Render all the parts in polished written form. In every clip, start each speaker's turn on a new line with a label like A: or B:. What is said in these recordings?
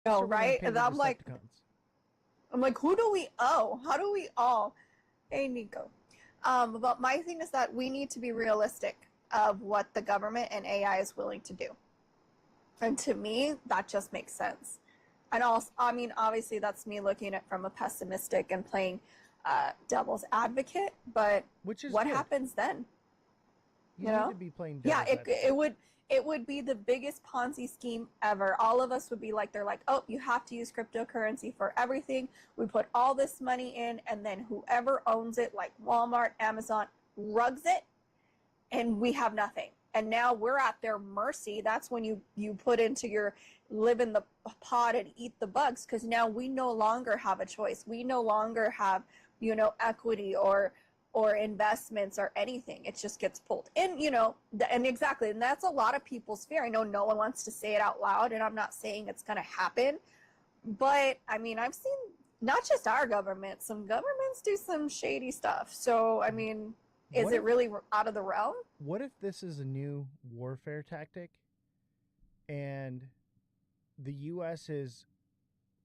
A: know,
B: So we're gonna
A: right?
B: pay
A: And
B: the
A: I'm like, who do we owe? How do we all? Hey, Nico. But my thing is that we need to be realistic of what the government and AI is willing to do. And to me, that just makes sense. And also, I mean, obviously, that's me looking at it from a pessimistic and playing devil's advocate. But
B: which is
A: what
B: good.
A: happens then?
B: You
A: You
B: need to
A: know?
B: be playing
A: Yeah,
B: devil's advocate.
A: it would be the biggest Ponzi scheme ever. All of us would be like, they're like, oh, you have to use cryptocurrency for everything. We put all this money in, and then whoever owns it, like Walmart, Amazon, rugs it, and we have nothing. And now we're at their mercy. That's when you put into your live in the pod and eat the bugs, because now we no longer have a choice. We no longer have, equity or investments or anything. It just gets pulled in, and exactly. And that's a lot of people's fear. I know no one wants to say it out loud, and I'm not saying it's going to happen. But I mean, I've seen not just our government, some governments do some shady stuff. So, I mean, is
B: What
A: it
B: if
A: really out of the realm?
B: what if this is a new warfare tactic and the US is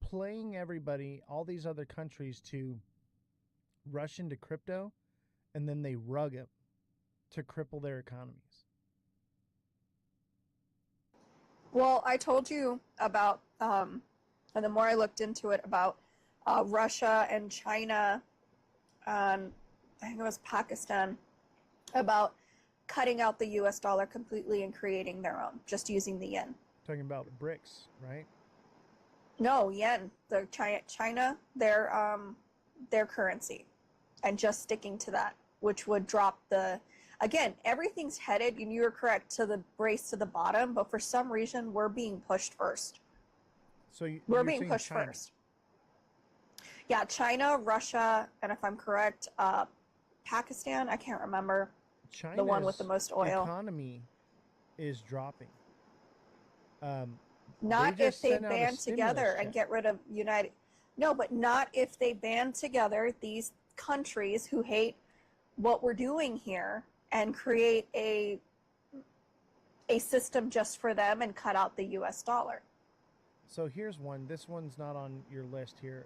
B: playing everybody, all these other countries to rush into crypto and then they rug it to cripple their economies?
A: Well, I told you about, and the more I looked into it, about Russia and China, and I think it was Pakistan, about cutting out the US dollar completely and creating their own, just using the yen.
B: Talking about BRICS, right?
A: No, yen. The China, their currency, and just sticking to that, which would drop the. Again, everything's headed, and you're correct, to the race to the bottom. But for some reason, we're being pushed first.
B: So
A: We're
B: you're
A: being
B: saying
A: pushed
B: China.
A: first. Yeah, China, Russia, and if I'm correct, Pakistan. I can't remember the one with the
B: China's
A: most oil.
B: economy is dropping. Um, they
A: Not if
B: just
A: they
B: sent out a
A: band
B: stimulus
A: together and
B: check.
A: get rid of United. No, but not if they band together, these countries who hate what we're doing here, and create a system just for them and cut out the US dollar.
B: So here's one. This one's not on your list here.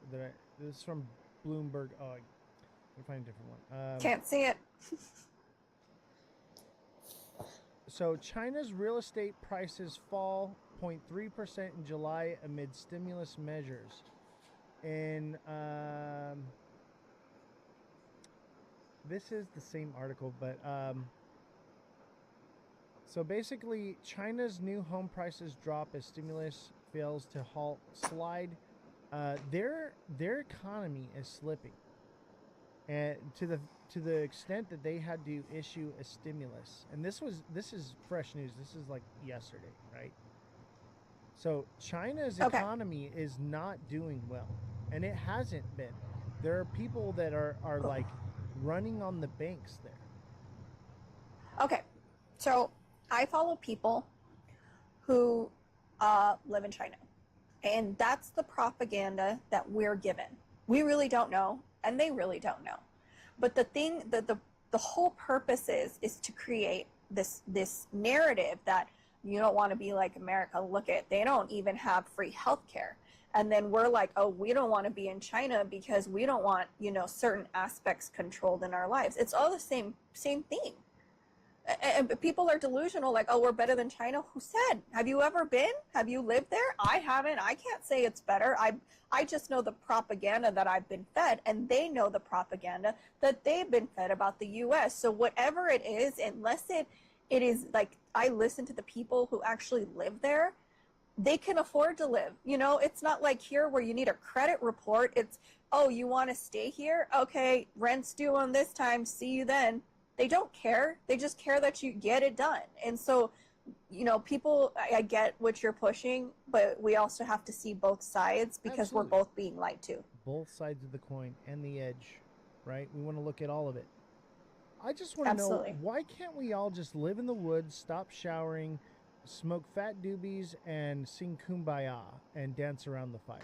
B: This is from Bloomberg. Oh, I can find a different one.
A: Can't see it.
B: So China's real estate prices fall 0.3% in July amid stimulus measures. And this is the same article, but so basically, China's new home prices drop as stimulus fails to halt slide. Their economy is slipping, and to the extent that they had to issue a stimulus. And this is fresh news. This is like yesterday, right? So China's
A: Okay.
B: economy is not doing well, and it hasn't been. There are people that are like running on the banks there.
A: Okay. So I follow people who live in China. And that's the propaganda that we're given. We really don't know, and they really don't know. But the thing that the whole purpose is to create this narrative that you don't want to be like America. Look at, they don't even have free healthcare. And then we're like, oh, we don't want to be in China because we don't want, certain aspects controlled in our lives. It's all the same thing. And people are delusional, like, oh, we're better than China. Who said? Have you ever been? Have you lived there? I haven't. I can't say it's better. I just know the propaganda that I've been fed, and they know the propaganda that they've been fed about the US. So whatever it is, unless it is like, I listen to the people who actually live there, they can afford to live. It's not like here where you need a credit report. It's, oh, you want to stay here? Okay, rent's due on this time. See you then. They don't care. They just care that you get it done. And so, people, I get what you're pushing, but we also have to see both sides because we're
B: Absolutely.
A: both being lied to.
B: Both sides of the coin and the edge, right? We want to look at all of it. I just want to know,
A: Absolutely.
B: why can't we all just live in the woods, stop showering, smoke fat doobies, and sing kumbaya and dance around the fire?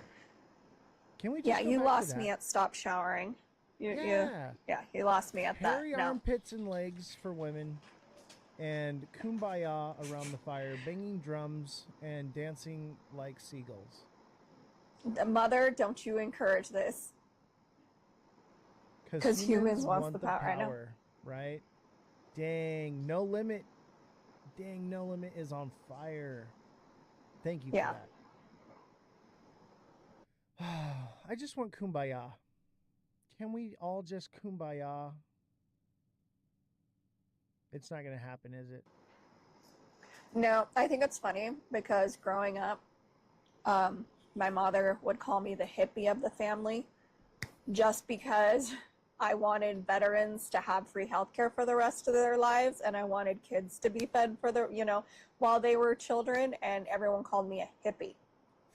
B: Can we
A: Yeah,
B: just go
A: you
B: back to
A: lost me
B: that?
A: at stop showering.
B: Yeah.
A: Yeah, you lost me at that.
B: Hairy
A: No.
B: armpits and legs for women, and kumbaya around the fire, banging drums and dancing like seagulls.
A: Mother, don't you encourage this.
B: Because
A: Humans wants
B: want
A: the
B: the
A: power. I know.
B: power, right? Dang, no limit. Dang, no limit is on fire. Thank you for
A: Yeah.
B: that. I just want kumbaya. Can we all just kumbaya? It's not going to happen, is it?
A: No, I think it's funny because growing up, my mother would call me the hippie of the family just because I wanted veterans to have free healthcare for the rest of their lives, and I wanted kids to be fed for while they were children, and everyone called me a hippie.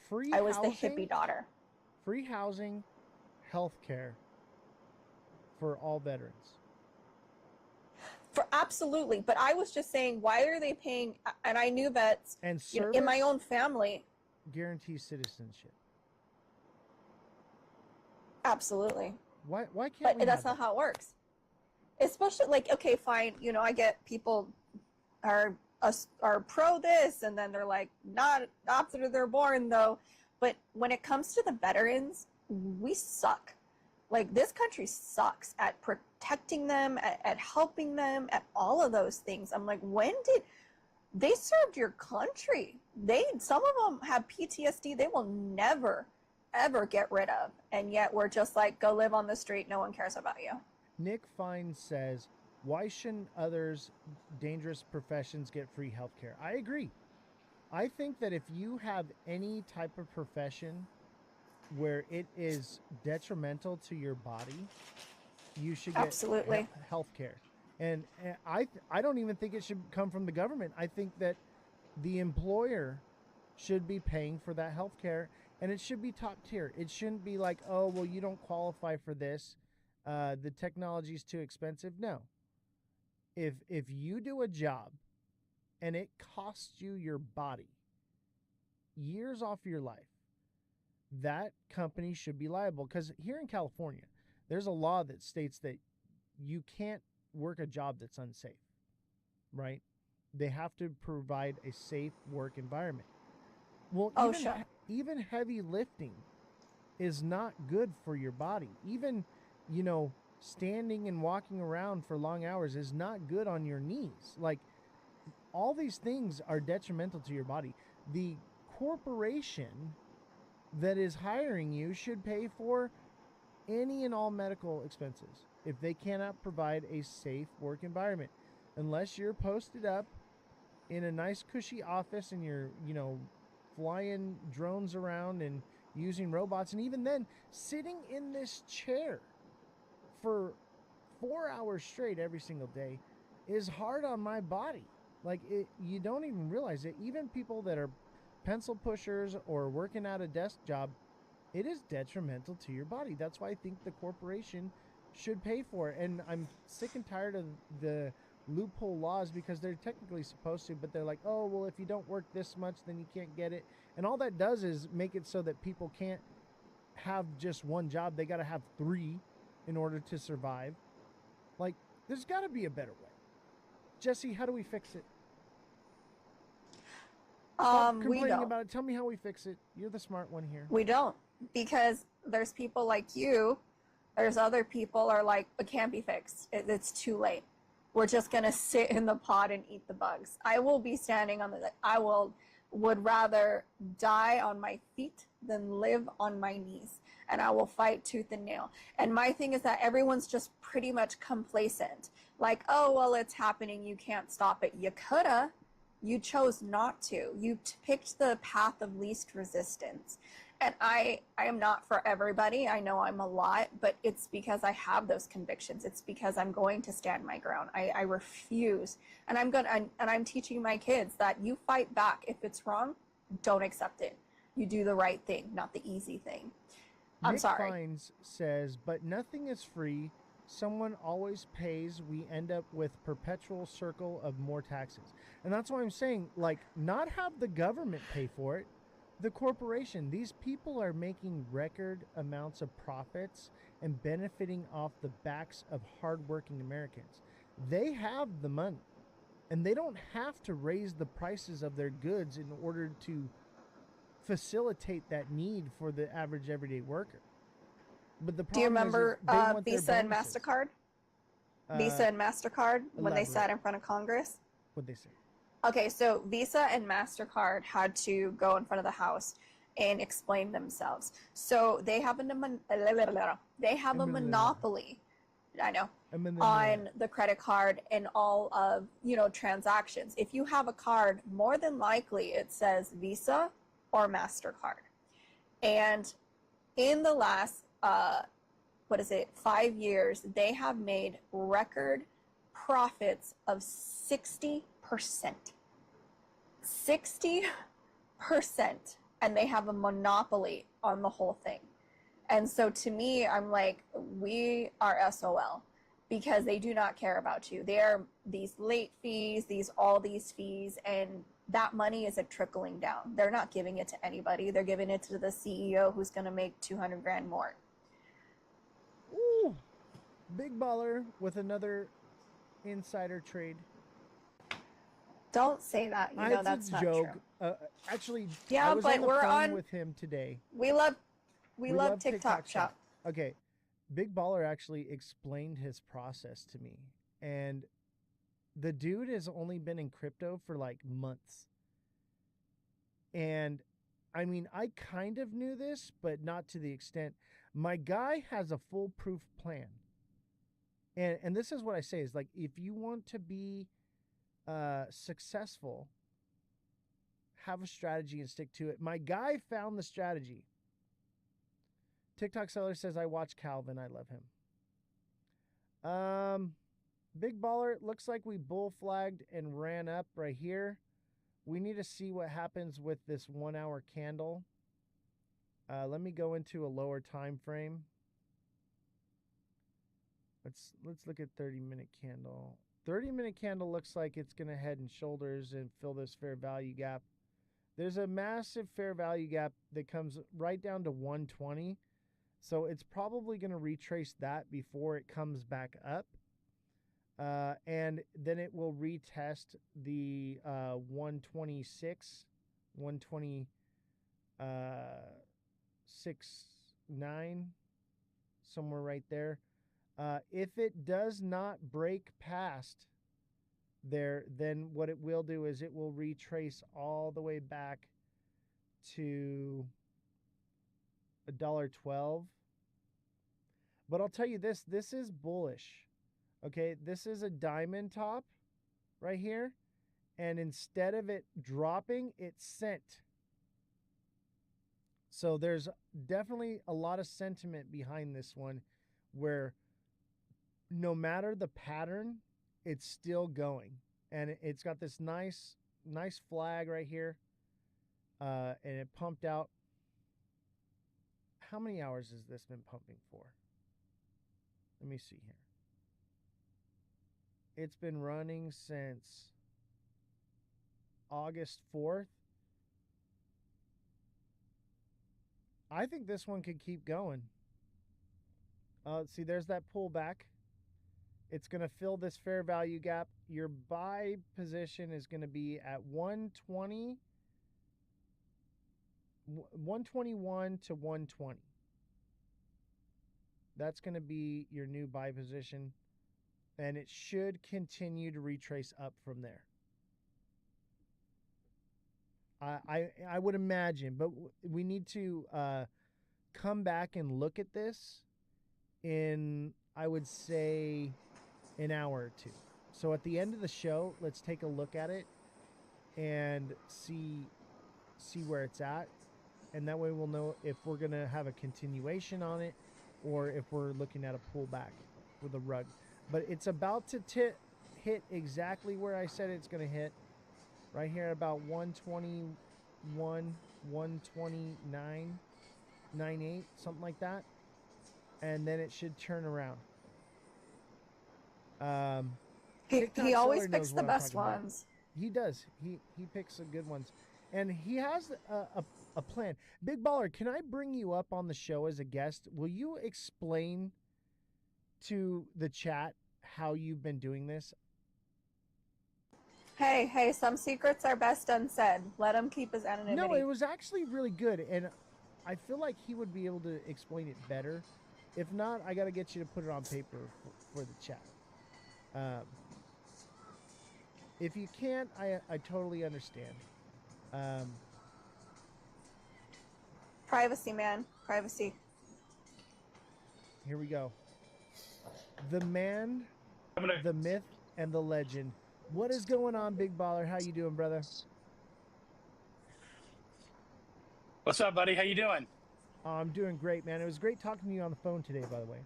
B: Free
A: I was the
B: housing,
A: hippie daughter.
B: free housing, health care for all veterans.
A: For absolutely, but I was just saying, why are they paying? And I knew vets,
B: And
A: in my
B: service
A: own family.
B: guarantees citizenship.
A: Absolutely,
B: Why can't
A: but
B: we
A: that's
B: have
A: not
B: that?
A: how it works. Especially like, okay, fine, I get people are are pro this, and then they're like not after they're born though. But when it comes to the veterans, we suck. Like, this country sucks at protecting them, at helping them, at all of those things. I'm like, when did they served your country? Some of them have PTSD they will never ever get rid of, and yet we're just like, go live on the street, no one cares about you.
B: Nick Fine says, why shouldn't others dangerous professions get free health care? I agree. I think that if you have any type of profession where it is detrimental to your body, you should get
A: Absolutely.
B: health care. And I don't even think it should come from the government. I think that the employer should be paying for that health care, and it should be top tier. It shouldn't be like, oh, well, you don't qualify for this. The technology is too expensive. No. If you do a job and it costs you your body, years off your life, that company should be liable. Because here in California, there's a law that states that you can't work a job that's unsafe, right? They have to provide a safe work environment. Well,
A: Oh, sure.
B: even heavy lifting is not good for your body. Even, standing and walking around for long hours is not good on your knees. Like, all these things are detrimental to your body. The corporation that is hiring you should pay for any and all medical expenses if they cannot provide a safe work environment. Unless you're posted up in a nice cushy office and you're, flying drones around and using robots, and even then sitting in this chair for 4 hours straight every single day is hard on my body. Like, you don't even realize it. Even people that are pencil pushers or working at a desk job, it is detrimental to your body. That's why I think the corporation should pay for it. And I'm sick and tired of the loophole laws, because they're technically supposed to, but they're like, oh, well, if you don't work this much, then you can't get it. And all that does is make it so that people can't have just one job. They got to have 3 in order to survive. Like, there's got to be a better way. Jesse, how do we fix it? Stop
A: We
B: complaining
A: don't.
B: about it. Tell me how we fix it. You're the smart one here.
A: We don't, because there's people like you. There's other people are like, it can't be fixed. It's too late. We're just gonna sit in the pod and eat the bugs. I will be standing on the. Would rather die on my feet than live on my knees, and I will fight tooth and nail. And my thing is that everyone's just pretty much complacent. Like, oh well, it's happening. You can't stop it. You coulda. You chose not to. You picked the path of least resistance. And I am not for everybody. I know I'm a lot, but it's because I have those convictions. It's because I'm going to stand my ground. I refuse. And I'm teaching my kids that you fight back. If it's wrong, don't accept it. You do the right thing, not the easy thing. I'm
B: Nick
A: sorry.
B: Fines says, but nothing is free. Someone always pays. We end up with perpetual circle of more taxes. And that's why I'm saying, like, not have the government pay for it. The corporation. These people are making record amounts of profits and benefiting off the backs of hardworking Americans. They have the money, and they don't have to raise the prices of their goods in order to facilitate that need for the average everyday worker. But the
A: Do you
B: problem is
A: remember
B: they want
A: Visa
B: their
A: and
B: bonuses.
A: MasterCard? Visa and MasterCard when they sat in front of Congress?
B: What'd they say?
A: Okay, so Visa and MasterCard had to go in front of the House and explain themselves. So they have a monopoly, I know, on the credit card and all of, transactions. If you have a card, more than likely it says Visa or MasterCard. And in the last 5 years, they have made record profits of 60%. 60%. And they have a monopoly on the whole thing. And so to me, I'm like, we are SOL because they do not care about you. They are these late fees, all these fees, and that money isn't trickling down. They're not giving it to anybody. They're giving it to the CEO who's going to make 200 grand more.
B: Ooh, big baller with another insider trade.
A: Don't say that. That's not
B: joke.
A: True.
B: Actually,
A: yeah,
B: I was
A: but
B: on the
A: we're
B: phone
A: on
B: with him today.
A: We love TikTok Shop.
B: Okay, Big Baller actually explained his process to me, and the dude has only been in crypto for like months. And I mean, I kind of knew this, but not to the extent. My guy has a foolproof plan. And this is what I say is like, if you want to be successful, have a strategy and stick to it. My guy found the strategy. TikTok seller says, I watch Calvin. I love him. Big Baller, it looks like we bull flagged and ran up right here. We need to see what happens with this 1 hour candle. Let me go into a lower time frame. Let's look at 30-minute candle. 30-minute candle looks like it's going to head and shoulders and fill this fair value gap. There's a massive fair value gap that comes right down to 120. So it's probably going to retrace that before it comes back up. And then it will retest the 126, 126.9, somewhere right there. If it does not break past there, then what it will do is it will retrace all the way back to $1.12. But I'll tell you this is bullish. Okay, this is a diamond top right here. And instead of it dropping, it sent. So there's definitely a lot of sentiment behind this one where no matter the pattern, it's still going. And it's got this nice flag right here. And it pumped out. How many hours has this been pumping for? Let me see here. It's been running since August 4th. I think this one could keep going. See, there's that pullback. It's going to fill this fair value gap. Your buy position is going to be at 121 to 120. That's going to be your new buy position. And it should continue to retrace up from there. I would imagine, but we need to come back and look at this in, I would say, an hour or two. So at the end of the show, let's take a look at it and see where it's at. And that way we'll know if we're going to have a continuation on it or if we're looking at a pullback with a rug. But it's about to hit exactly where I said it's going to hit. Right here about 121, 129.98, something like that. And then it should turn around.
A: He always picks the best ones.
B: He does. He picks the good ones. And he has a plan. Big Baller, can I bring you up on the show as a guest? Will you explain to the chat how you've been doing this?
A: Hey, hey, some secrets are best unsaid. Let him keep his
B: No, it
A: anonymity.
B: was actually really good, and I feel like he would be able to explain it better. If not, I got to get you to put it on paper for the chat. Um, if you can't, I totally understand. Um,
A: Privacy, man. Privacy.
B: here we go. The man,
C: I'm gonna.
B: the myth, and the legend. What is going on, Big Baller? How you doing, brother?
C: What's up, buddy? How you doing?
B: Oh, I'm doing great, man. It was great talking to you on the phone today, by the way.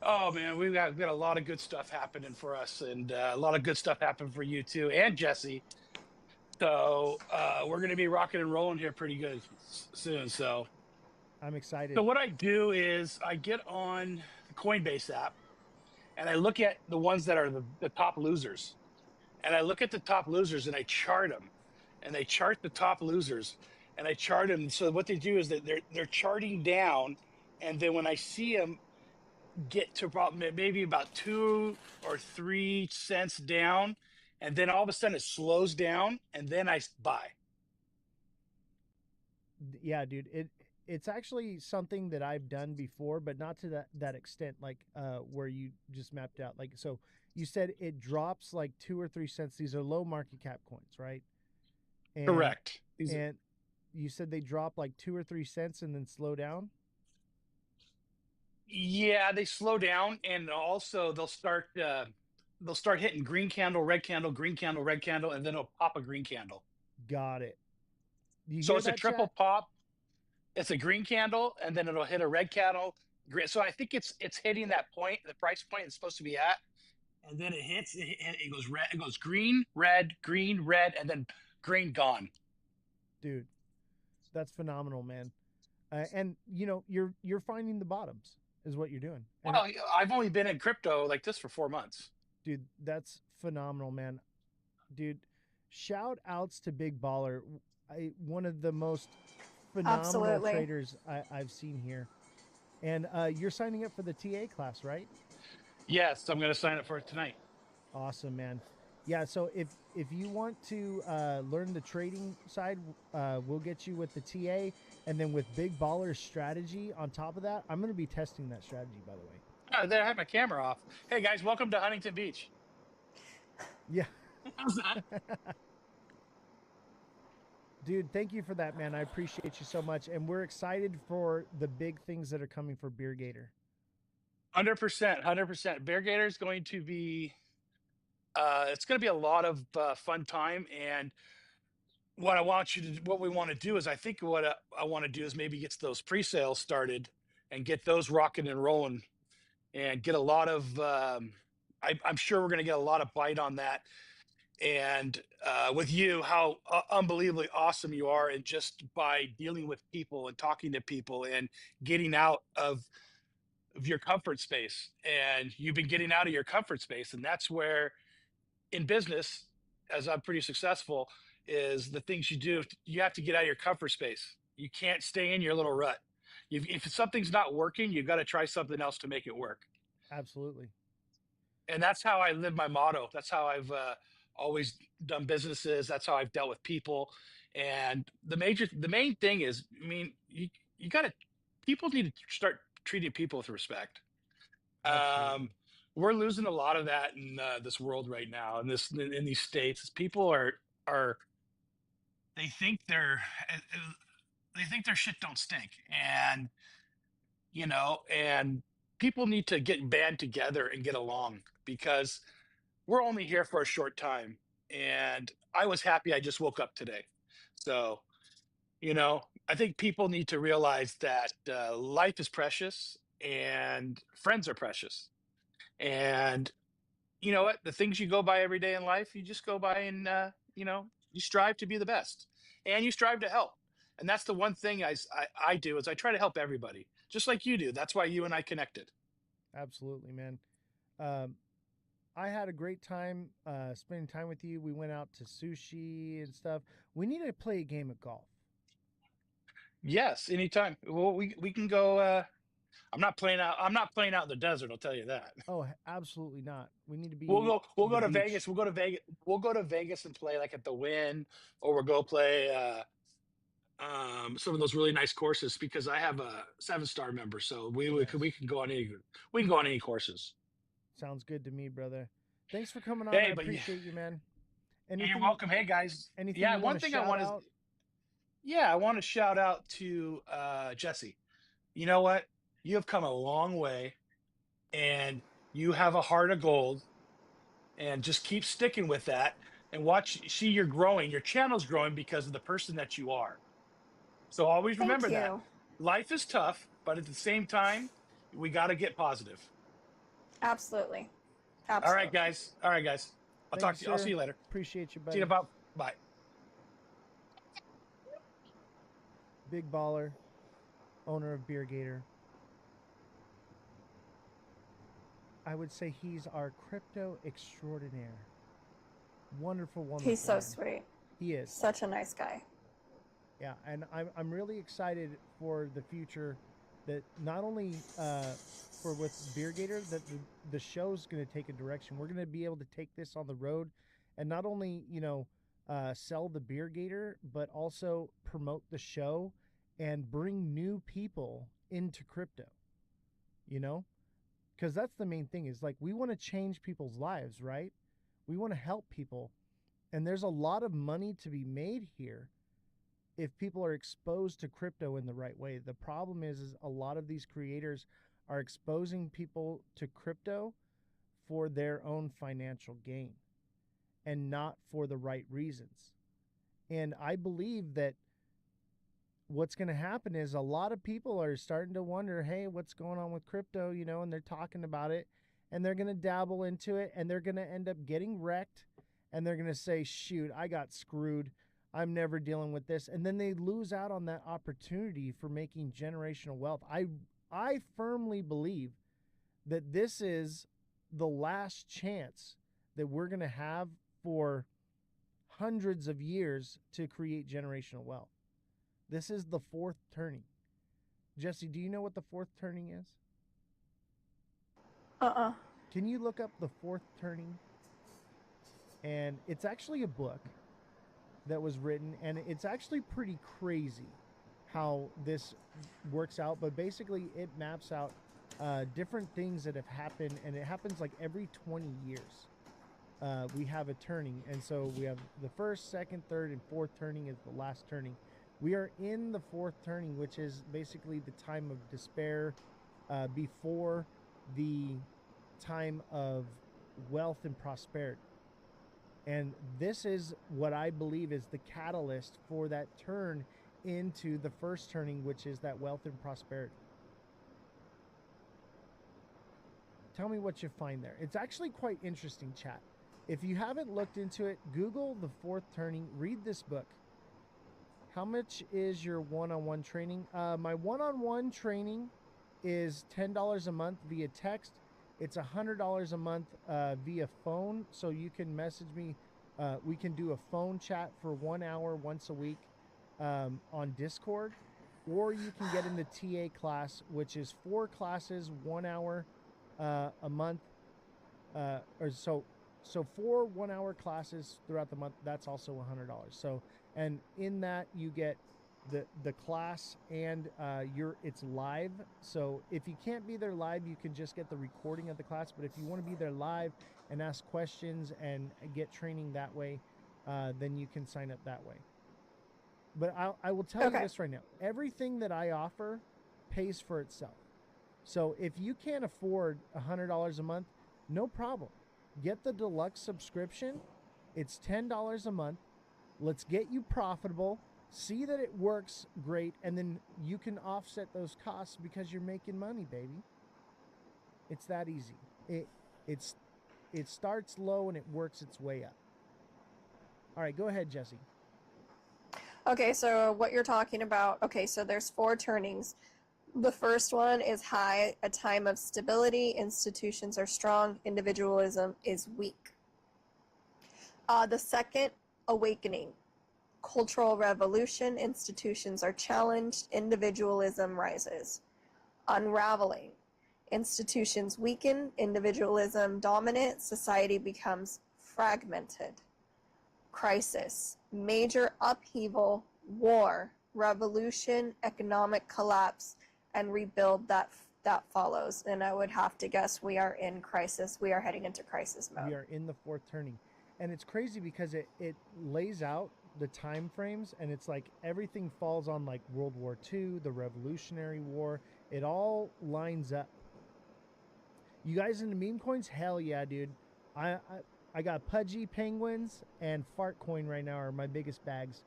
C: Oh man, we got a lot of good stuff happening for us, and a lot of good stuff happening for you too, and Jesse. So we're gonna be rocking and rolling here pretty good soon.
B: I'm
C: So
B: excited.
C: what I do is I get on the Coinbase app and I look at the ones that are the top losers, and I look at the top losers and I chart them, and they chart the top losers, and I chart them. So what they do is that they're charting down, and then when I see them get to probably maybe about 2 or 3 cents down, and then all of a sudden it slows down, and then I buy.
B: Yeah, dude. It's actually something that I've done before, but not to that extent. Like where you just mapped out. Like so, you said it drops like 2 or 3 cents. These are low market cap coins, right? And
C: Correct. These
B: and you said they drop like 2 or 3 cents and then slow down.
C: Yeah, they slow down, and also they'll start hitting green candle, red candle, green candle, red candle, and then it'll pop a green candle.
B: Got it. Do you
C: So
B: hear
C: it's a
B: that,
C: triple
B: chat?
C: pop. It's a green candle, and then it'll hit a red candle. So I think it's hitting that point, the price point it's supposed to be at, and then it hits. It goes red. It goes green, red, and then green gone.
B: Dude, that's phenomenal, man. And you're finding the bottoms is what you're doing. And
C: Well, I've only been in crypto like this for 4 months.
B: dude, that's phenomenal, man. Dude, shout outs to Big Baller, one of the most phenomenal
A: Absolutely.
B: traders I've seen here. And you're signing up for the TA class, right?
C: Yes, I'm going to sign up for it tonight.
B: Awesome, man. Yeah, so if you want to learn the trading side, we'll get you with the TA, and then with Big Baller's strategy on top of that, I'm going to be testing that strategy, by the way.
C: Oh, there, I have my camera off. Hey guys, welcome to Huntington Beach.
B: Yeah.
C: How's that?
B: Dude, thank you for that, man. I appreciate you so much, and we're excited for the big things that are coming for Beer Gator.
C: 100%, 100%. Bear Gator is going to be. It's going to be a lot of fun time, and what we want to do is, I think what I want to do is maybe get those pre-sales started and get those rocking and rolling, and get a lot of. I'm sure we're going to get a lot of bite on that, and with you, how unbelievably awesome you are, and just by dealing with people and talking to people and getting out of your comfort space, and you've been getting out of your comfort space, and that's where in business, as I'm pretty successful, is the things you do. You have to get out of your comfort space. You can't stay in your little rut. If something's not working, you've got to try something else to make it work.
B: Absolutely.
C: And that's how I live my motto. That's how I've always done businesses. That's how I've dealt with people. And the main thing is, I mean, you got to, people need to start treating people with respect.
B: Absolutely.
C: Um, we're losing a lot of that in this world right now, in these states. People are they think they think their shit don't stink, and and people need to get band together and get along, because we're only here for a short time. And I was happy I just woke up today. So, I think people need to realize that life is precious and friends are precious. And you know what? The things you go by every day in life, you just go by, and you strive to be the best, and you strive to help. And that's the one thing I do, is I try to help everybody, just like you do. That's why you and I connected.
B: Absolutely, man. Um, I had a great time spending time with you. We went out to sushi and stuff. We need to play a game of golf.
C: Yes, anytime. Well, we can go. I'm not playing out. I'm not playing out in the desert. I'll tell you that.
B: Oh, absolutely not. We need to
C: We'll
B: be
C: go. We'll
B: the
C: go to
B: beach.
C: Vegas. We'll go to Vegas. We'll go to Vegas and play like at the Wynn, or we'll go play some of those really nice courses because I have a 7-star member, so we
B: Yes.
C: can go on any courses.
B: Sounds good to me, brother. Thanks for coming on. I
C: Hey, but yeah,
B: appreciate you, man.
C: you're
B: Anything
C: welcome. Hey guys,
B: anything
C: yeah.
B: you want
C: One
B: to
C: thing I
B: shout
C: want to
B: out?
C: yeah I want to shout out to Jesse. You know what? You have come a long way, and you have a heart of gold, and just keep sticking with that and see you're growing. Your channel's growing because of the person that you are. So always
A: Thank
C: remember that
A: you.
C: life is tough, but at the same time, we got to get positive.
A: Absolutely.
C: All right,
A: Absolutely.
C: guys. All right, guys. I'll
B: Thank you,
C: talk to you. I'll see
B: sir.
C: you later.
B: Appreciate you,
C: See you in
B: buddy.
C: about. Bye.
B: Big baller, owner of Beer Gator. I would say he's our crypto extraordinaire. Wonderful,
A: He's
B: wonderful
A: so
B: man.
A: sweet.
B: He is.
A: Such a nice guy.
B: Yeah, and I'm really excited for the future. That not only for with Beer Gator, that the show's going to take a direction. We're going to be able to take this on the road, and not only sell the Beer Gator, but also promote the show and bring new people into crypto. You know, because that's the main thing. Is like we want to change people's lives, right? We want to help people, and there's a lot of money to be made here if people are exposed to crypto in the right way. The problem is a lot of these creators are exposing people to crypto for their own financial gain and not for the right reasons. And I believe that what's going to happen is a lot of people are starting to wonder, hey, what's going on with crypto, and they're talking about it and they're going to dabble into it and they're going to end up getting wrecked and they're going to say, shoot, I got screwed. I'm never dealing with this. And then they lose out on that opportunity for making generational wealth. I firmly believe that this is the last chance that we're going to have for hundreds of years to create generational wealth. This is the fourth turning. Jesse, do you know what the fourth turning is? Can you look up the fourth turning? And it's actually a book that was written, and it's actually pretty crazy how this works out. But basically, it maps out different things that have happened, and it happens like every 20 years. We have a turning, and so we have the first, second, third, and fourth turning is the last turning. We are in the fourth turning, which is basically the time of despair before the time of wealth and prosperity. And this is what I believe is the catalyst for that turn into the first turning, which is that wealth and prosperity. Tell me what you find there. It's actually quite interesting, chat. If you haven't looked into it, Google the fourth turning, read this book. How much is your one-on-one training? My one-on-one training is $10 a month via text. It's $100 a month via phone. So you can message me. We can do a phone chat for 1 hour once a week on Discord. Or you can get in the TA class, which is 4 classes, 1 hour a month. So 4 1-hour classes throughout the month. That's also $100. So, and in that you get the class and it's live. So if you can't be there live, you can just get the recording of the class. But if you want to be there live and ask questions and get training that way, then you can sign up that way. But I will tell you this right now. Everything that I offer pays for itself. So if you can't afford $100 a month, no problem. Get the deluxe subscription. It's $10 a month. Let's get you profitable. See that it works great, and then you can offset those costs because you're making money, baby. It's that easy. It starts low and it works its way up. All right, go ahead, Jesse.
A: Okay, so what you're talking about, so there's 4 turnings. The first one is high, a time of stability, institutions are strong, individualism is weak. The second, awakening, cultural revolution, institutions are challenged, individualism rises. unraveling. Institutions weaken, individualism dominant, society becomes fragmented. Crisis, major upheaval, war, revolution, economic collapse, and rebuild that follows. And I would have to guess we are in crisis. We are heading into crisis mode.
B: We are in the fourth turning. And it's crazy because it lays out the time frames, and it's like everything falls on like World War II, the Revolutionary War. It all lines up. You guys into meme coins? Hell yeah, dude. I got Pudgy Penguins and Fart Coin right now are my biggest bags.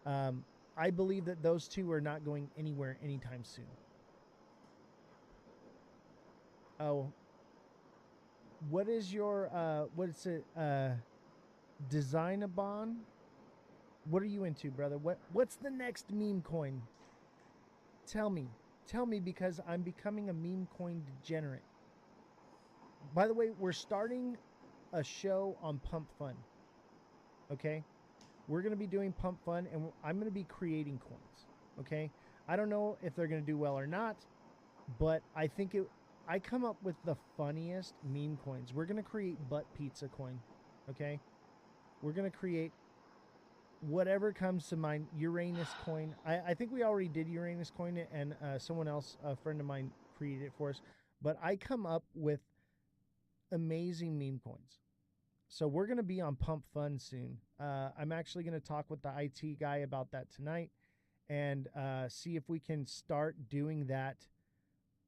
B: I believe that those two are not going anywhere anytime soon. Oh, what is your what's it Design-a-bon? What are you into, brother? What's the next meme coin? Tell me because I'm becoming a meme coin degenerate. By the way, we're starting a show on Pump Fun. Okay? We're going to be doing Pump Fun, and I'm going to be creating coins. Okay? I don't know if they're going to do well or not, but I think I come up with the funniest meme coins. We're going to create butt pizza coin. Okay? We're going to create whatever comes to mind. Uranus coin. I think we already did Uranus coin, and someone else, a friend of mine, created it for us. But I come up with amazing meme coins. So we're going to be on Pump Fun soon. I'm actually going to talk with the IT guy about that tonight and see if we can start doing that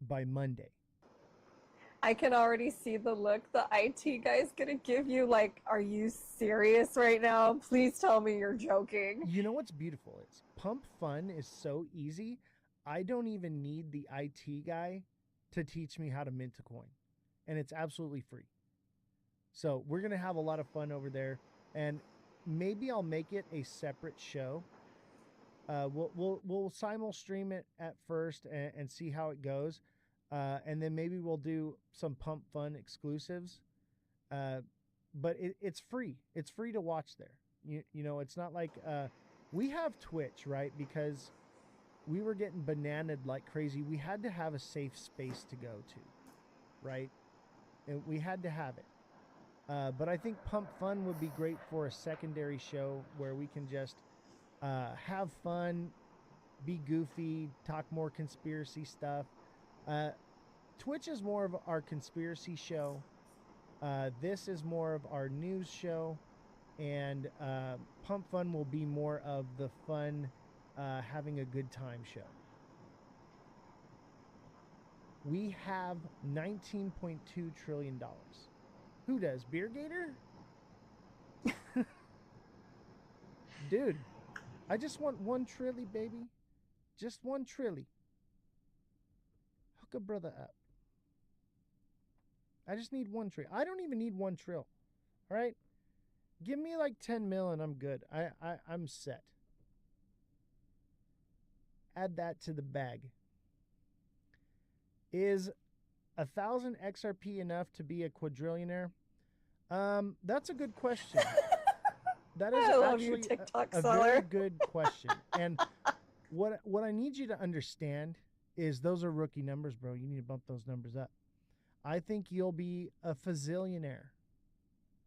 B: by Monday.
A: I can already see the look the IT guy's gonna give you, like, are you serious right now? Please tell me you're joking.
B: You know what's beautiful is Pump Fun is so easy. I don't even need the IT guy to teach me how to mint a coin. And it's absolutely free. So we're going to have a lot of fun over there. And maybe I'll make it a separate show. We'll simul stream it at first and see how it goes. And then maybe we'll do some Pump Fun exclusives. But it's free. It's free to watch there. You know, it's not like we have Twitch, right? Because we were getting bananaed like crazy. We had to have a safe space to go to, right? And we had to have it. But I think Pump Fun would be great for a secondary show where we can just have fun, be goofy, talk more conspiracy stuff. Twitch is more of our conspiracy show. This is more of our news show. And Pump Fun will be more of the fun, having a good time show. We have $19.2 trillion. Who does? Beer Gator? Dude, I just want 1 trilly, baby. Just 1 trilly. Hook a brother up. I just need 1 trill. I don't even need 1 trill. All right? Give me like 10 mil and I'm good. I'm set. Add that to the bag. Is 1,000 XRP enough to be a quadrillionaire? That's a good question. That is actually a very good question. And what I need you to understand is those are rookie numbers, bro. You need to bump those numbers up. I think you'll be a fazillionaire,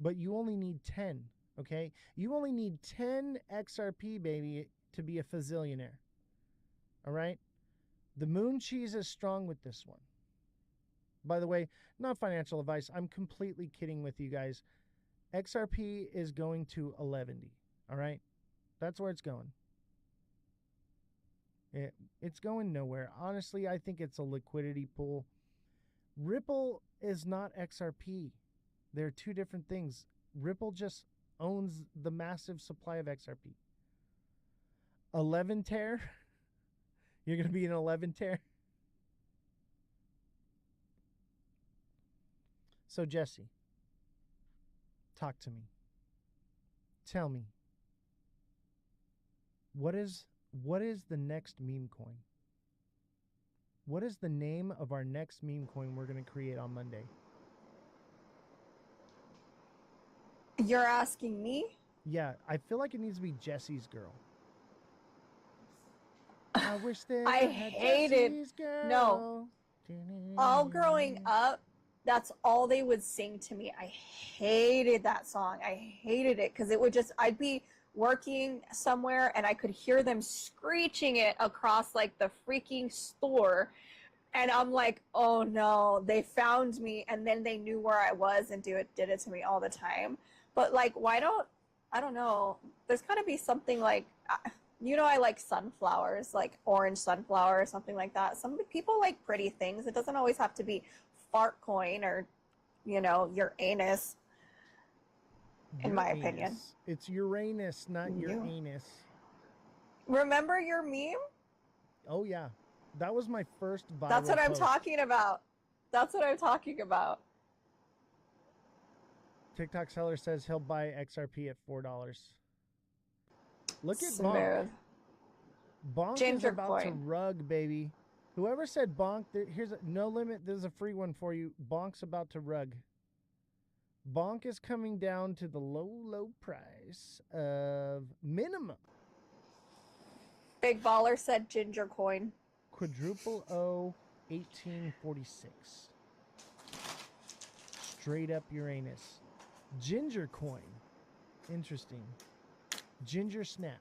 B: but you only need 10, okay? You only need 10 XRP, baby, to be a fazillionaire. All right? The moon cheese is strong with this one. By the way, not financial advice. I'm completely kidding with you guys. XRP is going to 11. All right? That's where it's going. It's going nowhere. Honestly, I think it's a liquidity pool. Ripple is not XRP. They're two different things. Ripple just owns the massive supply of XRP. 11 tear? You're going to be an 11 tear? So, Jesse, talk to me. Tell me, what is the next meme coin? What is the name of our next meme coin we're going to create on Monday?
A: You're asking me?
B: Yeah, I feel like it needs to be Jesse's girl. I wish that
A: I
B: had
A: hated
B: Jesse's girl.
A: No. all growing up, that's all they would sing to me. I hated that song. I hated it because it would just, I'd be working somewhere and I could hear them screeching it across like the freaking store. And I'm like, oh no, they found me, and then they knew where I was and did it to me all the time. But like, I don't know. There's got to be something like, I like sunflowers, like orange sunflower or something like that. Some people like pretty things. It doesn't always have to be fart coin or, your anus, in my opinion.
B: It's Uranus, not your anus.
A: Remember your meme?
B: Oh, yeah. That was my first viral
A: That's what I'm
B: post.
A: talking about. That's what I'm talking about.
B: TikTok seller says he'll buy XRP at $4. Look at
A: Smooth.
B: Bonk. Bonk
A: Ginger
B: is about to
A: coin.
B: rug, baby. Whoever said Bonk, here's no limit. There's a free one for you. Bonk's about to rug. Bonk is coming down to the low price of minimum.
A: Big Baller said ginger coin.
B: Quadruple O 1846. Straight up Uranus. Ginger coin. Interesting. Ginger snap.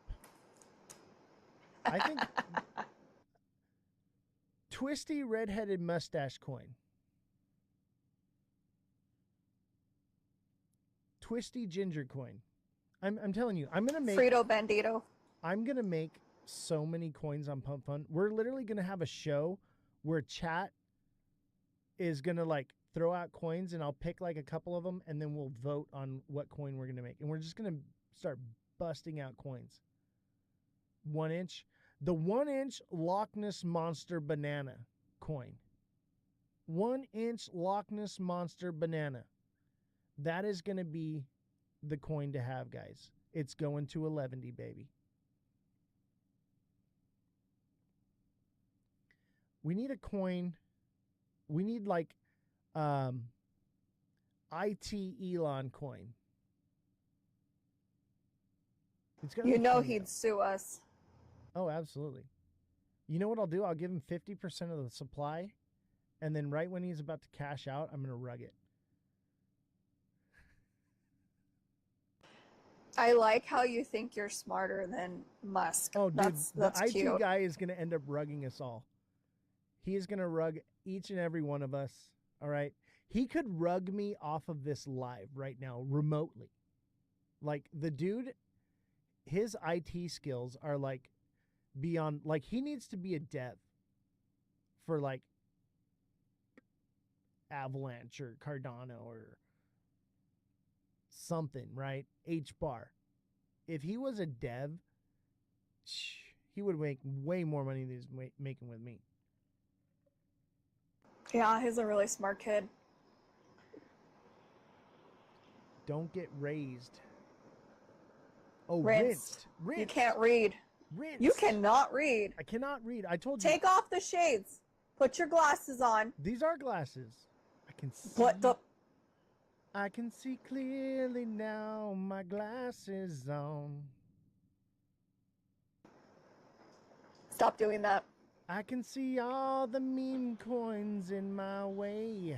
B: I think twisty redheaded mustache coin. Twisty ginger coin. I'm telling you, I'm gonna make
A: Frito Bandito.
B: I'm gonna make so many coins on Pump Fun. We're literally gonna have a show where chat is gonna like throw out coins, and I'll pick like a couple of them, and then we'll vote on what coin we're gonna make, and we're just gonna start busting out coins. 1 inch, the 1 inch Loch Ness Monster banana coin. 1 inch Loch Ness Monster banana. That is gonna be the coin to have, guys. It's going to 11, baby. We need a coin. We need like IT Elon coin. It's gonna be fun,
A: He'd
B: though.
A: sue us.
B: Oh, absolutely. You know what I'll do? I'll give him 50% of the supply, and then right when he's about to cash out, I'm gonna rug it.
A: I like how you think you're smarter than Musk.
B: Oh, dude,
A: that's
B: the IT
A: cute.
B: guy is gonna end up rugging us all. He is gonna rug each and every one of us. All right. He could rug me off of this live right now, remotely. Like the dude, his IT skills are like beyond. Like he needs to be a dev for like Avalanche or Cardano or something, right? HBAR. If he was a dev, he would make way more money than he's making with me.
A: Yeah, he's a really smart kid.
B: Don't get raised. Oh,
A: Rinsed.
B: rinsed.
A: You can't read.
B: Rinsed.
A: You cannot read.
B: I cannot read. I told you.
A: Take off the shades. Put your glasses on.
B: These are glasses. I can see.
A: What the?
B: I can see clearly now. My glasses on.
A: Stop doing that.
B: I can see all the meme coins in my way.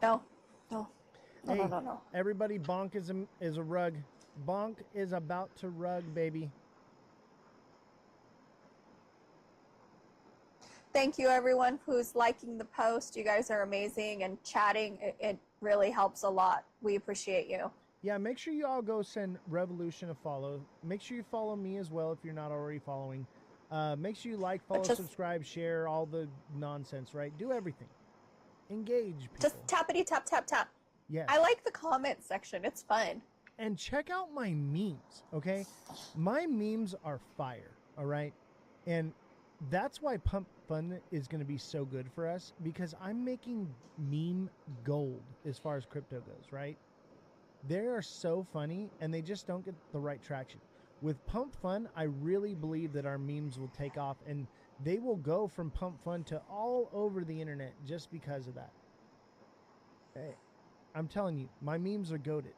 A: No. No. No,
B: Hey,
A: no.
B: everybody, Bonk is a rug. Bonk is about to rug, baby.
A: Thank you, everyone who's liking the post. You guys are amazing, and chatting, it really helps a lot. We appreciate you.
B: Yeah, make sure you all go send Revolution a follow. Make sure you follow me as well if you're not already following. Make sure you like, follow, subscribe, share, all the nonsense, right? Do everything. Engage people.
A: Just tappity tap tap tap.
B: Yes.
A: I like the comment section. It's fun.
B: And check out my memes, okay? My memes are fire, all right? And that's why Pump Fun is going to be so good for us, because I'm making meme gold as far as crypto goes, right? They are so funny, and they just don't get the right traction. With Pump Fun, I really believe that our memes will take off, and they will go from Pump Fun to all over the internet just because of that. Hey, I'm telling you, my memes are goated.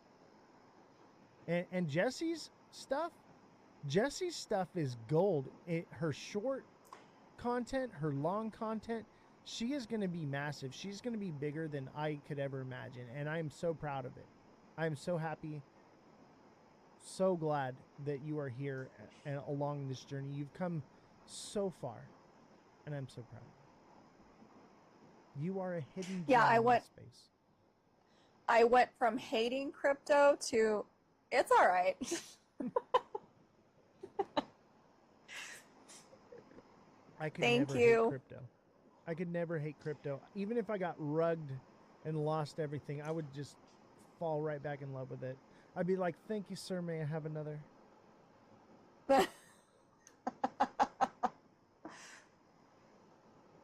B: And Jessie's stuff is gold. Her short content, her long content, she is going to be massive. She's going to be bigger than I could ever imagine. And I am so proud of it. I am so happy, so glad that you are here and along this journey. You've come so far, and I'm so proud of you. You are a hidden gem in this space.
A: I went from hating crypto to it's all right.
B: I could
A: Thank
B: never
A: you.
B: hate crypto. I could never hate crypto. Even if I got rugged and lost everything, I would just fall right back in love with it. I'd be like, thank you, sir. May I have another?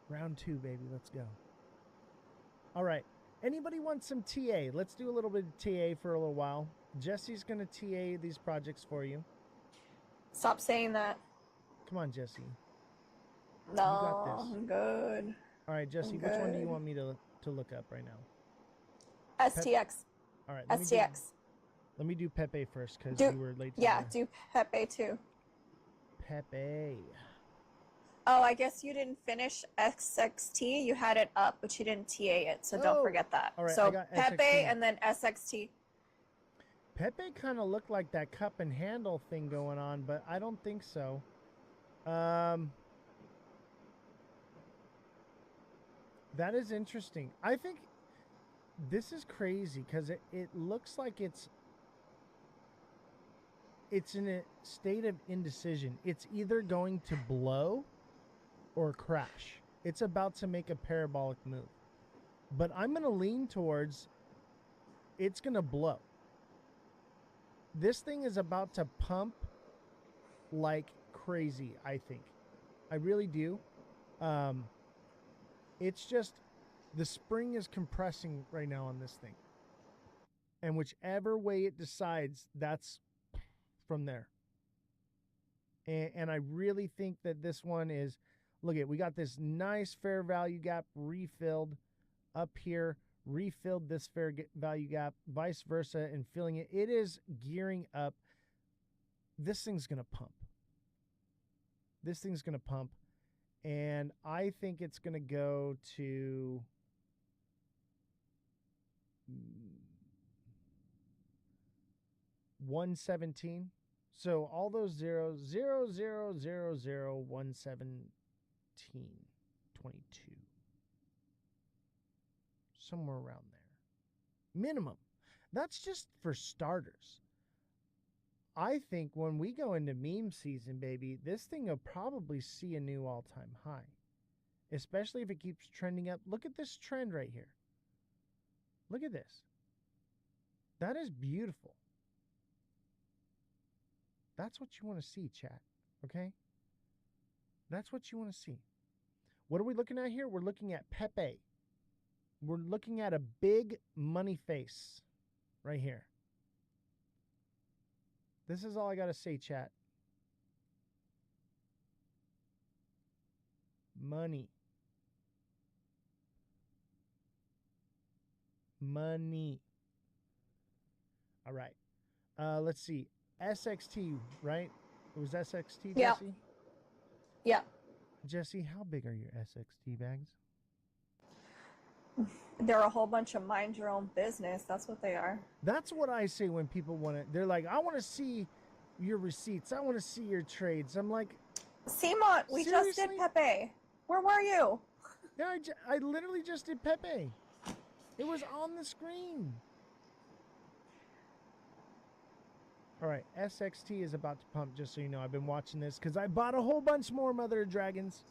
B: Round 2, baby. Let's go. All right. Anybody want some TA? Let's do a little bit of TA for a little while. Jesse's going to TA these projects for you.
A: Stop saying that.
B: Come on, Jesse.
A: No,
B: you got this.
A: I'm good.
B: All right, Jesse, which one do you want me to look up right now?
A: STX.
B: All right.
A: STX.
B: Let me do Pepe first because you were late.
A: Do Pepe too.
B: Pepe.
A: Oh, I guess you didn't finish XXT. You had it up, but you didn't TA it, so don't forget that.
B: All right,
A: so
B: I got
A: Pepe
B: SXT.
A: and then SXT.
B: Pepe kind of looked like that cup and handle thing going on, but I don't think so. That is interesting. I think this is crazy because it looks like it's in a state of indecision. It's either going to blow or crash. It's about to make a parabolic move. But I'm going to lean towards it's going to blow. This thing is about to pump like crazy, I think. I really do. It's just the spring is compressing right now on this thing. And whichever way it decides, that's from there. And I really think that this one is, look at, we got this nice fair value gap refilled up here, refilled this fair value gap, vice versa, and filling it. It is gearing up. This thing's going to pump. This thing's going to pump. And I think it's going to go to 117. So all those zeros, 0, 0, 0, 0, 117, 22. Somewhere around there. Minimum. That's just for starters. I think when we go into meme season, baby, this thing will probably see a new all-time high. Especially if it keeps trending up. Look at this trend right here. Look at this. That is beautiful. That's what you want to see, chat. Okay? That's what you want to see. What are we looking at here? We're looking at Pepe. We're looking at a big money face right here. This is all I got to say, chat. Money. Money. All right. Let's see. SXT, right? It was SXT,
A: Yeah.
B: Jesse?
A: Yeah.
B: Jesse, how big are your SXT bags?
A: They're a whole bunch of mind your own business. That's what they are.
B: That's what I say when people want to. They're like, I want to see your receipts. I want to see your trades. I'm like,
A: Simon, we just did Pepe. Where were you?
B: Yeah, I literally just did Pepe. It was on the screen. All right, SXT is about to pump, just so you know. I've been watching this because I bought a whole bunch more Mother of Dragons.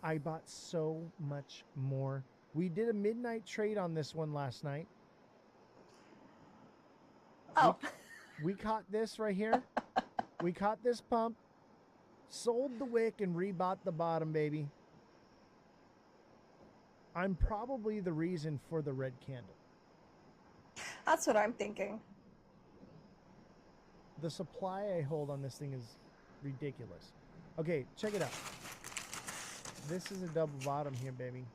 B: I bought so much more. We did a midnight trade on this one last night.
A: Oh.
B: We caught this right here. We caught this pump, sold the wick, and rebought the bottom, baby. I'm probably the reason for the red candle.
A: That's what I'm thinking.
B: The supply I hold on this thing is ridiculous. Okay, check it out. This is a double bottom here, baby.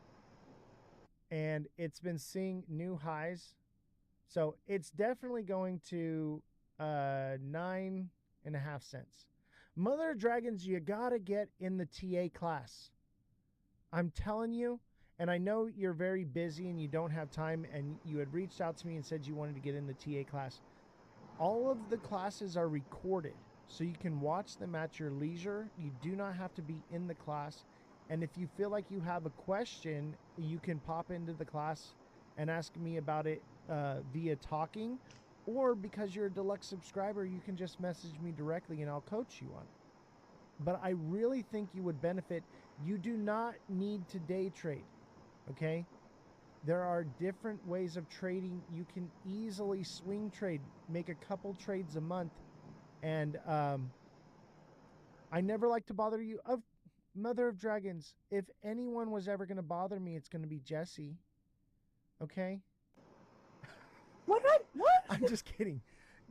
B: And it's been seeing new highs. So it's definitely going to 9.5 cents. Mother of Dragons, you gotta get in the TA class. I'm telling you, and I know you're very busy and you don't have time, and you had reached out to me and said you wanted to get in the TA class. All of the classes are recorded, so you can watch them at your leisure. You do not have to be in the class. And if you feel like you have a question, you can pop into the class and ask me about it via talking. Or because you're a deluxe subscriber, you can just message me directly and I'll coach you on it. But I really think you would benefit. You do not need to day trade, okay? There are different ways of trading. You can easily swing trade, make a couple trades a month. And I never like to bother you. Of Mother of Dragons, if anyone was ever going to bother me, it's going to be Jesse. Okay?
A: What?
B: I'm just kidding.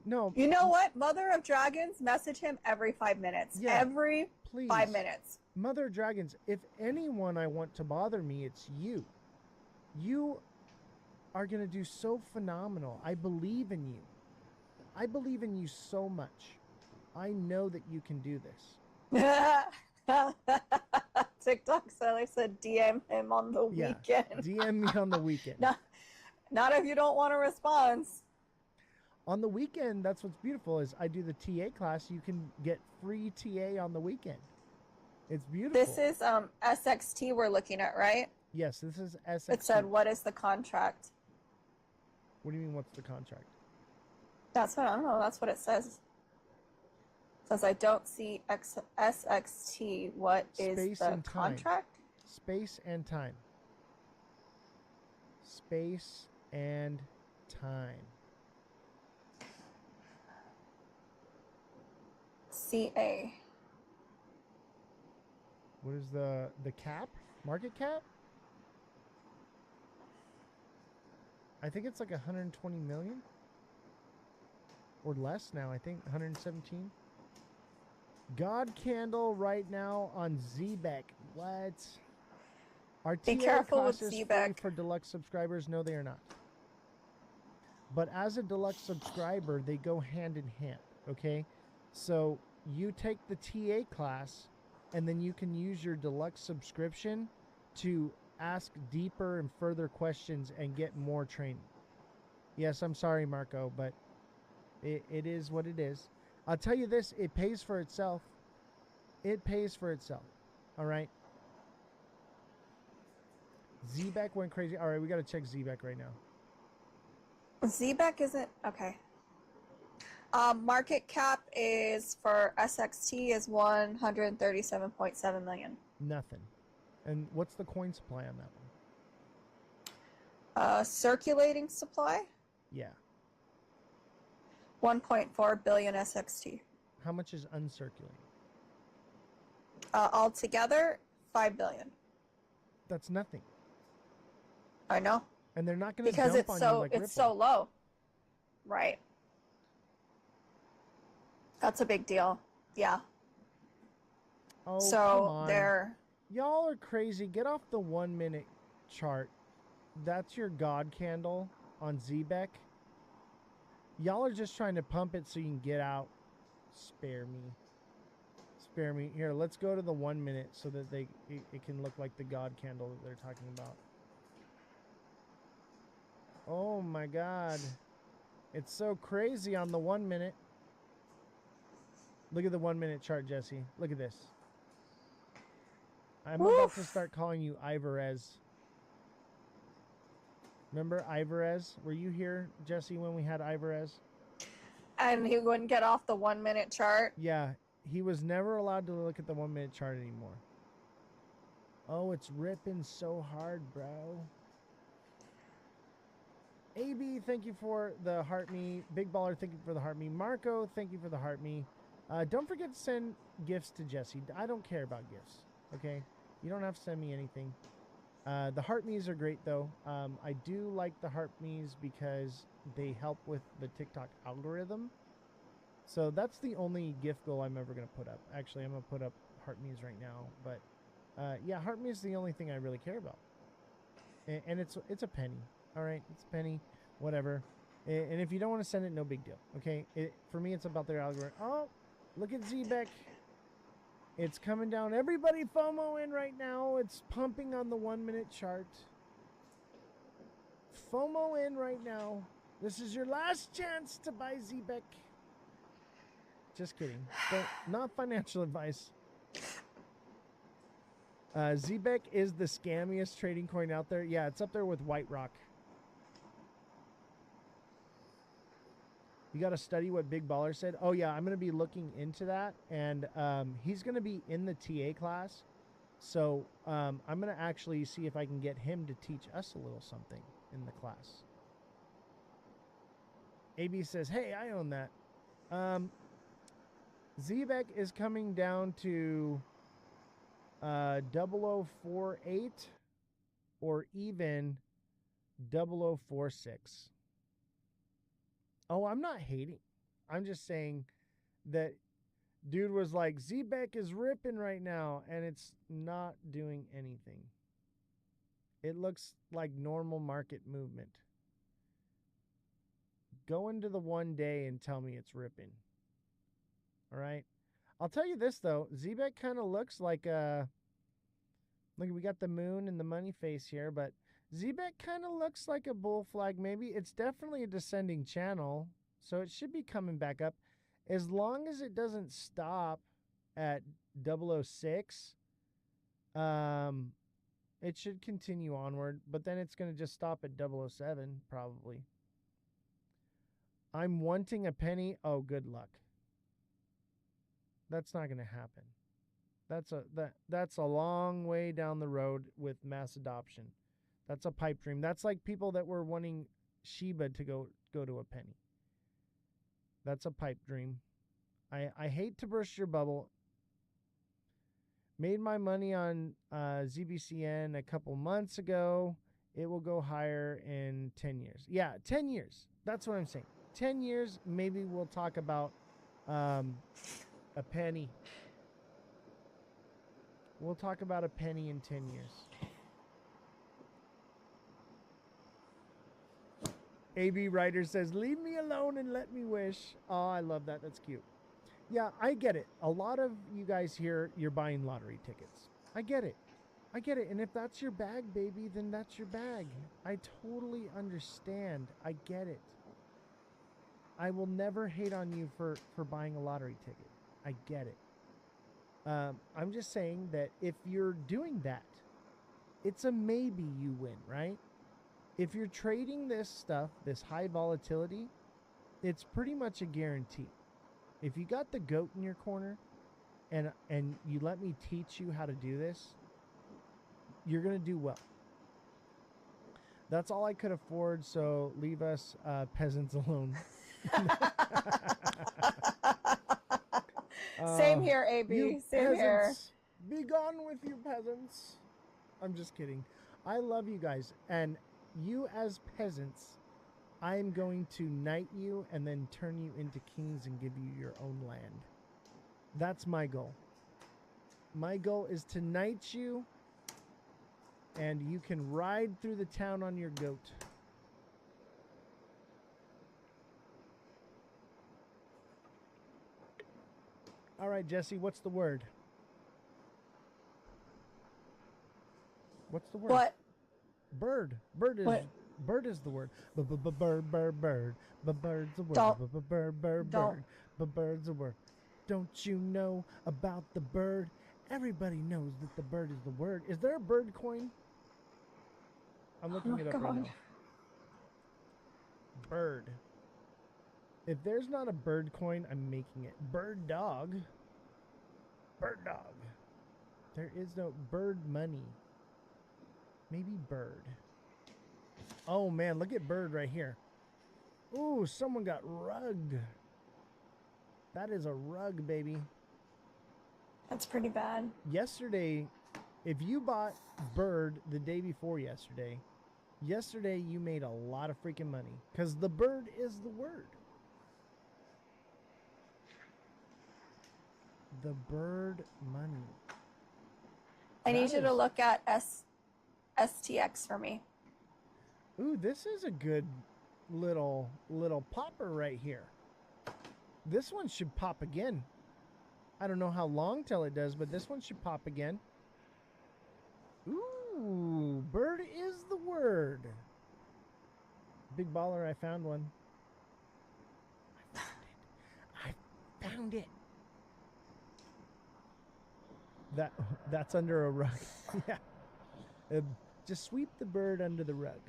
B: No.
A: You know what? Mother of Dragons, message him every 5 minutes.
B: Yeah,
A: every
B: please.
A: 5 minutes.
B: Mother of Dragons, if anyone I want to bother me, it's you. You are going to do so phenomenal. I believe in you. I believe in you so much. I know that you can do this.
A: TikTok seller said DM him on the weekend.
B: DM me on the weekend.
A: Not if you don't want a response.
B: On the weekend, that's what's beautiful is I do the TA class. You can get free TA on the weekend. It's beautiful.
A: This is SXT we're looking at, right?
B: Yes, this is SXT.
A: It said, what is the contract?
B: What do you mean, what's the contract?
A: That's what, I don't know. That's what it says. It says, I don't see SXT. What is
B: Space
A: the
B: and time.
A: contract?
B: Space and time. Space and time.
A: CA.
B: What is the cap? Market cap? I think it's like 120 million or less now. I think 117. God Candle right now on ZBEC. What? Are
A: Be
B: TA
A: careful with
B: classes free
A: ZBEC.
B: for deluxe subscribers? No, they are not. But as a deluxe subscriber, they go hand in hand. Okay, so you take the TA class, and then you can use your deluxe subscription to ask deeper and further questions and get more training. Yes, I'm sorry, Marco, but it is what it is. I'll tell you this, it pays for itself. It pays for itself. All right. ZBEC went crazy. All right, we got to check ZBEC right now.
A: ZBEC isn't, okay. Market cap is for SXT is 137.7 million.
B: Nothing. And what's the coin supply on that one?
A: Circulating supply,
B: Yeah.
A: 1.4 billion SXT.
B: How much is uncirculating?
A: Altogether, 5 billion.
B: That's nothing.
A: I know.
B: And they're not going to
A: Because
B: dump
A: it's
B: on
A: so
B: you like
A: it's so
B: Ripple.
A: low. Right. That's a big deal. Yeah.
B: Oh, come
A: So
B: on.
A: they're
B: Y'all are crazy. Get off the 1 minute chart. That's your God candle on ZBEC. Y'all are just trying to pump it so you can get out. Spare me. Spare me. Here, let's go to the 1 minute so that it can look like the God candle that they're talking about. Oh my God. It's so crazy on the 1 minute. Look at the 1 minute chart, Jesse. Look at this. I'm about to start calling you Ivarez. Remember Ivarez? Were you here, Jesse, when we had Ivarez?
A: and he wouldn't get off the 1 minute chart.
B: Yeah, he was never allowed to look at the 1 minute chart anymore. Oh, it's ripping so hard, bro. AB, thank you for the heart me. Big Baller, thank you for the heart me. Marco, thank you for the heart me. Don't forget to send gifts to Jesse. I don't care about gifts, okay? You don't have to send me anything. The heart me's are great, though. I do like the heart me's because they help with the TikTok algorithm. So that's the only gift goal I'm ever going to put up. Actually, I'm going to put up heart me's right now. But yeah, heart me is the only thing I really care about. And it's a penny. All right, it's a penny, whatever. And if you don't want to send it, no big deal. Okay, for me, it's about their algorithm. Oh, look at ZBEC. It's coming down. Everybody FOMO in right now. It's pumping on the 1 minute chart. FOMO in right now. This is your last chance to buy ZBEC. Just kidding. Not financial advice. ZBEC is the scammiest trading coin out there. Yeah, it's up there with White Rock. You got to study what Big Baller said. Oh, yeah, I'm going to be looking into that. And he's going to be in the TA class. So I'm going to actually see if I can get him to teach us a little something in the class. AB says, hey, I own that. ZBEC is coming down to 0048 or even 0046. Oh, I'm not hating. I'm just saying that dude was like, ZBEC is ripping right now, and it's not doing anything. It looks like normal market movement. Go into the 1 day and tell me it's ripping. All right. I'll tell you this, though. ZBEC kind of looks like look, we got the moon and the money face here, but ZBEC kind of looks like a bull flag. Maybe it's definitely a descending channel, so it should be coming back up. As long as it doesn't stop at 006, it should continue onward, but then it's going to just stop at 007 probably. I'm wanting a penny. Oh, good luck. That's not going to happen. That's a long way down the road with mass adoption. That's a pipe dream. That's like people that were wanting Shiba to go to a penny. That's a pipe dream. I hate to burst your bubble. Made my money on ZBCN a couple months ago. It will go higher in 10 years. Yeah, 10 years. That's what I'm saying. 10 years, maybe we'll talk about a penny. We'll talk about a penny in 10 years. AB Writer says, leave me alone and let me wish. Oh, I love that. That's cute. Yeah, I get it. A lot of you guys here, you're buying lottery tickets. I get it. I get it. And if that's your bag, baby, then that's your bag. I totally understand. I get it. I will never hate on you for buying a lottery ticket. I get it. I'm just saying that if you're doing that, it's a maybe you win, right? If you're trading this stuff, this high volatility, it's pretty much a guarantee. If you got the goat in your corner and you let me teach you how to do this, you're going to do well. That's all I could afford, so leave us peasants alone.
A: Same here, AB. Same here.
B: Be gone with you peasants. I'm just kidding. I love you guys. And you as peasants, I'm going to knight you and then turn you into kings and give you your own land. That's my goal. My goal is to knight you and you can ride through the town on your goat. All right, Jesse, what's the word? What's the word?
A: What?
B: Bird. Bird is
A: What?
B: bird is the word. Bird, bird, bird. Bird's the word.
A: Don't.
B: Bird, bird,
A: Don't.
B: bird. Bird's the word. Don't you know about the bird? Everybody knows that the bird is the word. Is there a bird coin? I'm looking it up right now. Bird. If there's not a bird coin, I'm making it. Bird dog. Bird dog. There is no bird money. Maybe bird. Oh man, look at bird right here. Ooh, someone got rugged. That is a rug, baby.
A: That's pretty bad.
B: Yesterday, if you bought bird the day before yesterday, you made a lot of freaking money. Because the bird is the word. The bird money.
A: I need you to look at STX for me.
B: Ooh, this is a good little popper right here. This one should pop again. I don't know how long till it does, but this one should pop again. Ooh, bird is the word. Big baller, I found one. I found it. That's under a rug. Yeah. Just sweep the bird under the rug.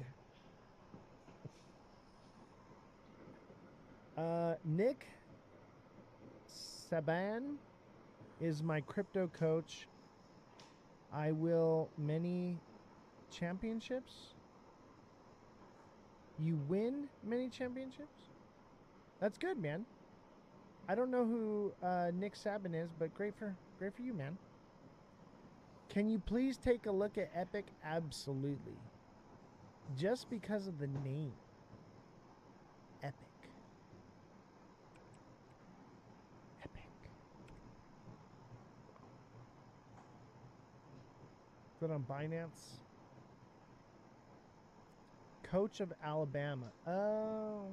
B: Nick Saban is my crypto coach. I will many championships. You win many championships? That's good, man. I don't know who Nick Saban is, but great for you, man. Can you please take a look at Epic? Absolutely. Just because of the name. Epic. Is that on Binance? Coach of Alabama. Oh.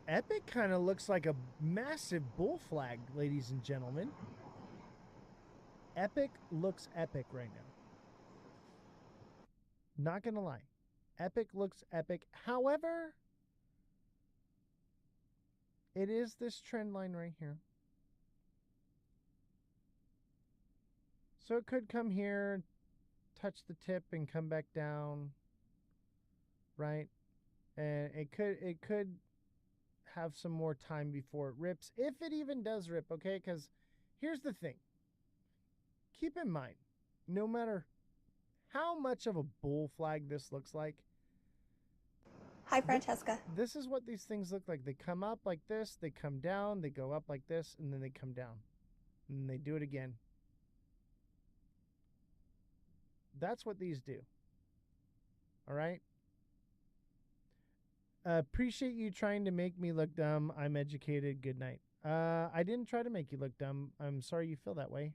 B: Epic kind of looks like a massive bull flag, ladies and gentlemen. Epic looks epic right now. Not gonna lie. Epic looks epic. However, it is this trend line right here. So it could come here, touch the tip, and come back down. Right? And it could have some more time before it rips, if it even does rip, okay? Because here's the thing. Keep in mind, no matter how much of a bull flag this looks like.
A: Hi, Francesca.
B: This is what these things look like. They come up like this, they come down, they go up like this, and then they come down. And then they do it again. That's what these do. All right? Appreciate you trying to make me look dumb. I'm educated. Good night. I didn't try to make you look dumb. I'm sorry you feel that way.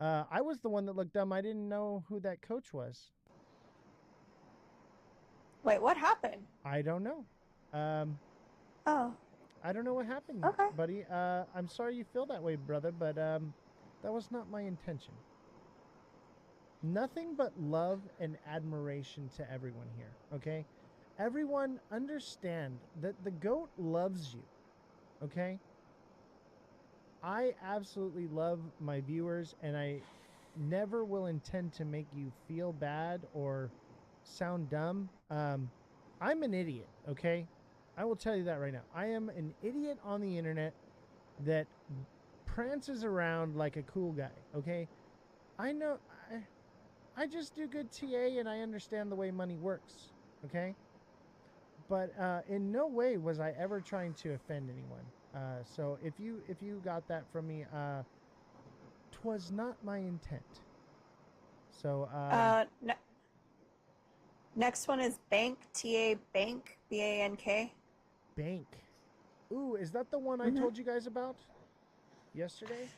B: I was the one that looked dumb. I didn't know who that coach was.
A: Wait, what happened?
B: I don't know.
A: Oh.
B: I don't know what happened,
A: Okay.
B: buddy. I'm sorry you feel that way, brother, but that was not my intention. Nothing but love and admiration to everyone here, okay? Everyone understand that the goat loves you, okay? I absolutely love my viewers, and I never will intend to make you feel bad or sound dumb. I'm an idiot, okay? I will tell you that right now. I am an idiot on the internet that prances around like a cool guy, okay? I know, I just do good TA and I understand the way money works, okay? But in no way was I ever trying to offend anyone. So if you got that from me, 'twas not my intent. So
A: Next one is Bank, TA Bank, BANK.
B: Bank. Ooh, is that the one I told you guys about yesterday?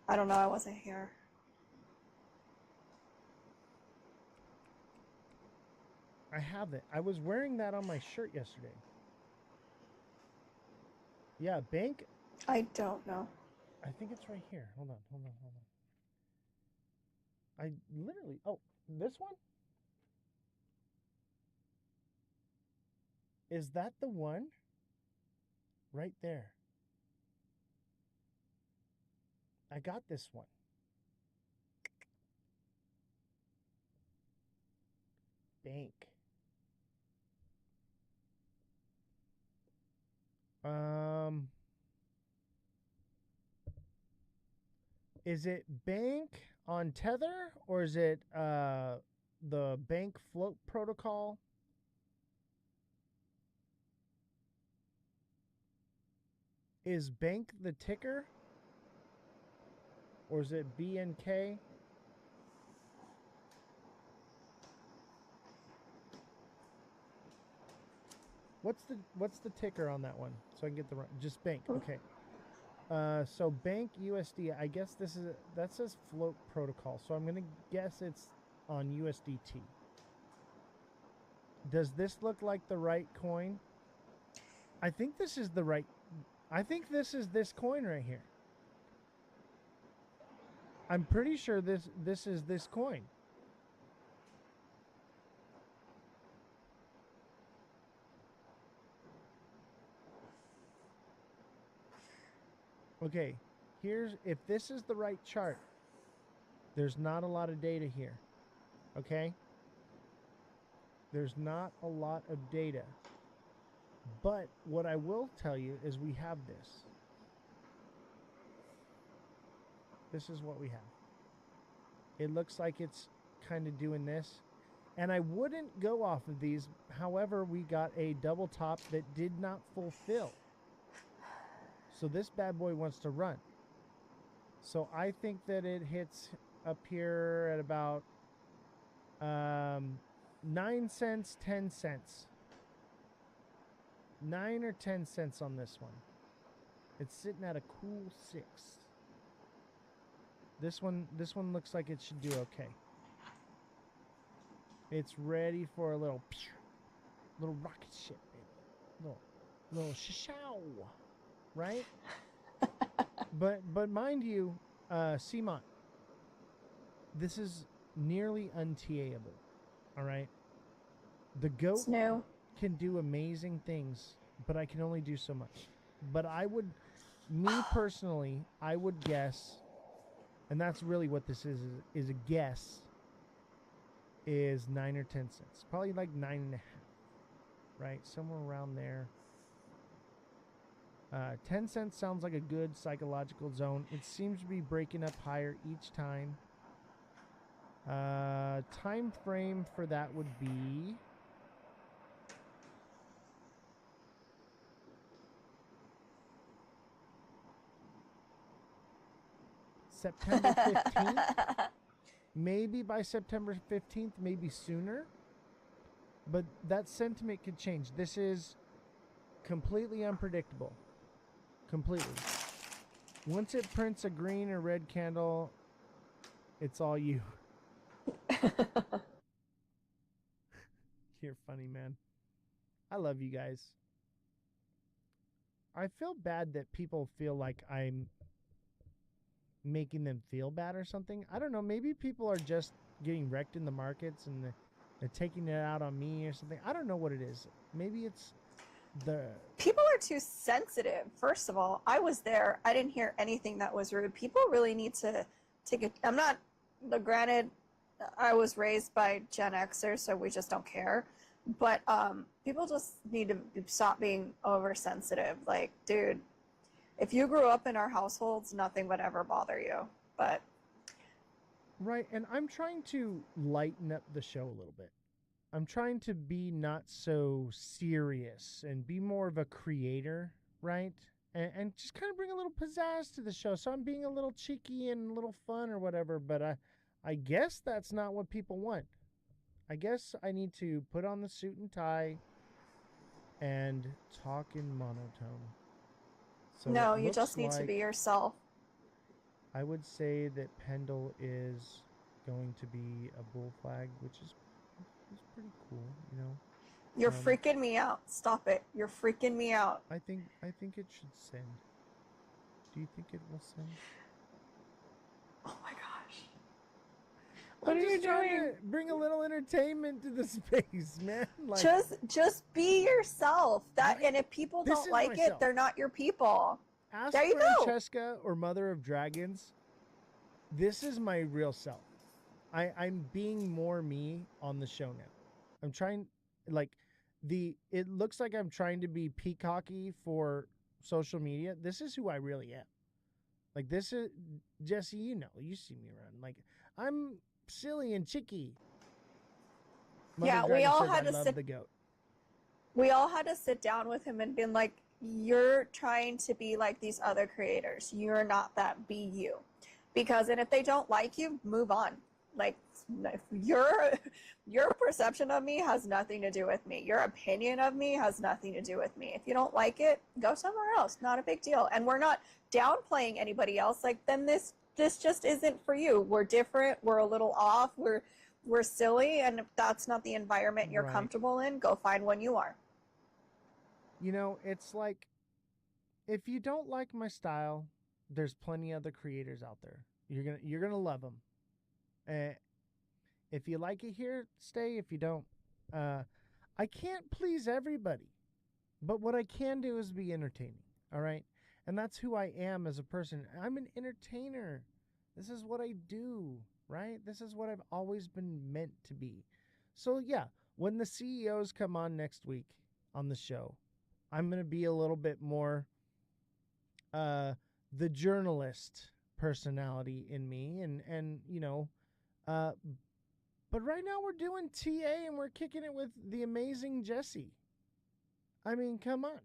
A: I don't know. I wasn't here.
B: I have it. I was wearing that on my shirt yesterday. Yeah, Bank.
A: I don't know.
B: I think it's right here. Hold on. I literally. Oh, this one? Is that the one? Right there. I got this one. Bank. Is it Bank on Tether, or is it the Bank Float protocol? Is Bank the ticker, or is it BNK? What's the ticker on that one, so I can get the right? Just Bank. Okay. So Bank USD. I guess that says float protocol. So I'm gonna guess it's on USDT. Does this look like the right coin? I think this is the right. I think this is this coin right here. I'm pretty sure this is this coin. Okay, here's if this is the right chart. There's not a lot of data here. Okay? There's not a lot of data. But what I will tell you is we have this. This is what we have. It looks like it's kind of doing this. And I wouldn't go off of these. However, we got a double top that did not fulfill. So this bad boy wants to run. So I think that it hits up here at about 9 cents, 10 cents. 9 or 10 cents on this one. It's sitting at a cool 6. This one looks like it should do okay. It's ready for a little rocket ship, baby. Little shashow, right? but mind you, CMOT, this is nearly unTAable. All right. The goat
A: It's new.
B: can do amazing things, but I can only do so much. But me personally, I would guess, and that's really what this is a guess, is 9 or 10 cents. Probably like 9.5, right? Somewhere around there. 10 cents sounds like a good psychological zone. It seems to be breaking up higher each time. Time frame for that would be September 15th. Maybe by September 15th, maybe sooner. But that sentiment could change. This is completely unpredictable. Completely. Once it prints a green or red candle, it's all you. You're funny, man. I love you guys. I feel bad that people feel like I'm making them feel bad or something. I don't know. Maybe people are just getting wrecked in the markets and they're taking it out on me or something. I don't know what it is. Maybe it's the...
A: People are too sensitive. First of all, I was there. I didn't hear anything that was rude. People really need to take it. I'm not, granted, I was raised by Gen Xers, so we just don't care. But people just need to stop being oversensitive. Like, dude, if you grew up in our households, nothing would ever bother you. But
B: right, and I'm trying to lighten up the show a little bit. I'm trying to be not so serious and be more of a creator, right? And just kind of bring a little pizzazz to the show. So I'm being a little cheeky and a little fun or whatever, but I guess that's not what people want. I guess I need to put on the suit and tie and talk in monotone. So
A: no, you just need to be yourself.
B: I would say that Pendle is going to be a bull flag, which is pretty cool, you know.
A: You're freaking me out. Stop it. You're freaking me out.
B: I think it should send. Do you think it will send?
A: Oh my gosh. What are you doing?
B: To bring a little entertainment to the space, man. Like,
A: just be yourself. And if people don't like it, they're not your people.
B: Ask
A: there you
B: Francesca or Mother of Dragons. This is my real self. I'm being more me on the show now. I'm trying, it looks like I'm trying to be peacocky for social media. This is who I really am. Like, this is, Jesse, you know, you see me around. Like, I'm silly and cheeky.
A: We all had to sit down with him and been like, you're trying to be like these other creators. You're not that. Be you. And if they don't like you, move on. Like, your perception of me has nothing to do with me. Your opinion of me has nothing to do with me. If you don't like it, go somewhere else. Not a big deal. And we're not downplaying anybody else. Like, then this just isn't for you. We're different. We're a little off. we're silly, and if that's not the environment you're
B: Right.
A: comfortable in, go find one you are.
B: You know, it's like if you don't like my style, there's plenty other creators out there. You're gonna love them. If you like it here, stay. If you don't, uh, I can't please everybody. But what I can do is be entertaining. All right, and that's who I am as a person. I'm an entertainer. This is what I do. Right. This is what I've always been meant to be. So yeah, when the CEOs come on next week on the show, I'm gonna be a little bit more uh, the journalist personality in me, and uh, but right now we're doing TA and we're kicking it with the amazing Jesse. I mean, come on.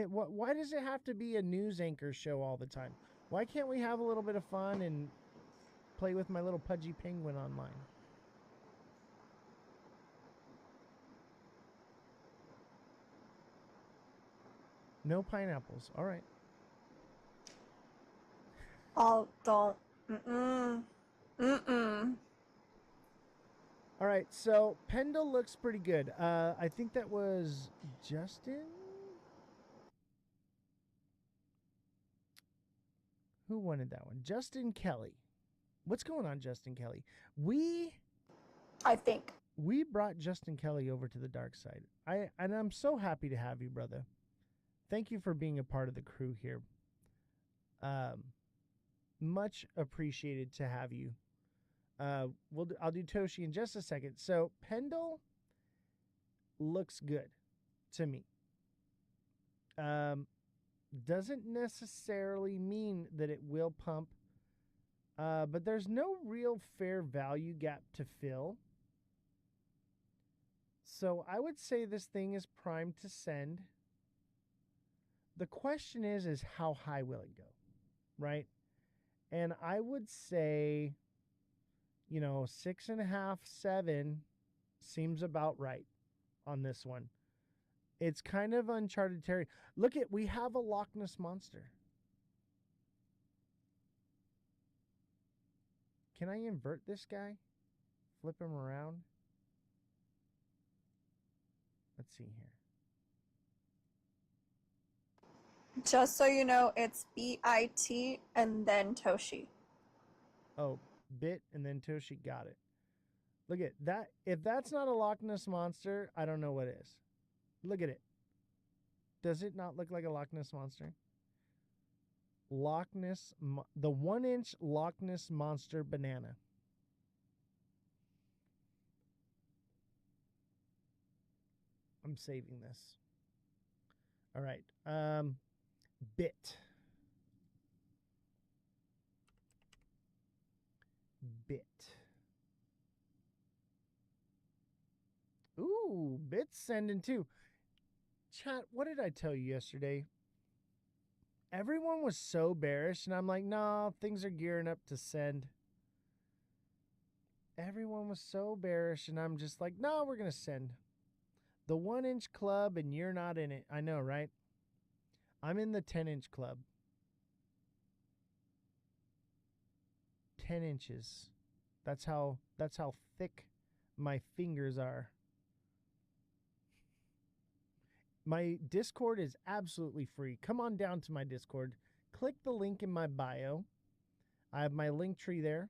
B: Why does it have to be a news anchor show all the time? Why can't we have a little bit of fun and play with my little pudgy penguin on mine? No pineapples. All right.
A: Don't. Mm-mm. Mm-mm.
B: All right. So Pendle looks pretty good. I think that was Justin. Who wanted that one? Justin Kelly. What's going on, Justin Kelly?
A: I think.
B: We brought Justin Kelly over to the dark side. I'm so happy to have you, brother. Thank you for being a part of the crew here. Much appreciated to have you. I'll do Toshi in just a second. So Pendle looks good to me. Doesn't necessarily mean that it will pump, but there's no real fair value gap to fill. So I would say this thing is primed to send. The question is how high will it go, right? And I would say, 6.5, 7 seems about right on this one. It's kind of uncharted territory. We have a Loch Ness monster. Can I invert this guy? Flip him around? Let's see here.
A: Just so you know, it's BIT and then Toshi.
B: Oh, Bit and then Toshi, got it. Look at that. If that's not a Loch Ness monster, I don't know what is. Look at it. Does it not look like a Loch Ness monster? The 1-inch Loch Ness monster banana. I'm saving this. All right. Bit. Ooh, Bit's sending too. Chat, what did I tell you yesterday? Everyone was so bearish, and I'm like, nah, things are gearing up to send. Everyone was so bearish, and I'm just like, nah, we're going to send. The 1-inch club, and you're not in it. I know, right? I'm in the 10-inch club. 10 inches. That's how thick my fingers are. My Discord is absolutely free. Come on down to my Discord. Click the link in my bio. I have my link tree there.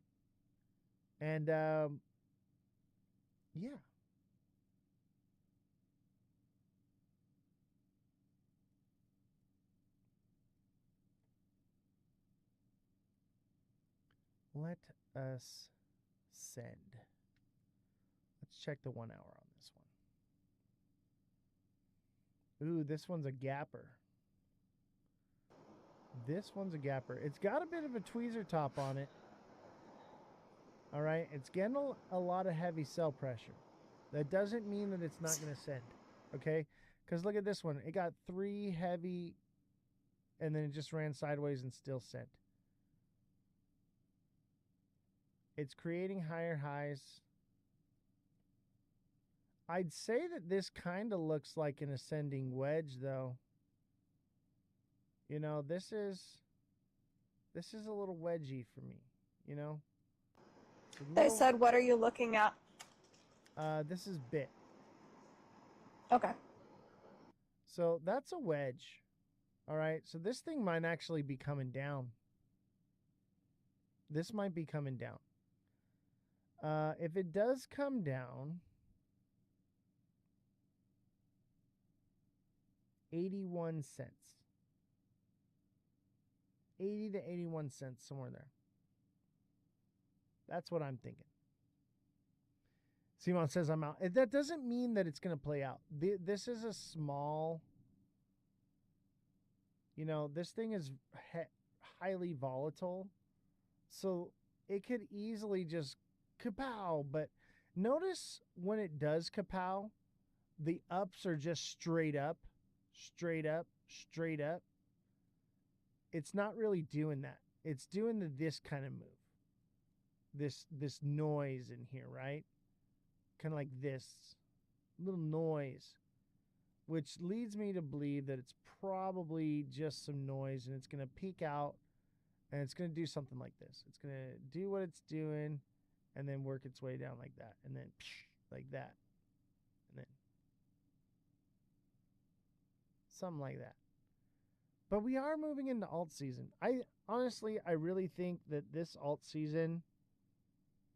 B: And yeah. Let us send. Let's check the 1 hour on this one. Ooh, this one's a gapper. This one's a gapper. It's got a bit of a tweezer top on it. All right, it's getting a lot of heavy cell pressure. That doesn't mean that it's not going to send, okay? Because look at this one. It got 3 heavy, and then it just ran sideways and still sent. It's creating higher highs. I'd say that this kind of looks like an ascending wedge, though. This is a little wedgy for me, a
A: They
B: little.
A: said, what are you looking at?
B: This is bit.
A: Okay.
B: So that's a wedge. All right. So this thing might actually be coming down. This might be coming down. If it does come down, 81 cents. 80 to 81 cents, somewhere there. That's what I'm thinking. Simon says I'm out. That doesn't mean that it's going to play out. This is a small, this thing is highly volatile. So it could easily just kapow. But notice when it does kapow, the ups are just straight up, straight up, straight up. It's not really doing that. It's doing this kind of move. This noise in here, right? Kind of like this little noise, which leads me to believe that it's probably just some noise, and it's going to peak out, and it's going to do something like this. It's going to do what it's doing and then work its way down like that, and then like that, and then something like that. But we are moving into alt season. I really think that this alt season,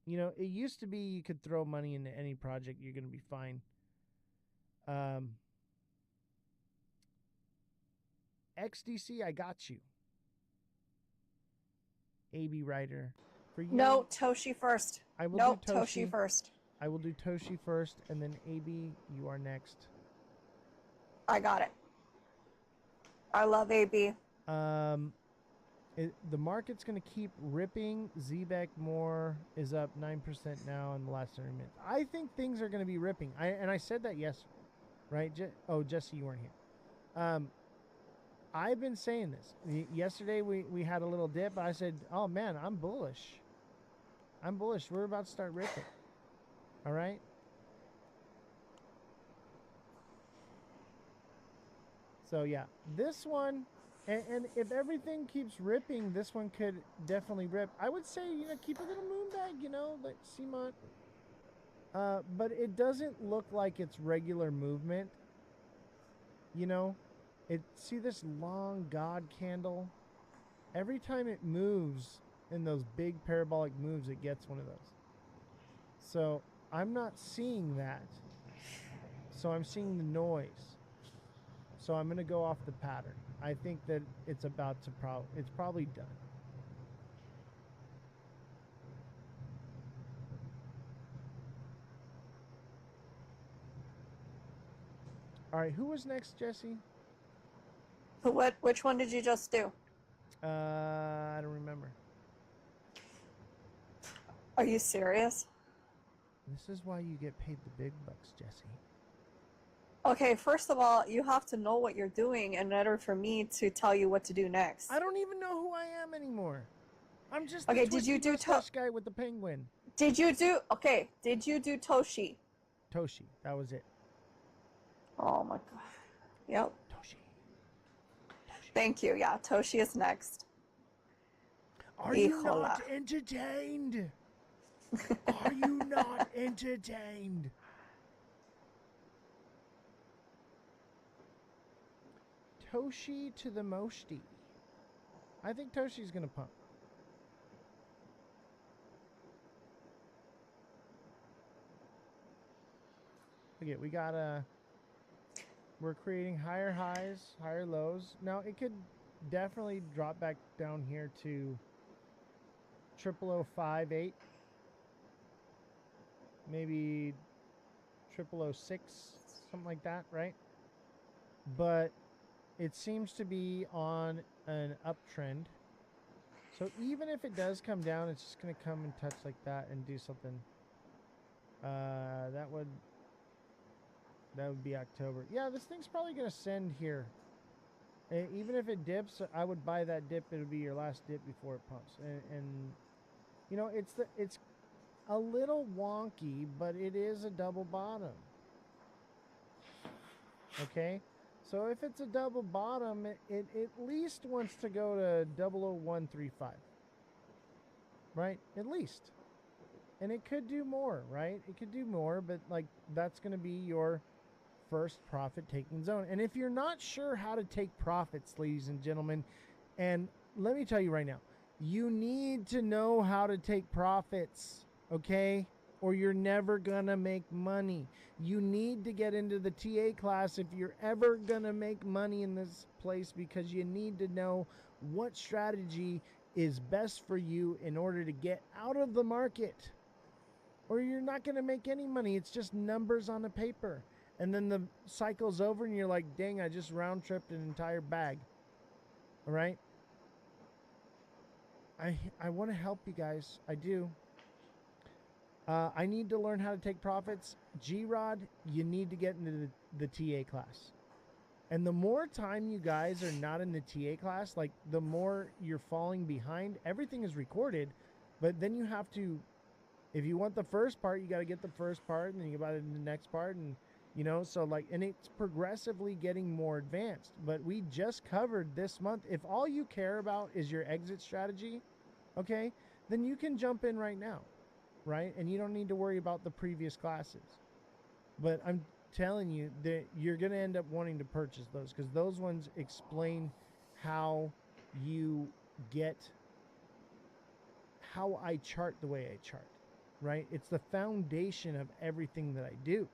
B: it used to be you could throw money into any project, you're going to be fine. XDC, I got you. AB Writer. For you.
A: No, Toshi first.
B: I will
A: Nope,
B: do Toshi
A: first.
B: I will do Toshi first, and then AB, you are next.
A: I got it. I love AB.
B: The market's going to keep ripping. Zbeck more is up 9% now in the last 30 minutes. I think things are going to be ripping. I said that yesterday, right? Jesse, you weren't here. I've been saying this. Yesterday we had a little dip. I said, oh man, I'm bullish. I'm bullish. We're about to start ripping. All right? So yeah, this one, and if everything keeps ripping, this one could definitely rip. I would say, keep a little moon bag, like CMOT. But it doesn't look like it's regular movement. See this long God candle? Every time it moves in those big parabolic moves, it gets one of those. So I'm not seeing that. So I'm seeing the noise. So I'm going to go off the pattern. I think that it's about to it's probably done. All right, who was next, Jesse?
A: Which one did you just do?
B: I don't remember.
A: Are you serious?
B: This is why you get paid the big bucks, Jesse.
A: Okay, first of all, you have to know what you're doing in order for me to tell you what to do next.
B: I don't even know who I am anymore. I'm just
A: okay.
B: the
A: Did you do
B: mustache guy with the penguin?
A: Did you do Toshi?
B: Toshi, that was it.
A: Oh my god. Yep.
B: Toshi.
A: Thank you. Yeah, Toshi is next.
B: Are you not entertained? Are you not entertained? Toshi to the Moshti. I think Toshi's going to pump. Okay, we got we're creating higher highs, higher lows. Now, it could definitely drop back down here to 0058. Maybe 0006, something like that, right? But it seems to be on an uptrend. So even if it does come down, it's just going to come and touch like that and do something. That would be October. Yeah, this thing's probably going to send here. Even if it dips, I would buy that dip. It'll be your last dip before it pumps. And it's a little wonky, but it is a double bottom. Okay? So if it's a double bottom, it at least wants to go to 00135. Right? At least. And it could do more, right? It could do more, but like that's going to be your first profit taking zone. And if you're not sure how to take profits, ladies and gentlemen, and let me tell you right now, you need to know how to take profits, okay? Or you're never going to make money. You need to get into the TA class if you're ever going to make money in this place, because you need to know what strategy is best for you in order to get out of the market, or you're not going to make any money. It's just numbers on a paper. And then the cycle's over and you're like, dang, I just round tripped an entire bag. All right? I want to help you guys. I do. I need to learn how to take profits. G-Rod, you need to get into the TA class. And the more time you guys are not in the TA class, like the more you're falling behind. Everything is recorded, but then you have to, if you want the first part, you got to get the first part, and then you got to the next part, and so like, and it's progressively getting more advanced. But we just covered this month. If all you care about is your exit strategy, okay, then you can jump in right now, right? And you don't need to worry about the previous classes. But I'm telling you that you're going to end up wanting to purchase those, because those ones explain how you get, how I chart the way I chart, right? It's the foundation of everything that I do.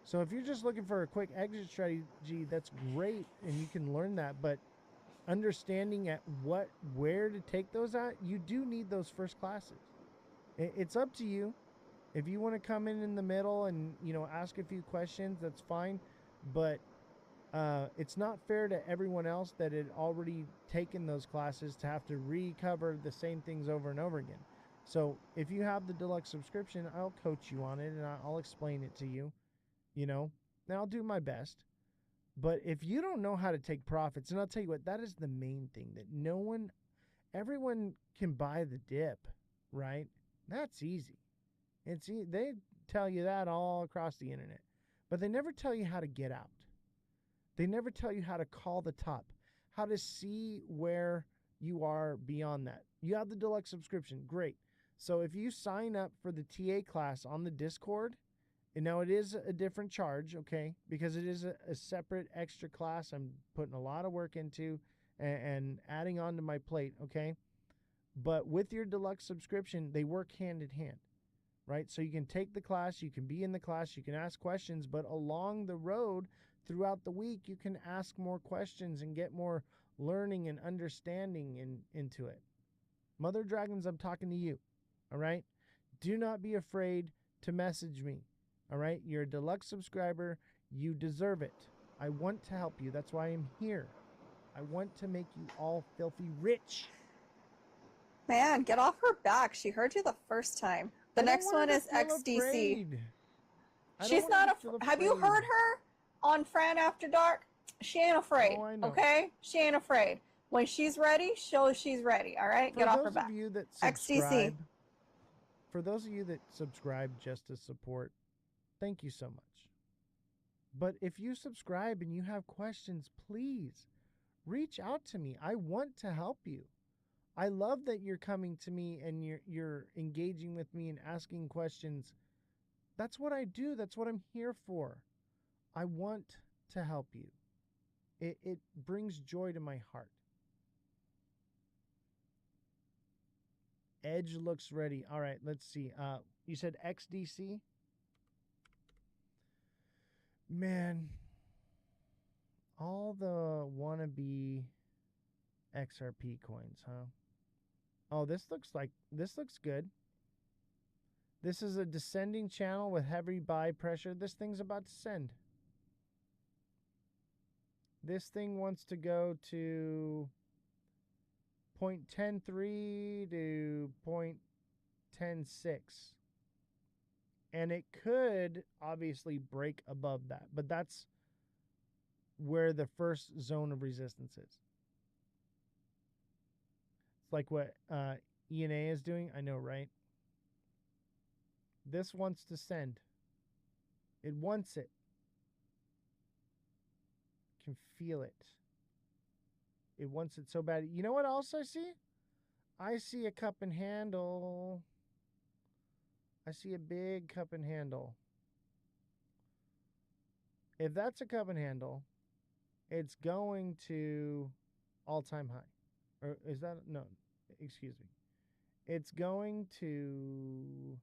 B: So if you're just looking for a quick exit strategy, that's great, and you can learn that. But understanding at where to take those at, you do need those first classes. It's up to you. If you want to come in the middle and ask a few questions, that's fine. But it's not fair to everyone else that had already taken those classes to have to recover the same things over and over again. So if you have the deluxe subscription, I'll coach you on it and I'll explain it to you. And I'll do my best. But if you don't know how to take profits, and I'll tell you what, that is the main thing, that everyone can buy the dip, right? That's easy. They tell you that all across the internet, but they never tell you how to get out. They never tell you how to call the top, how to see where you are beyond that. You have the deluxe subscription, great. So if you sign up for the TA class on the Discord, and now it is a different charge, okay, because it is a separate extra class I'm putting a lot of work into and adding onto my plate, okay? But with your deluxe subscription, they work hand in hand, right? So you can take the class, you can be in the class, you can ask questions, but along the road, throughout the week, you can ask more questions and get more learning and understanding into it. Mother Dragons, I'm talking to you, all right? Do not be afraid to message me, all right? You're a deluxe subscriber. You deserve it. I want to help you. That's why I'm here. I want to make you all filthy rich.
A: Man, get off her back. She heard you the first time. The next one is XDC. She's not afraid. Have you heard her on Fran After Dark? She ain't afraid.
B: Oh, I know.
A: Okay? She ain't afraid. When she's ready, she's ready. All right? Get off her back.
B: For those of you that subscribe, for those of you that subscribe just to support, thank you so much. But if you subscribe and you have questions, please reach out to me. I want to help you. I love that you're coming to me and you're engaging with me and asking questions. That's what I do. That's what I'm here for. I want to help you. It brings joy to my heart. Edge looks ready. All right, let's see. You said XDC? Man, all the wannabe XRP coins, huh? Oh, this looks good. This is a descending channel with heavy buy pressure. This thing's about to send. This thing wants to go to 0.103 to 0.106. And it could obviously break above that, but that's where the first zone of resistance is. It's like what ENA is doing. I know, right? This wants to send. It wants it. Can feel it. It wants it so bad. You know what else I see? I see a cup and handle. I see a big cup and handle. If that's a cup and handle, it's going to all-time high. Or is that? No, excuse me. It's going to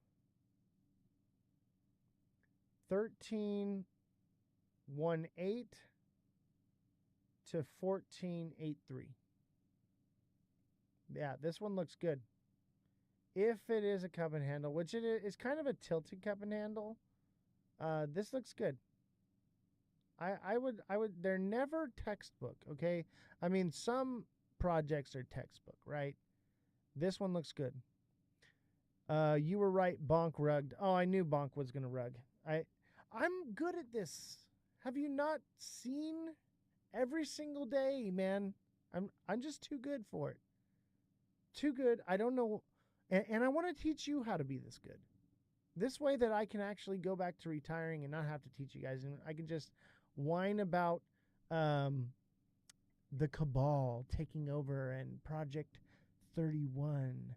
B: 13.18 to 14.83. Yeah, this one looks good. If it is a cup and handle, which it is kind of a tilted cup and handle, this looks good. I would, they're never textbook, okay? I mean, some projects are textbook, right? This one looks good. You were right, Bonk rugged. Oh, I knew Bonk was gonna rug. I'm good at this. Have you not seen every single day, man? I'm just too good for it. Too good. I don't know, and I want to teach you how to be this good. This way that I can actually go back to retiring and not have to teach you guys, and I can just whine about the cabal taking over and Project 31,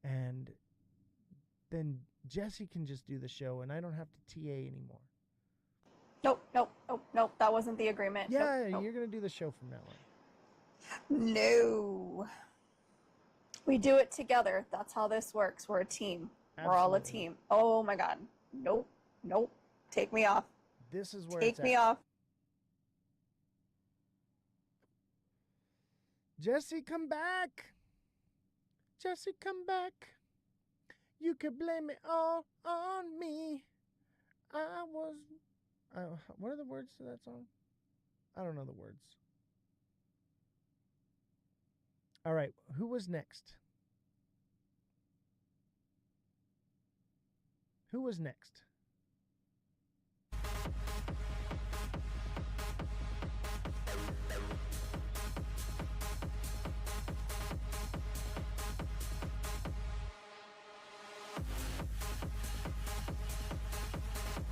B: and then Jesse can just do the show and I don't have to TA anymore.
A: Nope. That wasn't the agreement.
B: Yeah,
A: Nope.
B: You're going to do the show from now
A: on. No. We do it together. That's how this works. We're a team.
B: Absolutely.
A: We're all a team. Oh my God. Nope. Take me off.
B: This is where
A: Take me off.
B: Jesse, come back. Jesse, come back. You could blame it all on me. I was... what are the words to that song? I don't know the words. All right, who was next? Who was next?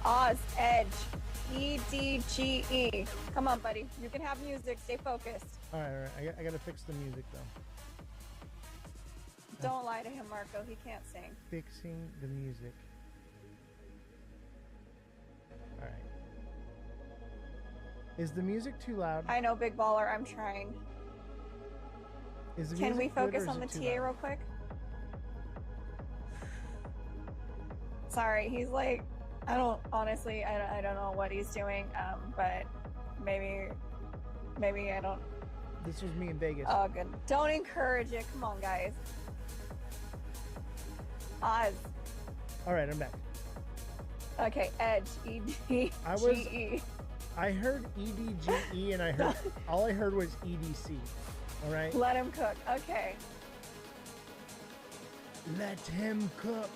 A: Oz, Edge, EDGE. Come on, buddy. You can have music. Stay focused.
B: All right. I got to fix the music, though.
A: Don't lie to him, Marco. He can't sing.
B: Fixing the music. All right. Is the music too loud?
A: I know, Big Baller. I'm trying. Can we focus on the TA real quick? Sorry, he's like, I don't know what he's doing, but maybe I don't.
B: This was me in Vegas.
A: Oh, good. Don't encourage it. Come on, guys. Oz.
B: All right, I'm back.
A: Okay, Edge, EDGE.
B: I heard EDGE and all I heard was EDC. All right.
A: Let him cook. Okay.
B: Let him cook.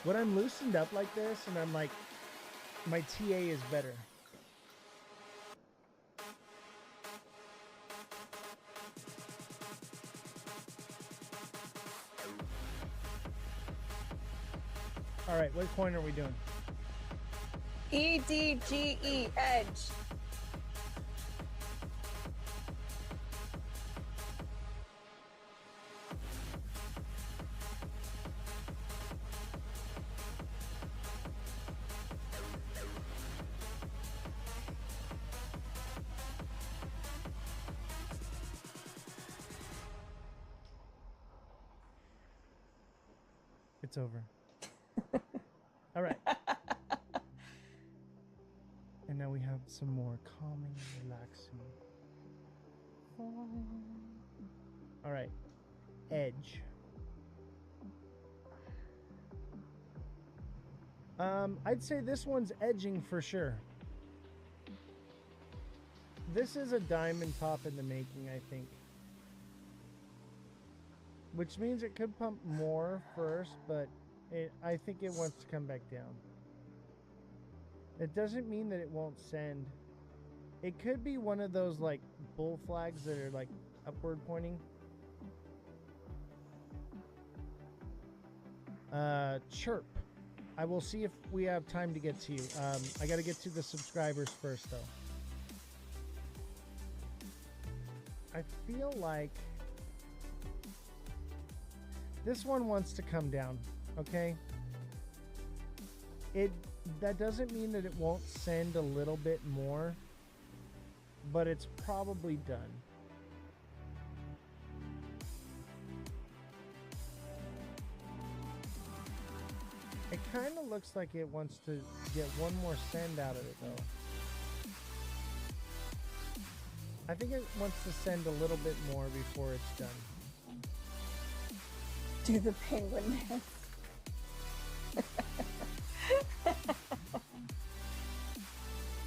B: When I'm loosened up like this and I'm like, my TA is better. All right, what coin are we doing?
A: EDGE, Edge.
B: It's over. All right. And now we have some more calming, relaxing. All right. Edge. I'd say this one's edging for sure. This is a diamond pop in the making, I think. Which means it could pump more first, but I think it wants to come back down. It doesn't mean that it won't send. It could be one of those like bull flags that are like upward pointing. Chirp. I will see if we have time to get to you. I got to get to the subscribers first, though. I feel like This one wants to come down, okay? That doesn't mean that it won't send a little bit more, but it's probably done. It kind of looks like it wants to get one more send out of it, though. I think it wants to send a little bit more before it's done.
A: Do the penguin dance.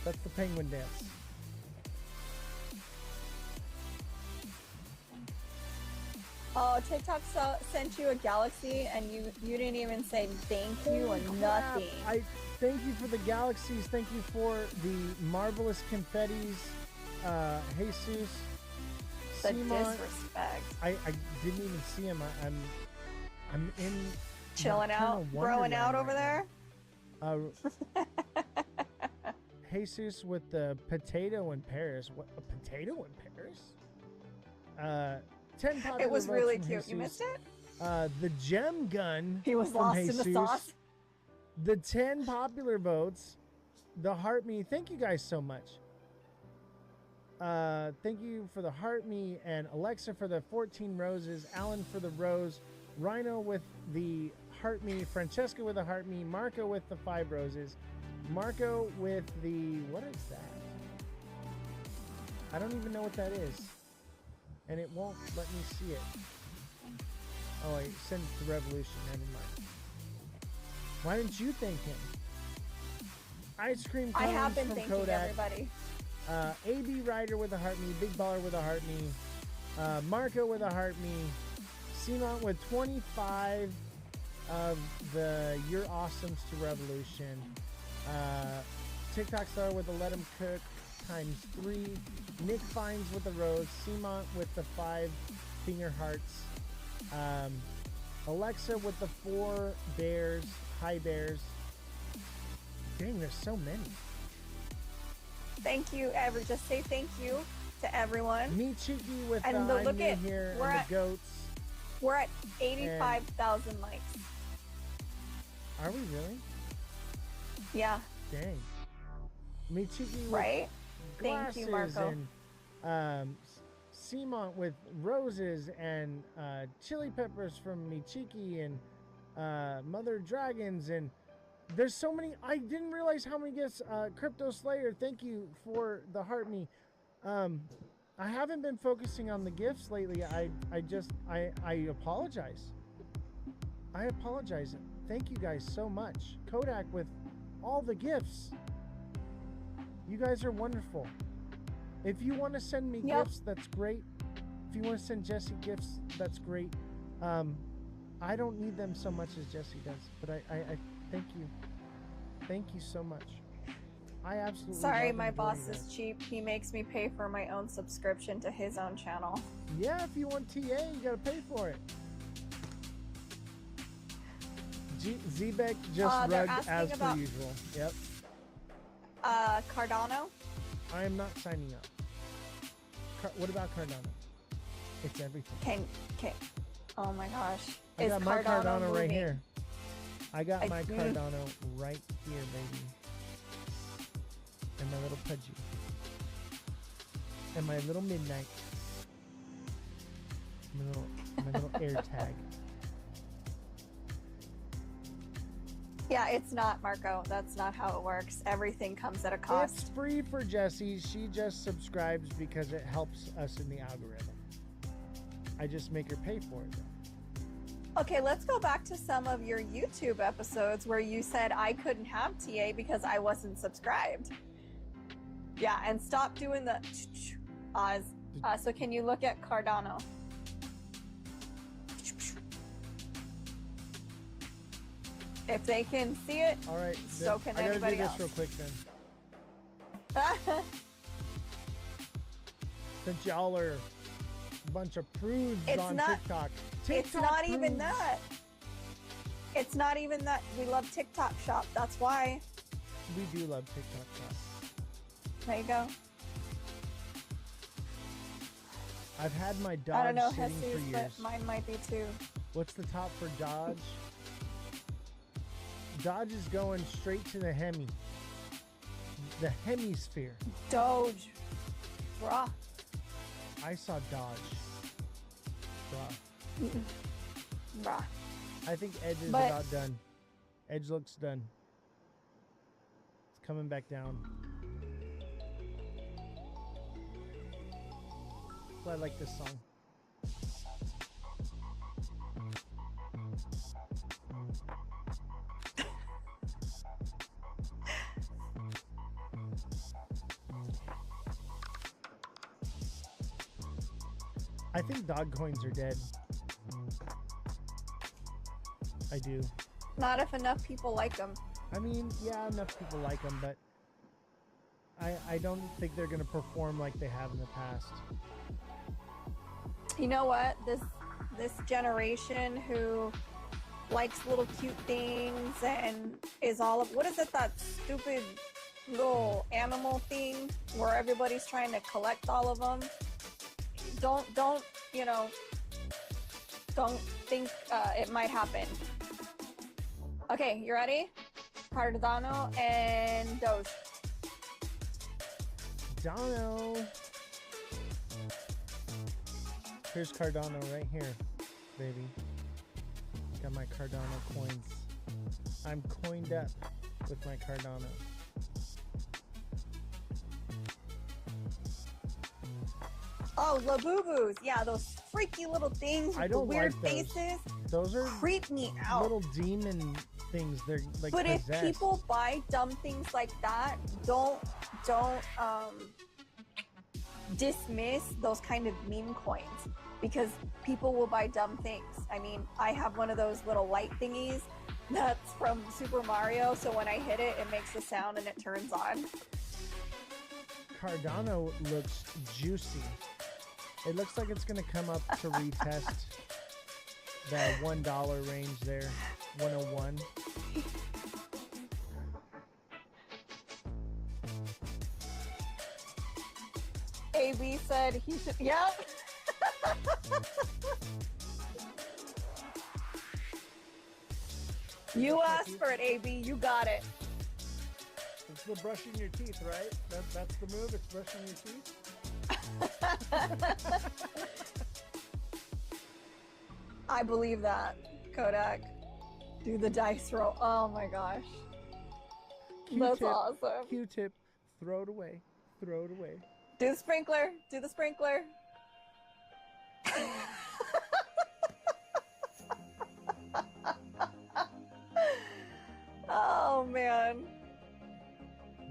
B: That's the penguin dance.
A: Oh, TikTok sent you a galaxy and you didn't even say thank you or
B: Holy crap.
A: nothing.
B: I thank you for the galaxies. Thank you for the marvelous confettis. Jesus.
A: The
B: Simon.
A: disrespect.
B: I didn't even see him. I'm in
A: Chilling out, growing out over there.
B: Jesus with the potato in Paris. What, a potato in Paris? 10 popular
A: It was
B: votes
A: really
B: from
A: cute.
B: Jesus.
A: You missed it?
B: The gem gun.
A: He was
B: from
A: lost
B: Jesus.
A: in the sauce.
B: The 10 popular votes. The heart me. Thank you guys so much. Thank you for the heart me, and Alexa for the 14 roses, Alan for the rose, Rhino with the heart me, Francesca with the heart me, Marco with the 5 roses, Marco with the, what is that? I don't even know what that is, and it won't let me see it. Oh, I sent it to Revolution. Never mind. Why didn't you thank him? Ice cream cones
A: I have been
B: from
A: thanking
B: Kodak.
A: everybody.
B: AB Rider with a heart me, Big Baller with a heart me, Marco with a heart me, Simon with 25 of the You're Awesomes to Revolution, TikTok Star with the Let 'em Cook ×3, Nick Fines with the rose, Simon with the 5 finger hearts, Alexa with the 4 bears, high bears. Dang, there's so many.
A: Thank you, just say thank you to everyone.
B: Me Cheeky with
A: And
B: the
A: look
B: I'm new
A: at-
B: here
A: we're
B: and
A: at-
B: the goats.
A: We're at 85,000 likes.
B: Are we really?
A: Yeah,
B: Dang. Me Cheeky with
A: right?
B: glasses
A: Thank you, Marco.
B: and Simon with roses and chili peppers from Me Cheeky and Mother Dragons, and there's so many. I didn't realize how many gifts. Crypto Slayer, thank you for the heart me. I haven't been focusing on the gifts lately. I apologize. I apologize. Thank you guys so much. Kodak with all the gifts. You guys are wonderful. If you want to send me gifts, that's great. If you want to send Jesse gifts, that's great. I don't need them so much as Jesse does, but I thank you. Thank you so much. I absolutely
A: Sorry,
B: love
A: my
B: and
A: boss
B: enjoy you
A: is
B: guys.
A: cheap. He makes me pay for my own subscription to his own channel.
B: Yeah, if you want TA, you gotta pay for it. Zebek just
A: they're
B: rugged
A: asking
B: as per
A: about-
B: usual. Yep.
A: Cardano?
B: I am not signing up. What about Cardano? It's everything.
A: Can oh my gosh.
B: I
A: Is
B: got my Cardano right
A: moving?
B: here. I got my
A: do-
B: Cardano right here, baby. And my little Pudgy. And my little Midnight. My little air tag.
A: Yeah, it's not, Marco. That's not how it works. Everything comes at a
B: It's
A: cost.
B: free for Jessie. She just subscribes because it helps us in the algorithm. I just make her pay for it, though.
A: Okay, let's go back to some of your YouTube episodes where you said I couldn't have TA because I wasn't subscribed. Yeah, and stop doing the Oz. So can you look at Cardano? If they can see it,
B: All right.
A: So can
B: I gotta
A: anybody
B: do this
A: else.
B: real quick then. Since y'all are a bunch of prudes
A: It's
B: on
A: not-
B: TikTok.
A: it's
B: TikTok
A: not even
B: prudes.
A: that. It's not even that. We love TikTok Shop. That's why.
B: We do love TikTok Shop.
A: There you go.
B: I've had my
A: I
B: dog
A: don't know,
B: sitting for
A: Jesus,
B: years.
A: but mine might be too.
B: What's the top for Dodge? Dodge is going straight to the the hemisphere.
A: Doge. Bruh.
B: I saw Dodge. Bruh.
A: Bruh.
B: I think Edge is about done. Edge looks done. It's coming back down. I like this song. I think dog coins are dead. I do.
A: Not if enough people like them.
B: I mean, yeah, enough people like them, but I don't think they're gonna perform like they have in the past.
A: You know what? This generation who likes little cute things and is all of, what is it, that stupid little animal thing where everybody's trying to collect all of them? Don't you know, don't think it might happen. Okay, you ready? Cardano and Doge.
B: Cardano. Here's Cardano right here, baby. Got my Cardano coins. I'm coined up with my Cardano.
A: Oh, Labubus. Yeah, those freaky little things with the weird faces.
B: Those are
A: creep me out.
B: Little demon things. They're like
A: But
B: possessed.
A: if people buy dumb things like that, don't dismiss those kind of meme coins, because people will buy dumb things. I mean, I have one of those little light thingies that's from Super Mario, so when I hit it, it makes a sound and it turns on.
B: Cardano looks juicy. It looks like it's going to come up to retest that $1 range there, 101.
A: AB said he should, yep. You asked for it, AB. You got it.
B: It's the brushing your teeth, right? That's the move. It's brushing your teeth.
A: I believe that, Kodak. Do the dice roll. Oh my gosh. That's awesome.
B: Q-tip. Throw it away. Throw it away.
A: Do the sprinkler. Do the sprinkler. Oh man.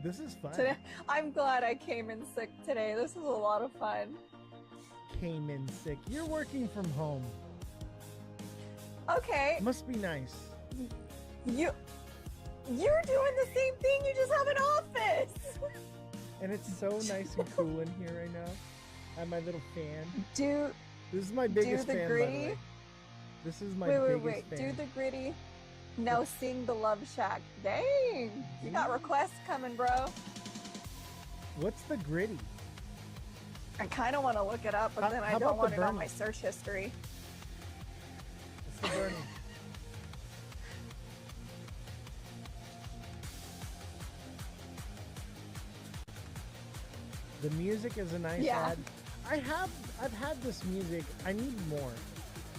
B: This is fun.
A: Today, I'm glad I came in sick today. This is a lot of fun.
B: Came in sick. You're working from home.
A: Okay.
B: Must be nice.
A: You're doing the same thing. You just have an office.
B: And it's so nice and cool in here right now. I have my little fan.
A: This
B: is my biggest
A: fan,
B: gritty.
A: by the way.
B: This is my biggest fan.
A: Do the gritty. Now sing the Love Shack. Dang. You got requests coming, bro.
B: What's the gritty?
A: I kind of want to look it up, but then I don't want it on my search history.
B: It's the burning. The music is a nice ad. I've had this music. I need more.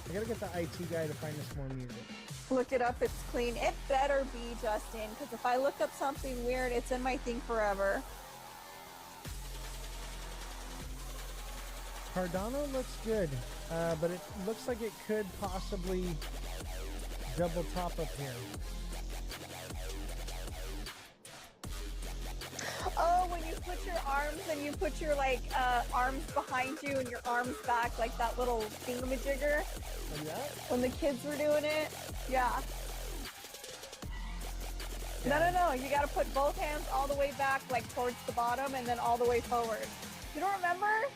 B: I gotta get the IT guy to find us more music.
A: Look it up. It's clean. It better be, Justin, because if I look up something weird, it's in my thing forever.
B: Cardano looks good, but it looks like it could possibly double top up here.
A: Oh, when you put your arms and you put your arms behind you and your arms back, like that little thingamajigger.
B: Like that?
A: When the kids were doing it, yeah. No. You got to put both hands all the way back, like towards the bottom, and then all the way forward. You don't remember?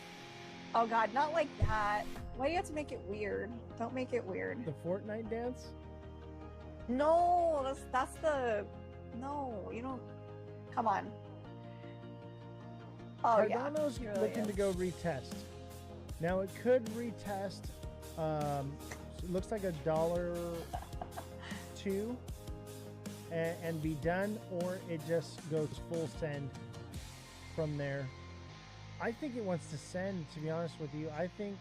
A: Oh God, not like that. Why do you have to make it weird? Don't make it weird.
B: The Fortnite dance?
A: No, that's the. No, you don't. Come on. Oh,
B: Cardano's looking to go retest. Now it could retest. So It looks like $1.02 and be done, or it just goes full send from there. I think it wants to send, to be honest with you. I think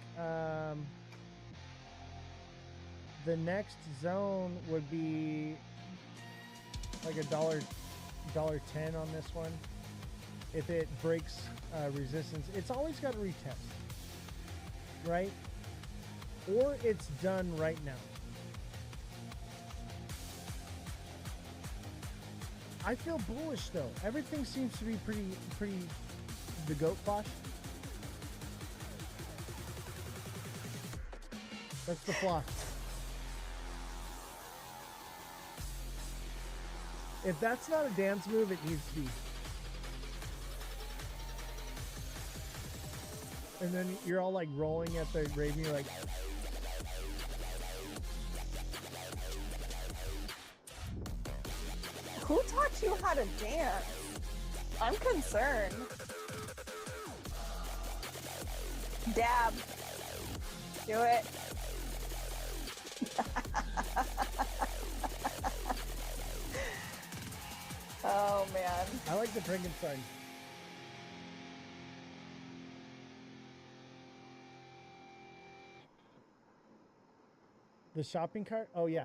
B: the next zone would be like $1.10 on this one. If it breaks resistance, it's always got to retest, right? Or it's done right now. I feel bullish though. Everything seems to be pretty the goat flush. That's the flush. If that's not a dance move, it needs to be. And then you're all like rolling at the raven, you're like,
A: Who taught you how to dance? I'm concerned. Dab. Do it. Oh man.
B: I like the Frankenstein. The shopping cart? Oh yeah.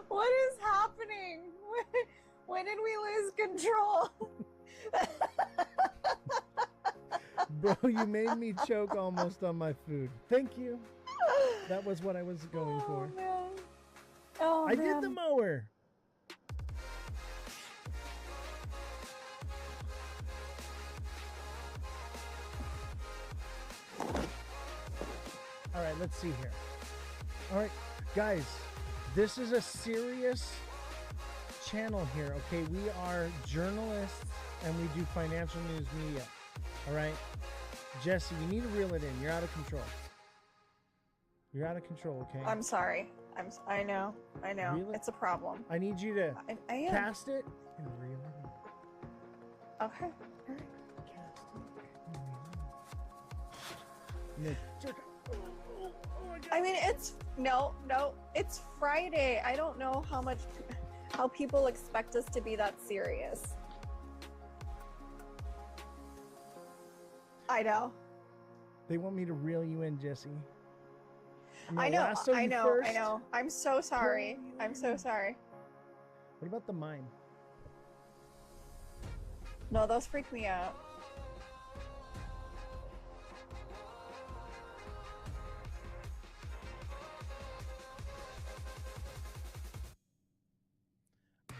A: What is happening? When did we lose control?
B: Bro, you made me choke almost on my food. Thank you. That was what I was going for.
A: Man. Oh,
B: I did the mower. All right, let's see here. All right, guys, this is a serious channel here, okay? We are journalists and we do financial news media, all right? Jesse, you need to reel it in. You're out of control. You're out of control, okay?
A: I'm sorry. I know.
B: Reel it-
A: It's a problem.
B: I need you to
A: I am.
B: cast it and reel it in.
A: Okay. All right.
B: Cast it and reel it in. And then jerk it. Oh my God.
A: I mean, it's it's Friday. I don't know how people expect us to be that serious. I know.
B: They want me to reel you in, Jesse. I'm
A: I
B: gonna
A: know.
B: lasso
A: I
B: you
A: know.
B: first.
A: I know. I'm so sorry. I'm so sorry.
B: What about the mime?
A: No, those freak me out.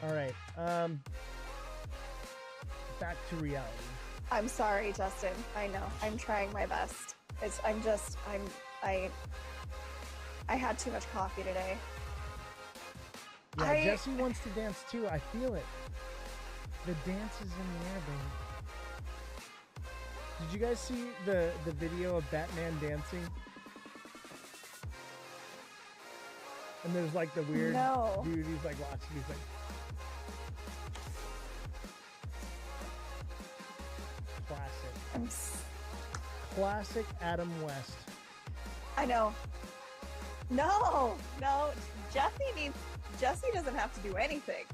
B: All right. Back to reality.
A: I'm sorry, Justin. I know. I'm trying my best. I had too much coffee today.
B: Yeah, Jesse wants to dance too. I feel it. The dance is in the air, baby. Did you guys see the video of Batman dancing? And there's like the weird dude. He's like watching. He's like, classic. Classic Adam West.
A: I know. No. Jesse doesn't have to do anything.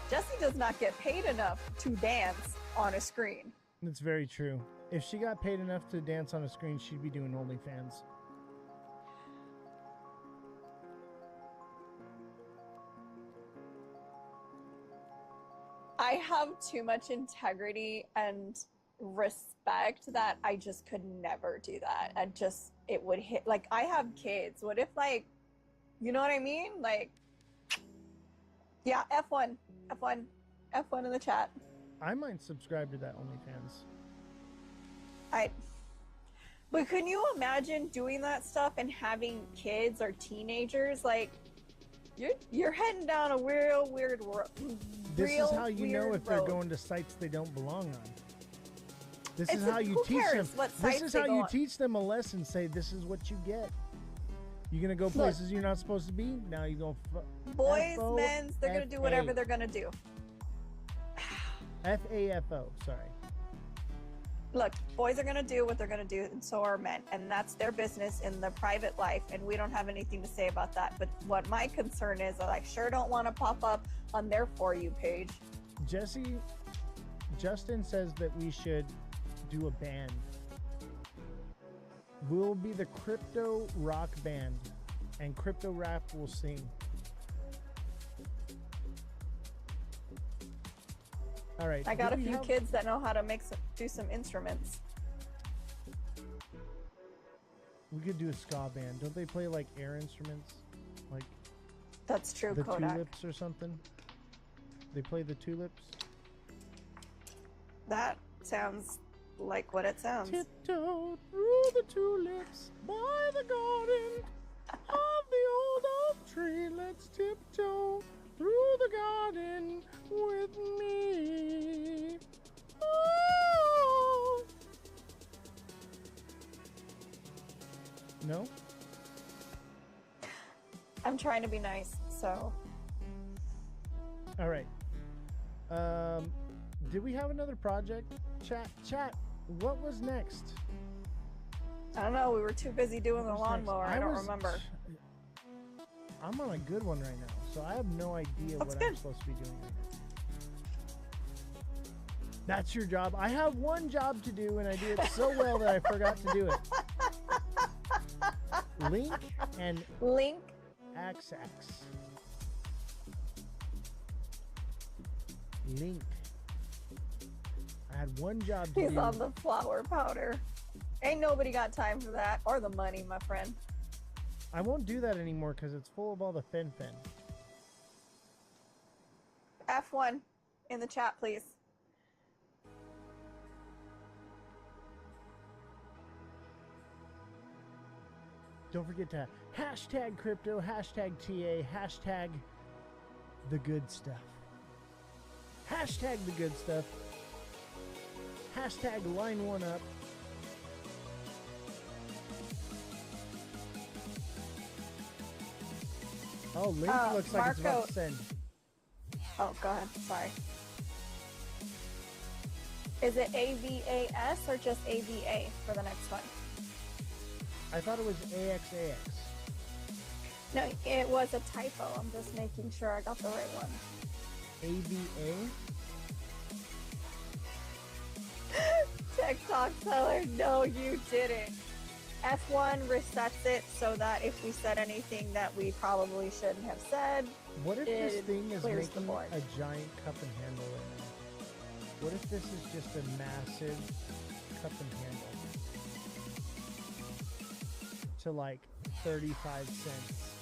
A: Jesse does not get paid enough to dance on a screen.
B: That's very true. If she got paid enough to dance on a screen, she'd be doing OnlyFans.
A: I have too much integrity and respect that I just could never do that. It would hit, like, I have kids. What if, like, you know what I mean? Like, yeah, F1 in the chat.
B: I might subscribe to that OnlyFans.
A: But can you imagine doing that stuff and having kids or teenagers? Like, you're heading down a real weird road.
B: This is how you know if they're going to sites they don't belong on. This is how you teach them. This is how you teach them a lesson. Say, this is what you get. You're gonna go places you're not supposed to be. Now you're gonna
A: boys, men's. They're gonna do whatever they're gonna do.
B: FAFO. Sorry.
A: Look, boys are going to do what they're going to do, and so are men. And that's their business in their private life. And we don't have anything to say about that. But what my concern is that I sure don't want to pop up on their For You page.
B: Justin says that we should do a band. We'll be the crypto rock band, and crypto rap will sing. All right.
A: I got a few kids that know how to do some instruments.
B: We could do a ska band. Don't they play like air instruments? Like
A: that's true,
B: the
A: Kodak.
B: tulips or something? They play the tulips?
A: That sounds like what it sounds.
B: Tiptoe through the tulips by the garden of the old oak tree. Let's tiptoe through the garden with me. Oh. No?
A: I'm trying to be nice, so.
B: All right. Did we have another project? Chat, what was next?
A: I don't know. We were too busy doing the lawnmower. I don't remember.
B: I'm on a good one right now, so I have no idea
A: That's
B: what
A: good.
B: I'm supposed to be doing right now. That's your job. I have one job to do, and I do it so well that I forgot to do it. Link and
A: Link.
B: XX. Link. I had one job to
A: He's
B: do.
A: on the flower powder. Ain't nobody got time for that or the money, my friend.
B: I won't do that anymore because it's full of all the fen-fen.
A: F1 in the chat, please.
B: Don't forget to hashtag crypto, hashtag TA, hashtag the good stuff. Hashtag the good stuff. Hashtag line one up. Oh, Link looks like it's about to send.
A: Oh, go ahead. Sorry. Is it AVAS or just AVA for the next one?
B: I thought it was AXAX.
A: No, it was a typo. I'm just making sure I got the right one.
B: AVA?
A: TikTok seller, no, you didn't. F1 resets it so that if we said anything that we probably shouldn't have said,
B: What if this thing is
A: clears the
B: making
A: board.
B: a giant cup and handle right now? What if this is just a massive cup and handle? To like 35 cents.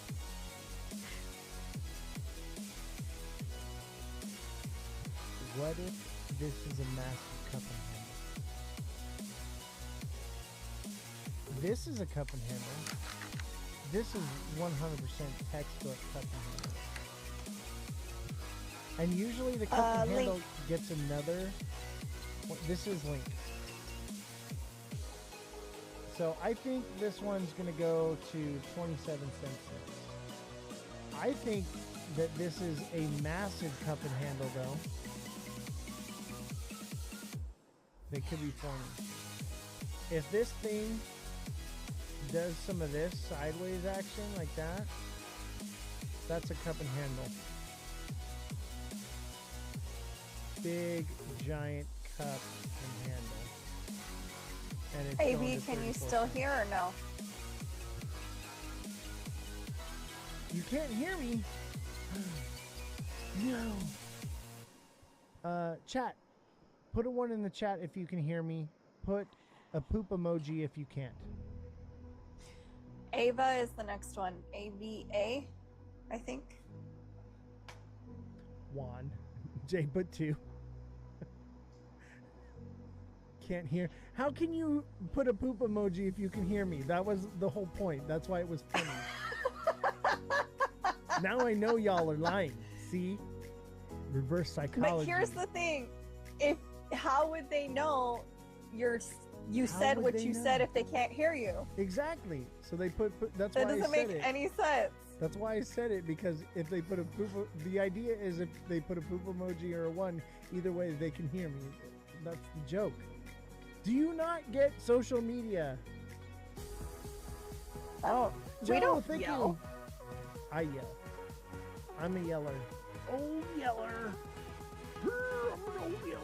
B: What if this is a massive cup and handle? This is a cup and handle. This is 100% textbook cup and handle. And usually the cup and handle gets another. This is Link. So I think this one's going to go to 27 cents. I think that this is a massive cup and handle though. They could be forming. If this thing does some of this sideways action like that, that's a cup and handle. Big giant cup and handle. And it's
A: AB, can you still hear or no?
B: You can't hear me. No. Chat. Put a 1 in the chat if you can hear me. Put a poop emoji if you can't.
A: Ava is the next one. AVA, I think.
B: 1. Jay put 2. Can't hear. How can you put a poop emoji if you can hear me? That was the whole point. That's why it was funny. Now I know y'all are lying. See? Reverse psychology.
A: But here's the thing. How would they know you said what you said if they can't hear you?
B: Exactly. So they put that's
A: that
B: why I
A: doesn't
B: said
A: make
B: it.
A: any sense.
B: That's why I said it, because if they put a poop, the idea is if they put a poop emoji or a 1, either way they can hear me. That's the joke. Do you not get social media?
A: I don't. We
B: Joe,
A: don't
B: thank
A: yell.
B: you. I yell. I'm a yeller. Old yeller. I'm an old yeller.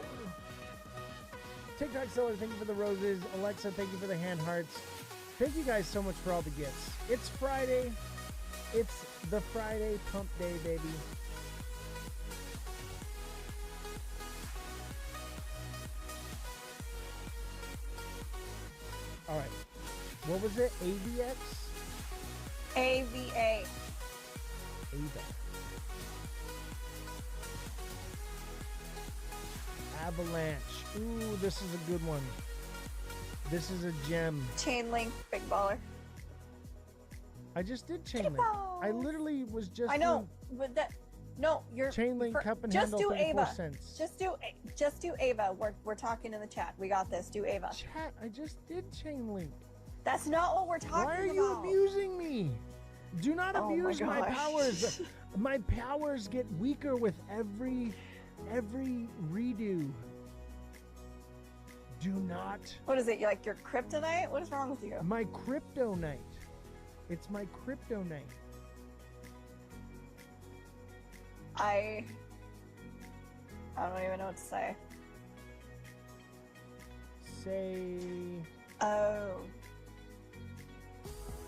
B: TikTok seller, thank you for the roses. Alexa, thank you for the hand hearts. Thank you guys so much for all the gifts. It's Friday. It's the Friday pump day, baby. All right. What was it? AVX?
A: AVA.
B: AVA. Avalanche. Ooh, this is a good one. This is a gem.
A: Chain link, big baller.
B: I just did chain link. I literally was just.
A: I know, but that. No, you're
B: chain link cup and
A: just
B: handle.
A: do
B: 34
A: Ava.
B: cents.
A: Just do Ava. We're talking in the chat. We got this. Do Ava.
B: Chat. I just did chain link.
A: That's not what we're talking about.
B: Why are you abusing me? Do not abuse my powers. My powers get weaker with every redo. Do not.
A: What is it? You like your kryptonite? What is wrong with you?
B: My kryptonite. It's my kryptonite.
A: I don't even know what to say.
B: Say.
A: Oh.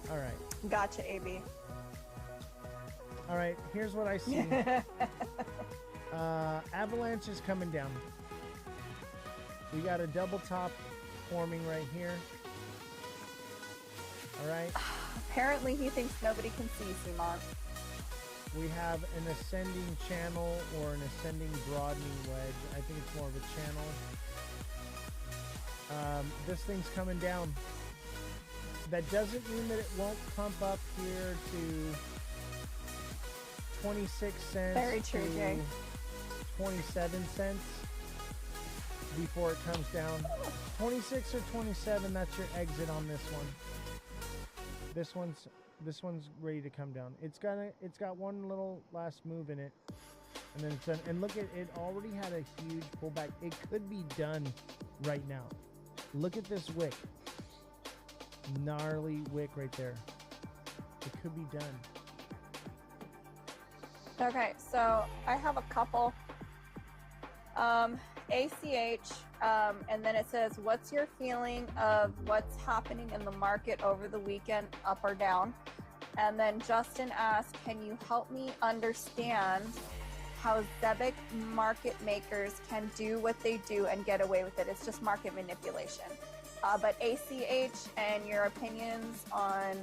B: All right.
A: Gotcha, AB.
B: All right. Here's what I see. Avalanche is coming down. We got a double top forming right here. All right.
A: Apparently he thinks nobody can see Simon.
B: We have an ascending channel or an ascending broadening wedge. I think it's more of a channel. This thing's coming down. That doesn't mean that it won't pump up here to 26 cents.
A: Very true,
B: to
A: Jay.
B: 27 cents before it comes down. 26 or 27, that's your exit on this one. This one's ready to come down. It's got one little last move in it, and then it's done. And look at it, already had a huge pullback. It could be done right now. Look at this wick. Gnarly wick right there. It could be done.
A: Okay, so I have a couple. ACH, and then it says, what's your feeling of what's happening in the market over the weekend, up or down? And then Justin asked, can you help me understand how Zebic market makers can do what they do and get away with it? It's just market manipulation. But ACH and your opinions on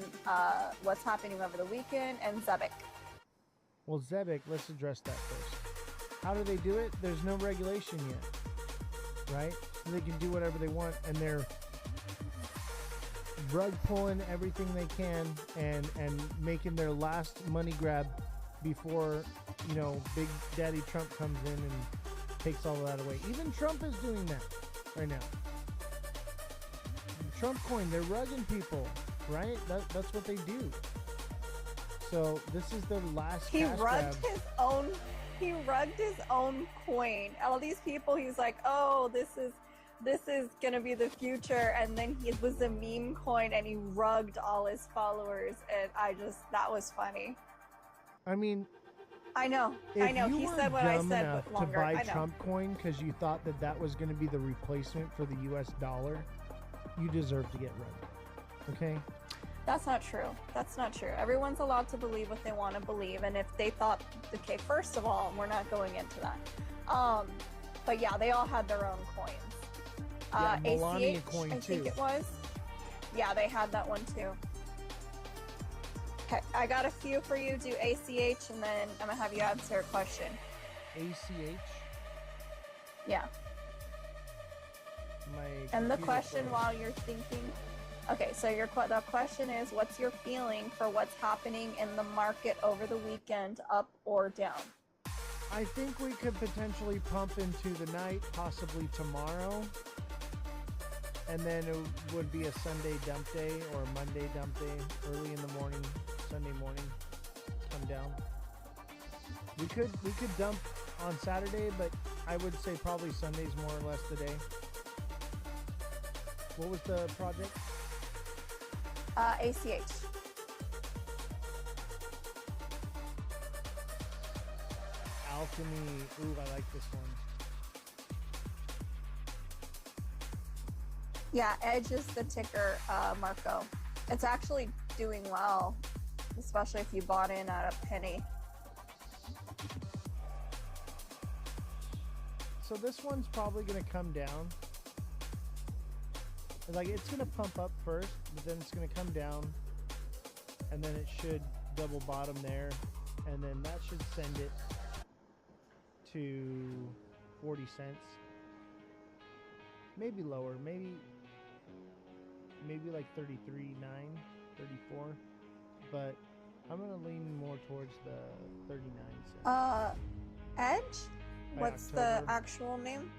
A: what's happening over the weekend, and Zebic.
B: Well, Zebic, let's address that first. How do they do it? There's no regulation yet, right? So they can do whatever they want, and they're rug pulling everything they can and making their last money grab before, you know, Big Daddy Trump comes in and takes all of that away. Even Trump is doing that right now. Trump coin, they're rugging people, right? That's what they do. So this is their last cash grab.
A: He rugged his own coin. All these people, he's like, oh, this is gonna be the future, and then he was a meme coin, and he rugged all his followers, and that was funny.
B: I mean,
A: I know. He said what I said, but longer.
B: To buy Trump coin because you thought that was going to be the replacement for the U.S. dollar, you deserve to get rugged. Okay.
A: That's not true. That's not true. Everyone's allowed to believe what they want to believe. And if they thought, okay, first of all, we're not going into that. But yeah, they all had their own coins.
B: Yeah, Melania
A: ACH,
B: coin
A: I think
B: too.
A: it was. Yeah, they had that one too. Okay, I got a few for you. Do ACH, and then I'm going to have you answer a question.
B: ACH?
A: Yeah. And the question while you're thinking... Okay, so the question is, what's your feeling for what's happening in the market over the weekend, up or down?
B: I think we could potentially pump into the night, possibly tomorrow. And then it would be a Sunday dump day or a Monday dump day, early in the morning, Sunday morning, come down. We could dump on Saturday, but I would say probably Sunday's more or less the day. What was the project?
A: ACH.
B: Alchemy. Ooh, I like this one.
A: Yeah, Edge is the ticker, Marco. It's actually doing well, especially if you bought in at a penny.
B: So this one's probably going to come down. Like, it's going to pump up first, but then it's going to come down, and then it should double bottom there, and then that should send it to 40 cents.Maybe lower, maybe like 33.9, 34, but I'm going to lean more towards the 39 cents.
A: Edge? What's
B: October.
A: the actual name?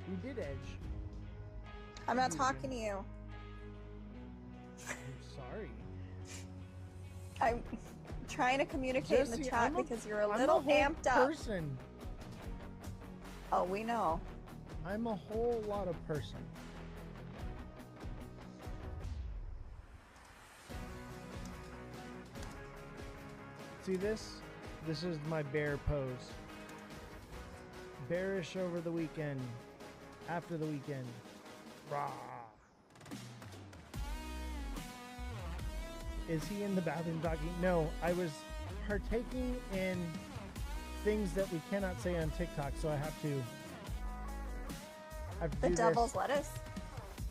B: We did Edge.
A: I'm not talking to you.
B: I'm sorry.
A: I'm trying to communicate in
B: Jesse,
A: the chat because you're a
B: I'm
A: little
B: whole
A: amped up.
B: Person.
A: Oh, we know.
B: I'm a whole lot of person. See this? This is my bear pose. Bearish over the weekend. After the weekend. Rah. Is he in the bathroom talking? No, I was partaking in things that we cannot say on TikTok, so I have to
A: The
B: do
A: devil's
B: this.
A: lettuce?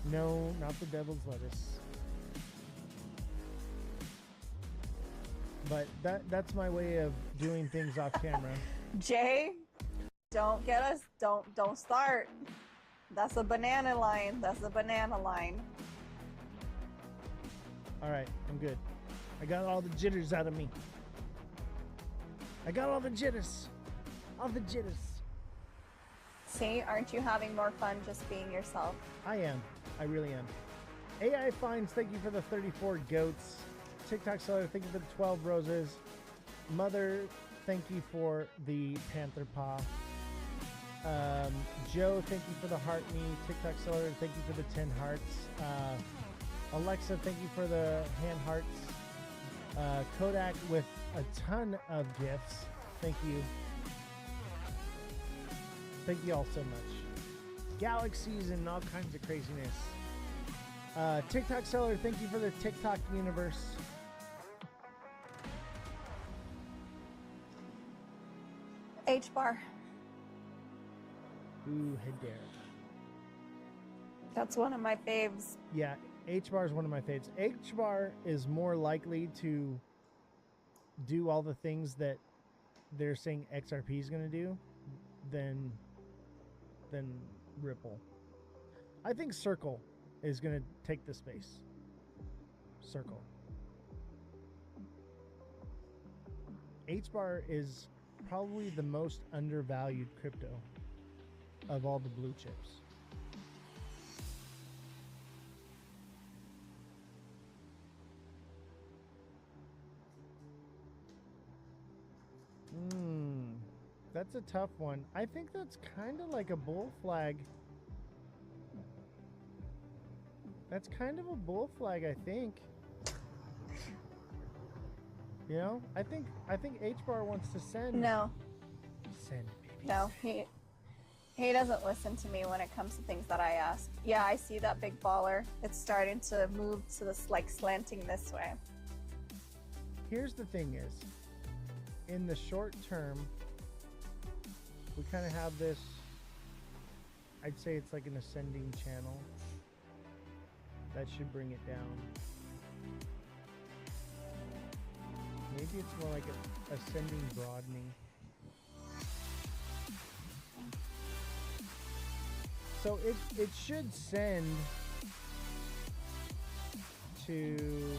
B: No, not the devil's lettuce. But that's my way of doing things off camera.
A: Jay, don't get us. Don't start. That's a banana line. That's a banana line.
B: All right, I'm good. I got all the jitters out of me. I got all the jitters. All the jitters.
A: See, aren't you having more fun just being yourself?
B: I am. I really am. AI Finds, thank you for the 34 goats. TikTok seller, thank you for the 12 roses. Mother, thank you for the panther paw. Joe, thank you for the heart me. TikTok seller, thank you for the 10 hearts. Alexa, thank you for the hand hearts. Kodak with a ton of gifts. Thank you. Thank you all so much. Galaxies and all kinds of craziness. TikTok seller, thank you for the TikTok universe.
A: H bar.
B: Ooh, head there.
A: That's one of my faves.
B: Yeah, H bar is one of my favorites. H bar is more likely to do all the things that they're saying XRP is going to do than Ripple. I think Circle is going to take the space. Circle. H bar is probably the most undervalued crypto of all the blue chips. That's a tough one. I think that's kind of like a bull flag. That's kind of a bull flag, I think. You know, I think H bar wants to send.
A: No.
B: Send, baby.
A: No, he doesn't listen to me when it comes to things that I ask. Yeah, I see that big baller. It's starting to move to this, like, slanting this way.
B: Here's the thing is, in the short term, we kind of have this, I'd say it's like an ascending channel. That should bring it down. Maybe it's more like an ascending broadening. So it should send to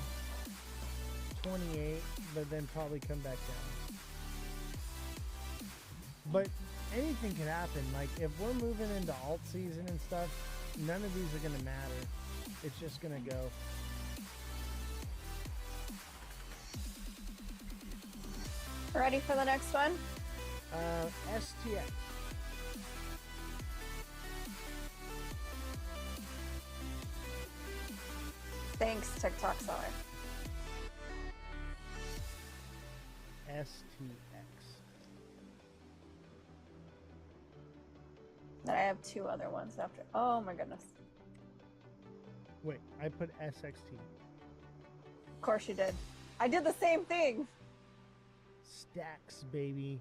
B: 28, but then probably come back down. But anything can happen. Like, if we're moving into alt season and stuff, none of these are going to matter. It's just going to go.
A: Ready for the next one?
B: STX.
A: Thanks, TikTok seller.
B: STX.
A: Then I have 2 other ones after. Oh my goodness.
B: Wait, I put SXT.
A: Of course you did. I did the same thing.
B: Stacks, baby.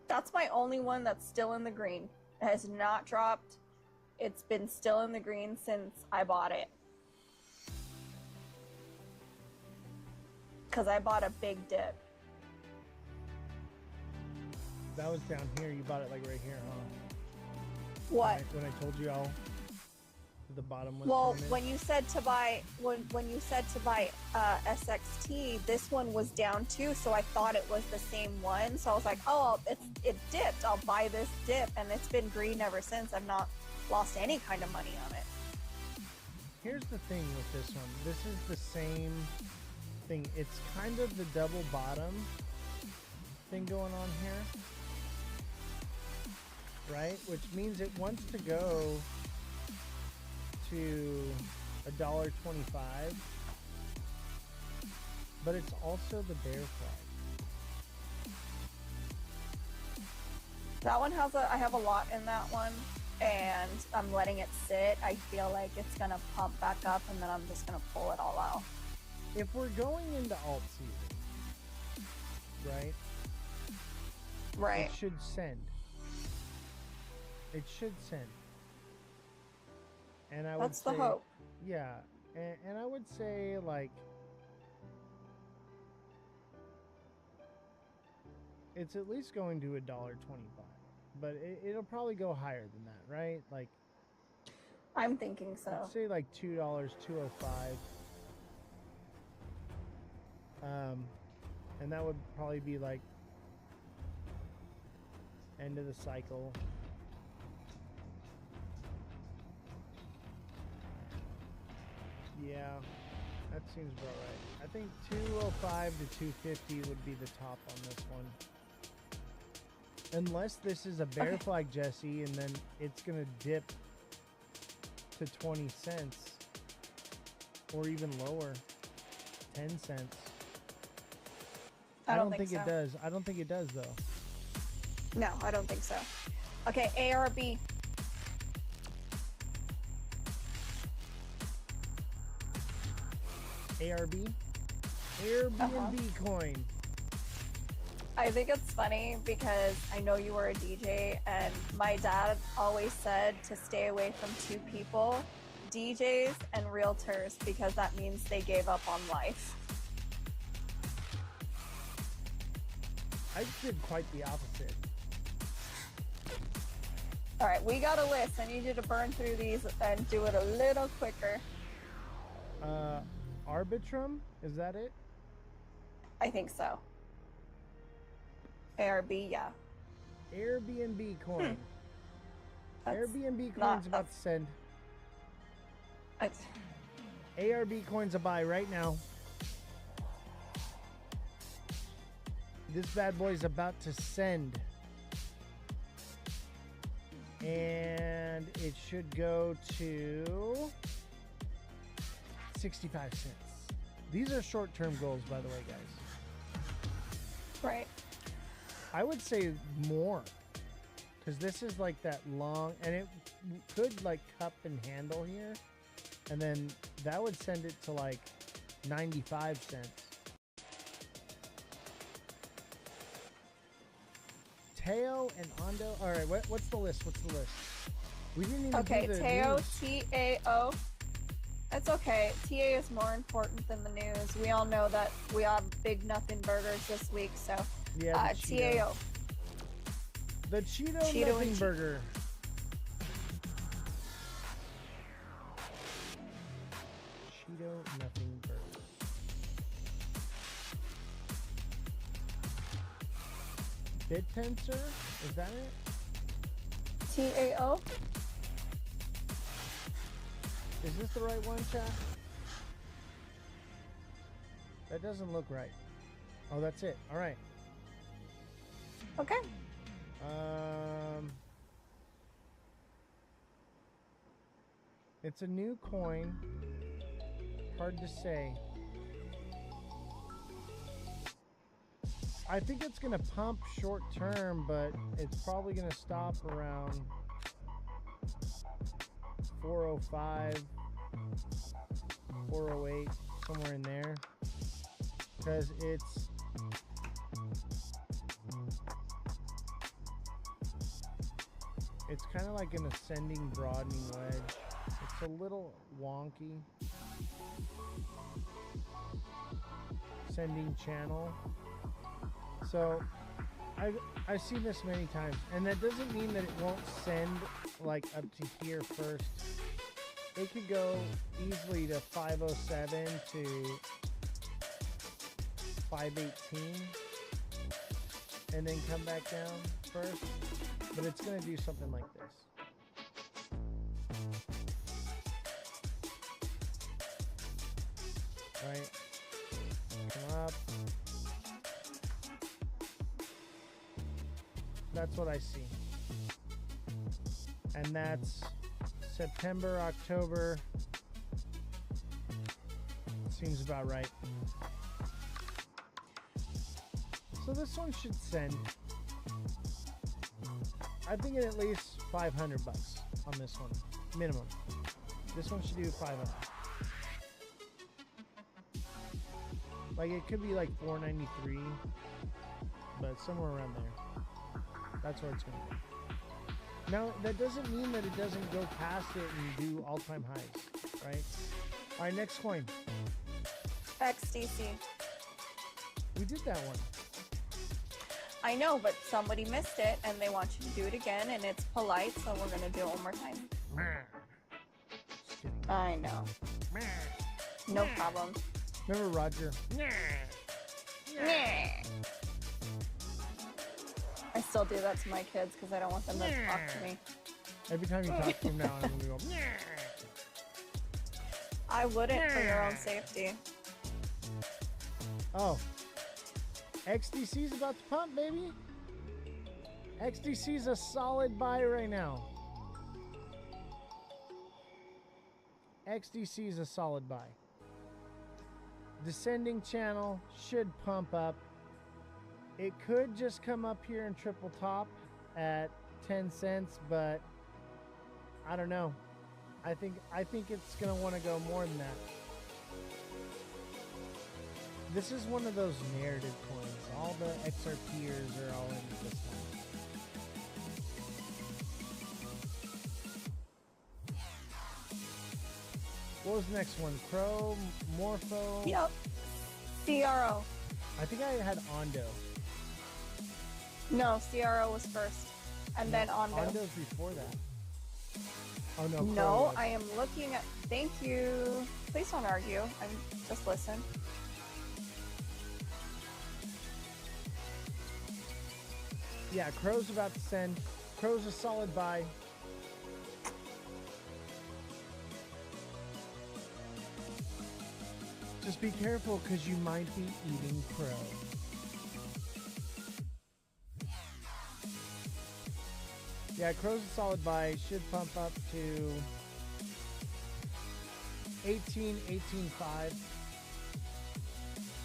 A: That's my only one that's still in the green. It has not dropped. It's been still in the green since I bought it. Because I bought a big dip.
B: That was down here. You bought it like right here, huh?
A: What?
B: When I told you all the bottom was.
A: Well, when you said to buy SXT, this one was down too, so I thought it was the same one. So I was like, oh, it dipped. I'll buy this dip, and it's been green ever since. I've not lost any kind of money on it.
B: Here's the thing with this one. This is the same thing. It's kind of the double bottom thing going on here. Right? Which means it wants to go to $1.25, but it's also the bear flag.
A: That one has I have a lot in that one, and I'm letting it sit. I feel like it's gonna pump back up, and then I'm just gonna pull it all out.
B: If we're going into alt season, right?
A: Right.
B: It should send. It should send. And I would
A: That's
B: say,
A: the hope.
B: yeah, and I would say like it's at least going to $1.25, but it'll probably go higher than that, right? Like
A: I'm thinking so.
B: let's say like $2, $2.05. And that would probably be like end of the cycle. Yeah, that seems about right. I think 205 to 250 would be the top on this one. Unless this is a bear
A: Okay.
B: flag, Jesse, and then it's going to dip to 20 cents or even lower, 10 cents.
A: I don't think
B: it
A: so.
B: does. I don't think it does, though.
A: No, I don't think so. Okay, ARB.
B: ARB? Airbnb coin.
A: I think it's funny because I know you were a DJ, and my dad always said to stay away from 2 people, DJs and realtors, because that means they gave up on life.
B: I did quite the opposite.
A: All right, we got a list. I need you to burn through these and do it a little quicker.
B: Arbitrum? Is that it?
A: I think so. ARB, yeah.
B: Airbnb coin.
A: That's
B: Airbnb
A: not
B: coin's about to send.
A: It's,
B: ARB coin's a buy right now. This bad boy's about to send. And it should go to 65 cents. These are short-term goals, by the way, guys.
A: right.
B: I would say more, because this is like that long, and it could like cup and handle here, and then that would send it to like 95 cents. Teo and Ondo. All right, what's the list? What's the list? We didn't even
A: Okay,
B: do the
A: Teo,
B: news.
A: T-A-O. That's okay. TA is more important than the news. We all know that we have big nothing burgers this week, so
B: Yeah, the Cheeto.
A: TAO.
B: The Cheeto,
A: Cheeto
B: nothing
A: and
B: burger. Cheeto nothing burger. BitTensor? Is that it?
A: TAO?
B: Is this the right one, chat? That doesn't look right. Oh, that's it. All right.
A: Okay.
B: It's a new coin. Hard to say. I think it's gonna pump short term, but it's probably gonna stop around 405, 408, somewhere in there, because it's kind of like an ascending broadening wedge. It's a little wonky. Ascending channel. So I've seen this many times, and that doesn't mean that it won't send like up to here first. It could go easily to 507 to 518 and then come back down first, but it's going to do something like this. Right? Come up. That's what I see. And that's September, October. Seems about right. So this one should send, I think, at least 500 bucks on this one, minimum. This one should do 500. Like, it could be like 493, but somewhere around there. That's where it's going to be. Now, that doesn't mean that it doesn't go past it and do all-time highs, right? All right, next coin.
A: XDC.
B: We did that one.
A: I know, but somebody missed it, and they want you to do it again, and it's polite, so we're going to do it one more time.
B: Just kidding.
A: I know. No problem.
B: Remember Roger?
A: I still do that to my kids because I don't want them to talk to me.
B: Every time you talk to him now, I'm going to go,
A: I wouldn't for your own safety.
B: oh. XDC's about to pump, baby. XDC's a solid buy right now. XDC's a solid buy. Descending channel should pump up. It could just come up here and triple top at 10 cents, but I don't know. I think it's gonna want to go more than that. This is one of those narrative coins. All the XRPers are all into this one. What was the next one? Crow, Morpho?
A: Yep. CRO.
B: I think I had Ondo.
A: No, CRO was first, and then Ondo.
B: Ondo's before that. Oh no. Crow
A: No,
B: was.
A: I am looking at. Thank you. Please don't argue. I'm just listen.
B: Yeah, Crow's about to send. Crow's a solid buy. Just be careful because you might be eating crow. Yeah, Crow's a solid buy. Should pump up to 18.5.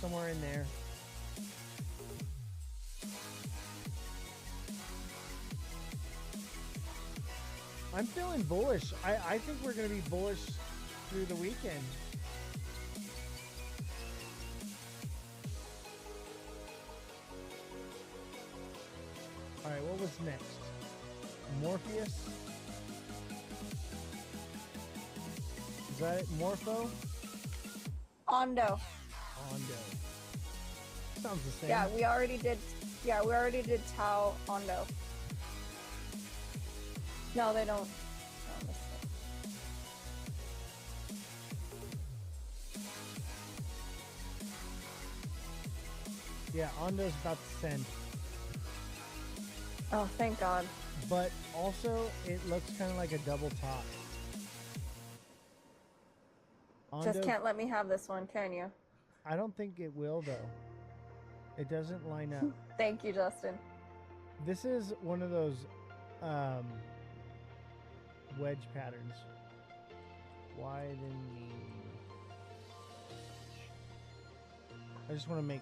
B: Somewhere in there. I'm feeling bullish. I think we're going to be bullish through the weekend. All right, what was next? Morpheus? Is that it? Morpho?
A: Ondo.
B: Ondo. Sounds the same.
A: Yeah, we already did. Yeah, we already did Tau Ondo. No, they don't. No, this
B: Yeah, Ondo's about to send.
A: Oh, thank God.
B: But also, it looks kind of like a double top. Ondo,
A: Just can't let me have this one, can you?
B: I don't think it will, though. It doesn't line up.
A: Thank you, Justin.
B: This is one of those wedge patterns. Widen I just want to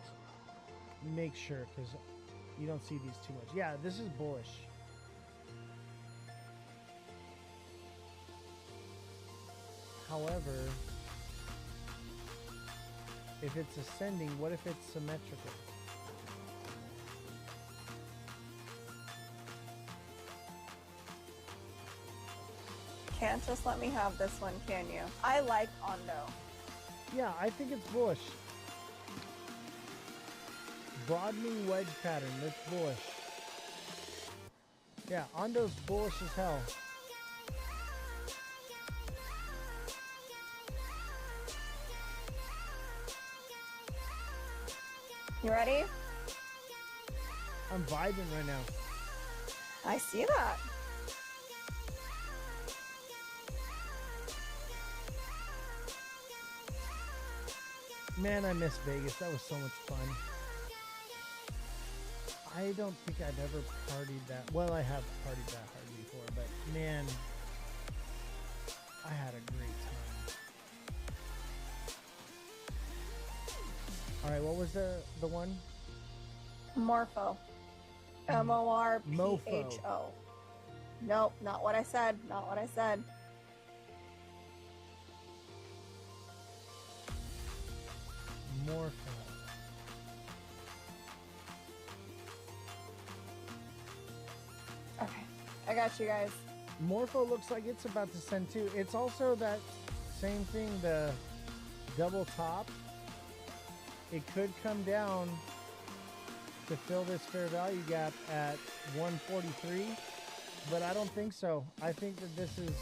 B: make sure because you don't see these too much. Yeah, this is bullish. However, if it's ascending, what if it's symmetrical?
A: Can't just let me have this one, can you? I like Ondo.
B: Yeah, I think it's bullish. Broadening wedge pattern, that's bullish. Yeah, Ondo's bullish as hell.
A: You ready?
B: I'm vibing right now.
A: I see that.
B: Man, I miss Vegas. That was so much fun. I don't think I've ever partied that. Well, I have partied that hard before, but man, I had a great time. All right, what was the one?
A: Morpho. MORPHO. Nope, not what I said. Not what I said.
B: Morpho.
A: Okay, I got you guys.
B: Morpho looks like it's about to send too. It's also that same thing, the double top. It could come down to fill this fair value gap at 143, but I don't think so. I think that this is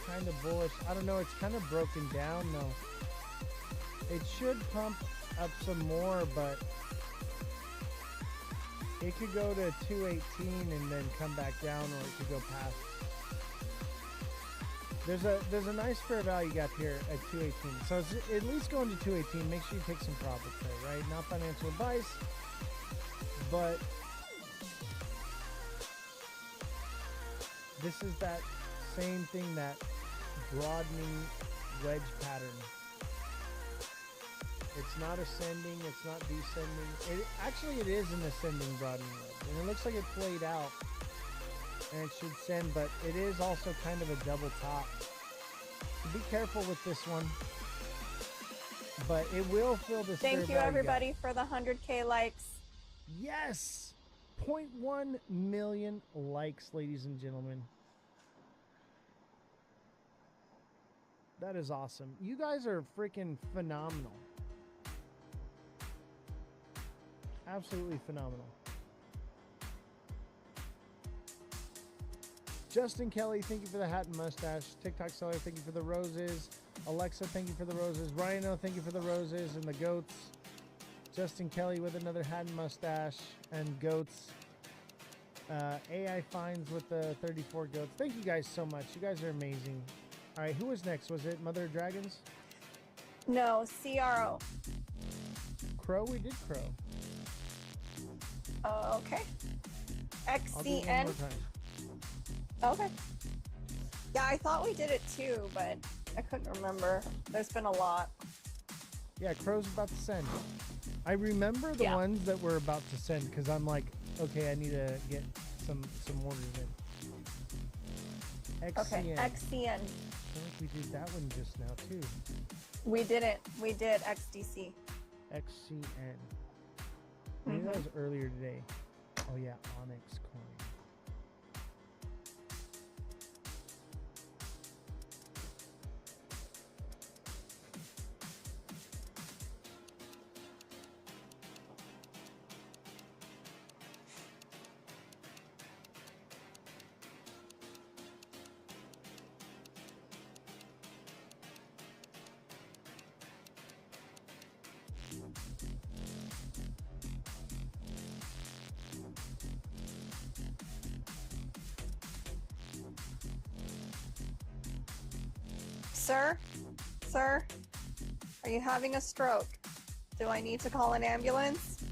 B: kind of bullish. I don't know, it's kind of broken down though. It should pump up some more, but it could go to 218 and then come back down, or it could go past. There's a nice fair value gap here at 218. So it's at least going to 218. Make sure you take some profits there, right? Not financial advice, but this is that same thing, that broadening wedge pattern. It's not ascending, it's not descending. It is an ascending broadening wedge, and it looks like it played out, and it should send, but it is also kind of a double top. So be careful with this one, but it will fill this.
A: Thank you everybody for the 100K likes.
B: Yes, 0.1 million likes, ladies and gentlemen. That is awesome. You guys are freaking phenomenal. Absolutely phenomenal. Justin Kelly, thank you for the hat and mustache. TikTok seller, thank you for the roses. Alexa, thank you for the roses. Rhino, thank you for the roses and the goats. Justin Kelly with another hat and mustache and goats. AI Finds with the 34 goats. Thank you guys so much. You guys are amazing. All right, who was next? Was it Mother of Dragons?
A: No, CRO.
B: Crow? We did Crow.
A: Okay.
B: I'll do it one
A: XCN.
B: more time.
A: Okay. Yeah, I thought we did it too, but I couldn't remember. There's been a lot.
B: Yeah, Crow's about to send. I remember the ones that were about to send because I'm like, okay, I need to get some orders in. XCN.
A: Okay, XCN.
B: I feel like we did that one just now too.
A: We didn't. We did XDC.
B: XCN. Maybe that was earlier today. Oh yeah, Onyx coin.
A: Sir? Sir? Are you having a stroke? Do I need to call an ambulance?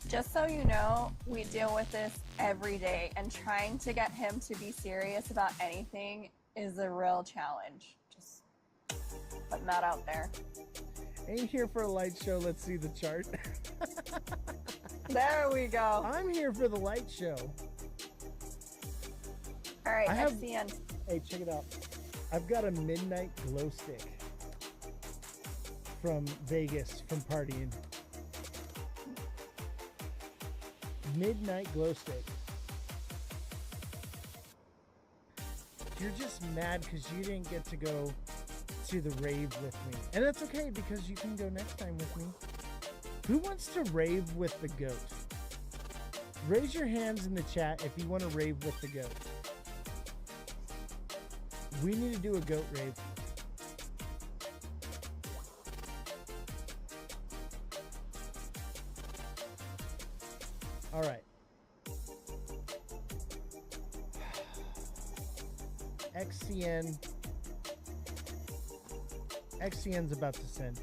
A: Just so you know, we deal with this every day, and trying to get him to be serious about anything is a real challenge. Just putting that out there.
B: Ain't here for a light show. Let's see the chart.
A: There we go.
B: I'm here for the light show.
A: All right,
B: I have-
A: XCN.
B: Hey, check it out. I've got a midnight glow stick from Vegas from partying. Midnight glow stick. You're just mad because you didn't get to go to the rave with me. And that's okay because you can go next time with me. Who wants to rave with the goat? Raise your hands in the chat if you want to rave with the goat. We need to do a goat rave. All right. XCN's about to send.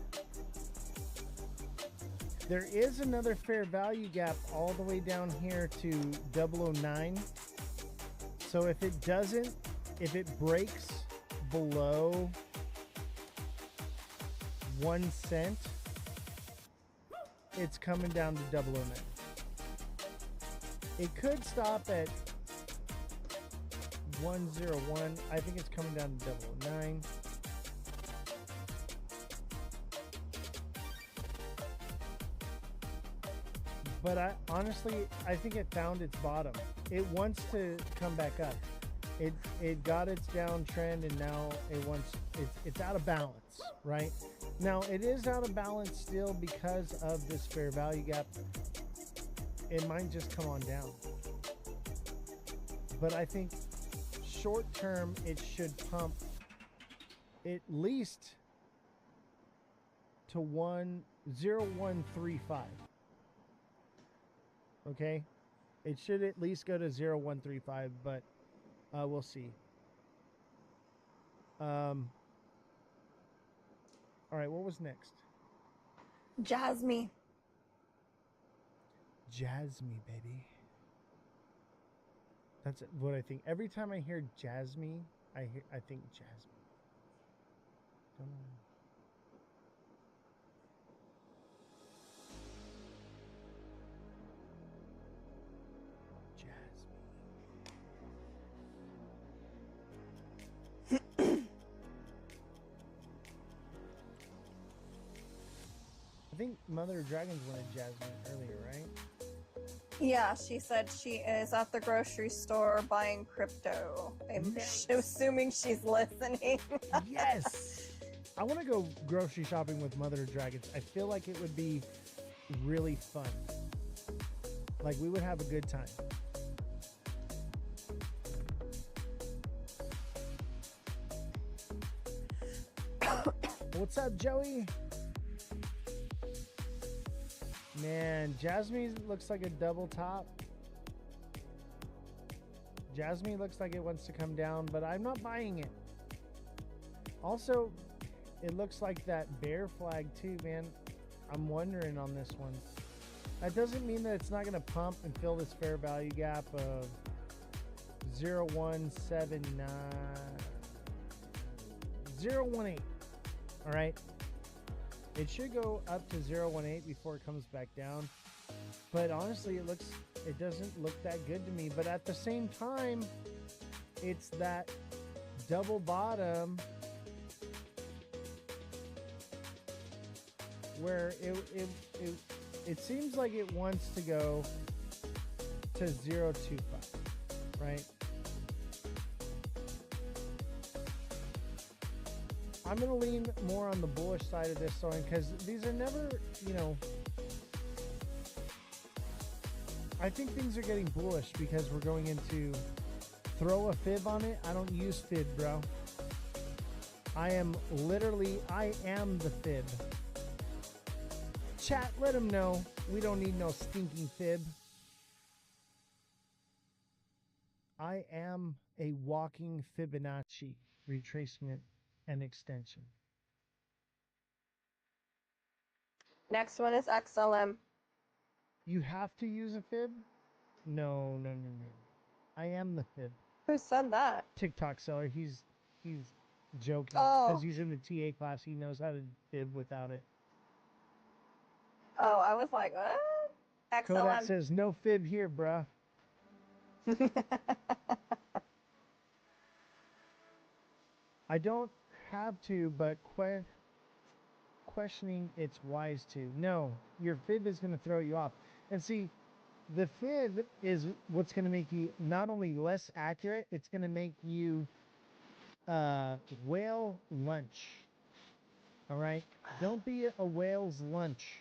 B: There is another fair value gap all the way down here to 009. So if it breaks below 1 cent, it's coming down to 009. It could stop at 101. I think it's coming down to 009. But I think it found its bottom. It wants to come back up. It got its downtrend and now it's out of balance, right? Now it is out of balance still because of this fair value gap. It might just come on down. But I think short term it should pump at least to 10135. Okay, it should at least go to 0135, but we'll see. All right, what was next?
A: Jasmine.
B: Jasmine, baby. That's what I think. Every time I hear Jasmine, I think Jasmine. Don't know. I think Mother of Dragons wanted Jasmine earlier, right?
A: Yeah, she said she is at the grocery store buying crypto. I'm assuming she's listening.
B: Yes! I want to go grocery shopping with Mother of Dragons. I feel like it would be really fun. Like, we would have a good time. What's up, Joey? Man, Jasmine looks like a double top. Jasmine looks like it wants to come down, but I'm not buying it. Also, it looks like that bear flag too, man. I'm wondering on this one. That doesn't mean that it's not going to pump and fill this fair value gap of 0179 018. All right. It should go up to 018 before it comes back down. But honestly, it doesn't look that good to me. But at the same time, it's that double bottom where it seems like it wants to go to 025, right? I'm going to lean more on the bullish side of this one because these are never, I think things are getting bullish because we're going into throw a fib on it. I don't use fib, bro. I am the fib. Chat, let them know we don't need no stinking fib. I am a walking Fibonacci retracement and extension.
A: Next one is XLM.
B: You have to use a fib? No. I am the fib.
A: Who said that?
B: TikTok seller. He's He's joking
A: Oh.
B: because he's in the TA class. He knows how to fib without it.
A: Oh, I was like, what?
B: Kodak
A: XLM.
B: says no fib here, bruh. I don't have to, but questioning it's wise to. No, your fib is going to throw you off. And see, the fib is what's going to make you not only less accurate, it's going to make you whale lunch. All right? Don't be a whale's lunch.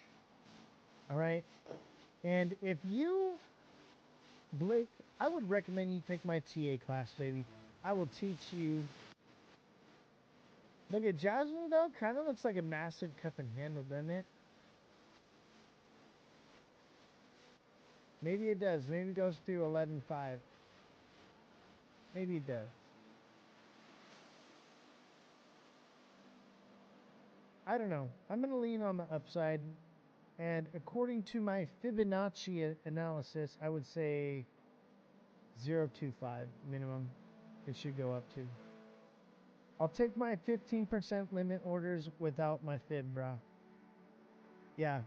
B: All right? And if you, Blake, I would recommend you take my TA class, baby. I will teach you. Look at Jasmine, though. Kind of looks like a massive cup and handle, doesn't it? Maybe it does. Maybe it goes through 11.5. Maybe it does. I don't know. I'm going to lean on the upside. And according to my Fibonacci analysis, I would say 0.25 minimum. It should go up to. I'll take my 15% limit orders without my fib, bro. Yeah.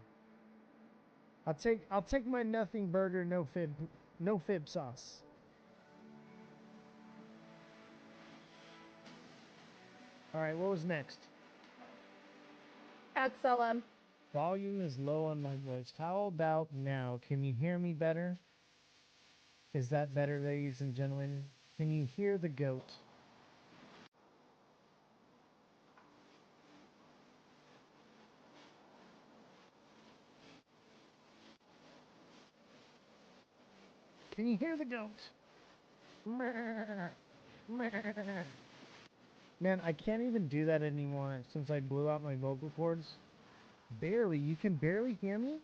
B: I'll take my nothing burger, no fib sauce. All right, what was next?
A: XLM.
B: Volume is low on my voice. How about now? Can you hear me better? Is that better, ladies and gentlemen? Can you hear the goat? Can you hear the goat? Man, I can't even do that anymore since I blew out my vocal cords. Barely. You can barely hear me?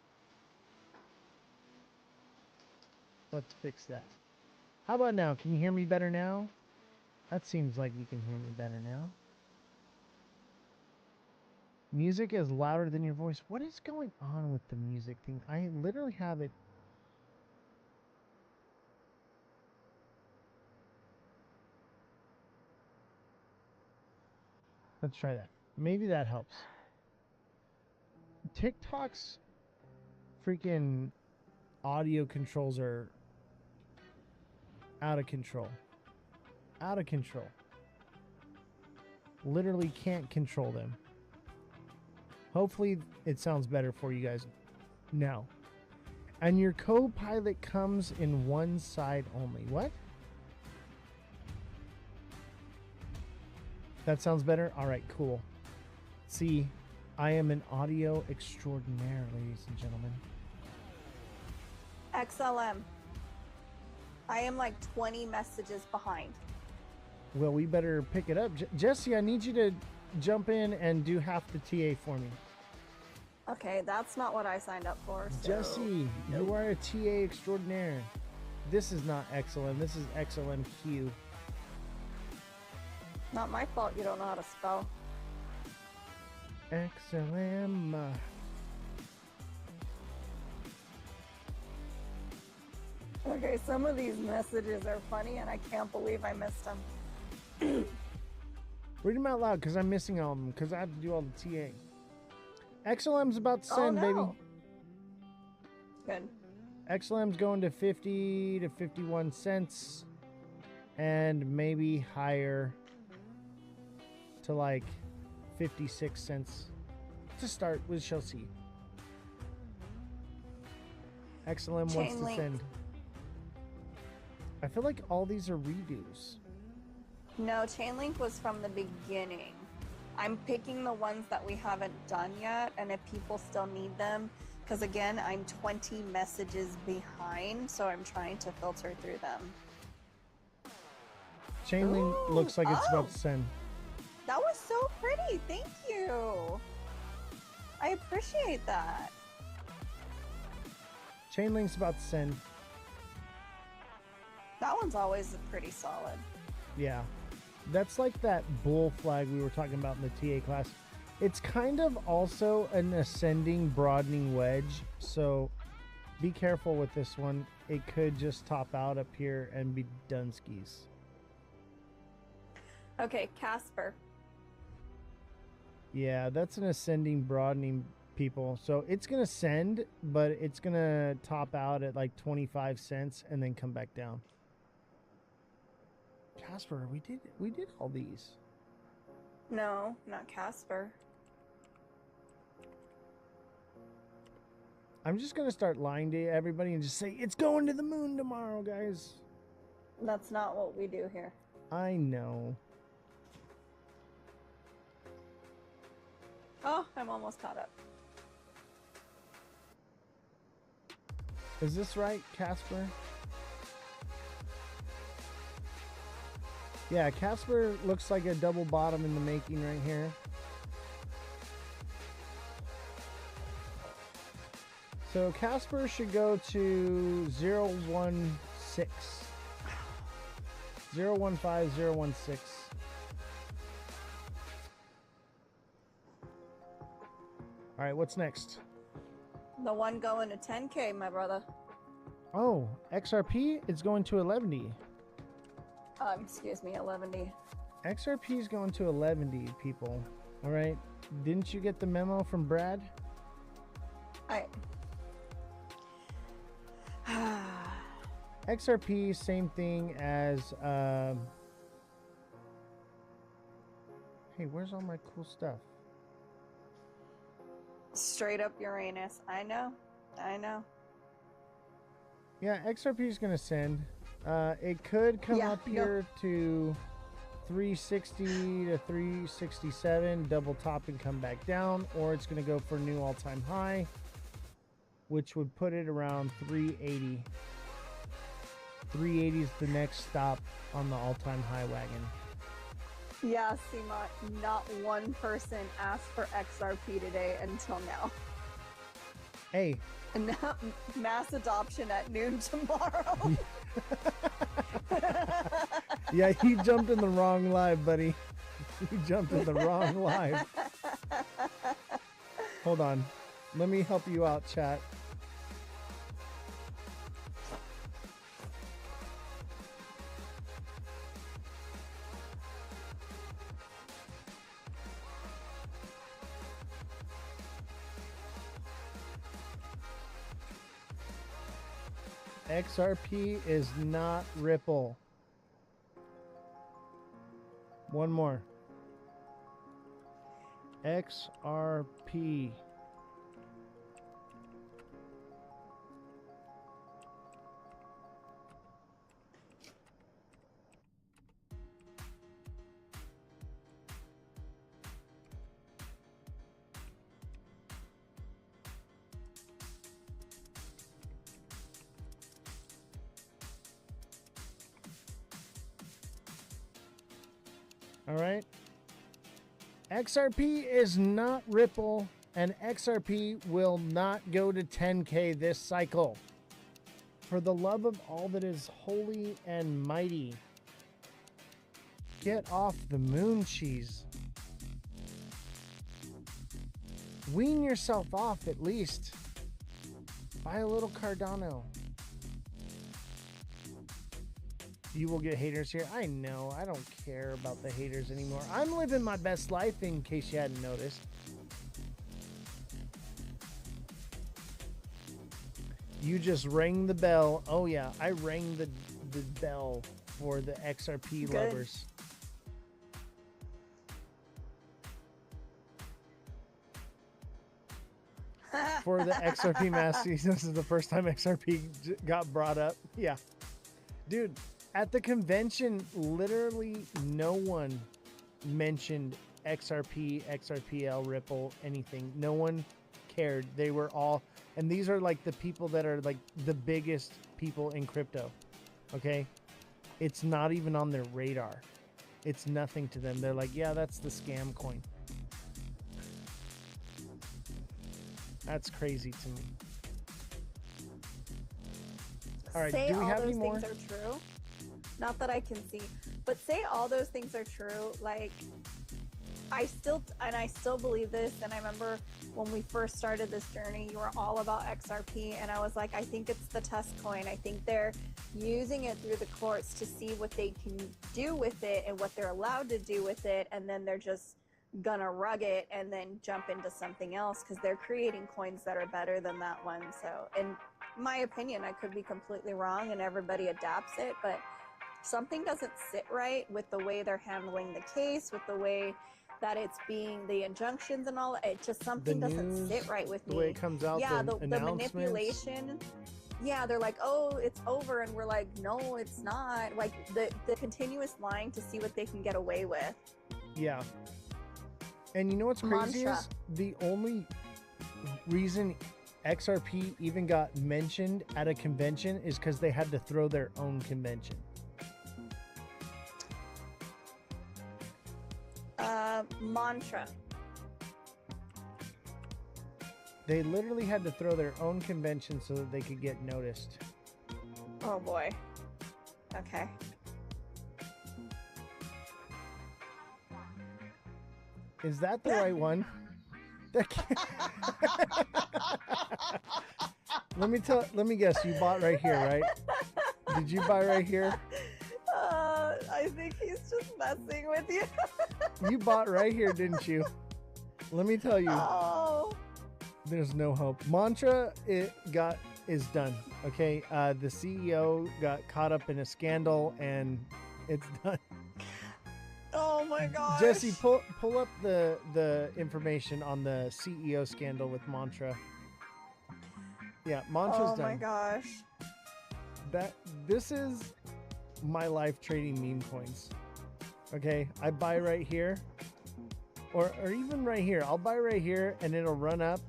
B: Let's fix that. How about now? Can you hear me better now? That seems like you can hear me better now. Music is louder than your voice. What is going on with the music thing? I literally have it. Let's try that. Maybe that helps. TikTok's freaking audio controls are out of control. Out of control. Literally can't control them. Hopefully it sounds better for you guys now. And your co-pilot comes in one side only. What? That sounds better? All right, cool. See, I am an audio extraordinaire, ladies and gentlemen.
A: XLM. I am like 20 messages behind.
B: Well, we better pick it up. Jesse, I need you to jump in and do half the TA for me.
A: Okay, that's not what I signed up for. So...
B: Jesse, you are a TA extraordinaire. This is not XLM. This is XLMQ.
A: Not my fault you don't know how to spell.
B: XLM.
A: Okay, some of these messages are funny and I can't believe I missed them.
B: Read them out loud because I'm missing all of them because I have to do all the TA. XLM's about to send,
A: oh, no. Baby. Good.
B: XLM's going to 50 to 51 cents and maybe higher to like 56 cents to start. We shall see. XLM wants to send. I feel like all these are redos.
A: No, Chainlink was from the beginning. I'm picking the ones that we haven't done yet, and if people still need them, because again, I'm 20 messages behind, so I'm trying to filter through them.
B: Chainlink looks like it's about to send.
A: That was so pretty. Thank you. I appreciate that.
B: Chainlink's about to send.
A: That one's always pretty solid.
B: Yeah. That's like that bull flag we were talking about in the TA class. It's kind of also an ascending, broadening wedge. So be careful with this one. It could just top out up here and be done skis.
A: Okay, Casper.
B: Yeah, that's an ascending, broadening people. So it's gonna send, but it's gonna top out at like 25 cents and then come back down. Casper, we did all these.
A: No, not Casper.
B: I'm just gonna start lying to everybody and just say it's going to the moon tomorrow, guys.
A: That's not what we do here.
B: I know.
A: Oh, I'm almost caught up.
B: Is this right, Casper? Yeah, Casper looks like a double bottom in the making right here. So Casper should go to 016. 015016. All right, what's next?
A: The one going to 10K, my brother.
B: Oh, XRP is going to 11D.
A: Excuse me, 11D.
B: XRP is going to 11D, people. All right. Didn't you get the memo from Brad? XRP, same thing as. Hey, where's all my cool stuff?
A: Straight up Uranus. I know.
B: Yeah, XRP is going to send. It could come up here to 360 to 367, double top and come back down, or it's going to go for a new all-time high, which would put it around 380. 380 is the next stop on the all-time high wagon.
A: Yeah, Seema, not one person asked for XRP today until now.
B: Hey.
A: And now, mass adoption at noon tomorrow.
B: Yeah, you jumped in the wrong live, buddy. You jumped in the wrong live. Hold on. Let me help you out, chat. XRP is not Ripple. One more. XRP. All right. XRP is not Ripple, and XRP will not go to 10K this cycle. For the love of all that is holy and mighty, get off the moon cheese. Wean yourself off at least. Buy a little Cardano. You will get haters here. I know. I don't care about the haters anymore. I'm living my best life, in case you hadn't noticed. You just rang the bell. Oh, yeah. I rang the bell for the XRP lovers. For the XRP Masties. This is the first time XRP got brought up. Yeah. Dude. At the convention, literally no one mentioned XRP, XRPL, Ripple, anything. No one cared. They were all, and these are like the people that are like the biggest people in crypto. Okay? It's not even on their radar. It's nothing to them. They're like, yeah, that's the scam coin. That's crazy to me. All right, do we have any more?
A: Say all those things are true. Not that I can see, but say all those things are true. Like, I still believe this, and I remember when we first started this journey, you were all about XRP, and I was like, I think it's the test coin. I think they're using it through the courts to see what they can do with it and what they're allowed to do with it, and then they're just gonna rug it and then jump into something else because they're creating coins that are better than that one. So in my opinion, I could be completely wrong and everybody adapts it, but something doesn't sit right with the way they're handling the case, with the way that it's being, the injunctions and all. It just, something doesn't sit right with me.
B: The way it comes out,
A: yeah,
B: the
A: the manipulation. Yeah, they're like, oh, it's over, and we're like, no, it's not. Like the continuous lying to see what they can get away with.
B: Yeah. And you know what's crazy is the only reason XRP even got mentioned at a convention is because they had to throw their own convention.
A: Mantra.
B: They literally had to throw their own convention so that they could get noticed.
A: Oh boy. Okay.
B: Is that the right one? Let me guess, you bought right here, right? Did you buy right here?
A: I think he's just messing with you.
B: You bought right here, didn't you? Let me tell you.
A: Oh.
B: There's no hope. Mantra is done. Okay, the CEO got caught up in a scandal and it's done.
A: Oh my gosh.
B: Jesse, pull up the information on the CEO scandal with Mantra. Yeah, Mantra's done.
A: Oh my gosh.
B: This is my life trading meme coins. Okay, I buy right here, or even right here. I'll buy right here and it'll run up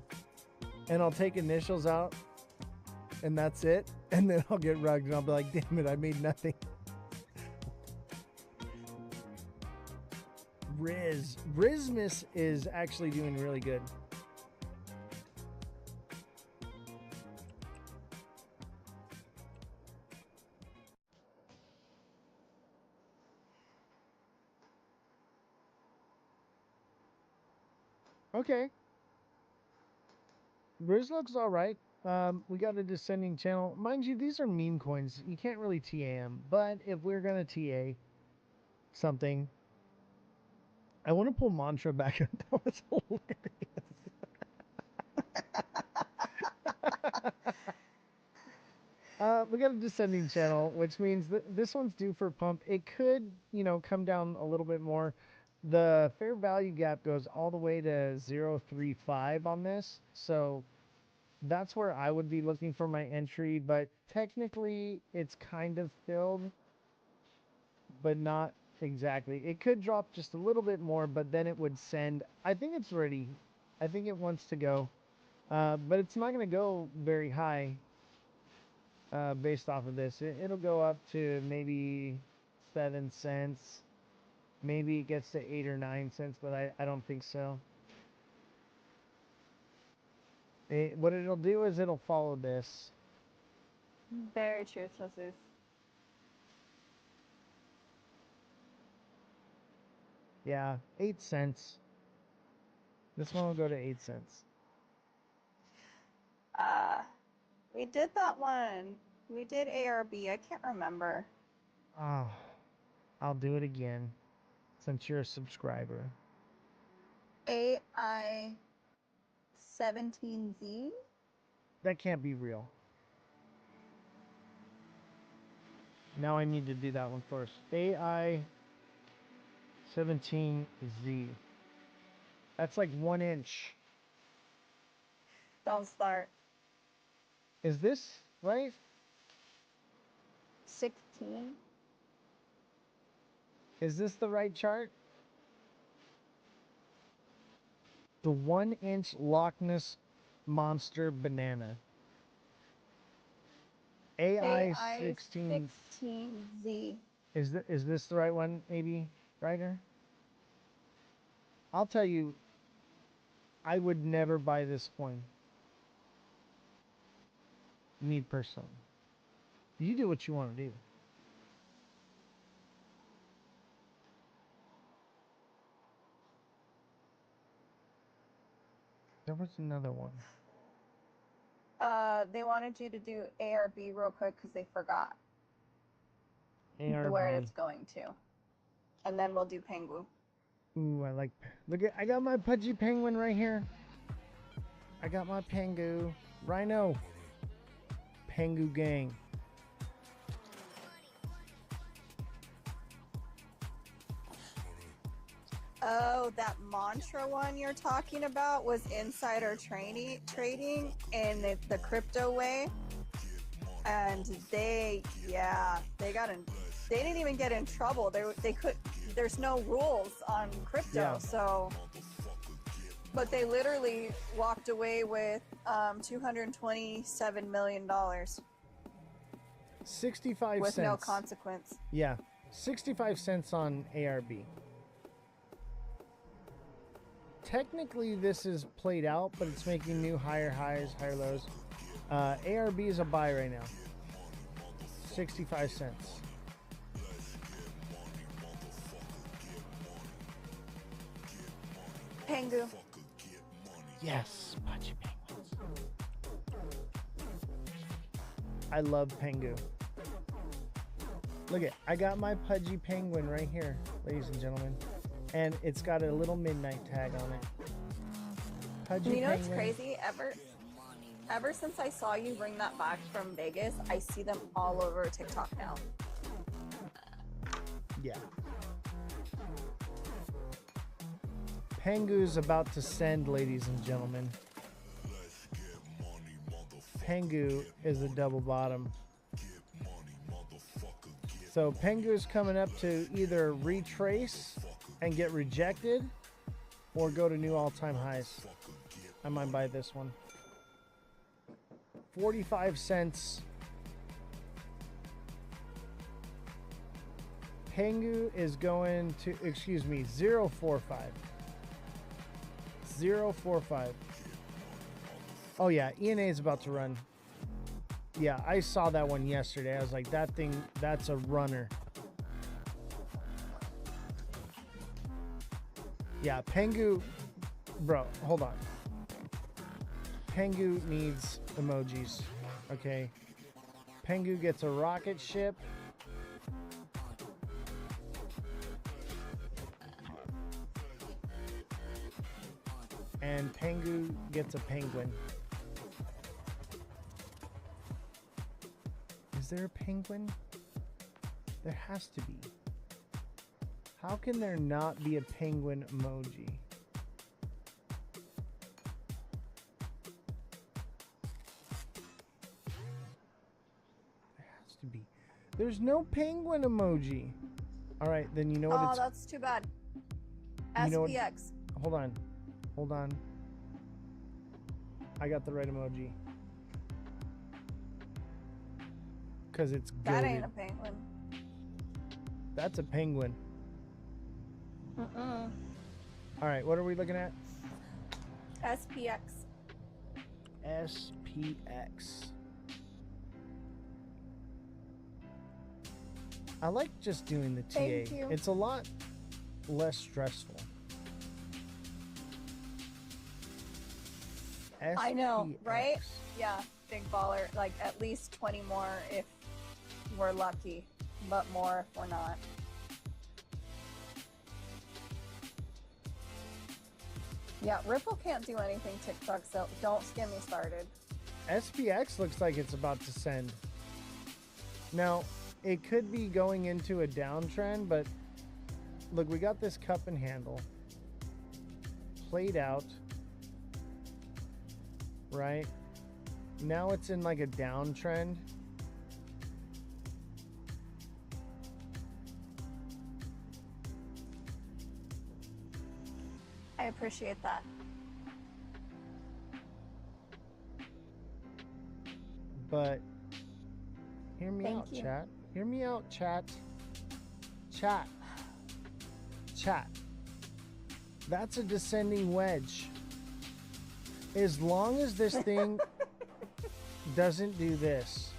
B: and I'll take initials out and that's it. And then I'll get rugged and I'll be like, damn it, I made nothing. Rizmus is actually doing really good. Okay. Riz looks all right. We got a descending channel. Mind you, these are meme coins. You can't really TA them. But if we're going to TA something, I want to pull Mantra back up. That was hilarious. We got a descending channel, which means that this one's due for a pump. It could, come down a little bit more. The fair value gap goes all the way to 0.35 on this. So that's where I would be looking for my entry, but technically it's kind of filled, but not exactly. It could drop just a little bit more, but then it would send. I think it's ready. I think it wants to go, but it's not going to go very high based off of this. It'll go up to maybe 7 cents. Maybe it gets to 8 or 9 cents, but I don't think so. What it'll do is it'll follow this.
A: Very true, Jesus.
B: Yeah, 8 cents. This one will go to 8 cents.
A: We did that one. We did ARB. I can't remember.
B: Oh, I'll do it again since you're a subscriber.
A: AI 17Z?
B: That can't be real. Now I need to do that one first. AI 17Z. That's like 1 inch.
A: Don't start.
B: Is this right?
A: 16?
B: Is this the right chart? The 1 inch Loch Ness Monster banana. AI
A: 16Z.
B: Is this the right one, maybe, Ryder? I'll tell you, I would never buy this coin. Me personally. You do what you want to do. There was another one.
A: They wanted you to do ARB real quick because they forgot
B: ARB.
A: where it's going to. And then we'll do Pengu.
B: Ooh, I like. Look at. I got my pudgy penguin right here. I got my Pengu. Rhino. Pengu gang.
A: Oh, that mantra one you're talking about was insider trading in the crypto way. And they got in. They didn't even get in trouble. They could. There's no rules on crypto,
B: Yeah.
A: so. But they literally walked away with $227 million
B: 65
A: with
B: cents.
A: no consequence.
B: Yeah, 65 cents on ARB. Technically, this is played out, but it's making new higher highs, higher lows. ARB is a buy right now. 65 cents.
A: Pengu.
B: Yes, pudgy penguins. I love Pengu. Look at, I got my pudgy penguin right here, ladies and gentlemen. And it's got a little midnight tag on it. Pudgy
A: You know what's
B: penguin.
A: crazy? Ever since I saw you bring that back from Vegas, I see them all over TikTok now.
B: Yeah. Pengu's about to send, ladies and gentlemen. Pengu is a double bottom. So Pengu's coming up to either retrace and get rejected or go to new all-time highs. I might buy this one. 45 cents. Pengu is going to, excuse me, 045. 045. Oh yeah, ENA is about to run. Yeah, I saw that one yesterday. I was like, that thing, that's a runner. Yeah, Pengu, bro, hold on. Pengu needs emojis, okay? Pengu gets a rocket ship. And Pengu gets a penguin. Is there a penguin? There has to be. How can there not be a penguin emoji? There has to be. There's no penguin emoji. All right, then you know what
A: Oh,
B: it's...
A: that's too bad.
B: You know what-
A: SPX.
B: Hold on. Hold on. I got the right emoji. Because it's
A: That
B: goated.
A: ain't a penguin.
B: That's a penguin.
A: Mm-mm.
B: All right, what are we looking at?
A: SPX.
B: SPX. I like just doing the TA.
A: Thank you.
B: It's a lot less stressful.
A: I know, right?
B: SPX.
A: Yeah, big baller. Like at least 20 more if we're lucky, but more if we're not. Yeah, Ripple can't do anything TikTok, so don't get me started.
B: SPX looks like it's about to send. Now, it could be going into a downtrend, but look, we got this cup and handle played out, right? Now it's in like a downtrend.
A: I appreciate that.
B: But hear me
A: Thank
B: out,
A: you.
B: chat. Hear me out, chat. Chat. Chat. That's a descending wedge. As long as this thing doesn't do this,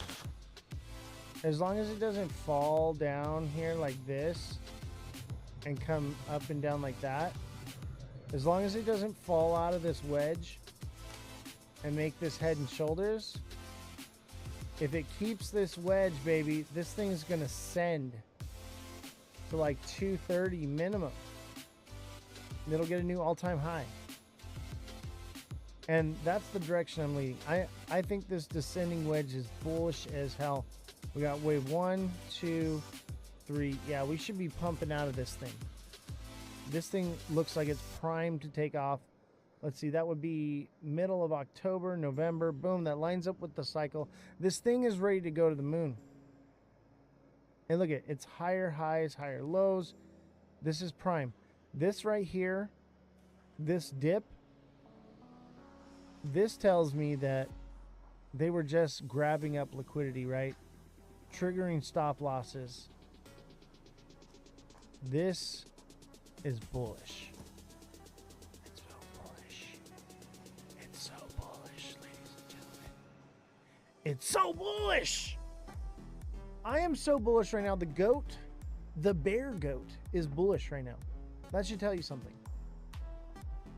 B: as long as it doesn't fall down here like this and come up and down like that, as long as it doesn't fall out of this wedge, and make this head and shoulders, if it keeps this wedge, baby, this thing's gonna send to like 230 minimum. And it'll get a new all-time high. And that's the direction I'm leading. I think this descending wedge is bullish as hell. We got wave 1, 2, 3. Yeah, we should be pumping out of this thing. This thing looks like it's primed to take off. Let's see, that would be middle of October, November. Boom, that lines up with the cycle. This thing is ready to go to the moon. And look at it's higher highs, higher lows. This is prime. This right here, this dip, this tells me that they were just grabbing up liquidity, right? Triggering stop losses. This is bullish. It's so bullish. It's so bullish, ladies and gentlemen. It's so bullish. I am so bullish right now. The goat, the bear goat, is bullish right now. That should tell you something.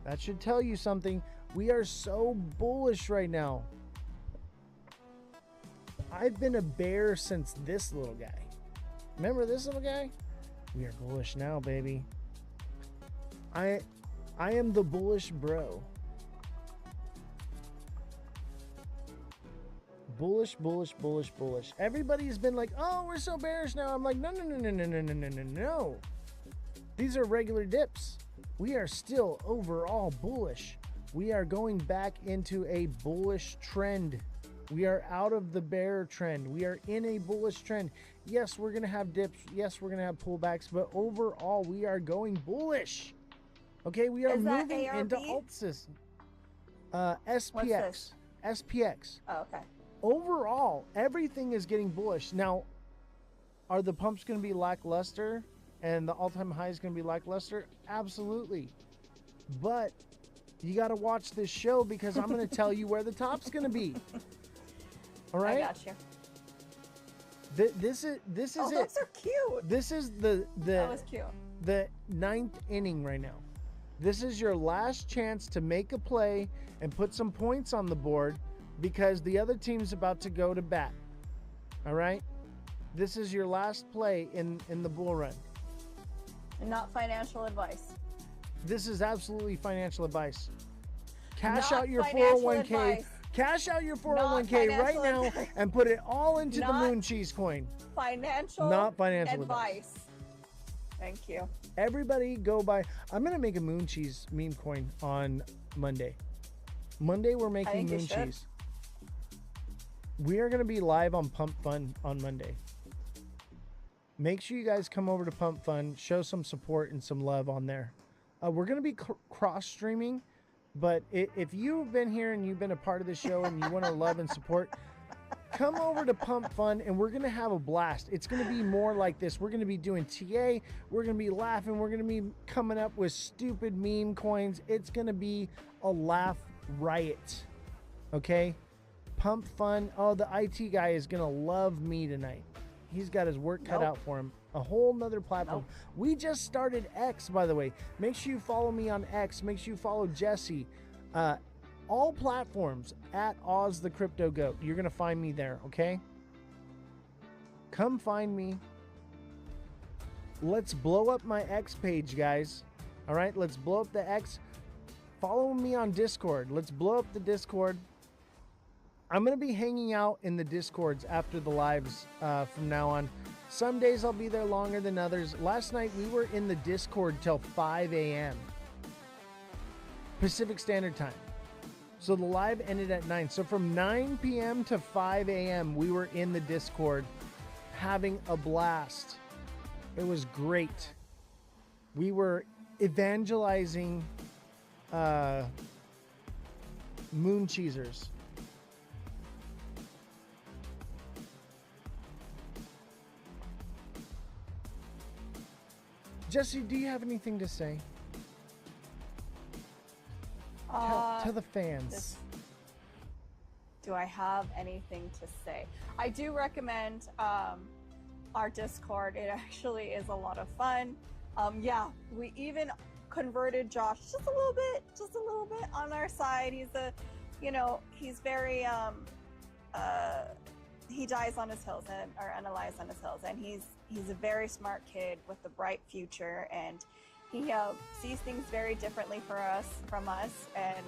B: That should tell you something. We are so bullish right now. I've been a bear since this little guy. Remember this little guy? We are bullish now, baby. I am the bullish bro. Bullish, bullish, bullish, bullish. Everybody's been like, oh, we're so bearish now. I'm like, no, no, no, no, no, no, no, no, no, no. These are regular dips. We are still overall bullish. We are going back into a bullish trend. We are out of the bear trend. We are in a bullish trend. Yes, we're going to have dips. Yes, we're going to have pullbacks. But overall, we are going bullish. Okay, we are moving into alt system. SPX. SPX.
A: Oh, okay.
B: Overall, everything is getting bullish. Now, are the pumps going to be lackluster and the all-time high is going to be lackluster? Absolutely. But you got to watch this show because I'm going to tell you where the top's going to be. All right?
A: I got you.
B: This is
A: oh,
B: it.
A: Those are cute.
B: This is the
A: That was cute.
B: the 9th inning right now. This is your last chance to make a play and put some points on the board because the other team's about to go to bat. All right? This is your last play in the bull run.
A: And not financial advice.
B: This is absolutely financial advice. Cash
A: Not
B: out your
A: financial
B: 401k.
A: advice.
B: Cash out your
A: Not
B: 401k right
A: financial
B: now
A: advice.
B: and put it all into the
A: Not
B: moon cheese coin.
A: Financial
B: Not financial
A: advice. Thank you.
B: Everybody go buy. I'm going to make a moon cheese meme coin on Monday. Monday we're making
A: think you
B: moon
A: should.
B: cheese. We are going to be live on Pump Fun on Monday. Make sure you guys come over to Pump Fun, show some support and some love on there. We're going to be cross streaming, but if you've been here and you've been a part of the show and you want to love and support, come over to Pump Fun and we're going to have a blast. It's going to be more like this. We're going to be doing TA. We're going to be laughing. We're going to be coming up with stupid meme coins. It's going to be a laugh riot. Okay? Pump Fun. Oh, the IT guy is going to love me tonight. He's got his work cut out for him. A whole nother platform. We just started X, by the way. Make sure you follow me on X. Make sure you follow Jesse. All platforms at Ozthecryptogoat. You're going to find me there, okay? Come find me. Let's blow up my X page, guys. All right, let's blow up the X. Follow me on Discord. Let's blow up the Discord. I'm going to be hanging out in the Discords after the lives from now on. Some days I'll be there longer than others. Last night we were in the Discord till 5 a.m. Pacific Standard Time. So the live ended at 9. So from 9 p.m. to 5 a.m. we were in the Discord having a blast. It was great. We were evangelizing moon cheesers. Jesse, do you have anything to say? Tell the fans.
A: Do I have anything to say? I do recommend our Discord. It actually is a lot of fun. Yeah, we even converted Josh just a little bit on our side. you know, he's very he dies on his hills or unalives on his hills, and he's a very smart kid with a bright future, and he sees things very differently from us, and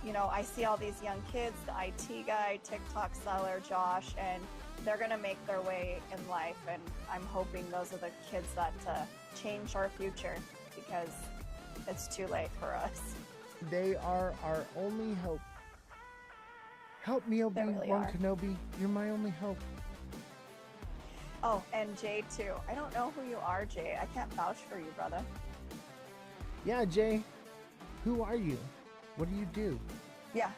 A: you know, I see all these young kids, the IT guy, TikTok seller, Josh, and they're gonna make their way in life, and I'm hoping those are the kids that change our future, because it's too late for us.
B: They are our only hope. Help me, Obi-Wan
A: really
B: Kenobi. You're my only hope.
A: Oh, and Jay too. I don't know who you are, Jay. I can't vouch for you, brother.
B: Yeah, Jay. Who are you? What do you do?
A: Yeah,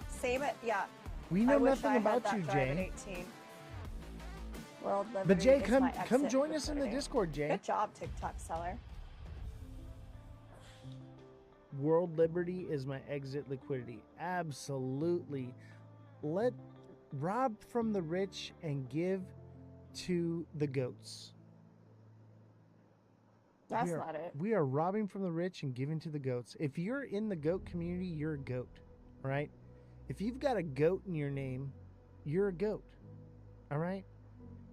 A: same it. Yeah.
B: We know nothing about you, Jay.
A: 18. World Liberty
B: But Jay,
A: is
B: come
A: my
B: come
A: exit
B: join us in the
A: liquidity.
B: Discord, Jay.
A: Good job, TikTok seller.
B: World Liberty is my exit liquidity. Absolutely. Let rob from the rich and give to the goats.
A: That's not it.
B: We are robbing from the rich and giving to the goats. If you're in the goat community, you're a goat, right? If you've got a goat in your name, you're a goat, all right?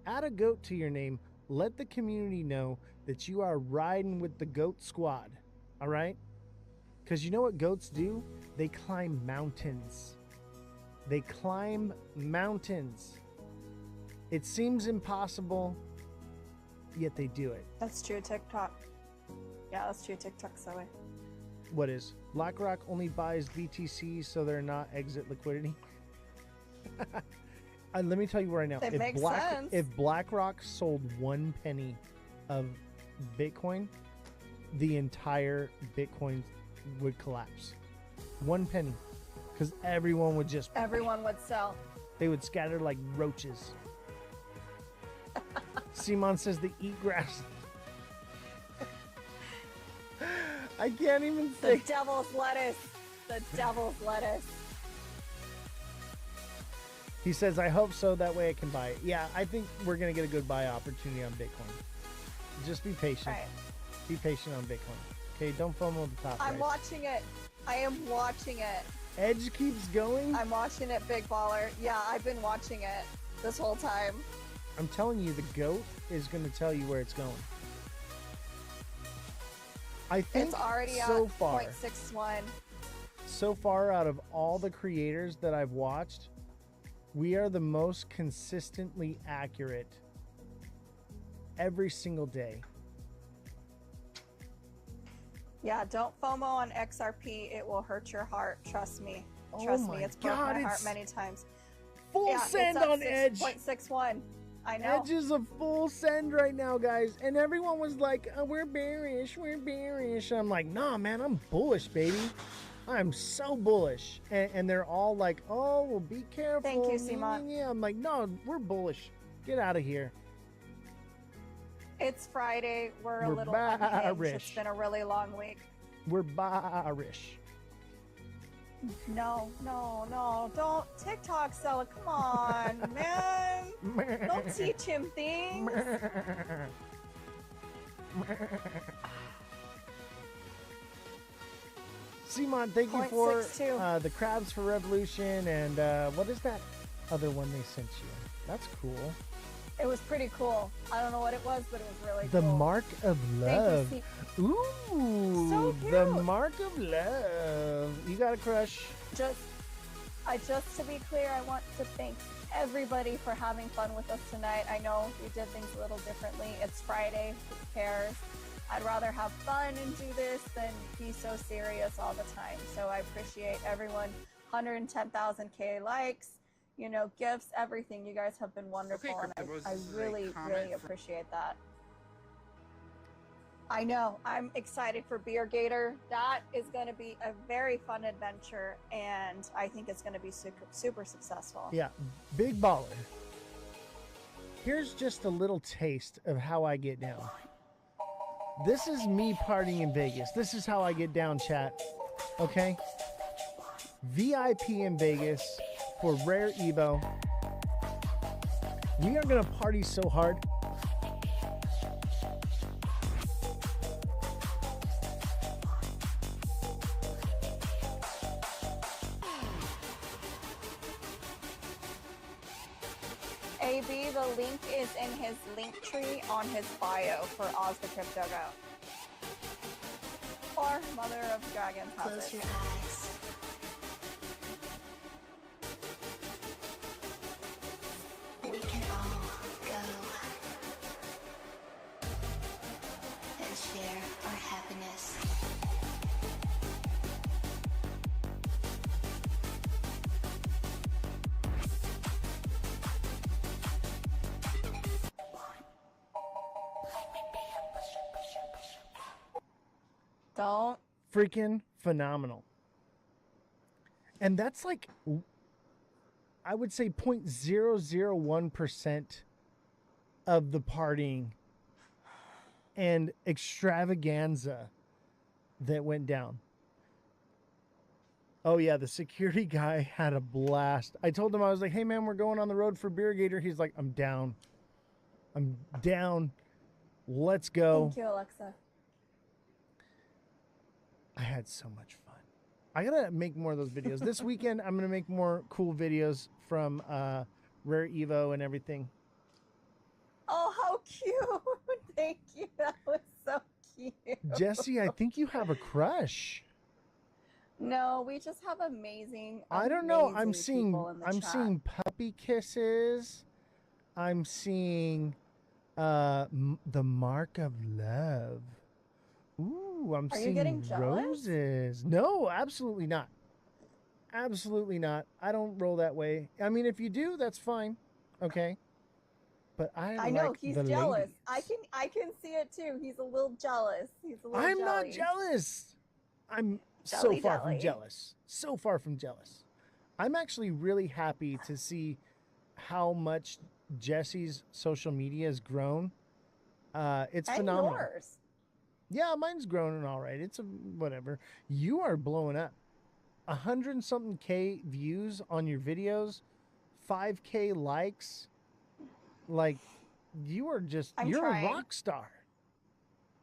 B: Add a goat to your name. Let the community know that you are riding with the goat squad, all right? Because you know what goats do? They climb mountains. They climb mountains. It seems impossible, yet they do it.
A: That's true, TikTok. Yeah, that's true, TikTok seller.
B: What is? BlackRock only buys BTC, so they're not exit liquidity. Let me tell you right now.
A: It makes sense.
B: If BlackRock sold 1 penny of Bitcoin, the entire Bitcoin would collapse. 1 penny. Because everyone would just...
A: Everyone would sell.
B: They would scatter like roaches. Simon says they eat grass. I can't even
A: The
B: think.
A: devil's lettuce. The devil's lettuce.
B: He says, I hope so. That way I can buy it. Yeah, I think we're going to get a good buy opportunity on Bitcoin. Just be patient.
A: Right.
B: Be patient on Bitcoin. Okay, don't FOMO the top.
A: I'm
B: right?
A: watching it. I am watching it.
B: Edge keeps going.
A: I'm watching it, Big Baller. Yeah, I've been watching it this whole time.
B: I'm telling you, the GOAT is going to tell you where it's going. I think
A: It's already
B: so
A: at
B: far,
A: 0.61.
B: so far out of all the creators that I've watched, we are the most consistently accurate every single day.
A: Yeah, don't FOMO on XRP. It will hurt your heart. Trust me.
B: Oh
A: Trust
B: my
A: me. It's broke
B: God,
A: my heart
B: it's
A: many times.
B: Full
A: Yeah,
B: send
A: it's at
B: on Edge.
A: 6.61. I know.
B: Edge is a full send right now, guys. And everyone was like, oh, we're bearish. We're bearish. I'm like, nah, man, I'm bullish, baby. I'm so bullish. And they're all like, oh, well, be careful.
A: Thank you, Simon.
B: Yeah, I'm like, no, we're bullish. Get out of here.
A: It's Friday. We're a
B: We're
A: little unhinged.
B: bearish.
A: It's been a really long week.
B: We're bearish.
A: No. Don't TikTok seller. Come on, man. Don't teach him things.
B: Simon, thank you for
A: 0.62.
B: the Crabs for Revolution. And what is that other one they sent you? That's cool.
A: It was pretty cool. I don't know what it was, but it was really
B: The
A: cool.
B: Mark of Love.
A: Thank you,
B: Ooh,
A: So
B: the
A: cute.
B: Mark of Love. You got a crush?
A: Just to be clear, I want to thank everybody for having fun with us tonight. I know we did things a little differently. It's Friday. Who cares? I'd rather have fun and do this than be so serious all the time. So I appreciate everyone. 110,000 likes, you know, gifts, everything. You guys have been wonderful,
D: Okay,
A: and
D: Crypto Bros,
A: I
D: this is a
A: really,
D: comment
A: really
D: from-
A: appreciate that. I know. I'm excited for Beer Gator. That is going to be a very fun adventure, and I think it's going to be super, super successful.
B: Yeah, big baller. Here's just a little taste of how I get down. This is me partying in Vegas. This is how I get down, chat. Okay? VIP in Vegas for Rare Evo. We are going to party so hard.
A: The link is in his link tree on his bio for Ozthecryptogoat. Or Mother of Dragons has
D: Close
A: it.
D: your eyes. We can all go and share our happiness.
A: Don't.
B: Freaking phenomenal. And that's like, I would say 0.001% of the partying and extravaganza that went down. Oh yeah, the security guy had a blast. I told him, I was like, hey man, we're going on the road for Beer Gator. He's like, I'm down. I'm down. Let's go.
A: Thank you, Alexa.
B: I had so much fun. I gotta make more of those videos. This weekend, I'm gonna make more cool videos from Rare Evo and everything.
A: Oh, how cute. Thank you. That was so cute.
B: Jesse, I think you have a crush.
A: No, we just have amazing.
B: I don't know.
A: amazing people in the chat.
B: seeing puppy kisses. I'm seeing the mark of love. Ooh, I'm
A: Are you
B: seeing
A: getting jealous?
B: roses. No, absolutely not. Absolutely not. I don't roll that way. I mean, if you do, that's fine. Okay. But I
A: know
B: like
A: he's
B: the
A: jealous.
B: ladies.
A: I can see it too. He's a little jealous. He's a little
B: I'm not
A: jelly.
B: jealous. I'm so
A: Jelly
B: far from
A: jelly.
B: jealous. So far from jealous. I'm actually really happy to see how much Jesse's social media has grown. It's
A: And
B: phenomenal.
A: yours.
B: Yeah, mine's growing all right. It's a whatever. You are blowing up. 100 and something K views on your videos, 5K likes. Like, you are just, you're
A: trying.
B: a rock star.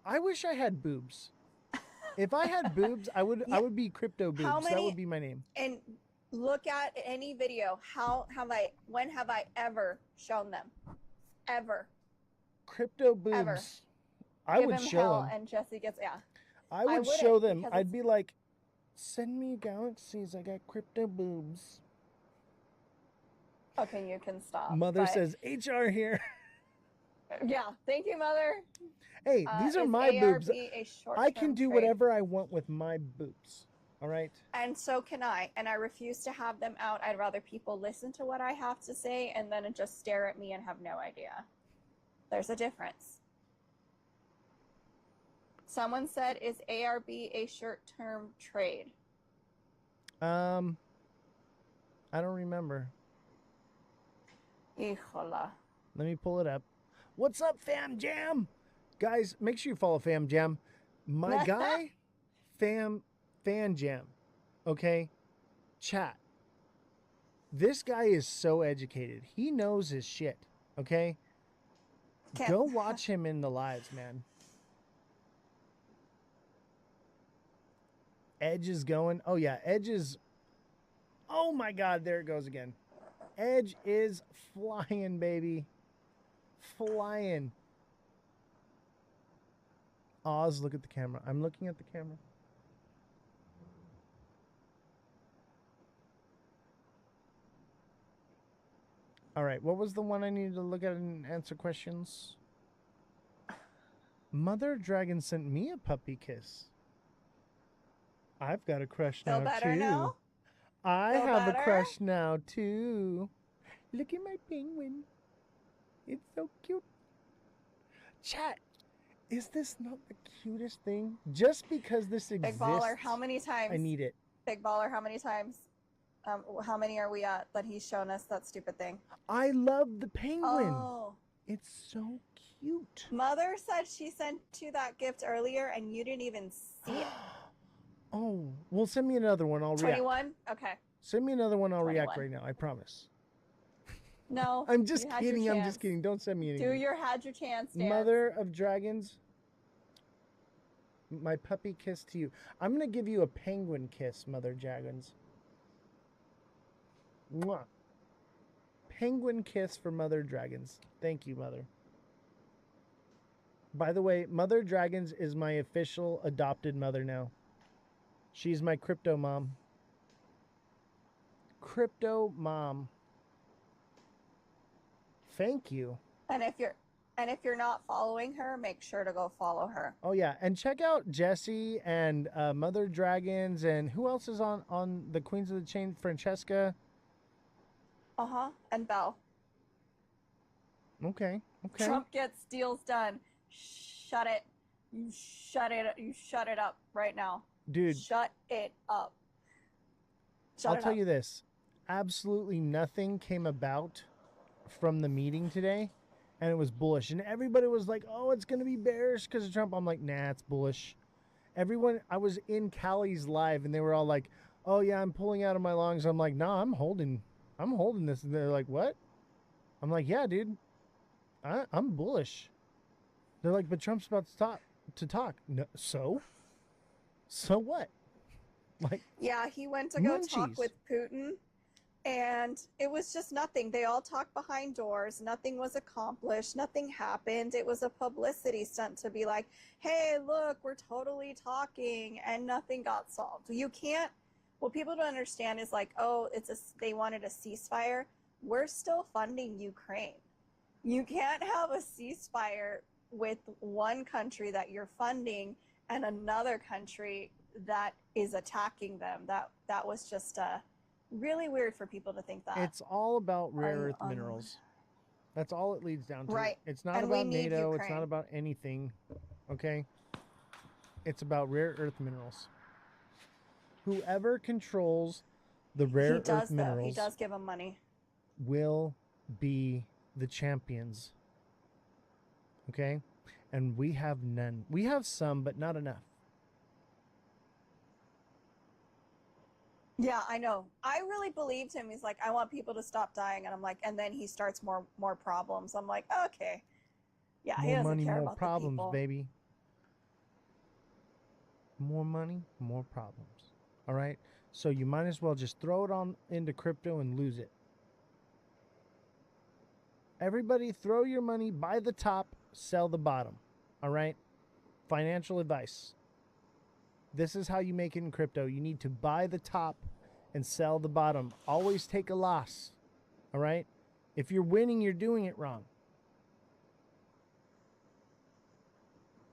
B: I wish I had boobs. If I had boobs, I would
A: Yeah.
B: I would be Crypto Boobs.
A: How
B: That
A: many-
B: would be my name.
A: And look at any video. When have I ever shown them? Ever.
B: Crypto Boobs.
A: Ever.
B: I
A: Give
B: would
A: him
B: show
A: hell
B: them.
A: and Jesse gets, yeah.
B: I would
A: wouldn't,
B: show them.
A: because
B: I'd
A: it's-
B: be like, send me galaxies. I got Crypto Boobs.
A: Okay, you can stop.
B: Mother
A: but-
B: says, HR here.
A: Yeah, thank you, Mother.
B: Hey, these are
A: Is
B: my boobs.
A: ARB a
B: I
A: short-term
B: can do
A: trade?
B: whatever I want with my boobs. All right?
A: And so can I. And I refuse to have them out. I'd rather people listen to what I have to say and then just stare at me and have no idea. There's a difference. Someone said, is ARB a short-term trade?
B: I don't remember.
A: Híjola.
B: Let me pull it up. What's up, Fam Jam? Guys, make sure you follow Fam Jam. My guy, Fan Jam. Okay? Chat. This guy is so educated. He knows his shit. Okay?
A: Can't-
B: Go watch him in the lives, man. Edge is going. Oh, yeah. Edge is. Oh, my God. There it goes again. Edge is flying, baby. Flying. Oz, look at the camera. I'm looking at the camera. All right. What was the one I needed to look at and answer questions? Mother Dragon sent me a puppy kiss. I've got a crush
A: Feel
B: now,
A: better
B: too.
A: now?
B: I
A: Feel
B: have
A: better?
B: a crush now, too. Look at my penguin. It's so cute. Chat, is this not the cutest thing? Just because this exists,
A: Big Baller, how many times?
B: I need it.
A: Big Baller, how many times? How many are we at that he's shown us that stupid thing?
B: I love the penguin.
A: Oh.
B: It's so cute.
A: Mother said she sent you that gift earlier and you didn't even see it.
B: Oh, well, send me another one. I'll react.
A: 21? Okay.
B: Send me another one. I'll react
A: 21.
B: right now. I promise.
A: No.
B: I'm just
A: you had your
B: kidding. I'm
A: chance.
B: just kidding. Don't send me anything.
A: Had your chance, Dan.
B: Mother of Dragons, my puppy kiss to you. I'm going to give you a penguin kiss, Mother Dragons. Mwah. penguin kiss for Mother Dragons. Thank you, Mother. By the way, Mother Dragons is my official adopted mother now. She's my crypto mom. Crypto mom. Thank you.
A: And if you're not following her, make sure to go follow her.
B: Oh yeah, and check out Jesse and Mother Dragons, and who else is on the Queens of the Chain? Francesca.
A: And Belle.
B: Okay.
A: Trump gets deals done. Shut it. You shut it up right now.
B: Dude.
A: Shut it up.
B: I'll tell you this. Absolutely nothing came about from the meeting today, and it was bullish. And everybody was like, oh, it's going to be bearish because of Trump. I'm like, nah, it's bullish. Everyone, I was in Callie's live, and they were all like, oh, yeah, I'm pulling out of my longs. I'm like, nah, I'm holding this. And they're like, what? I'm like, yeah, dude, I'm bullish. They're like, but Trump's about to talk. No, so what? Like,
A: yeah, he went to go talk
B: munchies.
A: with Putin, and it was just nothing. They all talked behind doors. Nothing was accomplished. Nothing happened. It was a publicity stunt to be like, hey, look, we're totally talking, and nothing got solved. You can't. What people don't understand is like, oh, they wanted a ceasefire. We're still funding Ukraine. You can't have a ceasefire with one country that you're funding and another country that is attacking them. That was just really weird for people to think that.
B: It's all about rare earth minerals. That's all it leads down to.
A: Right.
B: It's not
A: And we
B: about
A: need
B: NATO. It's
A: Ukraine.
B: not about anything. Okay? It's about rare earth minerals. Whoever controls the rare earth minerals
A: He does give them money.
B: will be the champions. Okay? And we have none. We have some, but not enough.
A: Yeah, I know. I really believed him. He's like, I want people to stop dying, and I'm like, and then he starts more problems. I'm like, okay, yeah, he
B: More
A: doesn't
B: money,
A: care
B: more
A: about
B: problems,
A: the people.
B: baby. More money, more problems. All right? So you might as well just throw it on into crypto and lose it. Everybody throw your money, buy the top, sell the bottom. All right? Financial advice. This is how you make it in crypto. You need to buy the top and sell the bottom. Always take a loss. All right? If you're winning, you're doing it wrong.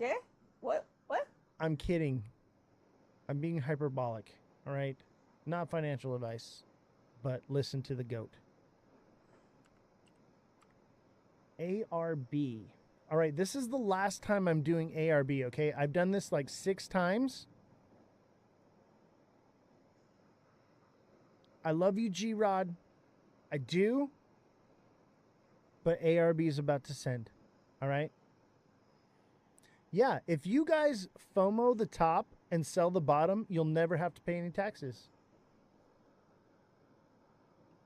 A: Yeah? What?
B: I'm kidding. I'm being hyperbolic. All right? Not financial advice, but listen to the goat. ARB. All right, this is the last time I'm doing ARB, okay? I've done this like 6 times. I love you, G-Rod. I do. But ARB is about to send. All right? Yeah, if you guys FOMO the top and sell the bottom, you'll never have to pay any taxes.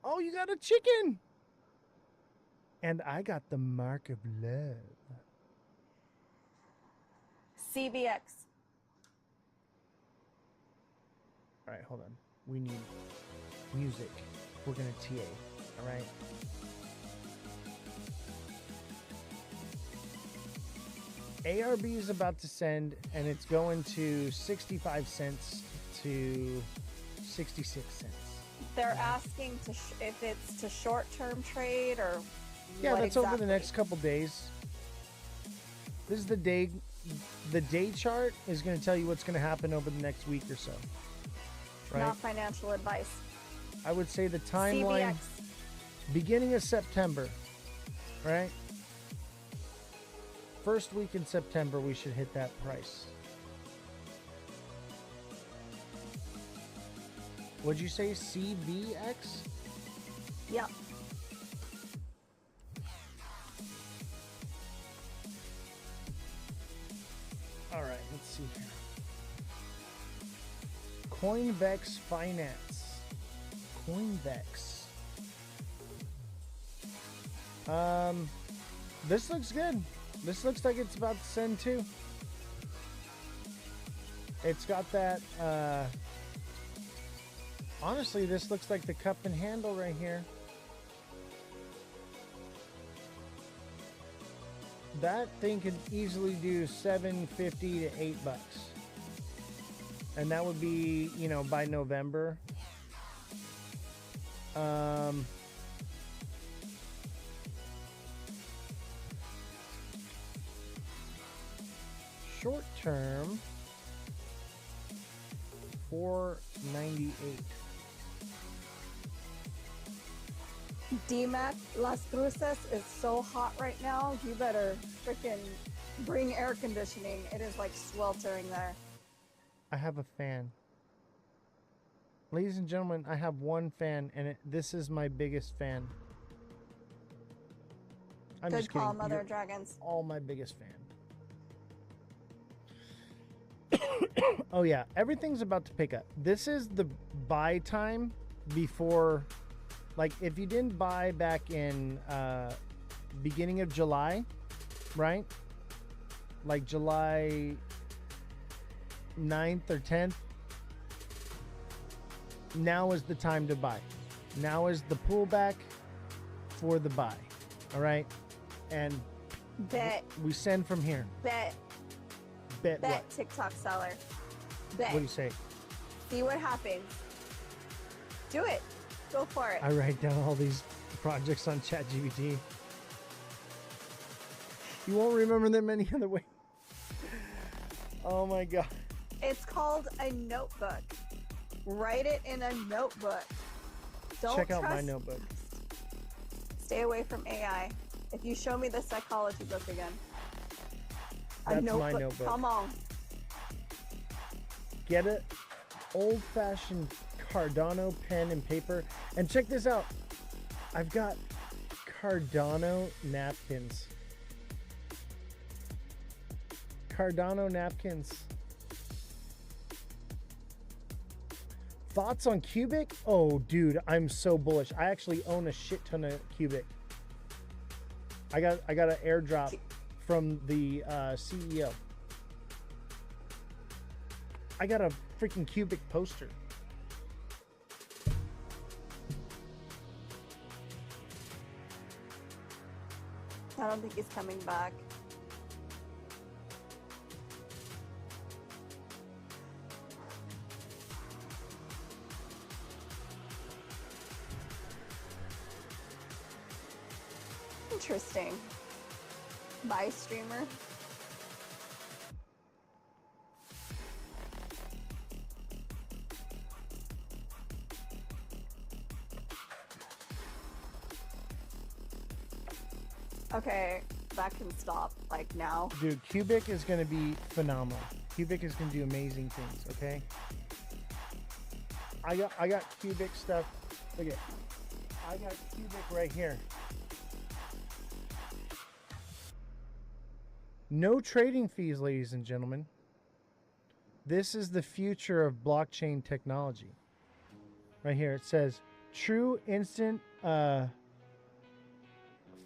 B: Oh, you got a chicken. And I got the mark of love.
A: CVX.
B: All right, hold on. We need music. We're going to TA. All right? ARB is about to send, and it's going to 65 cents to 66 cents.
A: They're asking if it's to short-term trade or
B: Yeah,
A: what
B: that's
A: exactly?
B: over the next couple days. This is the day. The day chart is going to tell you what's going to happen over the next week or so. Right?
A: Not financial advice.
B: I would say the timeline,
A: CVX.
B: beginning of September, right? First week in September, we should hit that price. What'd you say, CVX?
A: Yep.
B: All right, let's see here. Coinvex Finance. Coinvex. This looks good. This looks like it's about to send too. It's got that, honestly, this looks like the cup and handle right here. That thing could easily do $7.50 to $8, and that would be, you know, by November. Short term, $4.98.
A: DMAC Las Cruces is so hot right now. You better freaking bring air conditioning. It is like sweltering there.
B: I have a fan. Ladies and gentlemen, I have one fan, and this is my biggest fan. I'm
A: Good
B: just
A: call,
B: kidding.
A: Mother
B: You're
A: of Dragons.
B: all my biggest fan. Oh yeah, everything's about to pick up. This is the buy time before, like, if you didn't buy back in beginning of July, right? Like July 9th or 10th, now is the time to buy. Now is the pullback for the buy. All right? And
A: Bet,
B: we send from here.
A: bet
B: Bet what?
A: TikTok seller. Bet.
B: What do you say?
A: See what happens. Do it. Go for it.
B: I write down all these projects on ChatGPT. You won't remember them any other way. Oh my God.
A: It's called a notebook. Write it in a notebook. Don't
B: Check out my
A: trust-
B: notebook.
A: Stay away from AI. If you show me the psychology book again.
B: That's my notebook.
A: Come on.
B: Get an old-fashioned Cardano pen and paper. And check this out. I've got Cardano napkins. Cardano napkins. Thoughts on Cubic? Oh, dude, I'm so bullish. I actually own a shit ton of Cubic. I got an airdrop from the CEO. I got a freaking Cubic poster.
A: I don't think he's coming back. Interesting. Buy streamer. Okay, that can stop like now.
B: Dude, Cubic is going to be phenomenal. Cubic is going to do amazing things, okay? I got Cubic stuff. Look at, I got Cubic right here. No trading fees, ladies and gentlemen. This is the future of blockchain technology. Right here, it says true instant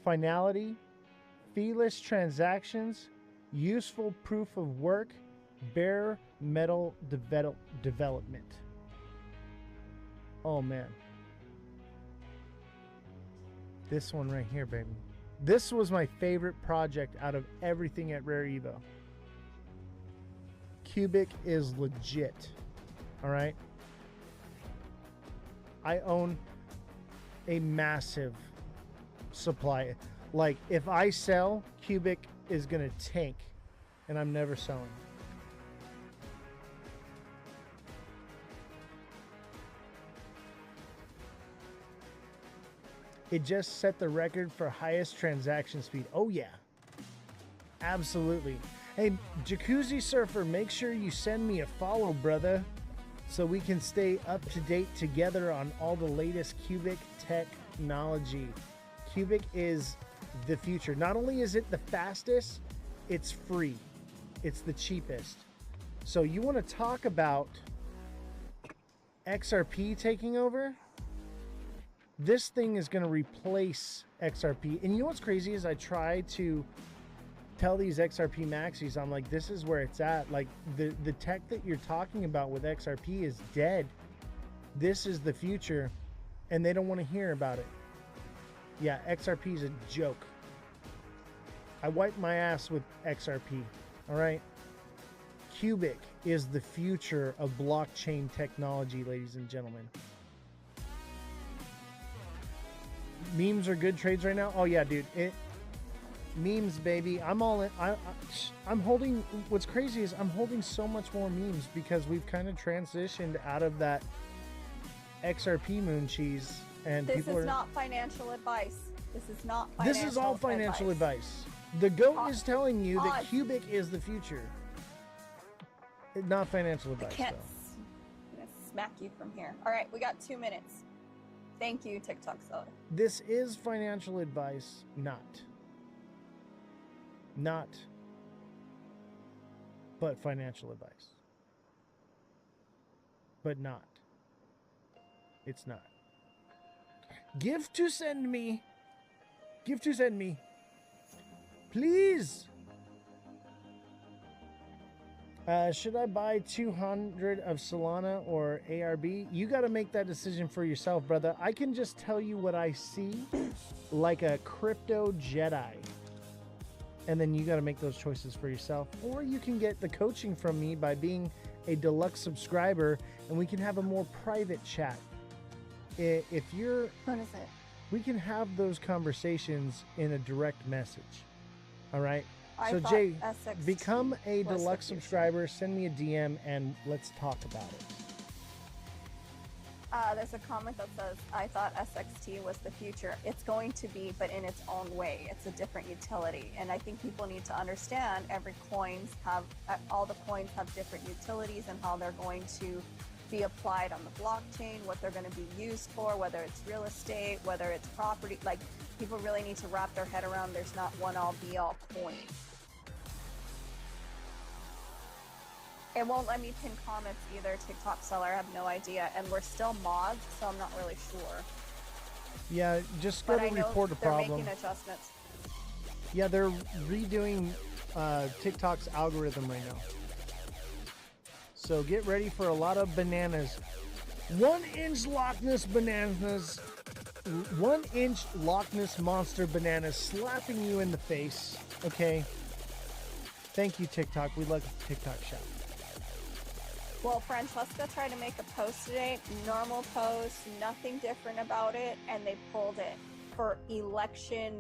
B: finality, feeless transactions, useful proof of work, bare metal development. Oh man. This one right here, baby. This was my favorite project out of everything at Rare Evo. Cubic is legit. All right. I own a massive supply. Like, if I sell, Cubic is going to tank, and I'm never selling. It just set the record for highest transaction speed. Oh, yeah. Absolutely. Hey, Jacuzzi Surfer, make sure you send me a follow, brother, so we can stay up to date together on all the latest Cubic technology. Cubic is the future. Not only is it the fastest, it's free. It's the cheapest. So you want to talk about XRP taking over? This thing is going to replace XRP. And you know what's crazy is I try to tell these XRP maxis, I'm like, this is where it's at. Like, the tech that you're talking about with XRP is dead. This is the future. And they don't want to hear about it. Yeah, XRP is a joke. I wipe my ass with XRP. All right. Cubic is the future of blockchain technology, ladies and gentlemen. Memes are good trades right now. Oh yeah, dude. Memes, baby. I'm all in. I'm holding. What's crazy is I'm holding so much more memes because we've kind of transitioned out of that XRP moon cheese, and
A: This
B: people
A: is
B: are.
A: not financial advice. This is not financial
B: This is all financial advice. The GOAT is telling you that
A: Oz.
B: Cubic is the future. Not financial
A: I
B: advice,
A: can't.
B: though.
A: I'm gonna smack you from here. All right, we got 2 minutes. Thank you, TikTok seller.
B: This is financial advice, not, but financial advice. But not. It's not. Give to send me. Give to send me. Please. Should I buy 200 of Solana or ARB? You got to make that decision for yourself, brother. I can just tell you what I see like a crypto Jedi. And then you got to make those choices for yourself. Or you can get the coaching from me by being a deluxe subscriber, and we can have a more private chat. If you're...
A: What is it?
B: We can have those conversations in a direct message. All right?
A: I
B: So
A: thought
B: Jay,
A: SXT
B: become a
A: was the
B: deluxe
A: future.
B: subscriber, send me a DM, and let's talk about it.
A: There's a comment that says, I thought SXT was the future. It's going to be, but in its own way. It's a different utility. And I think people need to understand all the coins have different utilities and how they're going to be applied on the blockchain, what they're going to be used for, whether it's real estate, whether it's property. Like, people really need to wrap their head around there's not one all be all coin. It won't let me pin comments either, TikTok seller. I have no idea. And we're still mods, so I'm not really sure.
B: Yeah, just go
A: But
B: to
A: I know
B: report a
A: they're
B: problem.
A: making adjustments.
B: Yeah, they're redoing TikTok's algorithm right now. So get ready for a lot of bananas. 1 inch Loch Ness bananas. 1 inch Loch Ness monster bananas slapping you in the face. Okay. Thank you, TikTok. We love TikTok shop.
A: Well, Francesca tried to make a post today, normal post, nothing different about it, and they pulled it for election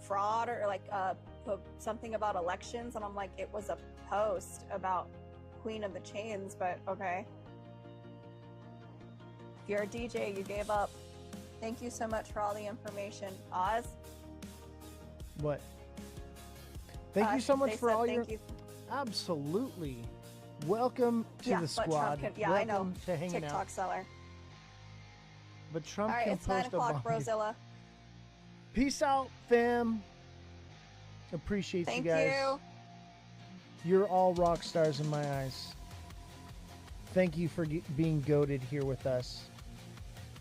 A: fraud or like something about elections, and I'm like, it was a post about Queen of the Chains, but okay. If you're a DJ, you gave up. Thank you so much for all the information. Oz?
B: What? Thank you so much
A: they
B: for
A: said
B: all
A: thank
B: your...
A: you.
B: Absolutely. Welcome to
A: Yeah,
B: the
A: but
B: squad.
A: Trump can, yeah,
B: Welcome
A: I know.
B: to hanging
A: TikTok
B: out.
A: seller.
B: But Trump
A: All right,
B: can
A: it's 9
B: post a
A: o'clock,
B: bomb.
A: Rosilla.
B: Peace out, fam. Appreciate
A: Thank
B: you guys.
A: you.
B: You're all rock stars in my eyes. Thank you for being goated here with us.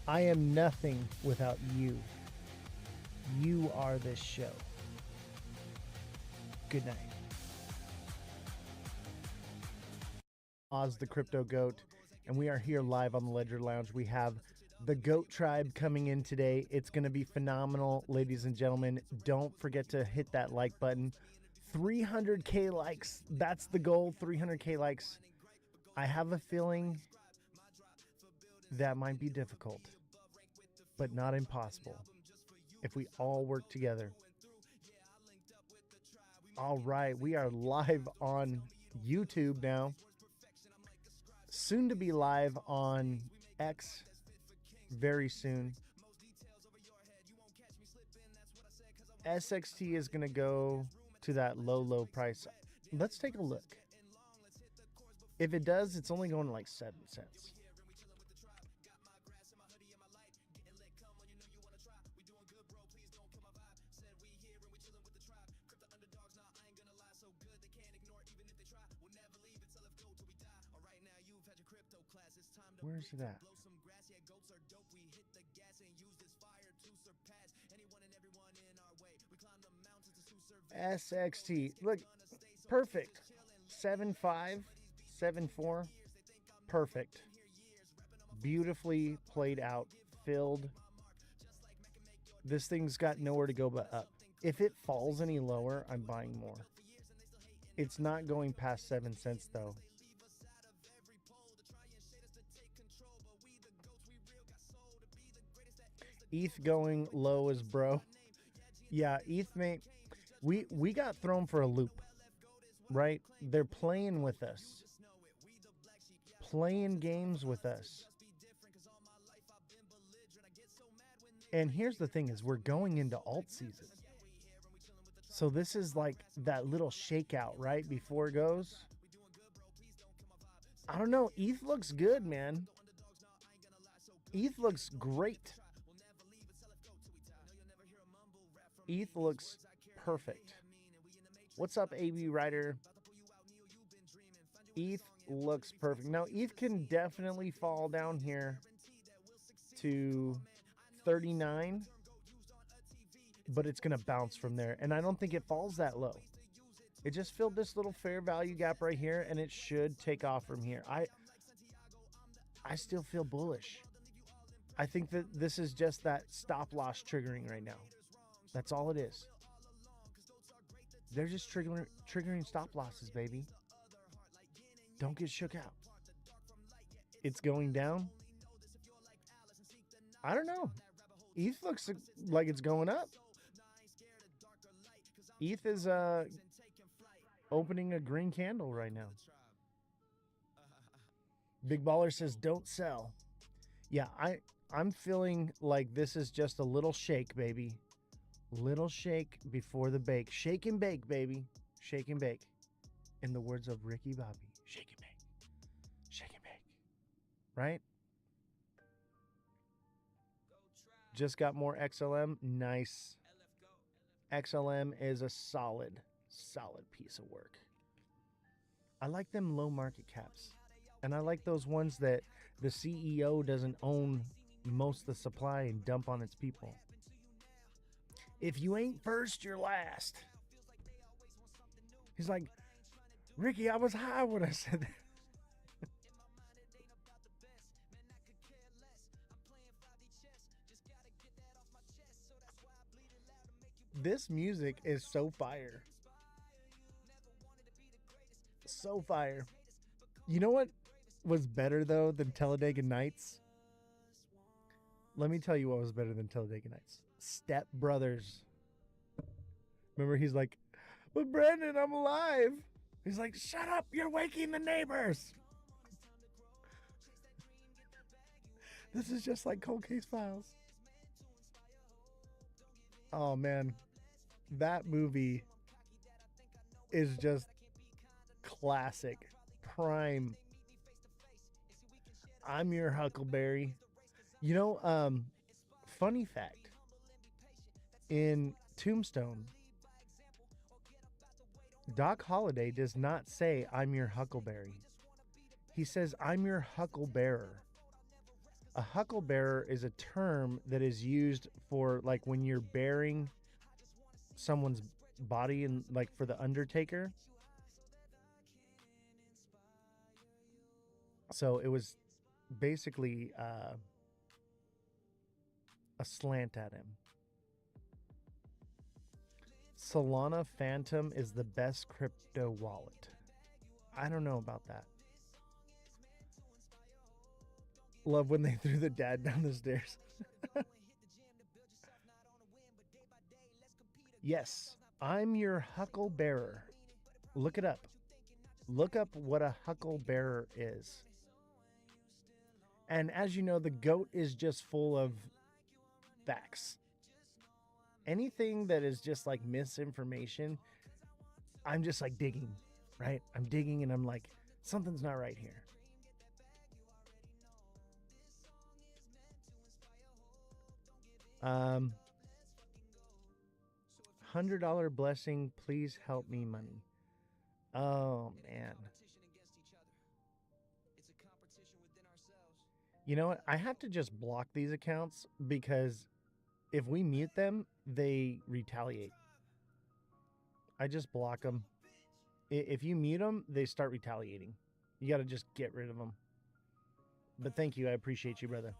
B: I am nothing without you. You are this show. Good night. Oz the Crypto Goat, and we are here live on the Ledger Lounge. We have the Goat Tribe coming in today. It's going to be phenomenal, ladies and gentlemen. Don't forget to hit that like button. 300K likes. That's the goal, 300K likes. I have a feeling that might be difficult, but not impossible if we all work together. All right, we are live on YouTube now. Soon to be live on X very soon. SXT is going to go to that low price. Let's take a look. If it does, it's only going to like 7 cents. Where's it at? SXT. Look, perfect. 7.5, 7.4. Perfect. Beautifully played out, filled. This thing's got nowhere to go but up. If it falls any lower, I'm buying more. It's not going past 7 cents though. ETH going low as bro. Yeah, ETH may. We got thrown for a loop, right? They're playing with us, playing games with us. And here's the thing: is we're going into alt season, so this is like that little shakeout right before it goes. I don't know. ETH looks good, man. ETH looks great. ETH looks perfect. What's up, AB Rider? ETH looks perfect. Now, ETH can definitely fall down here to 39, but it's going to bounce from there. And I don't think it falls that low. It just filled this little fair value gap right here, and it should take off from here. I still feel bullish. I think that this is just that stop loss triggering right now. That's all it is. They're just triggering stop losses, baby. Don't get shook out. It's going down. I don't know. ETH looks like it's going up. ETH is opening a green candle right now. Big Baller says don't sell. Yeah, I'm feeling like this is just a little shake, baby. Little shake before the bake. Shake and bake, baby. Shake and bake. In the words of Ricky Bobby, shake and bake. Shake and bake. Right? Just got more XLM. Nice. XLM is a solid piece of work. I like them low market caps. And I like those ones that the CEO doesn't own most of the supply and dump on its people. If you ain't first, you're last. He's like, Ricky, I was high when I said that. This music is so fire. So fire. You know what was better, though, than Talladega Nights? Let me tell you what was better than Talladega Nights. Step Brothers. Remember, he's like, but Brandon, I'm alive. He's like, shut up, you're waking the neighbors. This is just like Cold Case Files. Oh, man. That movie is just classic. Prime. I'm your Huckleberry. You know, funny fact. In Tombstone, Doc Holliday does not say, I'm your Huckleberry. He says, I'm your Hucklebearer. A Hucklebearer is a term that is used for, like, when you're burying someone's body, and like for the Undertaker. So it was basically a slant at him. Solana Phantom is the best crypto wallet. I don't know about that. Love when they threw the dad down the stairs. Yes, I'm your Hucklebearer. Look it up. Look up what a Hucklebearer is. And as you know, the goat is just full of facts. Anything that is just like misinformation, I'm just like digging, right? I'm digging and I'm like, something's not right here. $100 blessing, please help me money. Oh, man. You know what? I have to just block these accounts because if we mute them, they retaliate. I just block them. If you mute them, they start retaliating. You got to just get rid of them. But thank you. I appreciate you, brother.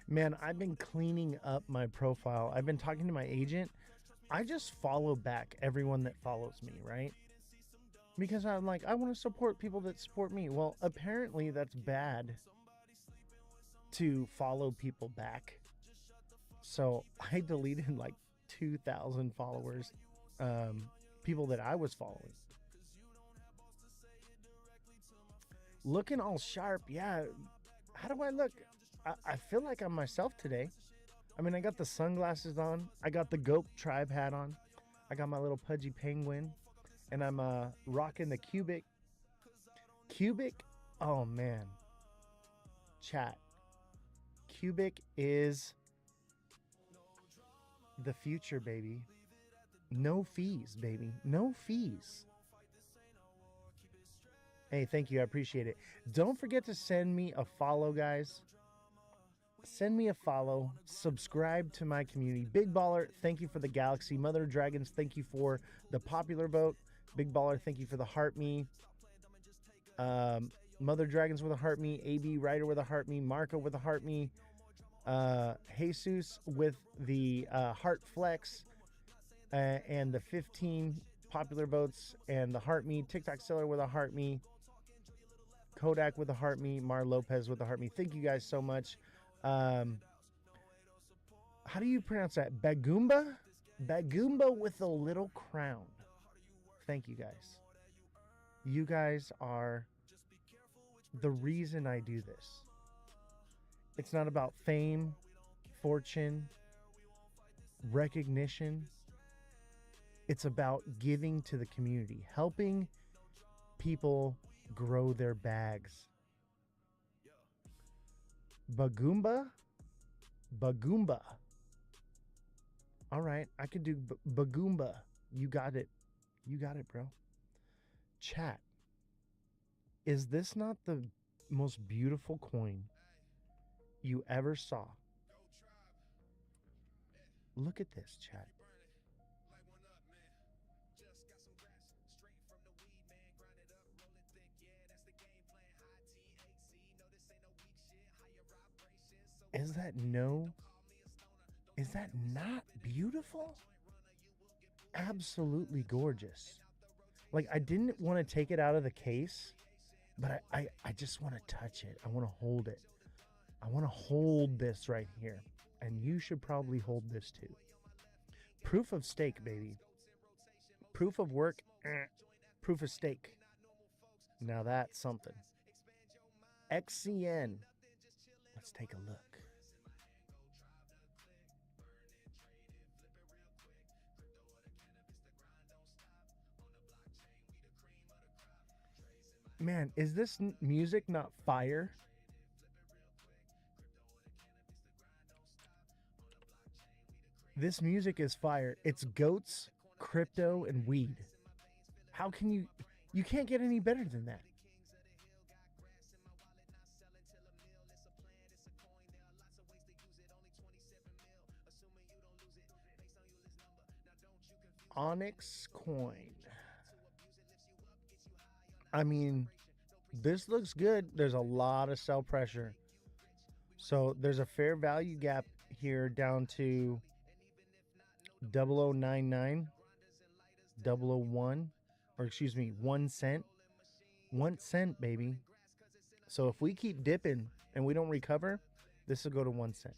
B: Man, I've been cleaning up my profile. I've been talking to my agent. I just follow back everyone that follows me, right? Because I'm like, I want to support people that support me. Well, apparently that's bad to follow people back. So I deleted like 2,000 followers, people that I was following. Looking all sharp, yeah. How do I look? I feel like I'm myself today. I mean, I got the sunglasses on. I got the Goat Tribe hat on. I got my little pudgy penguin. And I'm rocking the Cubic. Cubic, oh man. Chat. Cubic is the future, baby. No fees, baby. No fees. Hey, thank you. I appreciate it. Don't forget to send me a follow, guys. Send me a follow. Subscribe to my community. Big Baller, thank you for the galaxy. Mother of Dragons, thank you for the popular vote. Big Baller, thank you for the heart me. Mother Dragons with a heart me. AB Ryder with a heart me. Marco with a heart me. Jesus with the heart flex. And the 15 popular votes and the heart me. TikTok seller with a heart me. Kodak with a heart me. Mar Lopez with a heart me. Thank you guys so much. How do you pronounce that? Bagumba? Bagumba with a little crown. Thank you guys. You guys are the reason I do this. It's not about fame, fortune, recognition. It's about giving to the community, helping people grow their bags. Bagumba? Bagumba. All right, I can do Bagumba. You got it. You got it, bro. Chat. Is this not the most beautiful coin you ever saw? Look at this, chat. Is that not beautiful? Absolutely gorgeous. Like, I didn't want to take it out of the case, but I just want to touch it. I want to hold it. I want to hold this right here. And you should probably hold this too. Proof of stake, baby. Proof of work, proof of stake. Now that's something. XCN. Let's take a look. Man, is this music not fire? This music is fire. It's goats, crypto, and weed. How can you can't get any better than that. Onyx coin. I mean, this looks good. There's a lot of sell pressure. So there's a fair value gap here down to 0099, 001, or excuse me, 1 cent. 1 cent, baby. So if we keep dipping and we don't recover, this will go to 1 cent.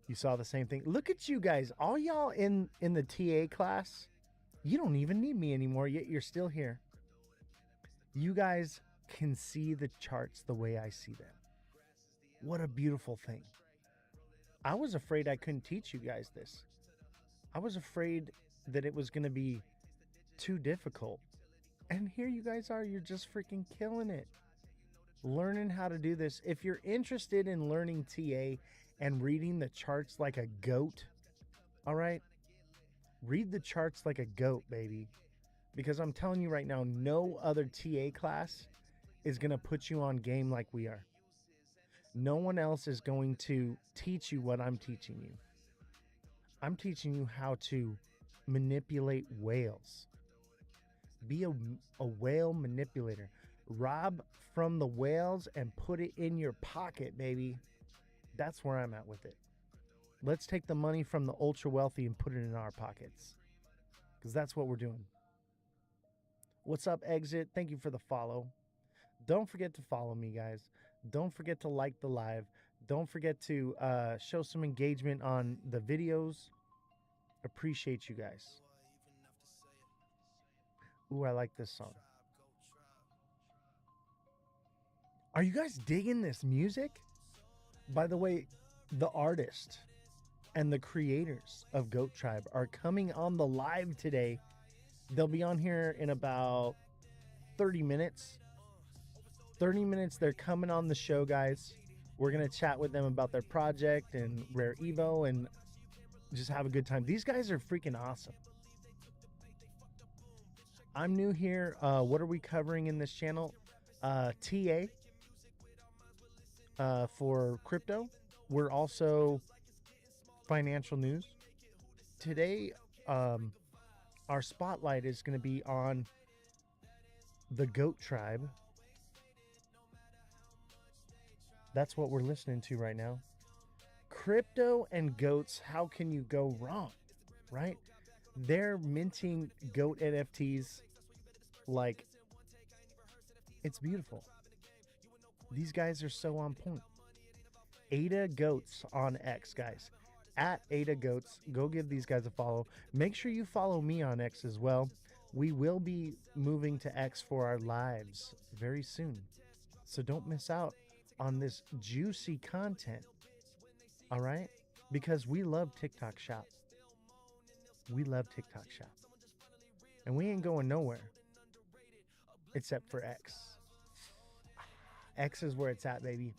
B: You saw the same thing. Look at you guys. All y'all in the TA class. You don't even need me anymore, yet you're still here. You guys can see the charts the way I see them. What a beautiful thing. I was afraid I couldn't teach you guys this. I was afraid that it was going to be too difficult. And here you guys are. You're just freaking killing it. Learning how to do this. If you're interested in learning TA and reading the charts like a goat, all right? Read the charts like a goat, baby. Because I'm telling you right now, no other TA class is going to put you on game like we are. No one else is going to teach you what I'm teaching you. I'm teaching you how to manipulate whales. Be a whale manipulator. Rob from the whales and put it in your pocket, baby. That's where I'm at with it. Let's take the money from the ultra wealthy and put it in our pockets, because that's what we're doing. What's up, Exit? Thank you for the follow. Don't forget to follow me, guys. Don't forget to like the live. Don't forget to show some engagement on the videos. Appreciate you guys. Ooh, I like this song. Are you guys digging this music? By the way, the artist and the creators of Goat Tribe are coming on the live today. They'll be on here in about 30 minutes. 30 minutes, they're coming on the show, guys. We're going to chat with them about their project and Rare Evo and just have a good time. These guys are freaking awesome. I'm new here. What are we covering in this channel? TA for crypto. We're also financial news. Today, our spotlight is going to be on the Goat Tribe. That's what we're listening to right now. Crypto and goats, how can you go wrong, right? They're minting goat NFTs like it's beautiful. These guys are so on point. Ada Goats on X, guys. At Ada Goats. Go give these guys a follow. Make sure you follow me on X as well. We will be moving to X for our lives very soon. So don't miss out on this juicy content. All right? Because we love TikTok Shop. We love TikTok Shop. And we ain't going nowhere except for X. X is where it's at, baby.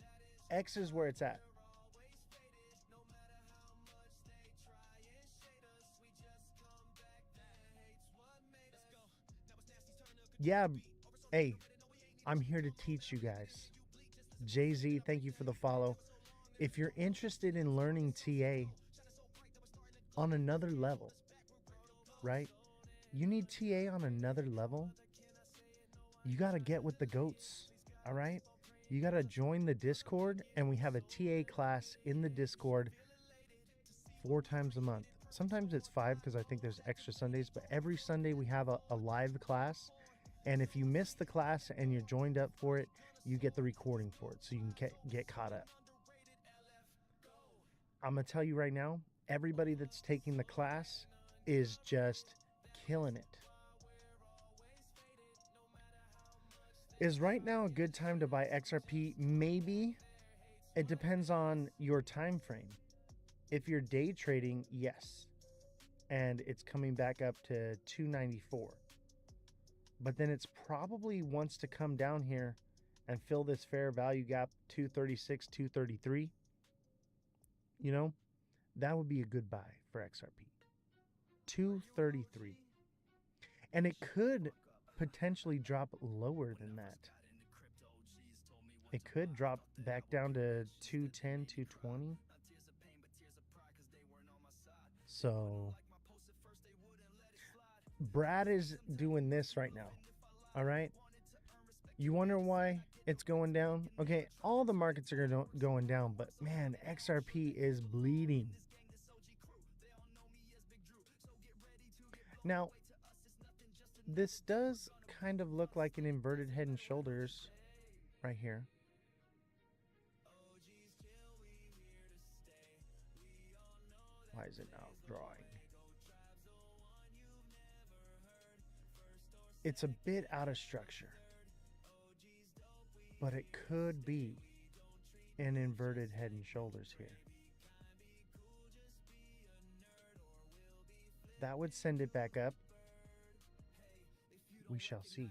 B: X is where it's at. Yeah, hey, I'm here to teach you guys. Jay-Z, thank you for the follow. If you're interested in learning TA on another level, right? You need TA on another level. You got to get with the goats, all right? You got to join the Discord, and we have a TA class in the Discord 4 times a month. Sometimes it's 5 because I think there's extra Sundays, but every Sunday we have a live class. And if you miss the class and you're joined up for it, you get the recording for it so you can get caught up. I'm going to tell you right now, everybody that's taking the class is just killing it. Is right now a good time to buy XRP? Maybe. It depends on your time frame. If you're day trading, yes. And it's coming back up to 294. But then it's probably wants to come down here and fill this fair value gap, 236, 233. You know, that would be a good buy for XRP. 233. And it could potentially drop lower than that. It could drop back down to 210, 220. So Brad is doing this right now. All right. You wonder why it's going down? Okay, all the markets are going down, but man, XRP is bleeding. Now, this does kind of look like an inverted head and shoulders right here. Why is it not drawing? It's a bit out of structure, but it could be an inverted head and shoulders here. That would send it back up. We shall see.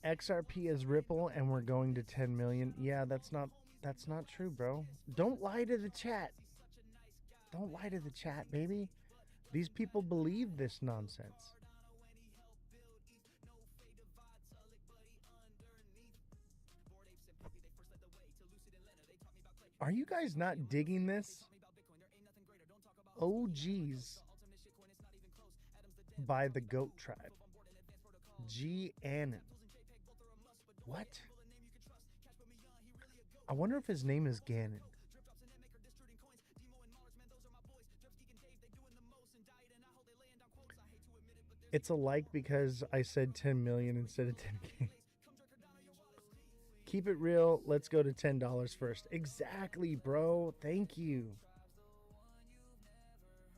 B: XRP is Ripple and we're going to 10 million. Yeah, that's not true, bro. Don't lie to the chat. Don't lie to the chat, baby. These people believe this nonsense. Are you guys not digging this? Oh, geez. by the Goat Tribe. G. Annan. What? I wonder if his name is Gannon. It's a like because I said 10 million instead of 10K. Keep it real. Let's go to $10 first. Exactly, bro. Thank you.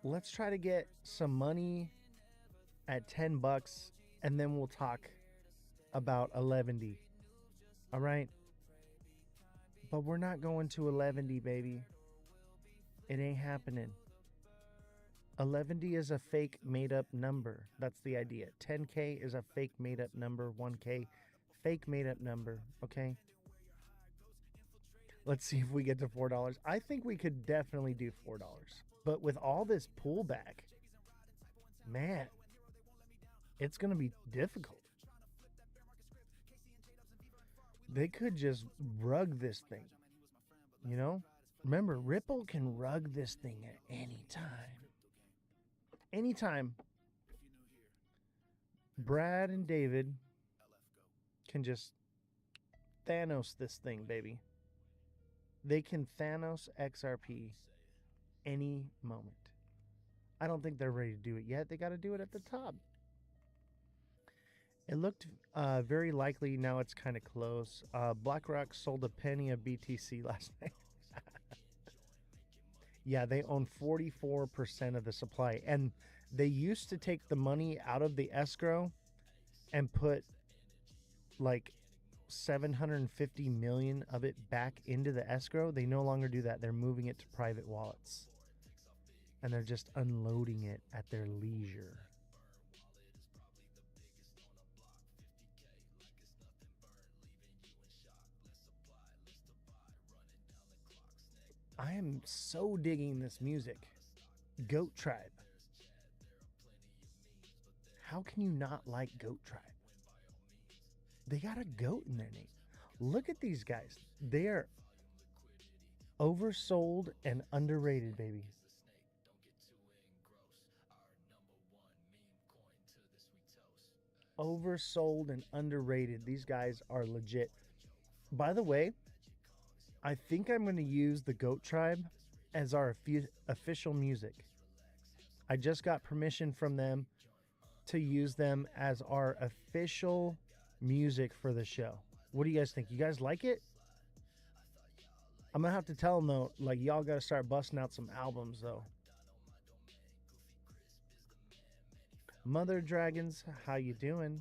B: Let's try to get some money at $10 and then we'll talk about 11D. All right? But we're not going to 11D, baby. It ain't happening. 11D is a fake made up number. That's the idea. 10K is a fake made up number. 1K, fake made up number. Okay? Let's see if we get to $4. I think we could definitely do $4. But with all this pullback, man, it's going to be difficult. They could just rug this thing. You know? Remember, Ripple can rug this thing at any time. Anytime Brad and David can just Thanos this thing, baby. They can Thanos XRP any moment. I don't think they're ready to do it yet. They got to do it at the top. It looked very likely. Now it's kind of close. BlackRock sold a penny of BTC last night. Yeah, they own 44% of the supply. And they used to take the money out of the escrow and put like 750 million of it back into the escrow. They no longer do that. They're moving it to private wallets. And they're just unloading it at their leisure. I am so digging this music. Goat Tribe. How can you not like Goat Tribe? They got a goat in their name. Look at these guys. They are oversold and underrated, baby. Oversold and underrated. These guys are legit. By the way, I think I'm going to use the Goat Tribe as our official music. I just got permission from them to use them as our official music for the show. What do you guys think? You guys like it? I'm going to have to tell them, though, like, y'all got to start busting out some albums, though. Mother Dragons, how you doing?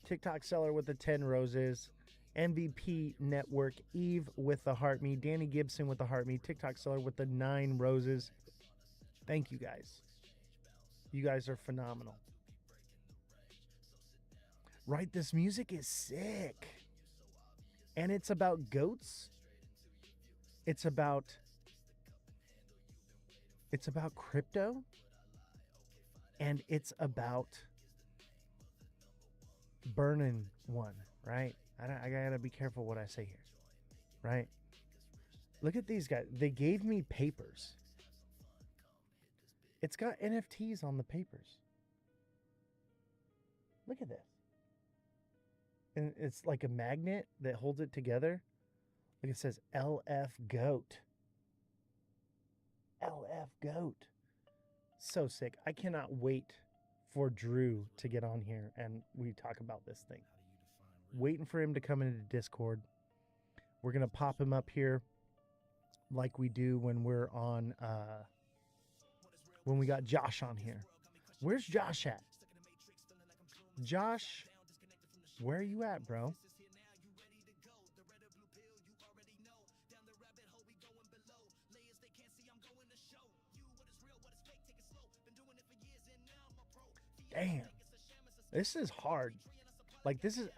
B: TikTok seller with the 10 roses. MVP Network, Eve with the heart me, Danny Gibson with the heart me, TikTok seller with the 9 roses. Thank you guys. You guys are phenomenal. Right, this music is sick. And it's about goats. It's about crypto. And it's about burning one, right? I gotta be careful what I say here, right? Look at these guys. They gave me papers. It's got NFTs on the papers. Look at this. And it's like a magnet that holds it together. Like it says LF Goat. LF Goat. So sick. I cannot wait for Drew to get on here and we talk about this thing. Waiting for him to come into Discord. We're going to pop him up here like we do when we're on, when we got Josh on here. Where's Josh at? Josh, where are you at, bro? Damn. This is hard. Like, this is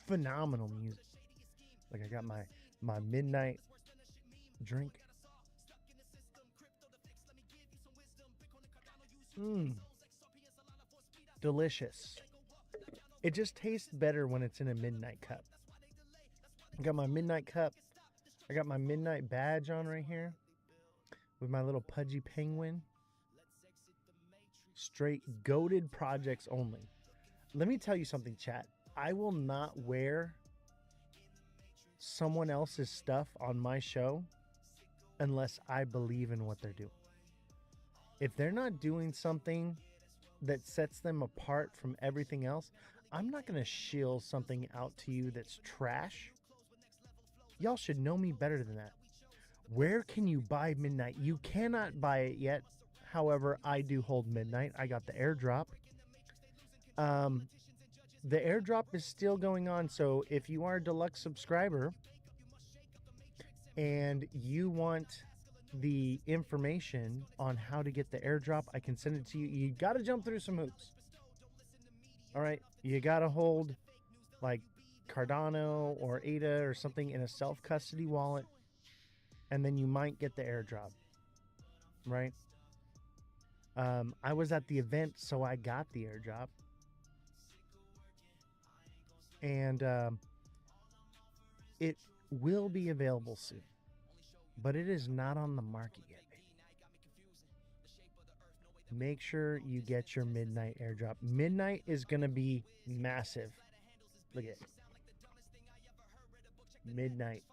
B: phenomenal music. Like, I got my midnight drink. Delicious. It just tastes better when it's in a midnight cup. I got my midnight cup. I got my midnight badge on right here with my little pudgy penguin. Straight goated projects only. Let me tell you something, chat. I will not wear someone else's stuff on my show unless I believe in what they're doing. If they're not doing something that sets them apart from everything else, I'm not going to shill something out to you that's trash. Y'all should know me better than that. Where can you buy Midnight? You cannot buy it yet. However, I do hold Midnight. I got the airdrop. The airdrop is still going on. So if you are a deluxe subscriber and you want the information on how to get the airdrop, I can send it to you. You got to jump through some hoops. All right. You got to hold like Cardano or ADA or something in a self-custody wallet. And then you might get the airdrop. Right. I was at the event, so I got the airdrop. And it will be available soon. But it is not on the market yet, baby. Make sure you get your Midnight airdrop. Midnight is going to be massive. Look at it. Midnight.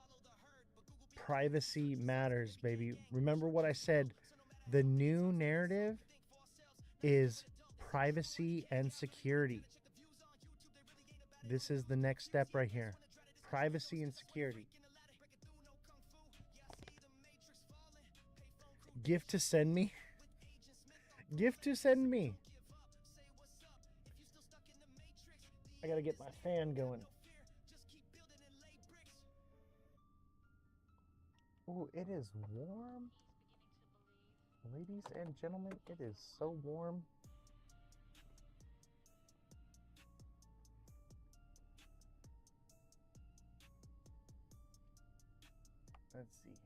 B: Privacy matters, baby. Remember what I said. The new narrative is privacy and security. This is the next step right here. Privacy and security. Gift to send me. Gift to send me. I gotta get my fan going. Ooh, it is warm. Ladies and gentlemen, it is so warm. Let's see here.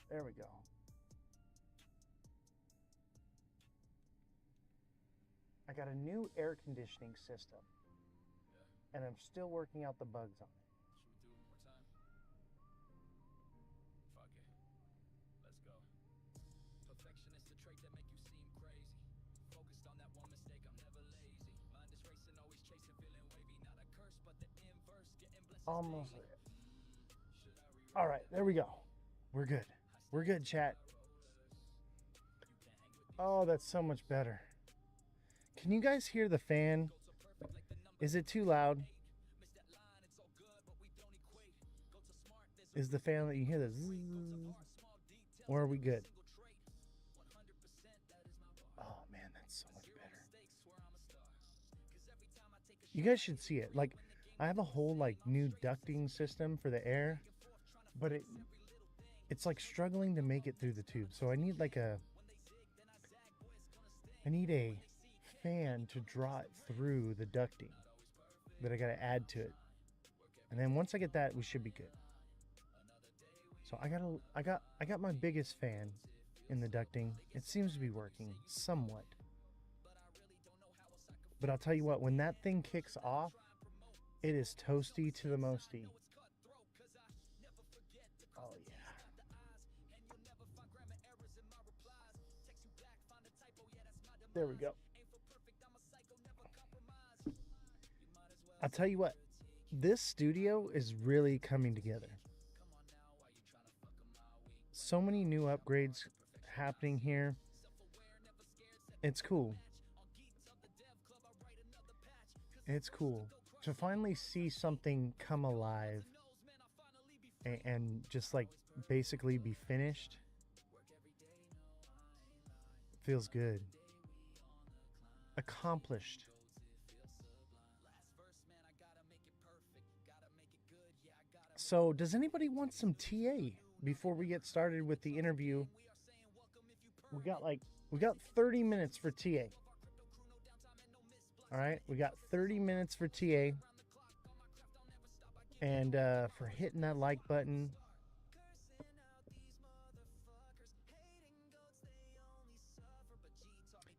B: There we go. I got a new air conditioning system. And I'm still working out the bugs on it.
E: Should we do it one more time? Fuck it. Let's go. Perfectionist, a trait that make you seem crazy. Focused on that one mistake, I'm never lazy. Mind is racing, always chasing, feeling wavy. Not a curse, but the inverse, getting blessings
B: Almost
E: daily.
B: there. All right, there we go. We're good. We're good, chat. Oh, that's so much better. Can you guys hear the fan? Is it too loud? Is the fan that you hear this? Or are we good? Oh man, that's so much better. You guys should see it. Like, I have a whole like new ducting system for the air, but it's like struggling to make it through the tube. So I need like a fan to draw it through the ducting that I got to add to it. And then once I get that, we should be good. So I got my biggest fan in the ducting. It seems to be working somewhat. But I'll tell you what, when that thing kicks off, it is toasty to the mosty. Oh yeah. There we go. I'll tell you what, this studio is really coming together. So many new upgrades happening here. It's cool. It's cool to finally see something come alive and just like basically be finished. Feels good. Accomplished. So, does anybody want some TA before we get started with the interview? We got 30 minutes for TA. All right, we got 30 minutes for TA. And for hitting that like button.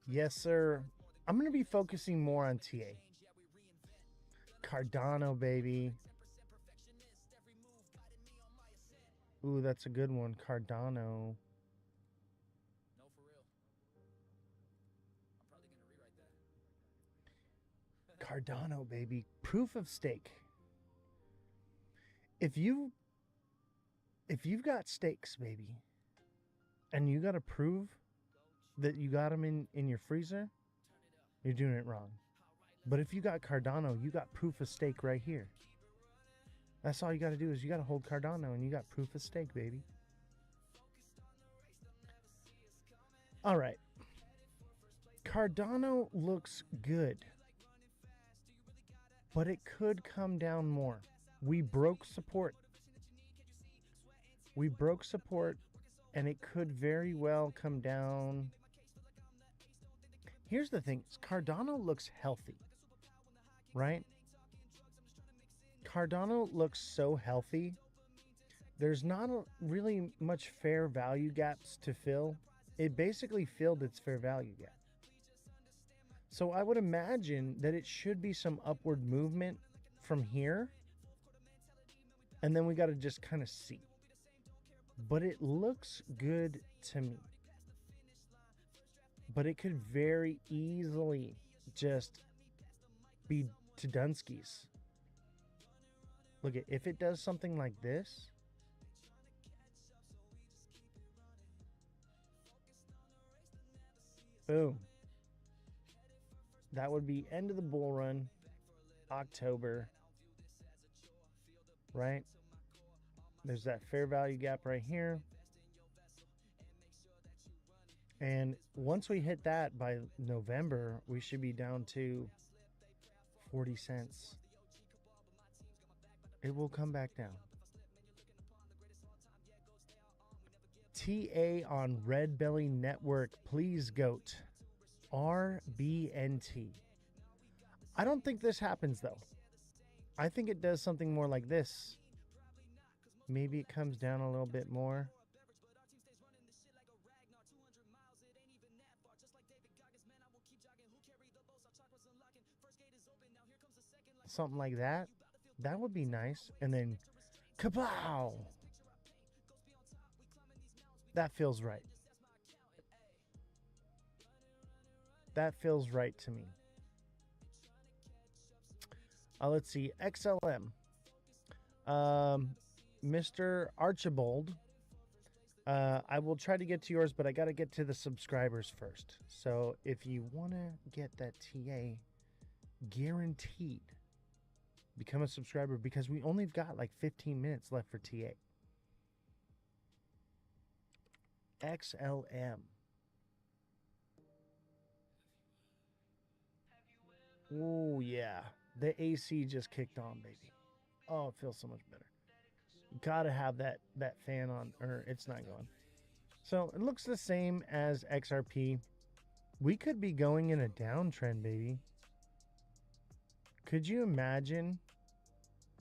B: Yes, sir. I'm going to be focusing more on TA. Cardano, baby. Ooh, that's a good one. Cardano.
E: No, for real. I'm probably gonna
B: Cardano, baby. Proof of stake. If you've got stakes, baby, and you got to prove that you got them in your freezer, you're doing it wrong. But if you got Cardano, you got proof of stake right here. That's all you got to do is you got to hold Cardano and you got proof of stake, baby. All right. Cardano looks good, but it could come down more. We broke support. We broke support, and it could very well come down. Here's the thing. Cardano looks healthy, right? Cardano looks so healthy. There's not really much fair value gaps to fill. It basically filled its fair value gap. So I would imagine that it should be some upward movement from here. And then we got to just kind of see. But it looks good to me. But it could very easily just be to Dunsky's. Look at if it does something like this. Boom. That would be end of the bull run, October, right? There's that fair value gap right here. And once we hit that by November, we should be down to 40 cents. It will come back down. TA on Red Belly Network, please, GOAT. RBNT. I don't think this happens, though. I think it does something more like this. Maybe it comes down a little bit more. Something like that. That would be nice. And then, kapow! That feels right. That feels right to me. Let's see. XLM. Mr. Archibald. I will try to get to yours, but I got to get to the subscribers first. So if you want to get that TA guaranteed, become a subscriber because we only got like 15 minutes left for TA. XLM. Oh, yeah. The AC just kicked on, baby. Oh, it feels so much better. Gotta have that fan on, or it's not going. So it looks the same as XRP. We could be going in a downtrend, baby. Could you imagine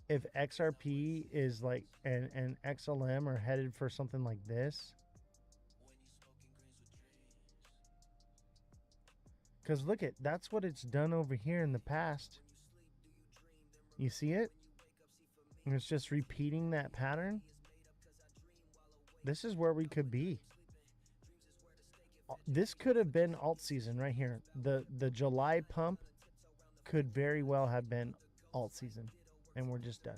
B: if XRP is like and XLM are headed for something like this? Because look at, that's what it's done over here in the past. You see it? And it's just repeating that pattern. This is where we could be. This could have been alt season right here. The July pump could very well have been alt season. And we're just done.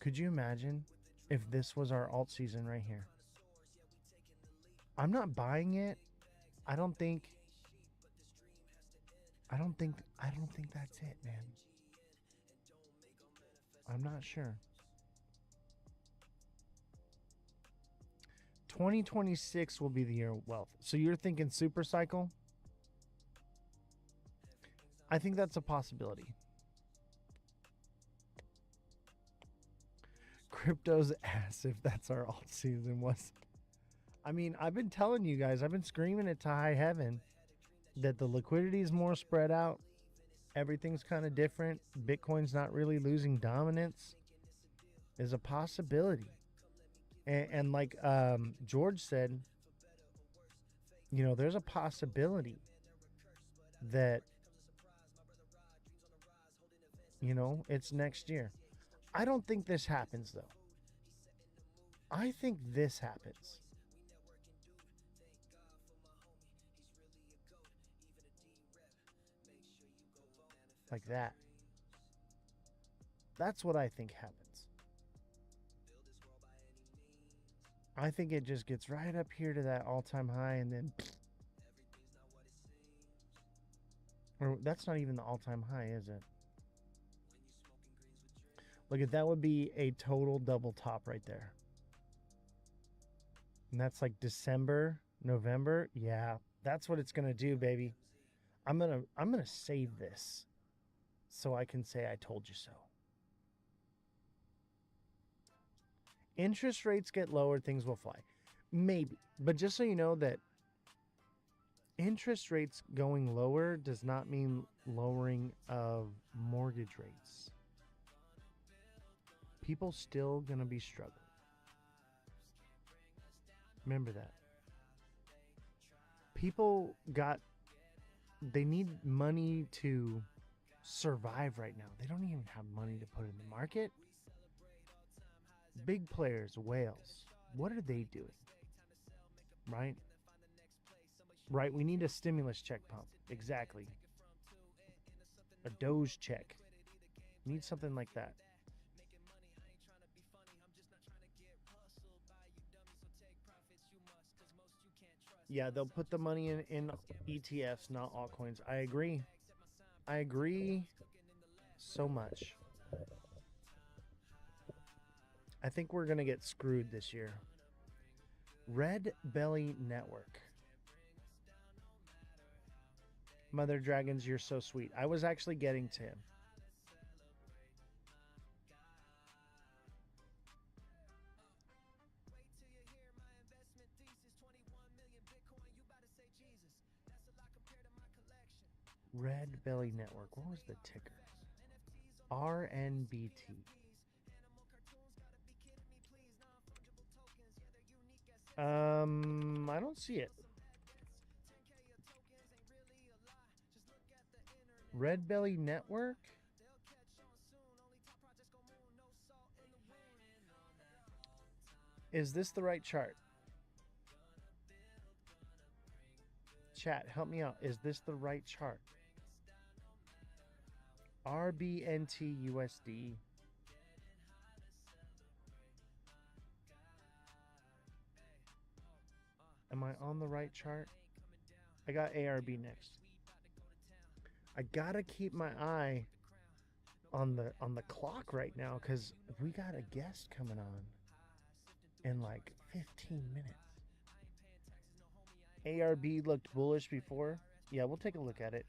B: Could you imagine if this was our alt season right here? I'm not buying it. I don't think that's it, man. I'm not sure. 2026 will be the year of wealth. So you're thinking super cycle? I think that's a possibility. Crypto's ass if that's our alt season was. I mean, I've been telling you guys, I've been screaming it to high heaven that the liquidity is more spread out. Everything's kind of different. Bitcoin's not really losing dominance. Is a possibility. And like George said, you know, there's a possibility that, you know, it's next year. I don't think this happens, though. I think this happens. like that. That's what I think happens. I think it just gets right up here to that all-time high, and then, or that's not even the all-time high, is it? Look at that, would be a total double top right there. And that's like December, November. Yeah, that's what it's gonna do, baby. I'm gonna save this so I can say I told you so. Interest rates get lower, things will fly. Maybe. But just so you know that interest rates going lower does not mean lowering of mortgage rates. People still going to be struggling. Remember that. People they need money to survive right now. They don't even have money to put in the market. Big players, whales, what are they doing? Right? Right, we need a stimulus check pump. Exactly. A Doge check. Need something like that. Yeah, they'll put the money in ETFs, not altcoins. I agree. I agree so much. I think we're going to get screwed this year. Red Belly Network. Mother Dragons, you're so sweet. I was actually getting to him. Red Belly Network. What was the ticker? RNBT. I don't see it. Red Belly Network? Is this the right chart? Chat, help me out. Is this the right chart? RBNT USD. Am I on the right chart? I got ARB next. I gotta keep my eye on the clock right now because we got a guest coming on in like 15 minutes. ARB looked bullish before. Yeah, we'll take a look at it.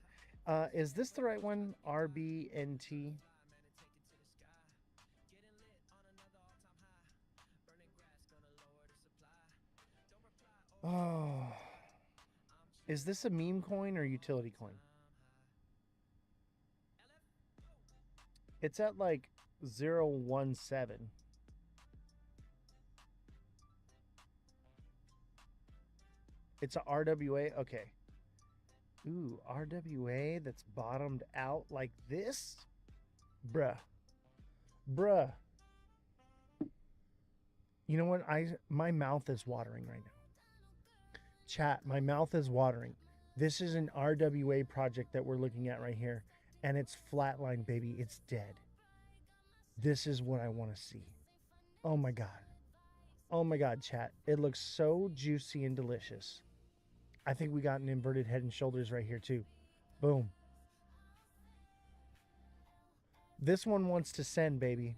B: Is this the right one? RBNT. Oh, is this a meme coin or utility coin? It's at like 0.17. It's a RWA. Okay. Ooh, RWA that's bottomed out like this? Bruh. Bruh. You know what? My mouth is watering right now. Chat, my mouth is watering. This is an RWA project that we're looking at right here. And it's flatline, baby. It's dead. This is what I want to see. Oh my God. Oh my God, chat. It looks so juicy and delicious. I think we got an inverted head and shoulders right here too. Boom. This one wants to send, baby.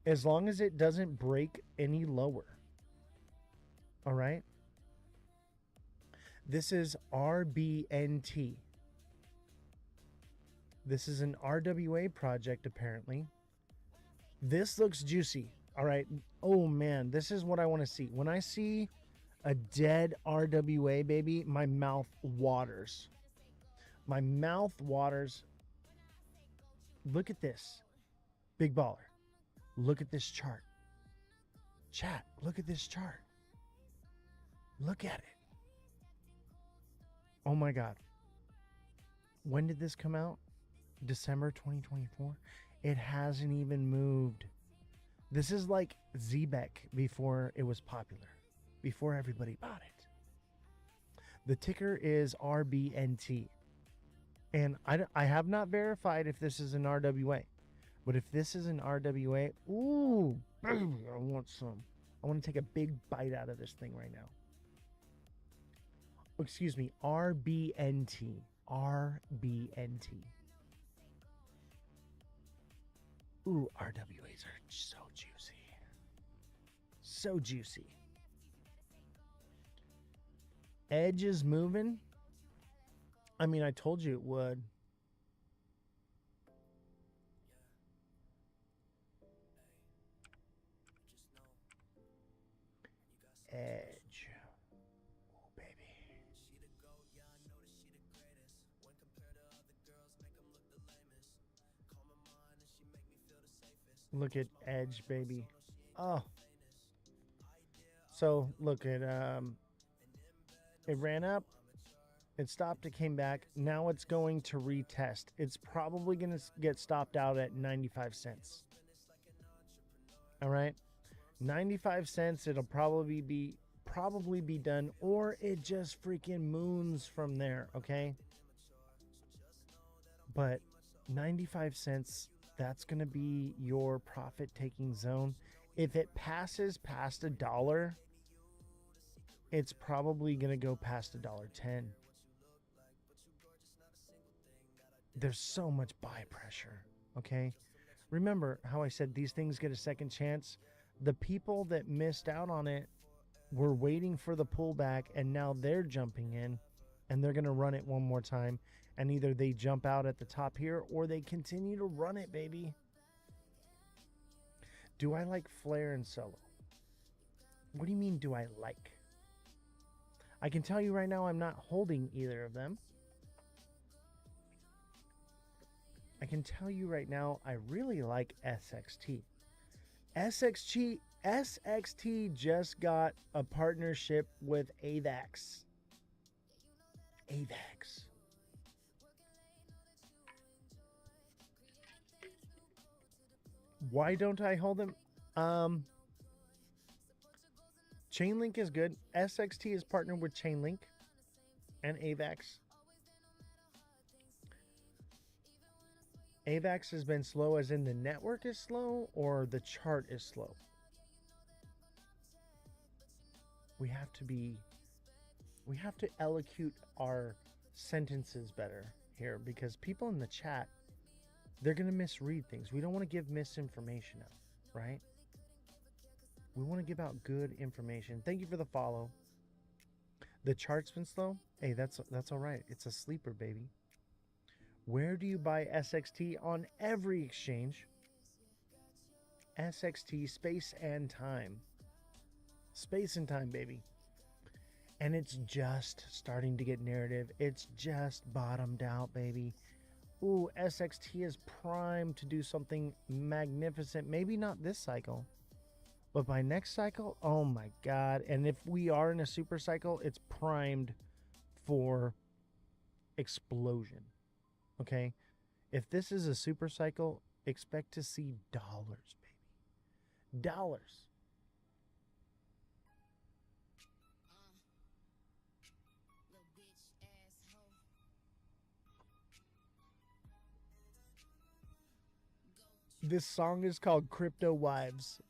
B: As long as it doesn't break any lower. All right. This is RBNT. This is an RWA project, apparently. This looks juicy. All right. Oh, man. This is what I want to see. When I see a dead RWA, baby, my mouth waters. My mouth waters. Look at this. Big baller. Look at this chart. Chat, look at this chart. Look at it. Oh, my God. When did this come out? December 2024. It hasn't even moved. This is like ZBEC before it was popular, before everybody bought it. The ticker is RBNT. And I have not verified if this is an RWA. But if this is an RWA, ooh, baby, I want some. I want to take a big bite out of this thing right now. Oh, excuse me, RBNT. RBNT. Ooh, RWAs are so juicy. So juicy. Edge is moving. I mean, I told you it would. Edge. Oh, baby. Look at Edge, baby. Oh. So, look at, it ran up. It stopped, it came back. Now it's going to retest. It's probably going to get stopped out at 95 cents. All right? 95 cents, it'll probably be done, or it just freaking moons from there, okay? But 95 cents, that's going to be your profit taking zone. If it passes past $1, it's probably going to go past $1.10. There's so much buy pressure, okay? Remember how I said these things get a second chance? The people that missed out on it were waiting for the pullback, and now they're jumping in, and they're going to run it one more time, and either they jump out at the top here, or they continue to run it, baby. Do I like Flare and Solo? What do you mean, do I like? I can tell you right now I'm not holding either of them. I can tell you right now, I really like SXT. SXT just got a partnership with AVAX. AVAX. Why don't I hold them? Chainlink is good. SXT is partnered with Chainlink and AVAX. AVAX has been slow as in the network is slow or the chart is slow. We have to elocute our sentences better here, because people in the chat, they're going to misread things. We don't want to give misinformation out, right? We want to give out good information. Thank you for the follow. The chart's been slow. Hey, that's all right. It's a sleeper, baby. Where do you buy SXT? On every exchange. SXT, space and time. Space and time, baby. And it's just starting to get narrative. It's just bottomed out, baby. Ooh, SXT is primed to do something magnificent. Maybe not this cycle, but by next cycle, oh my God. And if we are in a super cycle, it's primed for explosion. Okay, if this is a super cycle, expect to see dollars, baby. Dollars. This song is called Crypto Wives.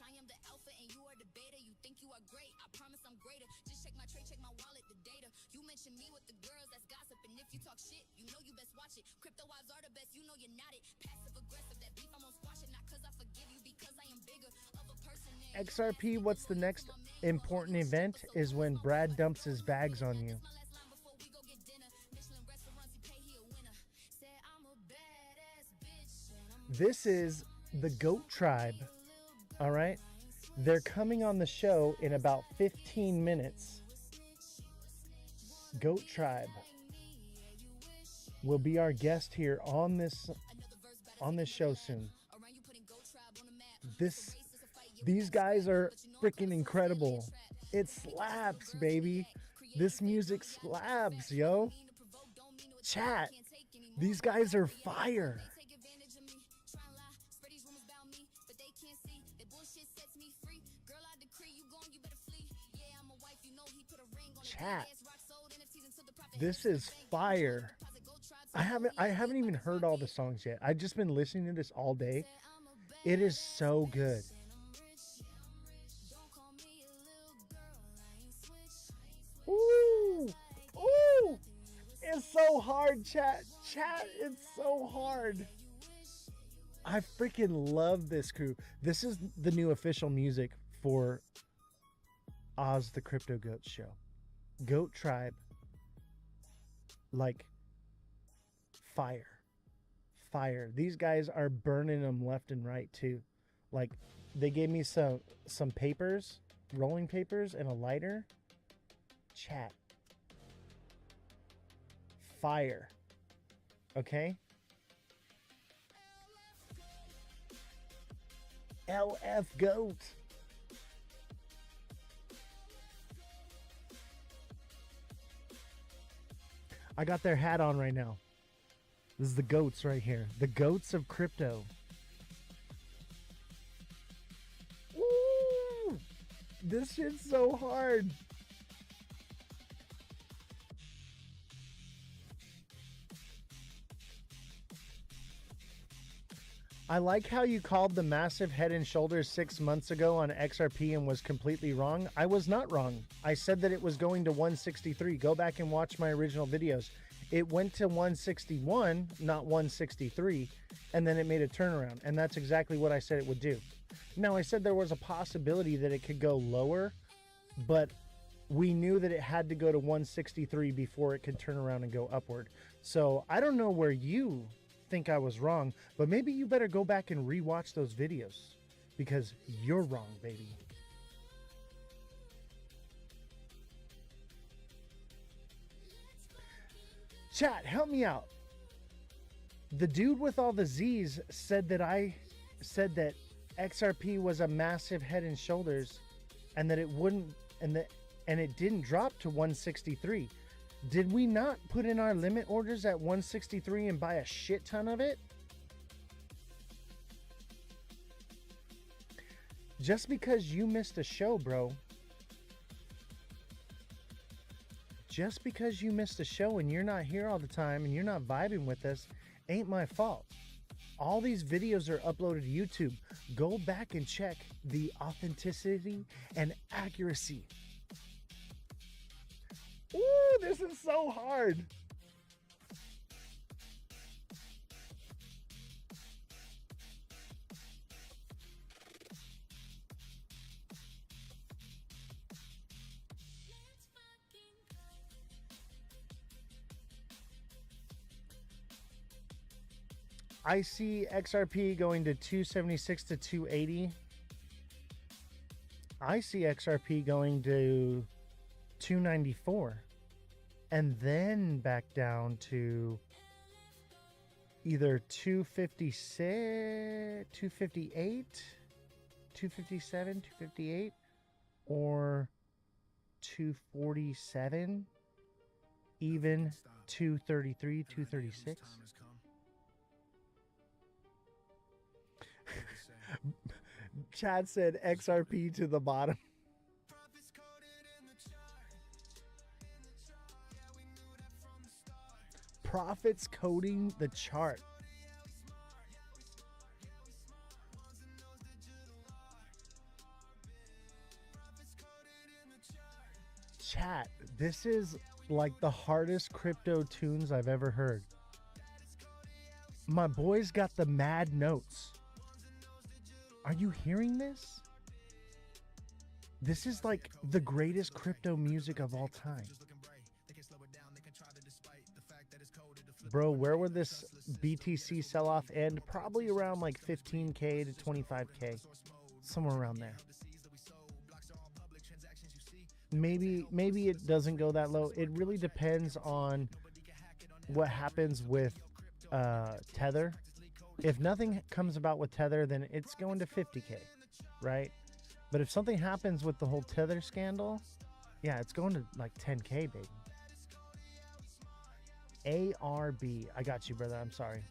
F: I am the alpha and you are the beta. You think you are great, I promise I'm greater. Just check my tray, check my wallet, the data. You mention me with the girls, that's gossip. And if you talk shit, you know you best watch it. Crypto wives are the best, you know you're not it. Passive aggressive, that beef I'm gonna squash it. Not cause I forgive you, because I am bigger of a person. XRP, what's the next important event is when Brad dumps his bags on you. This is the Goat Tribe. All right, they're coming on the show in about 15 minutes. Goat Tribe will be our guest here on this show soon. These guys are freaking incredible.
B: It slaps, baby. This music slaps, yo. Chat. These guys are fire. Chat. This is fire. I haven't even heard all the songs yet. I've just been listening to this all day. It is so good. Ooh. Ooh. It's so hard, chat. Chat, it's so hard. I freaking love this crew. This is the new official music for Ozthecryptogoat show. Goat Tribe. Like fire. Fire. These guys are burning them left and right too. Like they gave me some papers, rolling papers, and a lighter. Chat. Fire. Okay? LF Goat. I got their hat on right now. This is the goats right here. The goats of crypto. Ooh, this shit's so hard. I like how you called the massive head and shoulders 6 months ago on XRP and was completely wrong. I was not wrong. I said that it was going to 163. Go back and watch my original videos. It went to 161, not 163, and then it made a turnaround. And that's exactly what I said it would do. Now, I said there was a possibility that it could go lower, but we knew that it had to go to 163 before it could turn around and go upward. So I don't know where you think I was wrong, but maybe you better go back and rewatch those videos because you're wrong, baby. Chat, help me out. The dude with all the Z's said that I said that XRP was a massive head and shoulders and that it wouldn't and it didn't drop to 163. Did we not put in our limit orders at 163 and buy a shit ton of it? Just because you missed a show, bro. Just because you missed a show and you're not here all the time and you're not vibing with us ain't my fault. All these videos are uploaded to YouTube. Go back and check the authenticity and accuracy. Ooh, this is so hard. I see XRP going to 276 to 280. I see XRP going to 294 and then back down to either 256, 258, 257, 258 or 247, even 233, 236. Chad said XRP to the bottom. Profits coding the chart. Chat, this is like the hardest crypto tunes I've ever heard. My boy's got the mad notes. Are you hearing this? This is like the greatest crypto music of all time. Bro, where would this BTC sell-off end? Probably around like 15K to 25K. Somewhere around there. Maybe it doesn't go that low. It really depends on what happens with Tether. If nothing comes about with Tether, then it's going to 50K, right? But if something happens with the whole tether scandal, yeah, it's going to like 10K, baby. ARB. I got you, brother. I'm sorry.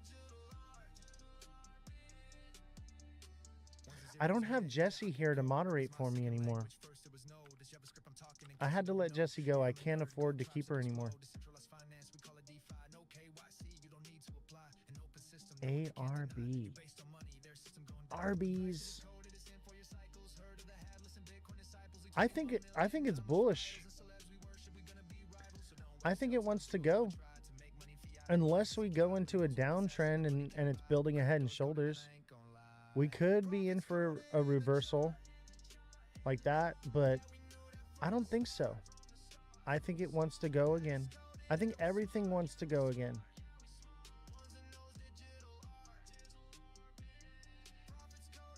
B: I don't have Jesse here to moderate for me anymore. I had to let Jesse go. I can't afford to keep her anymore. ARB. Arby's. I think it's bullish. I think it wants to go. Unless we go into a downtrend and it's building a head and shoulders. We could be in for a reversal like that, but I don't think so. I think it wants to go again. I think everything wants to go again.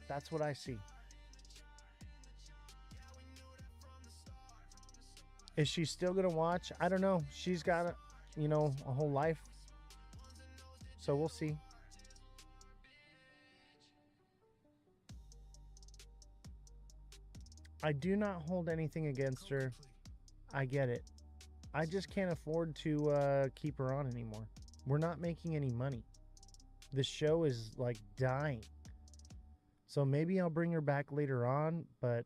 B: That's what I see. Is she still going to watch? I don't know. She's got, you know, a whole life. So we'll see. I do not hold anything against her. I get it. I just can't afford to keep her on anymore. We're not making any money. The show is like dying. So maybe I'll bring her back later on, but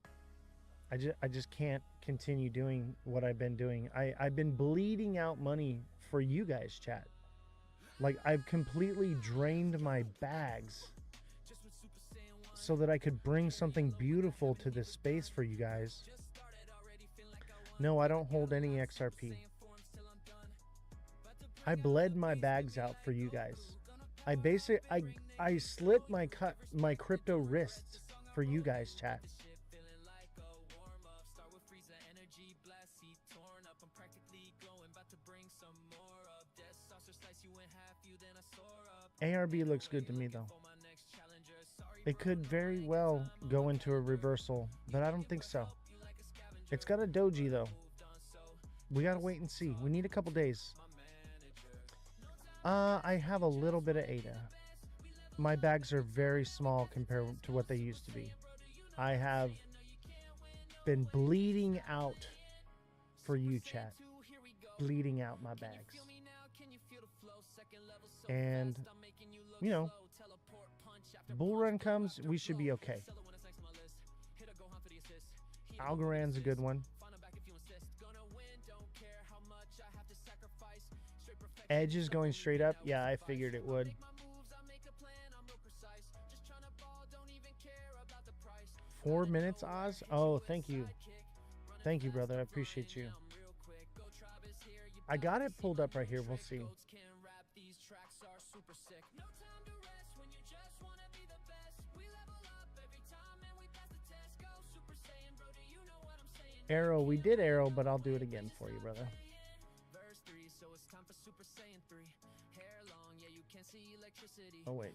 B: I just can't continue doing what I've been doing. I've been bleeding out money for you guys, chat. Like, I've completely drained my bags so that I could bring something beautiful to this space for you guys. No, I don't hold any XRP. I bled my bags out for you guys. I slit my crypto wrists for you guys, chat. ARB looks good to me though. It could very well go into a reversal, but I don't think so. It's got a doji though. We gotta wait and see. We need a couple days. I have a little bit of ADA. My bags are very small compared to what they used to be. I have been bleeding out for you, chat. Bleeding out my bags. And, you know, bull run comes, we should be okay. Algorand's a good one. Edge is going straight up. Yeah, I figured it would. 4 minutes, Oz? Oh, thank you. Thank you, brother. I appreciate you. I got it pulled up right here. We'll see. Arrow, we did arrow, but I'll do it again for you, brother. Oh, wait.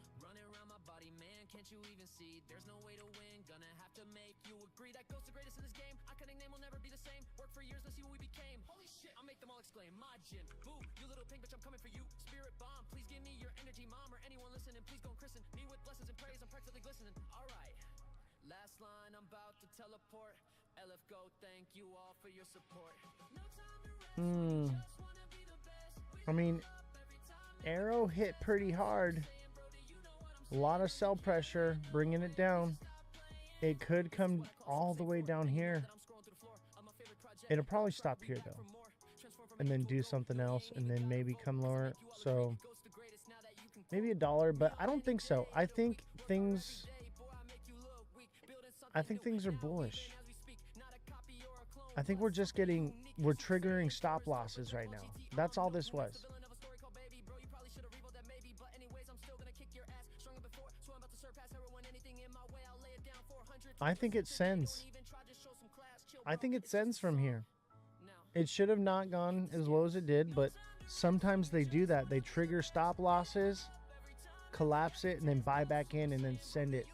E: Last line, I'm about to teleport. Ozthecryptogoat, thank you all for your support.
B: I mean, arrow hit pretty hard. A lot of sell pressure, bringing it down. It could come all the way down here. It'll probably stop here though, and then do something else, and then maybe come lower. So maybe $1, but I don't think so. I think things are bullish. I think we're triggering stop losses right now. That's all this was. I think it sends. I think it sends from here. It should have not gone as low as it did, but sometimes they do that. They trigger stop losses, collapse it, and then buy back in and then send it.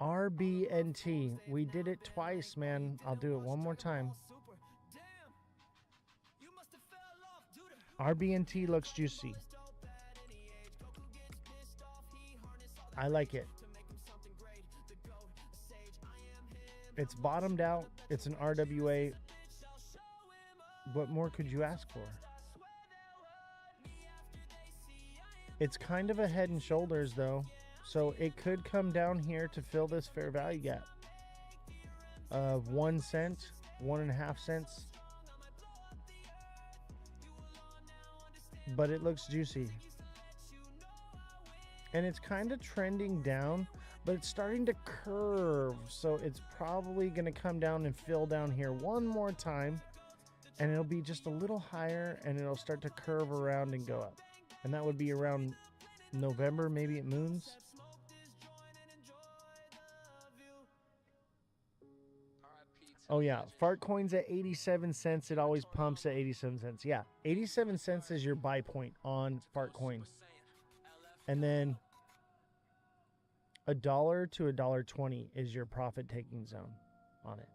B: RBNT. We did it twice, man. I'll do it one more time. RBNT looks juicy. I like it. It's bottomed out. It's an RWA. What more could you ask for? It's kind of a head and shoulders though. So it could come down here to fill this fair value gap of 1 cent, 1.5 cents. But it looks juicy. And it's kind of trending down, but it's starting to curve. So it's probably going to come down and fill down here one more time. And it'll be just a little higher and it'll start to curve around and go up. And that would be around November, maybe it moons. Oh yeah, fart coins at 87 cents. It always pumps at 87 cents. Yeah, 87 cents is your buy point on fart coin. And then $1 to $1.20 is your profit taking zone on it.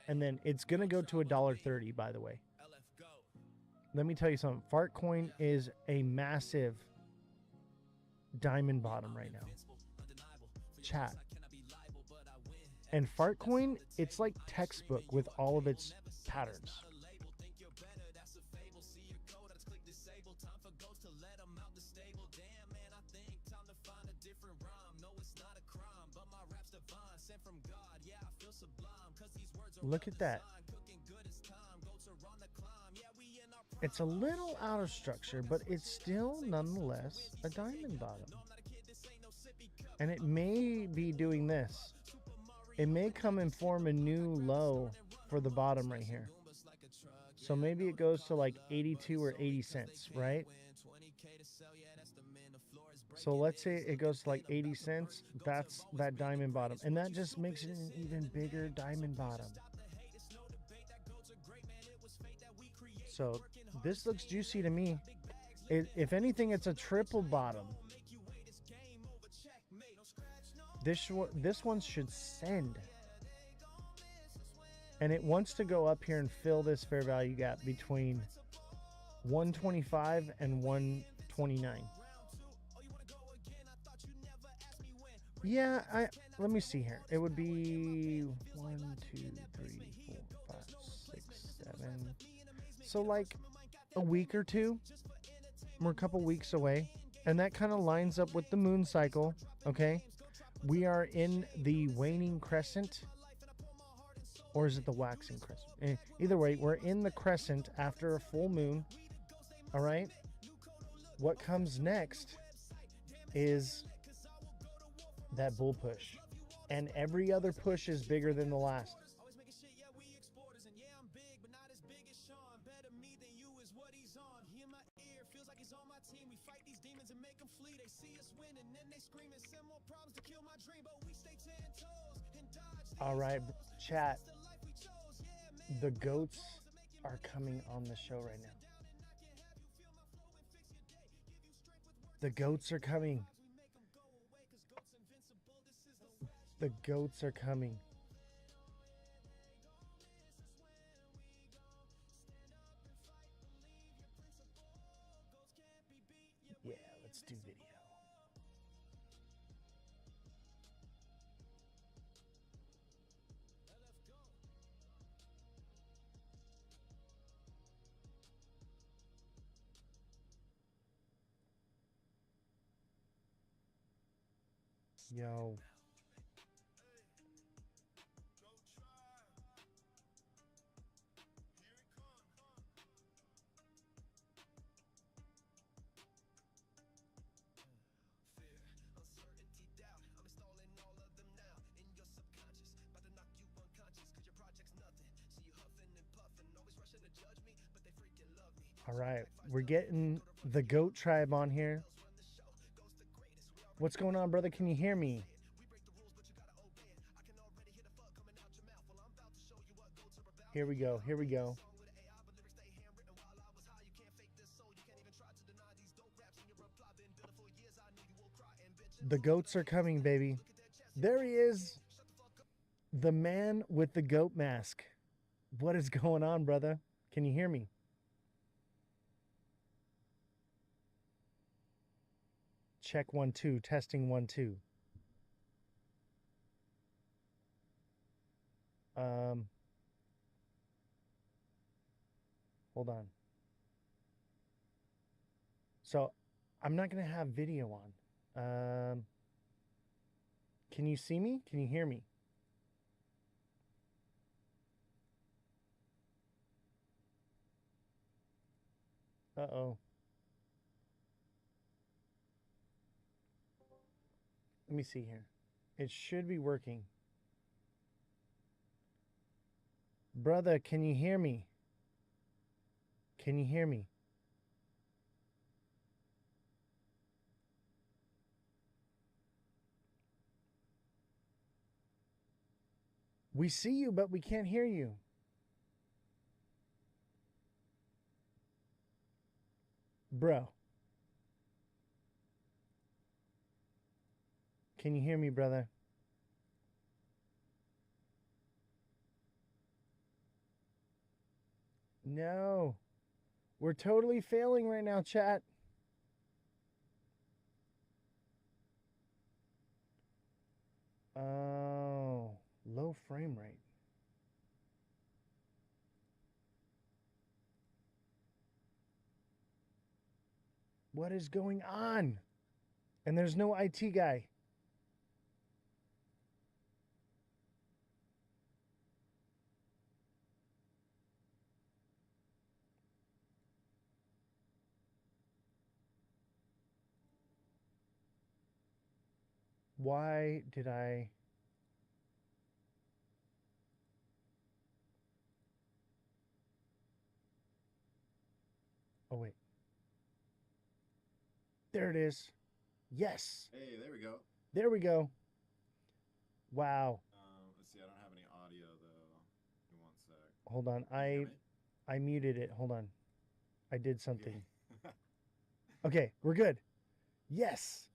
B: And then it's going to go to $1.30, by the way. Let me tell you something. Fart coin is a massive diamond bottom right now. Chat. And fart coin, it's like textbook with all of its patterns. Look at that. It's a little out of structure, but it's still nonetheless a diamond bottom. And it may be doing this. It may come and form a new low for the bottom right here. So maybe it goes to like 82 or 80 cents, right? So let's say it goes to like 80 cents. That's that diamond bottom. And that just makes it an even bigger diamond bottom. So this looks juicy to me. If anything, it's a triple bottom. This one should send. And it wants to go up here and fill this fair value gap between 125 and 129. Yeah, let me see here. It would be 1, 2, 3, 4, 5, 6, 7. So like a week or two. We're a couple weeks away. And that kind of lines up with the moon cycle. Okay. We are in the waning crescent. Or is it the waxing crescent? Either way, we're in the crescent after a full moon. All right. What comes next is that bull push. And every other push is bigger than the last. All right, chat. The goats are coming on the show right now. The goats are coming. The goats are coming. Yeah, let's do video. Yo. All right, we're getting the goat tribe on here. What's going on, brother? Can you hear me? Here we go. Here we go. The goats are coming, baby. There he is. The man with the goat mask. What is going on, brother? Can you hear me? Check 1 2. Testing 1 2. Hold on. So I'm not gonna have video on. Can you see me? Can you hear me? Uh-oh. Let me see here. It should be working. Brother, can you hear me? Can you hear me? We see you, but we can't hear you. Bro. Can you hear me, brother? No. We're totally failing right now, chat. Oh, low frame rate. What is going on? And there's no IT guy. Why did I... Oh, wait. There it is. Yes.
G: Hey, there we go.
B: There we go. Wow.
G: Let's see. I don't have any audio though. Give me one sec.
B: Hold on.
G: Can you hear me?
B: I muted it. Hold on. I did something.
G: Okay.
B: Okay, we're good. Yes.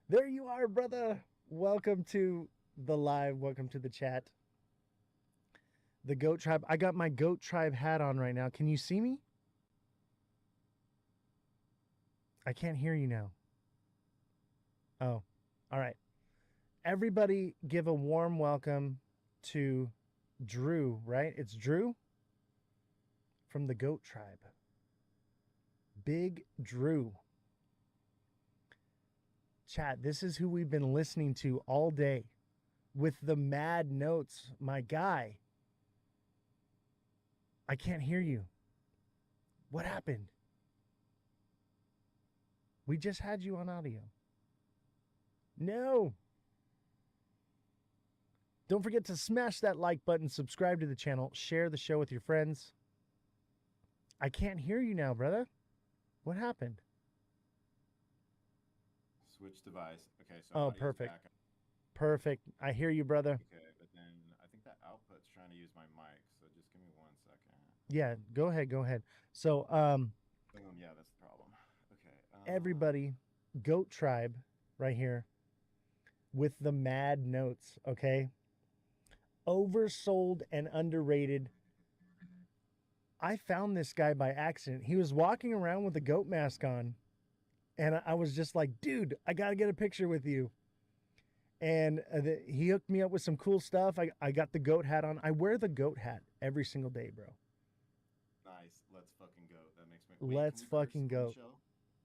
B: There you are, brother. Welcome to the live. Welcome to the chat. The Goat Tribe. I got my Goat Tribe hat on right now. Can you see me? I can't hear you now. Oh, all right. Everybody give a warm welcome to Drew, right? It's Drew from the Goat Tribe. Big Drew. Chat, this is who we've been listening to all day with the mad notes. My guy. I can't hear you. What happened? We just had you on audio. No. Don't forget to smash that like button, subscribe to the channel, share the show with your friends. I can't hear you now, brother. What happened?
G: Switch device. Okay, so
B: Oh,
G: audio's
B: perfect.
G: back.
B: Perfect. I hear you, brother.
G: Okay, but then I think that output's trying to use my mic, so just give me 1 second.
B: Yeah, go ahead, go ahead. So,
G: Boom, yeah, that's the problem. Okay.
B: everybody, Goat Tribe right here with the mad notes, okay? Oversold and underrated. I found this guy by accident. He was walking around with a goat mask on, and I was just like, dude, I got to get a picture with you. And he hooked me up with some cool stuff. I got the goat hat on. I wear the goat hat every single day, bro.
G: Nice. Let's fucking go. That makes me. Wait,
B: Let's
G: can we curse
B: fucking
G: on the
B: go.
G: show?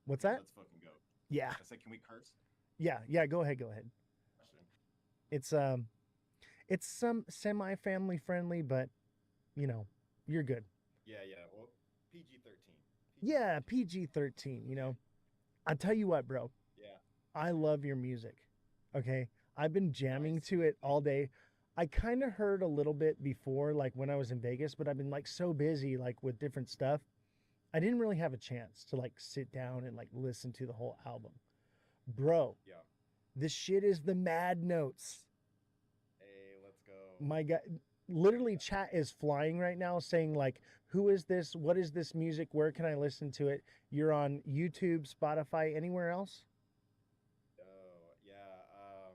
B: What's
G: Yeah,
B: that?
G: Let's fucking go.
B: Yeah.
G: I said, can we curse?
B: Yeah, go ahead.
G: Question.
B: It's some semi-family friendly, but you know, you're good.
G: Yeah. Well, PG-13.
B: Yeah, PG-13, you know. I'll tell you what, bro.
G: Yeah.
B: I love your music. Okay? I've been jamming
G: Nice.
B: to it all day. I kind of heard a little bit before, like when I was in Vegas, but I've been like so busy, like with different stuff. I didn't really have a chance to like sit down and like listen to the whole album. Bro,
G: Yeah.
B: this shit is the mad notes.
G: Hey, let's go.
B: My God, literally chat is flying right now saying like, who is this? What is this music? Where can I listen to it? You're on YouTube, Spotify, anywhere else?
G: Oh, yeah.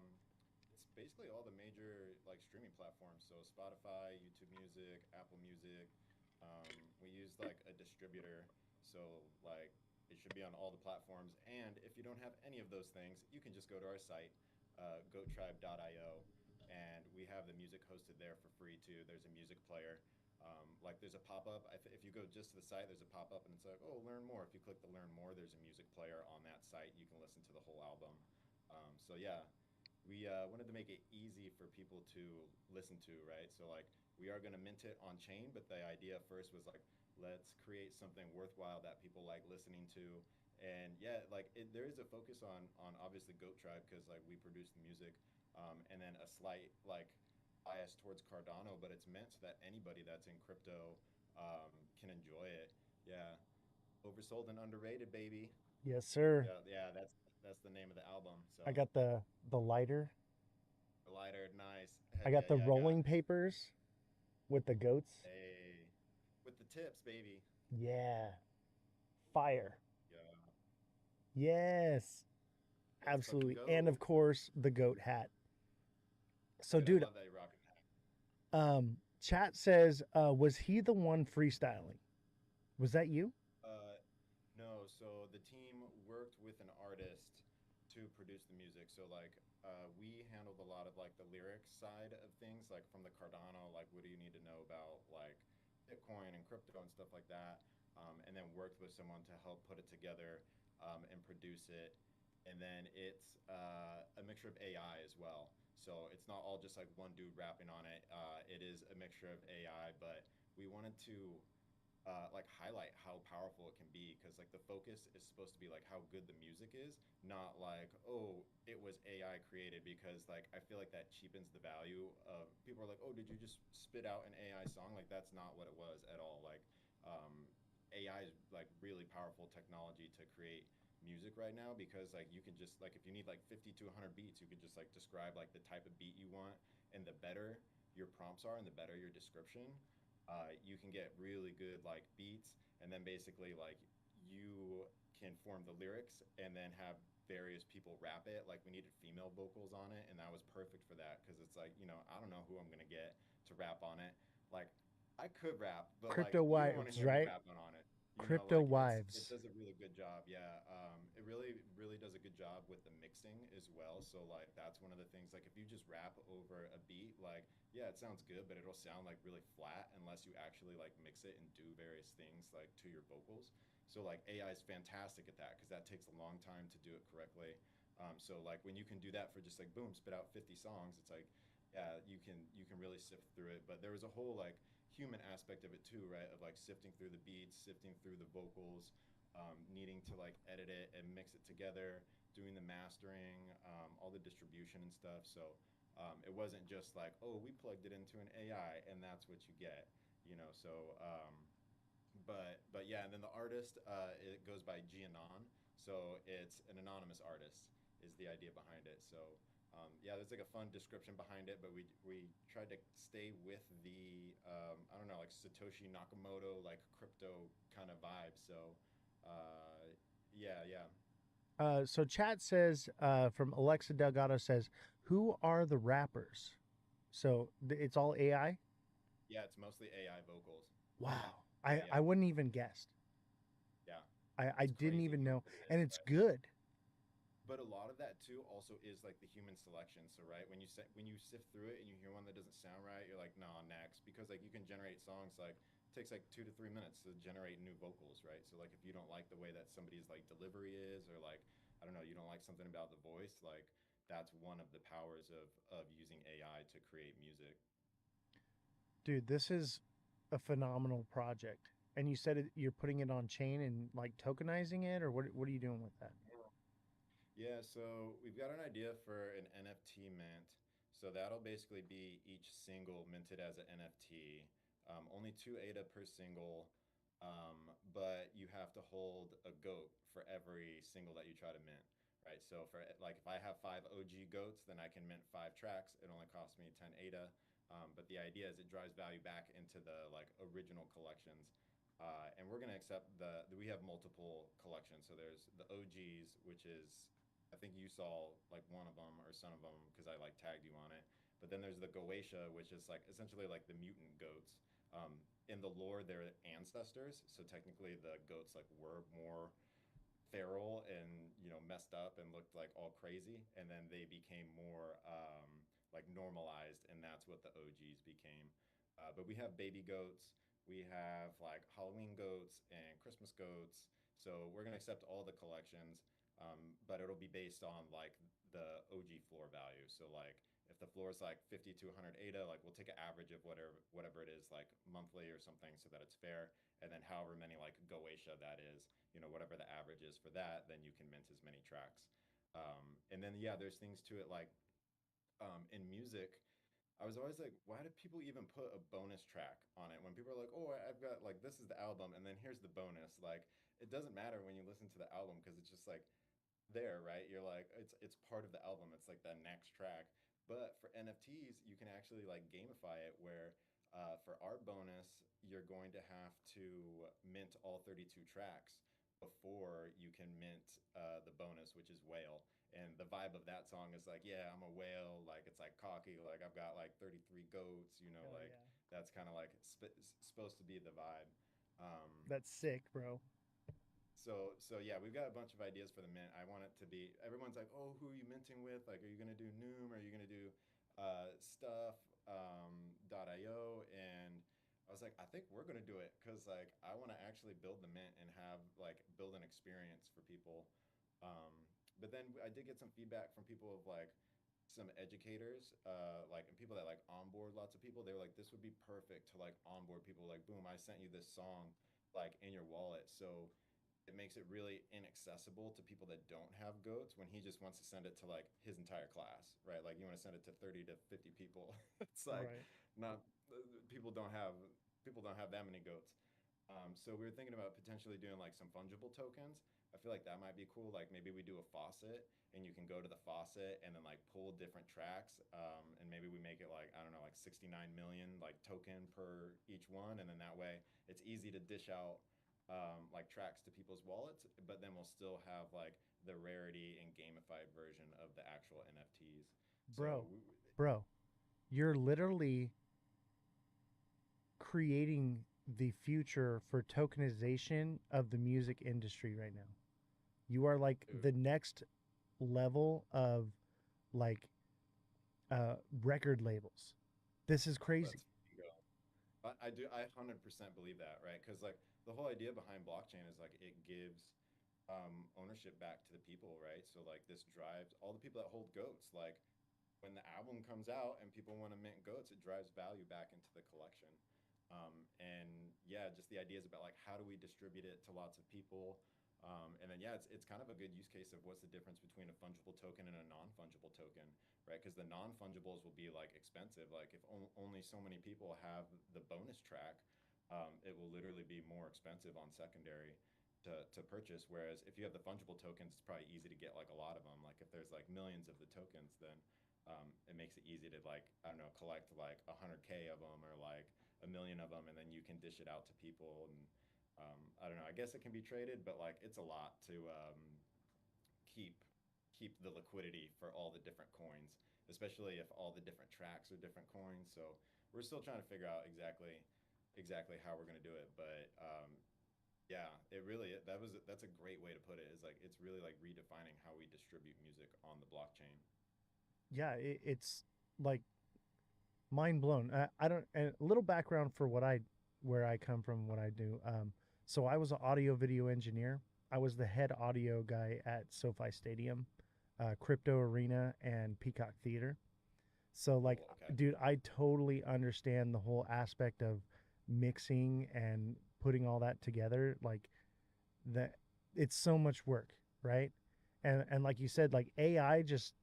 G: It's basically all the major like streaming platforms. So Spotify, YouTube Music, Apple Music. We use like a distributor. So like It should be on all the platforms. And if you don't have any of those things, you can just go to our site, goattribe.io, and we have the music hosted there for free too. There's a music player. Like there's a pop up. If you go just to the site, there's a pop up and it's like, oh, learn more. If you click the learn more, there's a music player on that site. You can listen to the whole album. So yeah, we wanted to make it easy for people to listen to, right? So like we are going to mint it on chain, but the idea first was like let's create something worthwhile that people like listening to. And yeah, like there is a focus on obviously Goat Tribe because like we produce the music, and then a slight like bias towards Cardano, but it's meant so that anybody that's in crypto can enjoy it. Yeah, oversold and underrated, baby.
B: Yes, sir.
G: Yeah, yeah, that's the name of the album.
B: I
G: So
B: got the lighter.
G: lighter, nice.
B: I
G: Heck
B: got
G: yeah,
B: the
G: yeah, I got
B: rolling papers with the goats.
G: a with the tips, baby.
B: Yeah. Fire.
G: Yeah,
B: Yes.
G: let's fucking
B: Absolutely. And of
G: go.
B: course, the goat hat. So,
G: Dude, I
B: dude,
G: love that you're rocking that.
B: chat says, was he the one freestyling? Was that you?
G: Uh, no, so the team worked with an artist to produce the music. So like we handled a lot of like the lyrics side of things, like from the Cardano, like what do you need to know about like Bitcoin and crypto and stuff like that. And then worked with someone to help put it together and produce it. And then it's a mixture of AI as well. So it's not all just like one dude rapping on it. It is a mixture of AI, but we wanted to like highlight how powerful it can be because like the focus is supposed to be like how good the music is, not like oh it was AI created because like I feel like that cheapens the value of people are like oh did you just spit out an AI song like that's not what it was at all like um, AI is like really powerful technology to create music right now because like you can just like if you need like 50 to 100 beats you could just like describe like the type of beat you want and the better your prompts are and the better your description you can get really good like beats and then basically like you can form the lyrics and then have various people rap it like we needed female vocals on it and that was perfect for that because it's like you know I don't know who I'm gonna get to rap on it like I could rap but like
B: Crypto
G: you don't want to
B: wives,
G: hear me
B: right?
G: rapping on it you know
B: Crypto
G: like it
B: wives.
G: does a really good job yeah it really does a good job with the mixing as well so like that's one of the things like if you just rap over a beat like yeah, it sounds good, but it'll sound like really flat unless you actually like mix it and do various things like to your vocals. So like AI is fantastic at that because that takes a long time to do it correctly. So like when you can do that for just like boom, spit out 50 songs, it's like yeah, you can really sift through it. But there was a whole like human aspect of it too, right? Of like sifting through the beats, sifting through the vocals, needing to like edit it and mix it together, doing the mastering, all the distribution and stuff. So it wasn't just like, oh, we plugged it into an AI and that's what you get, you know. So, but yeah, and then the artist, it goes by Gianon, so it's an anonymous artist is the idea behind it. So, yeah, there's like a fun description behind it, but we tried to stay with the I don't know, like Satoshi Nakamoto, like crypto kind of vibe. So, yeah, yeah.
B: So chat says, from Alexa Delgado says, who are the rappers? So it's all AI?
G: Yeah, it's mostly AI vocals.
B: Wow.
G: Yeah,
B: I
G: yeah,
B: wouldn't even guessed.
G: yeah.
B: I
G: It's
B: didn't
G: crazy
B: even
G: how
B: know.
G: good it
B: And
G: is,
B: it's
G: but
B: good.
G: but a lot of that too also is like the human selection. So right when you sift through it and you hear one that doesn't sound right, you're like, nah, next. Because like you can generate songs like it takes like 2 to 3 minutes to generate new vocals, right? So like if you don't like the way that somebody's like delivery is, or like I don't know, you don't like something about the voice, like that's one of the powers of using AI to create music.
B: Dude, this is a phenomenal project. And you said you're putting it on chain and like tokenizing it, or what are you doing with that?
G: Yeah, so we've got an idea for an NFT mint. So that'll basically be each single minted as an NFT. Only two ADA per single, but you have to hold a goat for every single that you try to mint, right? So for like if I have 5 OG goats, then I can mint 5 tracks. It only costs me 10 ADA. But the idea is it drives value back into the like original collections. And we're gonna accept we have multiple collections. So there's the OGs, which is I think you saw like one of them or some of them because I like tagged you on it. But then there's the Goetia, which is like essentially like the mutant goats. In the lore, they're ancestors, so technically the goats like were more feral and messed up and looked like all crazy, and then they became more like normalized, and that's what the OGs became. But we have baby goats, we have like Halloween goats and Christmas goats, so we're gonna accept all the collections, but it'll be based on like the OG floor value. So like if the floor is like 50 to 100 ADA, like we'll take an average of whatever it is, like monthly or something, so that it's fair. And then however many like Goetia that is, whatever the average is for that, then you can mint as many tracks. And then yeah, there's things to it like in music. I was always like, why do people even put a bonus track on it when people are like, oh, I've got like this is the album and then here's the bonus. Like it doesn't matter when you listen to the album because it's just like there, right? You're like it's part of the album. It's like that next track. But for NFTs, you can actually like gamify it where for our bonus, you're going to have to mint all 32 tracks before you can mint the bonus, which is whale. And the vibe of that song is like, yeah, I'm a whale. Like it's like cocky. Like I've got like 33 goats.
B: Hell
G: Like
B: yeah.
G: that's kind of like supposed to be the vibe. Um,
B: That's sick, bro.
G: so yeah, we've got a bunch of ideas for the mint. I want it to be everyone's like, oh, who are you minting with? Like, are you gonna do Noom? Are you gonna do stuff .io? And I was like, I think we're gonna do it because like I want to actually build the mint and have like build an experience for people. But then I did get some feedback from people of like some educators, like and people that like onboard lots of people. They were like, this would be perfect to like onboard people. Like, boom, I sent you this song like in your wallet. So it makes it really inaccessible to people that don't have goats when he just wants to send it to like his entire class, right? Like you want to send it to 30 to 50 people. It's like
B: Right.
G: not people don't have people don't have that many goats. So we were thinking about potentially doing like some fungible tokens. I feel like that might be cool. Like maybe we do a faucet and you can go to the faucet and then like pull different tracks. And maybe we make it like, I don't know, like 69 million like token per each one. And then that way it's easy to dish out like tracks to people's wallets, but then we'll still have like the rarity and gamified version of the actual NFTs. So
B: Bro, bro, you're literally creating the future for tokenization of the music industry right now. You are like
G: dude,
B: the next level of like record labels. This is crazy.
G: let's go. I do. I 100% believe that, right? Because like the whole idea behind blockchain is like it gives ownership back to the people, right? So like this drives all the people that hold goats. Like when the album comes out and people want to mint goats, it drives value back into the collection. And yeah, just the ideas about like how do we distribute it to lots of people. And then yeah, it's kind of a good use case of what's the difference between a fungible token and a non-fungible token, right? Because the non-fungibles will be like expensive. Like if only so many people have the bonus track, it will literally be more expensive on secondary to purchase. Whereas if you have the fungible tokens, it's probably easy to get like a lot of them. Like if there's like millions of the tokens, then it makes it easy to like I don't know collect like 100K of them or like a million of them, and then you can dish it out to people. And I don't know. I guess it can be traded, but like it's a lot to keep keep the liquidity for all the different coins, especially if all the different tracks are different coins. So we're still trying to figure out exactly how we're going to do it. But yeah, it really that's a great way to put it. Is like it's really like redefining how we distribute music on the blockchain.
B: Yeah, it's like mind blown. I don't. And a little background for where I come from, what I do. So I was an audio video engineer. I was the head audio guy at SoFi Stadium, Crypto Arena, and Peacock Theater. So like,
G: Cool. Okay.
B: dude, I totally understand the whole aspect of mixing and putting all that together. Like that, it's so much work, right? And like you said, like AI just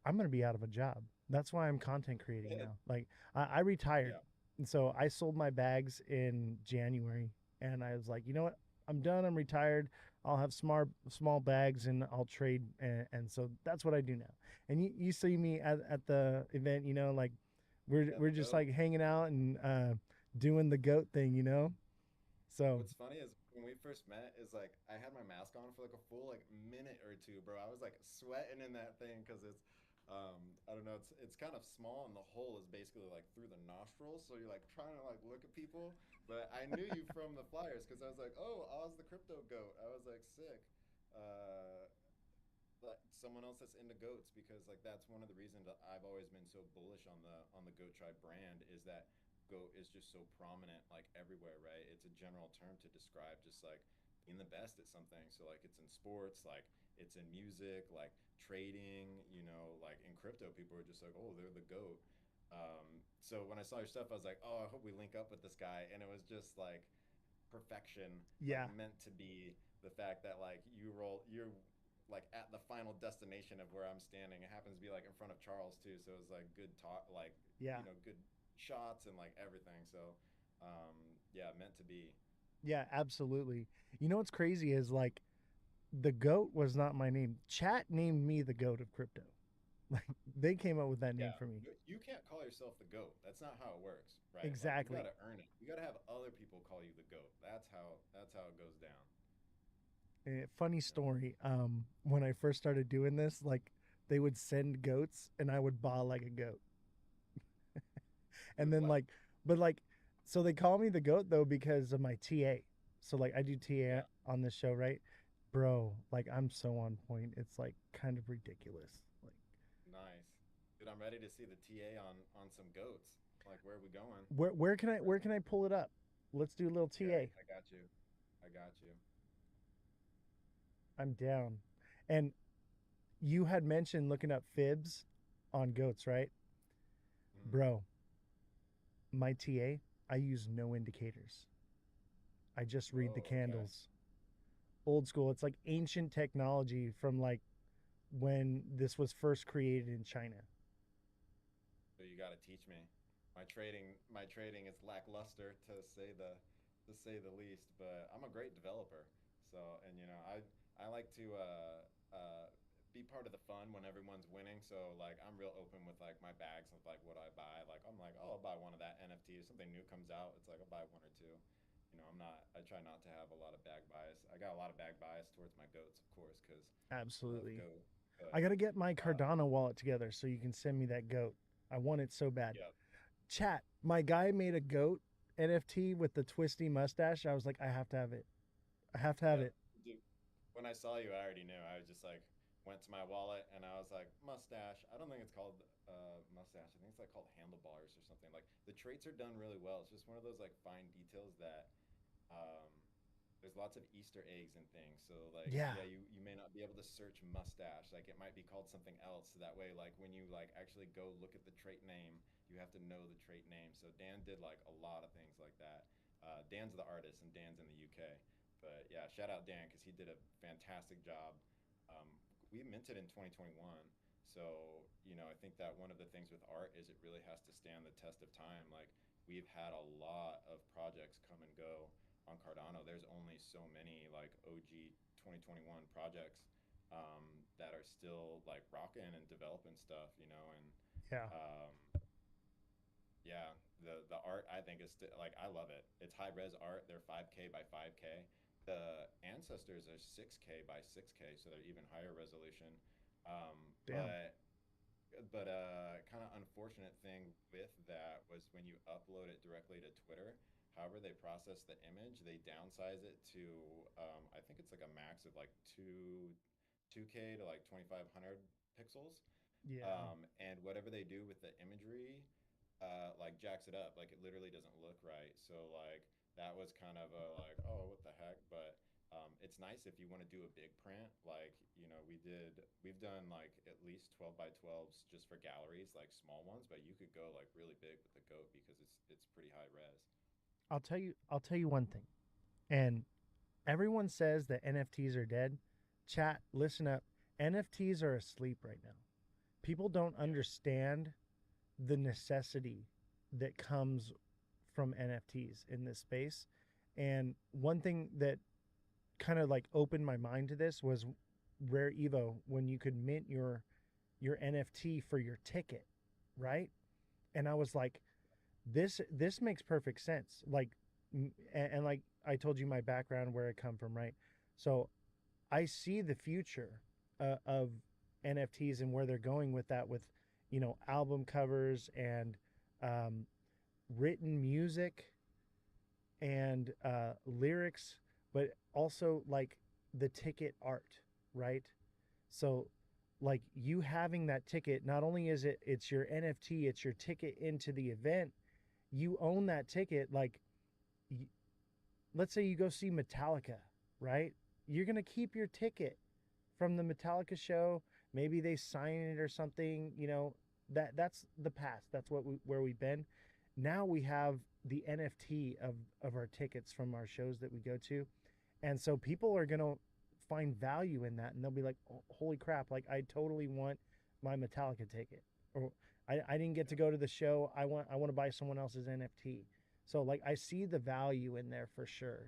B: I'm gonna be out of a job. That's why I'm content creating now. Like I retired,
G: Yeah.
B: and so I sold my bags in January, and I was like, you know what? I'm done. I'm retired. I'll have small bags, and I'll trade. And so that's what I do now. And you see me at the event, like we're
G: Yeah.
B: we're
G: The
B: just
G: goat.
B: like hanging out and doing the goat thing. So
G: What's funny is when we first met is like I had my mask on for like a full like minute or two, bro. I was like sweating in that thing because it's I don't know, it's kind of small and the hole is basically like through the nostrils, so you're like trying to like look at people. But I knew you from the flyers because I was like, oh, I was the crypto goat. I was like sick. like someone else that's into goats, because like that's one of the reasons that I've always been so bullish on the Goat Tribe brand, is that goat is just so prominent like everywhere, right? It's a general term to describe just like being the best at something. So like it's in sports, like it's in music, like trading, like in crypto, people are just like, oh, they're the goat. So when I saw your stuff, I was like, oh, I hope we link up with this guy. And it was just like perfection, like
B: Yeah.
G: meant to be. The fact that like you're like at the final destination of where I'm standing. It happens to be like in front of Charles too, so it's like good talk, like
B: Yeah.
G: good shots and like everything. So, yeah, meant to be.
B: Yeah, absolutely. You know what's crazy is like the goat was not my name. Chat named me the goat of crypto. Like they came up with that name
G: Yeah,
B: for me.
G: you can't call yourself the goat. That's not how it works, right? Like you got
B: Exactly.
G: to earn it. You got to have other people call you the goat. That's how it goes down.
B: Funny
G: You know?
B: story. When I first started doing this, like they would send goats and I would baa like a goat.
G: You
B: And
G: would
B: then
G: what?
B: like, but like, so they call me the goat though because of my TA. So like I do TA
G: Yeah,
B: on this show, right? Bro, like I'm so on point. It's like kind of ridiculous. Like
G: nice. Dude, I'm ready to see the TA on some goats. Like, where are we going?
B: where can I pull it up? Let's do a little
G: Okay,
B: TA.
G: I got you. I got you.
B: I'm down. And you had mentioned looking up fibs on goats, right?
G: Mhm.
B: Bro, my TA, I use no indicators. I just read the
G: Whoa, okay.
B: candles. Old school. It's like ancient technology from like when this was first created in China.
G: So you got to teach me. My trading is lackluster to say the least, but I'm a great developer. So, and I like to be part of the fun when everyone's winning. So like I'm real open with like my bags of like what I buy. Like I'm like, oh, I'll buy one of that NFT. If something new comes out, it's like I'll buy one or two. I try not to have a lot of bag bias. I got a lot of bag bias towards my goats, of course, because I love
B: Absolutely.
G: goat.
B: I
G: But
B: got to get my
G: uh,
B: Cardano wallet together so you can send me that goat. I want it so bad.
G: yeah,
B: Chat, my guy made a goat NFT with the twisty mustache. I was like, I have to have it. I have to have
G: yep.
B: it.
G: Dude, when I saw you, I already knew. I was just like, went to my wallet and I was like, mustache. I don't think it's called mustache. I think it's like called handlebars or something. Like the traits are done really well. It's just one of those like fine details that um, there's lots of Easter eggs and things. So like,
B: Yeah.
G: yeah, you may not be able to search mustache. Like it might be called something else. So that way, like when you like actually go look at the trait name, you have to know the trait name. So Dan did like a lot of things like that. Dan's the artist and Dan's in the UK. But yeah, shout out Dan because he did a fantastic job. We minted in 2021. So, I think that one of the things with art is it really has to stand the test of time. Like, we've had a lot of projects come and go on Cardano. There's only so many like OG 2021 projects that are still like rocking and developing stuff, and
B: Yeah.
G: um, yeah, the art I think is like I love it. It's high res art. They're 5K by 5K. The ancestors are 6K by 6K, so they're even higher resolution. Um,
B: Damn.
G: but kind of unfortunate thing with that was when you upload it directly to Twitter. However, they process the image, they downsize it to I think it's like a max of like 2K to like 2500 pixels.
B: Yeah.
G: And whatever they do with the imagery, like jacks it up. Like it literally doesn't look right. So like that was kind of a like, oh, what the heck? But it's nice if you want to do a big print. Like we've done like at least 12 by 12s just for galleries, like small ones. But you could go like really big with the goat because it's pretty high res.
B: I'll tell you one thing. And everyone says that NFTs are dead. Chat, listen up. NFTs are asleep right now. People don't
G: Yeah,
B: understand the necessity that comes from NFTs in this space. And one thing that kind of like opened my mind to this was Rare Evo when you could mint your NFT for your ticket, right? And I was like, this makes perfect sense. Like, and like I told you my background where I come from, right? So I see the future of NFTs and where they're going with that, with album covers and um, written music and lyrics, but also like the ticket art, right? So like you having that ticket, not only is it's your NFT, it's your ticket into the event. You own that ticket. Like let's say you go see Metallica, right? You're going to keep your ticket from the Metallica show. Maybe they sign it or something, that's the past. That's where we've been. Now we have the NFT of our tickets from our shows that we go to. And so people are going to find value in that and they'll be like, oh, holy crap, like I totally want my Metallica ticket. Or I didn't get to go to the show. I want to buy someone else's NFT. So like I see the value in there for sure.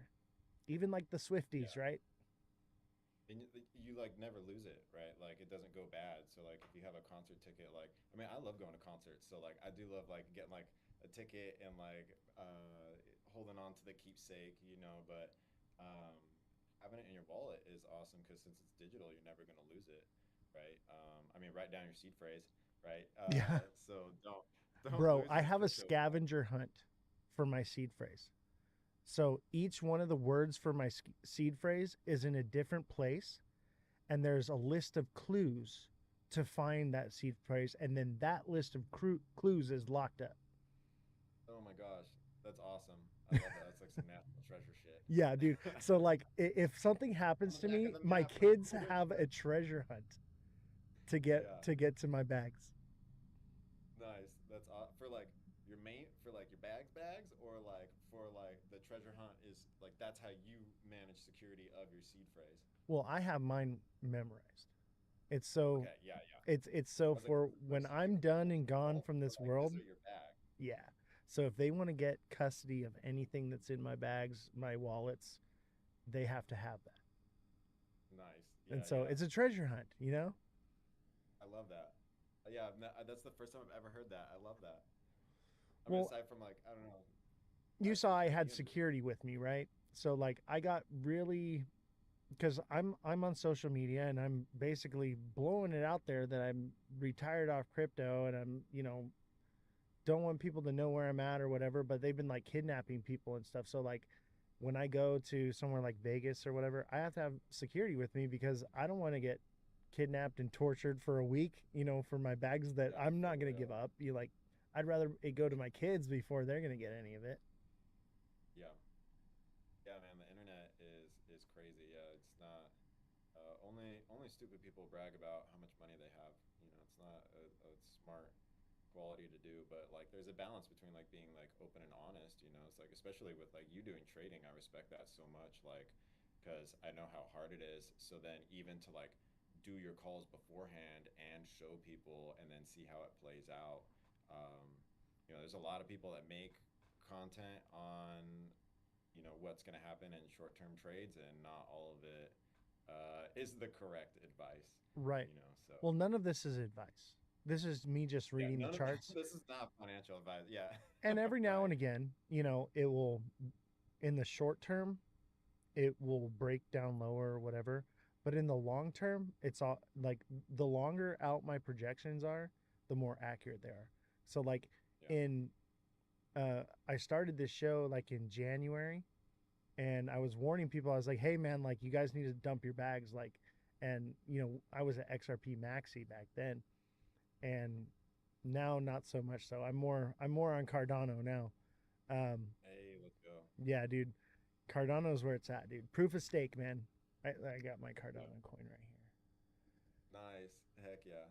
B: Even like the Swifties,
G: Yeah.
B: right?
G: And you like never lose it, right? Like it doesn't go bad. So like if you have a concert ticket, like I mean, I love going to concerts. So like I do love like getting like a ticket and like holding on to the keepsake, But um, having it in your wallet is awesome because since it's digital, you're never gonna lose it, right? I mean, write down your seed phrase, right?
B: Yeah.
G: So don't
B: Bro,
G: lose
B: I
G: your
B: have a
G: crypto wallet.
B: scavenger hunt for my seed phrase. So each one of the words for my seed phrase is in a different place, and there's a list of clues to find that seed phrase, and then that list of clues is locked up.
G: Oh my gosh, that's awesome. I love that. That's like some national treasure shit.
B: Yeah, dude. So like, if something
G: On
B: happens
G: the
B: to
G: back of
B: me,
G: the
B: my
G: map.
B: kids have a treasure hunt to get
G: Yeah.
B: to get to my bags.
G: Nice. That's for like your main for like your bags or like for like the treasure hunt is like that's how you manage security of your seed phrase.
B: Well, I have mine memorized. It's so
G: Okay, yeah, yeah.
B: it's so
G: I was like,
B: for
G: this is for
B: when I'm
G: security
B: done
G: of
B: and
G: your
B: gone
G: vault
B: from
G: or
B: this
G: like
B: world.
G: this or your bag.
B: Yeah. So if they want to get custody of anything that's in my bags, my wallets, they have to have that.
G: Nice.
B: And
G: Yeah,
B: so
G: yeah.
B: it's a treasure hunt.
G: I love that. Yeah, that's the first time I've ever heard that. I love that. I mean,
B: Well,
G: aside from like, I don't know,
B: you saw I had
G: custodian, but
B: security with me, right? So like I got really because I'm on social media and I'm basically blowing it out there that I'm retired off crypto and I'm, don't want people to know where I'm at or whatever, but they've been like kidnapping people and stuff. So like when I go to somewhere like Vegas or whatever, I have to have security with me because I don't want to get kidnapped and tortured for a week, for my bags that
G: yeah,
B: I'm
G: for
B: not going to give
G: real.
B: up. You like I'd rather it go to my kids before they're going to get any of it.
G: Yeah. Yeah, man, the internet is crazy. Yeah, it's not only stupid people brag about how much money they have. It's not a smart quality to do, but like there's a balance between like being like open and honest. It's like especially with like you doing trading, I respect that so much. Like, because I know how hard it is. So then even to like do your calls beforehand and show people and then see how it plays out. Um, there's a lot of people that make content on what's going to happen in short-term trades, and not all of it is the correct advice.
B: Right.
G: So
B: Well, none of this is advice. This is me just
G: yeah,
B: reading the
G: none of
B: charts.
G: this is not financial advice. Yeah,
B: And every now and
G: right.
B: again, it will, in the short term, it will break down lower or whatever. But in the long term, it's all like the longer out my projections are, the more accurate they are. So like
G: Yeah,
B: in I started this show like in January and I was warning people, I was like, hey man, like you guys need to dump your bags, like and I was at XRP Maxi back then. And now not so much so. I'm more on Cardano now. Um
G: hey, let's go.
B: yeah, dude. Cardano's where it's at, dude. Proof of stake, man. I got my
G: Yeah,
B: Cardano coin right here.
G: nice. Heck yeah.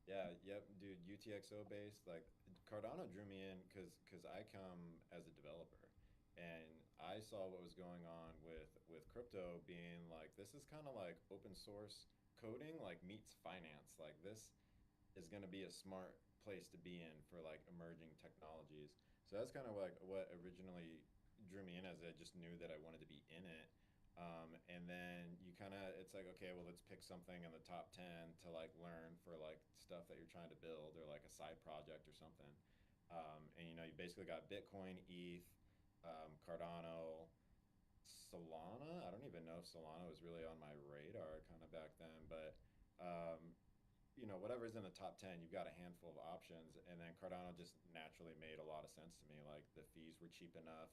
G: Yeah, yep, dude. UTXO based, like Cardano drew me in because I come as a developer, and I saw what was going on with crypto being like this is kind of like open source coding like meets finance. Like this is going to be a smart place to be in for like emerging technologies. So that's kind of like what originally drew me in, as I just knew that I wanted to be in it. And then you kind of, it's like, okay, well, let's pick something in the top 10 to like learn for like stuff that you're trying to build or like a side project or something. And you basically got Bitcoin, ETH, Cardano, Solana. I don't even know if Solana was really on my radar kind of back then, but whatever's in the top 10, you've got a handful of options. And then Cardano just naturally made a lot of sense to me. Like the fees were cheap enough.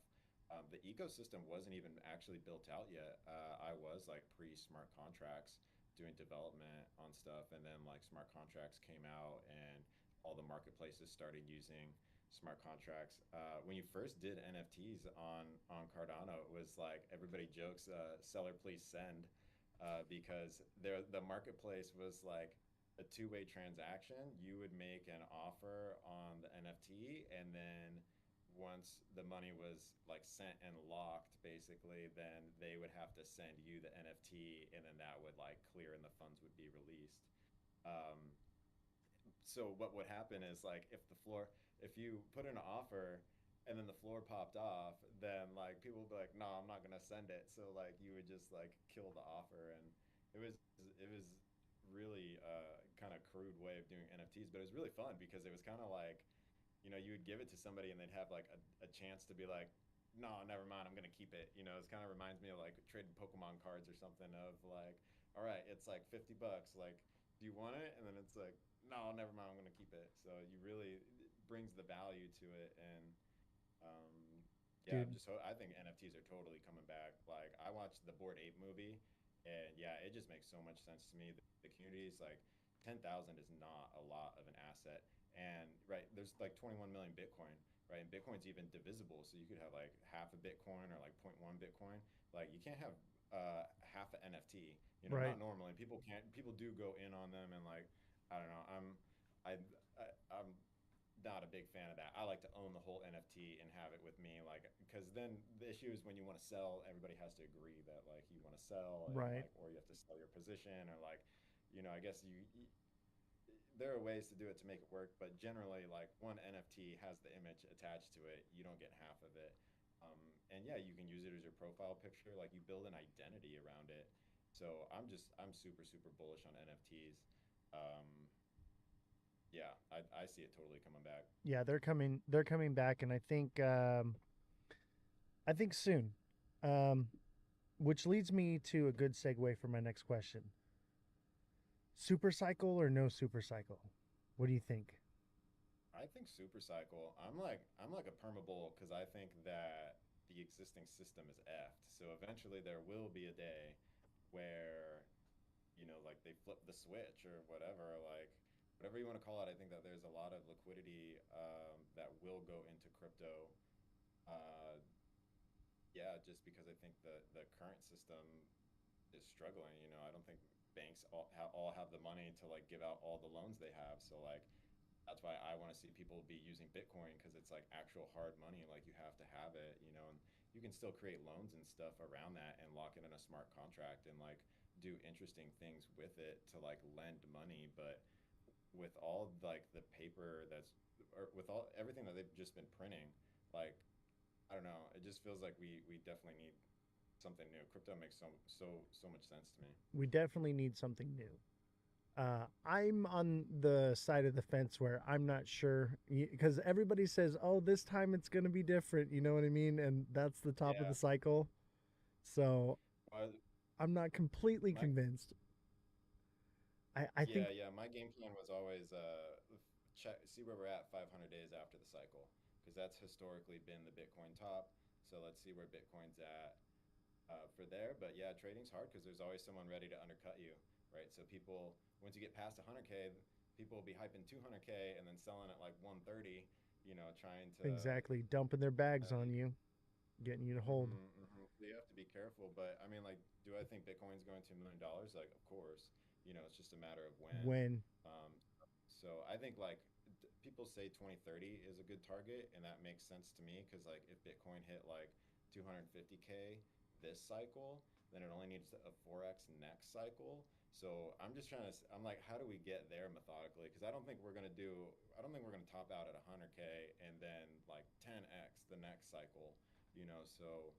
G: The ecosystem wasn't even actually built out yet. I was like pre smart contracts doing development on stuff, and then like smart contracts came out, and all the marketplaces started using smart contracts. When you first did NFTs on Cardano, it was like everybody jokes, "Seller, please send," because the marketplace was like a two-way transaction. You would make an offer on the NFT, and then once the money was like sent and locked, basically, then they would have to send you the NFT, and then that would like clear, and the funds would be released. Um, so what would happen is like if you put in an offer and then the floor popped off, then like people would be like, no, I'm not gonna send it. So like you would just like kill the offer, and it was really kind of crude way of doing NFTs, but it was really fun because it was kind of like, you would give it to somebody and they'd have like a chance to be like, no, never mind, I'm gonna keep it. It kind of reminds me of like trading Pokemon cards or something of like, all right, it's like $50. Like, do you want it? And then it's like, no, never mind, I'm gonna keep it. So you really it brings the value to it, and yeah,
B: Dude,
G: I think NFTs are totally coming back. Like I watched the Board Ape movie, and yeah, it just makes so much sense to me. The community is like 10,000 is not a lot of an asset, and right there's like 21 million Bitcoin, right? And Bitcoin's even divisible, so you could have like half a Bitcoin or like zero point 0.1 Bitcoin. Like you can't have half an NFT.
B: right.
G: Not normally. People can't. People do go in on them, and like I don't know. I, I'm not a big fan of that. I like to own the whole NFT and have it with me, like, because then the issue is when you want to sell, everybody has to agree that like you want to sell, and
B: Right.
G: like, or you have to sell your position, or like, I guess there are ways to do it to make it work, but generally, like one NFT has the image attached to it, you don't get half of it. And yeah, you can use it as your profile picture, like you build an identity around it. So I'm super super bullish on NFTs. Um, yeah, I see it totally coming back.
B: Yeah, they're coming back, and I think soon. Um which leads me to a good segue for my next question. Super cycle or no super cycle? What do you think?
G: I think super cycle. I'm like a permabull because I think that the existing system is effed. So eventually there will be a day where, like they flip the switch or whatever, like whatever you want to call it. I think that there's a lot of liquidity that will go into crypto. Uh, yeah, just because I think the current system is struggling. I don't think banks all have the money to like give out all the loans they have. So like that's why I want to see people be using Bitcoin because it's like actual hard money. Like you have to have it, and you can still create loans and stuff around that and lock it in a smart contract and like do interesting things with it to like lend money. But with all like the paper or with all everything that they've just been printing, like I don't know, it just feels like we definitely need something new. Crypto makes so much sense to me.
B: We definitely need something new. I'm on the side of the fence where I'm not sure because everybody says, "Oh, this time it's going to be different." You know what I mean? And that's the top of the
G: Yeah.
B: cycle. So
G: Well,
B: I'm not completely
G: my
B: convinced. I think
G: Yeah, my game plan was always check see where we're at 500 days after the cycle because that's historically been the Bitcoin top. So let's see where Bitcoin's at for there. But yeah, trading's hard because there's always someone ready to undercut you, right? So people, once you get past 100K, people will be hyping 200K and then selling at like 130. Trying to.
B: exactly dumping their bags
G: Uh,
B: on you, getting you to hold.
G: So you have to be careful. But I mean, like, do I think Bitcoin's going to $1 million? Like, of course. It's just a matter of when.
B: When
G: Um, so I think like people say 2030 is a good target, and that makes sense to me because like if Bitcoin hit like 250K this cycle, then it only needs a 4x next cycle. So I'm just trying to. I'm like, how do we get there methodically? Because I don't think we're gonna top out at 100K and then like 10x the next cycle. So.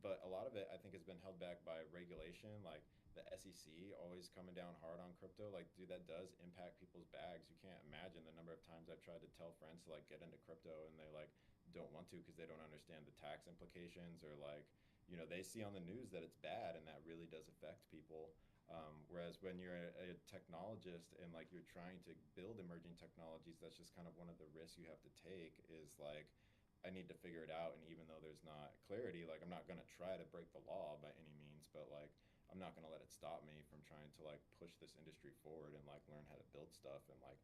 G: But a lot of it, I think, has been held back by regulation, like the SEC always coming down hard on crypto. Like, dude, that does impact people's bags. You can't imagine the number of times I've tried to tell friends to like get into crypto and they like don't want to because they don't understand the tax implications or like, they see on the news that it's bad and that really does affect people. Whereas when you're a technologist and like you're trying to build emerging technologies, that's just kind of one of the risks you have to take is like I need to figure it out. And even though there's not clarity, like I'm not gonna try to break the law by any means, but like I'm not gonna let it stop me from trying to like push this industry forward and like learn how to build stuff and like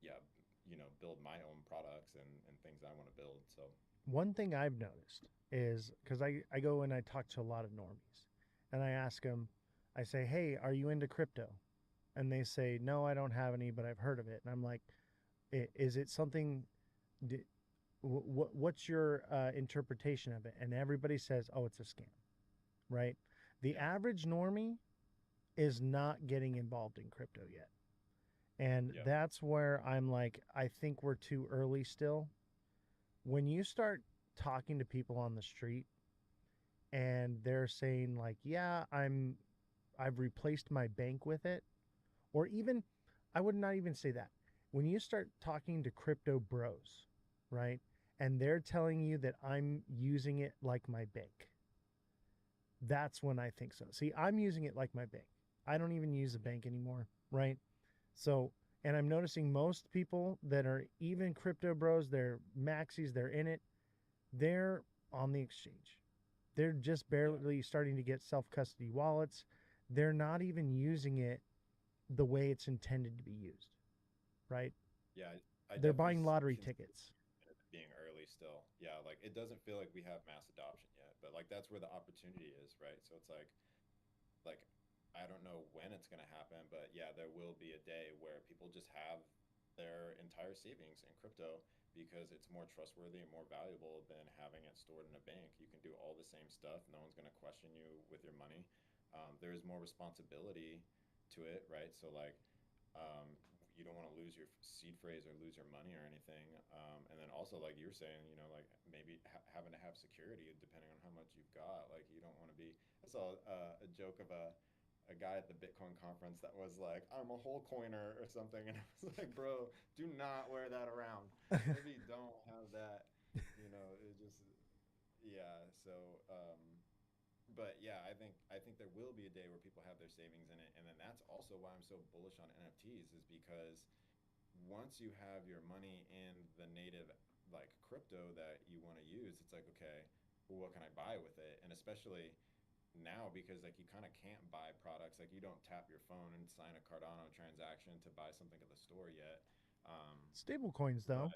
G: yeah, build my own products and things I want to build. So
B: One thing I've noticed is because I go and I talk to a lot of normies and I ask them, I say, hey, are you into crypto? And they say, no, I don't have any, but I've heard of it. And I'm like, is it something? What's your interpretation of it? And everybody says, oh, it's a scam, right? The
G: yeah,
B: average normie is not getting involved in crypto yet. And
G: yeah,
B: that's where I'm like, I think we're too early still. When you start talking to people on the street and they're saying like, yeah, I've replaced my bank with it, or even I would not even say that. When you start talking to crypto bros, right? And they're telling you that I'm using it like my bank. That's when I think so. See, I'm using it like my bank. I don't even use the
G: yeah,
B: bank anymore, right? So, and I'm noticing most people that are even crypto bros, they're maxis, they're in it, they're on the exchange. They're just
G: yeah,
B: barely starting to get self custody wallets. They're not even using it the way it's intended to be used, right?
G: yeah. I
B: They're
G: definitely
B: buying lottery
G: can see
B: tickets.
G: it being early still. Yeah, like it doesn't feel like we have mass adoption yet, but like that's where the opportunity is, right? So it's like I don't know when it's going to happen, but yeah, there will be a day where people just have their entire savings in crypto because it's more trustworthy and more valuable than having it stored in a bank. You can do all the same stuff. No one's going to question you with your money. There is more responsibility to it, right? So like, you don't want to lose your seed phrase or lose your money or anything. And then also, like you were saying, like maybe having to have security depending on how much you've got. Like you don't want to be. I saw a joke of a guy at the Bitcoin conference that was like, "I'm a whole coiner" or something, and I was like, "Bro, do not wear that around. Maybe don't have that." It just yeah. So, but yeah, I think there will be a day where people have their savings in it, and then that's also why I'm so bullish on NFTs is because once you have your money in the native like crypto that you want to use, it's like, okay, well, what can I buy with it? And especially now because like you kind of can't buy products like you don't tap your phone and sign a Cardano transaction to buy something at the store yet.
B: Stable coins,
G: But
B: though,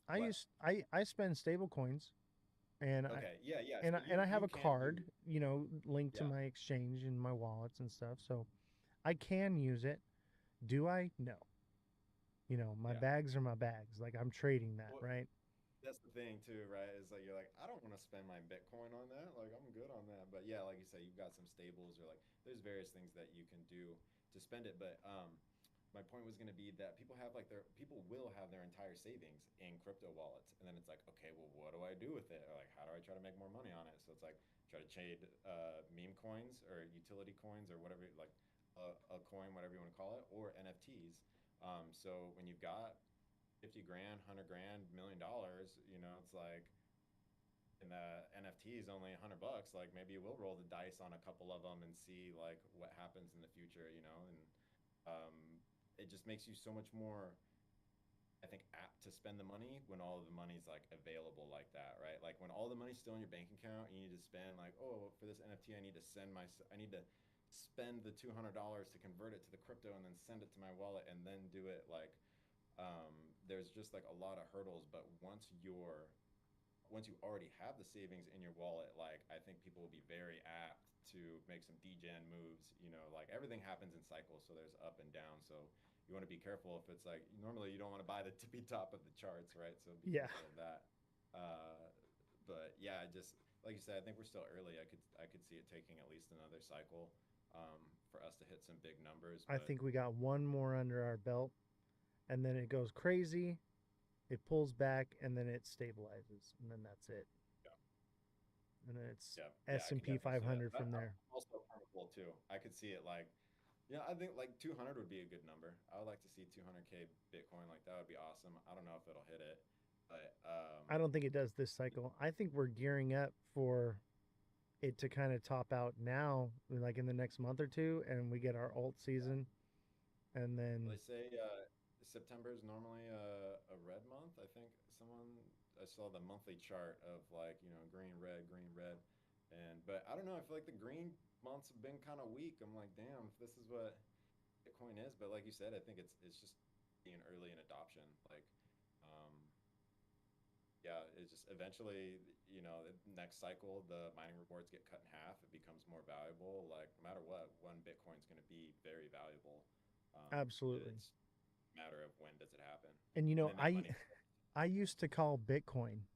G: what?
B: I spend stable coins, and I
G: Okay, yeah, yeah.
B: and
G: So
B: I, and
G: you
B: I have
G: you
B: a
G: can
B: card,
G: do
B: linked to
G: yeah,
B: my exchange and my wallets and stuff. So I can use it. Do I? No. My
G: yeah.
B: bags are my bags. Like I'm trading that,
G: Well,
B: right?
G: that's the thing too, right? Is like you're like, I don't want to spend my Bitcoin on that. Like I'm good on that. But yeah, like you say, you've got some stables or like there's various things that you can do to spend it. But my point was going to be that people will have their entire savings in crypto wallets, and then it's like, okay, well, what do I do with it? Or like, how do I try to make more money on it? So it's like try to trade meme coins or utility coins or whatever, like a coin, whatever you want to call it, or NFTs. So when you've got 50 grand, 100 grand, $1 million, it's like, and the NFT is only $100, like maybe you will roll the dice on a couple of them and see like what happens in the future, and it just makes you so much more, I think, apt to spend the money when all of the money's like available like that, right? Like when all the money's still in your bank account, you need to spend like, oh, for this NFT, I need to spend the $200 to convert it to the crypto and then send it to my wallet and then do it like there's just like a lot of hurdles. But once you already have the savings in your wallet, like I think people will be very apt to make some degen moves. Like everything happens in cycles, so there's up and down. So you want to be careful if it's like normally you don't want to buy the tippy top of the charts, right? So be
B: Yeah.
G: careful of that. Uh, but yeah, just like you said, I think we're still early. I could see it taking at least another cycle for us to hit some big numbers.
B: I
G: But
B: think we got one more under our belt, and then it goes crazy. It pulls back, and then it stabilizes, and then that's it.
G: yeah,
B: And then it's
G: yeah, I can
B: S&P
G: definitely see that.
B: 500
G: But
B: from
G: I'm
B: there.
G: also permaple too. I could see it like, yeah, I think like 200 would be a good number. I would like to see 200K Bitcoin. Like that would be awesome. I don't know if it'll hit it, but
B: I don't think it does this cycle. I think we're gearing up for it to kind of top out now, like in the next month or two, and we get our alt
G: yeah.
B: season, and
G: Well, they
B: then
G: say September is normally a red month. I think someone I saw the monthly chart of like, you know, green, red, and but I don't know. I feel like the green months have been kind of weak. I'm like, damn, if this is what Bitcoin is. But like you said, I think it's just being early in adoption. Like, um, yeah, it's just eventually, you know, the next cycle, the mining rewards get cut in half. It becomes more valuable. Like, no matter what, one Bitcoin's going to be very valuable.
B: Absolutely.
G: It's a matter of when does it happen,
B: And
G: and then that
B: I
G: money.
B: I used to call Bitcoin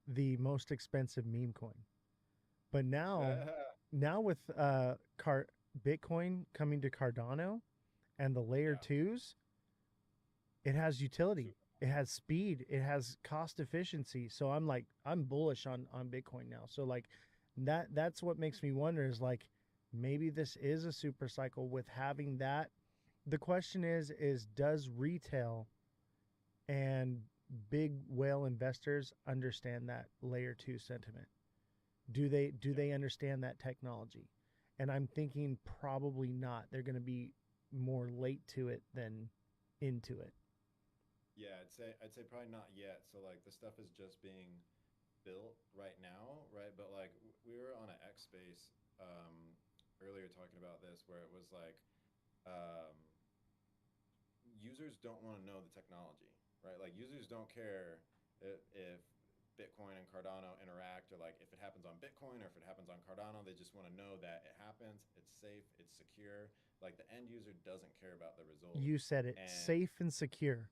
B: the most expensive meme coin. But now with Bitcoin coming to Cardano and the layer
G: Yeah,
B: 2s, it has utility,
G: super.
B: it has speed, it has cost efficiency. So I'm bullish on Bitcoin now. So like that's what makes me wonder is like maybe this is a super cycle with having that. The question is does retail and big whale investors understand that layer 2 sentiment? Do they
G: Yeah.
B: understand that technology? And I'm thinking probably not. They're going to be more late to it than into it.
G: Yeah, I'd say probably not yet. So like the stuff is just being built right now, right? But like we were on an X space earlier talking about this where it was like um users don't want to know the technology, right? Like users don't care if Bitcoin and Cardano interact, or like if it happens on Bitcoin or if it happens on Cardano. They just want to know that it happens, it's safe, it's secure. Like the end user doesn't care about the result.
B: You said it,
G: And
B: safe and secure.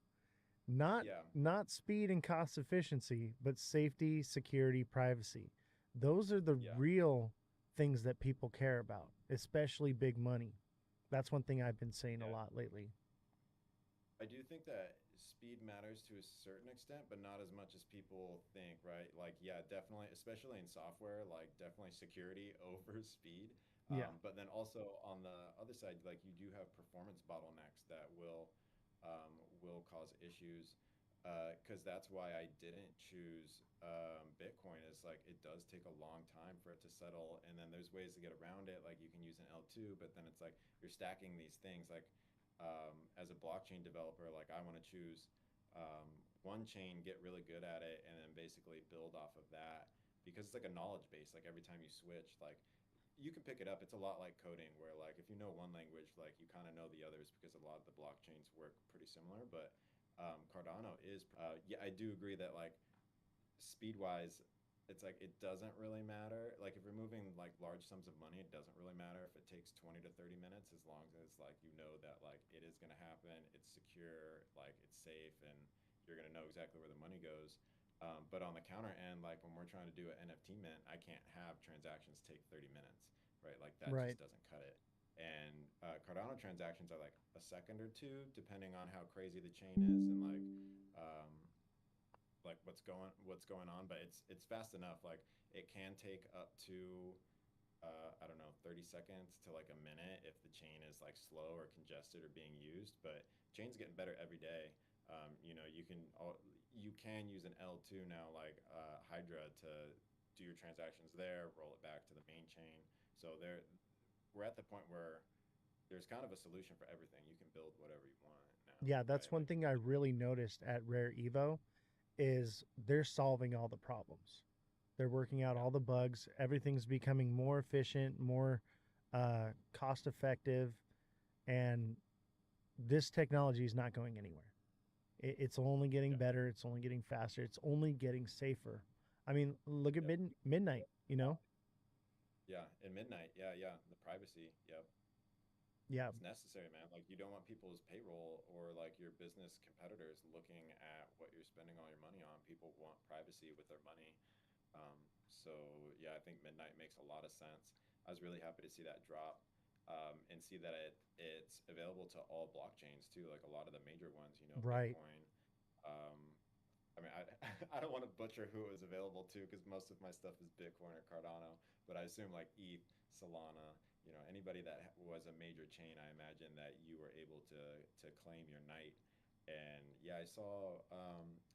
B: Not
G: yeah,
B: not speed and cost efficiency, but safety, security, privacy. Those are the
G: yeah,
B: real things that people care about, especially big money. That's one thing I've been saying a
G: yeah.
B: lot lately.
G: I do think that speed matters to a certain extent, but not as much as people think, right? Like, yeah, definitely, especially in software, like definitely security over speed.
B: Yeah.
G: But then also on the other side, like you do have performance bottlenecks that will cause issues. Because that's why I didn't choose Bitcoin. Is like it does take a long time for it to settle, and then there's ways to get around it. Like you can use an L2, but then it's like you're stacking these things. Like as a blockchain developer, like I want to choose one chain, get really good at it, and then basically build off of that because it's like a knowledge base. Like every time you switch, like you can pick it up. It's a lot like coding, where like if you know one language, like you kind of know the others because a lot of the blockchains work pretty similar. But Cardano is, yeah, I do agree that like speed wise, it's like it doesn't really matter. Like if you're moving like large sums of money, it doesn't really matter if it takes 20 to 30 minutes as long as like you know that like it is going to happen, it's secure, like it's safe, and you're going to know exactly where the money goes. But on the counter end, like when we're trying to do an NFT mint, I can't have transactions take 30 minutes, right? Like that
B: Right.
G: just doesn't cut it. And Cardano transactions are like a second or two, depending on how crazy the chain is and like what's going on, but it's fast enough. Like it can take up to I don't know, 30 seconds to like a minute if the chain is like slow or congested or being used. But chain's getting better every day. You know, you can use an L2 now, like Hydra, to do your transactions there, roll it back to the main chain. So we're at the point where there's kind of a solution for everything. You can build whatever you want now,
B: Yeah, that's
G: right?
B: one
G: Like
B: thing I really noticed at Rare Evo is they're solving all the problems. They're working out
G: yeah,
B: all the bugs. Everything's becoming more efficient, more cost effective, and this technology is not going anywhere. It's only getting
G: yeah,
B: better. It's only getting faster. It's only getting safer. I mean, look at
G: yep.
B: midnight. You know,
G: Yeah, in midnight. Yeah, yeah. The privacy. Yep.
B: yeah,
G: It's necessary, man. Like you don't want people's payroll or like your business competitors looking at what you're spending all your money on. People want privacy with their money. So yeah, I think midnight makes a lot of sense. I was really happy to see that drop, and see that it's available to all blockchains too, like a lot of the major ones. You know,
B: right,
G: Bitcoin. Um, I mean, I don't want to butcher who it was available to because most of my stuff is Bitcoin or Cardano, but I assume like ETH, Solana, you know, anybody that was a major chain, I imagine that you were able to claim your night. And yeah, I saw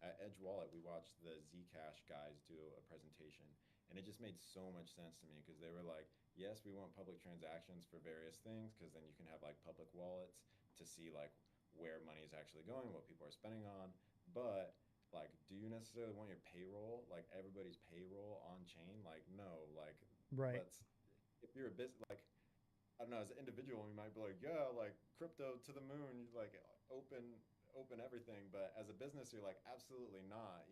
G: at Edge Wallet, we watched the Zcash guys do a presentation, and it just made so much sense to me because they were like, yes, we want public transactions for various things because then you can have like public wallets to see like where money is actually going, what people are spending on, but like, do you necessarily want your payroll, like everybody's payroll on chain? Like, no, like,
B: Right.
G: let's, if you're a business, like, I don't know, as an individual, you might be like, yeah, like crypto to the moon, you like open everything. But as a business, you're like, absolutely not.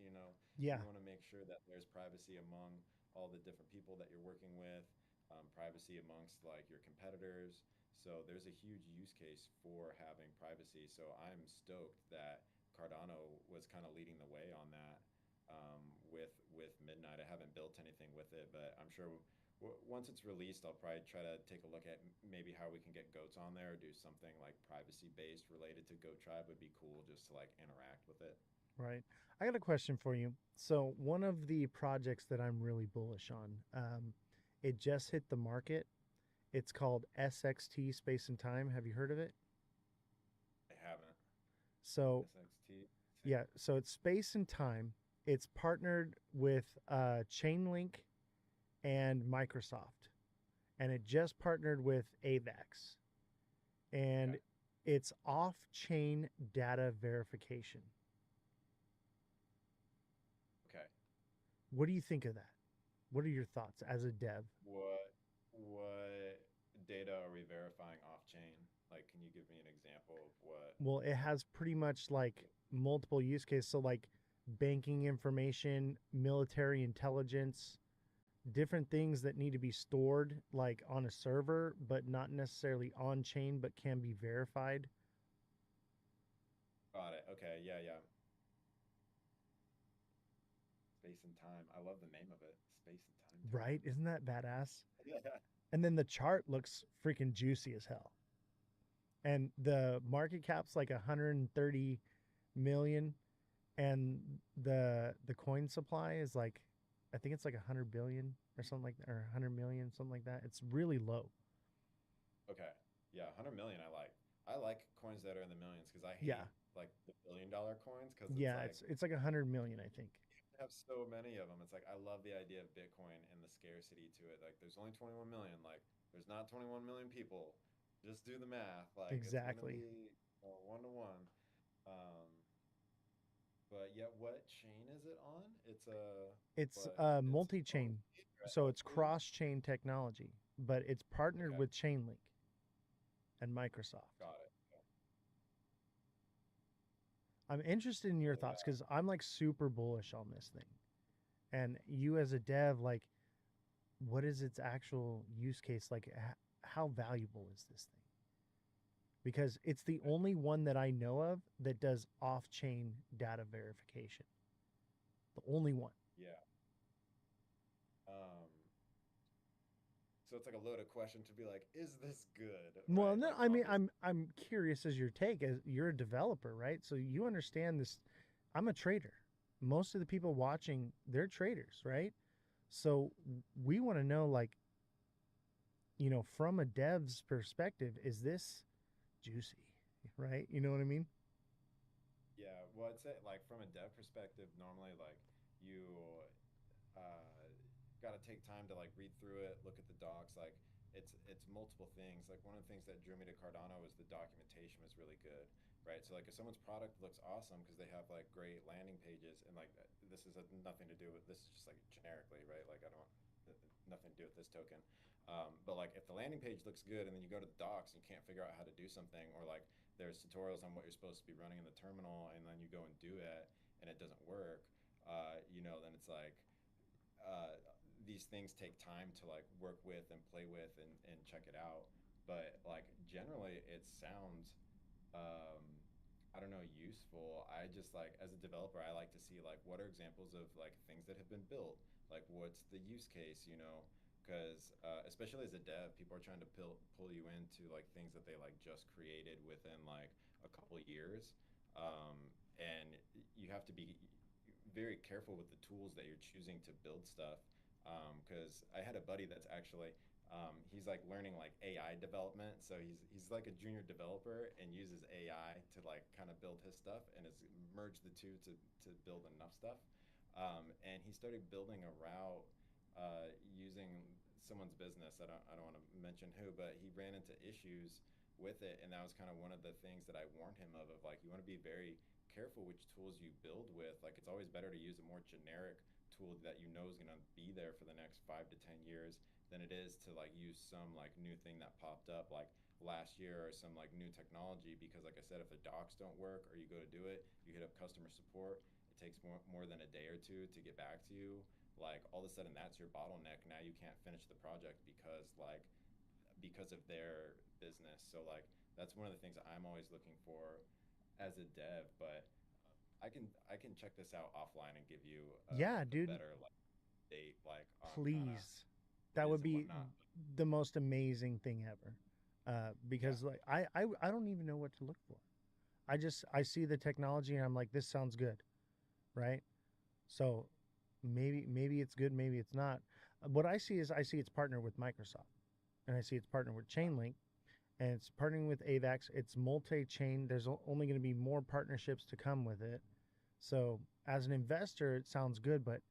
B: Yeah.
G: You want to make sure that there's privacy among all the different people that you're working with, privacy amongst like your competitors. So there's a huge use case for having privacy. So I'm stoked that Cardano was kind of leading the way on that, with Midnight. I haven't built anything with it, but I'm sure once it's released, I'll probably try to take a look at maybe how we can get goats on there, or do something like privacy based related to Goat Tribe would be cool just to like interact with it.
B: Right. I got a question for you. So one of the projects that I'm really bullish on, it just hit the market. It's called SXT Space and Time. Have you heard of it?
G: I haven't.
B: So
G: SXT.
B: yeah, so it's Space and Time. It's partnered with Chainlink and Microsoft, and it just partnered with AVAX, and
G: Okay.
B: it's off-chain data verification.
G: Okay.
B: What do you think of that? What are your thoughts as a dev?
G: What data are we verifying off chain? Like, can you give me an example of what?
B: Well, it has pretty much like multiple use cases. So, like banking information, military intelligence, different things that need to be stored like on a server, but not necessarily on chain, but can be verified.
G: Got it. Okay. Yeah. Yeah. Space and time. I love the name of it. Space and time
B: Right?
G: tokens.
B: Isn't that badass?
G: Yeah.
B: And then the chart looks freaking juicy as hell. And the market cap's like 130 million, and the coin supply is like, I think it's like 100 billion or something like that, or 100 million, something like that. It's really low.
G: Okay. Yeah, 100 million I like. I like coins that are in the millions because I
B: Yeah.
G: hate like the billion-dollar coins because it's
B: Yeah,
G: like
B: it's like 100 million, I think.
G: you have so many of them. It's like I love the idea of Bitcoin and the scarcity to it. Like there's only 21 million. Like there's not 21 million people. Just do the math. Like it's gonna
B: Exactly.
G: be one to one. Um, but yet, what chain is it on? It's a
B: It's
G: but it's
B: multi-chain,
G: OT or
B: so it's
G: SLT?
B: cross-chain technology, but it's partnered
G: Okay,
B: with Chainlink and Microsoft.
G: got it.
B: I'm interested in your thoughts
G: Yeah.
B: because I'm like super bullish on this thing. And you as a dev, like, what is its actual use case? Like, how valuable is this thing? Because it's the only one that I know of that does off-chain data verification. The only one.
G: Yeah. Um, so it's like a loaded question to be like, is this good?
B: Well,
G: Right?
B: no,
G: Like
B: I mean,
G: obviously,
B: I'm curious as your take, as you're a developer, right? So you understand this. I'm a trader. Most of the people watching, they're traders, right? So we want to know, like, from a dev's perspective, is this juicy, right? You know what I mean?
G: yeah. Well, I'd say like from a dev perspective, normally like you got to take time to like read through it, look at the docs. Like it's multiple things. Like one of the things that drew me to Cardano was the documentation was really good, right? So like if someone's product looks awesome because they have like great landing pages, and like this is nothing to do with this is just like generically, right? Like I don't nothing to do with this token. But like if the landing page looks good and then you go to the docs and you can't figure out how to do something, or like there's tutorials on what you're supposed to be running in the terminal and then you go and do it and it doesn't work, then it's like uh, these things take time to like work with and play with and check it out. But like generally it sounds um, I don't know, useful. I just like as a developer, I like to see like what are examples of like things that have been built. Like what's the use case, Because especially as a dev, people are trying to pull you into like things that they like just created within like a couple years, and you have to be very careful with the tools that you're choosing to build stuff. Because I had a buddy that's actually he's like learning like AI development. So he's like a junior developer and uses AI to like kind of build his stuff and has merged the two to build enough stuff. And he started building a route using someone's business. I don't want to mention who, but he ran into issues with it, and that was kind of one of the things that I warned him of like you want to be very careful which tools you build with. Like it's always better to use a more generic tool that you know is going to be there for the next 5 to 10 years than it is to like use some like new thing that popped up like last year or some like new technology. Because like I said, if the docs don't work or you go to do it, you hit up customer support, it takes more than a day or two to get back to you. Like all of a sudden that's your bottleneck. Now you can't finish the project because of their business. So like that's one of the things I'm always looking for as a dev. But I can check this out offline and give you
B: Yeah,
G: a
B: dude,
G: better like date like on kind of
B: please.
G: what
B: That
G: it is
B: would
G: and
B: be
G: whatnot.
B: the most amazing thing ever.
G: Yeah,
B: Because like I don't even know what to look for. I see the technology and I'm like, this sounds good, right? So maybe it's good, maybe it's not. What I see is I see it's partnered with Microsoft, and I see it's partnered with Chainlink, and it's partnering with AVAX. It's multi-chain. There's only going to be more partnerships to come with it. So as an investor, it sounds good, but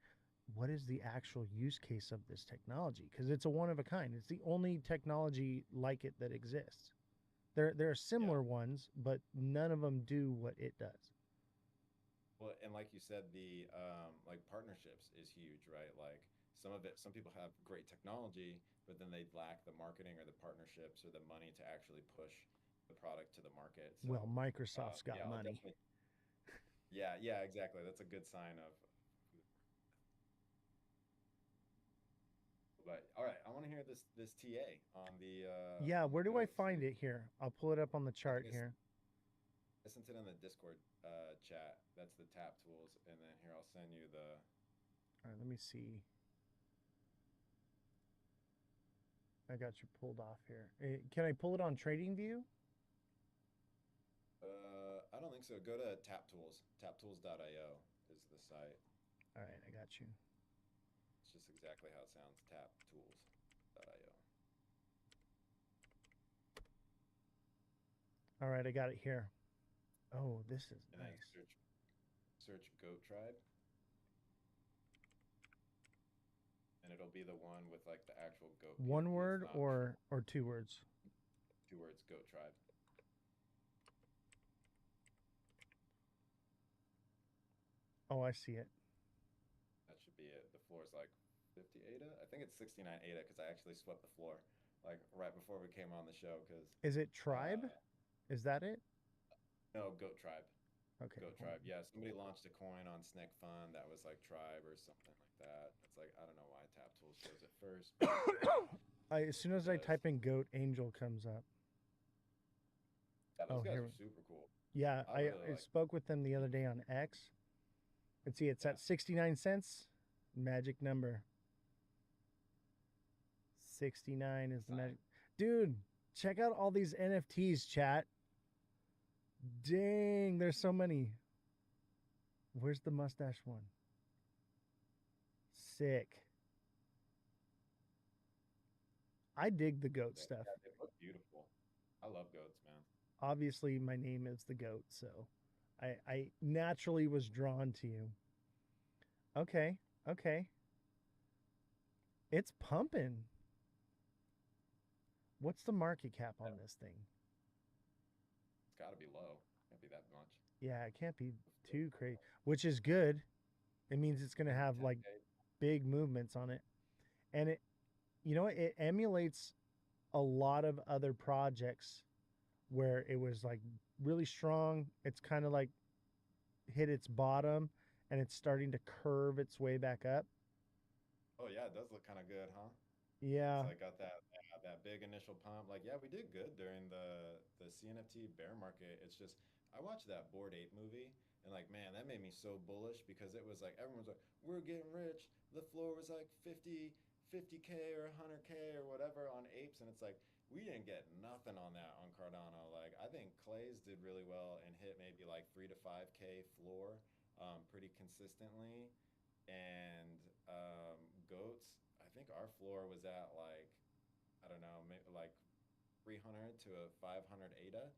B: what is the actual use case of this technology? Because it's a one of a kind. It's the only technology like it that exists. There are
G: yeah.
B: similar ones, but none of them do what it does.
G: Well, and like you said, the like partnerships is huge, right? Like some people have great technology, but then they lack the marketing or the partnerships or the money to actually push the product to the market.
B: Well,
G: So,
B: Microsoft's got
G: yeah, I'll
B: money.
G: definitely. Yeah, yeah, exactly. That's a good sign of. But all right, I want to hear this TA
B: Yeah,
G: on the
B: where do I
G: goats.
B: find it here? I'll pull it up on the
G: I think
B: chart here.
G: I sent it in the Discord chat. That's the tap tools, and then here I'll send you the.
B: All right, let me see. I got you pulled off here. Can I pull it on TradingView?
G: I don't think so. Go to Tap Tools. Taptools.io is the site.
B: All right, I got you.
G: It's just exactly how it sounds. Taptools.io.
B: All right, I got it here. Oh, this is
G: And then
B: nice.
G: search Goat Tribe, and it'll be the one with like the actual goat
B: One
G: PFP. It's
B: word
G: not
B: or 2 words?
G: 2 words. Goat Tribe.
B: Oh, I see it.
G: That should be it. The floor is like 50 ADA. I think it's 69 ADA because I actually swept the floor like right before we came on the show. Because
B: Is it Tribe? Is that it?
G: no, Goat Tribe.
B: Okay,
G: Goat
B: hold
G: Tribe.
B: on.
G: Yeah, somebody launched a coin on Snick Fund that was like Tribe or something like that. It's like I don't know why Tap Tools shows it first, but
B: As soon
G: it
B: as I
G: does.
B: type in goat, angel comes up.
G: Yeah, those
B: Oh,
G: guys
B: here.
G: are super cool.
B: Yeah,
G: I really
B: I
G: like.
B: spoke with them the other day on X. Let's see, it's
G: Yeah,
B: at 69 cents. Magic number. 69 is the
G: sign.
B: magic. Dude, check out all these NFTs, chat. Dang, there's so many. Where's the mustache one? Sick. I dig the goat stuff.
G: Yeah, they look beautiful. I love goats, man.
B: Obviously, my name is the goat, so I naturally was drawn to you. Okay, okay. It's pumping. What's the market cap
G: Yeah,
B: on this thing?
G: it's got to be low. Can't be that much.
B: Yeah, it can't be too crazy, which is good. It means it's going to
G: Maybe
B: have like
G: 10K.
B: big movements on it. And it emulates a lot of other projects where it was like really strong. It's kind of like hit its bottom and it's starting to curve its way back up.
G: Oh yeah, it does look kind of good, huh? It's
B: Yeah.
G: like got that big initial pump. Like, yeah, we did good during the CNFT bear market. It's just I watched that Bored Ape movie and like, man, that made me so bullish because it was like everyone's like, we're getting rich. The floor was like 50K or 100K or whatever on apes, and it's like we didn't get nothing on that on Cardano. Like, I think Clay's did really well and hit maybe like 3 to 5K floor, pretty consistently, and goats. I think our floor was at like I don't know, maybe like 300 to a 500 ADA.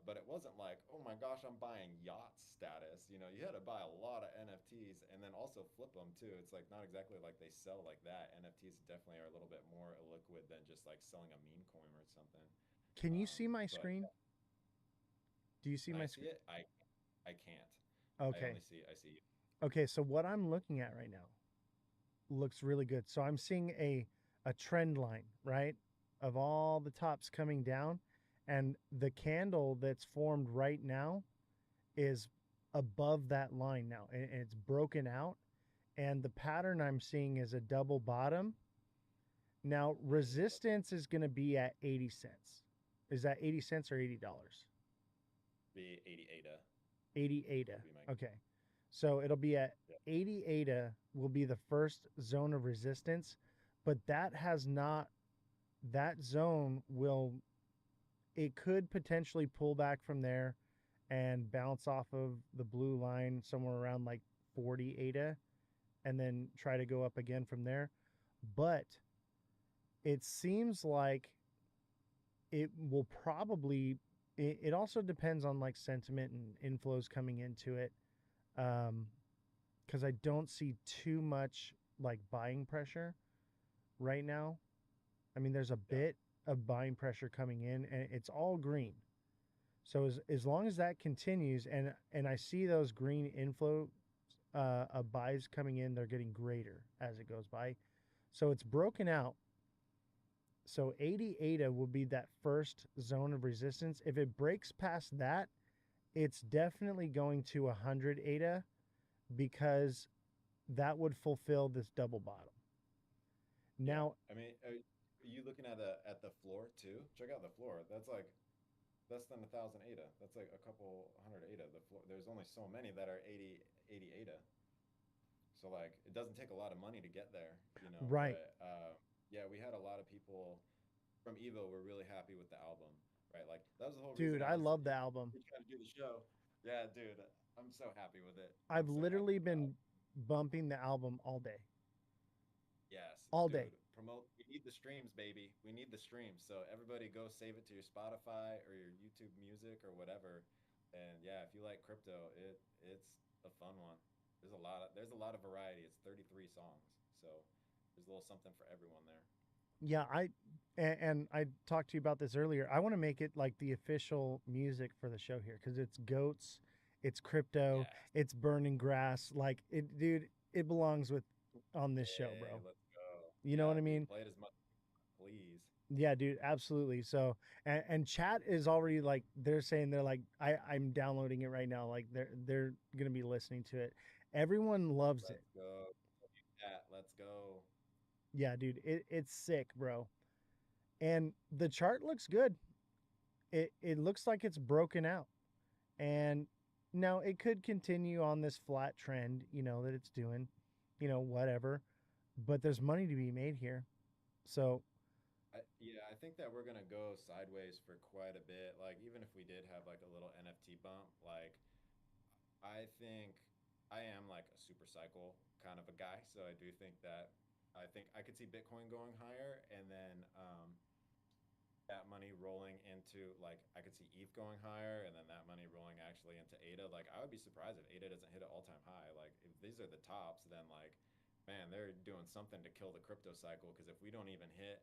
G: But it wasn't like, oh my gosh, I'm buying yacht status. You know, you had to buy a lot of NFTs and then also flip them too. It's like not exactly like they sell like that. NFTs definitely are a little bit more illiquid than just like selling a meme coin or something.
B: Can you see my
G: But
B: screen? Do you see
G: can I
B: my
G: see
B: screen?
G: it? I can't.
B: Okay.
G: I see.
B: Okay, so what I'm looking at right now looks really good. So I'm seeing a trend line, right? Of all the tops coming down, and the candle that's formed right now is above that line now, and it's broken out, and the pattern I'm seeing is a double bottom. Now resistance is going to be at 80 cents. Is that 80 cents or $80?
G: Be 80 ADA
B: 80 ADA.
G: would be my
B: Okay. So it'll be at
G: yeah.
B: 80 ADA will be the first zone of resistance, but that has not, that zone will, it could potentially pull back from there and bounce off of the blue line somewhere around like 40 ADA and then try to go up again from there. But it seems like it will probably, it also depends on like sentiment and inflows coming into it. Because I don't see too much like buying pressure right now. I mean, there's a
G: Yeah.
B: bit of buying pressure coming in, and it's all green. So as long as that continues, and I see those green inflow buys coming in, they're getting greater as it goes by. So it's broken out. So 80 ADA will be that first zone of resistance. If it breaks past that, it's definitely going to 100 ADA because that would fulfill this double bottom.
G: Yeah.
B: Now,
G: I mean, are you looking at the floor too? Check out the floor. That's like less than 1,000 ADA. That's like a couple hundred ADA. The floor, there's only so many that are 80 ADA. So like it doesn't take a lot of money to get there, you know.
B: right,
G: But yeah, we had a lot of people from Evo were really happy with the album, right? Like that was the whole reason
B: dude, I love the album.
G: we tried to do the show. Yeah, dude, I'm so happy with it.
B: I've
G: I'm so happy
B: literally
G: with the album.
B: been bumping the album all day,
G: Yes,
B: all day.
G: dude, promote. We need the streams, baby. We need the streams. So everybody go save it to your Spotify or your YouTube Music or whatever. And yeah, if you like crypto, it's a fun one. There's a lot of variety. It's 33 songs. So there's a little something for everyone there.
B: Yeah, and I talked to you about this earlier. I want to make it like the official music for the show here because it's goats, it's crypto,
G: Yes.
B: it's burning grass. Like it, dude, it belongs with on this show,
G: Hey,
B: bro.
G: let's go.
B: You know what
G: Yeah,
B: I
G: dude,
B: mean?
G: play it as much, please.
B: Yeah, dude, absolutely. So, and chat is already like they're saying they're like I'm downloading it right now. Like they're gonna be listening to it. Everyone loves it.
G: Let's go. Yeah, let's go.
B: Yeah, dude, it's sick, bro. And the chart looks good. It looks like it's broken out. And now it could continue on this flat trend, you know, that it's doing, you know, whatever. But there's money to be made here. So,
G: Yeah, I think that we're gonna go sideways for quite a bit. Like even if we did have like a little NFT bump, like I think I am like a super cycle kind of a guy. So I think I could see Bitcoin going higher and then that money rolling into like I could see ETH going higher and then that money rolling actually into ADA. Like I would be surprised if ADA doesn't hit an all-time high. Like if these are the tops, then like man, they're doing something to kill the crypto cycle because if we don't even hit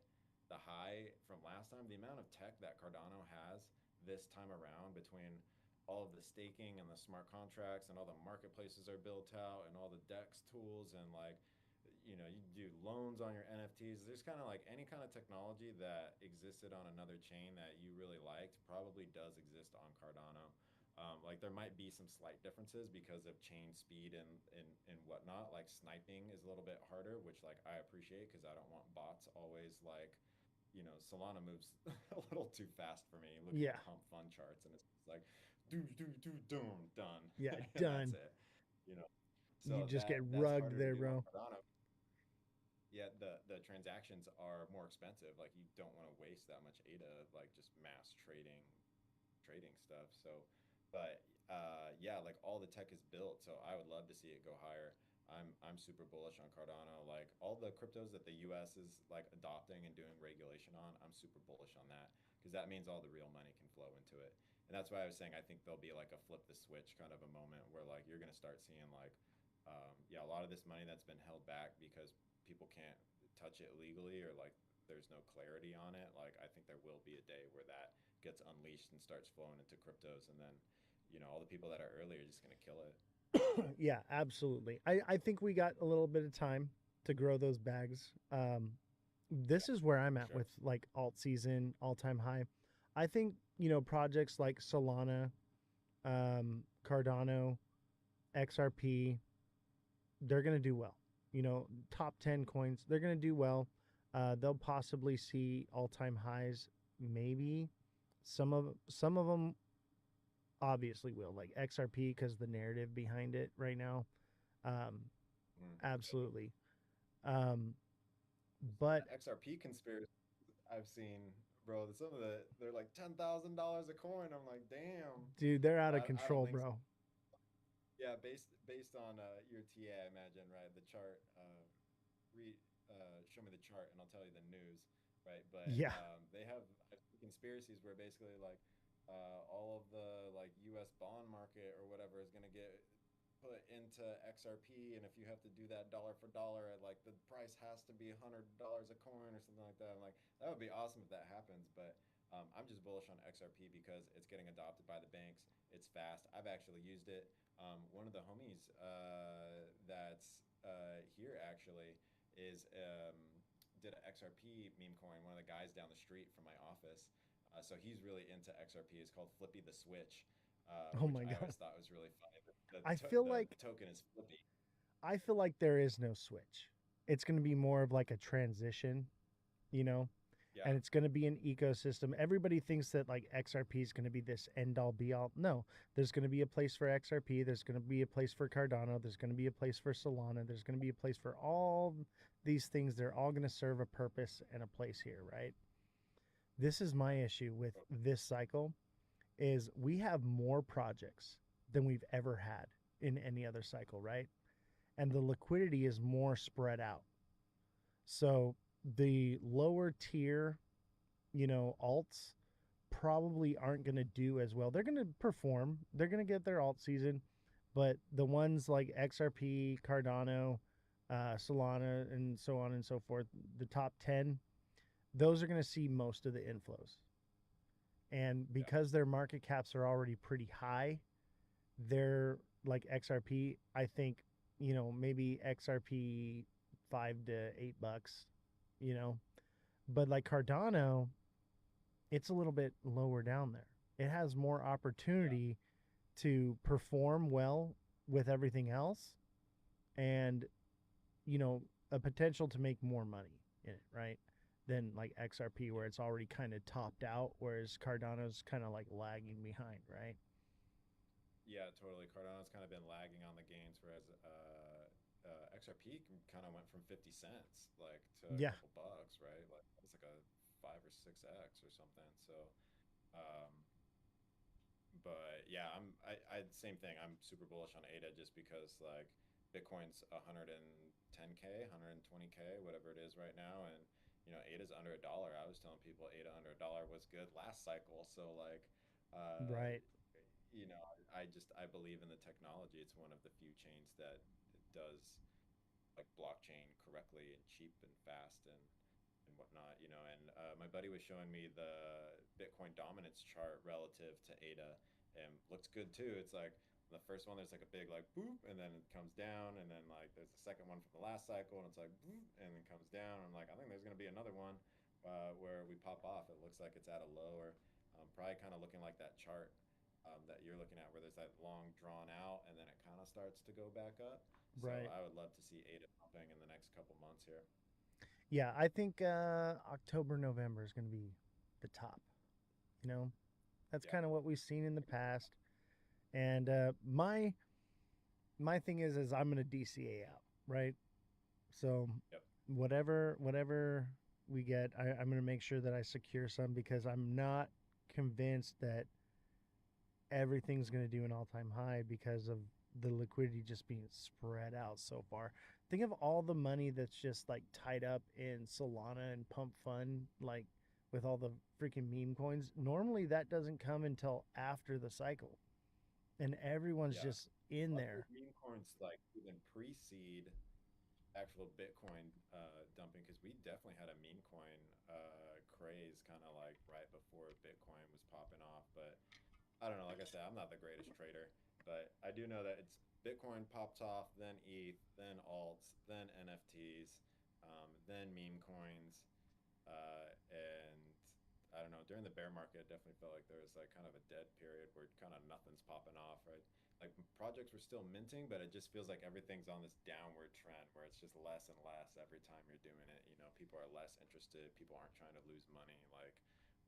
G: the high from last time, the amount of tech that Cardano has this time around between all of the staking and the smart contracts and all the marketplaces are built out and all the DEX tools and like you do loans on your NFTs. There's kind of like any kind of technology that existed on another chain that you really liked probably does exist on Cardano. Like there might be some slight differences because of chain speed and whatnot. Like sniping is a little bit harder, which like I appreciate because I don't want bots always like, Solana moves a little too fast for me. Looking
B: yeah.
G: at pump fund charts and it's like, do, done,
B: Yeah,
G: and that's
B: done.
G: it. You know,
B: You
G: so
B: just get
G: that's
B: rugged
G: harder to
B: there,
G: do on
B: bro.
G: Cardano. Yeah, the transactions are more expensive. Like you don't want to waste that much ADA, like just mass trading stuff. So, but yeah, like all the tech is built, so I would love to see it go higher. I'm super bullish on Cardano. Like all the cryptos that the U.S. is like adopting and doing regulation on, I'm super bullish on that because that means all the real money can flow into it. And that's why I was saying I think there'll be like a flip the switch kind of a moment where like you're gonna start seeing like, yeah, a lot of this money that's been held back because people can't touch it legally or like there's no clarity on it. Like I think there will be a day where that gets unleashed and starts flowing into cryptos, and then all the people that are early are just gonna kill it.
B: Yeah, absolutely. I think we got a little bit of time to grow those bags. This is where I'm
G: For
B: at
G: sure.
B: with like alt season, all time high. I think, projects like Solana, Cardano, XRP, they're going to do well. Top 10 coins, they're going to do well. They'll possibly see all time highs, maybe. Some of them obviously will, like XRP, because the narrative behind it right now. Um,
G: Mm.
B: absolutely.
G: Some of
B: But
G: the XRP conspiracy I've seen, bro. Some of they're like $10,000 a coin. I'm like, damn.
B: dude, they're out
G: But
B: of
G: I don't
B: control,
G: think so.
B: bro.
G: Yeah, based on your TA, I imagine, right? The chart. Read show me the chart and I'll tell you the news, right? But
B: Yeah,
G: they have conspiracies where basically like all of the like U.S. bond market or whatever is going to get put into XRP, and if you have to do that dollar for dollar, like the price has to be $100 a coin or something like that. I'm like, that would be awesome if that happens, but I'm just bullish on XRP because it's getting adopted by the banks. It's fast. I've actually used it. One of the homies that's here actually is did an XRP meme coin. One of the guys down the street from my office. So he's really into XRP. It's called Flippy the Switch,
B: oh
G: which
B: my
G: I
B: god.
G: always thought was really funny.
B: I feel
G: The
B: like
G: token is Flippy.
B: I feel like there is no switch. It's going to be more of like a transition, you know,
G: Yeah,
B: and it's going to be an ecosystem. Everybody thinks that like XRP is going to be this end all be all. No, there's going to be a place for XRP. There's going to be a place for Cardano. There's going to be a place for Solana. There's going to be a place for all these things. They're all going to serve a purpose and a place here, right? This is my
G: yeah,
B: issue with this cycle is we have more projects than we've ever had in any other cycle, right? And the liquidity is more spread out. So the lower tier, alts probably aren't going to do as well. They're going to perform, they're going to get their alt season, but the ones like XRP, Cardano, Solana, and so on and so forth, the top 10, those are going to see most of the inflows. And
G: yeah,
B: because their market caps are already pretty high, they're like XRP, I think, maybe XRP $5 to $8, you know. But like Cardano, it's a little bit lower down there. It has more
G: yeah,
B: opportunity to perform well with everything else and, a potential to make more money in it, right? Than like XRP where
G: yeah.
B: it's already kind of topped out, whereas Cardano's kind of like lagging behind, right?
G: Yeah, totally. Cardano's kind of been lagging on the gains, whereas XRP kind of went from 50 cents like to a
B: Yeah,
G: couple bucks, right? Like it's like a 5 or 6x or something. So, um, but yeah, I same thing. I'm super bullish on ADA just because like Bitcoin's 110K, 120K, whatever it is right now, and ADA's under a dollar. I was telling people ADA under a dollar was good last cycle. So like, uh,
B: right.
G: I believe in the technology. It's one of the few chains that does like blockchain correctly and cheap and fast and whatnot. And my buddy was showing me the Bitcoin dominance chart relative to ADA, and looks good too. It's like the first one, there's like a big like boop, and then it comes down, and then like there's the second one from the last cycle, and it's like boop, and then comes down. I'm like, I think there's gonna be another one where we pop off. It looks like it's at a lower, probably kind of looking like that chart that you're looking at, where there's that long drawn out, and then it kind of starts to go back up. So
B: Right.
G: I would love to see ADA pumping in the next couple months here.
B: Yeah, I think October, November is going to be the top. You know, that's
G: Yeah.
B: kind of what we've seen in the past. And my thing is I'm going to DCA out, right? So
G: Yep.
B: whatever we get, I'm going to make sure that I secure some because I'm not convinced that everything's going to do an all-time high because of the liquidity just being spread out so far. Think of all the money that's just like tied up in Solana and Pump Fund, like with all the freaking meme coins. Normally that doesn't come until after the cycle, and everyone's
G: Yeah.
B: just in
G: Well, I think
B: there.
G: meme coins like even precede actual Bitcoin dumping, because we definitely had a meme coin craze kind of like right before Bitcoin was popping off. But I don't know. Like I said, I'm not the greatest trader, but I do know that it's Bitcoin popped off, then ETH, then alts, then NFTs, then meme coins, and I don't know. During the bear market, it definitely felt like there was like kind of a dead period where kind of nothing's popping off, right? Like projects were still minting, but it just feels like everything's on this downward trend where it's just less and less every time you're doing it. You know, people are less interested. People aren't trying to lose money. Like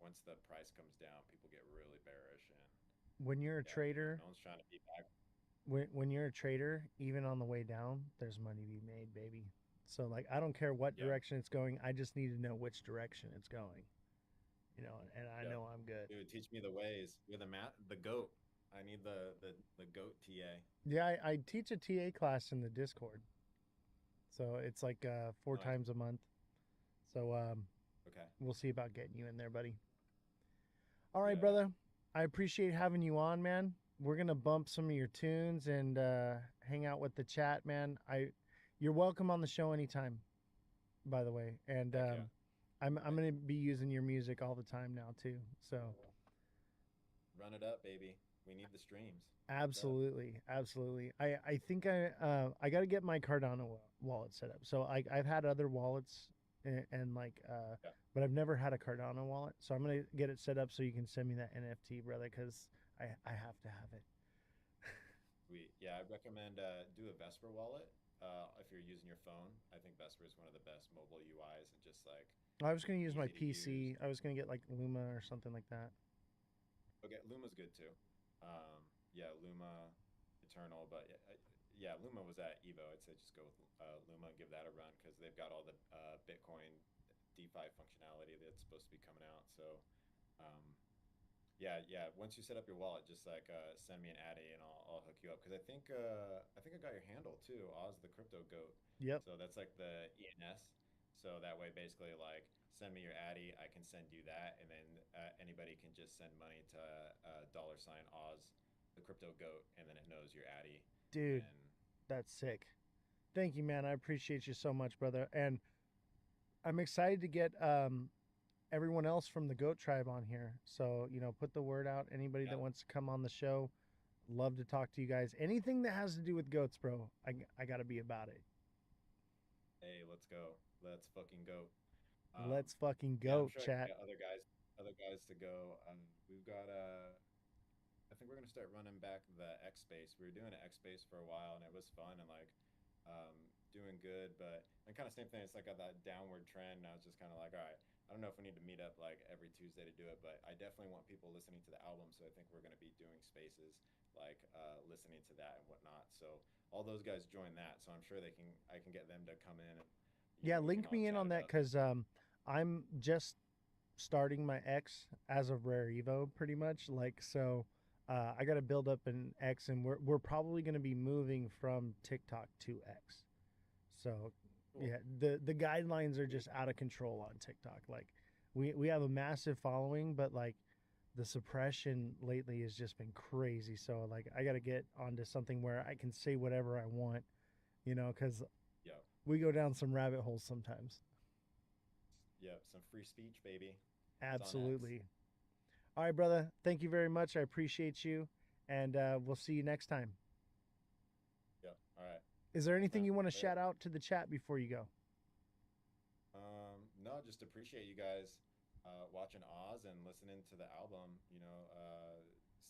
G: once the price comes down, people get really bearish and
B: When you're a
G: yeah, you know,
B: trader,
G: no one's trying to be back.
B: when you're a trader, even on the way down, there's money to be made, baby. So like I don't care what
G: Yeah,
B: direction it's going, I just need to know which direction it's going. You know, and I
G: yeah.
B: know I'm good.
G: Dude, teach me the ways. You're the goat. I need the goat TA.
B: Yeah, I teach a TA class in the Discord. So it's like four
G: Nice.
B: times a month. So
G: Okay.
B: we'll see about getting you in there, buddy. All right,
G: Yeah.
B: brother. I appreciate having you on, man. We're gonna bump some of your tunes and hang out with the chat, man. You're welcome on the show anytime, by the way. And
G: Heck yeah.
B: I'm gonna be using your music all the time now too. So
G: Run it up, baby. We need the streams. What's up?
B: absolutely, absolutely. I think I got to get my Cardano wallet set up. So I've had other wallets and like
G: Yeah.
B: but I've never had a Cardano wallet. So I'm gonna get it set up so you can send me that NFT, brother, because I have to have it.
G: Sweet. Yeah, I recommend do a Vesper wallet. If you're using your phone, I think Vesper is one of the best mobile UIs and just like
B: I was gonna use my
G: easy to use.
B: PC. I was gonna get like Luma or something like that.
G: Okay, Luma's good too. Yeah, Luma, Eternal, but yeah, yeah, Luma was at Evo. I'd say just go with Luma and give that a run because they've got all the Bitcoin DeFi functionality that's supposed to be coming out. So, um, yeah, yeah. Once you set up your wallet, just like send me an addy and I'll hook you up because I think I got your handle too, Oz the Crypto Goat.
B: Yep,
G: So that's like the ENS. So that way, basically, like send me your addy, I can send you that, and then anybody can just send money to $ Oz the Crypto Goat, and then it knows your addy.
B: dude,
G: And
B: that's sick. Thank you, man. I appreciate you so much, brother. And I'm excited to get everyone else from the Goat Tribe on here. So, you know, put the word out. Anybody
G: yeah,
B: that wants to come on the show, love to talk to you guys. Anything that has to do with goats, bro, I got to be about it.
G: hey, let's go, let's fucking go.
B: Let's fucking
G: Yeah, I'm
B: go,
G: sure I can
B: chat.
G: get other guys to go. We've got I think we're gonna start running back the X Space. We were doing an X Space for a while, and it was fun and like doing good. But and kind of same thing. It's like got that downward trend. And I was just kind of like, all right, I don't know if we need to meet up like every Tuesday to do it, but I definitely want people listening to the album. So I think we're gonna be doing spaces like listening to that and whatnot. So all those guys join that. So I'm sure I can get them to come in and
B: Yeah,
G: we can
B: link
G: all
B: me in
G: chat
B: on that
G: about.
B: because I'm just starting my X as of Rare Evo, pretty much. Like, so I got to build up an X, and we're probably going to be moving from TikTok to X. So
G: Cool.
B: yeah, the guidelines are just out of control on TikTok. Like, we have a massive following, but like the suppression lately has just been crazy. So like I got to get onto something where I can say whatever I want, you know, because
G: Yeah.
B: we go down some rabbit holes sometimes.
G: Yep. Some free speech, baby. It's on X.
B: Absolutely. All right, brother. Thank you very much. I appreciate you, and we'll see you next time.
G: Yep. All right.
B: Is there anything
G: Huh.
B: you want to
G: Later.
B: shout out to the chat before you go?
G: No, just appreciate you guys watching Oz and listening to the album. You know,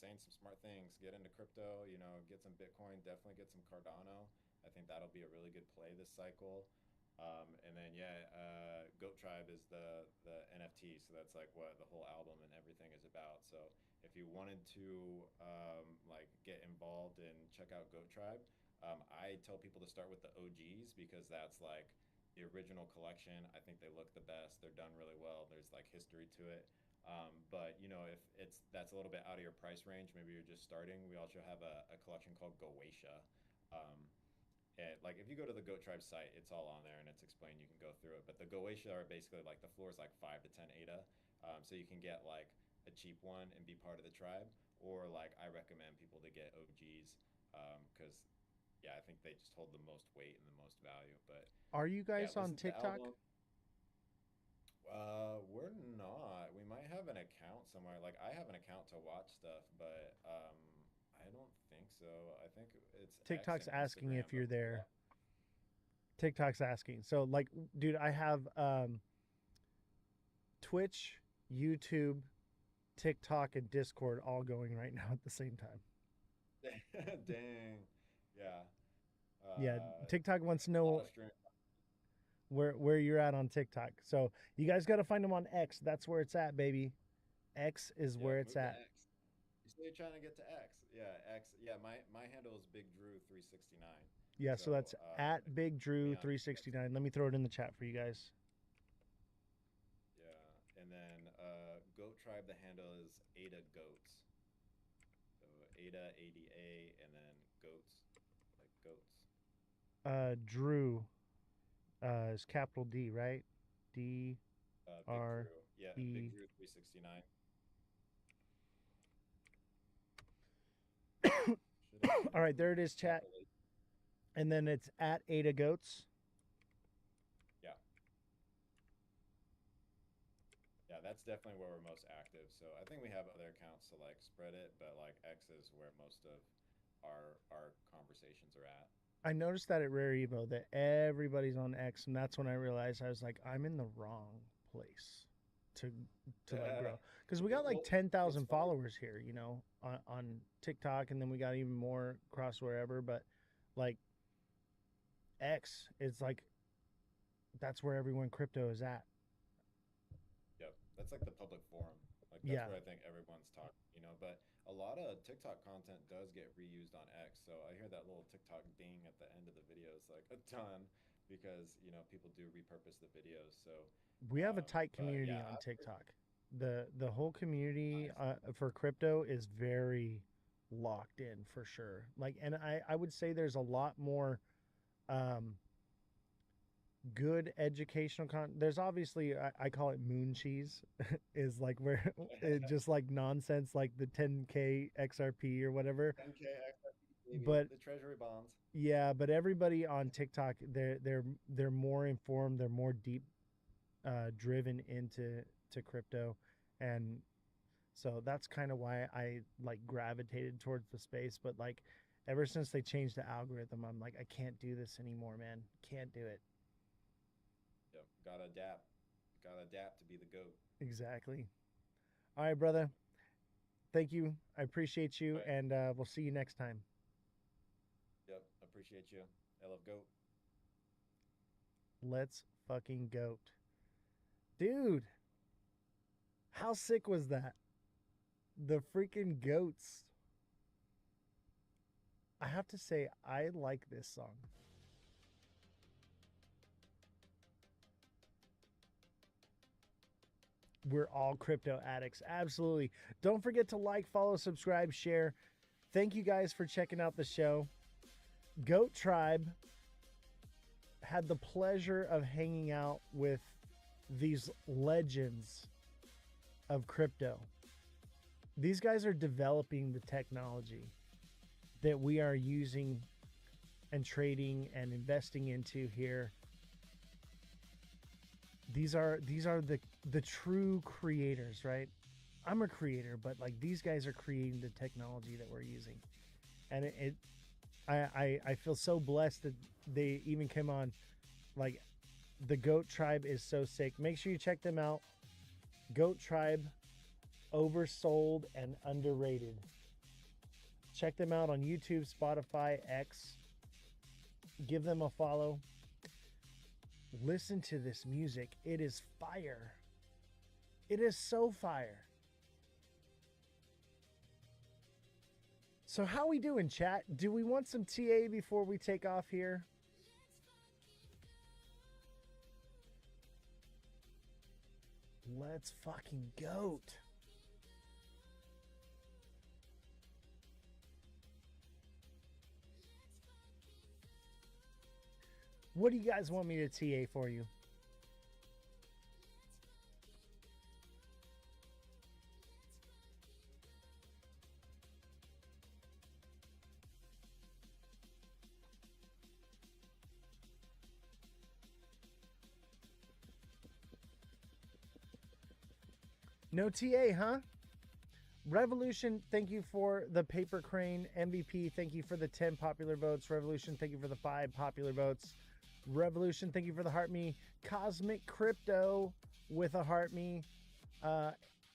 G: saying some smart things. Get into crypto. You know, get some Bitcoin. Definitely get some Cardano. I think that'll be a really good play this cycle. And then yeah, Goat Tribe is the NFT, so that's like what the whole album and everything is about. So if you wanted to like get involved and check out Goat Tribe, I tell people to start with the OGs because that's like the original collection. I think they look the best. They're done really well. There's like history to it. But you know, if it's that's a little bit out of your price range, maybe you're just starting. We also have a collection called Goatia. Um, and like if you go to the Goat Tribe site, it's all on there and it's explained. You can go through it. But the Goatia are basically like the floor is like 5 to 10 ADA, so you can get like a cheap one and be part of the tribe. Or like I recommend people to get OGs because yeah, I think they just hold the most weight and the most value. But
B: Are you
G: yeah,
B: guys on
G: listen to the
B: TikTok?
G: album. We're not. We might have an account somewhere. Like I have an account to watch stuff, but I don't think so. I think it's X
B: TikTok's
G: and
B: asking
G: Instagram,
B: if
G: but
B: you're
G: yeah.
B: there. TikTok's asking. So like, dude, I have Twitch, YouTube, TikTok, and Discord all going right now at the same time.
G: Dang. Yeah.
B: Yeah,
G: Uh,
B: TikTok wants to
G: a lot
B: know
G: of stream.
B: where you're at on TikTok. So you guys got to find them on X. That's where it's at, baby. X is
G: Yeah,
B: where it's
G: move to
B: at.
G: X. You say you're trying to get to X. Yeah, X. Yeah, my handle is Big Drew 369.
B: Yeah,
G: So
B: so that's at Big
G: me
B: Drew
G: on X.
B: 369. Let me throw it in the chat for you guys.
G: Yeah, and then Goat Tribe. The handle is Ada Goats. So Ada, ADA, and then goats, like goats.
B: Drew is capital D, right? D
G: Big
B: R
G: Drew. Yeah,
B: E.
G: Big Drew 369.
B: All right, there it is, chat. And then it's at Ada Goats.
G: Yeah. Yeah, that's definitely where we're most active. So I think we have other accounts to like spread it, but like X is where most of our conversations are at.
B: I noticed that at Rare Evo that everybody's on X, and that's when I realized I was like, I'm in the wrong place to like grow, because we got like 10,000 followers here, you know, on TikTok, and then we got even more across wherever. But like X, it's like that's where everyone crypto is at.
G: Yep, that's like the public forum. Like that's where I think everyone's talking, you know. But a lot of TikTok content does get reused on X, so I hear that little TikTok ding at the end of the videos like a ton because you know people do repurpose the videos. So
B: we have a tight community on TikTok. The whole community for crypto is very locked in for sure. Like, and I would say there's a lot more good educational content. There's obviously I call it moon cheese is like where it just like nonsense, like the 10K XRP or whatever.
G: 10K XRP,
B: but
G: the treasury bonds.
B: Yeah, but everybody on TikTok, they're more informed, they're more deep driven into crypto, and so that's kind of why I like gravitated towards the space. But like ever since they changed the algorithm, I'm like, I can't do this anymore, man. Can't do it.
G: Yep, gotta adapt. Gotta adapt to be the GOAT.
B: Exactly. All right, brother. Thank you. I appreciate you, and we'll see you next time.
G: Yep, appreciate you. I love GOAT.
B: Let's fucking goat. Dude, how sick was that? The freaking goats. I have to say, I like this song. We're all crypto addicts. Absolutely. Don't forget to like, follow, subscribe, share. Thank you guys for checking out the show. Goat Tribe had the pleasure of hanging out with these legends of crypto. These guys are developing the technology that we are using and trading and investing into here. These are the true creators, right? I'm a creator, but like these guys are creating the technology that we're using. And I feel so blessed that they even came on. Like, the Goat Tribe is so sick. Make sure you check them out. Goat Tribe, oversold and underrated. Check them out on YouTube, Spotify, X. Give them a follow. Listen to this music. It is fire. It is so fire. So how we doing, chat? Do we want some TA before we take off here? Let's fucking goat. What do you guys want me to TA for you? No TA, huh? Revolution, thank you for the paper crane. MVP, thank you for the 10 popular votes. Revolution, thank you for the 5 popular votes. Revolution, thank you for the heart me. Cosmic Crypto with a heart me.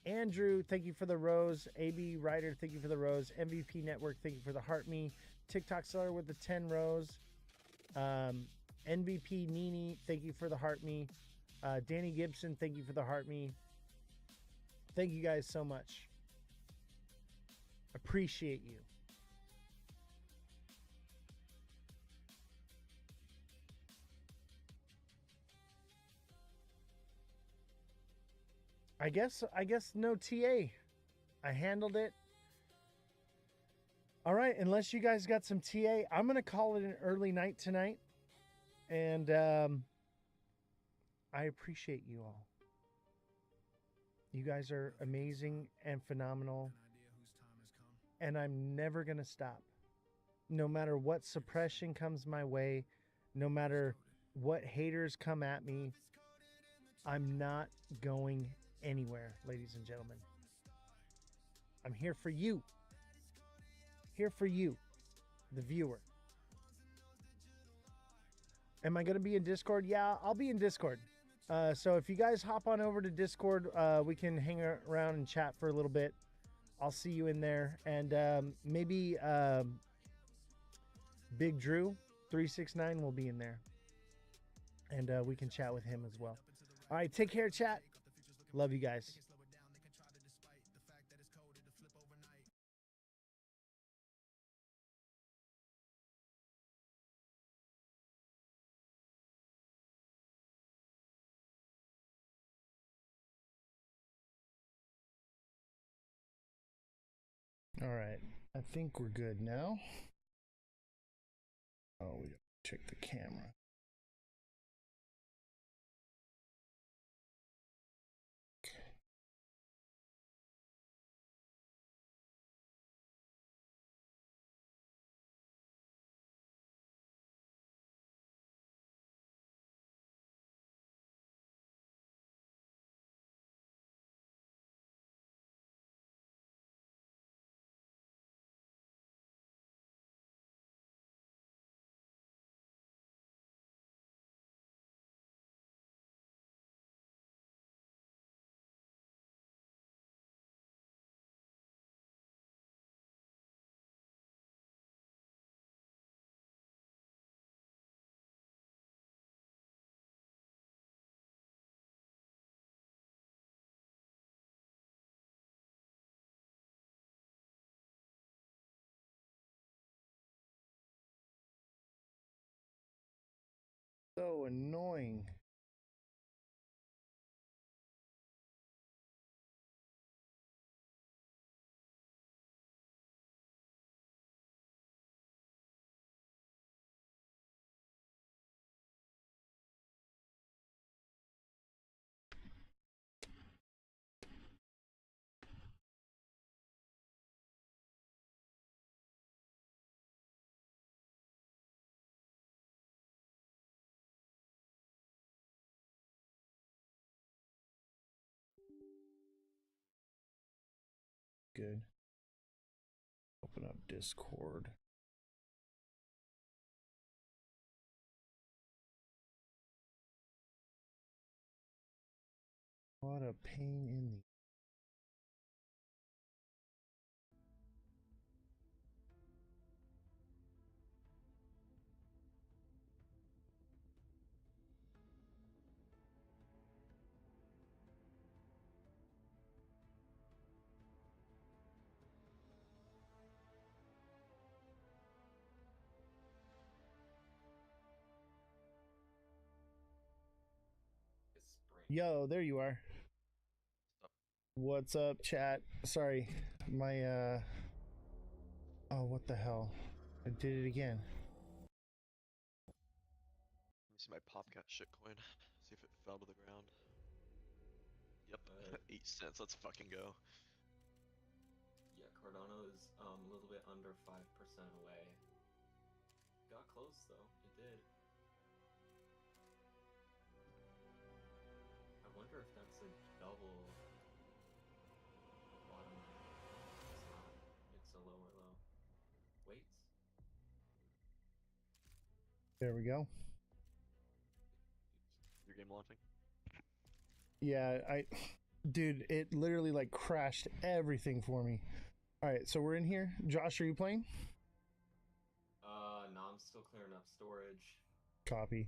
B: Andrew, thank you for the rose. AB Ryder, thank you for the rose. MVP Network, thank you for the heart me. TikTok seller with the 10 rose. MVP Nini, thank you for the heart me. Danny Gibson, thank you for the heart me. Thank you guys so much. Appreciate you. I guess no TA. I handled it. All right, unless you guys got some TA, I'm going to call it an early night tonight. And I appreciate you all. You guys are amazing and phenomenal. And I'm never going to stop. No matter what suppression comes my way, no matter what haters come at me, I'm not going anywhere, ladies and gentlemen. I'm here for you. Here for you, the viewer. Am I going to be in Discord? Yeah, I'll be in Discord. So if you guys hop on over to Discord, we can hang around and chat for a little bit. I'll see you in there. And maybe Big Drew 369 will be in there. And we can chat with him as well. All right, take care, chat. Love you guys. All right, I think we're good now. Oh, we gotta check the camera. Okay. So annoying. Good. Open up Discord. What a pain in the... Yo, there you are. What's up, chat? Sorry, my oh, what the hell? I did it again.
H: Let me see my Popcat shitcoin. See if it fell to the ground. Yep, 8 cents. Let's fucking go.
I: Yeah, Cardano is a little bit under 5% away. Got close though, it did. I wonder if that's a double
B: There we go.
H: Your game launching?
B: Yeah, dude, it literally like crashed everything for me. All right, so we're in here. Josh, are you playing?
I: No, I'm still clearing up storage.
B: Copy.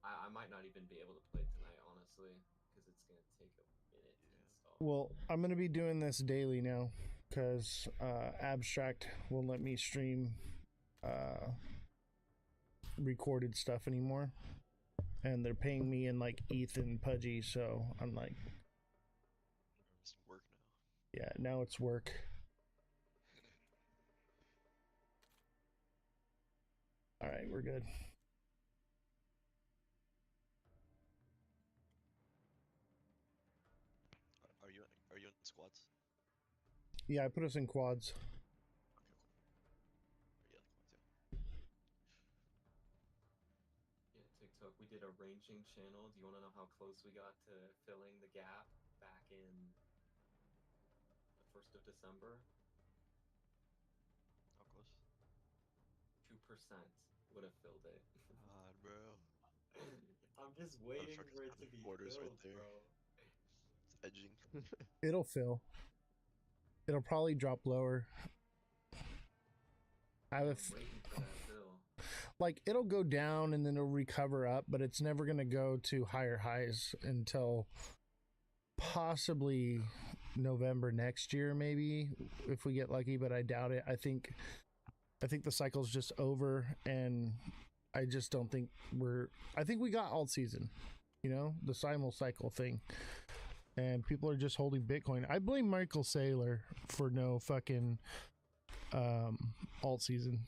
I: I might not even be able to play tonight, honestly, because it's gonna take a minute to install.
B: Well, I'm gonna be doing this daily now because Abstract won't let me stream recorded stuff anymore, and they're paying me in like ETH and Pudgy, so I'm like,
H: It's work now.
B: yeah, now it's work. All right, we're good.
H: Are you in squads?
B: Yeah, I put us in quads.
H: Okay, cool. Yeah, the quads, yeah.
I: Yeah, TikTok, we did a ranging channel. Do you want to know how close we got to filling the gap back in the 1st of December?
H: How close?
I: 2% would have filled it.
H: God, bro.
I: I'm just waiting
H: sure
I: for it
H: there's
I: to be
H: borders
I: filled,
H: right there.
I: bro.
H: It's edging.
B: It'll fill. It'll probably drop lower. I have
I: I'm waiting for that fill.
B: like it'll go down and then it'll recover up, but it's never gonna go to higher highs until possibly November next year, maybe if we get lucky. But I doubt it. I think the cycle's just over, and I just don't think I think we got alt season, the simul cycle thing, and people are just holding Bitcoin. I blame Michael Saylor for no fucking alt season.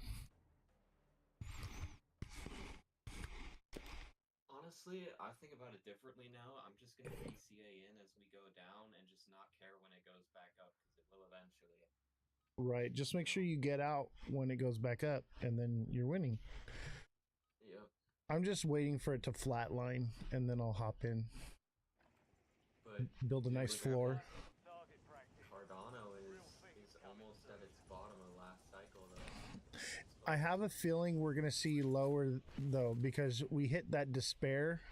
I: Honestly, I think about it differently now. I'm just gonna DCA in as we go down and just not care when it goes back up because it will eventually.
B: Right. Just make sure you get out when it goes back up, and then you're winning.
I: Yep.
B: I'm just waiting for it to flatline, and then I'll hop in.
I: But
B: build a nice floor.
I: Cardano is almost at its bottom of the last cycle, though.
B: I have a feeling we're going to see lower, though, because we hit that despair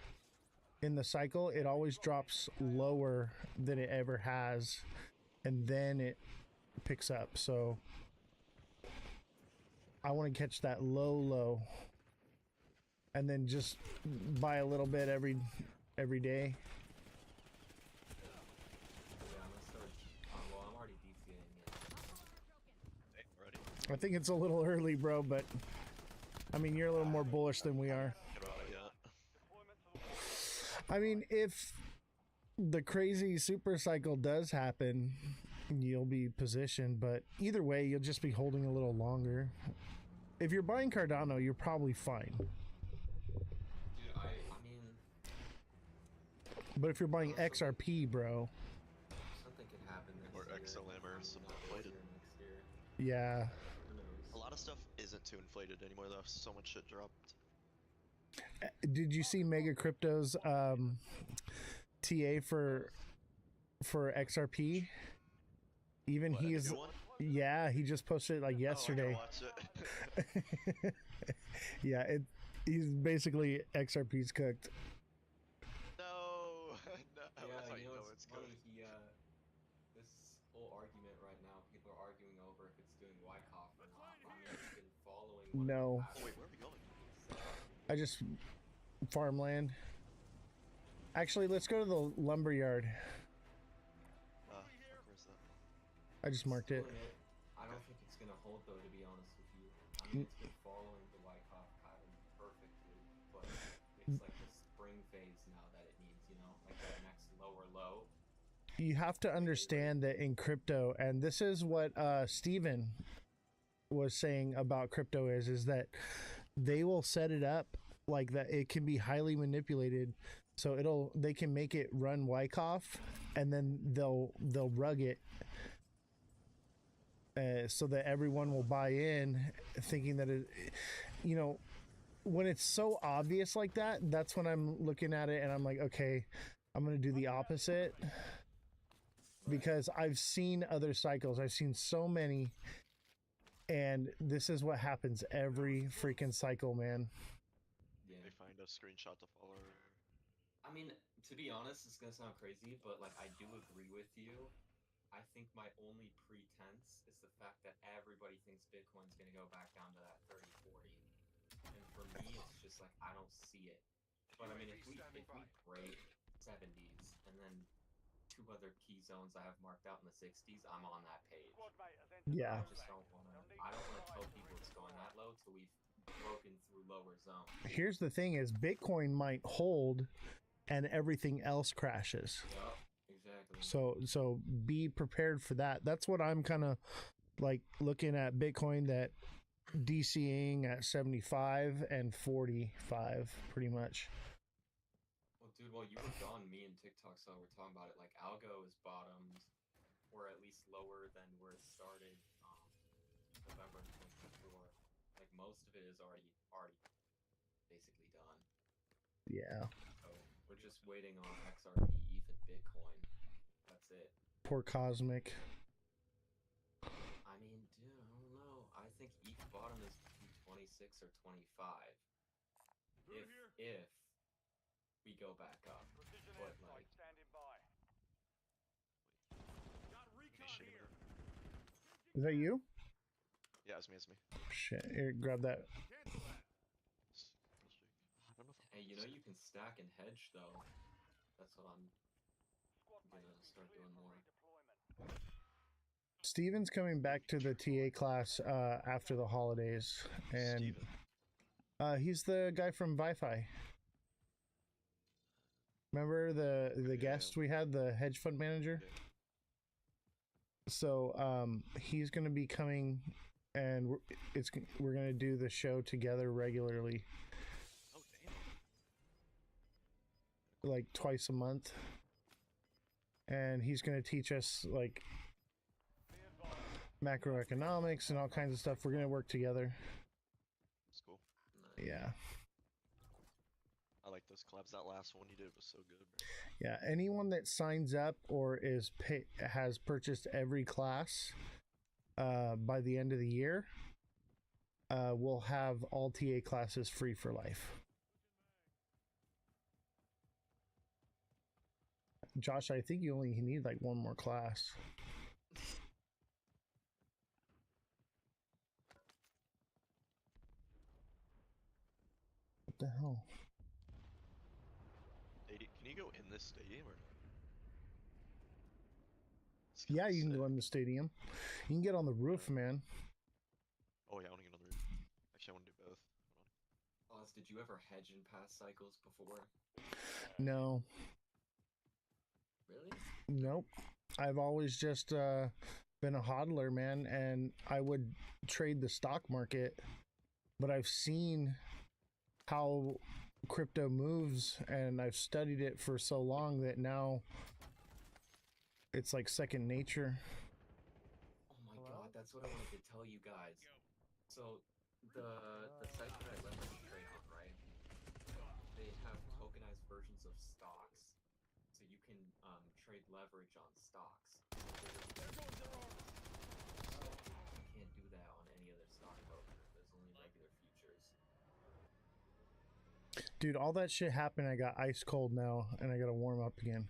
B: in the cycle. It always drops lower than it ever has, and then it picks up. So I want to catch that low, and then just buy a little bit every day.
I: Yeah, I'm gonna start. Well, I'm already DCAing it.
H: Hey, already?
B: I think it's a little early, bro, but I mean, you're a little more bullish than we are. I mean, if the crazy super cycle does happen, you'll be positioned, but either way, you'll just be holding a little longer. If you're buying Cardano, you're probably fine.
I: Dude, I mean,
B: But if you're buying XRP, bro,
I: something could happen next
H: Or
I: year.
H: XLM or some inflated.
I: Next year.
B: yeah.
I: Who knows?
H: A lot of stuff isn't too inflated anymore, though. So much shit dropped.
B: Did you see Mega Crypto's TA for XRP? Even
H: What, a
B: he's
H: new one?
B: yeah, he just posted it like yesterday.
H: Oh, I gotta watch it.
B: Yeah, he's basically XRP's cooked.
H: No, no.
I: Yeah,
H: That's how
I: you know
H: it's
I: it's funny.
H: cooked.
I: This whole argument right now, people are arguing over if it's doing Wyckoff or not. I mean, I've been following.
B: No.
H: Oh wait, where are we going?
B: I just farmland. Actually, let's go to the lumber yard.
H: Where's that?
B: I just marked it.
I: I don't think it's gonna hold though, to be honest with you. I mean, it's been following the Wyckoff pattern perfectly, but it's like the spring phase now that it needs, like that next lower low.
B: You have to understand that in crypto, and this is what Steven was saying about crypto is that they will set it up like that it can be highly manipulated, so they can make it run Wyckoff, and then they'll rug it so that everyone will buy in, thinking that it, when it's so obvious like that, that's when I'm looking at it and I'm like, okay, I'm gonna do the opposite, because I've seen other cycles. I've seen so many, and this is what happens every freaking cycle, man.
I: Yeah.
H: They find a screenshot to follow.
I: I mean, to be honest, it's gonna sound crazy, but like I do agree with you. I think my only pretense is the fact that everybody thinks Bitcoin's gonna go back down to that 30, 40. And for me, it's just like I don't see it. But I mean, if we break 70s and then 2 other key zones I have marked out in the 60s, I'm on that page.
B: Yeah.
I: I just don't want to. I don't want to tell people it's going that low till we've broken through lower zones.
B: Here's the thing: is Bitcoin might hold, and everything else crashes.
I: Yep, exactly.
B: So be prepared for that. That's what I'm kind of like looking at Bitcoin, that DCing at 75 and 45 pretty much.
I: Well, dude, while you were gone, me and TikTok saw we're talking about it. Like algo is bottomed, or at least lower than where it started. November 2024. Like most of it is already basically done.
B: Yeah.
I: So we're just waiting on XRP, ETH, and Bitcoin. That's it.
B: Poor Cosmic.
I: I mean, dude, I don't know. I think ETH bottom is 26 or 25. If we go back up, but like.
B: Is that you?
H: Yeah, it's me.
B: Shit. Here, grab that.
H: I don't know if
I: Hey, you know you can stack and hedge though. That's what I'm gonna start doing more.
B: Steven's coming back to the TA class after the holidays, and he's the guy from Wi-Fi. Remember the guest we had, the hedge fund manager? So he's going to be coming, and we're going to do the show together regularly.
H: Oh damn!
B: Like twice a month, and he's going to teach us like macroeconomics and all kinds of stuff. We're going to work together.
H: That's cool.
I: Nice.
B: Yeah.
H: I like those collabs. That last one you did was so good, bro.
B: Yeah, anyone that signs up or has purchased every class by the end of the year will have all TA classes free for life. Josh, I think you only need like one more class. What the hell?
H: Can you go in this stadium or no?
B: Yeah, you can go in the stadium. You can get on the roof, man.
H: Oh yeah, I want to get on the roof. Actually, I want to do both. Hold on.
I: Oz, did you ever hedge in past cycles before?
B: No.
I: Really?
B: Nope. I've always just been a hodler, man, and I would trade the stock market, but I've seen how crypto moves, and I've studied it for so long that now it's like second nature.
I: Oh my god, that's what I wanted to tell you guys. So the site that I leverage trade on, right? They have tokenized versions of stocks, so you can trade leverage on stocks. You can't do that on any other stock token. There's only regular futures.
B: Dude, all that shit happened. I got ice cold now, and I gotta warm up again.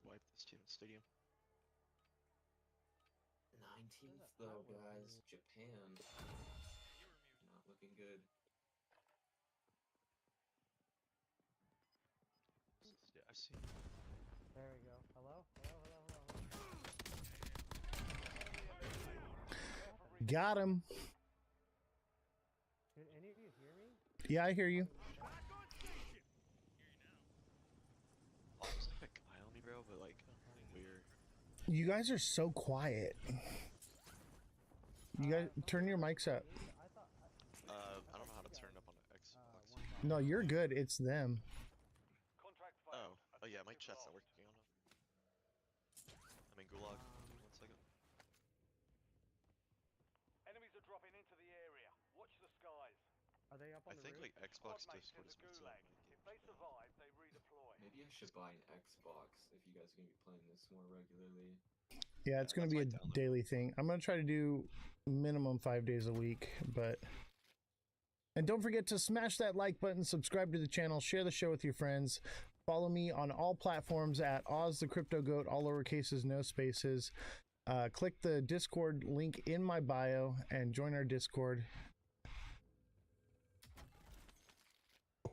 H: Wipe this team in stadium.
I: 19th though, guys. Japan. Not looking good.
H: Yeah, I see.
B: There we go. Hello? Got him.
J: Can any of you hear me?
B: Yeah, I hear you.
H: There's like a guy on me, bro, but like weird.
B: You guys are so quiet. You guys turn your mics up.
H: I don't know how to turn it up on the Xbox.
B: No, you're good. It's them.
H: Oh yeah, my chat's not working on it. I'm in Gulag. 1 second.
J: Enemies are dropping into the area. Watch the skies. Are they up on
H: I
J: the
H: think
J: roof?
H: like Xbox Discord is messed up.
J: they survive, they redeploy.
I: Maybe I should buy an Xbox if you guys are gonna be playing this more regularly.
B: Yeah, it's going to be a daily thing. I'm going to try to do minimum 5 days a week, but... And don't forget to smash that like button, subscribe to the channel, share the show with your friends. Follow me on all platforms at Ozthecryptogoat, all lowercases, no spaces. Click the Discord link in my bio and join our Discord.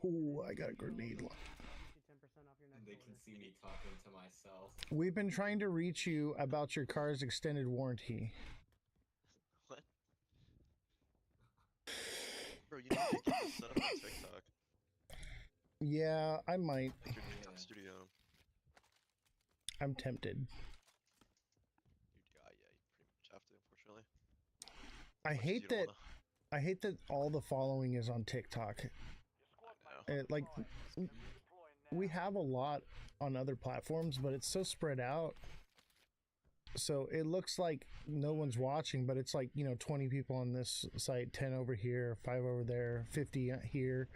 B: Oh, I got a grenade.
I: And they can see me talking to myself.
B: We've been trying to reach you about your car's extended warranty.
H: What? Bro, you need to get this set up on TikTok.
B: Yeah, I might.
H: Like your TikTok studio.
B: I'm tempted.
H: Yeah, you pretty much have to, unfortunately.
B: I hate that. I hate that all the following is on TikTok. Like, we have a lot on other platforms, but it's so spread out. So it looks like no one's watching, but it's like, 20 people on this site, 10 over here, 5 over there, 50 here.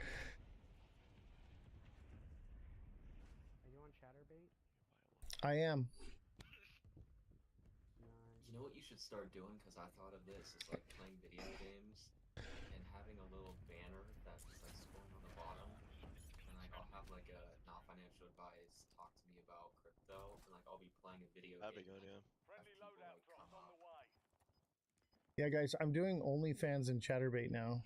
J: Are you on Chatterbait?
B: I am.
I: You know what you should start doing? Because I thought of this, is like playing video games and having a little banner that's like scrolling on the bottom, and like I'll have like a not financial advice, talk to me about crypto, and like I'll be playing a video
H: That'd be
I: game.
H: good, yeah.
J: Friendly loadout drops on the way.
B: Yeah, guys, I'm doing OnlyFans and Chatterbait now.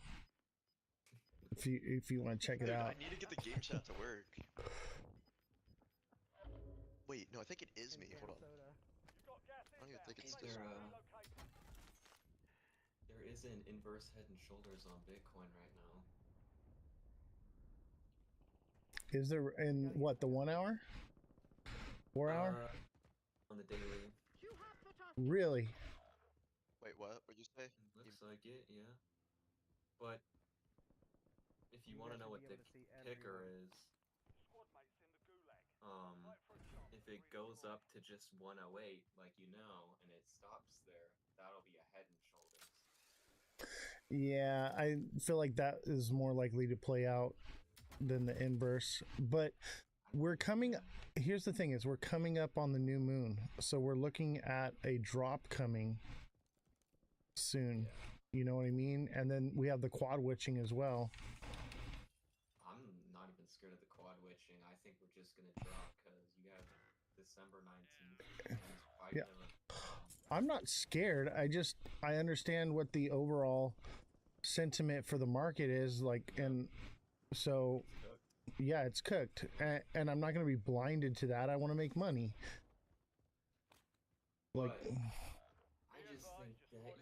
B: If you want to check it
H: Dude,
B: out.
H: I need to get the game chat to work. Wait, no, I think it is me. Hold on. I don't even think it's this one.
I: There is an inverse head and shoulders on Bitcoin right now.
B: Is there in what, the 1 hour? 4 hour?
I: On the daily.
B: Really?
H: Wait, what? What'd you say?
I: Looks like it, yeah. But if you want to know what the kicker is, if it goes up to just 108, like and it stops there, that'll be a head and shoulders.
B: Yeah, I feel like that is more likely to play out than the inverse. But we're coming... Here's the thing is we're coming up on the new moon. So we're looking at a drop coming soon. Yeah. You know what I mean? And then we have the quad witching as well.
I: I'm not even scared of the quad witching. I think we're just going to drop because you have December 19th.
B: Yeah. I'm not scared. I understand what the overall sentiment for the market is like, and so yeah, it's cooked, and I'm not going to be blinded to that. I want to make money. Like,
I: I just think that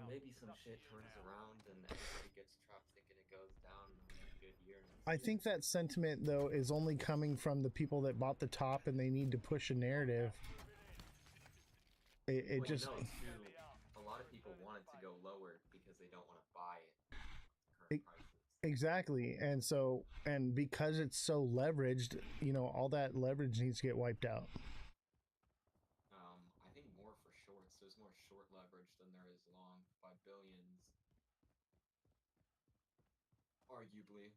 I: maybe some shit turns around and everybody gets trapped thinking it goes down and a good year.
B: I think that sentiment though is only coming from the people that bought the top and they need to push a narrative. It just.
I: A lot of people want it to go lower because they don't want to buy it. Current prices.
B: Exactly, and because it's so leveraged, all that leverage needs to get wiped out.
I: I think more for shorts. There's more short leverage than there is long by billions. Arguably,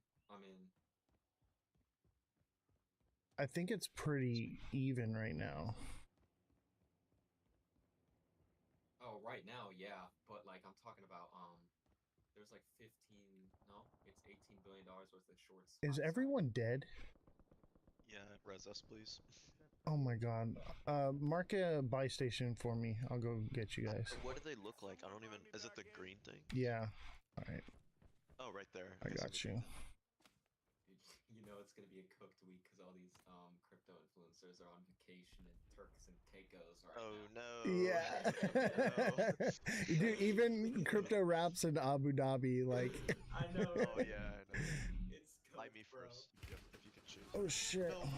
B: I think it's pretty even right now.
I: Oh, right now, yeah, but like I'm talking about, there's like it's $18 billion worth of shorts.
B: Is everyone dead?
H: Yeah, res us, please.
B: Oh my god. Mark a buy station for me. I'll go get you guys.
H: What do they look like? I don't even... Is it the green thing?
B: Yeah. Alright.
H: Oh, right there.
B: I got you.
I: It's gonna be a cooked week because all these crypto influencers are on vacation in Turks and Caicos right now.
B: Yeah. No. Dude, even crypto raps in Abu Dhabi, like.
I: I know.
H: Oh yeah, I know.
I: It's cooked,
H: Buy me
I: bro.
H: first, if you can choose.
B: Oh shit.
H: No.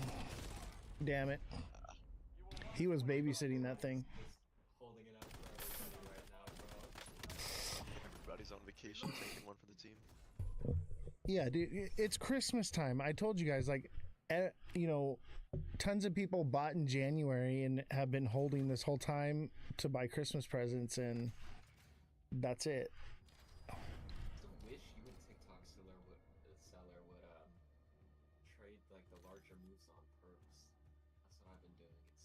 B: Damn it. He was babysitting that thing.
I: Holding it out for everybody right now, bro.
H: Everybody's on vacation, taking one for the team.
B: Yeah, dude, it's Christmas time. I told you guys, like, tons of people bought in January and have been holding this whole time to buy Christmas presents, and that's it.
I: I still wish you and TikTok seller would trade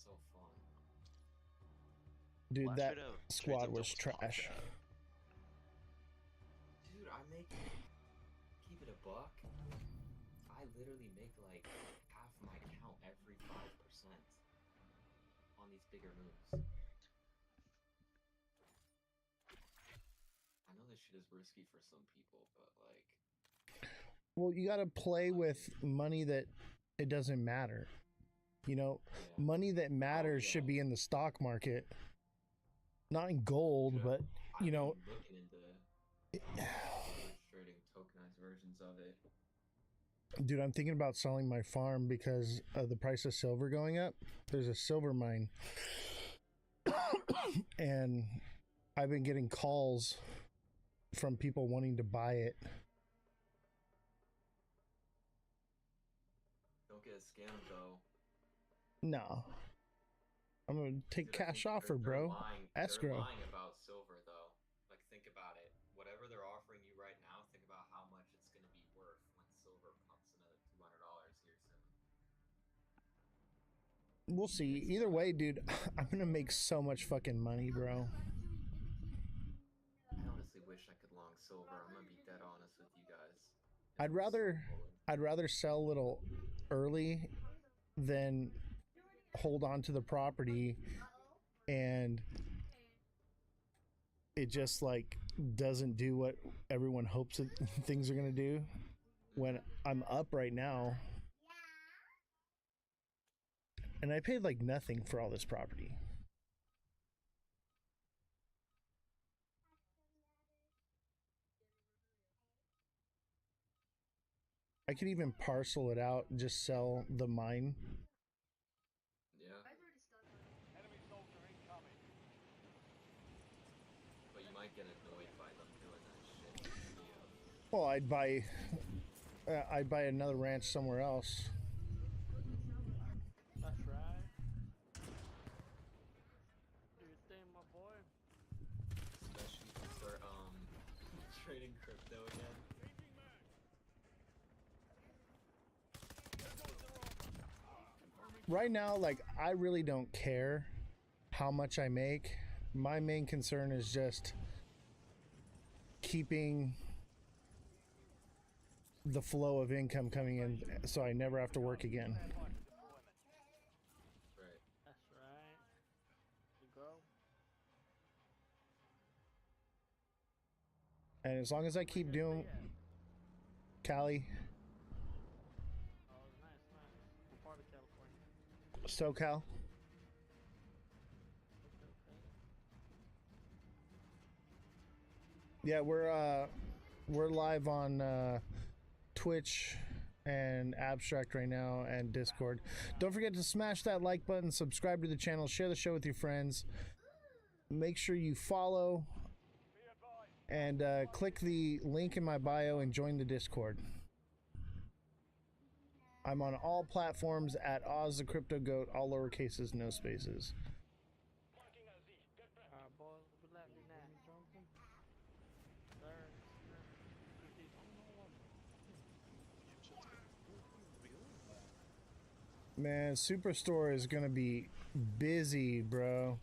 I: so fun.
B: Dude,
H: Well, I
B: that
H: should have
B: squad
H: trades
B: was
H: until it's top
B: trash.
H: chat.
I: Dude, I make, keep it a buck, I literally make like half my count every 5% on these bigger moves. I know this shit is risky for some people, but like,
B: Well, you got to play
I: like
B: with
I: it.
B: money that it doesn't matter. You know,
I: Yeah.
B: money that matters
I: yeah.
B: should be in the stock market, not in gold,
I: Dude,
B: but
I: I've
B: you know,
I: been looking into leverage trading tokenized versions of it.
B: dude, I'm thinking about selling my farm because of the price of silver going up. There's a silver mine, and I've been getting calls from people wanting to buy it.
I: Don't get scammed though.
B: No, I'm gonna take
I: Dude, I
B: cash
I: think
B: offer,
I: they're
B: bro.
I: lying.
B: Escrow.
I: They're lying about silver though. Like, think about it. Whatever they're offering you right now, think about how much it's going to be worth when silver pumps another $200 here soon.
B: We'll see. Either way, dude, I'm gonna make so much fucking money, bro.
I: I honestly wish I could long silver. I'm gonna be dead honest with you guys.
B: I'd
I: I'm so
B: rather
I: pulling.
B: sell a little early than hold on to the property and it just like doesn't do what everyone hopes that things are gonna do. When I'm up right now, and I paid like nothing for all this property. I could even parcel it out and just sell the mine.
I: Yeah.
J: Enemy soldier incoming.
I: But you might get annoyed by them doing that shit. Yeah.
B: Well, I'd buy another ranch somewhere else.
J: That's right. Do your thing, my boy.
I: Especially if you start trading crypto again.
B: Right now, like, I really don't care how much I make. My main concern is just keeping the flow of income coming in so I never have to work again.
I: Right.
J: That's right. You go.
B: And as long as I keep doing Cali,
J: Oh, nice, nice. What part of California?
B: SoCal,
J: Okay, okay.
B: yeah, we're live on Twitch and Abstract right now and Discord. Don't forget to smash that like button, subscribe to the channel, share the show with your friends. Make sure you follow and click the link in my bio and join the Discord. I'm on all platforms at Ozthecryptogoat, all lowercases, no spaces.
J: Alright, boys, we left me now. Sir,
B: Man, Superstore is gonna be busy, bro.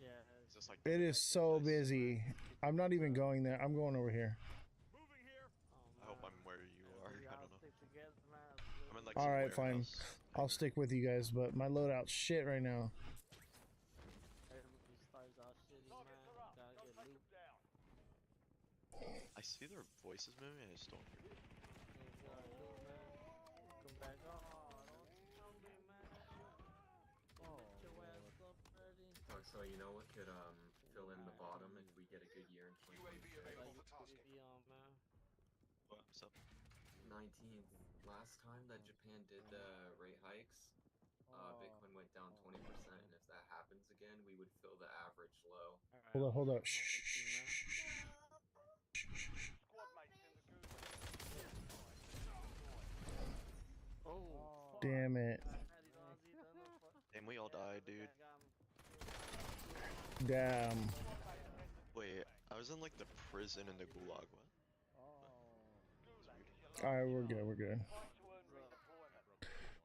J: yeah.
H: Is this like
B: It is so busy. I'm not even going there. I'm going over here.
H: I hope I'm where you are. I don't know. I'm in like
B: All
H: some
B: right, fine.
H: warehouse
B: I'll
H: hangar.
B: stick with you guys, but my loadout's shit right now.
H: I see their voices moving. I just don't hear them.
J: Come back. Oh, don't tell me, man. Get your ass up, Freddy.
I: Oh, so you know what could fill in the bottom if we get a good year in 2026?
J: Like, you on, man.
H: What's up?
I: 19th. Last time that Japan did the rate hikes, Bitcoin went down 20%, and if that happens again, we would fill the average low.
B: Hold up. Shh, shh, shh, shh, shh.
J: Oh,
B: Damn it.
H: And we all died, dude.
B: Damn.
H: Wait, I was in like the prison in the gulag. What?
B: All right, we're good. We're good.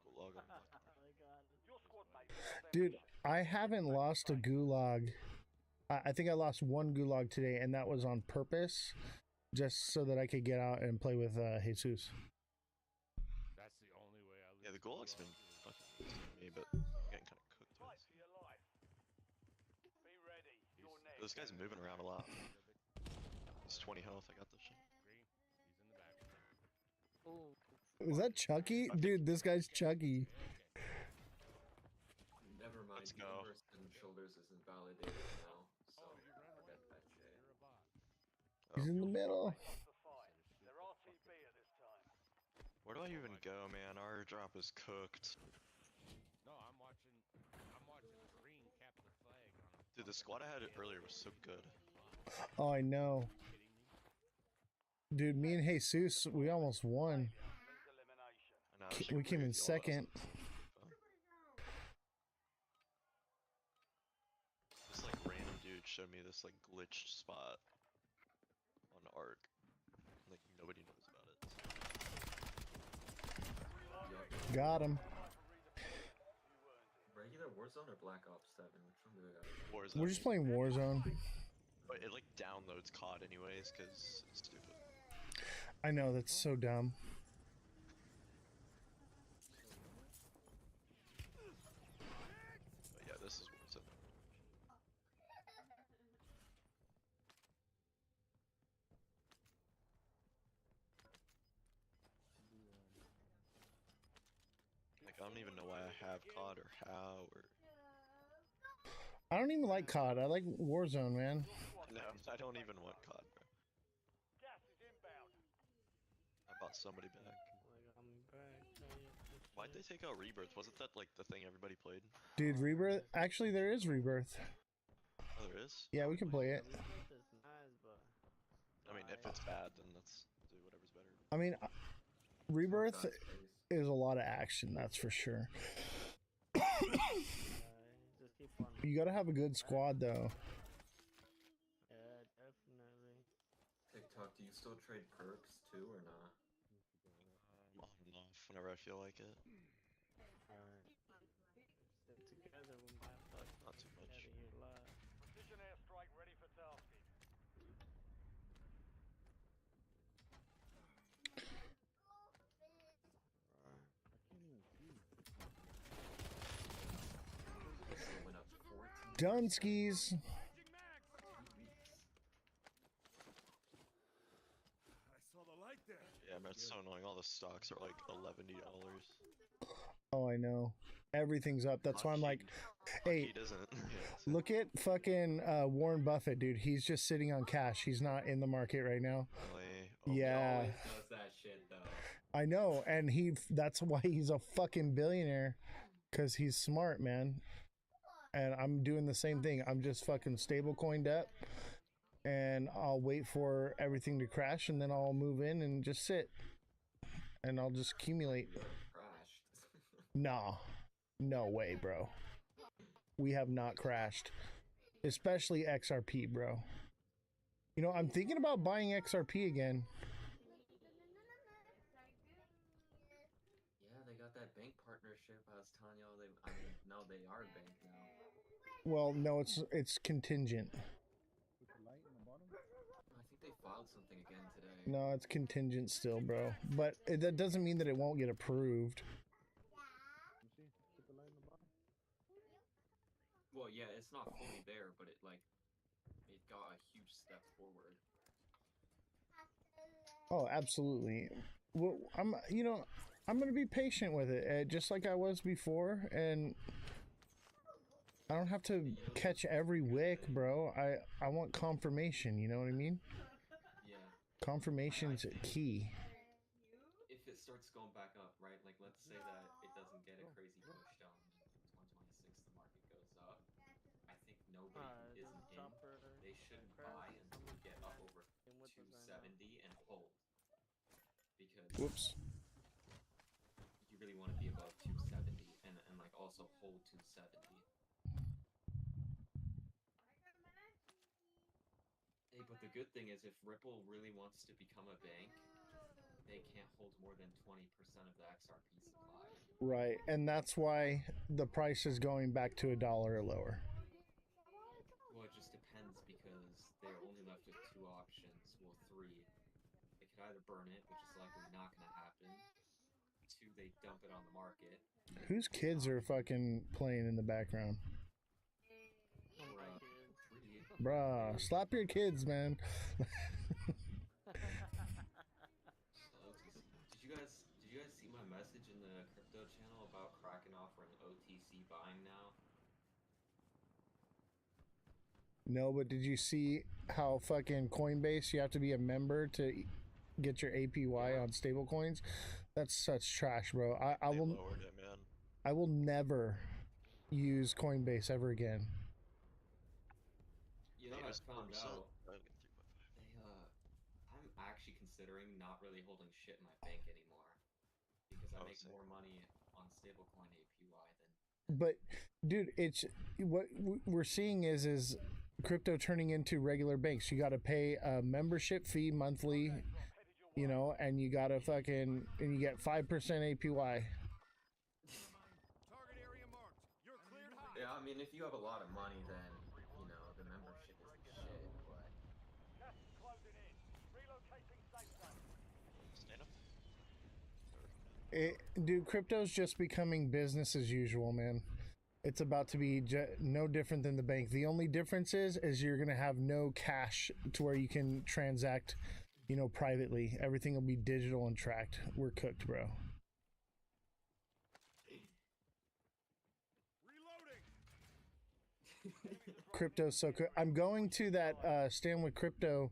H: Gulag.
J: They got it.
B: Dude, I haven't lost a gulag. I think I lost one gulag today, and that was on purpose, just so that I could get out and play with Jesus.
J: That's the only way I
H: Yeah, the gulag's been fucking decent to me, but getting kind of cooked with. This guy's moving around a lot. It's 20 health. I got this shit.
J: Green, he's in the back.
K: Oh,
B: Is that Chucky? Dude, this guy's Chucky.
I: Never mind.
H: Let's go.
I: Universe and shoulders isn't validated now, so forget that shit.
B: He's in the middle.
H: Where do I even go, man? Our drop is cooked.
J: No, I'm watching Green cap the flag on a
H: Dude, the squad I had earlier was so good.
B: Oh, I know. Dude, me and Jesus, we almost won.
H: I know, it's
B: We came in
H: crazy, all that
B: second.
H: stuff. This like random dude showed me this like glitched spot on Arc. Like nobody knows about it.
B: Got him.
I: Regular Warzone or Black Ops 7? Which one do we got?
H: Warzone.
B: We're just playing Warzone.
H: But it like downloads COD anyways, cause it's stupid.
B: I know, that's so dumb.
H: But yeah, this is Warzone. Like I don't even know why I have COD or how or.
B: I don't even like COD. I like Warzone, man.
H: No, I don't even want COD, bro. I bought somebody back.
K: like I'm back.
H: Why'd they take out Rebirth? Wasn't that like the thing everybody played?
B: Dude, Rebirth. Actually, there is Rebirth.
H: Oh, there is?
B: Yeah, we can play it.
K: Rebirth is nice, but
H: I mean, if it's bad, then let's do whatever's better.
B: I mean, Rebirth is a lot of action, that's for sure.
K: just keep on.
B: You gotta have a good squad, though.
K: Yeah, definitely.
I: TikTok, do you still trade perks too or not?
H: On and off whenever I feel like it.
K: Alright. Sit together with my fuck.
H: Not too much.
K: Out of here live.
I: It went up 14.
B: Dunskies.
H: Yeah, man, it's so annoying. All the stocks are like $11.
B: Oh, I know. Everything's up. That's why I'm like, hey,
H: He doesn't.
B: look at fucking Warren Buffett, dude. He's just sitting on cash. He's not in the market right now.
H: Really?
B: Yeah.
I: Always does that shit though.
B: I know, and that's why he's a fucking billionaire, because he's smart, man. And I'm doing the same thing. I'm just fucking stable coined up, and I'll wait for everything to crash, and then I'll move in and just sit, and I'll just accumulate.
I: You already crashed.
B: Nah, no way, bro. We have not crashed, especially XRP, bro. You know, I'm thinking about buying XRP again.
I: Yeah, they got that bank partnership. I was telling y'all I mean, no, they are a bank now.
B: Well, no, it's contingent.
I: I think they filed something again today.
B: No, it's contingent still, bro. But that doesn't mean that it won't get approved.
I: Well, yeah, it's not fully there, but it got a huge step forward.
B: Oh, absolutely. Well, I'm gonna be patient with it, just like I was before, and I don't have to catch every wick, bro. I want confirmation. You know what I mean?
I: Yeah.
B: Confirmation's key.
I: If it starts going back up, right? Like, let's say that it doesn't get a crazy push down in 2026, the market goes up. I think nobody who isn't in, they should buy until we get up over 270 and hold. Because
B: Whoops.
I: you really want to be above 270 and like also hold 270. Hey, but the good thing is if Ripple really wants to become a bank, they can't hold more than 20% of the XRP supply.
B: Right, and that's why the price is going back to $1 or lower.
I: Well, it just depends because they're only left with 2 options. Well, 3. They could either burn it, which is likely not going to happen. 2, they dump it on the market.
B: Whose kids are fucking playing in the background? Bruh, slap your kids, man.
I: Did you guys see my message in the crypto channel about Kraken offering OTC buying now?
B: No, but did you see how fucking Coinbase, you have to be a member to get your APY on stablecoins? That's such trash, bro. I will
H: lowered it, man.
B: I will never use Coinbase ever again.
I: You know what I found out? I'm actually considering not really holding shit in my bank anymore because I make more money on stablecoin APY than.
B: But dude, it's what we're seeing is crypto turning into regular banks. You got to pay a membership fee monthly, you know, and you got to and you get 5% APY.
I: Yeah, I mean, if you have a lot of money, then you know the membership isn't shit. But
B: dude, crypto's just becoming business as usual, man. It's about to be no different than the bank. The only difference is you're gonna have no cash to where you can transact, you know, privately. Everything will be digital and tracked. We're cooked, bro. Crypto's so cool. I'm going to that Stand with Crypto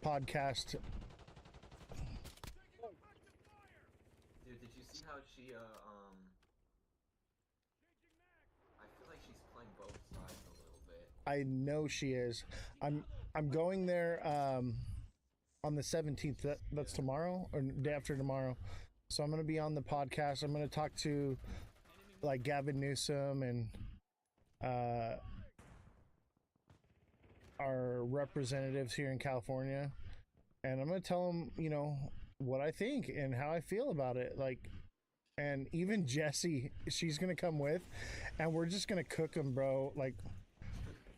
B: podcast.
I: dude, did you see how she I feel like she's playing both sides a little bit.
B: I know she is. I'm going there on the 17th. That's tomorrow or day after tomorrow. So I'm going to be on the podcast. I'm going to talk to like Gavin Newsom and our representatives here in California, and I'm going to tell them, you know, what I think and how I feel about it. Like, and even Jessie, she's going to come with, and we're just going to cook them, bro. Like,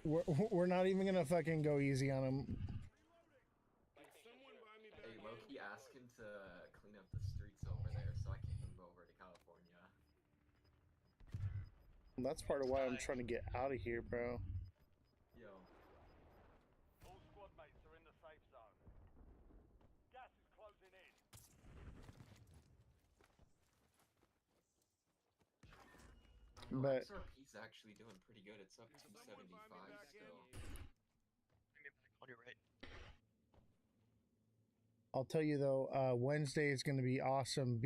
B: we're not even going to fucking go easy on them.
I: Hey, Loki, ask him to clean up the streets over there so I can move over to California.
B: That's part of why I'm trying to get out of here, bro.
I: Yo.
J: All squad mates are in the safe zone. Gas is closing in.
B: But
I: XRP's actually doing pretty good. It's up 275 still.
H: On your right.
B: I'll tell you though, Wednesday is going to be awesome.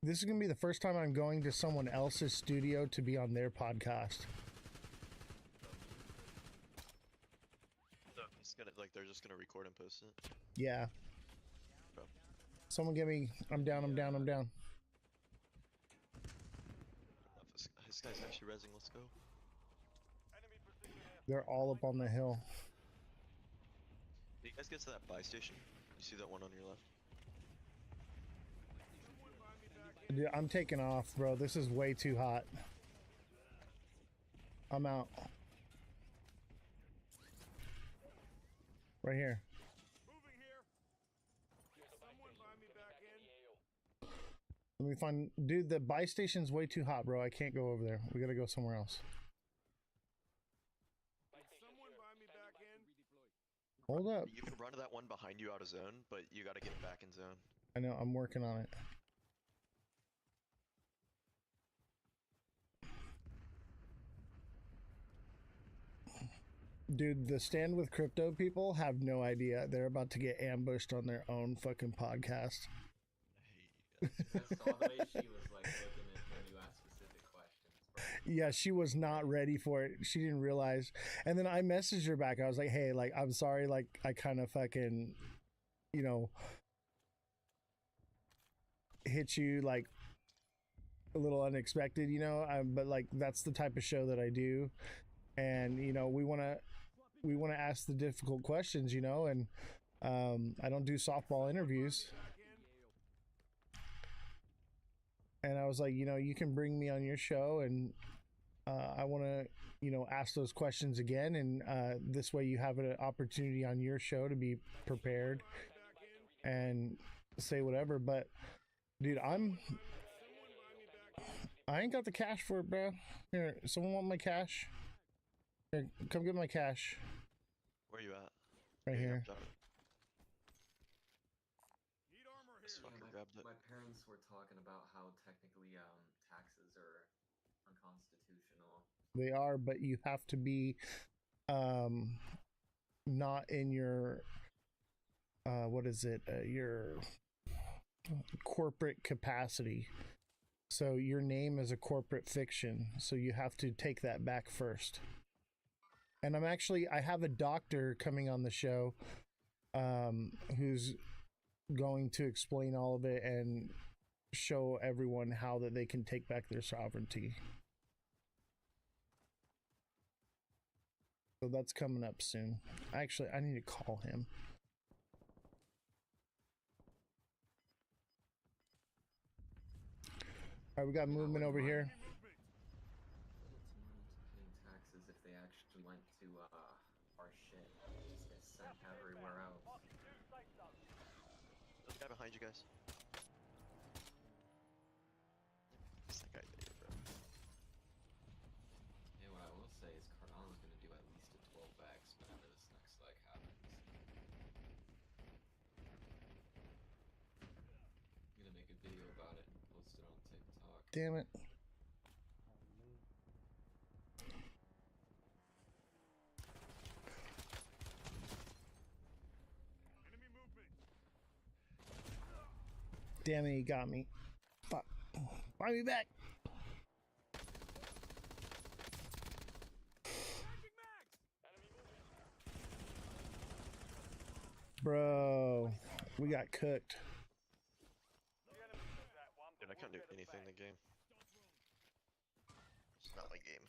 B: This is going to be the first time I'm going to someone else's studio to be on their podcast.
H: So it's gonna, like, they're just gonna record and post it.
B: Yeah.
H: Bro.
B: Someone get me. I'm down. I'm down. I'm down.
H: This guy's actually rezzing. Let's go.
B: They're all up on the hill.
H: Did you guys get to that buy station? You see that one on your left?
B: Dude, I'm taking off, bro. This is way too hot. I'm out. Right here. Let me find... Dude, the buy station's way too hot, bro. I can't go over there. We gotta go somewhere else. Hold up.
H: You can run to that one behind you out of zone, but you gotta get back in zone.
B: I know, I'm working on it. Dude, the Stand with Crypto people have no idea. They're about to get ambushed on their own fucking podcast.
I: I saw the way she was like looking at when you asked specific questions, bro.
B: Yeah, she was not ready for it. She didn't realize. And then I messaged her back. I was like, hey, like, I'm sorry. Like, I kind of fucking, you know, hit you like a little unexpected, you know, but like, that's the type of show that I do. And, you know, we want to ask the difficult questions, you know, and I don't do softball interviews. And I was like, you know, you can bring me on your show, and I want to, you know, ask those questions again, and this way you have an opportunity on your show to be prepared and say whatever. But dude, I ain't got the cash for it, bro. Here, someone want my cash? Here, come get my cash.
H: Where are you at?
B: Right here.
H: Drop it.
I: My parents were talking about how technically taxes are unconstitutional.
B: They are, but you have to be not in your what is it? Your corporate capacity. So your name is a corporate fiction, so you have to take that back first. And I have a doctor coming on the show who's going to explain all of it and show everyone how that they can take back their sovereignty. So that's coming up soon. Actually, I need to call him. All right, we got movement over here.
I: Paying taxes if they actually went to our shit, just get sent everywhere else.
H: There's a guy behind you guys. It's that guy there, bro.
I: Yeah, what I will say is Cardano's gonna do at least a 12x whenever this next leg happens. I'm gonna make a video about it and post it on TikTok.
B: Damn it. Damn it, he got me. Fuck. Buy me back. Bro, we got cooked.
H: Dude, I can't do anything in the game. It's not my game.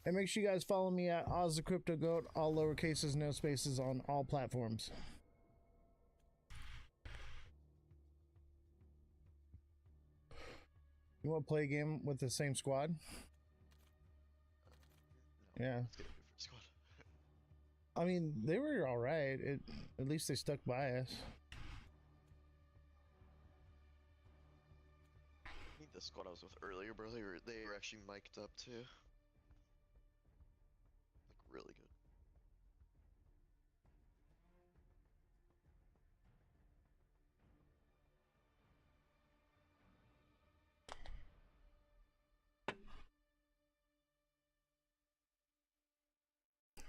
B: And make sure you guys follow me at Ozthecryptogoat, all lowercases, no spaces on all platforms. You want to play a game with the same squad?
H: No,
B: Yeah.
H: let's get a different squad.
B: I mean, they were all right. At least they stuck by us.
H: I think the squad I was with earlier, bro, they were actually mic'd up too. Like, really good.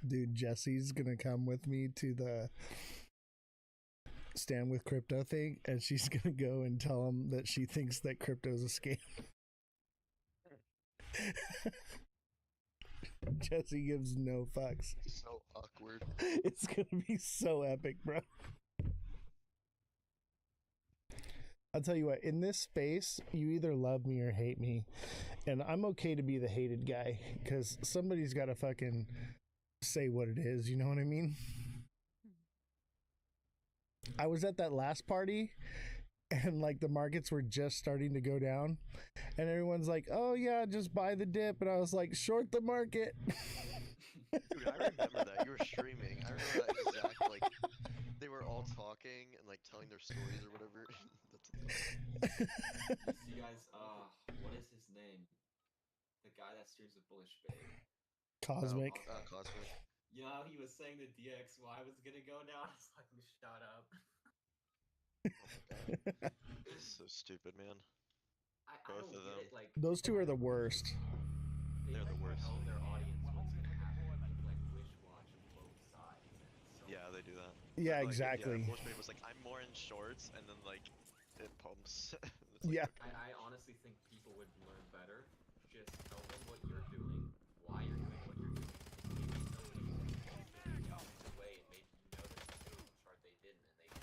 B: Dude, Jesse's gonna come with me to the Stand with Crypto thing, and she's gonna go and tell him that she thinks that crypto's a scam. Jesse gives no fucks.
H: So awkward.
B: It's gonna be so epic, bro. I'll tell you what, in this space, you either love me or hate me. And I'm okay to be the hated guy, because somebody's got to fucking say what it is, you know what I mean? I was at that last party, and like the markets were just starting to go down, and everyone's like, oh yeah, just buy the dip. And I was like, short the market.
H: Dude, I remember that. You were streaming. I remember that exact, like, they were all talking and like telling their stories or whatever.
I: You guys, what is his name? The guy that streams with Bullish Babe.
B: Cosmic.
H: Cosmic.
I: You know how he was saying the DXY was gonna go down? I was like, shut up.
H: This is so stupid, man.
I: I
H: Both
I: don't
H: of
I: get
H: them.
I: it. Like,
B: Those two are the worst.
H: They're the worst.
I: Tell their audience what's gonna happen. People like wish watch both sides. And it's so
H: Yeah, they do that.
B: Yeah,
H: Like,
B: exactly.
H: Yeah, Bullish Babe was like, I'm more in shorts, and then like it pumps. It's
B: Yeah.
I: I honestly think people would learn better. Just tell them what you're doing, why you're doing what you're doing. Maybe the way it made you notice the chart they didn't, and they.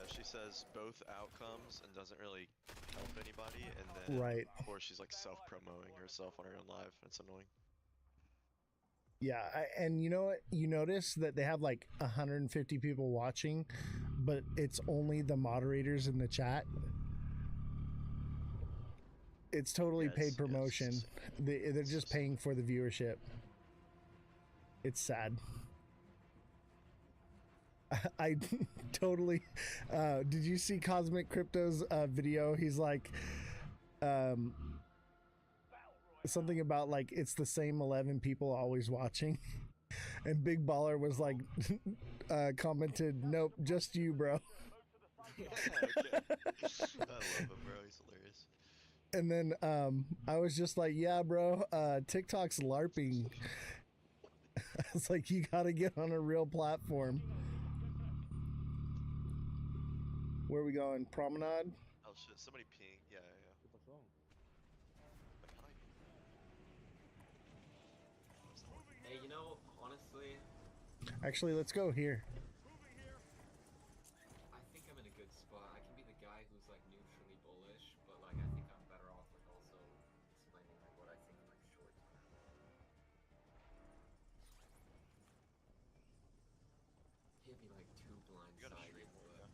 H: She says both outcomes and doesn't really help anybody, and then
B: Right.
H: or she's like self-promoting herself on her own live. It's annoying.
B: Yeah, and you know what? You notice that they have like 150 people watching, but it's only the moderators in the chat. It's totally paid promotion. They're just paying for the viewership. It's sad. I totally. Did you see Cosmic Crypto's video? He's like, something about like it's the same 11 people always watching, and Big Baller was like, commented, "Nope, just you, bro."
H: Okay. I love him, bro. He's hilarious.
B: And then I was just like, "Yeah, bro, TikTok's LARPing." I was like, "You gotta get on a real platform." Where are we going? Promenade?
H: Oh shit, somebody ping. Yeah, yeah. Behind you.
I: Hey, you know, honestly,
B: Actually, let's go here.
I: I think I'm in a good spot. I can be the guy who's like neutrally bullish, but like I think I'm better off like also explaining like what I think like short term. He'd be like too blindsided, but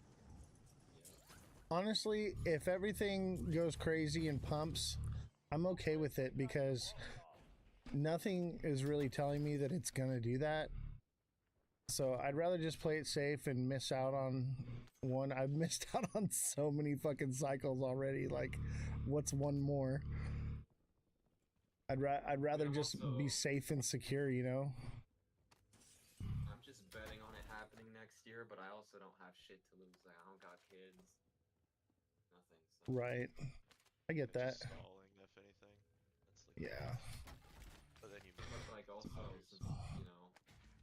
B: Honestly, if everything goes crazy and pumps, I'm okay with it because nothing is really telling me that it's gonna do that. So I'd rather just play it safe and miss out on one. I've missed out on so many fucking cycles already. Like, what's one more? I'd rather just be safe and secure, you know?
I: I'm just betting on it happening next year, but I also don't have shit to lose. Like I don't got kids, nothing. So.
B: Right. I get that.
H: Just stalling, if anything. That's like
B: yeah.
I: But then you. But like also, since you know,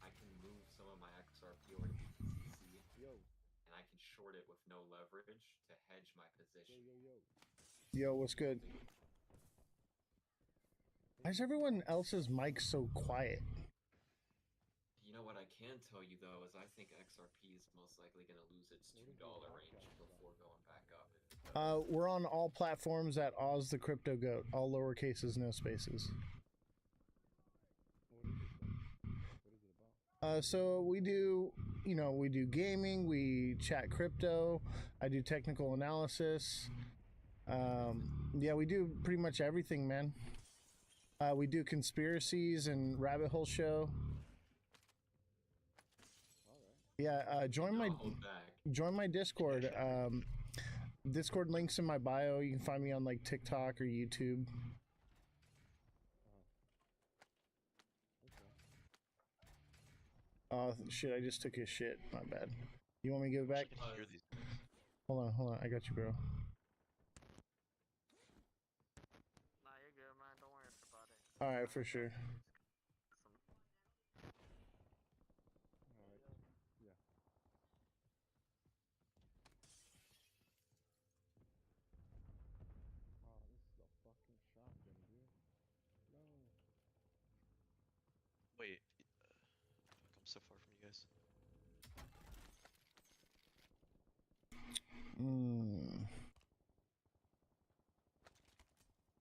I: I can move some of my XRP over to BTCC, and I can short it with no leverage to hedge my position.
B: Yo, what's good? Why is everyone else's mic so quiet?
I: You know what I can tell you though is I think XRP is most likely going to lose its $2 range before going back up.
B: We're on all platforms at Ozthecryptogoat, all lower cases, no spaces. So we do, you know, we do gaming, we chat crypto, I do technical analysis. Yeah, we do pretty much everything, man. We do conspiracies and rabbit hole show. Yeah, join my Discord. Discord links in my bio. You can find me on like TikTok or YouTube. Oh shit! I just took his shit. My bad. You want me to give it back? Hold on. I got you, bro.
K: Nah, you're good, man. Don't worry about it.
B: All right, for sure.
L: Yeah. Oh, this is a fucking shotgun, dude. No.
H: Wait. Fuck, I'm so far from you guys.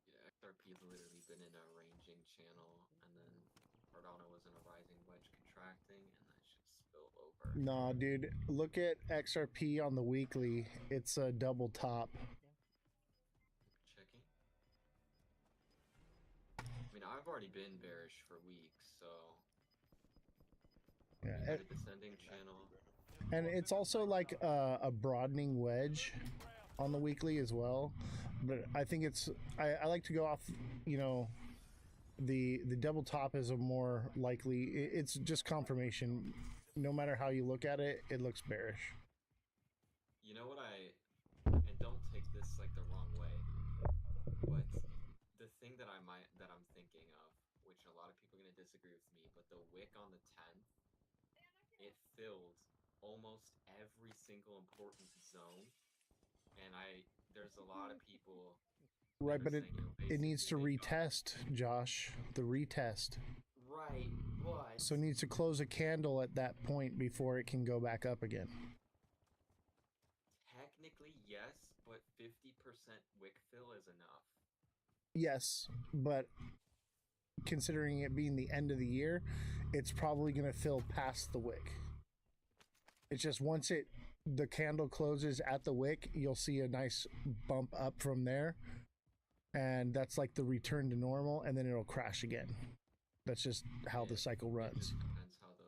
I: Yeah, XRP's literally been in a ranging channel, and then Cardano was in a rising wedge contracting, and that shit spilled over.
B: Nah, dude. Look at XRP on the weekly. It's a double top.
I: Checking. I mean, I've already been bearish for weeks, so.
B: Yeah.
I: A descending channel.
B: And it's also like a broadening wedge on the weekly as well. But I think it's I like to go off, you know, the double top is a more likely. It's just confirmation. No matter how you look at it, it looks bearish.
I: You know what and don't take this like the wrong way, but the thing that I'm thinking of, which a lot of people are gonna disagree with me, but the wick on the 10th, it filled almost every single important zone, and there's a lot of people.
B: Right, but it needs to retest, Josh. The retest.
I: Right, but
B: so it needs to close a candle at that point before it can go back up again.
I: Technically, yes, but 50% wick fill is enough.
B: Yes, but considering it being the end of the year, it's probably going to fill past the wick. It's just once it the candle closes at the wick, you'll see a nice bump up from there. And that's like the return to normal, and then it'll crash again. That's just how the cycle runs.
I: Depends how the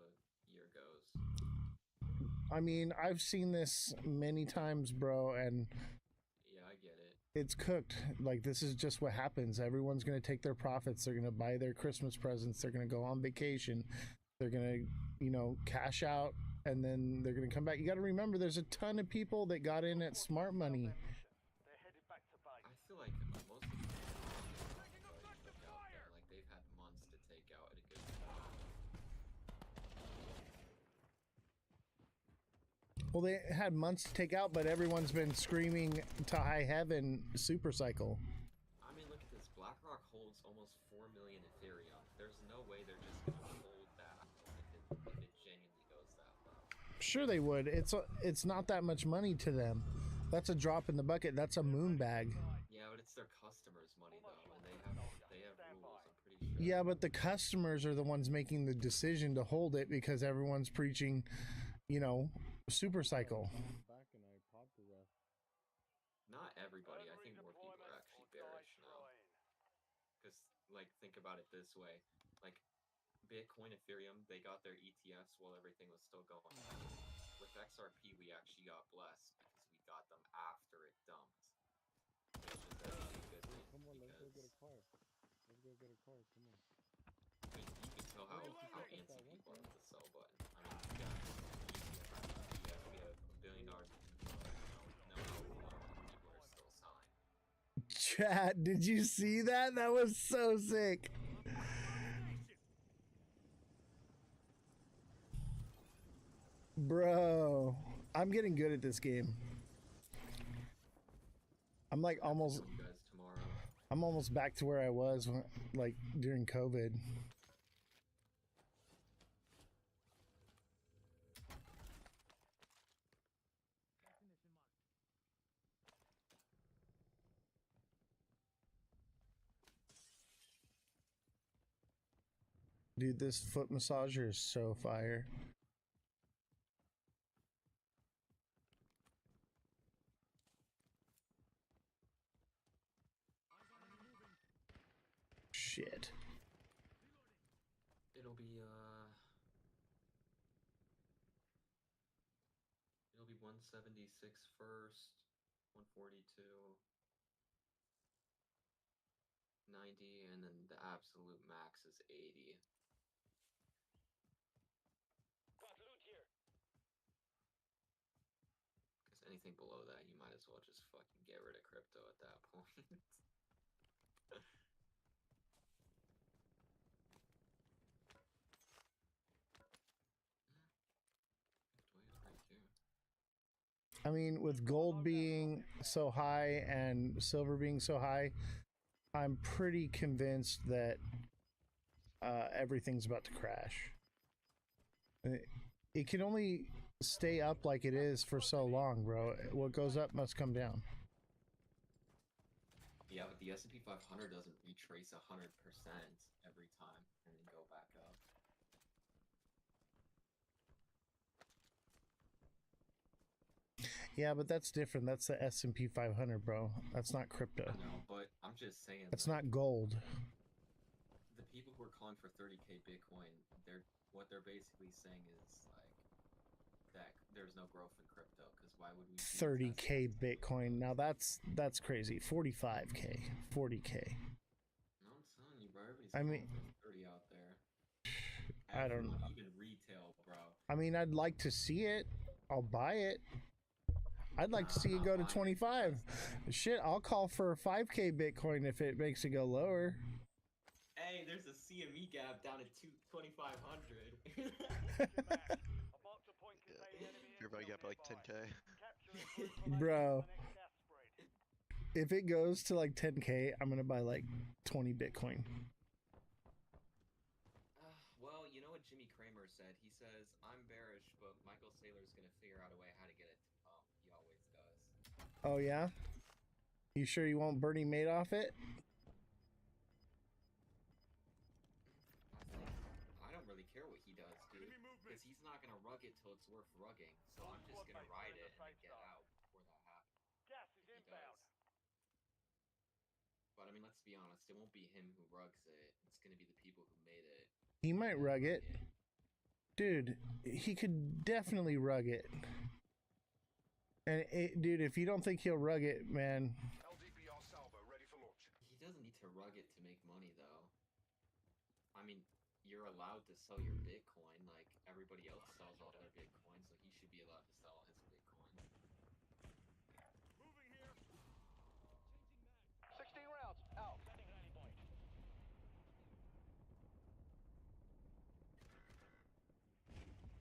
I: year goes.
B: I mean, I've seen this many times, bro, and
I: Yeah, I get it.
B: it's cooked. Like, this is just what happens. Everyone's going to take their profits. They're going to buy their Christmas presents. They're going to go on vacation. They're going to, you know, cash out, and then they're going to come back. You got to remember, there's a ton of people that got in at smart money.
I: I feel like most of the people took out there, like they've had months to take out at a good time.
B: Well, they had months to take out, but everyone's been screaming to high heaven super cycle.
I: I mean, look at this. BlackRock holds almost 4 million Ethereum. There's no way they're just gonna hold that if it genuinely goes that low.
B: Sure they would. It's not that much money to them. That's a drop in the bucket. That's a moon bag.
I: Yeah, but it's their customers' money though, and they have rules. I'm pretty sure.
B: Yeah, but the customers are the ones making the decision to hold it because everyone's preaching, you know, super cycle.
L: Back and I popped the rest.
I: Not everybody. I think more people are actually bearish now. Because, like, think about it this way. Like, Bitcoin, Ethereum, they got their ETFs while everything was still going on. With XRP, we actually got blessed because we got them after it dumped. Which is actually a good thing.
L: Come on, let's go get a car. Let's go get a car. Come on.
I: I mean, you can tell how antsy people are with the sell button. I mean, we have $1 billion no people are still selling.
B: Chat, did you see that? That was so sick. Bro, I'm getting good at this game. I'm like almost
I: You guys tomorrow.
B: I'm almost back to where I was when, like during COVID. Dude, this foot massager is so fire. Shit.
I: It'll be 176 first, 142, 90, and then the absolute max is 80. Because anything below that, you might as well just fucking get rid of crypto at that point.
B: I mean, with gold being so high and silver being so high, I'm pretty convinced that everything's about to crash. It can only stay up like it is for so long, bro. What goes up must come down.
I: Yeah, but the S&P 500 doesn't retrace 100% every time and then go back up.
B: Yeah, but that's different. That's the S&P 500, bro. That's not crypto.
I: I know, but I'm just saying.
B: That's
I: like,
B: not gold.
I: The people who are calling for 30k Bitcoin, what they're basically saying is like that there's no growth in crypto because why would we?
B: 30k Bitcoin. Now that's crazy. 45k, 40k.
I: No, I'm telling you, bro. Everybody's
B: I mean,
I: calling for 30 out there.
B: I don't know.
I: Even retail, bro.
B: I mean, I'd like to see it. I'll buy it. I'd like to see it go to 25. Shit, I'll call for 5k Bitcoin if it makes it go lower.
I: Hey, there's a CME gap down at 2,500.
H: You're about to get like 10k.
B: Bro, if it goes to like 10k, I'm gonna buy like 20 Bitcoin.
I: Well, you know what Jimmy Cramer said? He says, I'm bearish, but Michael Saylor's gonna figure out a way how to get it to pump. He always does.
B: Oh yeah? You sure you won't Bernie Madoff it?
I: I don't really care what he does, dude. Because he's not gonna rug it till it's worth rugging. So I'm just gonna ride it and then get out before that happens.
J: Gas is
I: If he
J: inbound.
I: does. But I mean, let's be honest. It won't be him who rugs it. It's gonna be the people who made it.
B: He might rug it. Dude, he could definitely rug it. And dude, if you don't think he'll rug it, man.
M: LDPR salvo ready for launch.
I: He doesn't need to rug it to make money, though. I mean, you're allowed to sell your Bitcoin like everybody else sells all their Bitcoin, so he should be allowed to sell his Bitcoin.
J: Moving here. 16 rounds. Out. Sending rally point.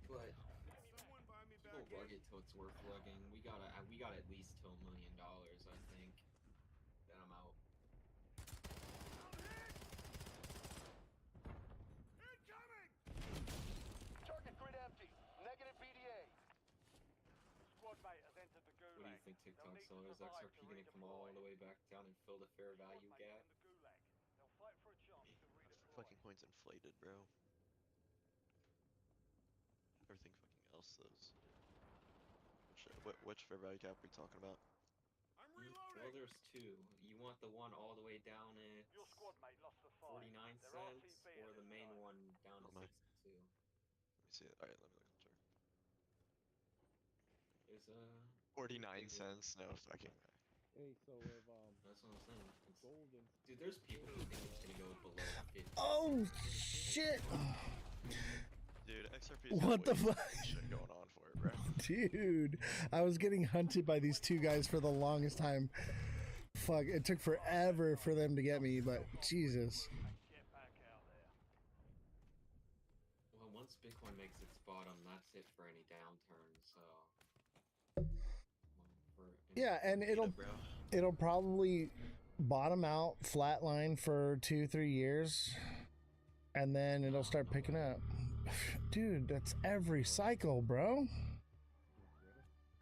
I: But people rug it till it's worth rugging. We got at least till $1 million, I think. Then I'm out.
J: Incoming! Target grid empty. Negative BDA. Squad mate has entered the gulag.
I: What do you think, TikTok sellers? XRP gonna come all the way back down and fill the fair value gap?
J: They'll fight for a chance to redeploy.
H: Fucking coin's inflated, bro. Everything fucking else is. Which fair value gap are we talking about?
J: I'm
I: Well,
J: reloading.
I: there's two. You want the one all the way down at
J: Your squad mate lost the fight.
I: 49
J: They're
I: cents,
J: RTB
I: or
J: at
I: the
J: this
I: main
J: time.
I: one down to
H: Oh my.
I: 62?
H: Let me see it. Alright, let me look at the chart.
I: There's
H: 49 cents? No fucking way.
L: Hey, so if
I: That's what I'm saying. It's,
L: gold and
I: dude, there's people who think it's gonna go below 50.
B: Oh shit!
H: Dude, XRP is
B: What the fuck?
H: shit going on for it, bro.
B: Dude, I was getting hunted by these two guys for the longest time. Fuck, it took forever for them to get me, but Jesus.
J: Get back out there.
I: Well, once Bitcoin makes its bottom, that's it for any downturn. So.
B: Yeah, and it'll probably bottom out, flatline for 2-3 years, and then it'll start picking up. Dude, that's every cycle, bro.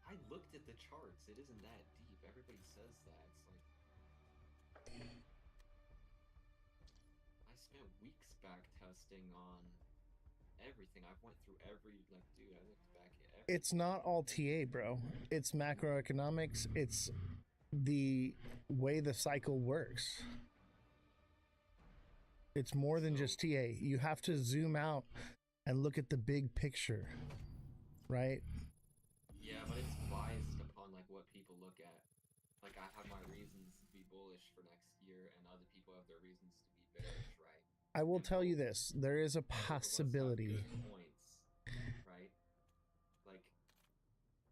I: I looked at the charts. It isn't that deep. Everybody says that. It's like I spent weeks back testing on everything. I went through every dude. I looked back at everything.
B: It's not all TA, bro. It's macroeconomics. It's the way the cycle works. It's more than just TA. You have to zoom out and look at the big picture, right?
I: Yeah, but it's biased upon what people look at. I have my reasons to be bullish for next year, and other people have their reasons to be bearish, right?
B: I will tell you this. There is a possibility.
I: Points, right?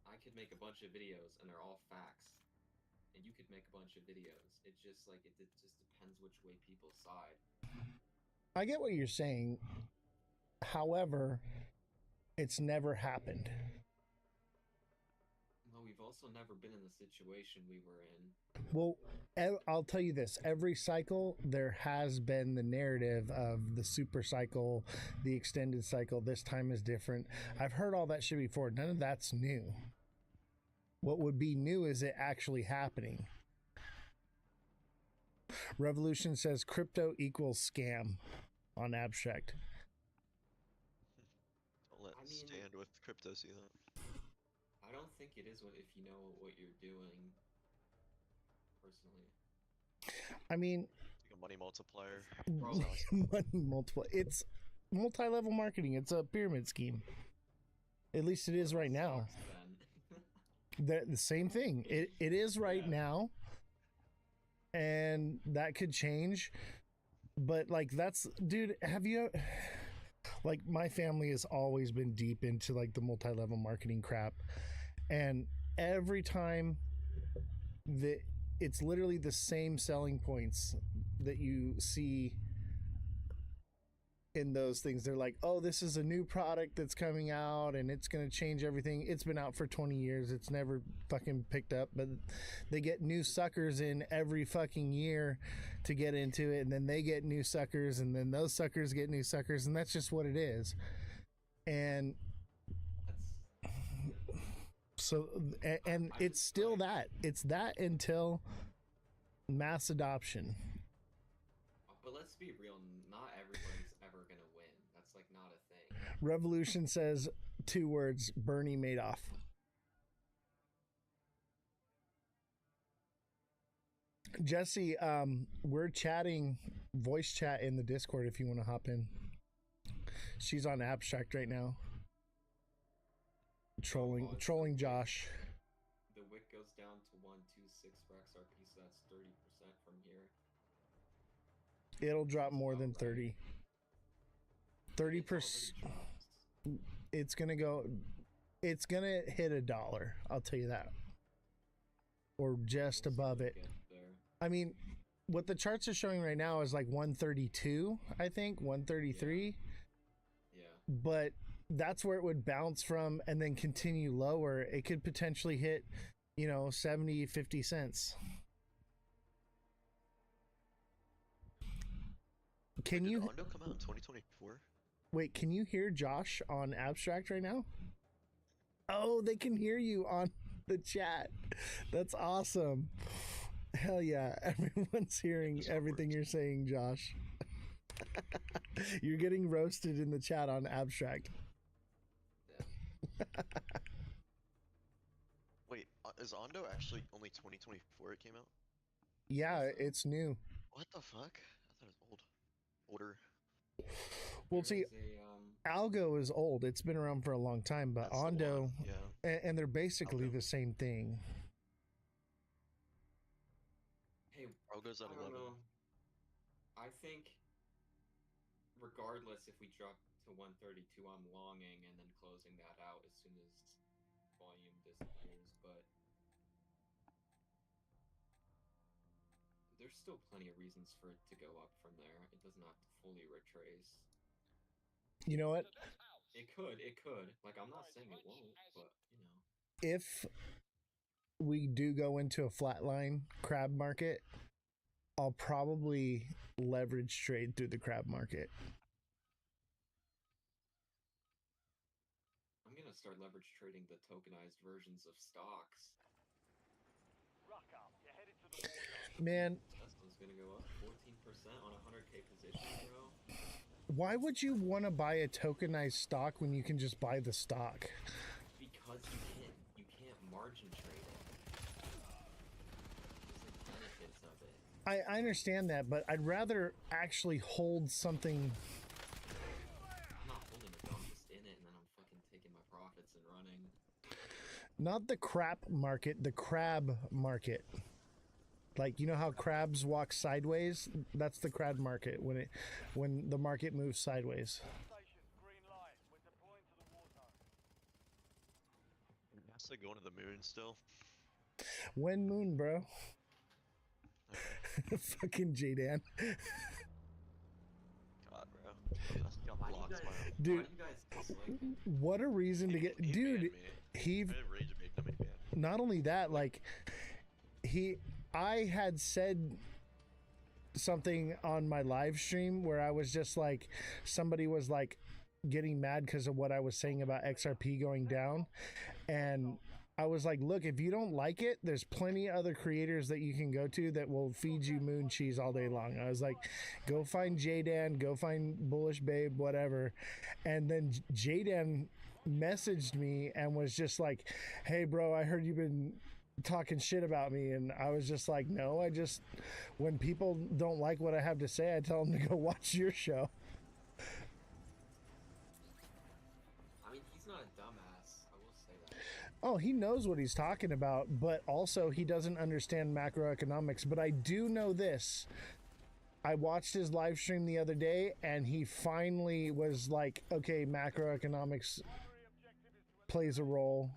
I: I could make a bunch of videos, and they're all facts. And you could make a bunch of videos. It's just it just depends which way people side.
B: I get what you're saying. However, it's never happened.
I: No, we've also never been in the situation we were in.
B: Well, I'll tell you this. Every cycle, there has been the narrative of the super cycle, the extended cycle. This time is different. I've heard all that shit before. None of that's new. What would be new is it actually happening. Revolution says crypto equals scam on abstract.
H: Don't let it stand with crypto, see that?
I: I don't think it is if you know what you're doing. Personally.
B: I mean,
H: It's like a money multiplier.
B: money multiple. It's multi-level marketing. It's a pyramid scheme. At least it is right now. The same thing. It is right now, and that could change. But that's, dude. Have you? My family has always been deep into the multi-level marketing crap, and every time it's literally the same selling points that you see in those things. They're like, oh, this is a new product that's coming out and it's going to change everything. It's been out for 20 years. It's never fucking picked up, but they get new suckers in every fucking year to get into it. And then they get new suckers, and then those suckers get new suckers. And that's just what it is. And so, and it's still that. It's that until mass adoption.
I: But let's be real, not everybody's ever gonna win. That's not a thing.
B: Revolution says 2 words: Bernie Madoff. Jesse, we're chatting voice chat in the Discord if you want to hop in. She's on Abstract right now. Trolling Josh.
I: The wick goes down to 126 for XRP, so that's 30% from here.
B: It'll drop more than 30. 30%. It's gonna hit $1. I'll tell you that. Or just above it. I mean, what the charts are showing right now is like 132, I think, 133.
I: Yeah.
B: But that's where it would bounce from and then continue lower. It could potentially hit, 70, 50 cents. Can you
H: Ondo come out in 2024?
B: Wait, can you hear Josh on Abstract right now? Oh, they can hear you on the chat. That's awesome. Hell yeah. Everyone's hearing everything you're saying, Josh. You're getting roasted in the chat on Abstract.
H: Wait, is Ondo actually only 2024 it came out?
B: Yeah, it's new.
H: What the fuck? I thought it was old. Older.
B: Well, see, Algo is old. It's been around for a long time, but
H: That's
B: Ondo,
H: the one, yeah.
B: and they're basically the same thing.
I: Hey,
H: Algo's at
I: I
H: 11.
I: don't know. I think, regardless if we drop to 132, I'm longing and then closing that out as soon as volume disappears, but there's still plenty of reasons for it to go up from there. It does not fully retrace.
B: You know what?
I: It could. Like, I'm not saying it won't, but,
B: If we do go into a flatline crab market, I'll probably leverage trade through the crab market.
I: I'm gonna start leverage trading the tokenized versions of stocks.
B: Man,
I: Tesla's gonna go up 14% on a 100K position, bro.
B: why would you want to buy a tokenized stock when you can just buy the stock?
I: Because you can't margin trade it. There's like benefits of it.
B: I understand that, but I'd rather actually hold something.
I: I'm not holding it, bro. I'm just in it, and then I'm fucking taking my profits and running.
B: Not the crap market, the crab market. Like, you know how crabs walk sideways? That's the crab market when the market moves sideways.
H: NASA going to the moon still?
B: When moon, bro? Fucking J-Dan.
H: God, bro. That's got blocks, man.
B: Dude, what a reason to get... Dude, he... Not only that, like, I had said something on my live stream where I was just like, somebody was like getting mad because of what I was saying about XRP going down. And I was like, look, if you don't like it, there's plenty of other creators that you can go to that will feed you moon cheese all day long. I was like, go find J-Dan, go find Bullish Babe, whatever. And then J-Dan messaged me and was just like, hey, bro, I heard you've been talking shit about me. And I was just like, no, when people don't like what I have to say, I tell them to go watch your show.
I: I mean, he's not a dumbass. I will say that.
B: Oh, he knows what he's talking about, but also he doesn't understand macroeconomics. But I do know this. I watched his live stream the other day, and he finally was like, okay, macroeconomics plays a role.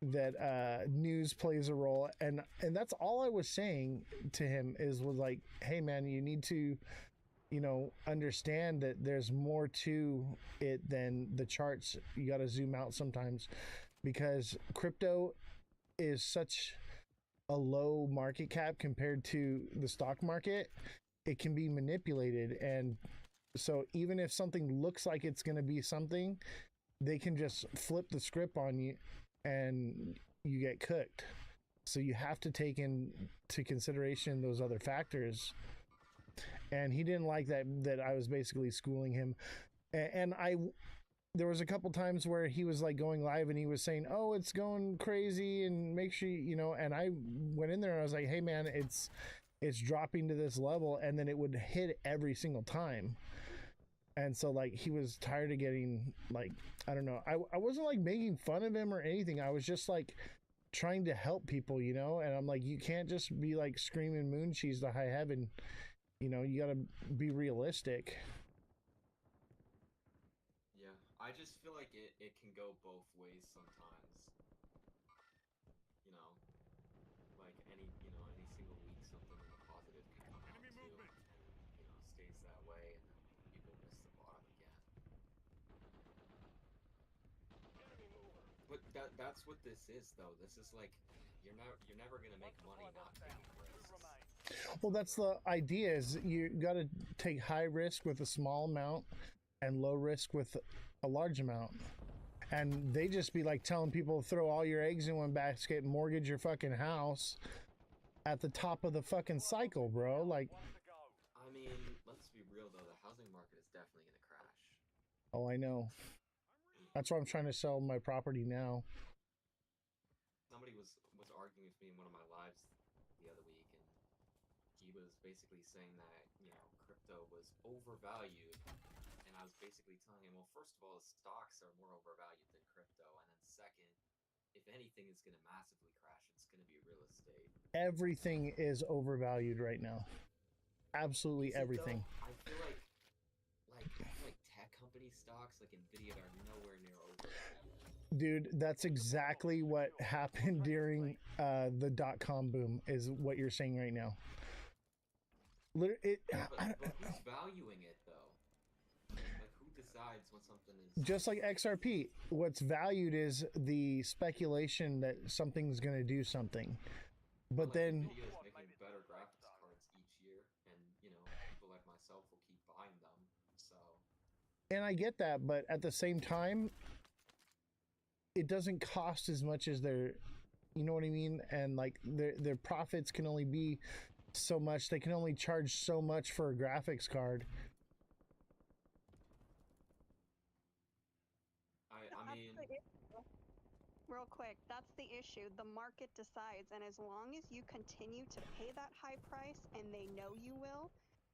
B: That news plays a role, and that's all I was saying to him was like, hey man, you need to understand that there's more to it than the charts. You got to zoom out sometimes, because crypto is such a low market cap compared to the stock market. It can be manipulated, and so even if something looks like it's going to be something, they can just flip the script on you and you get cooked. So you have to take into consideration those other factors. and he didn't like that I was basically schooling him, and there was a couple times where he was like going live and he was saying, "Oh, it's going crazy," and make sure and I went in there and I was like, "Hey man, it's dropping to this level," and then it would hit every single time. And so like he was tired of getting, like, I don't know, I wasn't like making fun of him or anything. I was just like trying to help people, and I'm like, you can't just be like screaming moon cheese to high heaven. You gotta be realistic.
I: Yeah, I just feel like it can go both ways sometimes. Like any single week something in the positive can come out too, and stays that way, and then people miss the bottom again. But that's what this is, though. This is like you're never gonna make money not taking risks.
B: Well, that's the idea, is you got to take high risk with a small amount and low risk with a large amount. And they just be like telling people, throw all your eggs in one basket and mortgage your fucking house at the top of the fucking cycle, bro. Like,
I: I mean, let's be real though, the housing market is definitely gonna crash.
B: oh, I know. That's why I'm trying to sell my property now.
I: Somebody was arguing with me in one of my lives the other week, and he was basically saying that crypto was overvalued, and I was basically telling him, well, first of all, stocks are more overvalued than crypto, and then second, if anything is going to massively crash, it's going to be real estate.
B: Everything is overvalued right now. Absolutely everything.
I: I feel like tech company stocks like Nvidia are nowhere near overvalued.
B: Dude, that's exactly what happened during the .com boom, is what you're saying right now.
I: But who's valuing it though? Like, who decides when something is
B: just like XRP? What's valued is the speculation that something's going to do something. But then
I: Nvidia is making better graphics cards each year, and people like myself will keep buying them. So,
B: and I get that, but at the same time, it doesn't cost as much as their, you know what I mean? And like their profits can only be so much. They can only charge so much for a graphics card.
I: I mean,
N: real quick, that's the issue. The market decides, and as long as you continue to pay that high price, and they know you will,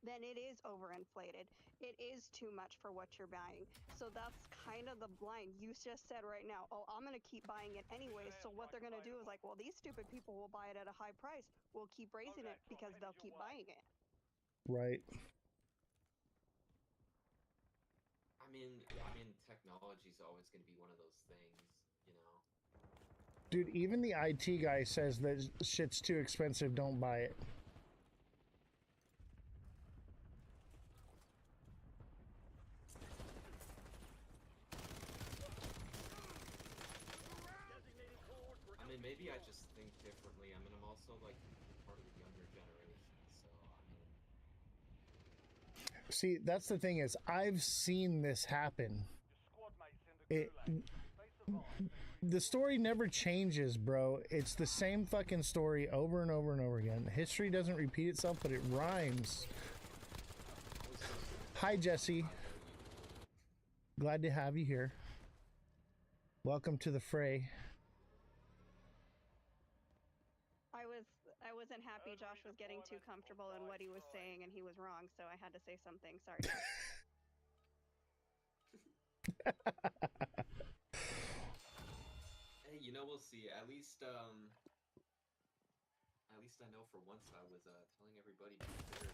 N: then it is overinflated. It is too much for what you're buying. So that's kind of the blind. You just said right now, oh, I'm going to keep buying it anyways. So what they're going to do is like, well, these stupid people will buy it at a high price. We'll keep raising it because they'll keep buying it.
B: Right.
I: I mean, technology is always going to be one of those things,
B: Dude, even the IT guy says that shit's too expensive. Don't buy it.
I: I mean, maybe I just think differently. I mean, I'm also like part of the younger generation, so I mean.
B: See, that's the thing, is I've seen this happen. The story never changes, bro. It's the same fucking story over and over and over again. History doesn't repeat itself, but it rhymes. Hi, Jesse. Glad to have you here. Welcome to the fray.
N: I wasn't happy Josh was getting too comfortable in what he was saying, and he was wrong, so I had to say something. Sorry.
I: Hey, we'll see. At least I know for once I was telling everybody before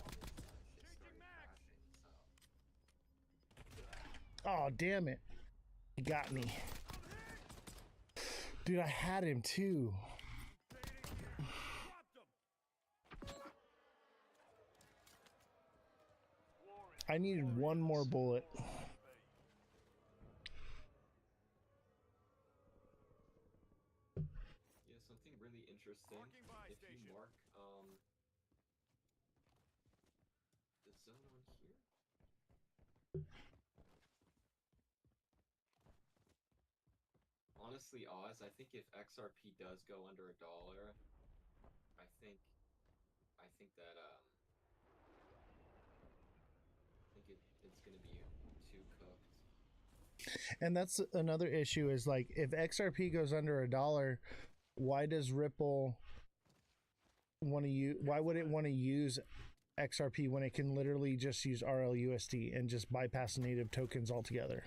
I: all this shit started crashing. So.
B: Oh, damn it. He got me. Dude, I had him too. I needed one more bullet.
I: Yeah, something really interesting. If you mark the zone on here. Honestly, Oz, I think if XRP does go under $1, I think that it's gonna be too cooked.
B: And that's another issue is like if XRP goes under $1, why does Ripple want to use? Why would it want to use XRP when it can literally just use RLUSD and just bypass native tokens altogether?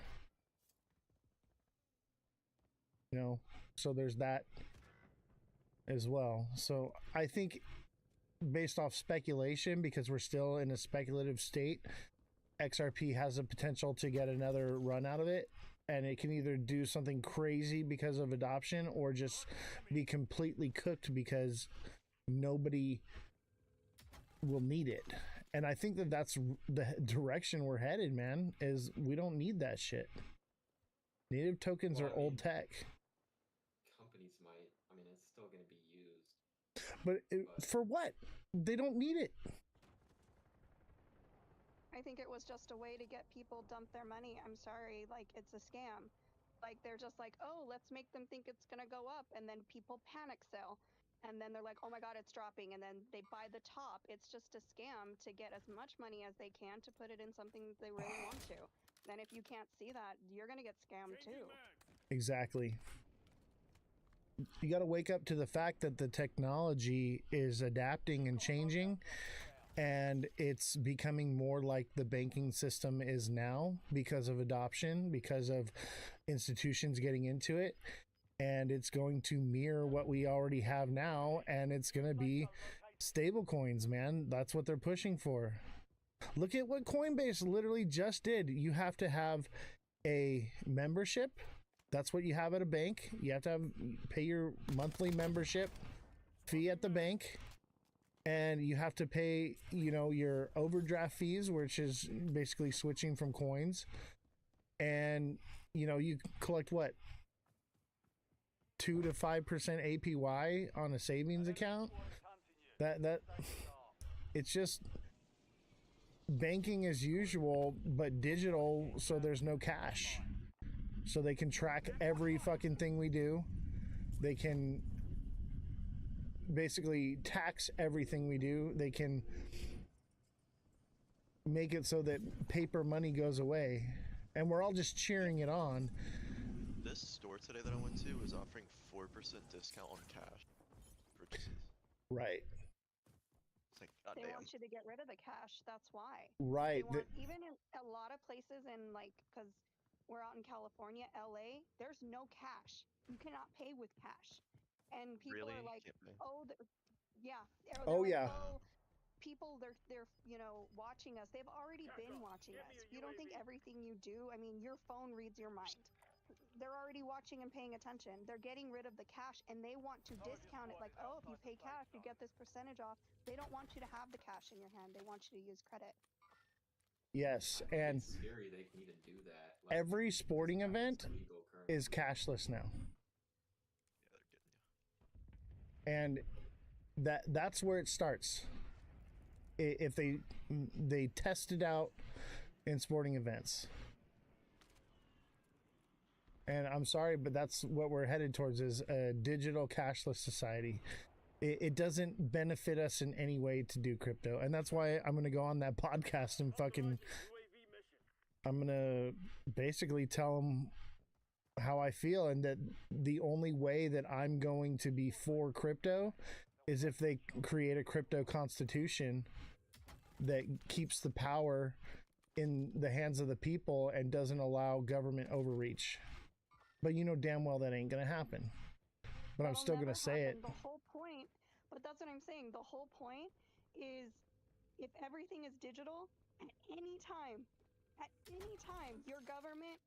B: You know, so there's that as well. So I think based off speculation, because we're still in a speculative state, XRP has a potential to get another run out of it, and it can either do something crazy because of adoption or just be completely cooked because nobody will need it. And I think that that's the direction we're headed, man, is we don't need that shit. Native tokens
I: Well,
B: are
I: I mean,
B: old tech.
I: Companies might. I mean, it's still gonna be used.
B: But for what? They don't need it.
N: I think it was just a way to get people dump their money. I'm sorry, like it's a scam. Like they're just like, oh, let's make them think it's gonna go up, and then people panic sell, and then they're like, oh my god, it's dropping, and then they buy the top. It's just a scam to get as much money as they can to put it in something they really want to. Then if you can't see that, you're gonna get scammed too.
B: Exactly. You got to wake up to the fact that the technology is adapting and changing, and it's becoming more like the banking system is now because of adoption, because of institutions getting into it, and it's going to mirror what we already have now, and it's going to be stable coins, man. That's what they're pushing for. Look at what Coinbase literally just did. You have to have a membership. That's what you have at a bank. You have to pay your monthly membership fee at the bank, and you have to pay, you know, your overdraft fees, which is basically switching from coins. And you know, you collect what, 2 to 5% APY on a savings account. That it's just banking as usual, but digital, so there's no cash. So they can track every fucking thing we do. They can basically tax everything we do. They can make it so that paper money goes away. And we're all just cheering it on.
H: This store today that I went to was offering 4% discount on cash purchases.
B: Right.
H: It's like,
N: They
H: goddamn.
N: want you to get rid of the cash. That's why.
B: Right.
N: They want, even in a lot of places in like, because we're out in California, LA, there's no cash. You cannot pay with cash. And people
H: Really?
N: are like,
H: Can't pay?
N: oh, yeah. Or
B: Oh,
N: they're like,
B: yeah.
N: oh, people, they're, you know, watching us. They've already been watching us. You don't think everything you do, I mean, your phone reads your mind. They're already watching and paying attention. They're getting rid of the cash, and they want to discount it like, oh, if you pay cash, you get this percentage off. They don't want you to have the cash in your hand. They want you to use credit.
B: Yes,
I: I think
B: and
I: it's scary they can even do that. Like,
B: every sporting event
I: legal currency.
B: is cashless now.
H: Yeah, they're getting you.
B: And that's where it starts. If they test it out in sporting events. And I'm sorry, but that's what we're headed towards, is a digital cashless society. It doesn't benefit us in any way to do crypto. And that's why I'm going to go on that podcast and I'm going to basically tell them how I feel, and that the only way that I'm going to be for crypto is if they create a crypto constitution that keeps the power in the hands of the people and doesn't allow government overreach. But you know damn well that ain't going to happen. But I'm still going to say it.
N: The whole point, but that's what I'm saying. The whole point is, if everything is digital, at any time, your government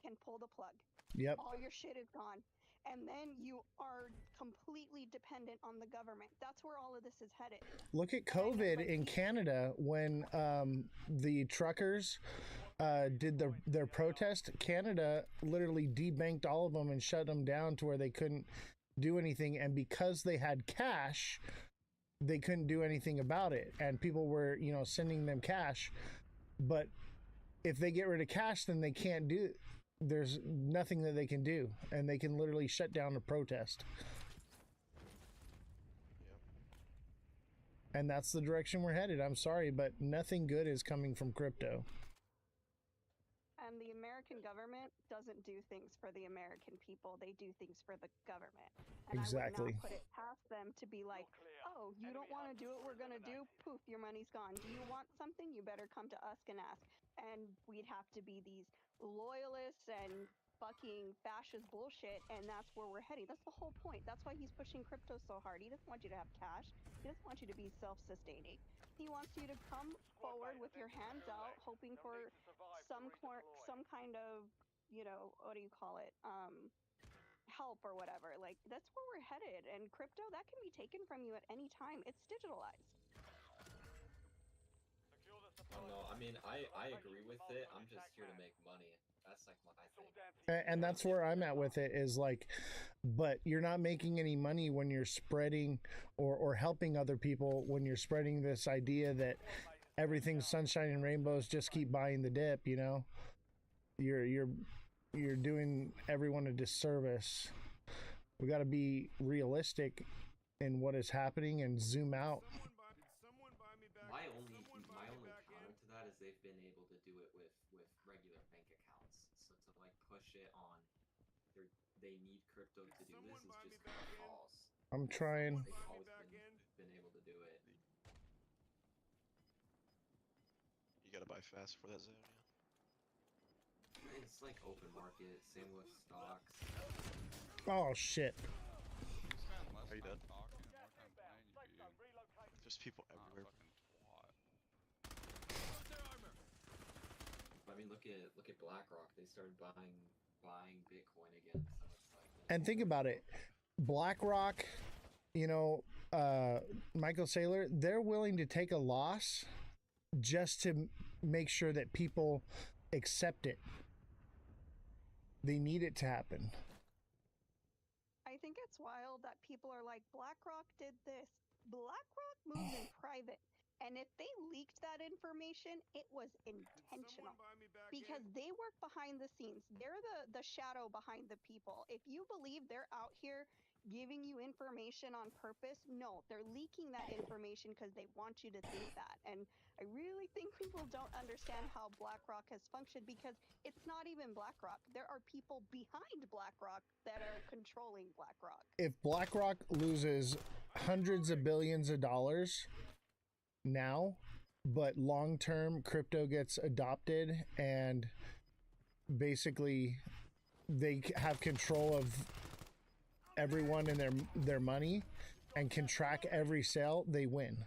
N: can pull the plug.
B: Yep.
N: All your shit is gone. And then you are completely dependent on the government. That's where all of this is headed.
B: Look at COVID in Canada when the truckers did their protest. Canada literally debanked all of them and shut them down to where they couldn't do anything, and because they had cash, they couldn't do anything about it, and people were, you know, sending them cash. But if they get rid of cash, then they can't do, there's nothing that they can do, and they can literally shut down a protest. And that's the direction we're headed. I'm sorry, but nothing good is coming from crypto.
N: And the American government doesn't do things for the American people. They do things for the government. And
B: Exactly.
N: I would not put it past them to be like, oh, you don't want to do what we're going to do? Poof, your money's gone. Do you want something? You better come to us and ask. And we'd have to be these loyalists and fucking fascist bullshit, and that's where we're heading. That's the whole point. That's why he's pushing crypto so hard. He doesn't want you to have cash. He doesn't want you to be self-sustaining. He wants you to come forward with your hands out, hoping for some kind of, you know, what do you call it? Help or whatever. Like, that's where we're headed. And crypto, that can be taken from you at any time. It's digitalized.
I: I don't know. I mean, I agree with it. I'm just here to make money. That's like my thing.
B: And that's where I'm at with it, is like, but you're not making any money when you're spreading or helping other people, when you're spreading this idea that everything's sunshine and rainbows, just keep buying the dip, you know? You're doing everyone a disservice. We got to be realistic in what is happening and zoom out.
I: My only counter to that is they've been able to do it with regular bank accounts. So to like push it on, they need crypto to do this is just kind of false.
B: I'm trying.
I: They've always been able to do it.
H: You gotta buy fast for that zone, yeah.
I: It's like open market. Same with stocks.
B: Oh shit.
H: Are you dead? There's people everywhere.
I: I mean, look at BlackRock. They started buying Bitcoin again. So it's like.
B: And think about it, BlackRock, you know, Michael Saylor, they're willing to take a loss just to make sure that people accept it. They need it to happen.
N: I think it's wild that people are like, BlackRock did this. BlackRock moves in private. And if they leaked that information, it was intentional. Because they work behind the scenes. They're the shadow behind the people. If you believe they're out here giving you information on purpose, no, they're leaking that information because they want you to think that. And I really think people don't understand how BlackRock has functioned, because it's not even BlackRock. There are people behind BlackRock that are controlling BlackRock.
B: If BlackRock loses hundreds of billions of dollars now, but long-term crypto gets adopted and basically they have control of everyone and their money and can track every sale, they win.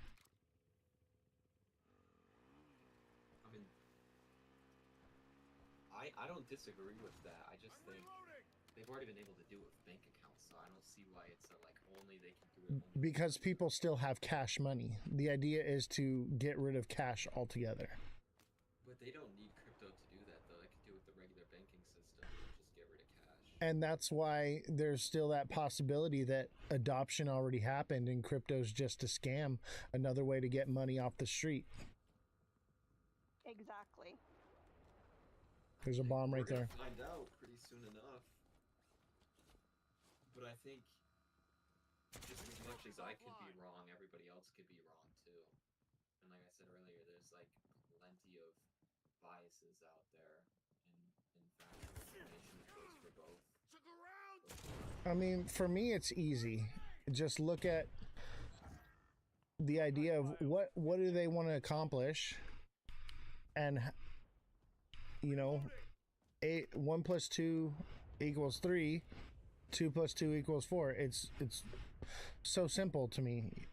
I: I mean, I don't disagree with that. I just think they've already been able to do it with bank accounts, so I don't see why it's like only they can do it.
B: Because people still have cash money. The idea is to get rid of cash altogether.
I: But they don't need crypto to do that, though. They can do it with the regular banking system and just get rid of cash.
B: And that's why there's still that possibility that adoption already happened and crypto's just a scam, another way to get money off the street.
N: Exactly.
B: There's a bomb right there.
I: We're gonna find out pretty soon enough. But I think just as much as I could be wrong, everybody else could be wrong too. And like I said earlier, there's like plenty of biases out there, and factual information that goes for both.
B: I mean, for me, it's easy. Just look at the idea of what do they want to accomplish, and you know, 1 + 2 = 3, 2 + 2 = 4. It's so simple to me.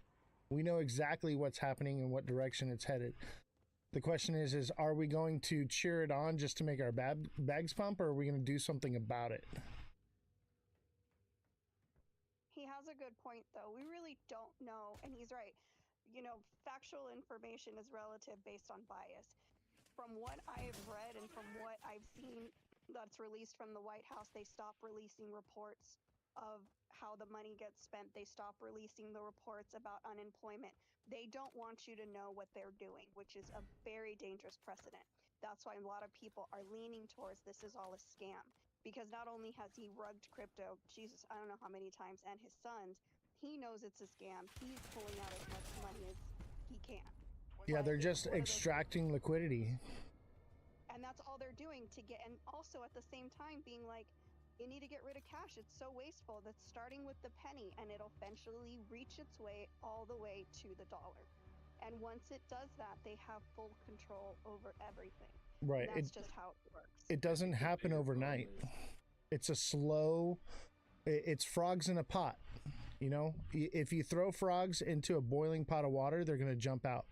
B: We know exactly what's happening and what direction it's headed. The question is are we going to cheer it on just to make our bags pump, or are we going to do something about it?
N: He has a good point, though. We really don't know, and he's right. You know, factual information is relative based on bias. From what I've read and from what I've seen that's released from the White House, they stop releasing reports of how the money gets spent. They stop releasing the reports about unemployment. They don't want you to know what they're doing, which is a very dangerous precedent. That's why a lot of people are leaning towards this is all a scam, because not only has he rugged crypto, Jesus, I don't know how many times, and his sons, he knows it's a scam. He's pulling out as much money as he can.
B: Yeah, they're just extracting liquidity.
N: And that's all they're doing to get, and also at the same time being like, you need to get rid of cash. It's so wasteful. That's starting with the penny, and it'll eventually reach its way all the way to the dollar. And once it does that, they have full control over everything.
B: Right.
N: And that's just how it works.
B: It doesn't happen overnight. It's a slow. It's frogs in a pot. You know, if you throw frogs into a boiling pot of water, they're going to jump out.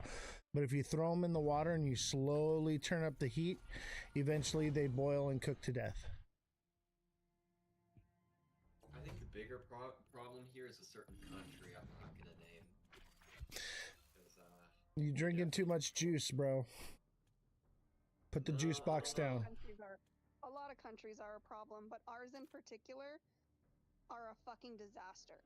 B: But if you throw them in the water and you slowly turn up the heat, eventually they boil and cook to death.
O: I think the bigger problem here is a certain country I'm not going to name.
B: You drinking too much juice, bro. Put the juice box down.
N: A lot of countries are a problem, but ours in particular are a fucking disaster.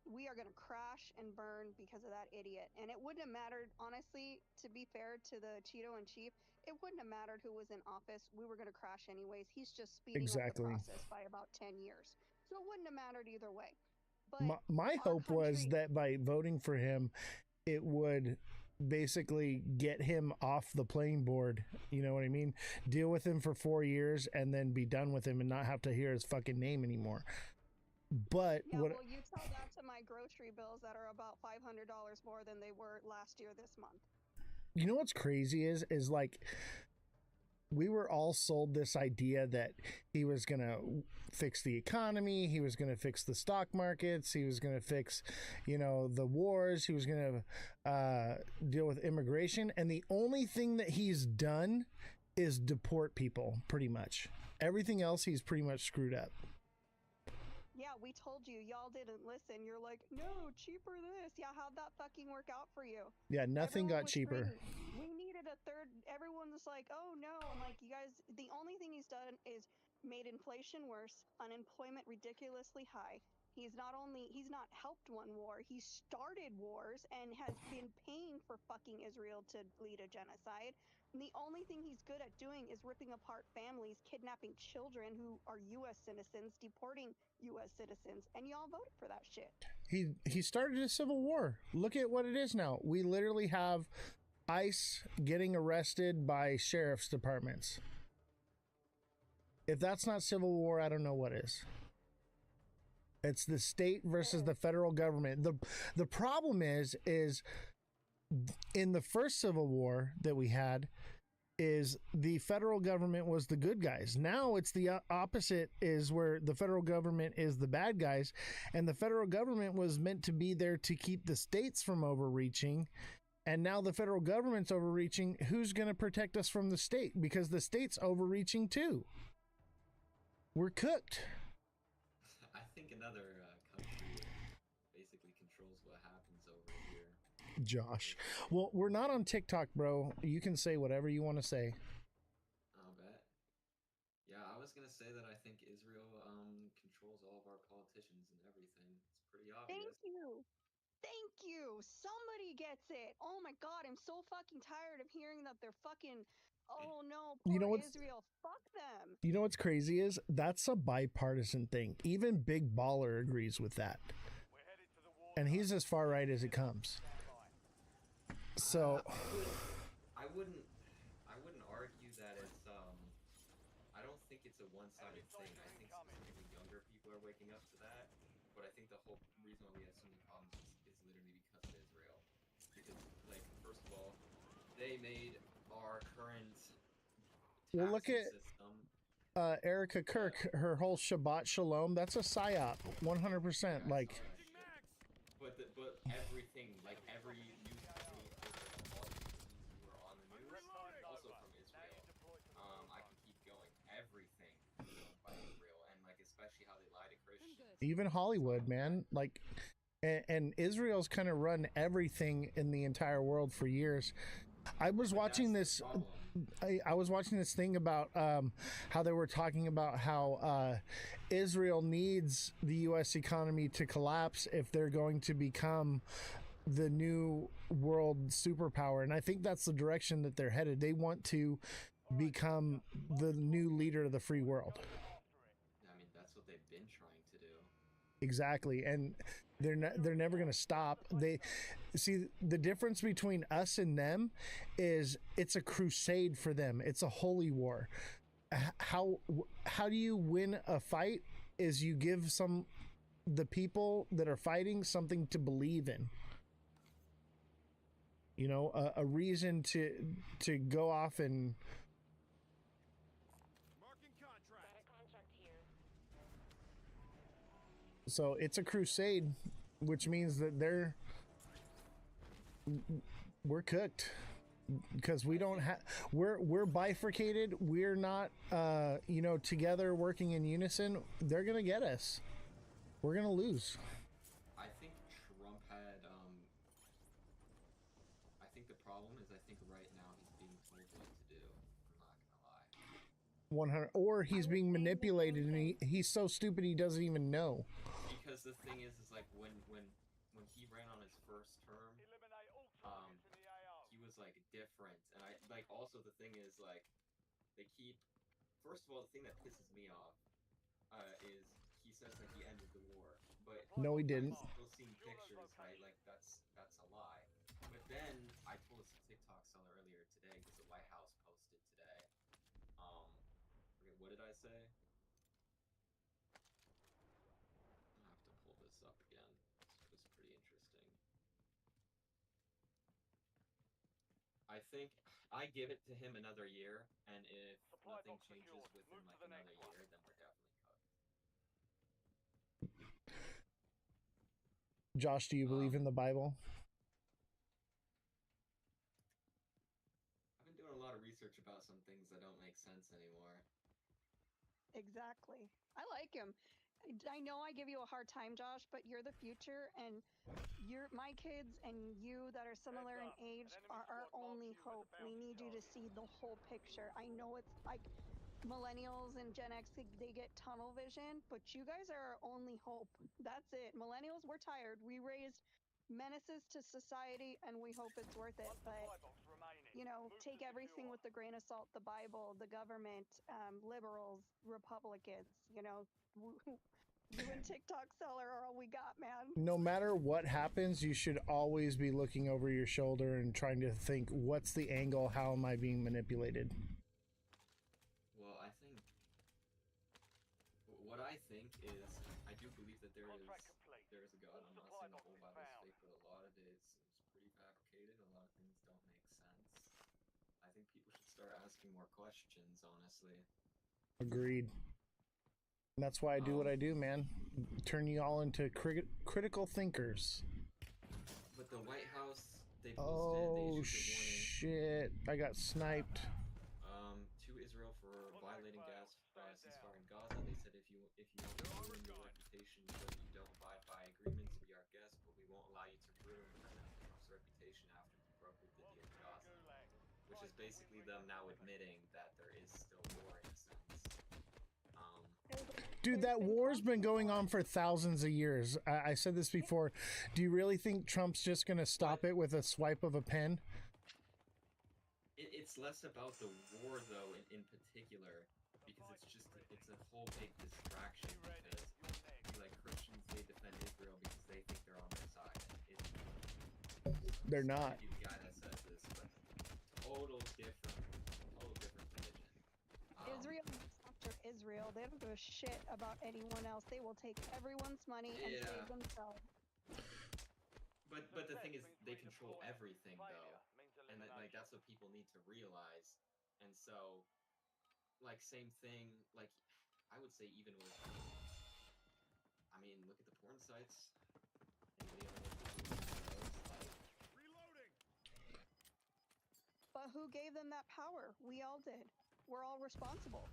N: We are going to crash and burn because of that idiot. And it wouldn't have mattered, honestly, to be fair to the Cheeto in chief, it wouldn't have mattered who was in office. We were going to crash anyways. He's just speeding up the process by about 10 years. So it wouldn't have mattered either way. But
B: my hope was that by voting for him, it would basically get him off the playing board. You know what I mean? Deal with him for 4 years and then be done with him and not have to hear his fucking name anymore. But
N: yeah, well, you tell that to my grocery bills that are about $500 more than they were last year this month.
B: You know what's crazy is like we were all sold this idea that he was going to fix the economy, he was going to fix the stock markets, he was going to fix, you know, the wars, he was going to deal with immigration, and the only thing that he's done is deport people, pretty much. Everything else he's pretty much screwed up.
N: Yeah, we told you. Y'all didn't listen. You're like, no, cheaper this. Yeah, how'd that fucking work out for you?
B: Yeah, nothing got cheaper.
N: We needed a third. Everyone was like, oh no. I'm like, you guys, the only thing he's done is made inflation worse, unemployment ridiculously high. He's not helped one war, he started wars and has been paying for fucking Israel to lead a genocide. And the only thing he's good at doing is ripping apart families, kidnapping children who are U.S. citizens, deporting U.S. citizens, and y'all voted for that shit.
B: He started a civil war. Look at what it is now. We literally have ICE getting arrested by sheriff's departments. If that's not civil war, I don't know what is. It's the state versus the federal government. The problem is in the first civil war that we had, is the federal government was the good guys. Now it's the opposite, is where the federal government is the bad guys, and the federal government was meant to be there to keep the states from overreaching, and now the federal government's overreaching. Who's going to protect us from the state? Because the state's overreaching too. We're cooked.
O: I think another country basically controls what happens over here.
B: Josh. Well, we're not on TikTok, bro. You can say whatever you want to say.
O: I'll bet. Yeah, I was going to say that I think Israel controls all of our politicians and everything. It's pretty obvious.
N: Thank you. Thank you. Somebody gets it. Oh my God, I'm so fucking tired of hearing that they're fucking, oh no, poor Israel. Fuck them.
B: You know what's crazy is that's a bipartisan thing. Even Big Baller agrees with that. And he's as far right as it comes. So
O: I wouldn't argue that it's I don't think it's a one-sided thing. I think specifically younger people are waking up to that, but I think the whole reason why we have so many problems is literally because of Israel. Because, like, first of all, they made our current
B: well, look at
O: system.
B: Erica Kirk, her whole Shabbat Shalom, that's a psyop, 100%. Like,
O: but everything, like every news company, all the news who are on the news, also from Israel. I can keep going. Everything is owned by Israel, and like especially how they lie to Christians.
B: even Hollywood, man. Like, and Israel's kind of run everything in the entire world for years. I was watching this. I was watching this thing about how they were talking about how Israel needs the U.S. economy to collapse if they're going to become the new world superpower. And I think that's the direction that they're headed. They want to become the new leader of the free world.
O: I mean, that's what they've been trying to do.
B: Exactly. And They're never going to stop. They see the difference between us and them is it's a crusade for them. It's a holy war. How do you win a fight is you give the people that are fighting something to believe in. You know, a reason to go off and so it's a crusade, which means that we're cooked because we don't have we're bifurcated. We're not you know, together working in unison. They're gonna get us. We're gonna lose.
O: I think Trump had I think the problem is I think right now he's being told what to do. I'm not gonna lie.
B: 100, or he's being manipulated and he's so stupid he doesn't even know.
O: Because the thing is like when he ran on his first term, he was like different, and I like also the thing is like they keep. First of all, the thing that pisses me off is he says that he ended the war, but
B: no, he didn't.
O: I'm still seeing pictures, right? Like that's a lie. But then I told this TikTok seller earlier today because the White House posted today. Okay, what did I say? I have to pull this up again. It was pretty interesting. I think I give it to him another year, and if nothing changes within like another year, then we're definitely cooked.
B: Josh, do you believe in the Bible?
O: I've been doing a lot of research about some things that don't make sense anymore.
N: Exactly. I like him. I know I give you a hard time, Josh, but you're the future, and my kids and you that are similar in age are our only hope. We need you to see the whole picture. I know it's like millennials and Gen X, they get tunnel vision, but you guys are our only hope. That's it. Millennials, we're tired. We raised menaces to society, and we hope it's worth it. But you know, take everything with a grain of salt. The Bible, the government, liberals, Republicans, you know, you and TikTok seller are all we got, man.
B: No matter what happens, you should always be looking over your shoulder and trying to think, what's the angle? How am I being manipulated?
O: Well, I think what I think is I do believe that there is a God. I'm not saying the whole Bible is fake, but a lot of it is pretty fabricated. A lot of things don't make sense. I think people should start asking more questions, honestly.
B: Agreed. And that's why I do what I do, man. Turn you all into critical thinkers.
O: But the White House, they posted,
B: oh,
O: they issued a warning.
B: Shit. I got sniped.
O: To Israel for violating gas ceasefire in Gaza. They said if you want to ruin your reputation because you don't abide by agreements, be our guest, but we won't allow you to ruin President Trump's reputation after he broke with the deal in Gaza. Which is basically them now admitting that there is still war in a sense.
B: Dude, that war's been going on for thousands of years. I said this before. Do you really think Trump's just going to stop it with a swipe of a pen?
O: It's less about the war, though, in particular, because it's a whole big distraction. Because, like, Christians, they defend Israel because they think they're on their side.
B: They're not.
O: The guy that says this, but total different religion.
N: Israel after Israel, they don't give a shit about anyone else. They will take everyone's money and save themselves.
O: But the thing is, they control everything, though, and like that's what people need to realize. And so, like, same thing. Like, I would say even with, I mean, look at the porn sites. Anybody ever looked at those? Like,
J: reloading.
N: But who gave them that power? We all did. We're all responsible.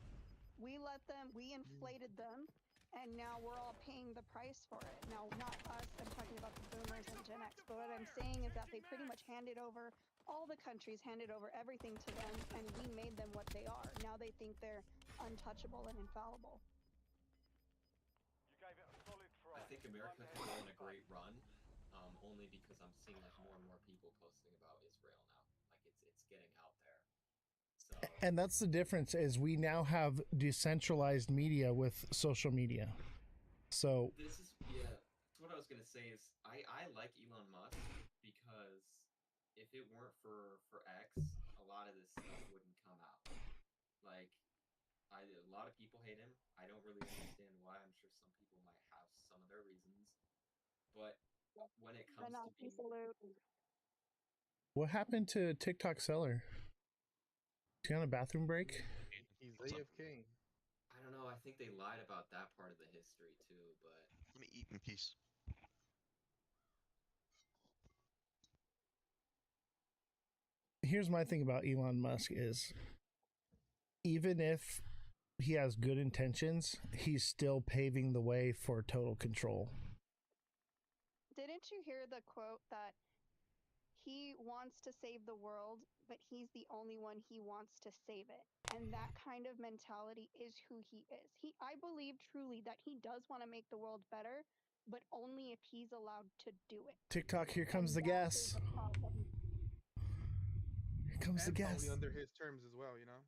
N: We let them, we inflated them, and now we're all paying the price for it. Now, not us, I'm talking about the boomers and Gen X, but what I'm saying is that they pretty much handed over, all the countries handed over everything to them, and we made them what they are. Now they think they're untouchable and infallible.
O: I think America can go on a great run, only because I'm seeing like more and more people posting about Israel now. Like it's getting out there. So,
B: and that's the difference is we now have decentralized media with social media. So
O: this is that's what I was gonna say is I like Elon Musk because if it weren't for X, a lot of this stuff wouldn't come out. Like, a lot of people hate him. I don't really understand why. I'm sure some people might have some of their reasons, but when it comes to being
B: What happened to TikTok seller? Is he on a bathroom break?
P: He's AFK.
O: I don't know. I think they lied about that part of the history too, but
H: Let me eat in peace.
B: Here's my thing about Elon Musk is even if he has good intentions, he's still paving the way for total control.
N: Didn't you hear the quote that he wants to save the world, but he's the only one he wants to save it? And that kind of mentality is who he is. I believe truly that he does want to make the world better, but only if he's allowed to do it.
B: TikTok, here comes the
N: that
B: gas.
N: is a problem.
B: Here comes the
P: And
B: gas.
P: probably under his terms as well, you know?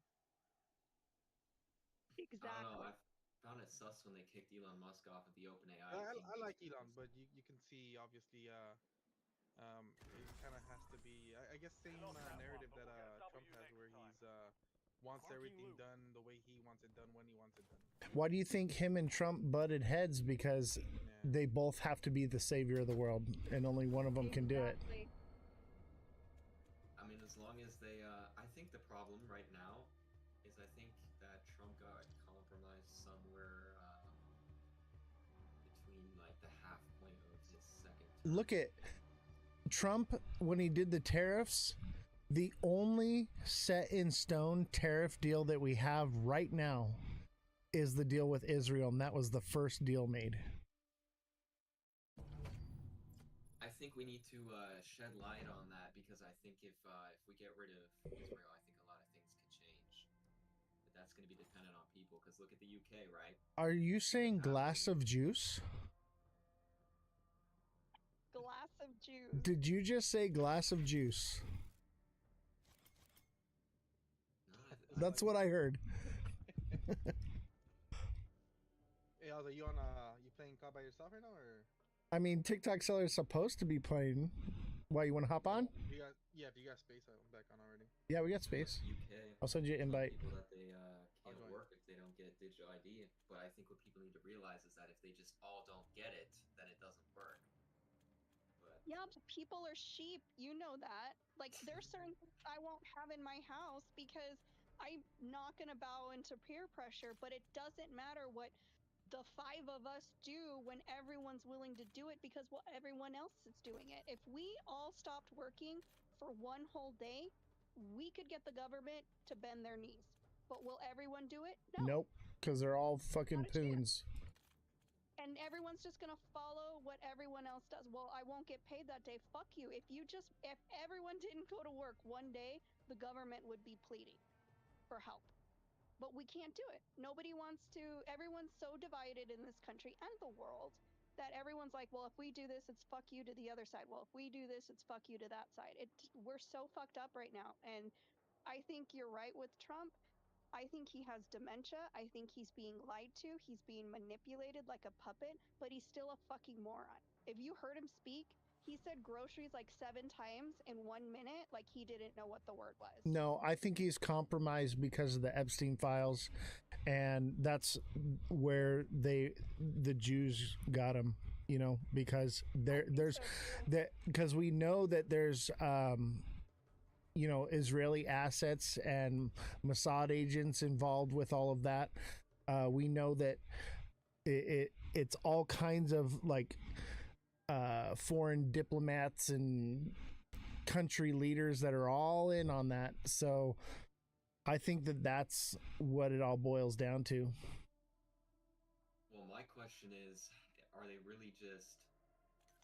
N: Exactly.
O: I don't know. I found it sus when they kicked Elon Musk off of the OpenAI.
P: I like Elon, but you can see obviously it kind of has to be I guess same narrative that Trump has, where he's wants everything done the way he wants it done when he wants it done.
B: Why do you think him and Trump butted heads? Because they both have to be the savior of the world, and only one of them can do it.
O: I mean, as long as they, I think the problem right now is I think that Trump got compromised somewhere between like the half point of his second term.
B: Look at Trump when he did the tariffs. The only set in stone tariff deal that we have right now is the deal with Israel, and that was the first deal made.
O: I think we need to shed light on that, because I think if we get rid of Israel, I think a lot of things could change. But that's going to be dependent on people, because look at the UK, right?
B: Are you saying glass of juice?
N: Glass of juice.
B: Did you just say glass of juice? That's what I heard.
P: Hey, Ozzy, you playing COD by yourself right now, or?
B: I mean, TikTok seller is supposed to be playing. Why, you want to hop on?
P: If you got space, I'm back on already.
B: Yeah, we got space.
O: UK,
B: I'll send you an invite.
O: people that they can't work if they don't get digital ID. But I think what people need to realize is that if they just all don't get it, then it doesn't work. But
N: yeah, but people are sheep. You know that. Like, there's certain things I won't have in my house because I'm not going to bow into peer pressure, but it doesn't matter what the five of us do when everyone's willing to do it, because well, everyone else is doing it. If we all stopped working for one whole day, we could get the government to bend their knees. But will everyone do it? No.
B: Nope, because they're all fucking poons.
N: And everyone's just gonna follow what everyone else does. Well, I won't get paid that day. Fuck you. If everyone didn't go to work one day, the government would be pleading for help. But we can't do it. Nobody wants to. Everyone's so divided in this country and the world that everyone's like, well, if we do this, it's fuck you to the other side. Well, if we do this, it's fuck you to that side. We're so fucked up right now. And I think you're right with Trump. I think he has dementia. I think he's being lied to. He's being manipulated like a puppet, but he's still a fucking moron. If you heard him speak, he said groceries like 7 times in 1 minute, like he didn't know what the word was.
B: No, I think he's compromised because of the Epstein files, and that's where the Jews got him. You know, because because we know that there's you know, Israeli assets and Mossad agents involved with all of that. We know that it's all kinds of like foreign diplomats and country leaders that are all in on that. So I think that that's what it all boils down to.
O: well, my question is, are they really just?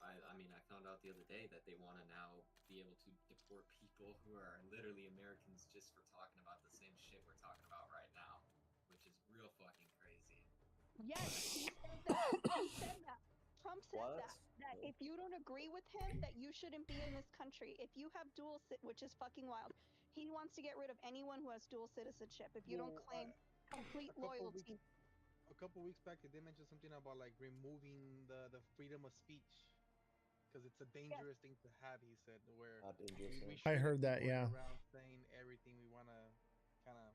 O: I mean, I found out the other day that they want to now be able to deport people who are literally Americans just for talking about the same shit we're talking about right now, which is real fucking crazy.
N: Yes, he said that. He said that. Trump said that if you don't agree with him, that you shouldn't be in this country. If you have which is fucking wild. He wants to get rid of anyone who has dual citizenship. If you don't claim complete loyalty.
P: a couple weeks back, they did mention something about like removing the freedom of speech because it's a dangerous thing to have. He said where
Q: Not dangerous.
P: we
B: I
P: shouldn't
B: heard
P: be
B: that,
P: going
B: yeah.
P: around saying everything we want to kind of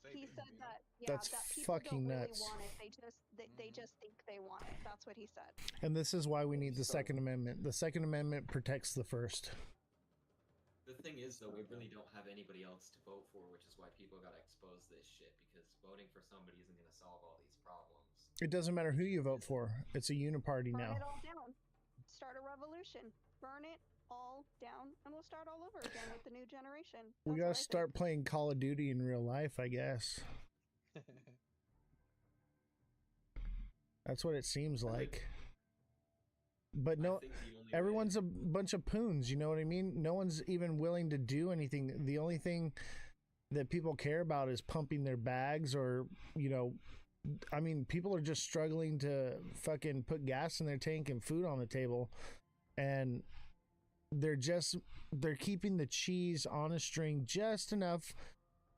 P: say.
N: He
P: Basically,
N: said
P: you know?
N: that, yeah,
B: That's
N: that people don't
B: fucking
N: really
B: nuts.
N: want it. They just think they want it. That's what he said.
B: And this is why we need the Second Amendment. The Second Amendment protects the First.
O: The thing is, though, we really don't have anybody else to vote for, which is why people got to expose this shit, because voting for somebody isn't going to solve all these problems.
B: It doesn't matter who you vote for. It's a uniparty
N: Burn
B: now.
N: it all down. Start a revolution. Burn it all down, and we'll start all over again with the new generation.
B: We gotta start playing Call of Duty in real life, I guess. That's what it seems like. But no, everyone's a bunch of poons, you know what I mean? No one's even willing to do anything. The only thing that people care about is pumping their bags or, you know, I mean, people are just struggling to fucking put gas in their tank and food on the table. And they're keeping the cheese on a string just enough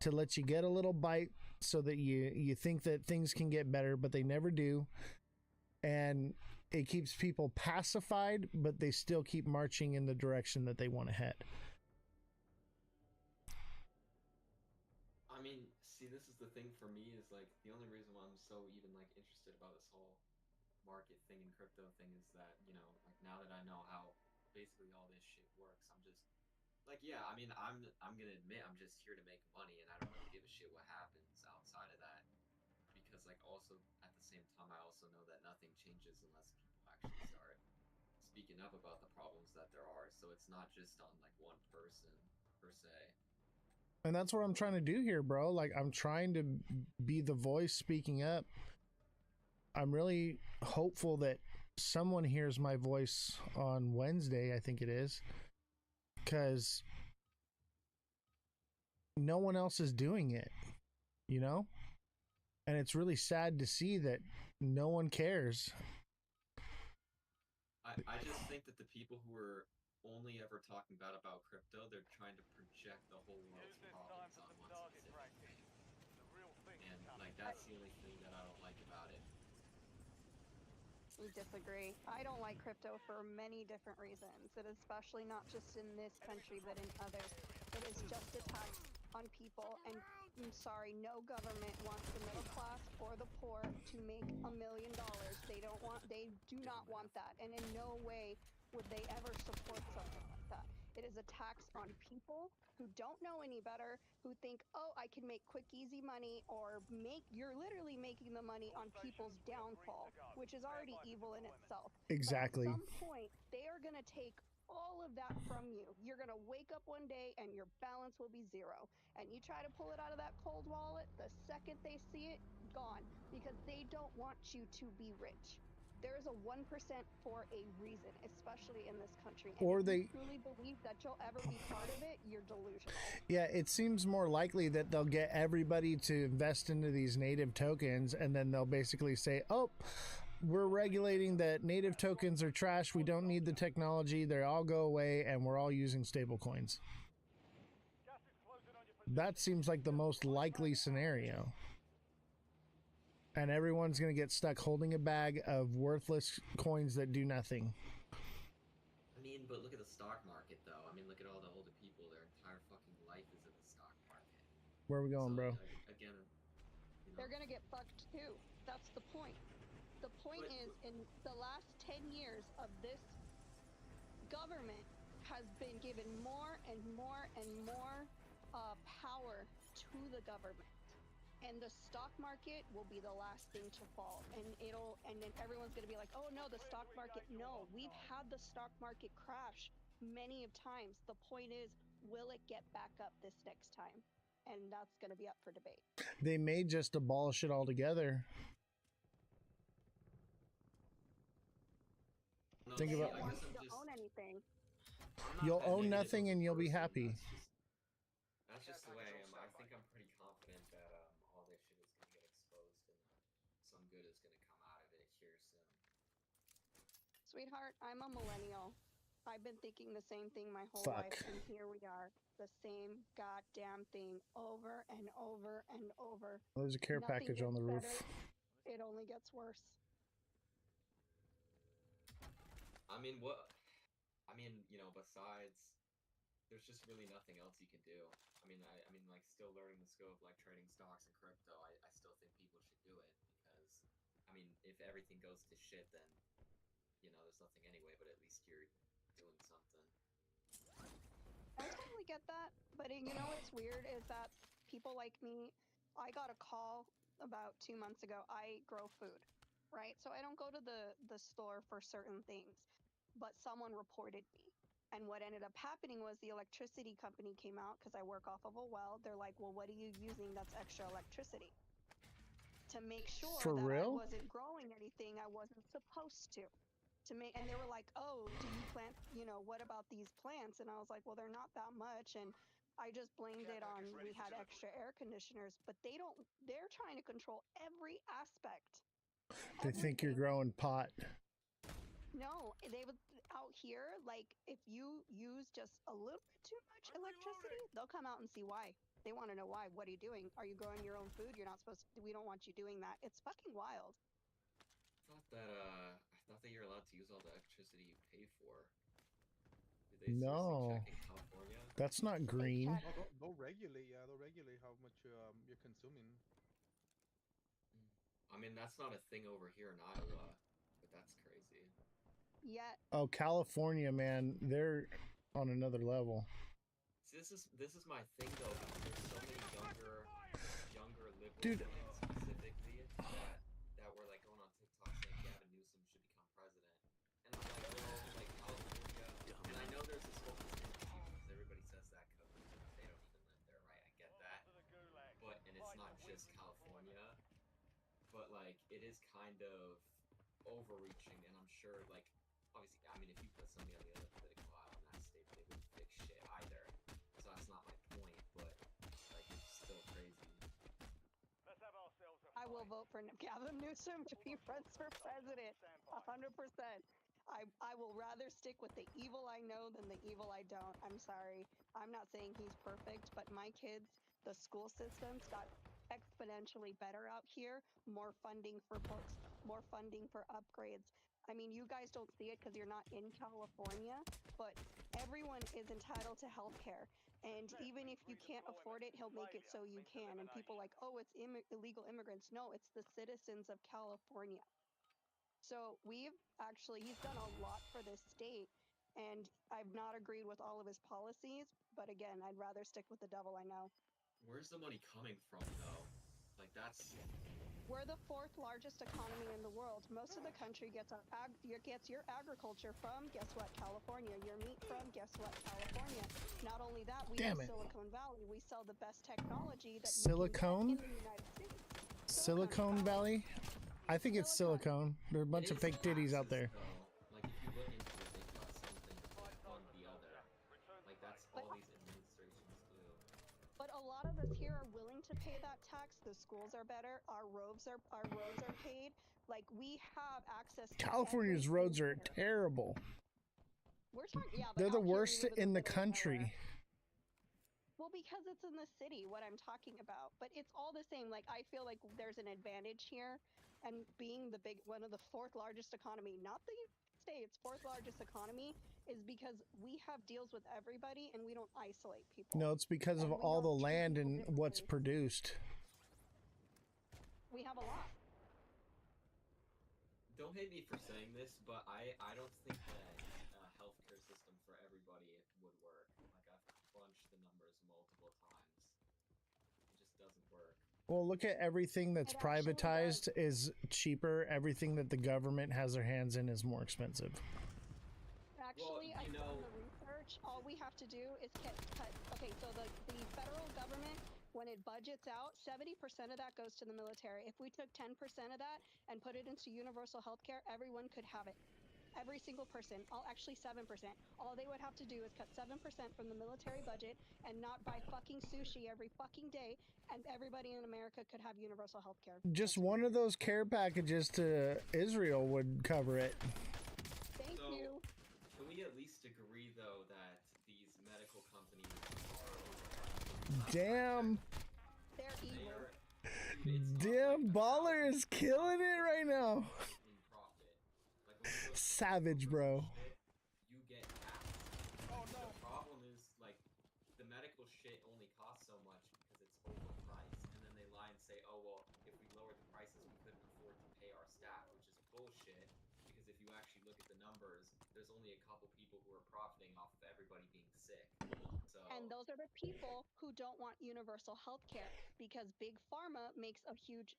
B: to let you get a little bite so that you think that things can get better, but they never do. And it keeps people pacified, but they still keep marching in the direction that they want to head.
O: I mean, see, this is the thing for me is like the only reason why I'm so even like interested about this whole market thing and crypto thing is that, you know, like now that I know how basically all this shit works, I'm just like, yeah, I mean, I'm gonna admit I'm just here to make money, and I don't really give a shit what happens outside of that. Because like also at the same time, I also know that nothing changes unless people actually start speaking up about the problems that there are. So it's not just on like one person per se.
B: And that's what I'm trying to do here, bro. Like, I'm trying to be the voice speaking up. I'm really hopeful that someone hears my voice on Wednesday, I think it is, because no one else is doing it, you know? And it's really sad to see that no one cares.
O: I just think that the people who are only ever talking bad about crypto, they're trying to project the whole world's problems on one specific thing. And like that's the only thing that I don't like about it.
N: We disagree. I don't like crypto for many different reasons. It is especially not just in this country, but in others. It is just a tax on people, and I'm sorry, no government wants the middle class or the poor to make $1 million. They do not want that, and in no way would they ever support something like that. It is a tax on people who don't know any better, who think, oh, I can make quick, easy money, or you're literally making the money on people's downfall, which is already evil in itself.
B: Exactly.
N: But at some point, they are going to take all of that from you. You're going to wake up one day and your balance will be zero. And you try to pull it out of that cold wallet, the second they see it, gone, because they don't want you to be rich. There is a 1% for a reason, especially in this country. And
B: Or
N: if
B: they
N: you truly believe that you'll ever be part of it, you're delusional.
B: Yeah, it seems more likely that they'll get everybody to invest into these native tokens, and then they'll basically say, oh, we're regulating that native tokens are trash. We don't need the technology. They all go away, and we're all using stable coins. That seems like the most likely scenario. And everyone's going to get stuck holding a bag of worthless coins that do nothing.
O: I mean, but look at the stock market, though. I mean, look at all the older people. Their entire fucking life is in the stock market.
B: Where are we going, bro?
O: Again, you know,
N: they're going to get fucked too. That's the point. The point is, in the last 10 years of this government has been given more and more and more power to the government. And the stock market will be the last thing to fall. And then everyone's going to be like, oh no, the stock market. No, we've had the stock market crash many of times. The point is, will it get back up this next time? And that's going to be up for debate.
B: They may just abolish it altogether.
O: No,
B: Think about
N: I want you to own anything.
B: You'll own nothing and you'll be happy.
O: That's just the way I am. I think I'm pretty confident that all this shit is going to get exposed and some good is going to come out of it here soon.
N: Sweetheart, I'm a millennial. I've been thinking the same thing my whole
B: Fuck.
N: life, and here we are. The same goddamn thing over and over and over.
B: There's a care
N: Nothing
B: package on
N: gets
B: the roof.
N: better. only gets worse.
O: I mean, what? I mean, you know, besides, there's just really nothing else you can do. I mean, like, still learning the skill of like trading stocks and crypto. I still think people should do it because, I mean, if everything goes to shit, then you know, there's nothing anyway. But at least you're doing something.
N: I totally get that, but you know what's weird is that people like me, I got a call about 2 months ago. I grow food, right? So I don't go to the store for certain things, but someone reported me. And what ended up happening was the electricity company came out because I work off of a well. They're like, "Well, what are you using that's extra electricity?" To make sure
B: For
N: that I
B: real?
N: wasn't growing anything I wasn't supposed to. And they were like, "Oh, do you plant, you know, what about these plants?" And I was like, "Well, they're not that much." And I just blamed it on we had extra air conditioners, but they're trying to control every aspect.
B: They think you're
N: Everything.
B: growing pot.
N: No, they would out here, like if you use just a little bit too much electricity, they'll come out and see why. They want to know why. What are you doing? Are you growing your own food? You're not supposed to. We don't want you doing that. It's fucking wild.
O: I thought that you're allowed to use all the electricity you pay for. Did they seriously
B: No,
O: check in California?
B: that's not green.
P: Well, they'll regulate. Yeah, they'll regulate how much you're consuming.
O: I mean, that's not a thing over here in Iowa, but that's crazy.
N: Yet.
B: Oh, California, man, they're on another level.
O: See, this is my thing though, because there's so many younger liberal
B: Dude.
O: women specifically that were like going on TikTok saying Gavin Newsom should become president, and I'm like, well, like California, and I know there's this whole conspiracy because everybody says that because they don't even live there, right? I get that, but and it's not just California, but like it is kind of overreaching, and I'm sure like obviously, I mean, if you put somebody on the other political aisle in that state, they wouldn't fix shit either. So that's not my point, but like it's still crazy.
N: I will vote for Gavin Newsom to be friends for president. 100%. I will rather stick with the evil I know than the evil I don't. I'm sorry. I'm not saying he's perfect, but my kids, the school systems got exponentially better out here. More funding for books, more funding for upgrades. I mean, you guys don't see it because you're not in California, but everyone is entitled to health care. And even if you can't afford it, he'll make it so you can. And people like, oh, it's illegal immigrants. No, it's the citizens of California. So he's done a lot for this state. And I've not agreed with all of his policies. But again, I'd rather stick with the devil I know.
O: Where's the money coming from, though? Like, that's...
N: We're the 4th largest economy in the world. Most of the country gets your agriculture from, guess what, California. Your meat from, guess what, California. Not only that, we have Silicon Valley. We sell the best technology that
B: Silicon?
N: you can get in the United States.
B: Silicon Valley? I think it's silicone. There are a bunch of fake titties out there.
O: Like, if you look into it, they cut something to fund the other. Like, that's all these administrations do.
N: But a lot of us here are willing to pay that tax. The schools are better. Our roads are paid. Like, we have access to
B: California's roads are terrible.
N: We're talking, yeah, but
B: they're the
N: out here we
B: worst
N: live
B: in the
N: middle of
B: country.
N: nowhere. Well, because it's in the city, what I'm talking about. But it's all the same. Like, I feel like there's an advantage here. And being one of the 4th largest economy, not the United States, 4th largest economy, is because we have deals with everybody and we don't isolate people.
B: No, it's because of all the land and what's produced.
N: We have a lot.
O: Don't hate me for saying this, but I don't think that a healthcare system for everybody would work. Like, I've crunched the numbers multiple times. It just doesn't work.
B: Well, look at everything that's privatized is cheaper. Everything that the government has their hands in is more expensive.
N: Actually, I've done the research. All we have to do is cut. Okay, so the federal government, when it budgets out, 70% of that goes to the military. If we took 10% of that and put it into universal health care, everyone could have it. Every single person. Actually 7%. All they would have to do is cut 7% from the military budget and not buy fucking sushi every fucking day, and everybody in America could have universal health care.
B: Just one of those care packages to Israel would cover it.
N: Thank you.
O: Can we at least agree, though, that these medical companies are
B: Damn.
N: They're evil.
B: Damn, Baller is killing it right now.
O: in profit. Like when you go
B: Savage, bro.
O: shit, you get taxed. The problem is like the medical shit only costs so much because it's overpriced, and then they lie and say, "Oh well, if we lowered the prices, we couldn't afford to pay our staff," which is bullshit. Because if you actually look at the numbers, there's only a couple people who are profiting off of everybody being sick. So
N: And those are the people who don't want universal health care because big pharma makes a huge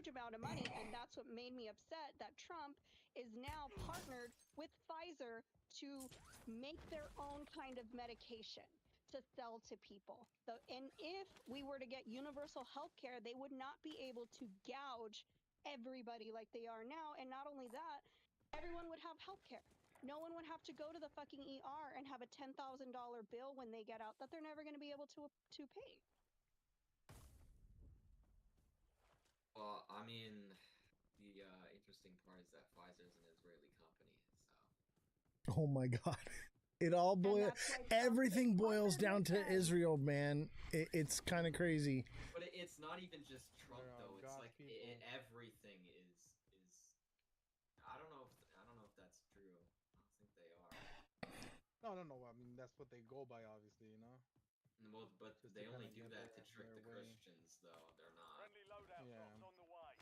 N: amount of money, and that's what made me upset that Trump is now partnered with Pfizer to make their own kind of medication to sell to people. And if we were to get universal health care, they would not be able to gouge everybody like they are now. And not only that, everyone would have health care. No one would have to go to the fucking ER and have a $10,000 bill when they get out that they're never going to be able to pay.
O: well, I mean, the interesting part is that Pfizer is an Israeli company, so
B: Oh my god. It all boils. Everything boils down to Israel, man. It's kind of crazy.
O: But it's not even just Trump though. It's
P: God's
O: like
P: people.
O: everything is. I don't know if that's true. I don't think they are.
P: No. I mean, that's what they go by, obviously, you know.
O: Well, but
P: Just
O: they
P: to
O: only
P: kinda
O: do
P: get
O: that to trick
P: their
O: the
P: way.
O: Christians, though. They're not.
J: Friendly loadout
P: Yeah.
J: drops on the way.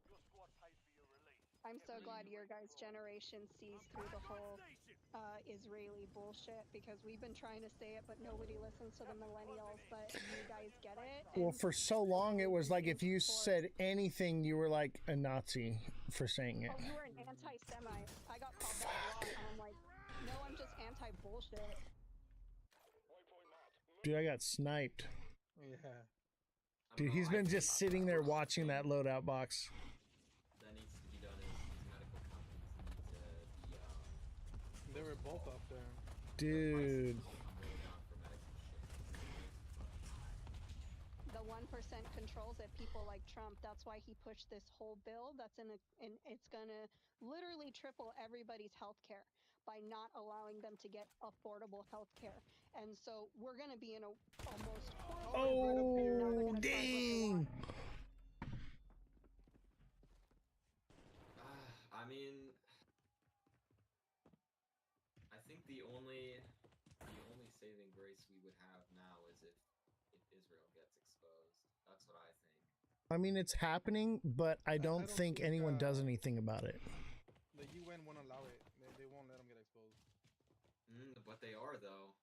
J: Your squad paid for your release.
N: I'm
J: Get
N: so
J: ready
N: glad
J: to
N: your guys' generation sees through the whole Israeli bullshit because we've been trying to say it, but nobody listens to the millennials. But you guys get it.
B: Well,
N: And
B: for so long, it was like if you
N: support.
B: said anything, you were like a Nazi for saying it.
N: Oh, you were an anti-Semite. I got called that a lot, and I'm like, no, I'm just anti-bullshit.
B: Dude, I got sniped.
P: Yeah.
B: Dude, he's been just sitting there watching that loadout box.
O: That needs to be done is these medical companies need to be
P: They were both up there.
B: Dude.
N: The 1% controls it, people like Trump. That's why he pushed this whole bill that's in it's going to literally triple everybody's health care by not allowing them to get affordable health care. And so we're going to be in a almost horrible
B: Oh, dang.
O: I mean, I think the only saving grace we would have now is if Israel gets exposed. That's what I think.
B: I mean, it's happening, but I don't think anyone does anything about it.
P: The UN won't allow it. They won't let them get exposed.
O: But they are, though.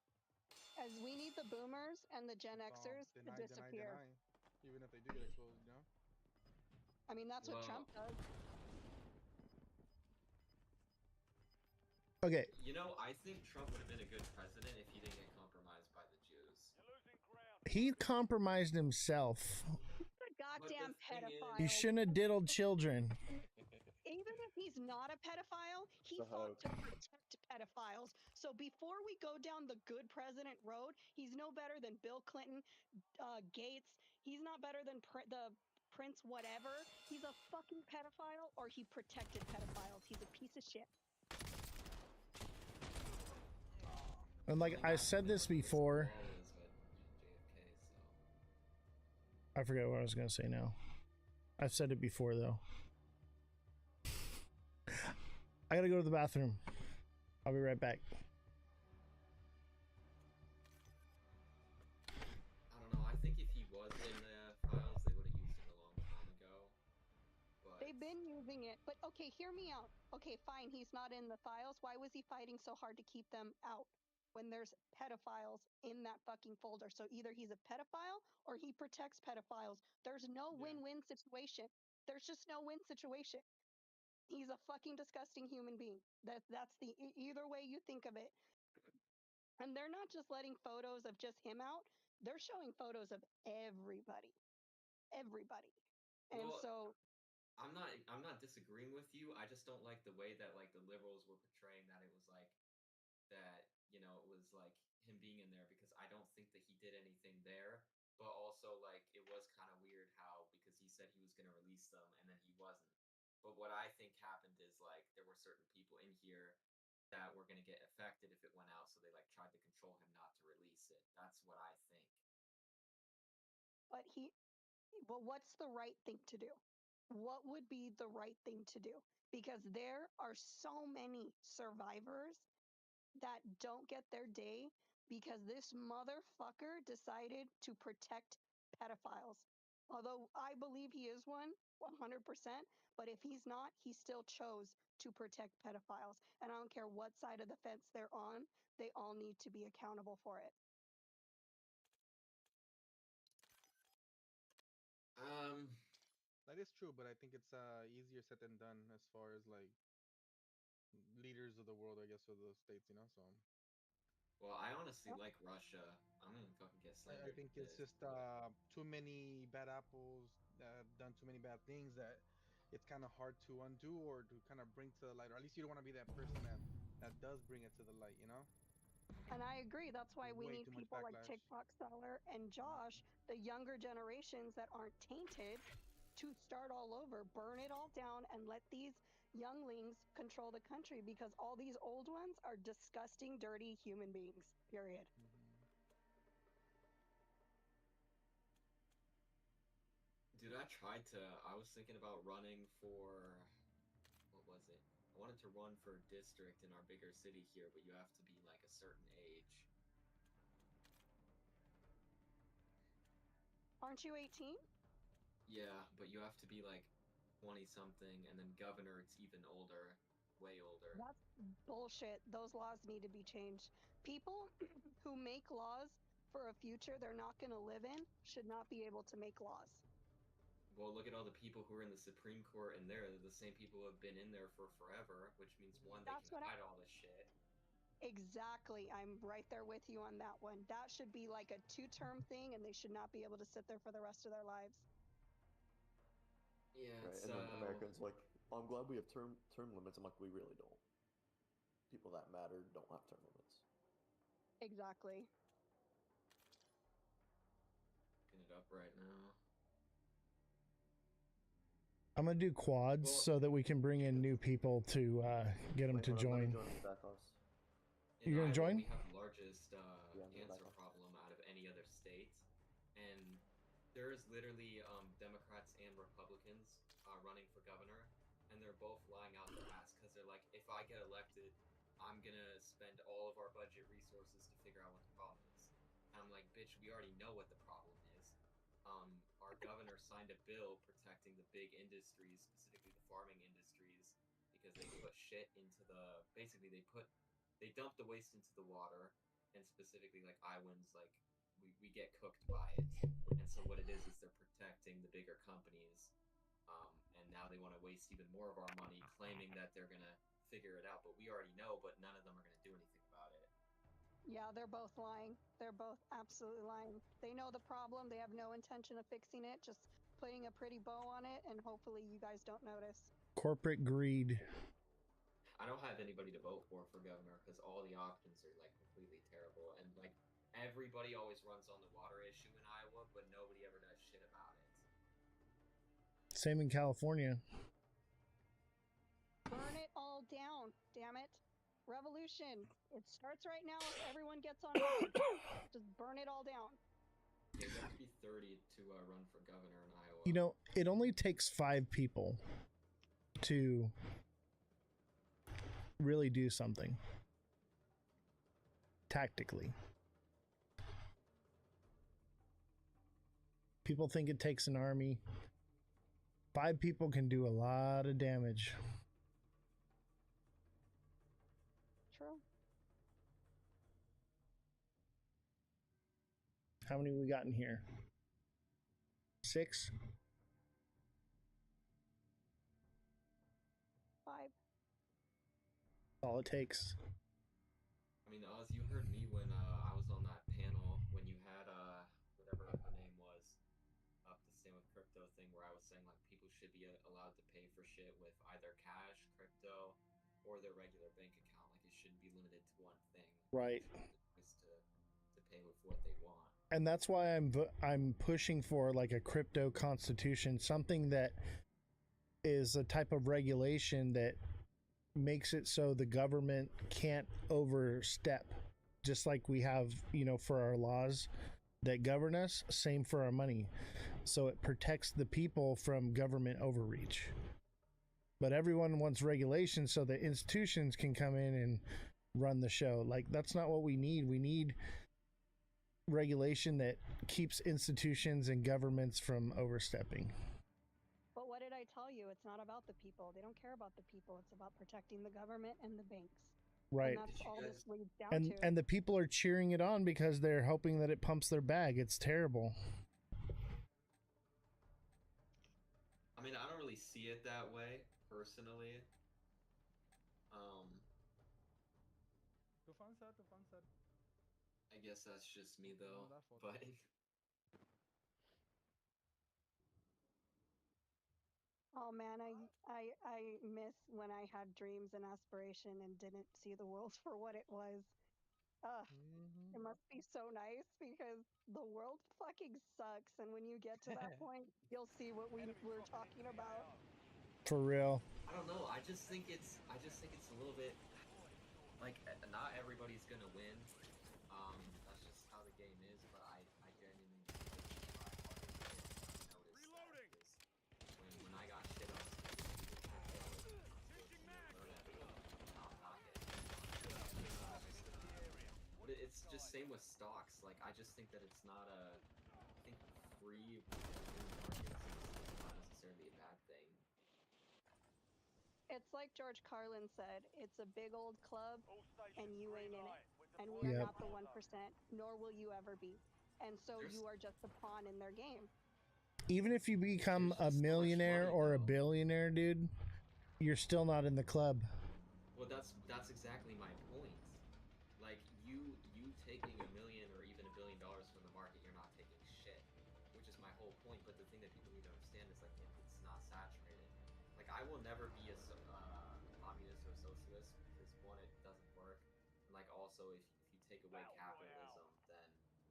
N: As we need the boomers and the Gen Xers to disappear.
P: Deny. Even if they do get exposed, you know?
N: I mean, that's what Trump does.
B: Okay.
O: You know, I think Trump would have been a good president if he didn't get compromised by the Jews.
B: He compromised himself.
N: He's a goddamn pedophile.
B: He shouldn't have diddled children.
N: Even if he's not a pedophile, he fought to protect pedophiles. So before we go down the good president road, he's no better than Bill Clinton, Gates. He's not better than the Prince whatever. He's a fucking pedophile, or he protected pedophiles. He's a piece of shit.
B: And like I said this before. I forget what I was going to say now. I've said it before, though. I got to go to the bathroom. I'll be right back.
O: I don't know. I think if he was in the files, they would have used it a long time ago. But
N: They've been using it. But okay, hear me out. Okay, fine. He's not in the files. Why was he fighting so hard to keep them out when there's pedophiles in that fucking folder? So either he's a pedophile or he protects pedophiles. There's no win-win situation. There's just no win situation. He's a fucking disgusting human being. That's the either way you think of it. And they're not just letting photos of just him out. They're showing photos of everybody. Everybody. And
O: well,
N: so
O: I'm not disagreeing with you. I just don't like the way that like the liberals were portraying that it was like that, you know, it was like him being in there, because I don't think that he did anything there. But also like it was kind of weird how, because he said he was going to release them and then he wasn't. But what I think happened is like there were certain people in here that were going to get affected if it went out, so they like tried to control him not to release it. That's what I think.
N: But But what's the right thing to do? What would be the right thing to do? Because there are so many survivors that don't get their day because this motherfucker decided to protect pedophiles. Although I believe he is one, 100%, but if he's not, he still chose to protect pedophiles. And I don't care what side of the fence they're on, they all need to be accountable for it.
P: That is true, but I think it's easier said than done as far as like leaders of the world, I guess, of the states, you know. So
O: Well, I honestly like Russia. I'm gonna fucking get
P: I
O: slandered
P: think
O: for
P: it's
O: this.
P: just too many bad apples that have done too many bad things that it's kind of hard to undo or to kind of bring to the light, or at least you don't want to be that person that does bring it to the light, you know.
N: And I agree. That's why we
P: Way
N: need
P: too much
N: people like
P: backlash.
N: TikTok Seller and Josh, the younger generations that aren't tainted, to start all over, burn it all down, and let these younglings control the country because all these old ones are disgusting, dirty human beings, period.
O: Dude, I was thinking about running for, what was it? I wanted to run for district in our bigger city here, but you have to be like a certain age.
N: Aren't you 18?
O: Yeah, but you have to be like 20 something, and then governor, it's even older, way older.
N: That's bullshit. Those laws need to be changed. People who make laws for a future they're not going to live in should not be able to make laws.
O: Well, look at all the people who are in the Supreme Court, and they're the same people who have been in there for forever, which means one, they
N: That's
O: can
N: what
O: hide all this shit.
N: Exactly. I'm right there with you on that one. That should be like a 2-term thing, and they should not be able to sit there for the rest of their lives.
O: Yeah,
Q: Right,
O: it's,
Q: and then Americans like, oh, I'm glad we have term limits. I'm like, we really don't. People that matter don't have term limits.
N: Exactly.
O: Looking it up right now.
B: I'm gonna do quads so that we can bring in new people to get them to
Q: Let
B: join.
Q: me join the back house.
O: In
B: You're gonna
O: Iowa,
B: join?
O: we have the largest cancer
Q: back
O: problem out of any other state, and there's literally Democrats and Republicans running for governor, and they're both lying out their ass because they're like, if I get elected, I'm gonna spend all of our budget resources to figure out what the problem is. And I'm like, bitch, we already know what the problem is. Our governor signed a bill protecting the big industries, specifically the farming industries, because they put shit into the, basically they dump the waste into the water, and specifically like Iowans, like we get cooked by it. And so what it is they're protecting the bigger companies, and now they want to waste even more of our money, claiming that they're gonna figure it out. But we already know, but none of them are gonna do anything about it.
N: Yeah, they're both lying. They're both absolutely lying. They know the problem. They have no intention of fixing it, just putting a pretty bow on it, and hopefully you guys don't notice.
B: Corporate greed.
O: I don't have anybody to vote for governor because all the options are like completely terrible, and like everybody always runs on the water issue in Iowa, but nobody ever does shit about it.
B: Same in California.
N: Burn it all down, damn it. Revolution. It starts right now if everyone gets on board. Just burn it all down.
O: Yeah, you have to be 30 to run for governor in Iowa.
B: You know, it only takes 5 people to really do something tactically. People think it takes an army. 5 people can do a lot of damage.
N: True.
B: How many we got in here? 6?
N: 5.
B: That's all it takes.
O: I mean, Oz, you heard me when I was on that panel when you had whatever her name was, up the Stand with Crypto thing, where I was saying like people should be allowed to pay for shit with either cash, crypto, or their regular bank account. Like it shouldn't be limited to one thing.
B: Right.
O: To pay with what they want.
B: And that's why I'm pushing for like a crypto constitution, something that is a type of regulation that makes it so the government can't overstep, just like we have, you know, for our laws that govern us. Same for our money. so it protects the people from government overreach. But everyone wants regulation so that institutions can come in and run the show. Like, that's not what we need. We need regulation that keeps institutions and governments from overstepping.
N: But what did I tell you? It's not about the people. They don't care about the people. It's about protecting the government and the banks.
B: Right.
N: And that's all this leads down to.
B: And the people are cheering it on because they're hoping that it pumps their bag. It's terrible.
O: I mean, I don't really see it that way personally. I guess that's just me though. But
N: Oh man, I miss when I had dreams and aspiration and didn't see the world for what it was. It must be so nice because the world fucking sucks, and when you get to that point, you'll see what we're talking about.
B: For real.
O: I don't know. I just think it's a little bit like not everybody's gonna win. That's just how the game is. But I genuinely noticed that when I got shit on, but it's just same with stocks. Like I just think that it's not a. I think free markets is not necessarily a bad thing.
N: It's like George Carlin said, it's a big old club and you ain't in it. And we are not the 1%, nor will you ever be. And so you are just a pawn in their game.
B: Even if you become a millionaire or a billionaire, dude, you're still not in the club.
O: Well, that's exactly my point. Like you taking $1 million or even $1 billion from the market, you're not taking shit, which is my whole point. But the thing that people need to understand is like it's not saturated. Like I will never be a communist or socialist because one, it doesn't work, and like also if you take away capitalism, then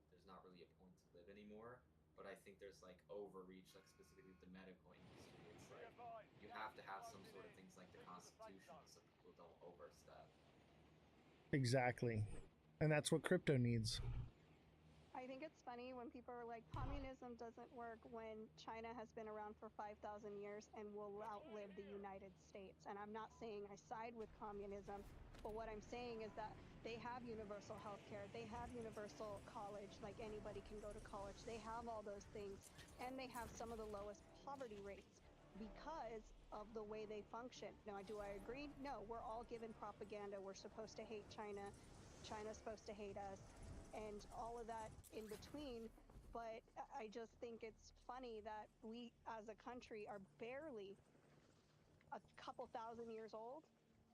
O: there's not really a point to live anymore. But I think there's like overreach, like specifically with the medical industry. It's like you have to have some sort of things like the Constitution so people don't overstep.
B: Exactly. And that's what crypto needs.
N: I think it's funny when people are like, communism doesn't work when China has been around for 5,000 years and will outlive the United States. And I'm not saying I side with communism, but what I'm saying is that they have universal health care, they have universal college, like anybody can go to college, they have all those things, and they have some of the lowest poverty rates because of the way they function. Now, do I agree? No, we're all given propaganda. We're supposed to hate China. China's supposed to hate us. And all of that in between. But I just think it's funny that we as a country are barely a couple thousand years old.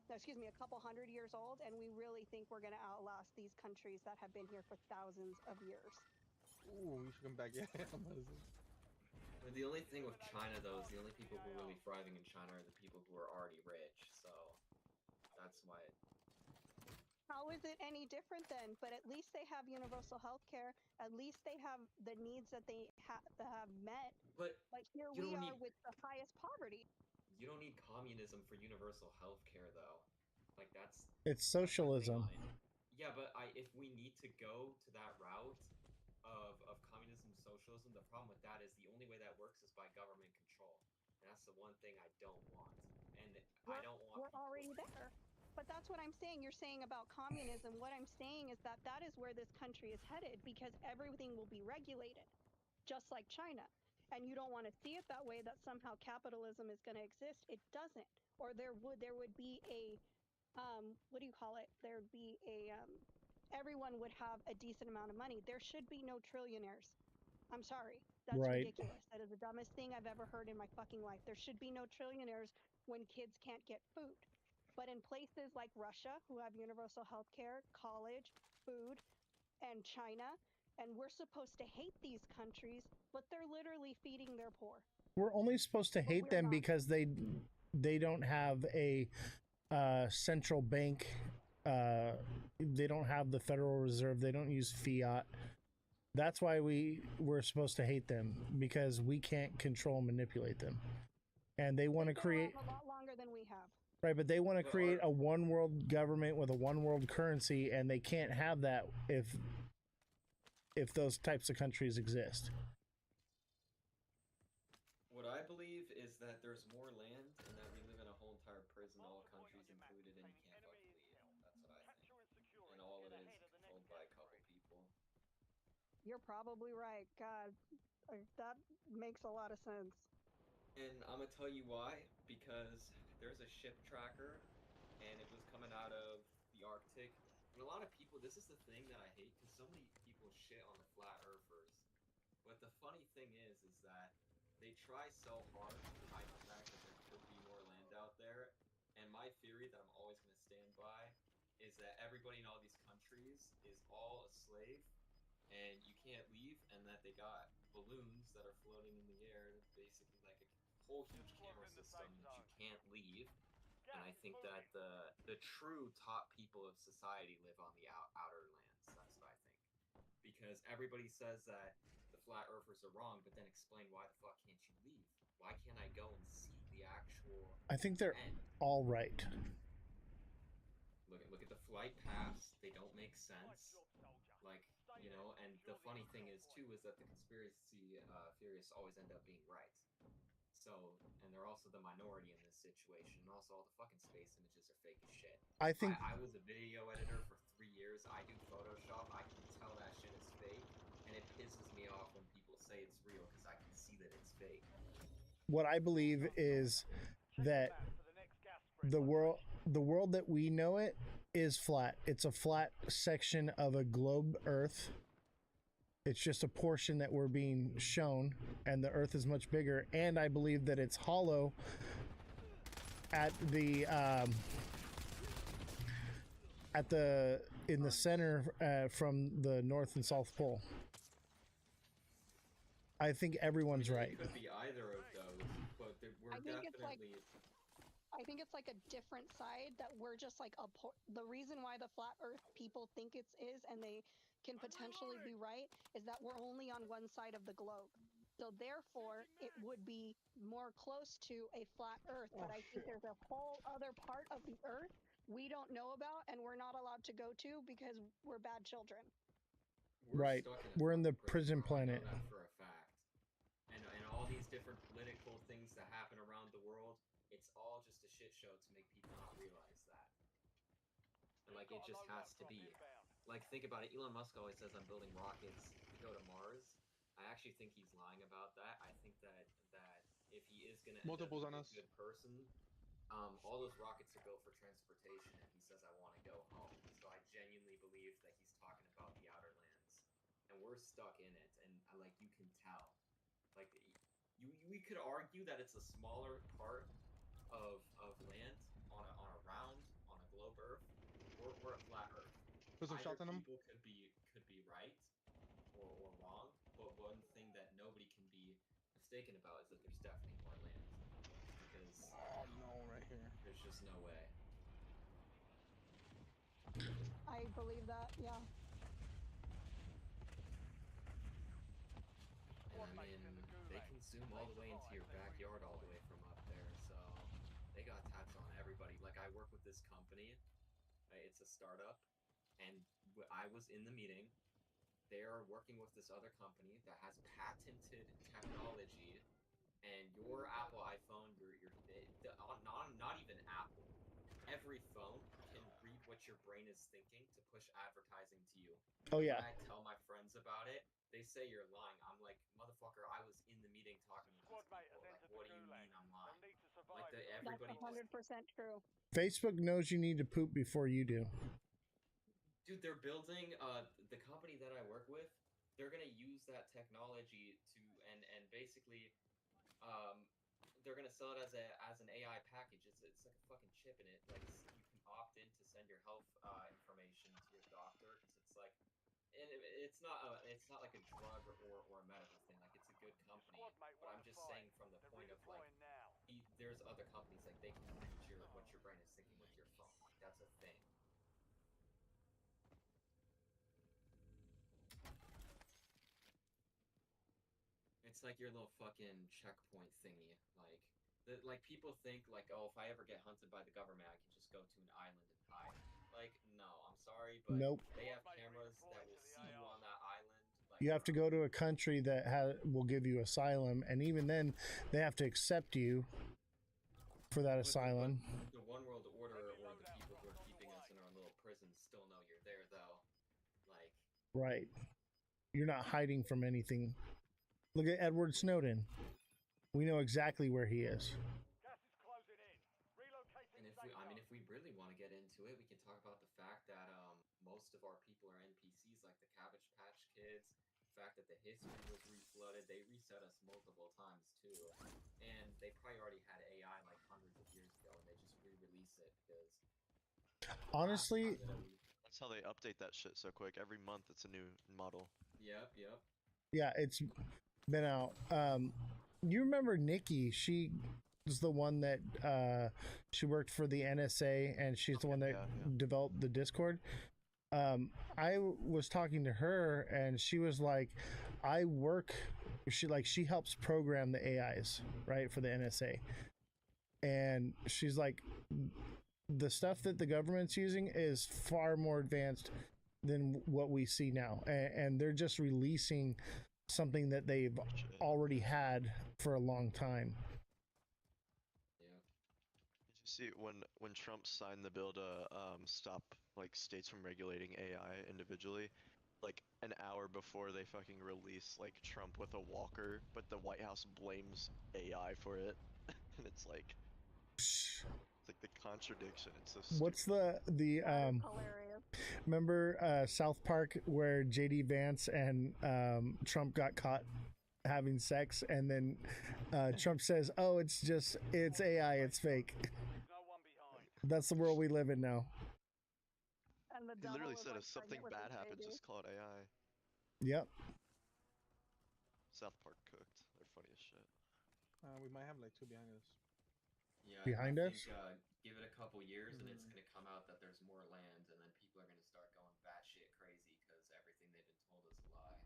N: No, excuse me, a couple hundred years old, and we really think we're going to outlast these countries that have been here for thousands of years.
P: Ooh, we should come back. Yeah,
O: I mean, the only thing with China, though, is the only people who are really thriving in China are the people who are already rich. So that's why.
N: How is it any different then? But at least they have universal health care. At least they have the needs that they have met.
O: But
N: here we are with the highest poverty.
O: You don't need communism for universal health care, though. Like that's.
B: It's socialism.
O: Yeah, but if we need to go to that route of communism, socialism, the problem with that is the only way that works is by government control, and that's the one thing I don't want. And I don't want.
N: We're already there. But that's what I'm saying. You're saying about communism. What I'm saying is that is where this country is headed because everything will be regulated, just like China. And you don't want to see it that way, that somehow capitalism is going to exist. It doesn't. Or there would be a, what do you call it? There'd be a, everyone would have a decent amount of money. There should be no trillionaires. I'm sorry. That's ridiculous. That is the dumbest thing I've ever heard in my fucking life. There should be no trillionaires when kids can't get food. But in places like Russia, who have universal health care, college, food, and China, and we're supposed to hate these countries, but they're literally feeding their poor.
B: We're only supposed to hate them because they don't have a central bank. They don't have the Federal Reserve. They don't use fiat. That's why we're supposed to hate them, because we can't control and manipulate them. And they want to create
N: a lot longer than we have.
B: Right, but they want to create a one world government with a one world currency, and they can't have that if those types of countries exist.
O: What I believe is that there's more land and that we live in a whole entire prison, all countries included, and you can't fucking leave. That's what I think. And all it is controlled by a couple people.
N: You're probably right. God, that makes a lot of sense.
O: And I'm gonna tell you why. Because there's a ship tracker, and it was coming out of the Arctic. And a lot of people, this is the thing that I hate, because so many people shit on the flat earthers. But the funny thing is that they try so hard to hide the fact that there could be more land out there. And my theory that I'm always going to stand by is that everybody in all these countries is all a slave, and you can't leave, and that they got balloons that are floating in the air, basically like a whole huge camera system that you can't leave. And I think that the true top people of society live on the outer lands. That's what I think. Because everybody says that the flat earthers are wrong, but then explain why the fuck can't you leave? Why can't I go and see the actual
B: I think they're
O: end?
B: all right.
O: Look at the flight paths. They don't make sense. Like, you know, and the funny thing is too is that the conspiracy theorists always end up being right. So, and they're also the minority in this situation. And also, all the fucking space images are fake as shit.
B: I think
O: I was a video editor for 3 years. I do Photoshop. I can tell that shit is fake, and it pisses me off when people say it's real because I can see that it's fake.
B: what I believe is that the world that we know it is flat. It's a flat section of a globe Earth. It's just a portion that we're being shown, and the Earth is much bigger. And I believe that it's hollow at the in the center from the North and South Pole. I think everyone's right.
O: It could be either of those, but we're definitely.
N: I think it's like a different side that we're just like the reason why the flat earth people think is and they can potentially be right is that we're only on one side of the globe. So therefore it would be more close to a flat earth, but I think there's a whole other part of the earth we don't know about and we're not allowed to go to because we're bad children.
B: Right. We're in the prison planet.
O: I know that for a fact. And all these different political things that happen around the world, it's all just a shit show to make people not realize that. And like, it just has to be. Like, think about it. Elon Musk always says I'm building rockets to go to Mars. I actually think he's lying about that. I think that if he is going to end up being a good person, all those rockets are built for transportation, and he says, I want to go home. So I genuinely believe that he's talking about the outer lands. And we're stuck in it, and like, you can tell. Like, we could argue that it's a smaller part of land on a globe Earth. We're a flat Earth.
P: Put some shots in them.
O: People could be right or wrong, but one thing that nobody can be mistaken about is that there's definitely more land. Because
P: no, right here.
O: There's just no way.
N: I believe that, yeah.
O: And I mean, they can zoom all the way into your backyard all the way from up there, so they got tats on everybody. Like, I work with this company, it's a startup, and I was in the meeting. They are working with this other company that has patented technology, and your Apple iPhone, not even Apple, every phone can read what your brain is thinking to push advertising to you.
B: Oh yeah.
O: When I tell my friends about it, they say you're lying. I'm like, motherfucker, I was in the meeting talking with these people. Like, what do you mean I'm lying? Like, everybody.
N: That's 100% true.
B: Facebook knows you need to poop before you do.
O: Dude, they're building the company that I work with. They're gonna use that technology to and basically, they're gonna sell it as an AI package. It's like a fucking chip in it. Like, you can opt in to send your health information to your doctor, because it's like, and it's not like a drug or a medical thing. Like, it's a good company. But I'm just saying, from the point of like, there's other companies like they can read what your brain is thinking with your phone. Like, that's a thing. It's like your little fucking checkpoint thingy. Like people think like, oh, if I ever get hunted by the government, I can just go to an island and hide. Like, no, I'm sorry, but
B: Nope.
O: they have cameras that will see you on that island. Like,
B: you have to go to a country that will give you asylum, and even then, they have to accept you for that asylum.
O: The one world order or the people who are keeping us in our little prisons still know you're there, though. Like,
B: Right. You're not hiding from anything. Look at Edward Snowden. We know exactly where he is.
O: and if we really want to get into it, we can talk about the fact that most of our people are NPCs, like the Cabbage Patch Kids. The fact that the history was reflooded, they reset us multiple times too, and they probably already had AI like hundreds of years ago, and they just re-release it because.
B: Honestly,
H: that's how they update that shit so quick. Every month, it's a new model.
O: Yep.
B: Yeah, it's been out. You remember Nikki? She was the one that she worked for the NSA, and she's the one that developed the Discord. I was talking to her, and she was like, "I work." She helps program the AIs, right, for the NSA, and she's like, the stuff that the government's using is far more advanced than what we see now, and they're just releasing something that they've already had for a long time.
H: Did you see when Trump signed the bill to stop like states from regulating AI individually? Like an hour before they fucking release like Trump with a walker, but the White House blames AI for it, and it's like the contradiction. It's so stupid.
B: What's the remember South Park where JD Vance and Trump got caught having sex, and then Trump says, "Oh, it's AI, it's fake." That's the world we live in now.
N: And the
H: He literally said,
N: like
H: if something bad happens, just call it AI.
B: Yep.
H: South Park cooked. They're funny as shit.
P: We might have like 2 behind us.
O: Yeah,
B: behind
O: I
B: us.
O: think, give it a couple years, and it's gonna come out that there's more land, and then people are gonna start going batshit crazy because everything they've been told is a lie.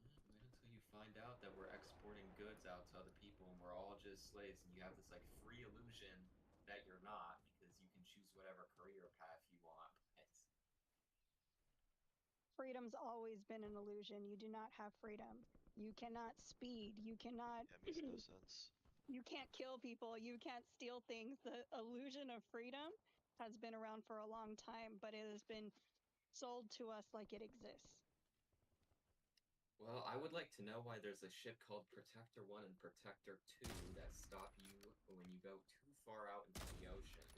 O: Wait until you find out that we're exporting goods out to other people, and we're all just slaves, and you have this like free illusion that you're not because you can choose whatever career path you want.
N: Freedom's always been an illusion. You do not have freedom. You cannot speed. You cannot.
H: That makes no sense.
N: You can't kill people. You can't steal things. The illusion of freedom has been around for a long time, but it has been sold to us like it exists.
O: Well, I would like to know why there's a ship called Protector 1 and Protector 2 that stop you when you go too far out into the ocean.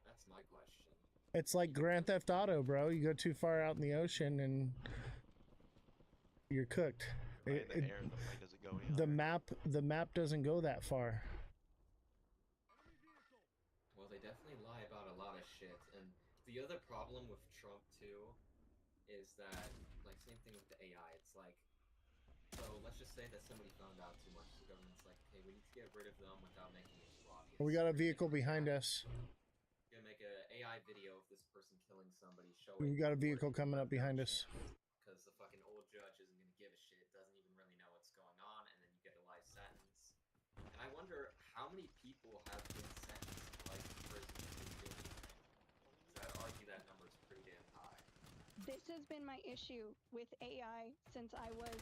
O: That's my question.
B: It's like Grand Theft Auto, bro. You go too far out in the ocean and you're cooked.
H: Right in the air, and the plane doesn't go any
B: the map doesn't go that far.
O: Well, they definitely lie about a lot of shit, and the other problem with Trump too is that, like, same thing with the AI. It's like, so let's just say that somebody found out too much. The government's like, okay, we need to get rid of them without making it too obvious.
B: We got a vehicle behind us.
O: We're gonna make an AI video of this person killing somebody.
B: We got a vehicle coming up behind us.
O: Because the fucking old judge isn't gonna give a shit, doesn't even really know what's going on, and then you get a life sentence. And I wonder how many people have been sentenced to life in prison for doing anything. Because I'd argue that number is pretty damn high.
N: This has been my issue with AI since I was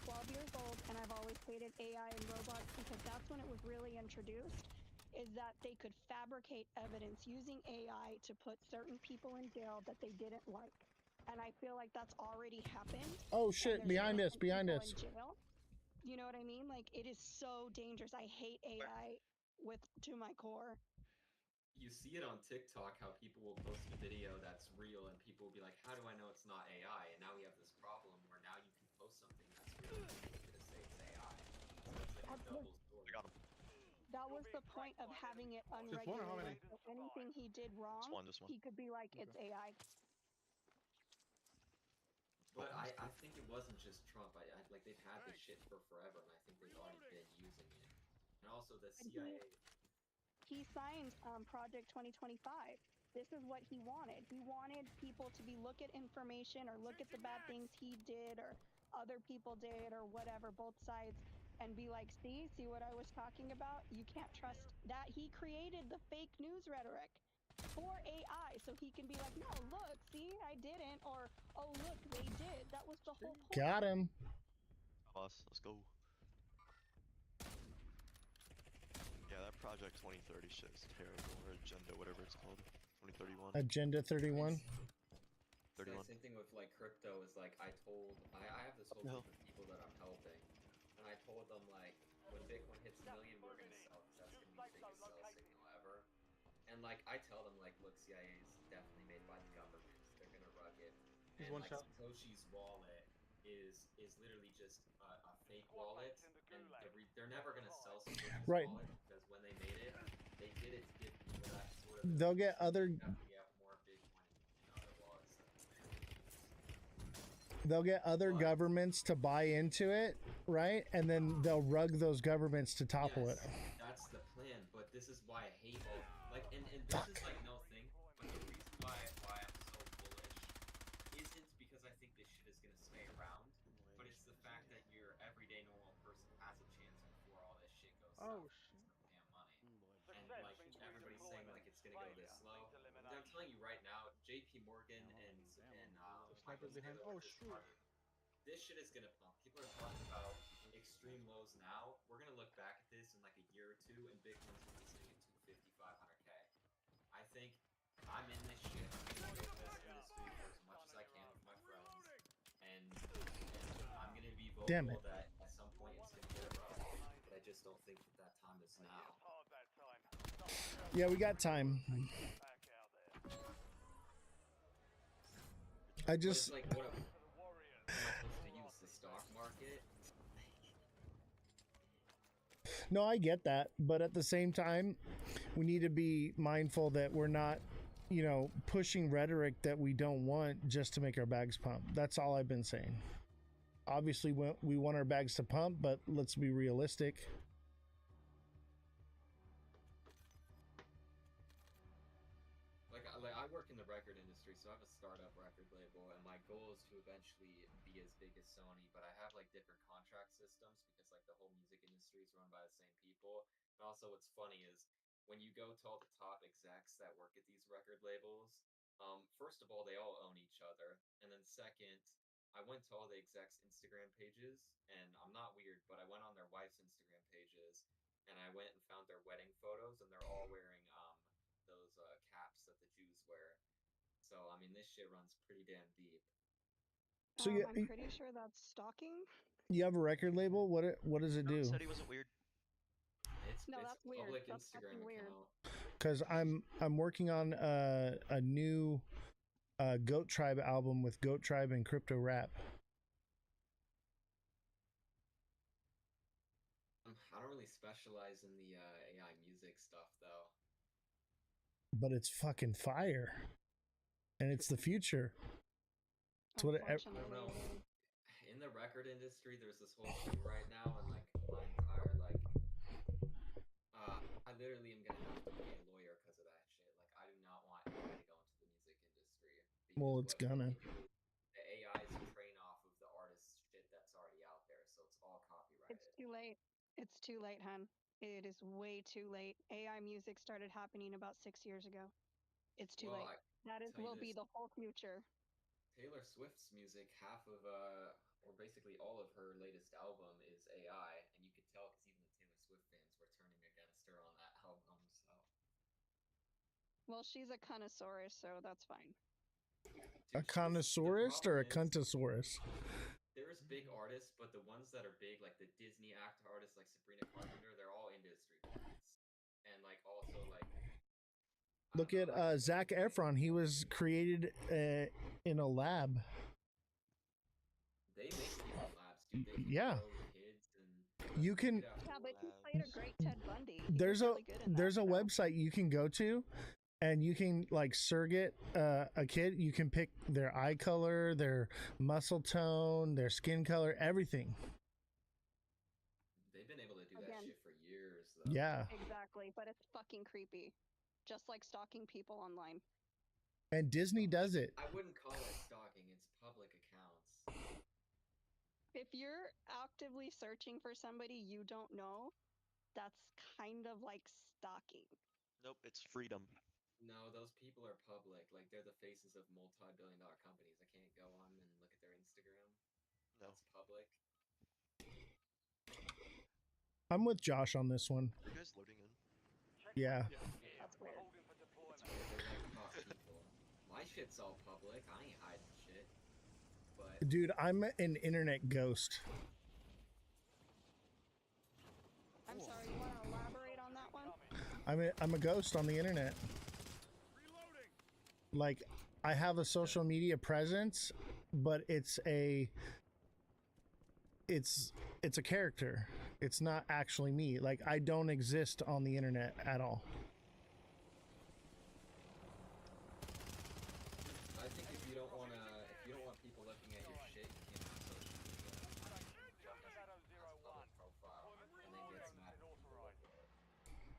N: 12 years old, and I've always hated AI and robots because that's when it was really introduced, is that they could fabricate evidence using AI to put certain people in jail that they didn't like. And I feel like that's already happened.
B: Oh shit, behind us, behind us.
N: You know what I mean? Like, it is so dangerous. I hate AI to my core.
O: You see it on TikTok how people will post a video that's real and people will be like, how do I know it's not AI? And now we have this problem where now you can post something that's real and people are going to say it's AI. So it's like a double story.
N: That was the point of having it unregulated. So anything he did wrong, he could be like, it's AI.
O: But I think it wasn't just Trump. Like, they've had this shit for forever, and I think they've already been using it. And also the CIA.
N: He signed Project 2025. This is what he wanted. He wanted people to look at information or look at the bad things he did or other people did or whatever, both sides, and be like, see what I was talking about? You can't trust that. He created the fake news rhetoric. for AI, so he can be like, no, look, see, I didn't, or oh, look, they did. That was the whole point.
B: Got him.
H: Boss, let's go. Yeah, that Project 2030 shit is terrible, or Agenda, whatever it's called. 2031.
B: Agenda 31.
H: 31.
O: Same thing with like crypto is like I have this whole
H: No.
O: group of people that I'm helping, and I told them like when Bitcoin hits a million, we're gonna sell because that's gonna be the biggest sell signal ever. And like I tell them like, look, CIA is definitely made by the government. They're gonna rug it.
P: He's
O: And
P: one
O: like
P: shot.
O: Satoshi's wallet is literally just a fake wallet, and they're never gonna sell Satoshi's
B: Right.
O: wallet because when they made it, they did it to give people that sort of.
B: They'll get other.
O: Definitely have more Bitcoin in other wallets than
B: They'll get other governments to buy into it, right? And then they'll rug those governments to topple it.
O: That's the plan, but this is why I hate all like and this is like no thing, but the reason why I'm so bullish isn't because I think this shit is gonna stay around, but it's the fact that your everyday normal person has a chance before all this shit goes south. It's no damn money. And like everybody's saying like it's gonna go this slow. I'm telling you right now, JP Morgan and Michael
P: Sniper's behind.
O: Saylor
P: Oh
O: just
P: shoot.
O: talking. This shit is gonna pump. People are talking about extreme lows now. We're gonna look back at this in like a year or two, and Bitcoin's gonna be sitting at 250, 500K. I think I'm in this shit. I'm gonna build this industry for as much as I can with my friends, and I'm gonna be
B: Damn
O: vocal
B: it.
O: that at some point it's gonna get rough. But I just don't think that time is now.
B: Yeah, we got time. I
O: But
B: just.
O: it's like, what am I supposed to use? The stock market?
B: No, I get that, but at the same time, we need to be mindful that we're not, pushing rhetoric that we don't want just to make our bags pump. That's all I've been saying. Obviously, we want our bags to pump, but let's be realistic.
O: Like I work in the record industry, so I have a startup record label, and my goal is to eventually be as big as Sony. But I have like different contract systems because like the whole music industry is run by the same people. And also, what's funny is when you go to all the top execs that work at these record labels, first of all, they all own each other, and then second, I went to all the execs' Instagram pages, and I'm not weird, but I went on their wife's Instagram pages, and I went and found their wedding photos, and they're all wearing those caps that the Jews wear. So I mean, this shit runs pretty damn deep.
B: So
N: I'm pretty sure that's stalking.
B: You have a record label. What does it do?
H: Said he wasn't weird.
O: It's
N: that's weird.
O: Public
N: That's
O: Instagram
N: weird.
B: Because I'm working on a new Goat Tribe album with Goat Tribe and Crypto Rap.
O: I don't really specialize in the AI music stuff though.
B: But it's fucking fire, and it's the future. It's what
O: I don't know. In the record industry, there's this whole thing right now, and like my entire like, I literally am gonna have to pay a lawyer because of that shit. Like, I do not want AI to go into the music industry.
B: Well, it's gonna.
O: The AIs train off of the artist's shit that's already out there, so it's all copyrighted.
N: It's too late. It's too late, hun. It is way too late. AI music started happening about 6 years ago. It's too late. That will be the whole future.
O: Taylor Swift's music, half of or basically all of her latest album is AI, and you could tell because even the Taylor Swift fans were turning against her on that album. So.
N: Well, she's a connoisseur, so that's fine.
B: A connoisseurist or a cuntosaurus?
O: There's big artists, but the ones that are big, like the Disney actor artists like Sabrina Carpenter, they're all industry fans. And like also like
B: Look at Zac Efron. He was created in a lab.
O: They make shit in labs, dude. They can
B: Yeah.
O: grow kids and
B: You can.
N: Yeah, but he played a great Ted Bundy.
B: There's a website you can go to, and you can like surrogate a kid. You can pick their eye color, their muscle tone, their skin color, everything.
O: They've been able to do that shit for years, though.
B: Yeah.
N: Exactly, but it's fucking creepy. Just like stalking people online.
B: And Disney does it.
O: I wouldn't call it stalking. It's public accounts.
N: If you're actively searching for somebody you don't know, that's kind of like stalking.
H: Nope, it's freedom.
O: No, those people are public. Like they're the faces of multi-billion-dollar companies. I can't go on and look at their Instagram.
H: No.
O: That's public.
B: I'm with Josh on this one.
H: Are you guys loading in?
B: Yeah.
N: That's weird.
O: It's weird. They're like top people. My shit's all public. I ain't hiding shit. But
B: Dude, I'm an internet ghost.
N: I'm sorry, you want to elaborate on that one?
B: I'm a ghost on the internet. Like, I have a social media presence, but it's a character. It's not actually me. Like, I don't exist on the internet at all.
O: I think if you don't want people looking at your shit, you can't have social media. Josh has a public profile and then gets mad at people over it.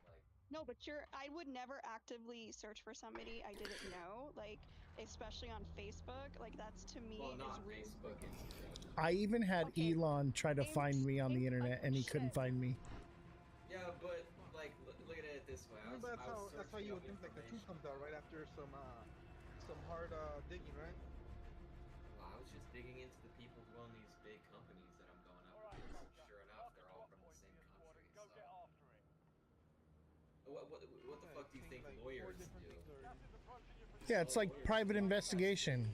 O: Like,
N: No, but I would never actively search for somebody I didn't know, like, especially on Facebook. Like, that's to me
O: well, not
N: is really
O: Facebook, Instagram.
B: I even had
N: Okay.
B: Elon try to find me on the
N: Same
B: internet, and he couldn't
N: shit.
B: find me.
O: Yeah, but like, look at it this way.
P: I mean, but that's how you would think like the truth comes out right after some hard digging, right?
O: Well, I was just digging into the people who own these big companies that I'm going up against. Sure enough, they're all from the same country. So, what the fuck do you think
P: like
O: lawyers do?
B: Yeah, it's like private investigation.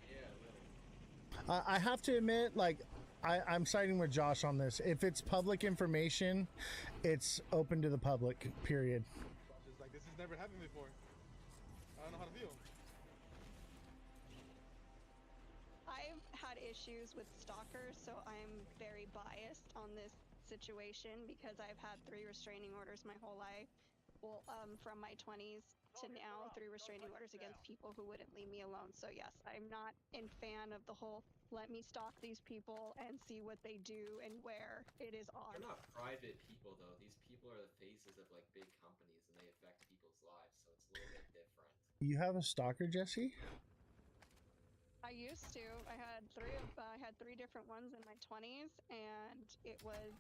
O: Yeah, really.
B: I have to admit, like, I'm siding with Josh on this. If it's public information, it's open to the public, period.
P: Just like, this has never happened before. I don't know how to feel.
N: I've had issues with stalkers, so I'm very biased on this situation because I've had 3 restraining orders my whole life. Well, from my 20s to now, 3 restraining orders against people who wouldn't leave me alone. So yes, I'm not a fan of the whole let me stalk these people and see what they do and where. It is odd.
O: They're not private people though. These people are the faces of like big companies, and they affect people's lives, so it's a little bit different.
B: You have a stalker, Jesse?
N: I used to. I had 3 different ones in my 20s, and it was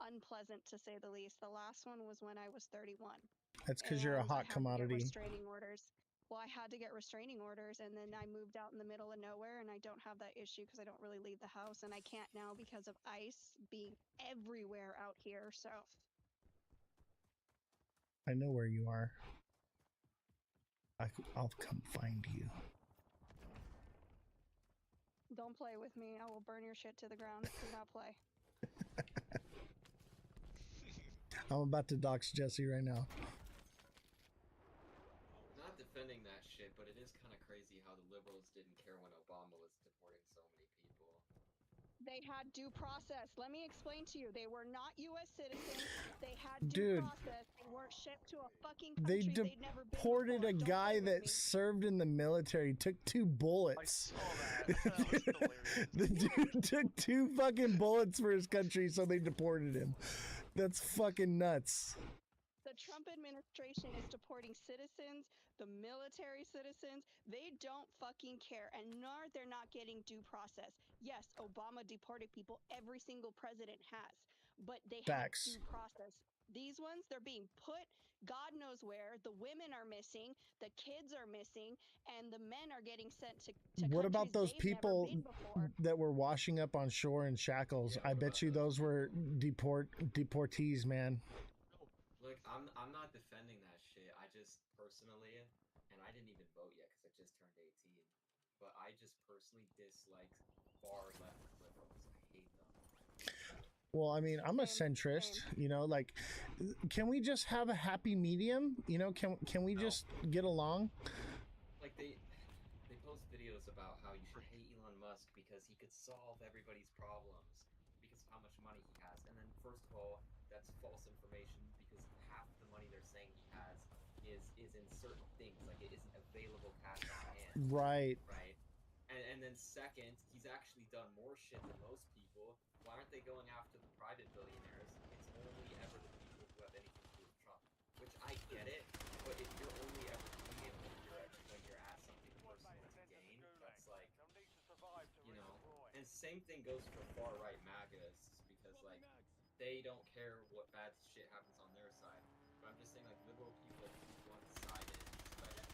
N: unpleasant to say the least. The last one was when I was 31.
B: That's because you're a hot
N: I had to
B: commodity.
N: get restraining orders. Well, I had to get restraining orders, and then I moved out in the middle of nowhere, and I don't have that issue because I don't really leave the house, and I can't now because of ICE being everywhere out here. So
B: I know where you are. I'll come find you.
N: don't play with me. I will burn your shit to the ground. Do not play.
B: I'm about to dox Jesse right now.
O: Not defending that shit, but it is kind of crazy how the liberals didn't care when Obama was deporting so many people.
N: They had due process. Let me explain to you. They were not U.S. citizens. They had due process. They weren't shipped to a fucking country they'd never been
B: Deported
N: before.
B: a
N: Don't
B: guy
N: play with
B: that
N: me.
B: served in the military, took 2 bullets.
R: I saw that. That was hilarious.
B: The dude took 2 fucking bullets for his country, so they deported him. That's fucking nuts.
N: The Trump administration is deporting citizens, the military citizens. They don't fucking care, and nor they're not getting due process. Yes, Obama deported people. Every single president has, but they have due process. These ones, they're being put God knows where. The women are missing, the kids are missing, and the men are getting sent to
B: What about those
N: countries they've
B: people
N: never been before.
B: that were washing up on shore in shackles? I bet you those were deportees, man.
O: Look, I'm not defending that shit. I just personally, and I didn't even vote yet because I just turned 18, but I just personally dislike far left liberals. I hate them.
B: Well, I mean, I'm a centrist, you know, like, can we just have a happy medium? You know, can we just get along?
O: Like they post videos about how you should hate Elon Musk because he could solve everybody's problems because of how much money he has. And then first of all, that's false information because half the money they're saying he has is in certain things, like it isn't available cash on hand.
B: Right.
O: Right. And then second, he's actually done more shit than most people. Why aren't they going after the private billionaires? It's only ever the people who have anything to do with Trump. Which I get it, but if you're only ever doing it when you're at something personal to gain, that's like, you know. And same thing goes for far right MAGAs because like they don't care what bad shit happens on their side. But I'm just saying like liberal people are one-sided, especially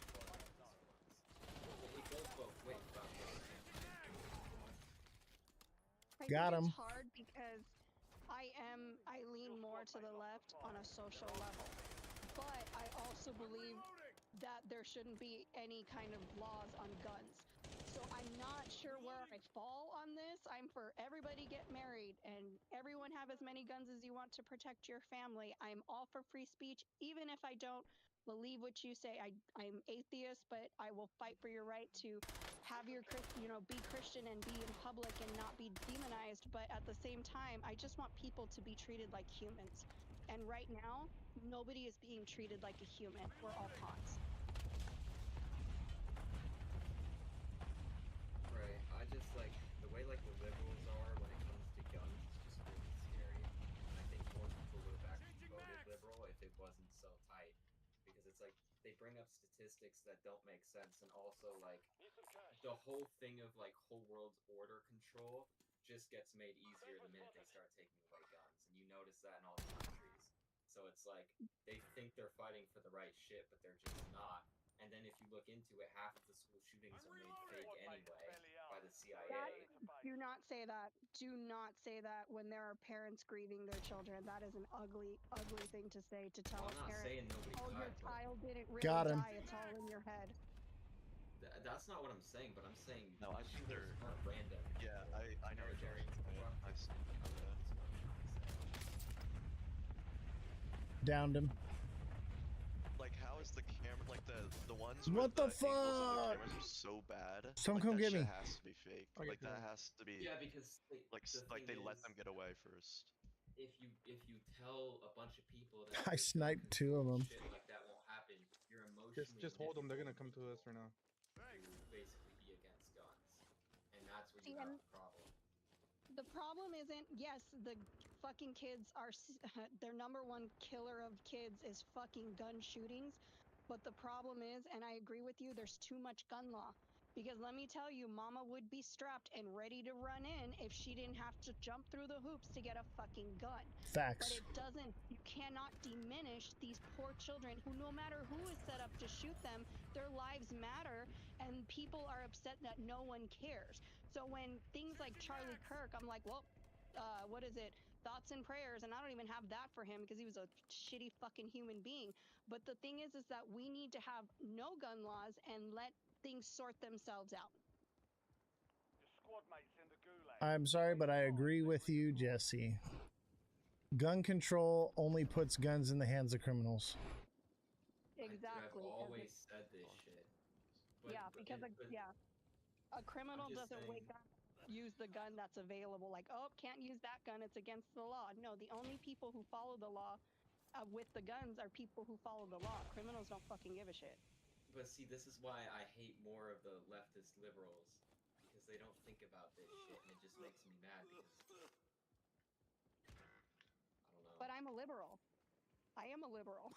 B: Got
N: think
B: him.
N: it's hard because I lean more to the left on a social level, but I also believe that there shouldn't be any kind of laws on guns. So I'm not sure where I fall on this. I'm for everybody get married and everyone have as many guns as you want to protect your family. I'm all for free speech, even if I don't believe what you say. I'm atheist, but I will fight for your right to have your be Christian and be in public and not be demonized. But at the same time, I just want people to be treated like humans. And right now, nobody is being treated like a human. We're all pawns.
O: Right. I just like the way like the liberals are when it comes to guns is just really scary. And I think more people would have actually voted liberal if it wasn't so tight. Because it's like they bring up statistics that don't make sense, and also like the whole thing of like whole world's order control just gets made easier the minute they start taking away guns. And you notice that in all the countries. So it's like they think they're fighting for the right shit, but they're just not. And then if you look into it, half of the school shootings are made fake anyway by the CIA.
N: Do not say that. Do not say that when there are parents grieving their children. That is an ugly, ugly thing to say to tell
O: Well, I'm
N: a
O: not
N: parent,
O: saying nobody
N: oh, your
O: died, but
N: child didn't really
B: Got him.
N: die. It's all in your head.
O: that's not what I'm saying. But I'm saying
H: No, I think
O: shooters
H: they're.
O: aren't random.
H: Yeah, I know what you're
O: They're
H: saying.
O: corrupted.
H: I've seen
O: That's
H: that.
O: what I'm trying to say.
B: Downed him.
H: Like, how is the camera, like the ones where
B: What the
H: angles of the
B: fuck?
H: cameras are so bad?
B: Someone
H: Like
B: come
H: that
B: get
H: shit
B: me.
H: has to be fake. Like that has to be.
O: Yeah, because
H: Like they let them get away first.
O: if you tell a bunch of people that
B: I
O: there's gun
B: sniped two of
O: control and
B: them.
O: shit like that won't happen, you're emotionally
P: Just hold them. They're gonna come
O: manipulating
P: to us right now.
O: people to basically be against guns, and that's where you
N: See,
O: have
N: and
O: the problem.
N: the problem isn't, yes, the fucking kids are, their number one killer of kids is fucking gun shootings. But the problem is, and I agree with you, there's too much gun law. Because let me tell you, mama would be strapped and ready to run in if she didn't have to jump through the hoops to get a fucking gun.
B: Facts.
N: But it doesn't, you cannot diminish these poor children who, no matter who is set up to shoot them, their lives matter and people are upset that no one cares. So when things like Charlie Kirk, I'm like, well, what is it? Thoughts and prayers. And I don't even have that for him because he was a shitty fucking human being. But the thing is that we need to have no gun laws and let things sort themselves out.
J: Your squad mates in the gulag.
B: I'm sorry, but I agree with you, Jesse. Gun control only puts guns in the hands of criminals.
N: Exactly.
O: I've always said this shit. But,
N: yeah, because a criminal
O: just
N: doesn't wake
O: saying-
N: up, use the gun that's available. Like, oh, can't use that gun. It's against the law. No, the only people who follow the law with the guns are people who follow the law. Criminals don't fucking give a shit.
O: But see, this is why I hate more of the leftist liberals, because they don't think about this shit, and it just makes me mad because I don't know.
N: But I'm a liberal. I am a liberal.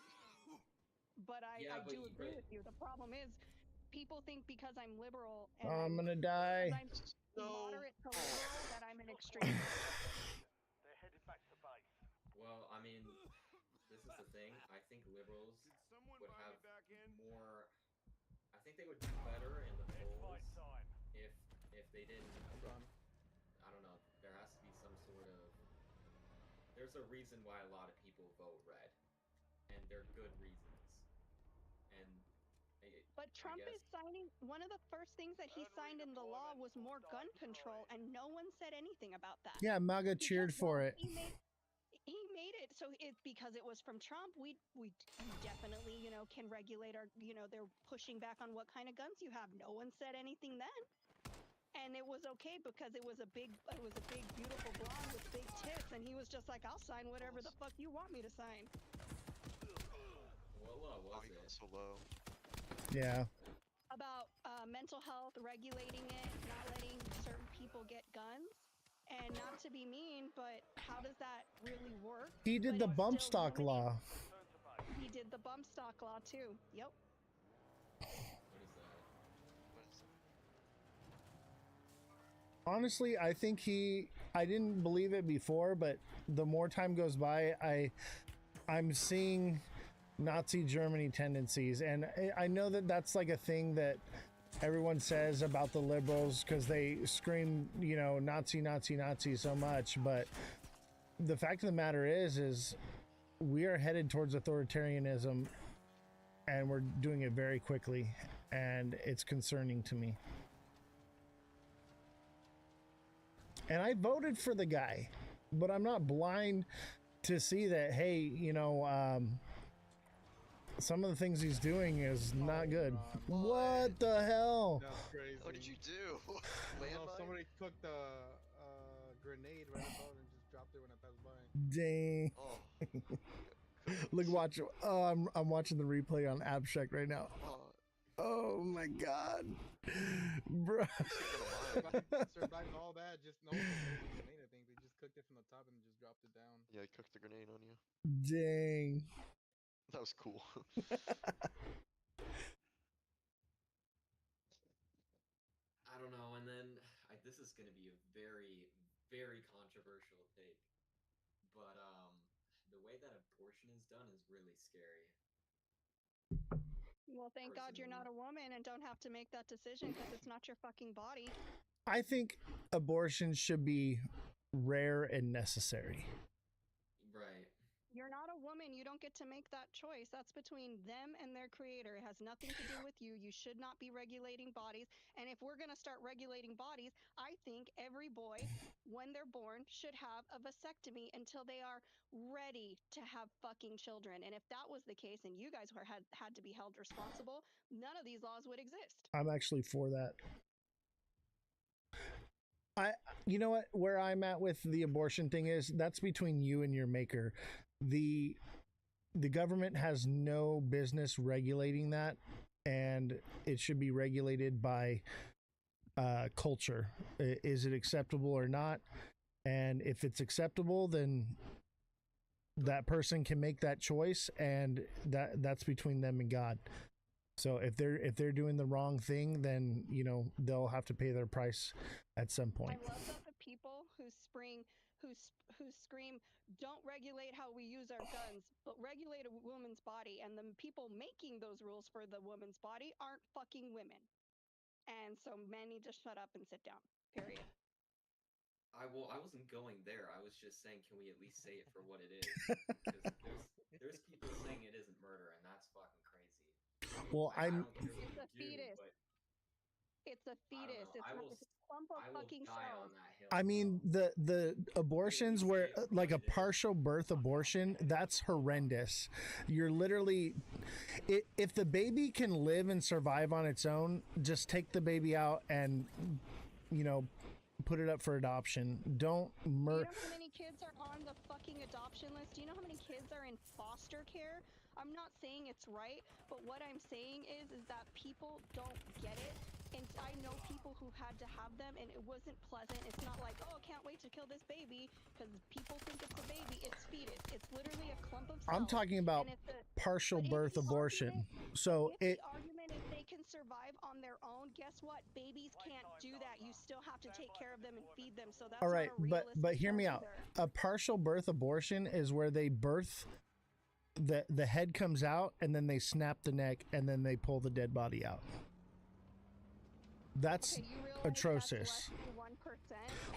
N: But I do agree with you. The problem is, people think because I'm liberal and
B: I'm gonna die.
N: I'm moderate to liberal that I'm an extremist.
J: They're headed back to base.
O: Well, I mean, this is the thing. I think liberals would have more. I think they would do better in the polls if they didn't. I don't know. There has to be some sort of. There's a reason why a lot of people vote red, and they're good reasons. And.
N: But Trump is signing, one of the first things that he signed in the law was more gun control, and no one said anything about that.
B: Yeah, MAGA cheered for it.
N: He made it so because it was from Trump, we definitely, can regulate our, they're pushing back on what kind of guns you have. No one said anything then. And it was okay because it was a big beautiful blonde with big tits, and he was just like, I'll sign whatever the fuck you want me to sign.
O: What law was it?
H: So low.
B: Yeah.
N: About mental health, regulating it, not letting certain people get guns. And not to be mean, but how does that really work?
B: He did the bump stock law.
N: He did the bump stock law too. Yep.
B: Honestly, I think I didn't believe it before, but the more time goes by, I'm seeing Nazi Germany tendencies, and I know that that's like a thing that everyone says about the liberals because they scream, you know, Nazi, Nazi, Nazi so much. But the fact of the matter is we are headed towards authoritarianism, and we're doing it very quickly, and it's concerning to me. And I voted for the guy, but I'm not blind to see that, hey, you know, some of the things he's doing is not good. What the hell?
P: That's crazy.
H: What did you do?
P: No, somebody cooked a grenade right above and just dropped it when I passed by.
B: Dang. Look, watch. Oh, I'm watching the replay on Abstract right now. Oh my god, bro.
P: Survived all that. Just no one prepared the grenade. I think they just cooked it from the top and just dropped it down.
H: Yeah, I cooked the grenade on you.
B: Dang.
H: That was cool.
O: I don't know. And then this is going to be a very, very controversial take, but the way that abortion is done is really scary.
N: Well, thank God you're not a woman and don't have to make that decision because it's not your fucking body.
B: I think abortion should be rare and necessary.
O: Right.
N: You're not a woman. You don't get to make that choice. That's between them and their creator. It has nothing to do with you. You should not be regulating bodies. And if we're going to start regulating bodies, I think every boy, when they're born, should have a vasectomy until they are ready to have fucking children. And if that was the case and you guys had to be held responsible, none of these laws would exist.
B: I'm actually for that. You know what, where I'm at with the abortion thing is that's between you and your maker. The government has no business regulating that, and it should be regulated by culture. Is it acceptable or not? And if it's acceptable, then that person can make that choice, and that's between them and God. So if they're doing the wrong thing, then you know they'll have to pay their price at some point.
N: I love that the people who scream, "Don't regulate how we use our guns, but regulate a woman's body," and the people making those rules for the woman's body aren't fucking women. And so men need to shut up and sit down. Period.
O: I wasn't going there. I was just saying, can we at least say it for what it is? Because there's people saying it isn't murder, and that's fucking crazy.
B: Well,
O: I don't care what
N: It's a
O: you do,
N: fetus.
O: but
N: It's a fetus. It's not a clump of fucking cells.
B: I mean, the abortions where like a partial birth abortion, that's horrendous. You're literally, if the baby can live and survive on its own, just take the baby out and, you know, put it up for adoption. Don't
N: Do you know how many kids are on the fucking adoption list? Do you know how many kids are in foster care? I'm not saying it's right, but what I'm saying is that people don't get it. And I know people who had to have them, and it wasn't pleasant. It's not like, oh, I can't wait to kill this baby, because people think it's a baby. It's fetus. It's literally a clump of cells.
B: I'm talking about partial birth abortion. So
N: the argument is they can survive on their own. Guess what? Babies can't do that. You still have to take care of them and feed them. So that's
B: all right,
N: not a
B: but hear me out.
N: either.
B: A partial birth abortion is where they birth, the head comes out, and then they snap the neck, and then they pull the dead body out. That's atrocious.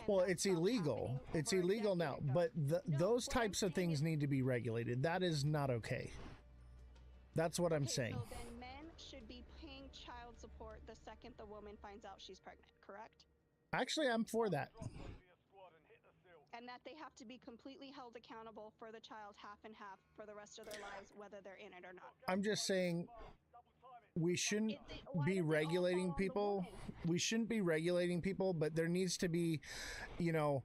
B: Well, it's illegal. It's illegal now, but those types of things need to be regulated. That is not okay. That's what I'm saying.
N: So then men should be paying child support the second the woman finds out she's pregnant, correct?
B: Actually, I'm for that.
N: And that they have to be completely held accountable for the child half and half for the rest of their lives, whether they're in it or not.
B: I'm just saying we shouldn't be regulating people. We shouldn't be regulating people, but there needs to be, you know,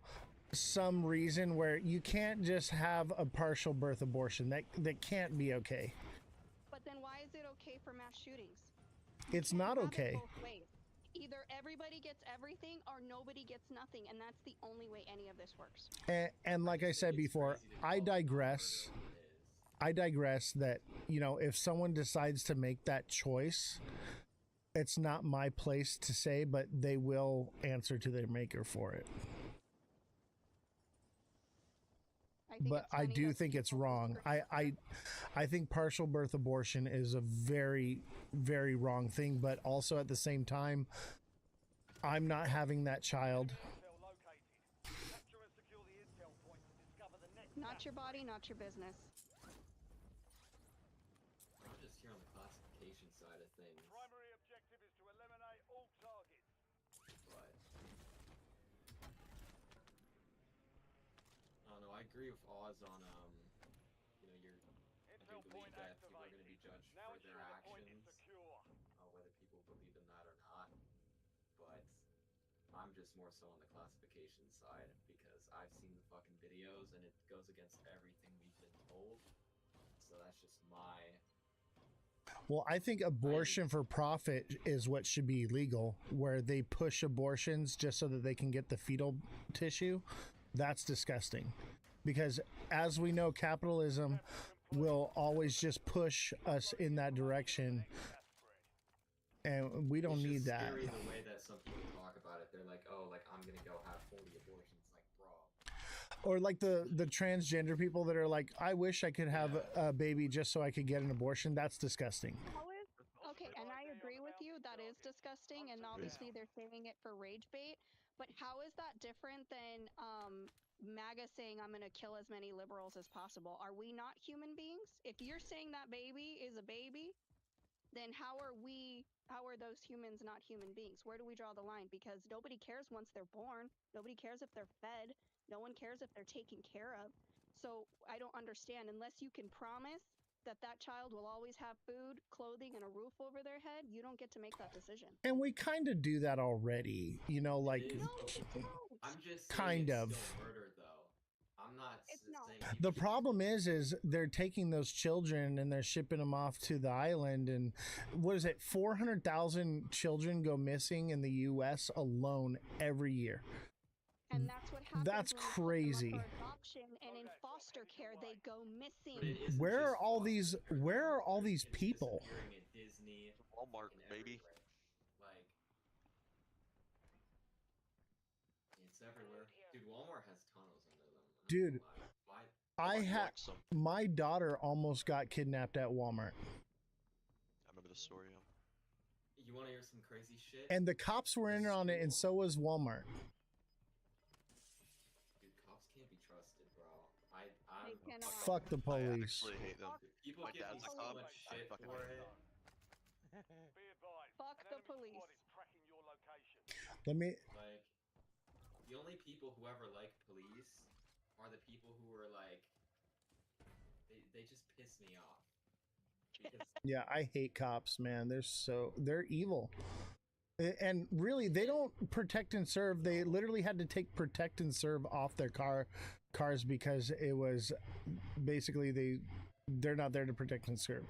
B: some reason where you can't just have a partial birth abortion. That can't be okay.
N: But then why is it okay for mass shootings?
B: It's not okay.
N: Both ways. Either everybody gets everything or nobody gets nothing, and that's the only way any of this works.
B: And like I said before, I digress. That, you know, if someone decides to make that choice, it's not my place to say, but they will answer to their maker for it.
N: I think
B: but
N: it's
B: I
N: funny
B: do
N: that
B: think it's
N: people
B: wrong. I think partial birth abortion is a very, very wrong thing, but also at the same time, I'm not having that child.
N: Not your body, not your business.
O: I'm just here on the classification side of things.
J: Primary objective is to eliminate all targets.
O: But I don't know. I agree with Oz on you know, I do believe that people are going to be judged for their actions, whether people believe in that or not. But I'm just more so on the classification side because I've seen the fucking videos and it goes against everything we've been told. So that's just my.
B: Well, I think abortion for profit is what should be legal, where they push abortions just so that they can get the fetal tissue. That's disgusting. Because as we know, capitalism will always just push us in that direction. And we don't need that.
O: It's scary the way that some people talk about it. They're like, oh, like, I'm going to go have 40 abortions. Like, bro.
B: Or like the transgender people that are like, I wish I could have a baby just so I could get an abortion. That's disgusting.
N: Okay, and I agree with you. That is disgusting, and obviously they're saying it for rage bait. But how is that different than MAGA saying I'm going to kill as many liberals as possible? Are we not human beings? If you're saying that baby is a baby, then how are those humans not human beings? Where do we draw the line? Because nobody cares once they're born. Nobody cares if they're fed. No one cares if they're taken care of. So I don't understand, unless you can promise that child will always have food, clothing, and a roof over their head, you don't get to make that decision.
B: And we kind of do that already, you know, like
O: I'm just saying
B: kind
O: it's
B: of.
O: still murder, though. I'm not saying
B: The problem is they're taking those children and they're shipping them off to the island, and what is it, 400,000 children go missing in the US alone every year.
N: And that's what happens.
B: That's crazy.
N: For adoption and in foster care, they go missing.
B: Where are all these people?
O: At Disney,
H: Walmart, maybe.
O: Like, it's everywhere. Dude, Walmart has tunnels under them.
B: Dude,
O: Why?
B: I had my daughter almost got kidnapped at Walmart.
H: I remember the story.
O: You want to hear some crazy shit?
B: And the cops were in on it, and so was Walmart.
O: Dude, cops can't be trusted, bro.
B: Fuck the police.
H: I actually hate them.
O: People
H: My
O: give
H: dad's
O: me
H: a
O: so
H: cop.
O: much
H: I
O: shit
H: fucking
O: for
H: hate
O: it.
N: Fuck the police.
B: Let me.
O: Like, the only people who ever like police are the people who are like, they just piss me off. Because
B: Yeah, I hate cops, man. They're evil. And really, they don't protect and serve. They literally had to take protect and serve off their cars because it was basically they're not there to protect and serve.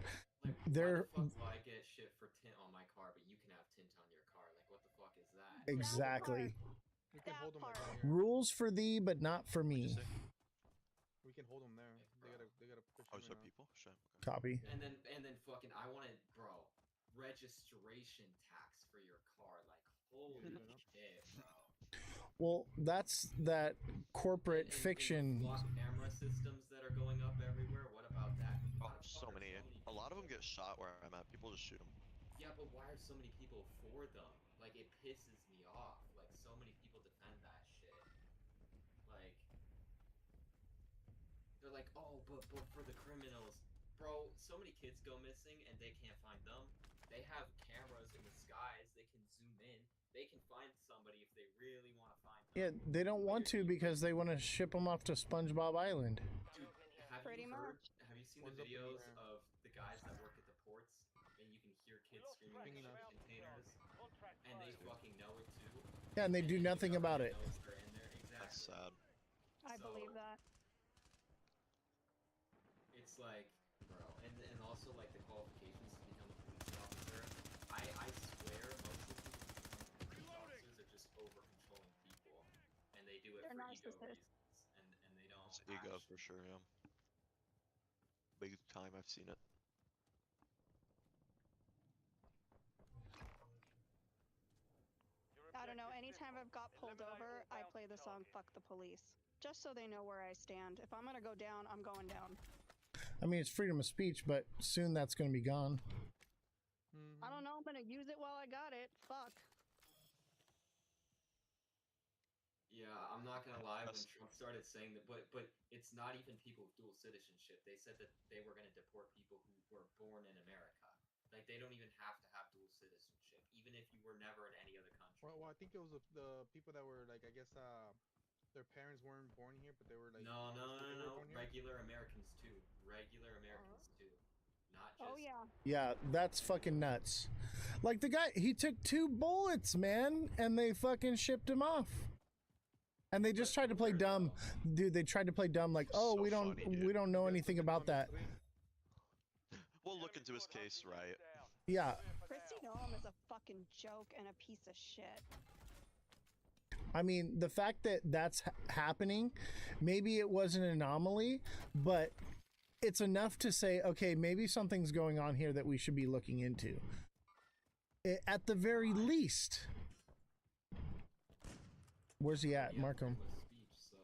O: like,
B: They're
O: why the fuck do I get shit for tint on my car, but you can have tint on your car? Like, what the fuck is that?
B: exactly
P: We can hold them like right here.
B: rules for thee, but not for me.
P: We can hold them there. They gotta push.
H: Oh, so people? Shit.
B: Copy.
O: And then fucking, I want to, bro, registration tax for your car. Like, holy shit, bro.
B: Well, that's that corporate fiction.
O: Block camera systems that are going up everywhere. What about that?
H: Oh, so many. A lot of them get shot where I'm at. People just shoot them.
O: Yeah, but why are so many people for them? Like, it pisses me off. Like, so many people defend that shit. Like, they're like, oh, but for the criminals. Bro, so many kids go missing and they can't find them. They have cameras in the skies. They can zoom in. They can find somebody if they really want to find them.
B: Yeah, they don't want to because they want to ship them off to SpongeBob Island.
O: Dude, have you seen the videos of the guys that work at the ports and you can hear kids screaming in containers and they fucking know it too?
B: Yeah, and they do nothing about it.
H: That's sad.
N: I believe that.
O: It's like, bro, and also like the qualifications to become a police officer. I swear most of the police officers are just over controlling people, and they do it for ego reasons, and they don't.
H: It's ego for sure, yeah. Big time, I've seen it.
N: I don't know. Anytime I've got pulled over, I play the song "Fuck the Police." Just so they know where I stand. If I'm gonna go down, I'm going down.
B: I mean, it's freedom of speech, but soon that's going to be gone.
N: I don't know. I'm gonna use it while I got it. Fuck.
O: Yeah, I'm not gonna lie. When Trump started saying that, but it's not even people with dual citizenship. They said that they were gonna deport people who were born in America. Like they don't even have to have dual citizenship, even if you were never in any other country.
P: Well, I think it was the people that were like, I guess, their parents weren't born here, but they were like,
O: No, no,
P: obviously
O: no,
P: they
O: no,
P: were
O: no.
P: born here.
O: Regular Americans too. Regular Americans too. Not just.
N: Oh yeah.
B: Yeah, that's fucking nuts. Like the guy, he took 2 bullets, man, and they fucking shipped him off. And they just tried to play dumb, dude. They tried to play dumb, like, oh,
H: So
B: we don't know anything about that.
H: We'll look into his case, right?
B: Yeah.
N: Christy Nolan is a fucking joke and a piece of shit.
B: I mean, the fact that that's happening, maybe it was an anomaly, but it's enough to say, okay, maybe something's going on here that we should be looking into. At the very least. Where's he at? Mark him.
O: Speech, so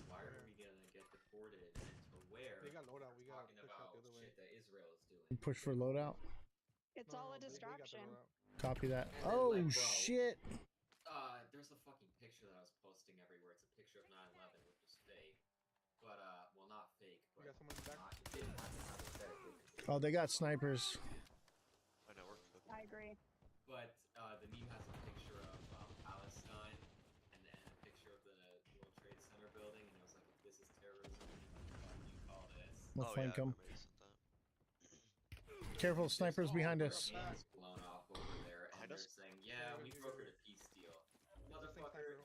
O: why are we gonna get deported and to where?
P: They got loadout. We got
O: talking
P: push out
O: about
P: the other way.
O: shit that Israel is doing.
B: Push for loadout.
N: It's all a distraction.
B: Copy that.
O: And then,
B: Oh,
O: like, bro,
B: shit.
O: There's a fucking picture that I was posting everywhere. It's a picture of 9/11, which is fake. But, well, not fake, but
P: we got someone back.
O: it didn't happen hypothetically.
B: Oh, they got snipers.
H: I know, we're
N: I agree.
O: But, the meme has a picture of Palestine and then a picture of the World Trade Center building, and it was like, if this is terrorism, what do you call this?
B: We'll flank
H: yeah,
B: them. Careful, snipers behind us.
O: Hands blown off over there, and they're saying, yeah, we brokered a peace deal. Motherfucker,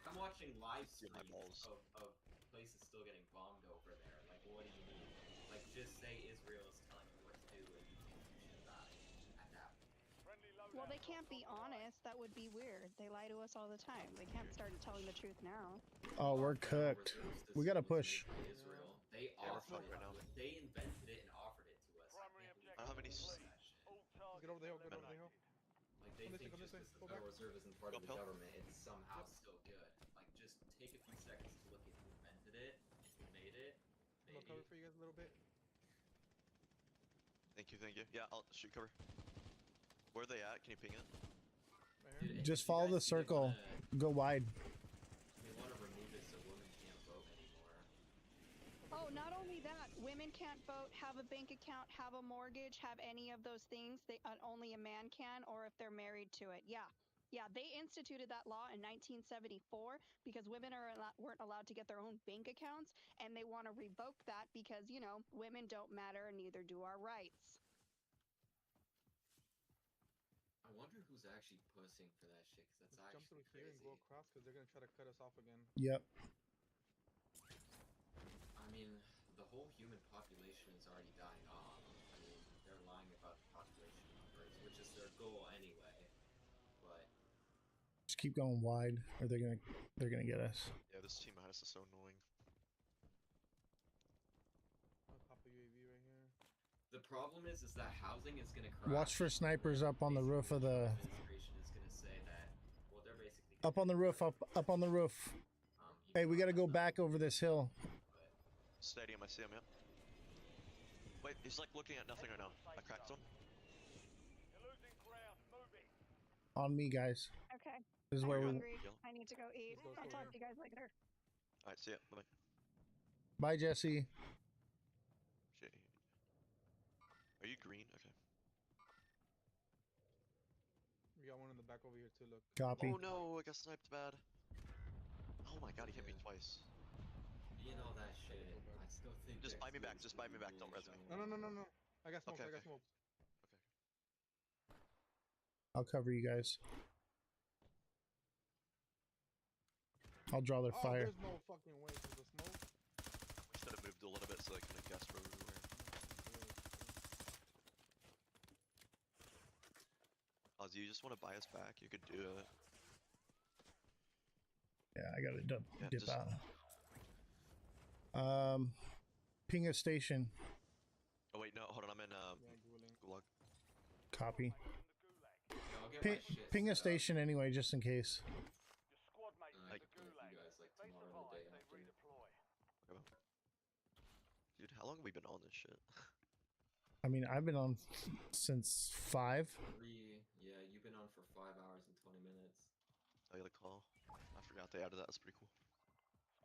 O: I'm watching live streams of places still getting bombed over there. Like, what do you mean? Like, just say Israel is telling you what to do, and you can't do shit about it at that point.
N: Well, they can't be honest. That would be weird. They lie to us all the time. They can't start telling the truth now.
B: Oh, we're cooked. We gotta push.
O: Israel. They offered it. They invented it and offered it to us.
H: I don't have any.
P: Get over the hill. Get over the hill.
O: Like they think just because the Federal Reserve isn't part of the government, it's somehow still good. Like just take a few seconds to look at who invented it and who made it.
P: I'll cover for you guys a little bit.
H: Thank you, thank you. Yeah, I'll shoot cover. Where are they at? Can you ping it?
O: Dude,
B: Just follow the circle. Go wide.
O: They want to remove it so women can't vote anymore.
N: Oh, not only that, women can't vote, have a bank account, have a mortgage, have any of those things. They only a man can, or if they're married to it. Yeah. Yeah, they instituted that law in 1974 because women weren't allowed to get their own bank accounts, and they want to revoke that because, you know, women don't matter and neither do our rights.
O: I wonder who's actually pushing for that shit, because that's
P: Let's
O: actually
P: jump through here and go across because they're gonna try to cut us off again.
B: Yep.
O: I mean, the whole human population is already dying off. I mean, they're lying about the population numbers, which is their goal anyway. But
B: Just keep going wide, or they're gonna get us.
H: Yeah, this team behind us is so annoying.
P: I'll pop a UAV right here.
O: the problem is that housing is gonna crash.
B: Watch for snipers up on the roof of the.
O: Administration is gonna say that. Well, they're basically.
B: Up on the roof. Up on the roof. Hey, we gotta go back over this hill.
H: Stadium, I see him, yeah. Wait, he's like looking at nothing right now. I cracked him.
B: On me, guys.
N: Okay.
B: This is
N: I'm
B: where we.
N: hungry. I need to go eat. I'll talk to you guys later.
H: Alright, see ya. Bye.
B: Bye, Jesse.
H: Shit. Are you green? Okay.
P: We got one in the back over here too, look.
B: Copy.
H: Oh no, I got sniped bad. Oh my god, he hit me twice.
O: You know that shit. I still think.
H: Just buy me back. Just buy me back. Don't res me.
P: No. I got smokes.
H: Okay,
P: I got
H: okay.
P: smokes.
B: I'll cover you guys. I'll draw their fire.
P: There's no fucking way for the smoke.
H: We should have moved a little bit so they can guess where we were. Ozzy, you just want to buy us back? You could do it.
B: Yeah, I gotta dip
H: just-
B: out. Ping a station.
H: Oh wait, no, hold on. I'm in Gulag.
B: Copy.
O: I'll get
B: Ping,
O: my shit
B: ping a
O: set up.
B: station anyway, just in case.
O: I can go with you guys like tomorrow or the day after.
H: How long have we been on this shit?
B: I mean, I've been on since 5.
O: 3. Yeah, you've been on for 5 hours and 20 minutes.
H: I got a call. I forgot they added that. That's pretty cool.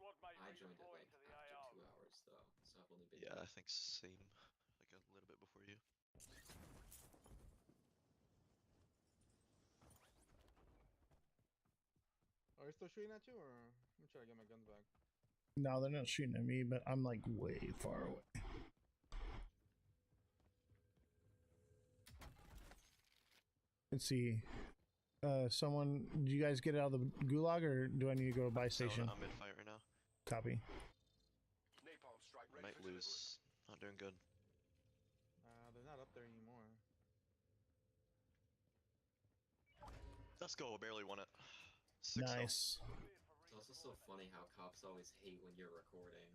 O: I joined it like after 2 hours though, so I've only been
H: Yeah,
O: here.
H: I think same. Like a little bit before you.
P: Are they still shooting at you, or I'm trying to get my guns back?
B: No, they're not shooting at me, but I'm like way far away. Let's see. Someone, do you guys get out of the gulag, or do I need to go to buy station?
H: I'm mid fight right now.
B: Copy.
H: Might lose. Not doing good.
P: They're not up there anymore.
H: Let's go. Barely won it. 6-0.
B: Nice.
O: It's also so funny how cops always hate when you're recording.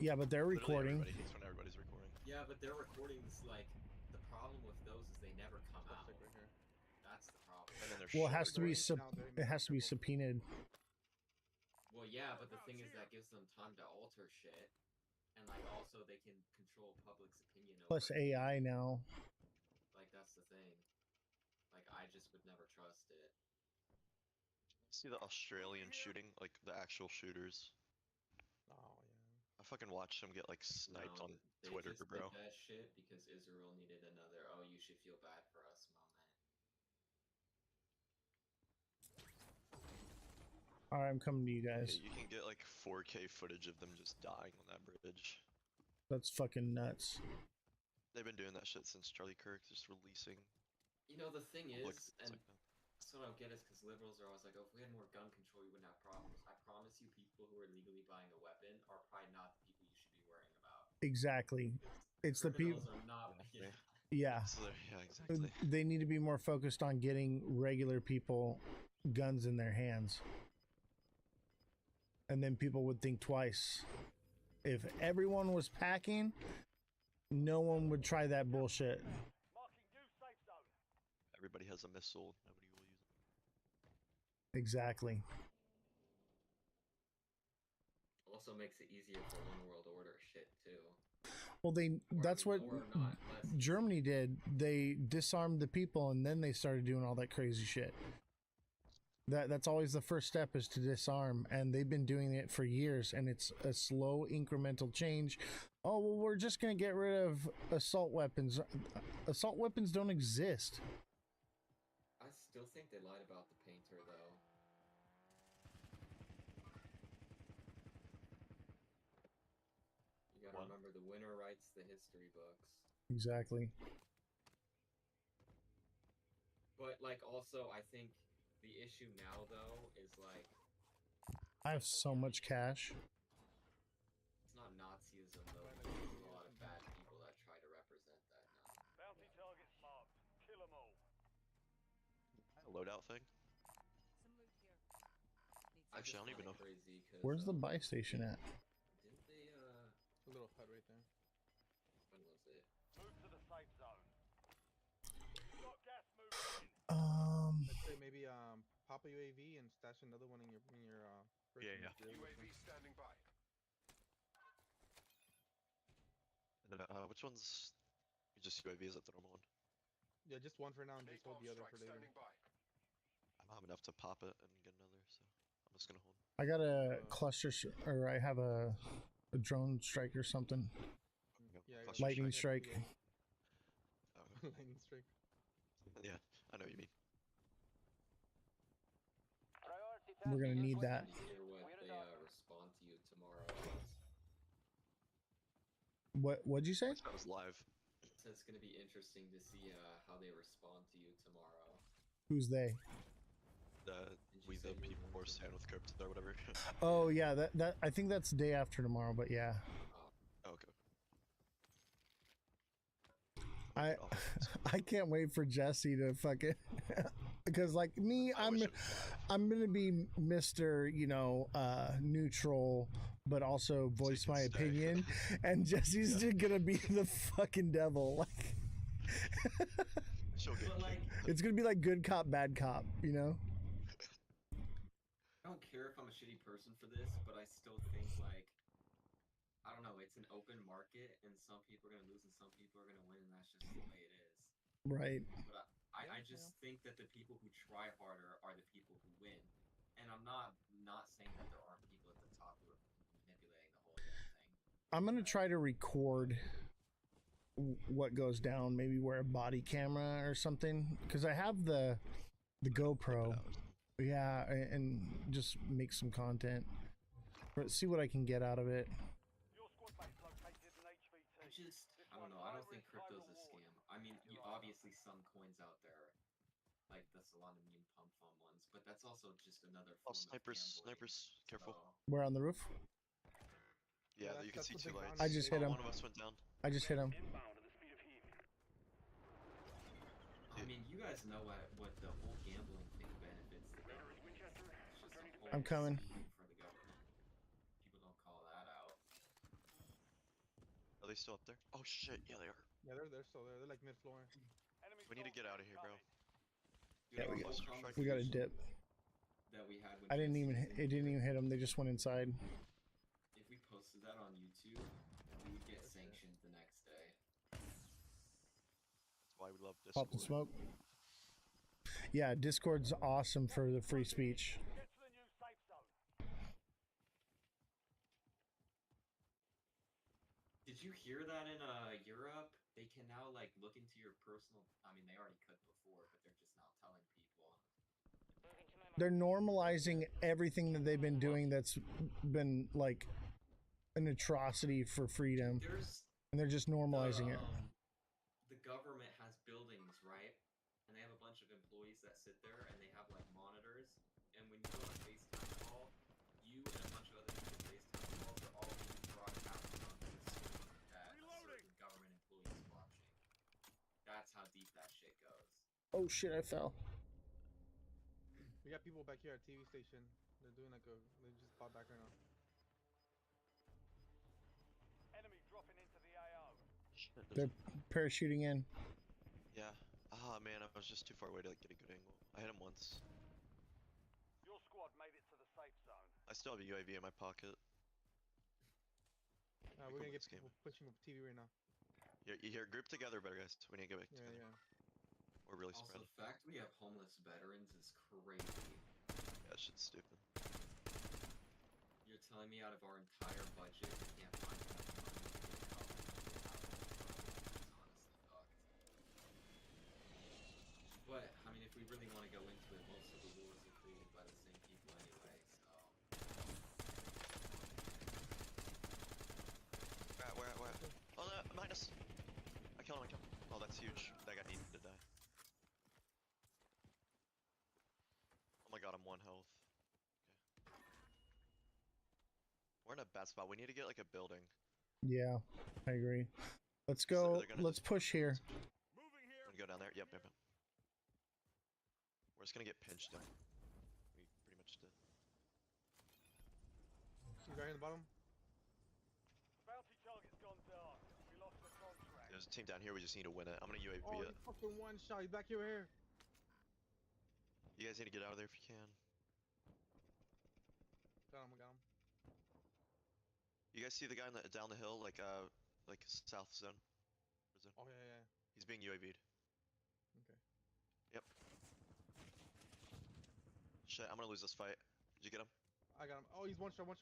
B: Yeah, but they're recording.
H: Everybody hates when everybody's recording.
O: Yeah, but their recordings, like, the problem with those is they never come out.
P: Right here.
O: That's the problem.
H: And then they're
B: Well, it has to be
P: short.
B: it has to be subpoenaed.
O: Well, yeah, but the thing is that gives them time to alter shit, and like also they can control public's opinion over
B: Plus
O: it.
B: AI now.
O: Like that's the thing. Like I just would never trust it.
H: See the Australian shooting, like the actual shooters.
P: Oh yeah.
H: I fucking watched them get like sniped on
O: They
H: Twitter,
O: just
H: bro.
O: did that shit because Israel needed another. Oh, you should feel bad for us moment.
B: All right, I'm coming to you guys.
H: You can get like 4K footage of them just dying on that bridge.
B: That's fucking nuts.
H: They've been doing that shit since Charlie Kirk, just releasing.
O: You know, the thing
H: public
O: is,
H: things
O: and
H: like that.
O: that's what I don't get is because liberals are always like, oh, if we had more gun control, we wouldn't have problems. I promise you, people who are legally buying a weapon are probably not the people you should be worrying about.
B: Exactly. It's the people.
O: Criminals are not.
B: Yeah.
H: So yeah, exactly.
B: They need to be more focused on getting regular people guns in their hands. And then people would think twice. If everyone was packing, no one would try that bullshit.
H: Everybody has a missile. Nobody will use it.
B: Exactly.
O: Also makes it easier for one world order shit too.
B: Well, that's what Germany did. They disarmed the people and then they started doing all that crazy shit. That's always the first step, is to disarm, and they've been doing it for years, and it's a slow incremental change. Oh, well, we're just going to get rid of assault weapons. Assault weapons don't exist.
O: I still think they lied about the painter though. You gotta remember, the winner writes the history books.
B: Exactly.
O: But like also I think the issue now though is like
B: I have so much cash.
O: it's not Nazism though, because there's a lot of bad people that try to represent that now.
J: Bounty targets marked. Kill them all.
H: A loadout thing?
O: Actually,
H: I don't even know.
O: Crazy
B: Where's the buy station at?
O: Didn't they
P: A little hut right there.
O: when was it?
J: Move to the safe zone. Got gas moving in.
P: I'd say maybe pop a UAV and stash another one in your person.
H: Yeah.
M: UAV standing by.
H: And then, which one's just UAV? Is that the normal one?
P: Yeah, just one for now and just hold the other for later.
M: Standing by.
H: I don't have enough to pop it and get another, so I'm just gonna hold.
B: I got a cluster, or I have a drone strike or something.
P: Yeah,
B: Lightning strike.
P: Lightning strike.
H: Yeah, I know what you mean.
B: We're gonna need that.
O: To hear what they respond to you tomorrow.
B: What'd you say?
H: That was live.
O: So it's gonna be interesting to see how they respond to you tomorrow.
B: Who's they?
H: We the people who are stand with crypto or whatever.
B: Oh yeah, that I think that's day after tomorrow, but yeah.
H: Oh, okay.
B: I can't wait for Jesse to fucking because like me, I'm gonna be Mr. Neutral, but also voice my opinion, and Jesse's just gonna be the fucking devil. Like, it's gonna be like good cop, bad cop, you know.
O: I don't care if I'm a shitty person for this, but I still think like I don't know. It's an open market, and some people are gonna lose, and some people are gonna win, and that's just the way it is.
B: Right.
O: But I just think that the people who try harder are the people who win. And I'm not saying that there aren't people at the top who are manipulating the whole damn thing.
B: I'm gonna try to record what goes down, maybe wear a body camera or something, because I have the GoPro. Yeah, and just make some content. See what I can get out of it.
O: I don't know. I don't think crypto's a scam. I mean, you obviously some coins out there, like the Solana meme pump fund ones, but that's also just another form of gambling.
H: Snipers, careful.
B: We're on the roof.
H: Yeah, you can see two lights.
B: I just hit him.
H: One of us went down.
B: I just hit him.
O: I mean, you guys know what the whole gambling thing benefits the government. It's just a whole
B: I'm coming.
O: scheme for the government. People don't call that out.
H: Are they still up there? Oh shit, yeah they are.
P: Yeah, they're still there. They're like mid-floor.
H: We need to get out of here, bro.
B: Yeah,
O: Dude,
B: we got a dip.
O: That we had when
B: I didn't
O: Jesse
B: even.
O: was in
B: It didn't even hit them. They just went inside.
O: If we posted that on YouTube, we would get sanctioned the next day.
H: That's why we love Discord.
B: Pop the smoke. Yeah, Discord's awesome for the free speech.
O: Did you hear that in Europe? They can now like look into your personal. I mean, they already could before, but they're just now telling people.
B: They're normalizing everything that they've been doing that's been like an atrocity for freedom, and they're just normalizing it.
O: The government has buildings, right? And they have a bunch of employees that sit there, and they have like monitors. And when you go on a FaceTime call, you and a bunch of other people FaceTime calls are all being broadcasted on the screen that a certain government employee is watching. That's how deep that shit goes.
B: Oh shit! I fell.
P: We got people back here at TV station. They're doing like they just bought back right now.
J: Enemy dropping into the AO.
B: They're parachuting in.
H: Yeah. Ah man, I was just too far away to like, get a good angle. I hit him once.
J: Your squad made it to the safe zone.
H: I still have a UAV in my pocket.
P: We're gonna get people pushing up TV right now.
H: You're grouped together better, guys. We need to get back together.
P: Yeah.
H: We're really
O: Also,
H: spread.
O: the fact we have homeless veterans is crazy.
H: Yeah, that shit's stupid.
O: You're telling me out of our entire budget, we can't find enough money to get coverage? But, I mean, if we really want to go into it, most of the wars are created by the same people anyway, so...
H: Where at? Oh no, minus! I killed him. Oh, that's huge. That guy needed to die. Oh my god, I'm 1 health. Okay. We're in a bad spot. We need to get like a building.
B: Yeah, I agree. Let's go. Let's push here.
H: Wanna go down there? Yep. We're just gonna get pinched down. We pretty much did.
P: You right in the bottom?
J: Bounty target's gone dark. We lost the contract.
H: There's a team down here. We just need to win it. I'm gonna UAV
P: Oh,
H: it.
P: you fucking one shot. He's back here.
H: You guys need to get out of there if you can.
P: Got him.
H: You guys see the guy down the hill, like south zone?
P: Oh yeah.
H: He's being UAV'd.
P: Okay.
H: Yep. Shit, I'm gonna lose this fight. Did you get him?
P: I got him. Oh, he's one shot. Go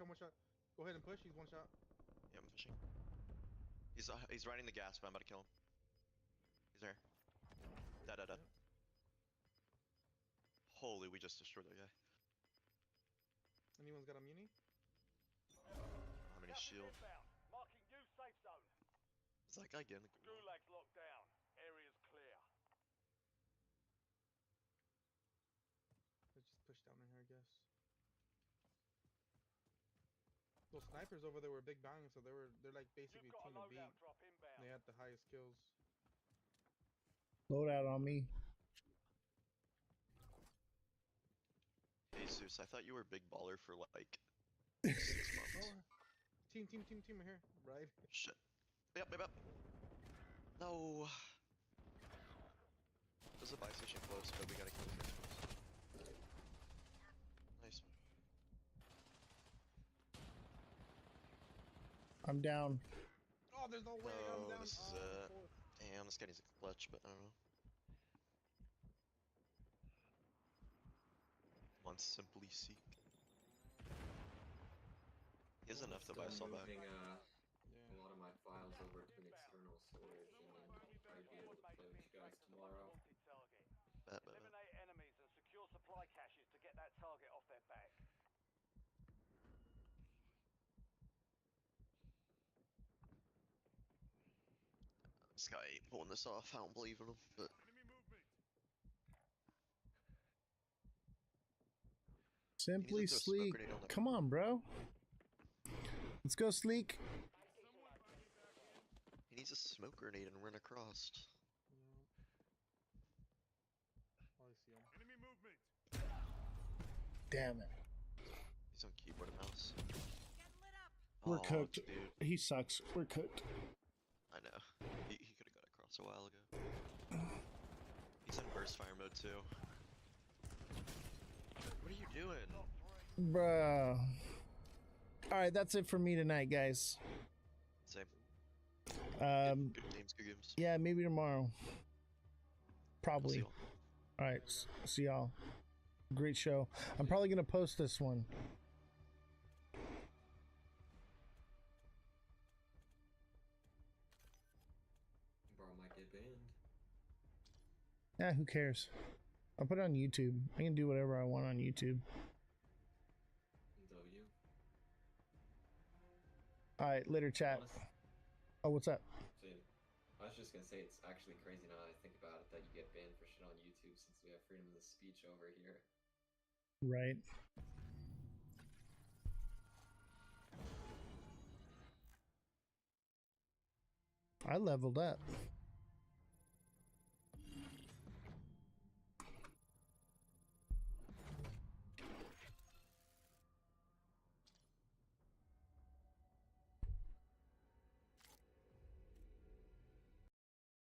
P: ahead and push. He's one shot.
H: Yeah, I'm pushing. He's riding the gas, but I'm about to kill him. He's there. Dead.
P: Yep.
H: Holy, we just destroyed that guy.
P: Anyone's got a muni?
H: How many shield?
J: Marking new safe zone.
H: Is that guy getting the
J: Gulag's locked down. Area's clear.
P: Let's just push down in here, I guess. Those snipers over there were big bang, so they're like basically team to beat. They had the highest kills.
B: Load out on me.
H: Hey Zeus, I thought you were a big baller for like 6 months.
P: Team here, right?
H: Shit. Yep. No. There's a buy station close, but we gotta kill the first ones. Nice.
B: I'm down.
P: Oh, there's no way. I'm down.
H: This is
P: Oh,
H: it. Damn, this guy needs a clutch, but I don't know. Come on, simply seek. He has enough to buy
O: Still
H: Saul back.
O: moving a lot of my files over to an external storage, and then I'll probably be able to play with you guys tomorrow.
H: Bet.
J: Eliminate enemies and secure supply caches to get that target off their back.
H: This guy ain't pulling this off. I don't believe in him, but.
B: Simply Sleek. Come on, bro. Let's go, Sleek.
H: He needs a smoke grenade and run across.
P: Oh, I see him.
J: Enemy movement.
B: Damn it.
H: He's on keyboard and mouse.
B: We're
H: Aw,
B: cooked.
H: Dude.
B: He sucks. We're cooked.
H: I know. He could have got across a while ago. He's in burst fire mode too. What are you doing?
B: Bruh. Alright, that's it for me tonight, guys.
H: Same.
B: Good
H: games, good games.
B: Yeah, maybe tomorrow. Probably. Alright, see y'all. Great show. I'm probably gonna post this one.
O: Bro, I might get banned.
B: Yeah, who cares? I'll put it on YouTube. I can do whatever I want on YouTube.
O: W.
B: Alright, later chat. Oh, what's up?
O: I was just gonna say, it's actually crazy now that I think about it that you get banned for shit on YouTube since we have freedom of speech over here.
B: Right. I leveled up.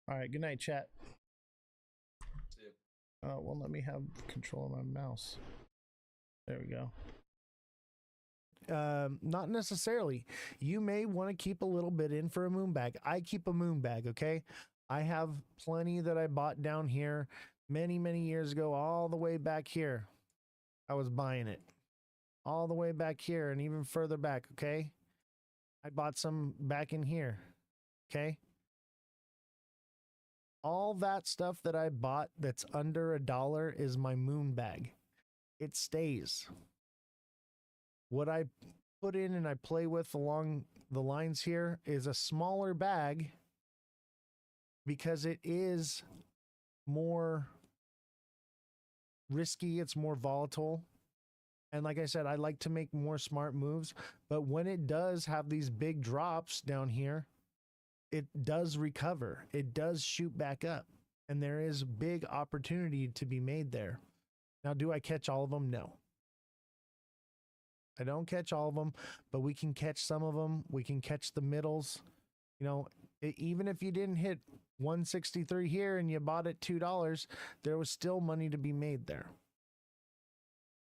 B: All right, good night, chat. Well, let me have control of my mouse. There we go. Not necessarily. You may want to keep a little bit in for a moon bag. I keep a moon bag, okay? I have plenty that I bought down here many, many years ago, all the way back here. I was buying it. All the way back here and even further back, okay? I bought some back in here, okay? All that stuff that I bought that's under $1 is my moon bag. It stays. What I put in and I play with along the lines here is a smaller bag because it is more risky, it's more volatile. And like I said, I like to make more smart moves, but when it does have these big drops down here, it does recover. It does shoot back up. And there is big opportunity to be made there. Now, do I catch all of them? No. I don't catch all of them, but we can catch some of them. We can catch the middles. You know, even if you didn't hit 163 here and you bought it $2, there was still money to be made there.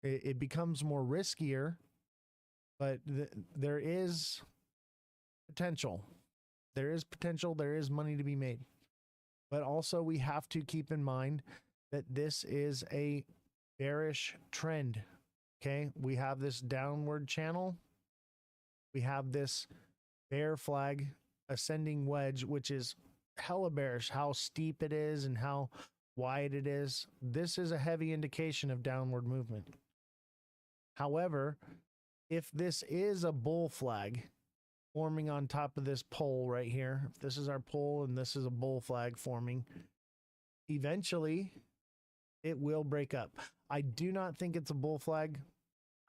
B: It becomes more riskier, but there is potential. There is potential. There is money to be made. But also we have to keep in mind that this is a bearish trend. Okay, we have this downward channel. We have this bear flag ascending wedge, which is hella bearish, how steep it is and how wide it is. This is a heavy indication of downward movement. However, if this is a bull flag forming on top of this pole right here, if this is our pole and this is a bull flag forming, eventually it will break up. I do not think it's a bull flag.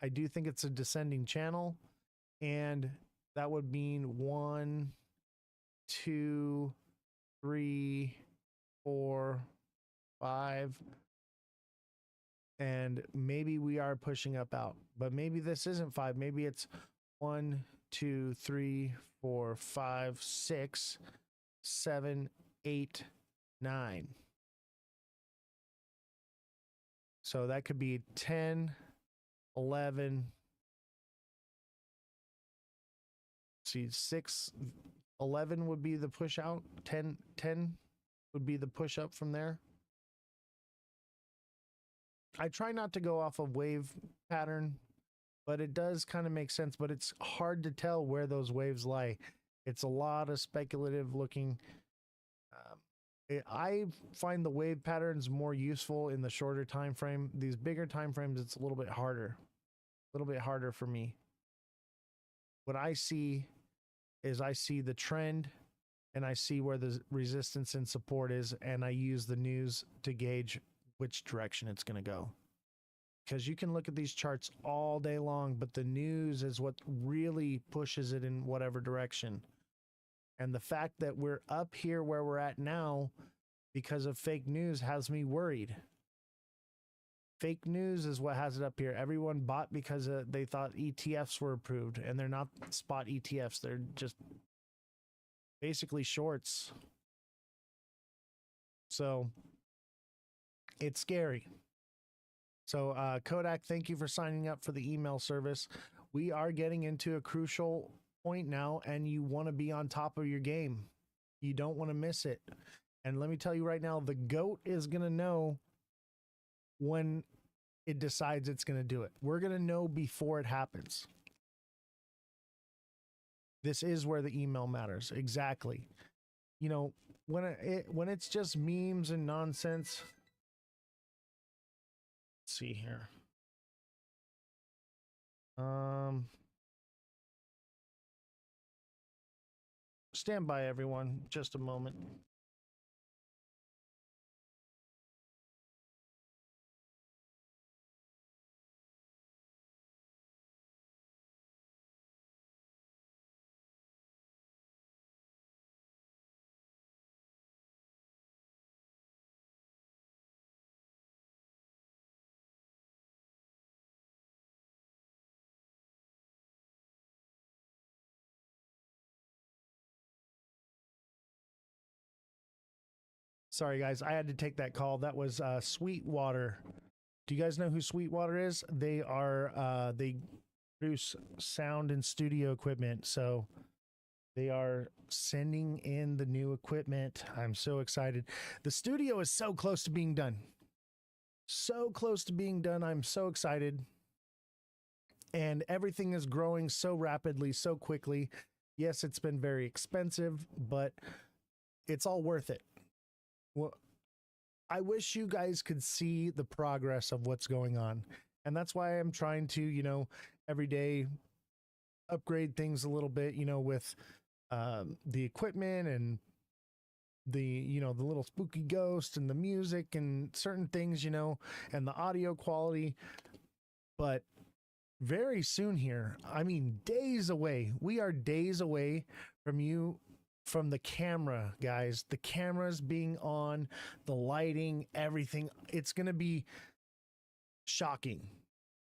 B: I do think it's a descending channel, and that would mean 1, 2, 3, 4, 5, and maybe we are pushing up out, but maybe this isn't 5. Maybe it's 1, 2, 3, 4, 5, 6, 7, 8, 9. So that could be 10, 11. see, 6-11 would be the push out. 10 would be the push up from there. I try not to go off of wave pattern, but it does kind of make sense, but it's hard to tell where those waves lie. It's a lot of speculative looking. I find the wave patterns more useful in the shorter time frame. These bigger time frames, it's a little bit harder for me. What I see is I see the trend and I see where the resistance and support is, and I use the news to gauge which direction it's going to go. Because you can look at these charts all day long, but the news is what really pushes it in whatever direction. And the fact that we're up here where we're at now because of fake news has me worried. Fake news is what has it up here. Everyone bought because they thought ETFs were approved, and they're not spot ETFs. They're just basically shorts. So it's scary. So Kodak, thank you for signing up for the email service. We are getting into a crucial point now, and you want to be on top of your game. You don't want to miss it. And let me tell you right now, the GOAT is going to know when it decides it's going to do it. We're going to know before it happens. This is where the email matters. Exactly. You know, when it's just memes and nonsense. Let's see here. Stand by, everyone. Just a moment. Sorry, guys. I had to take that call. That was Sweetwater. Do you guys know who Sweetwater is? They are they produce sound and studio equipment. So they are sending in the new equipment. I'm so excited. The studio is so close to being done. So close to being done. I'm so excited. And everything is growing so rapidly, so quickly. Yes, it's been very expensive, but it's all worth it. Well, I wish you guys could see the progress of what's going on. And that's why I'm trying to, you know, every day upgrade things a little bit, you know, with the equipment and the, you know, the little spooky ghost and the music and certain things, you know, and the audio quality. But very soon here, I mean, days away, we are days away from the camera, guys. The cameras being on, the lighting, everything. It's going to be shocking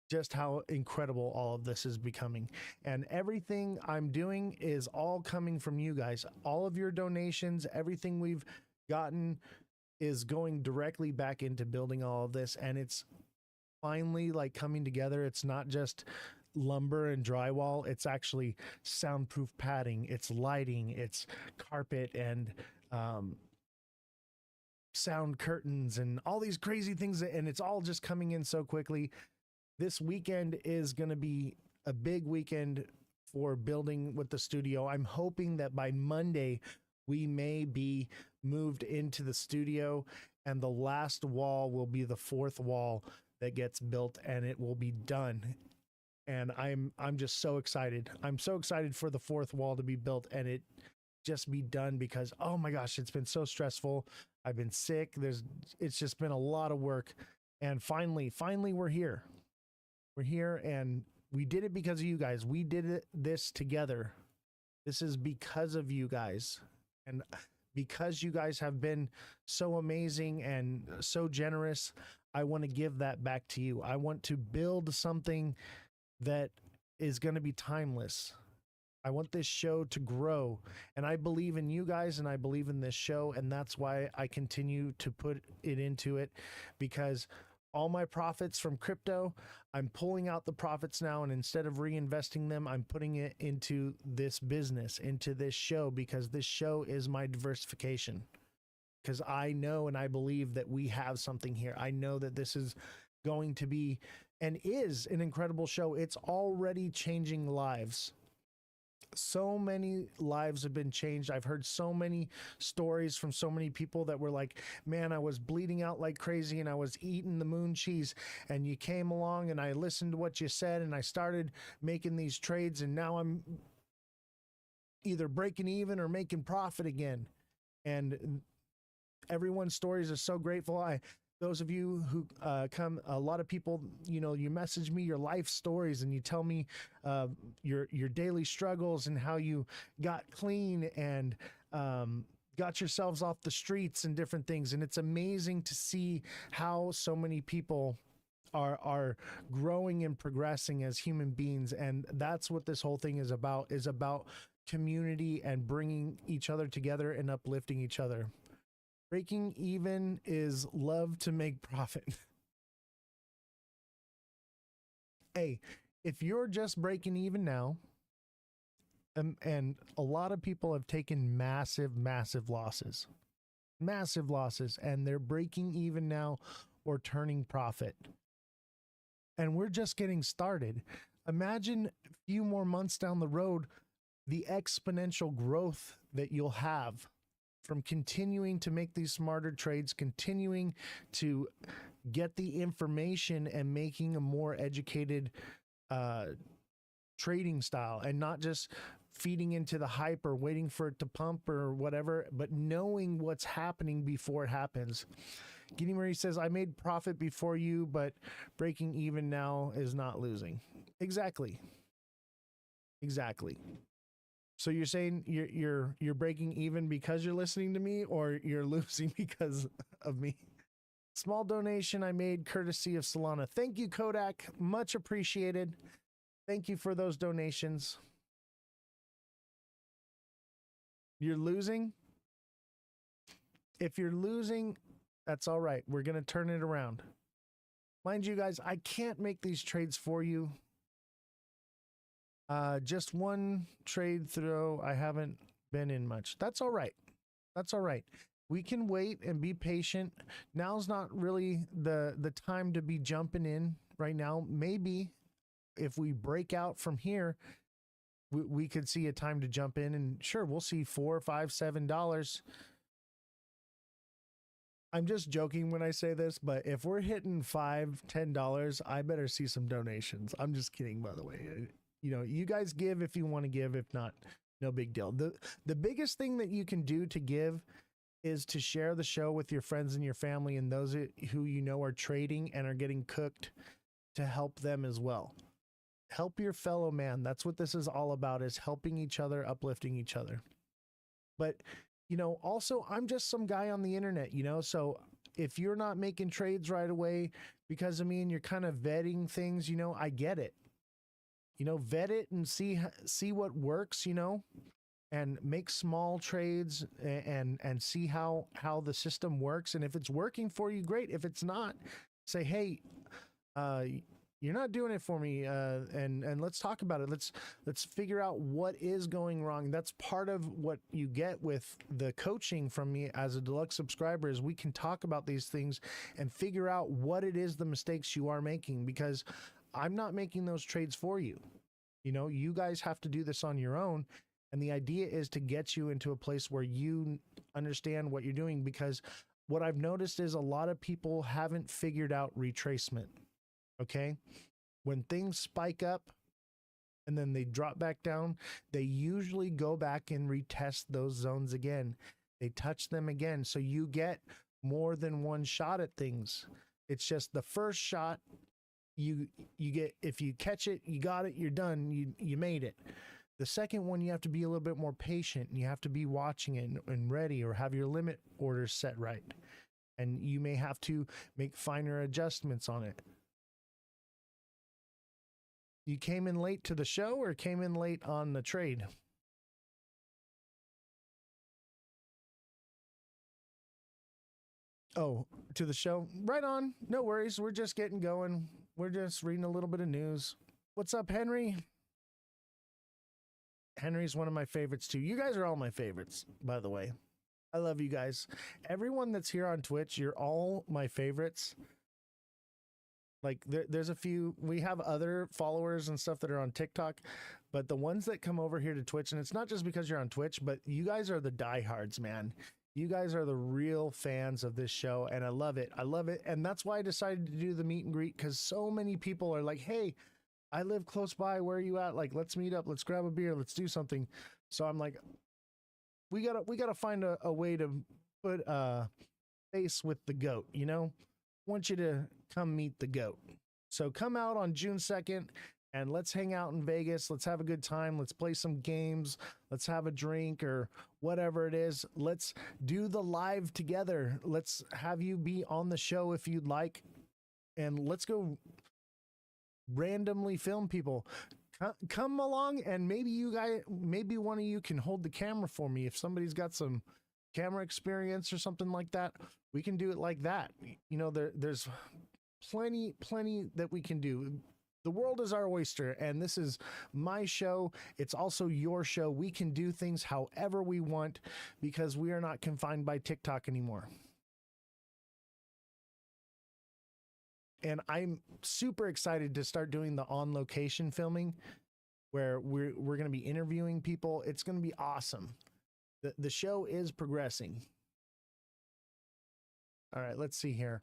B: just how incredible all of this is becoming. And everything I'm doing is all coming from you guys. All of your donations, everything we've gotten is going directly back into building all of this. And it's finally like coming together. It's not just lumber and drywall. It's actually soundproof padding. It's lighting. It's carpet and sound curtains and all these crazy things. And it's all just coming in so quickly. This weekend is going to be a big weekend for building with the studio. I'm hoping that by Monday we may be moved into the studio, and the last wall will be the fourth wall that gets built, and it will be done. And I'm just so excited. I'm so excited for the fourth wall to be built and it just be done, because oh my gosh, it's been so stressful. I've been sick. It's just been a lot of work. And finally we're here. We're here, and we did it because of you guys. We did this together. This is because of you guys. And because you guys have been so amazing and so generous, I want to give that back to you. I want to build something that is going to be timeless. I want this show to grow, and I believe in you guys, and I believe in this show, and that's why I continue to put it into it, because all my profits from crypto, I'm pulling out the profits now, and instead of reinvesting them, I'm putting it into this business, into this show, because this show is my diversification. Because I know and I believe that we have something here. I know that this is going to be and is an incredible show. It's already changing lives. So many lives have been changed. I've heard so many stories from so many people that were like, man, I was bleeding out like crazy and I was eating the moon cheese, and you came along and I listened to what you said and I started making these trades, and now I'm either breaking even or making profit again. And everyone's stories are so grateful. Those of you who come, a lot of people, you know, you message me your life stories and you tell me your daily struggles and how you got clean and got yourselves off the streets and different things. And it's amazing to see how so many people are growing and progressing as human beings. And that's what this whole thing is about community and bringing each other together and uplifting each other. Breaking even is love to make profit. Hey, if you're just breaking even now, and a lot of people have taken massive losses, and they're breaking even now or turning profit. And we're just getting started. Imagine a few more months down the road, the exponential growth that you'll have from continuing to make these smarter trades, continuing to get the information and making a more educated trading style, and not just feeding into the hype or waiting for it to pump or whatever, but knowing what's happening before it happens. Guinea Marie says, I made profit before you, but breaking even now is not losing. Exactly. So you're saying you're breaking even because you're listening to me, or you're losing because of me? Small donation I made courtesy of Solana. Thank you, Kodak. Much appreciated. Thank you for those donations. You're losing? If you're losing, that's all right. We're going to turn it around. Mind you guys, I can't make these trades for you. Just one trade throw. I haven't been in much. That's all right. We can wait and be patient. Now's not really the time to be jumping in right now. Maybe if we break out from here, we could see a time to jump in, and sure, we'll see $4, $5, $7. I'm just joking when I say this, but if we're hitting $5, $10, I better see some donations. I'm just kidding, by the way. You know, you guys give if you want to give. If not, no big deal. The biggest thing that you can do to give is to share the show with your friends and your family and those who you know are trading and are getting cooked, to help them as well. Help your fellow man. That's what this is all about, is helping each other, uplifting each other. But, you know, also, I'm just some guy on the internet, you know, so if you're not making trades right away because of me and you're kind of vetting things, you know, I get it. You know, vet it and see what works, you know, and make small trades and see how the system works. And if it's working for you, great. If it's not, say, hey, you're not doing it for me, and let's talk about it. Let's figure out what is going wrong. That's part of what you get with the coaching from me as a deluxe subscriber, is we can talk about these things and figure out what it is, the mistakes you are making, because I'm not making those trades for you. You know, you guys have to do this on your own. And the idea is to get you into a place where you understand what you're doing, because what I've noticed is a lot of people haven't figured out retracement. Okay. When things spike up and then they drop back down, they usually go back and retest those zones again. They touch them again. So you get more than one shot at things. It's just the first shot you get, if you catch it, you got it, you're done, you made it. The second one, you have to be a little bit more patient, and you have to be watching it and ready, or have your limit orders set right. And you may have to make finer adjustments on it. You came in late to the show or came in late on the trade? Oh, to the show? Right on. No worries. We're just getting going. We're just reading a little bit of news. What's up, Henry? Henry's one of my favorites too. You guys are all my favorites, by the way. I love you guys. Everyone that's here on Twitch, you're all my favorites. Like there's a few, we have other followers and stuff that are on TikTok, but the ones that come over here to Twitch, and it's not just because you're on Twitch, but you guys are the diehards, man. You guys are the real fans of this show, and I love it. I love it. And that's why I decided to do the meet and greet, because so many people are like, hey, I live close by. Where are you at? Like, let's meet up. Let's grab a beer. Let's do something. So I'm like, we gotta find a way to put a face with the goat, you know? Want you to come meet the goat. So come out on June 2nd and let's hang out in Vegas. Let's have a good time. Let's play some games. Let's have a drink or whatever it is. Let's do the live together. Let's have you be on the show if you'd like. And let's go randomly film people. Come along, and maybe one of you can hold the camera for me. If somebody's got some camera experience or something like that, we can do it like that. You know, there's plenty that we can do. The world is our oyster, and this is my show. It's also your show. We can do things however we want because we are not confined by TikTok anymore. And I'm super excited to start doing the on-location filming where we're going to be interviewing people. It's going to be awesome. The show is progressing. All right, let's see here.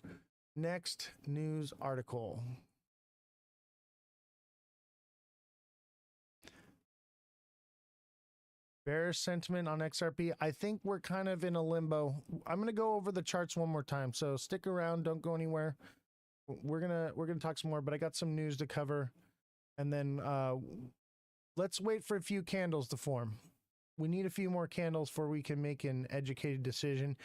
B: Next news article. Bearish sentiment on XRP. I think we're kind of in a limbo. I'm going to go over the charts one more time, so stick around. Don't go anywhere. We're gonna talk some more, but I got some news to cover, and then let's wait for a few candles to form. We need a few more candles before we can make an educated decision.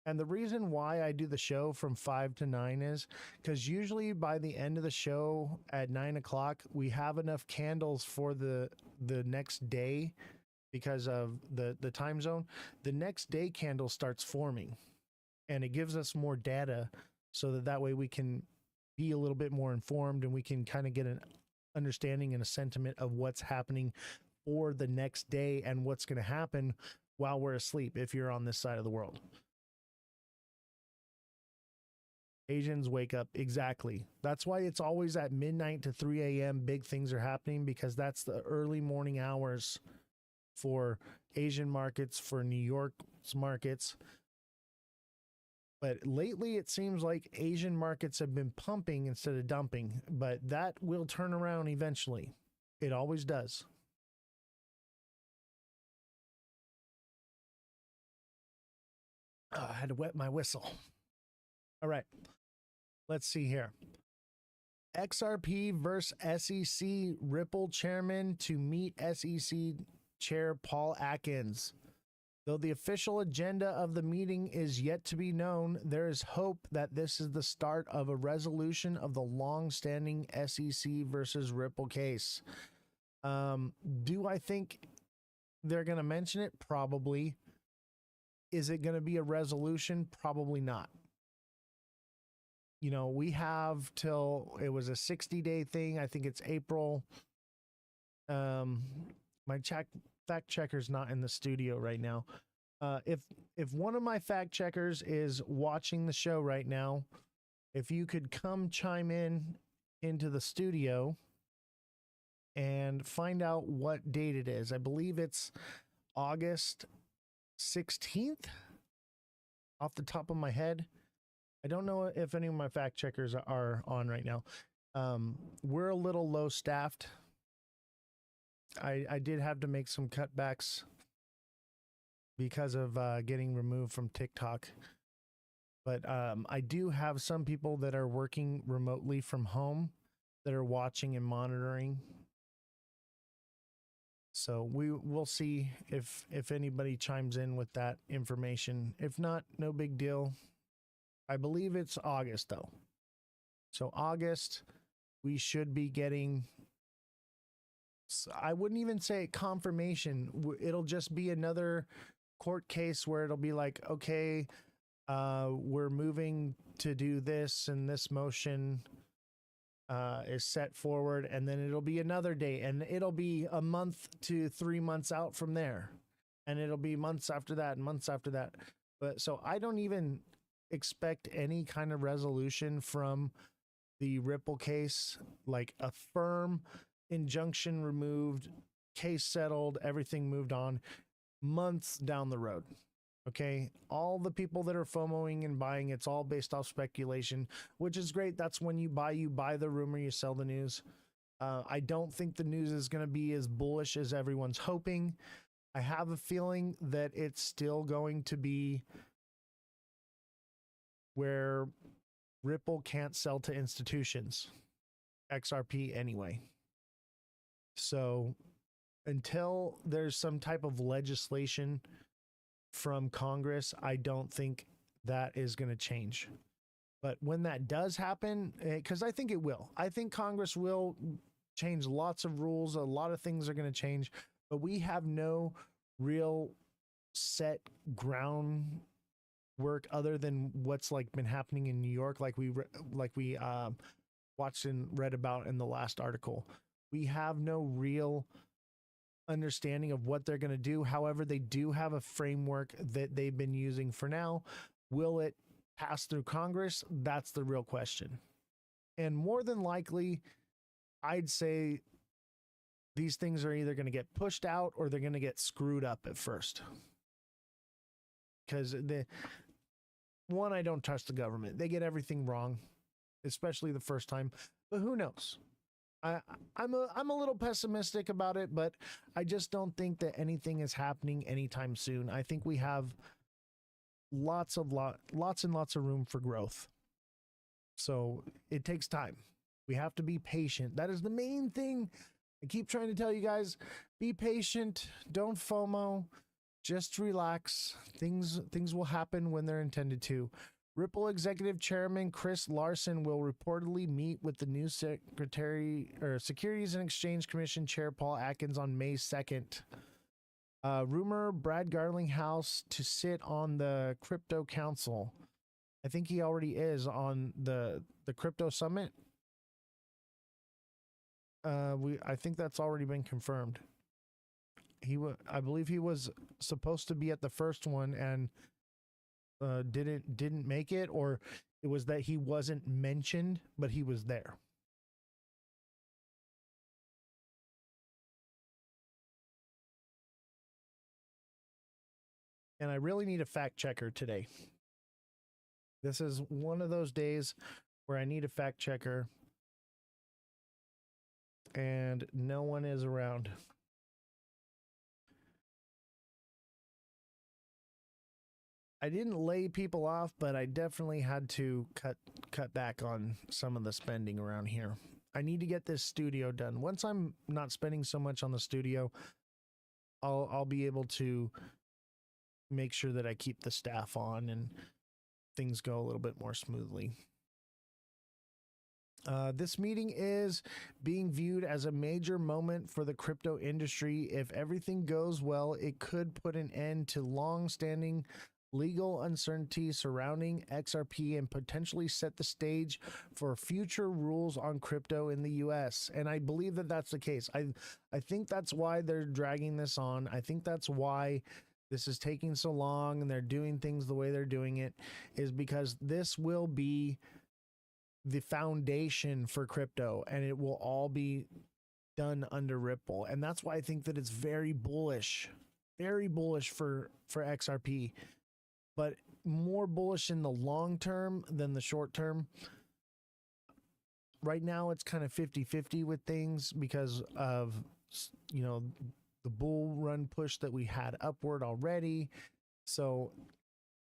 B: And the reason why I do the show from 5 to 9 is because usually by the end of the show at 9 o'clock, we have enough candles for the next day because of the time zone. The next day candle starts forming, and it gives us more data so that way we can be a little bit more informed and we can kind of get an understanding and a sentiment of what's happening for the next day and what's going to happen while we're asleep if you're on this side of the world. Asians wake up. Exactly. That's why it's always at midnight to 3 a.m. big things are happening, because that's the early morning hours for Asian markets, for New York's markets. But lately, it seems like Asian markets have been pumping instead of dumping, but that will turn around eventually. It always does. Oh, I had to wet my whistle. All right, let's see here. XRP versus SEC Ripple chairman to meet SEC chair Paul Atkins. Though the official agenda of the meeting is yet to be known, there is hope that this is the start of a resolution of the long-standing SEC versus Ripple case. Do I think they're going to mention it? Probably. Is it going to be a resolution? Probably not. You know, we have till it was a 60-day thing. I think it's April. My fact checker's not in the studio right now. If one of my fact checkers is watching the show right now, if you could come chime into the studio and find out what date it is. I believe it's August 16th off the top of my head. I don't know if any of my fact checkers are on right now. We're a little low staffed. I did have to make some cutbacks because of getting removed from TikTok. But I do have some people that are working remotely from home that are watching and monitoring. So we'll see if anybody chimes in with that information. If not, no big deal. I believe it's August though. So August, we should be getting, I wouldn't even say confirmation. It'll just be another court case where it'll be like, okay, we're moving to do this, and this motion is set forward, and then it'll be another date, and it'll be a month to 3 months out from there, and it'll be months after that and months after that. But so I don't even expect any kind of resolution from the Ripple case, like a firm injunction removed, case settled, everything moved on months down the road. Okay, all the people that are FOMOing and buying, it's all based off speculation, which is great. That's when you buy the rumor, you sell the news. I don't think the news is going to be as bullish as everyone's hoping. I have a feeling that it's still going to be where Ripple can't sell to institutions, XRP anyway. So until there's some type of legislation from Congress, I don't think that is going to change. But when that does happen, because I think it will, I think Congress will change lots of rules. A lot of things are going to change, but we have no real set ground work other than what's like been happening in New York, like we watched and read about in the last article. We have no real understanding of what they're going to do. However, they do have a framework that they've been using for now. Will it pass through Congress? That's the real question. And more than likely, I'd say these things are either going to get pushed out or they're going to get screwed up at first. Because I don't trust the government. They get everything wrong, especially the first time. But who knows? I'm a little pessimistic about it, but I just don't think that anything is happening anytime soon. I think we have lots and lots of room for growth. So it takes time. We have to be patient. That is the main thing. I keep trying to tell you guys, be patient. Don't FOMO. Just relax. Things will happen when they're intended to. Ripple Executive Chairman Chris Larson will reportedly meet with the new Securities and Exchange Commission Chair Paul Atkins on May 2nd. Rumor Brad Garlinghouse to sit on the Crypto Council. I think he already is on the Crypto Summit. I think that's already been confirmed. I believe he was supposed to be at the first one and didn't make it, or it was that he wasn't mentioned, but he was there. And I really need a fact checker today. This is one of those days where I need a fact checker and no one is around. I didn't lay people off, but I definitely had to cut back on some of the spending around here. I need to get this studio done. Once I'm not spending so much on the studio, I'll be able to make sure that I keep the staff on and things go a little bit more smoothly. This meeting is being viewed as a major moment for the crypto industry. If everything goes well, it could put an end to long-standing legal uncertainty surrounding XRP and potentially set the stage for future rules on crypto in the US. And I believe that that's the case. I think that's why they're dragging this on. I think that's why this is taking so long and they're doing things the way they're doing it, is because this will be the foundation for crypto and it will all be done under Ripple. And that's why I think that it's very bullish for XRP, but more bullish in the long term than the short term. Right now it's kind of 50-50 with things because of, you know, the bull run push that we had upward already. So,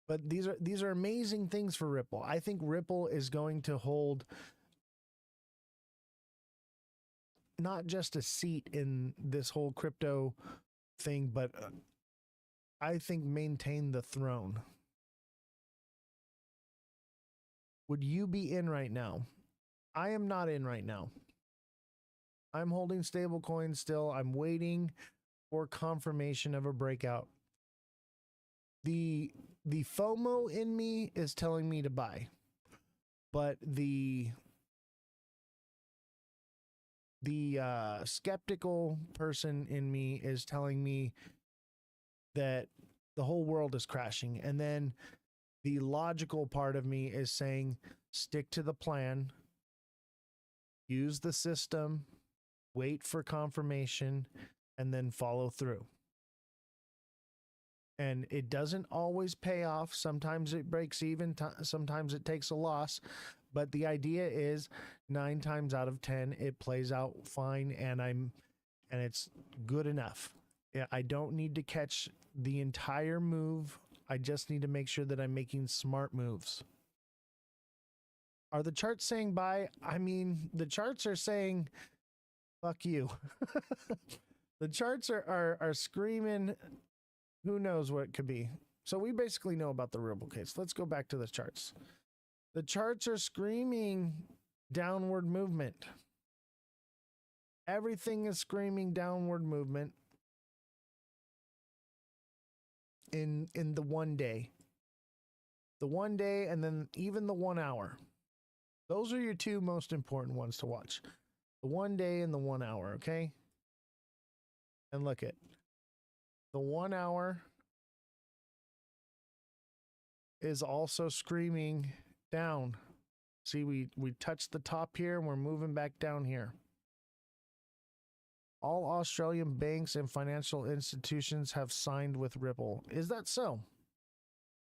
B: but these are amazing things for Ripple. I think Ripple is going to hold not just a seat in this whole crypto thing, but I think maintain the throne. Would you be in right now? I am not in right now. I'm holding stable coins still. I'm waiting for confirmation of a breakout. The FOMO in me is telling me to buy, but the skeptical person in me is telling me that the whole world is crashing. And then the logical part of me is saying, stick to the plan, use the system, wait for confirmation, and then follow through. And it doesn't always pay off. Sometimes it breaks even, sometimes it takes a loss. But the idea is 9 times out of 10, it plays out fine, and it's good enough. Yeah, I don't need to catch the entire move. I just need to make sure that I'm making smart moves. Are the charts saying buy? I mean, the charts are saying, fuck you. The charts are screaming, who knows what it could be. So we basically know about the Ripple case. Let's go back to the charts. The charts are screaming downward movement. Everything is screaming downward movement in the 1 day. The 1 day, and then even the 1 hour. Those are your two most important ones to watch. The 1 day and the 1 hour, okay? And look at the 1 hour is also screaming down. See, we touched the top here and we're moving back down here. All Australian banks and financial institutions have signed with Ripple. Is that so?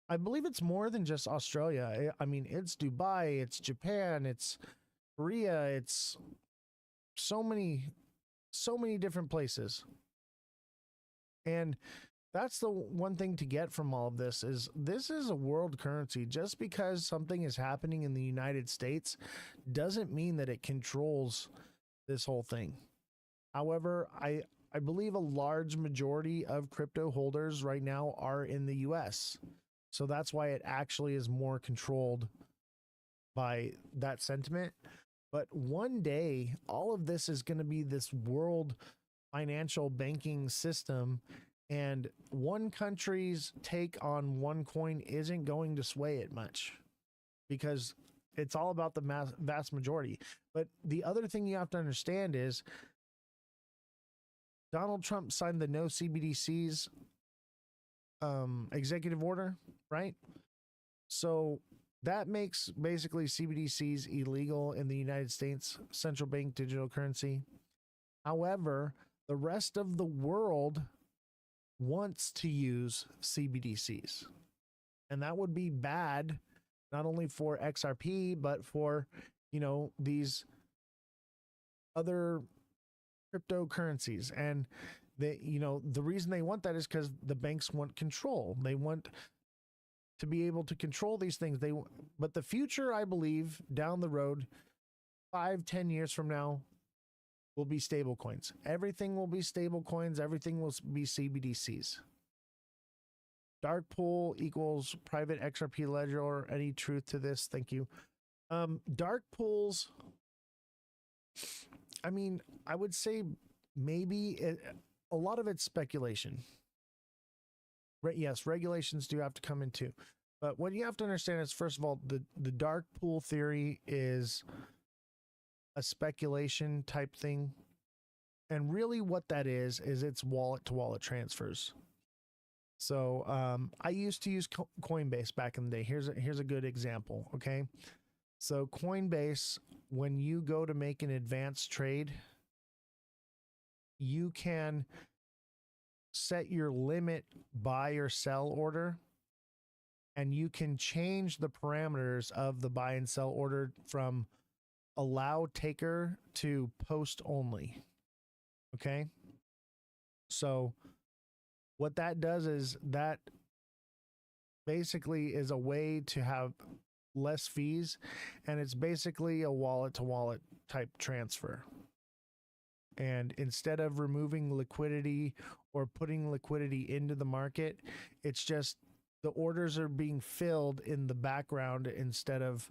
B: I believe it's more than just Australia. I mean, it's Dubai, it's Japan, it's Korea, it's so many different places. And that's the one thing to get from all of this is a world currency. Just because something is happening in the United States doesn't mean that it controls this whole thing. However, I believe a large majority of crypto holders right now are in the US. So that's why it actually is more controlled by that sentiment. But one day, all of this is going to be this world financial banking system, and one country's take on one coin isn't going to sway it much because it's all about the vast majority. But the other thing you have to understand is Donald Trump signed the no CBDCs executive order, right? So that makes basically CBDCs illegal in the United States, central bank digital currency. However, the rest of the world wants to use CBDCs. And that would be bad, not only for XRP, but for, these other cryptocurrencies. And the reason they want that is because the banks want control. They want to be able to control these things. But the future, I believe, down the road, 5-10 years from now, will be stable coins. Everything will be stable coins. Everything will be CBDCs. Dark pool equals private XRP ledger, or any truth to this? Thank you. Dark pools, I mean, I would say maybe a lot of it's speculation. Yes, regulations do have to come in too. But what you have to understand is, first of all, the dark pool theory is a speculation type thing. And really what that is it's wallet to wallet transfers. So I used to use Coinbase back in the day. Here's a good example, okay? So Coinbase, when you go to make an advanced trade, you can set your limit buy or sell order, and you can change the parameters of the buy and sell order from allow taker to post only. Okay. So what that does is that basically is a way to have less fees, and it's basically a wallet to wallet type transfer. And instead of removing liquidity or putting liquidity into the market, it's just the orders are being filled in the background instead of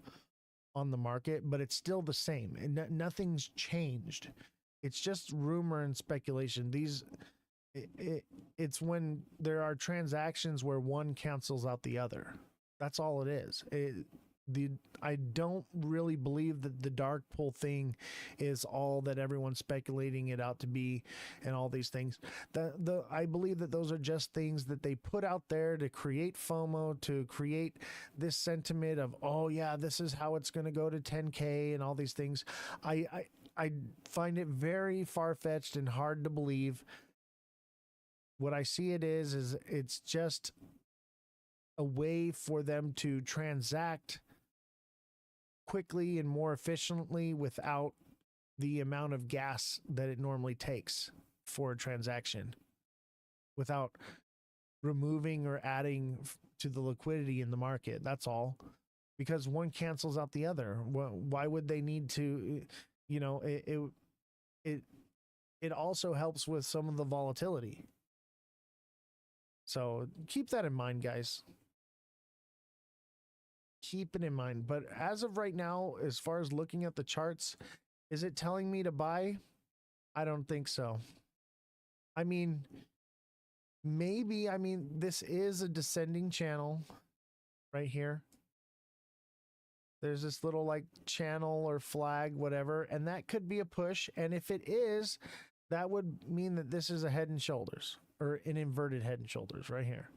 B: on the market, but it's still the same, and nothing's changed. It's just rumor and speculation. it's when there are transactions where one cancels out the other. That's all it is. I don't really believe that the dark pool thing is all that everyone's speculating it out to be, and all these things. I believe that those are just things that they put out there to create FOMO, to create this sentiment of, oh yeah, this is how it's going to go to 10K and all these things. I find it very far-fetched and hard to believe. What I see it is it's just a way for them to transact quickly and more efficiently without the amount of gas that it normally takes for a transaction, without removing or adding to the liquidity in the market. That's all, because one cancels out the other. Why would they need to? You know, it also helps with some of the volatility. So keep that in mind, guys. Keep it in mind. But as of right now, as far as looking at the charts, is it telling me to buy? I don't think so. I mean, maybe. I mean, this is a descending channel right here. There's this little like channel or flag, whatever, and that could be a push. And if it is, that would mean that this is a head and shoulders, or an inverted head and shoulders right here.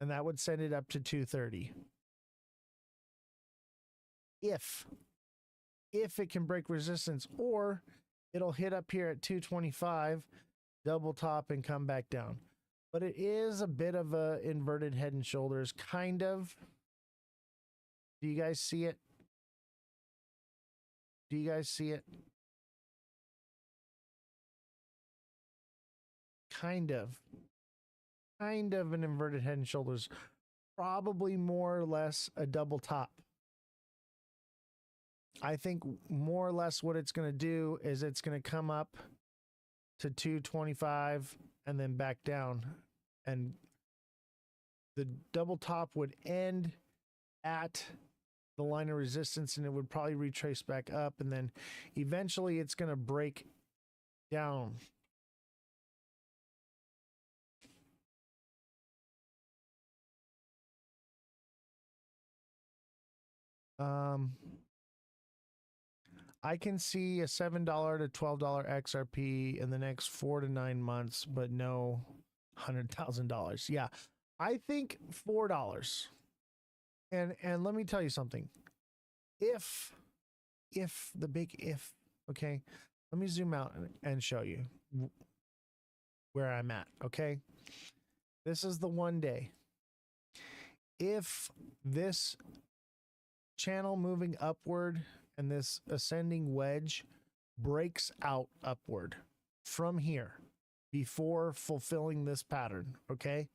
B: And that would send it up to 230. If it can break resistance, or it'll hit up here at 225, double top and come back down. But it is a bit of a inverted head and shoulders, kind of. Do you guys see it? Do you guys see it? Kind of an inverted head and shoulders, probably more or less a double top. I think more or less what it's going to do is it's going to come up to 225 and then back down, and the double top would end at the line of resistance, and it would probably retrace back up, and then eventually it's going to break down. I can see a $7 to $12 XRP in the next 4 to 9 months, but no $100,000. Yeah, I think $4. And let me tell you something. If the big if, okay, let me zoom out and show you where I'm at. Okay, this is the one day. If this channel moving upward and this ascending wedge breaks out upward from here before fulfilling this pattern, okay,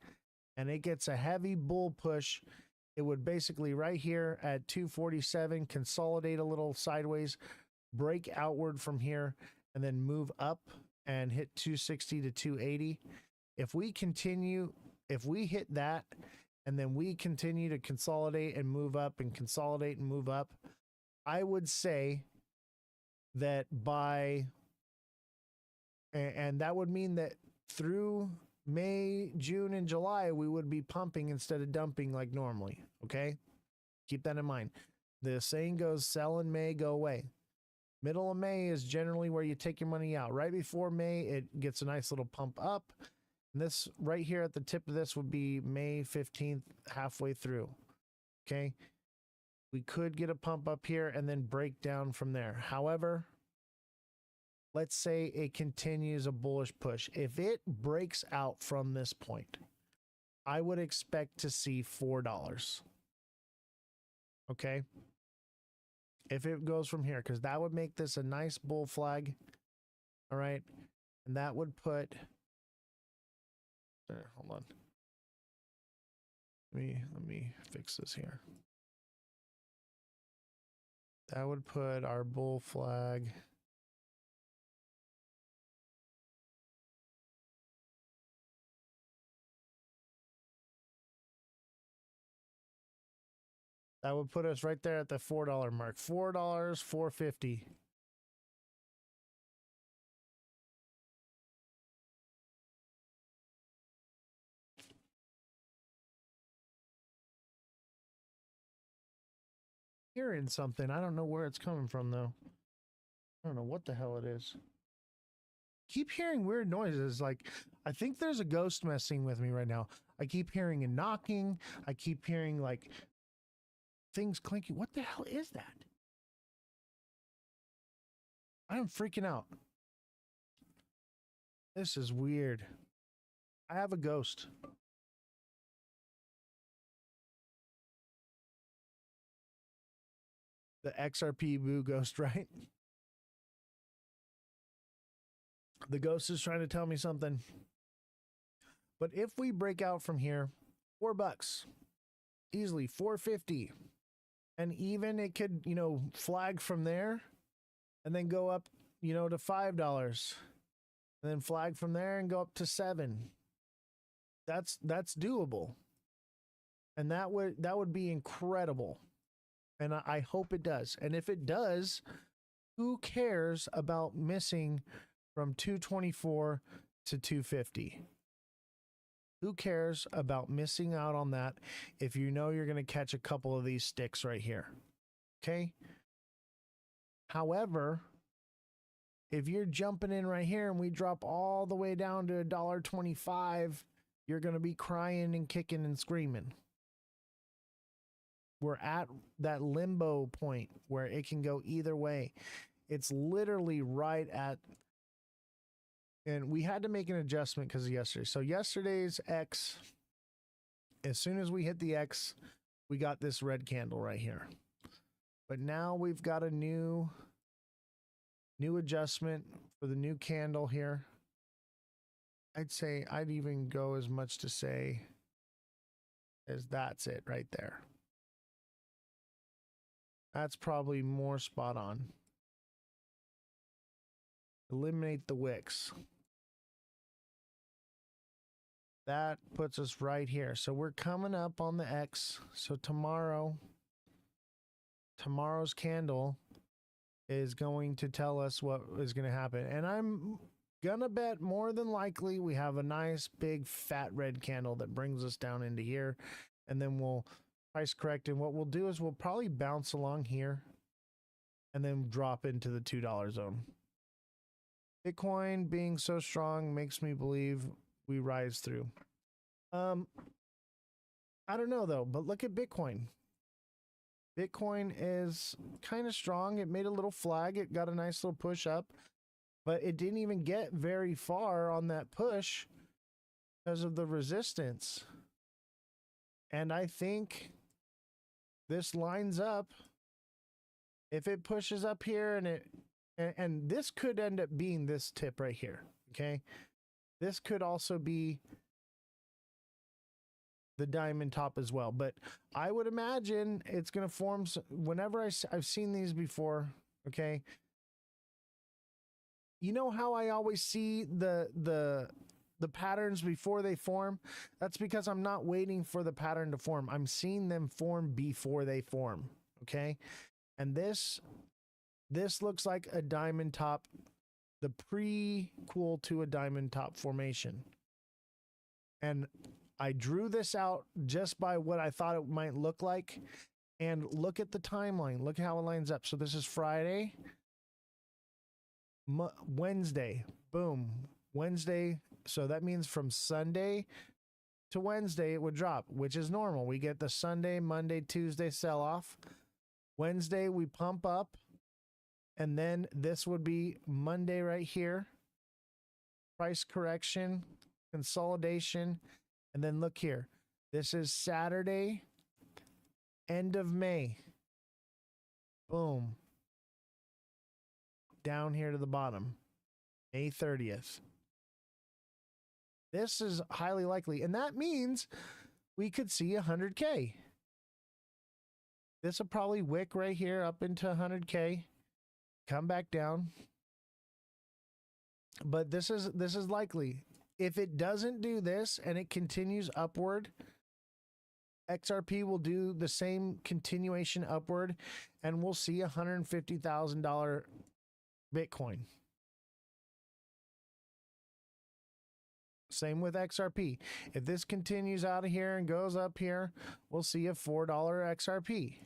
B: and it gets a heavy bull push, it would basically right here at 247 consolidate a little sideways, break outward from here, and then move up and hit 260 to 280. If we hit that, and then we continue to consolidate and move up and consolidate and move up, I would say that and that would mean that through May, June, and July, we would be pumping instead of dumping like normally. Okay? Keep that in mind. The saying goes, sell in May, go away. Middle of May is generally where you take your money out. Right before May, it gets a nice little pump up. And this right here at the tip of this would be May 15th, halfway through. Okay? We could get a pump up here and then break down from there. However, let's say it continues a bullish push. If it breaks out from this point, I would expect to see $4. Okay? If it goes from here, because that would make this a nice bull flag. All right? And that would put... hold on. Let me fix this here. That would put our bull flag. That would put us right there at the $4 mark. $4, $4.50. hearing something. I don't know where it's coming from though. I don't know what the hell it is. Keep hearing weird noises. Like, I think there's a ghost messing with me right now. I keep hearing a knocking. I keep hearing like things clinking. What the hell is that? I'm freaking out. This is weird. I have a ghost. The XRP boo ghost, right? The ghost is trying to tell me something. But if we break out from here, $4, easily $4.50, and even it could, you know, flag from there and then go up, you know, to $5, and then flag from there and go up to $7. That's doable, and that would be incredible, and I hope it does. And if it does, who cares about missing from 224 to 250? Who cares about missing out on that if you know you're going to catch a couple of these sticks right here? Okay. However, if you're jumping in right here and we drop all the way down to $1.25, you're going to be crying and kicking and screaming. We're at that limbo point where it can go either way. It's literally right at, and we had to make an adjustment because of yesterday. So yesterday's X, as soon as we hit the X, we got this red candle right here. But now we've got a new adjustment for the new candle here. I'd say I'd even go as much to say as that's it right there. That's probably more spot on. Eliminate the wicks. That puts us right here. So we're coming up on the X. So tomorrow's candle is going to tell us what is going to happen. And I'm gonna bet more than likely we have a nice big fat red candle that brings us down into here, and then we'll price correct. And what we'll do is we'll probably bounce along here and then drop into the $2 zone. Bitcoin being so strong makes me believe we rise through. I don't know though, but look at Bitcoin. Bitcoin is kind of strong. It made a little flag. It got a nice little push up, but it didn't even get very far on that push because of the resistance. And I think this lines up. If it pushes up here and this could end up being this tip right here. Okay. This could also be the diamond top as well, but I would imagine it's going to form whenever I've seen these before. Okay. You know how I always see the patterns before they form? That's because I'm not waiting for the pattern to form. I'm seeing them form before they form. Okay. And this looks like a diamond top, the prequel to a diamond top formation. And I drew this out just by what I thought it might look like. And look at the timeline. Look how it lines up. So this is Friday, Wednesday, boom, Wednesday. So that means from Sunday to Wednesday it would drop, which is normal. We get the Sunday, Monday, Tuesday sell off. Wednesday we pump up, and then this would be Monday right here. Price correction, consolidation, and then look here. This is Saturday, end of May. Boom. Down here to the bottom, May 30th. This is highly likely, and that means we could see 100K. This will probably wick right here up into 100K, come back down. But this is likely. If it doesn't do this and it continues upward, XRP will do the same continuation upward, and we'll see $150,000 Bitcoin. Same with XRP. If this continues out of here and goes up here, we'll see a $4 XRP.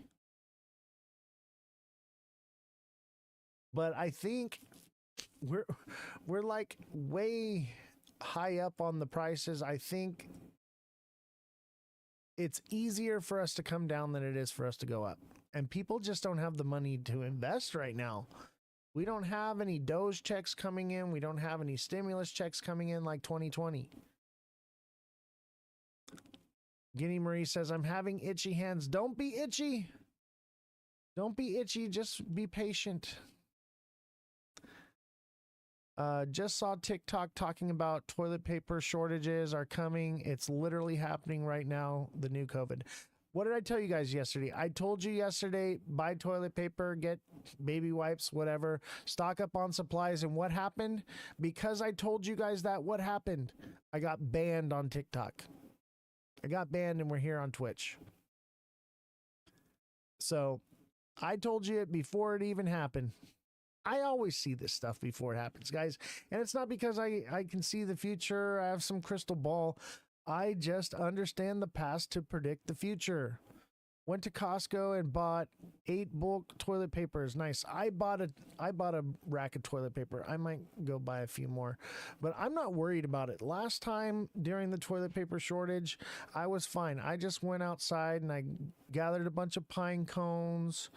B: But I think we're like way high up on the prices. I think it's easier for us to come down than it is for us to go up. And people just don't have the money to invest right now. We don't have any Doge checks coming in. We don't have any stimulus checks coming in like 2020. Guinea Marie says, I'm having itchy hands. Don't be itchy. Don't be itchy. Just be patient. Just saw TikTok talking about toilet paper shortages are coming. It's literally happening right now, the new COVID. What did I tell you guys yesterday? I told you yesterday, buy toilet paper, get baby wipes, whatever, stock up on supplies. And what happened? Because I told you guys that, what happened? I got banned on TikTok. I got banned and we're here on Twitch. So I told you it before it even happened. I always see this stuff before it happens, guys. And it's not because I can see the future. I have some crystal ball. I just understand the past to predict the future. Went to Costco and bought 8 bulk toilet papers. Nice. I bought a rack of toilet paper. I might go buy a few more, but I'm not worried about it. Last time during the toilet paper shortage, I was fine. I just went outside and I gathered a bunch of pine cones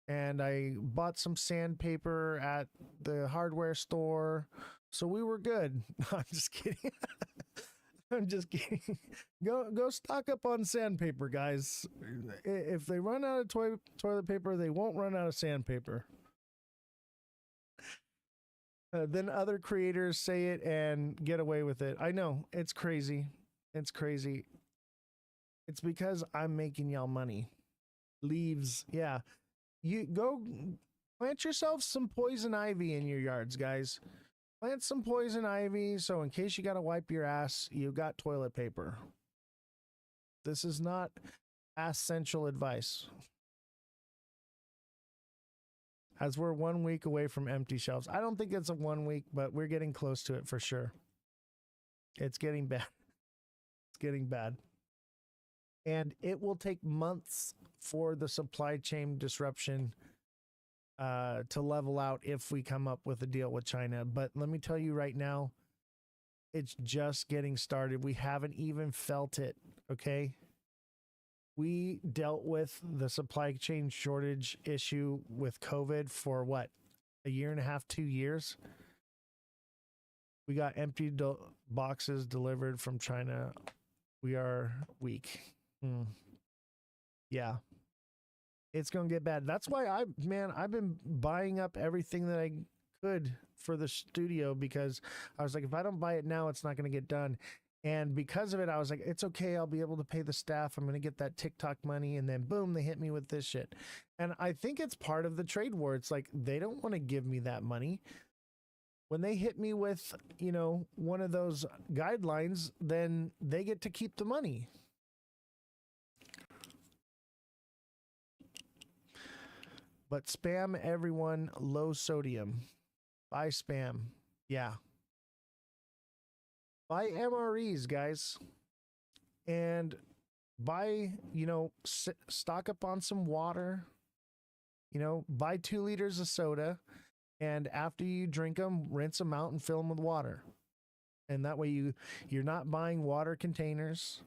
B: and I bought some sandpaper at the hardware store. So we were good. I'm just kidding. I'm just kidding. Go stock up on sandpaper, guys. If they run out of toilet paper, they won't run out of sandpaper. Then other creators say it and get away with it. I know, it's crazy. It's crazy. It's because I'm making y'all money. Leaves, yeah. You go plant yourself some poison ivy in your yards, guys. Plant some poison ivy so in case you got to wipe your ass, you got toilet paper. This is not essential advice. As we're 1 week away from empty shelves. I don't think it's a 1 week, but we're getting close to it for sure. It's getting bad. It's getting bad. And it will take months for the supply chain disruption to level out if we come up with a deal with China. But let me tell you right now, it's just getting started. We haven't even felt it, okay? We dealt with the supply chain shortage issue with COVID for what? A year and a half, 2 years? We got empty boxes delivered from China. We are weak. Yeah. It's going to get bad. That's why I've been buying up everything that I could for the studio because I was like, if I don't buy it now, it's not going to get done. And because of it, I was like, it's okay. I'll be able to pay the staff. I'm going to get that TikTok money. And then boom, they hit me with this shit. And I think it's part of the trade war. It's like, they don't want to give me that money. When they hit me with, one of those guidelines, then they get to keep the money. But spam everyone, low sodium. Buy spam. Yeah. Buy MREs, guys. And buy, stock up on some water. Buy 2 liters of soda. And after you drink them, rinse them out and fill them with water. And that way you're not buying water containers.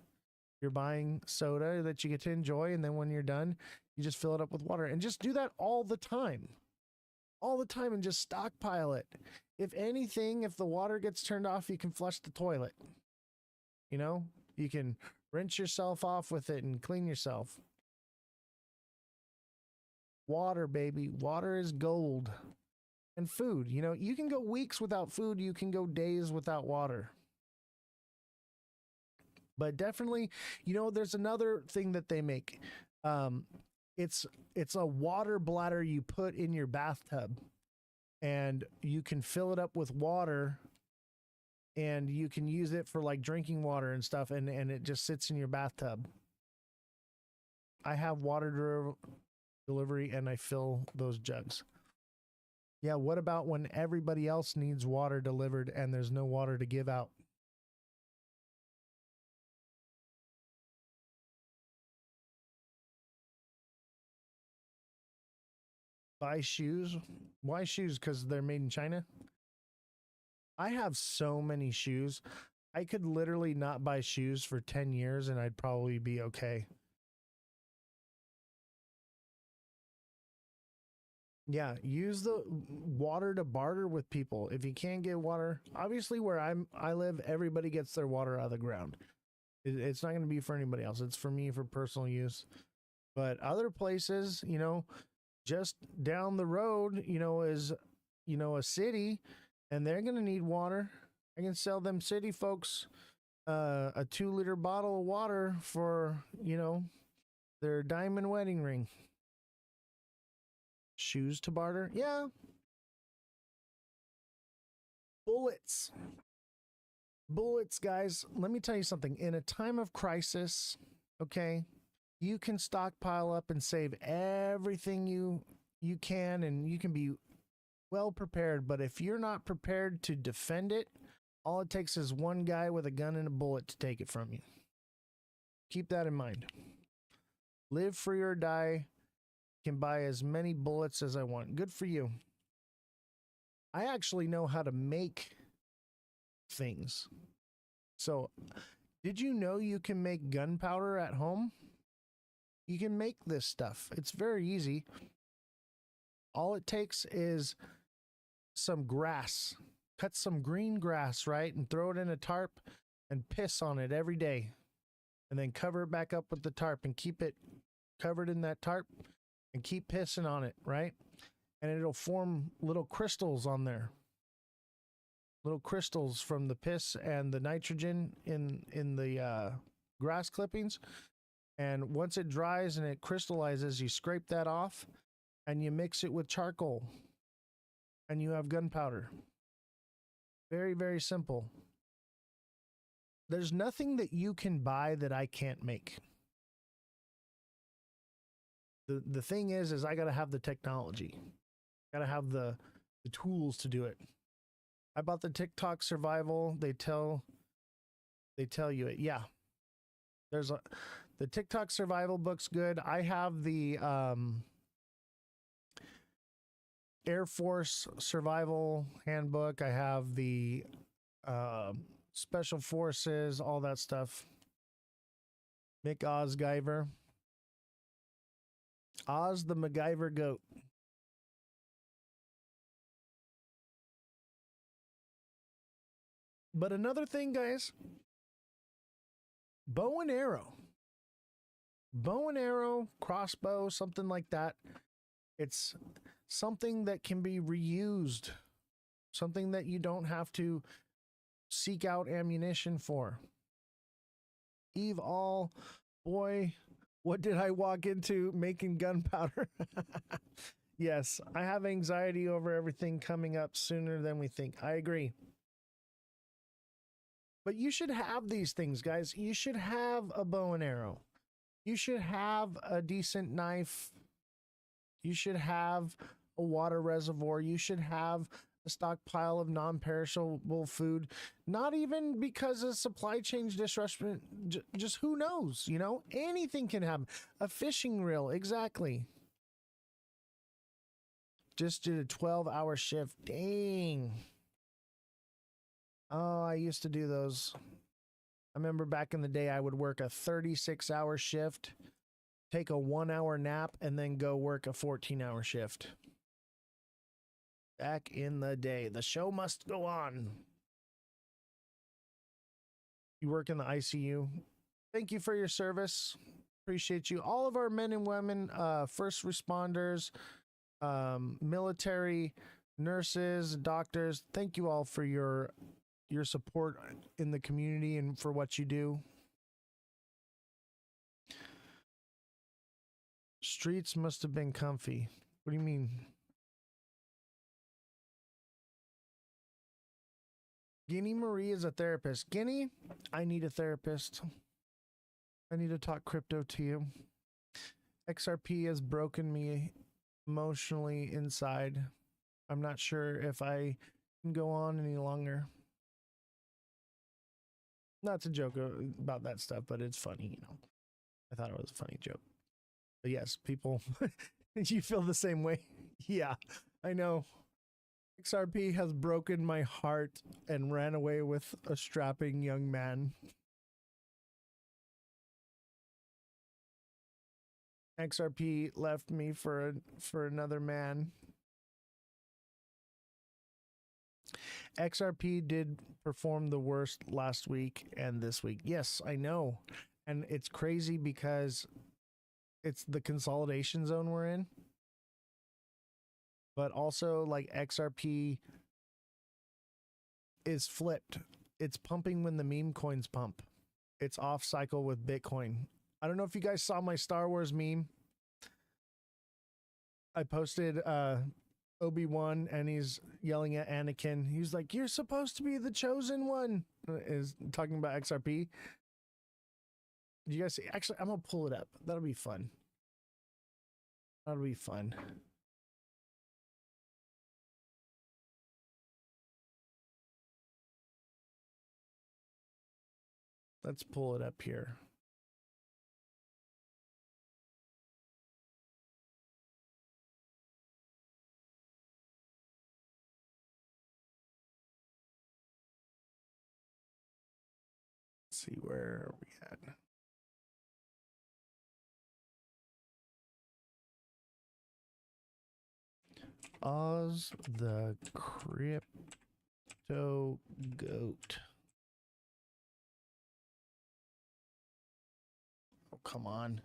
B: You're buying soda that you get to enjoy. And then when you're done, you just fill it up with water. And just do that all the time. All the time and just stockpile it. If anything, if the water gets turned off, you can flush the toilet. You can rinse yourself off with it and clean yourself. Water, baby. Water is gold. And food. You can go weeks without food. You can go days without water. But definitely, there's another thing that they make. It's a water bladder you put in your bathtub. And you can fill it up with water. And you can use it for like drinking water and stuff. And it just sits in your bathtub. I have water delivery and I fill those jugs. Yeah, what about when everybody else needs water delivered and there's no water to give out? Buy shoes. Why shoes? Because they're made in China. I have so many shoes. I could literally not buy shoes for 10 years and I'd probably be okay. Yeah, use the water to barter with people. If you can't get water, obviously where I live, everybody gets their water out of the ground. It's not going to be for anybody else. It's for me for personal use. But other places, you know, just down the road, you know, is, you know, a city, and they're going to need water. I can sell them city folks a 2-liter bottle of water for, you know, their diamond wedding ring. Shoes to barter? Yeah. Bullets. Bullets, guys. Let me tell you something. In a time of crisis, okay, you can stockpile up and save everything you can, and you can be well prepared. But if you're not prepared to defend it, all it takes is one guy with a gun and a bullet to take it from you. Keep that in mind. Live free or die. Can buy as many bullets as I want. Good for you. I actually know how to make things. So, did you know you can make gunpowder at home? You can make this stuff. It's very easy. All it takes is some grass. Cut some green grass, right? And throw it in a tarp and piss on it every day. And then cover it back up with the tarp and keep it covered in that tarp and keep pissing on it, right? And it'll form little crystals on there. Little crystals from the piss and the nitrogen in the grass clippings. And once it dries and it crystallizes, you scrape that off and you mix it with charcoal. And you have gunpowder. Very, very simple. There's nothing that you can buy that I can't make. The thing is I got to have the technology. Got to have the tools to do it. I bought the TikTok survival. They tell you it. Yeah. There's the TikTok survival book's good. I have the Air Force survival handbook. I have the special forces, all that stuff. Mick Ozthecryptogoat. Oz the MacGyver goat. But another thing, guys, bow and arrow, crossbow, something like that. It's something that can be reused, something that you don't have to seek out ammunition for. Eve all, boy, what did I walk into making gunpowder? Yes, I have anxiety over everything coming up sooner than we think. I agree. But you should have these things, guys. You should have a bow and arrow. You should have a decent knife. You should have a water reservoir. You should have a stockpile of non-perishable food. Not even because of supply chain disruption. Just who knows, you know? Anything can happen. A fishing reel, exactly. Just did a 12-hour shift. Dang. Oh, I used to do those. I remember back in the day, I would work a 36-hour shift, take a 1-hour nap, and then go work a 14-hour shift. Back in the day. The show must go on. You work in the ICU. Thank you for your service. Appreciate you. All of our men and women, first responders, military, nurses, doctors, thank you all for your support in the community and for what you do. Streets must have been comfy. What do you mean? Guinea Marie is a therapist. Guinea, I need a therapist. I need to talk crypto to you. XRP has broken me emotionally inside. I'm not sure if I can go on any longer. Not to joke about that stuff, but it's funny, you know. I thought it was a funny joke. But yes, people, you feel the same way. Yeah, I know. XRP has broken my heart and ran away with a strapping young man. XRP left me for another man. XRP did perform the worst last week and this week. Yes, I know. And it's crazy because it's the consolidation zone we're in. But also, like, XRP is flipped. It's pumping when the meme coins pump. It's off cycle with Bitcoin. I don't know if you guys saw my Star Wars meme. I posted Obi-Wan and he's yelling at Anakin. He's like, "You're supposed to be the chosen one." Is talking about XRP. Do you guys see? Actually, I'm gonna pull it up. That'll be fun. That'll be fun. Let's pull it up here. Let's see, where are we at? Oz the Crypto Goat. Oh, come on.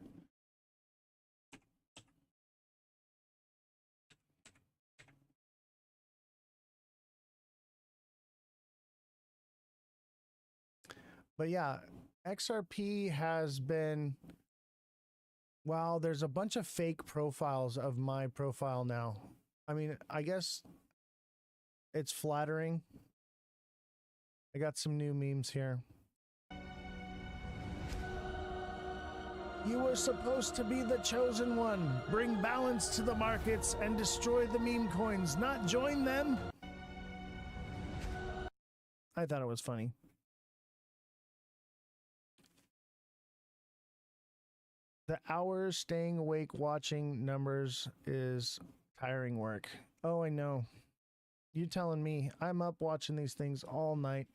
B: But yeah, XRP has been, well, there's a bunch of fake profiles of my profile now. I mean, I guess it's flattering. I got some new memes here. You were supposed to be the chosen one. Bring balance to the markets and destroy the meme coins, not join them. I thought it was funny. The hours staying awake watching numbers is tiring work. Oh, I know. You telling me. I'm up watching these things all night.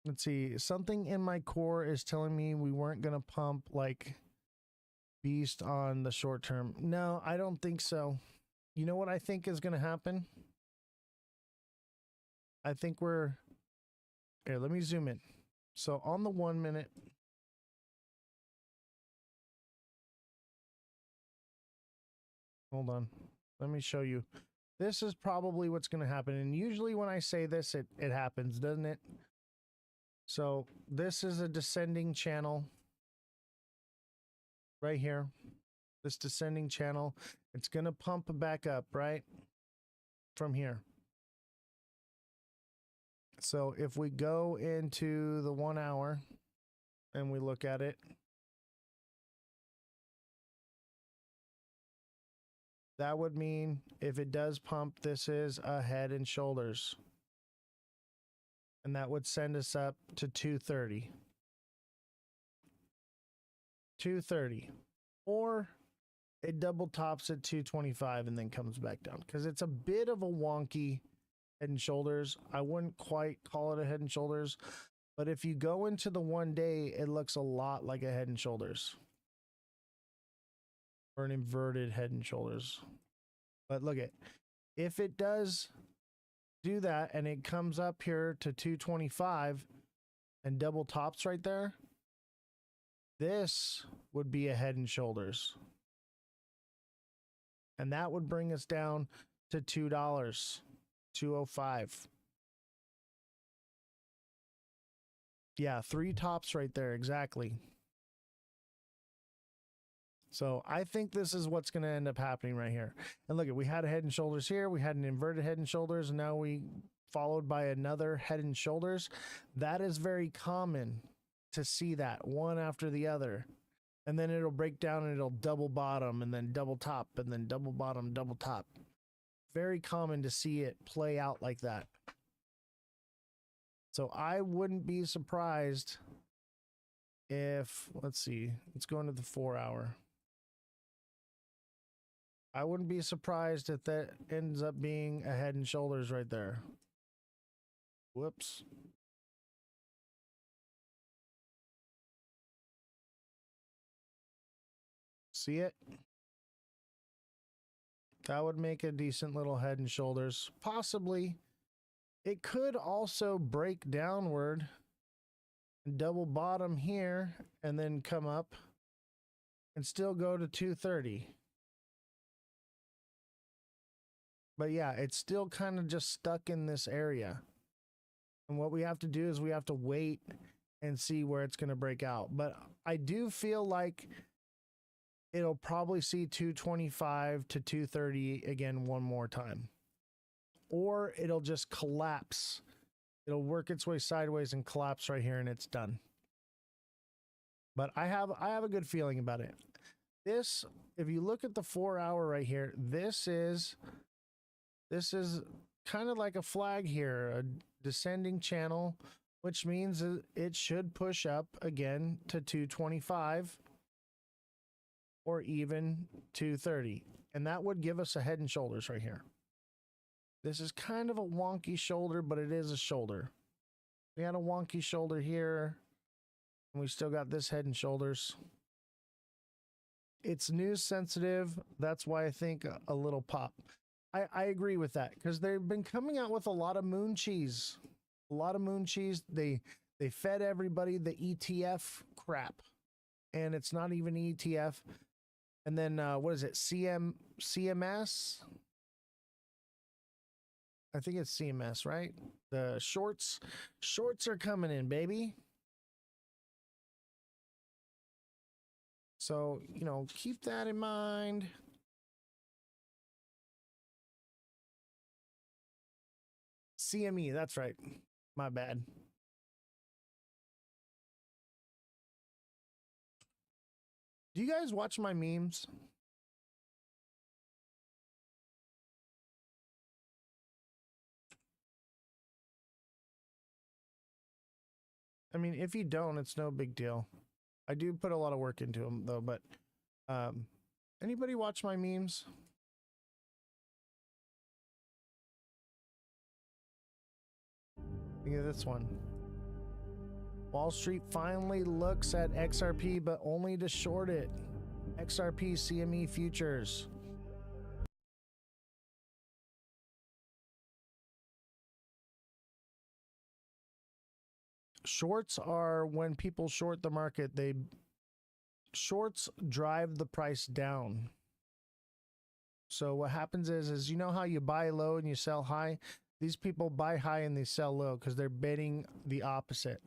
B: Let's see. Something in my core is telling me we weren't going to pump like beast on the short term. No, I don't think so. You know what I think is going to happen? I think we're... Here, let me zoom in. So on the 1 minute... Hold on. Let me show you. This is probably what's going to happen. And usually when I say this, it happens, doesn't it? So this is a descending channel right here. This descending channel. It's going to pump back up, right? From here. So if we go into the 1 hour and we look at it, that would mean if it does pump, this is a head and shoulders. And that would send us up to 230. 230. Or it double tops at 225 and then comes back down. Because it's a bit of a wonky head and shoulders. I wouldn't quite call it a head and shoulders. But if you go into the 1 day, it looks a lot like a head and shoulders. Or an inverted head and shoulders. But look at, if it does do that and it comes up here to 225 and double tops right there, this would be a head and shoulders. And that would bring us down to $2, 205. Yeah, 3 tops right there, exactly. So I think this is what's going to end up happening right here. And look, we had a head and shoulders here. We had an inverted head and shoulders, and now we followed by another head and shoulders. That is very common to see that one after the other. And then it'll break down and it'll double bottom and then double top and then double bottom, double top. Very common to see it play out like that. So I wouldn't be surprised if, let's see, let's go into the 4 hour. I wouldn't be surprised if that ends up being a head and shoulders right there. Whoops. See it? That would make a decent little head and shoulders. Possibly. It could also break downward and double bottom here and then come up and still go to 230. But yeah, it's still kind of just stuck in this area. And what we have to do is we have to wait and see where it's going to break out. But I do feel like it'll probably see 225 to 230 again one more time. Or it'll just collapse. It'll work its way sideways and collapse right here and it's done. But I have a good feeling about it. This, if you look at the 4 hour right here, this is kind of like a flag here, a descending channel, which means it should push up again to 225 or even 230. And that would give us a head and shoulders right here. This is kind of a wonky shoulder, but it is a shoulder. We had a wonky shoulder here, and we still got this head and shoulders. It's news sensitive. That's why I think a little pop. I agree with that because they've been coming out with a lot of moon cheese. A lot of moon cheese. They fed everybody the ETF crap, and it's not even ETF. And then what is it? CMS? I think it's CMS, right? The shorts are coming in, baby. So, you know, keep that in mind. CME, that's right. My bad. Do you guys watch my memes? I mean, if you don't, it's no big deal. I do put a lot of work into them, though, but anybody watch my memes? Look at this one. Wall Street finally looks at XRP, but only to short it. XRP CME futures. Shorts are when people short the market. Shorts drive the price down. So what happens is you know how you buy low and you sell high? These people buy high and they sell low because they're betting the opposite.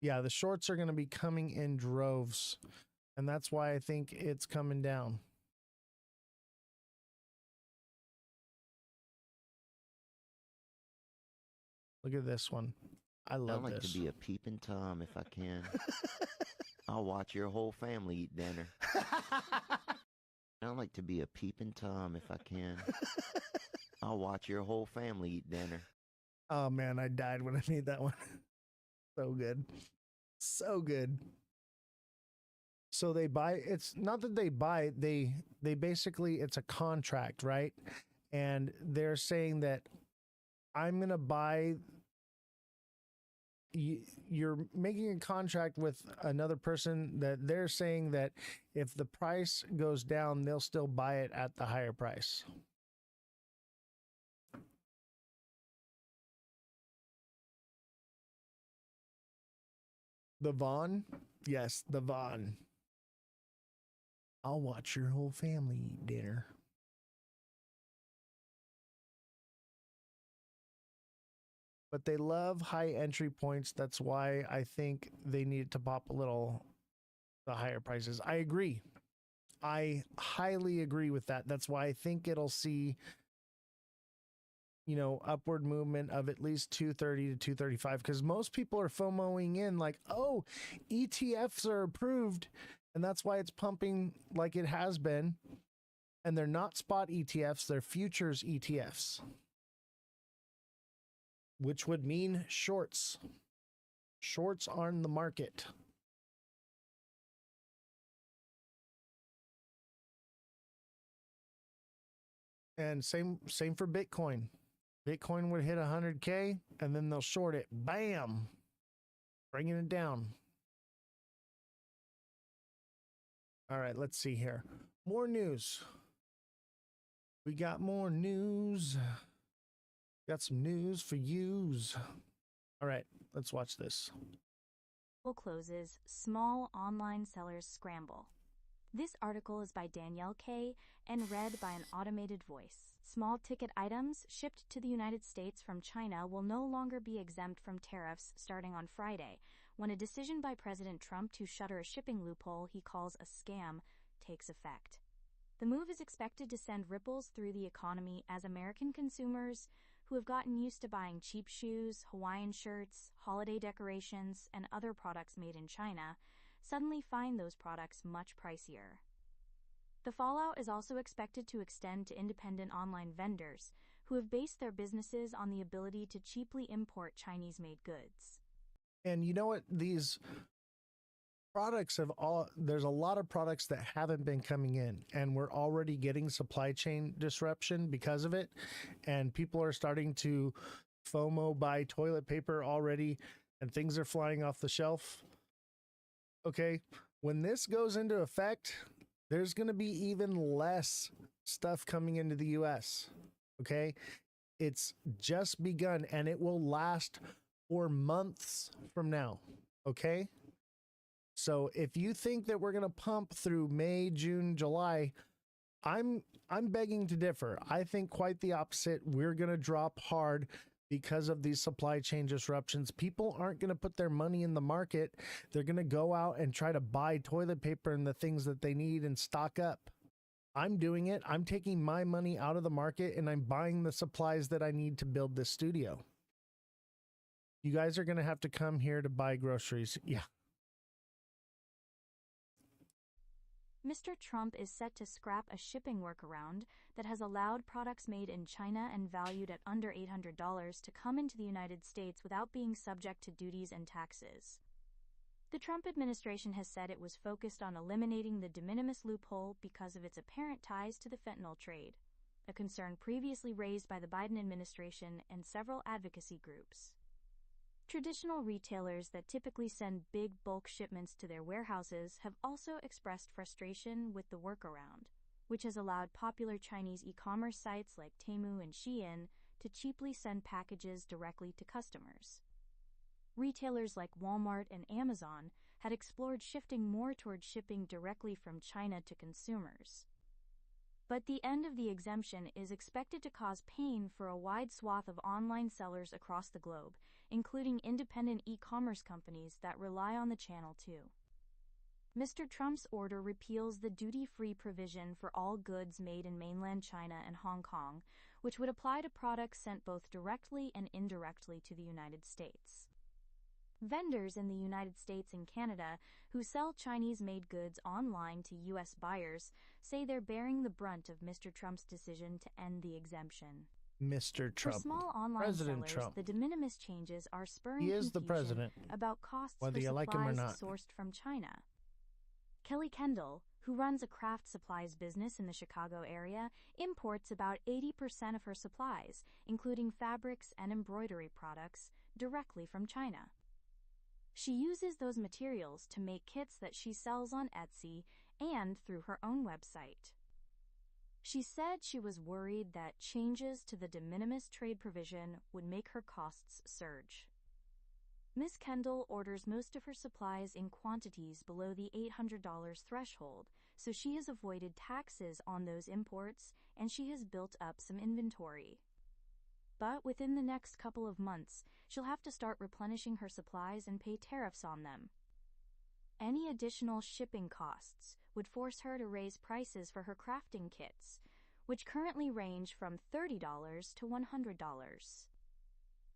B: Yeah, the shorts are going to be coming in droves. And that's why I think it's coming down. Look at this one. I love
S: I like
B: this.
S: to be a peeping Tom if I can. I'll watch your whole family eat dinner. I like to be a peeping Tom if I can. I'll watch your whole family eat dinner.
B: Oh man, I died when I made that one. So good. So good. So they buy, it's not that they buy, they basically, it's a contract, right? And they're saying that I'm going to buy, you're making a contract with another person that they're saying that if the price goes down, they'll still buy it at the higher price. The Vaughn? Yes, the Vaughn. I'll watch your whole family eat dinner. But they love high entry points. That's why I think they need to pop a little the higher prices. I agree. I highly agree with that. That's why I think it'll see, you know, upward movement of at least 230 to 235 because most people are FOMOing in like, oh, ETFs are approved and that's why it's pumping like it has been. And they're not spot ETFs, they're futures ETFs. Which would mean shorts. Shorts are in the market. And same for Bitcoin. Bitcoin would hit 100K and then they'll short it. Bam! Bringing it down. All right, let's see here. More news. We got more news. Got some news for yous. All right, let's watch this.
T: Closes, small online sellers scramble. This article is by Danielle K. and read by an automated voice. Small ticket items shipped to the United States from China will no longer be exempt from tariffs starting on Friday, when a decision by President Trump to shutter a shipping loophole he calls a scam takes effect. The move is expected to send ripples through the economy as American consumers who have gotten used to buying cheap shoes, Hawaiian shirts, holiday decorations, and other products made in China suddenly find those products much pricier. The fallout is also expected to extend to independent online vendors who have based their businesses on the ability to cheaply import Chinese-made goods.
B: And you know what? These products there's a lot of products that haven't been coming in, and we're already getting supply chain disruption because of it. And people are starting to FOMO buy toilet paper already, and things are flying off the shelf. Okay, when this goes into effect, there's going to be even less stuff coming into the US. Okay, it's just begun and it will last for months from now. Okay, so if you think that we're going to pump through May, June, July, I'm begging to differ. I think quite the opposite. We're going to drop hard because of these supply chain disruptions. People aren't going to put their money in the market. They're going to go out and try to buy toilet paper and the things that they need and stock up. I'm doing it. I'm taking my money out of the market and I'm buying the supplies that I need to build this studio. You guys are going to have to come here to buy groceries. Yeah.
T: Mr. Trump is set to scrap a shipping workaround that has allowed products made in China and valued at under $800 to come into the United States without being subject to duties and taxes. The Trump administration has said it was focused on eliminating the de minimis loophole because of its apparent ties to the fentanyl trade, a concern previously raised by the Biden administration and several advocacy groups. Traditional retailers that typically send big bulk shipments to their warehouses have also expressed frustration with the workaround, which has allowed popular Chinese e-commerce sites like Temu and Shein to cheaply send packages directly to customers. Retailers like Walmart and Amazon had explored shifting more toward shipping directly from China to consumers. But the end of the exemption is expected to cause pain for a wide swath of online sellers across the globe, including independent e-commerce companies that rely on the channel too. Mr. Trump's order repeals the duty-free provision for all goods made in mainland China and Hong Kong, which would apply to products sent both directly and indirectly to the United States. Vendors in the United States and Canada who sell Chinese-made goods online to U.S. buyers say they're bearing the brunt of Mr. Trump's decision to end the exemption.
B: Mr. Trump.
T: For small online
B: President
T: sellers,
B: Trump.
T: the de minimis changes are spurring
B: He is the
T: confusion
B: president,
T: about costs
B: whether
T: for
B: you
T: supplies
B: like him or not.
T: sourced from China. Kelly Kendall, who runs a craft supplies business in the Chicago area, imports about 80% of her supplies, including fabrics and embroidery products, directly from China. She uses those materials to make kits that she sells on Etsy and through her own website. She said she was worried that changes to the de minimis trade provision would make her costs surge. Ms. Kendall orders most of her supplies in quantities below the $800 threshold, so she has avoided taxes on those imports and she has built up some inventory. But within the next couple of months, she'll have to start replenishing her supplies and pay tariffs on them. Any additional shipping costs would force her to raise prices for her crafting kits, which currently range from $30 to $100.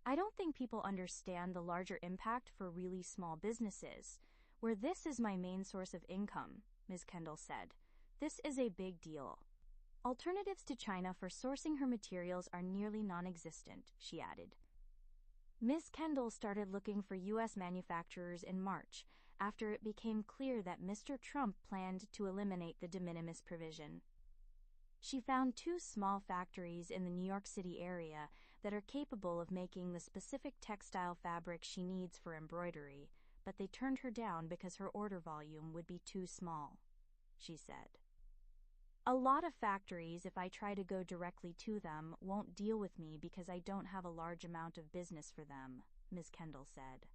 T: I don't think people understand the larger impact for really small businesses, where this is my main source of income, Ms. Kendall said. This is a big deal. Alternatives to China for sourcing her materials are nearly non-existent, she added. Ms. Kendall started looking for U.S. manufacturers in March, after it became clear that Mr. Trump planned to eliminate the de minimis provision. She found 2 small factories in the New York City area that are capable of making the specific textile fabric she needs for embroidery, but they turned her down because her order volume would be too small, she said. A lot of factories, if I try to go directly to them, won't deal with me because I don't have a large amount of business for them, Ms. Kendall said.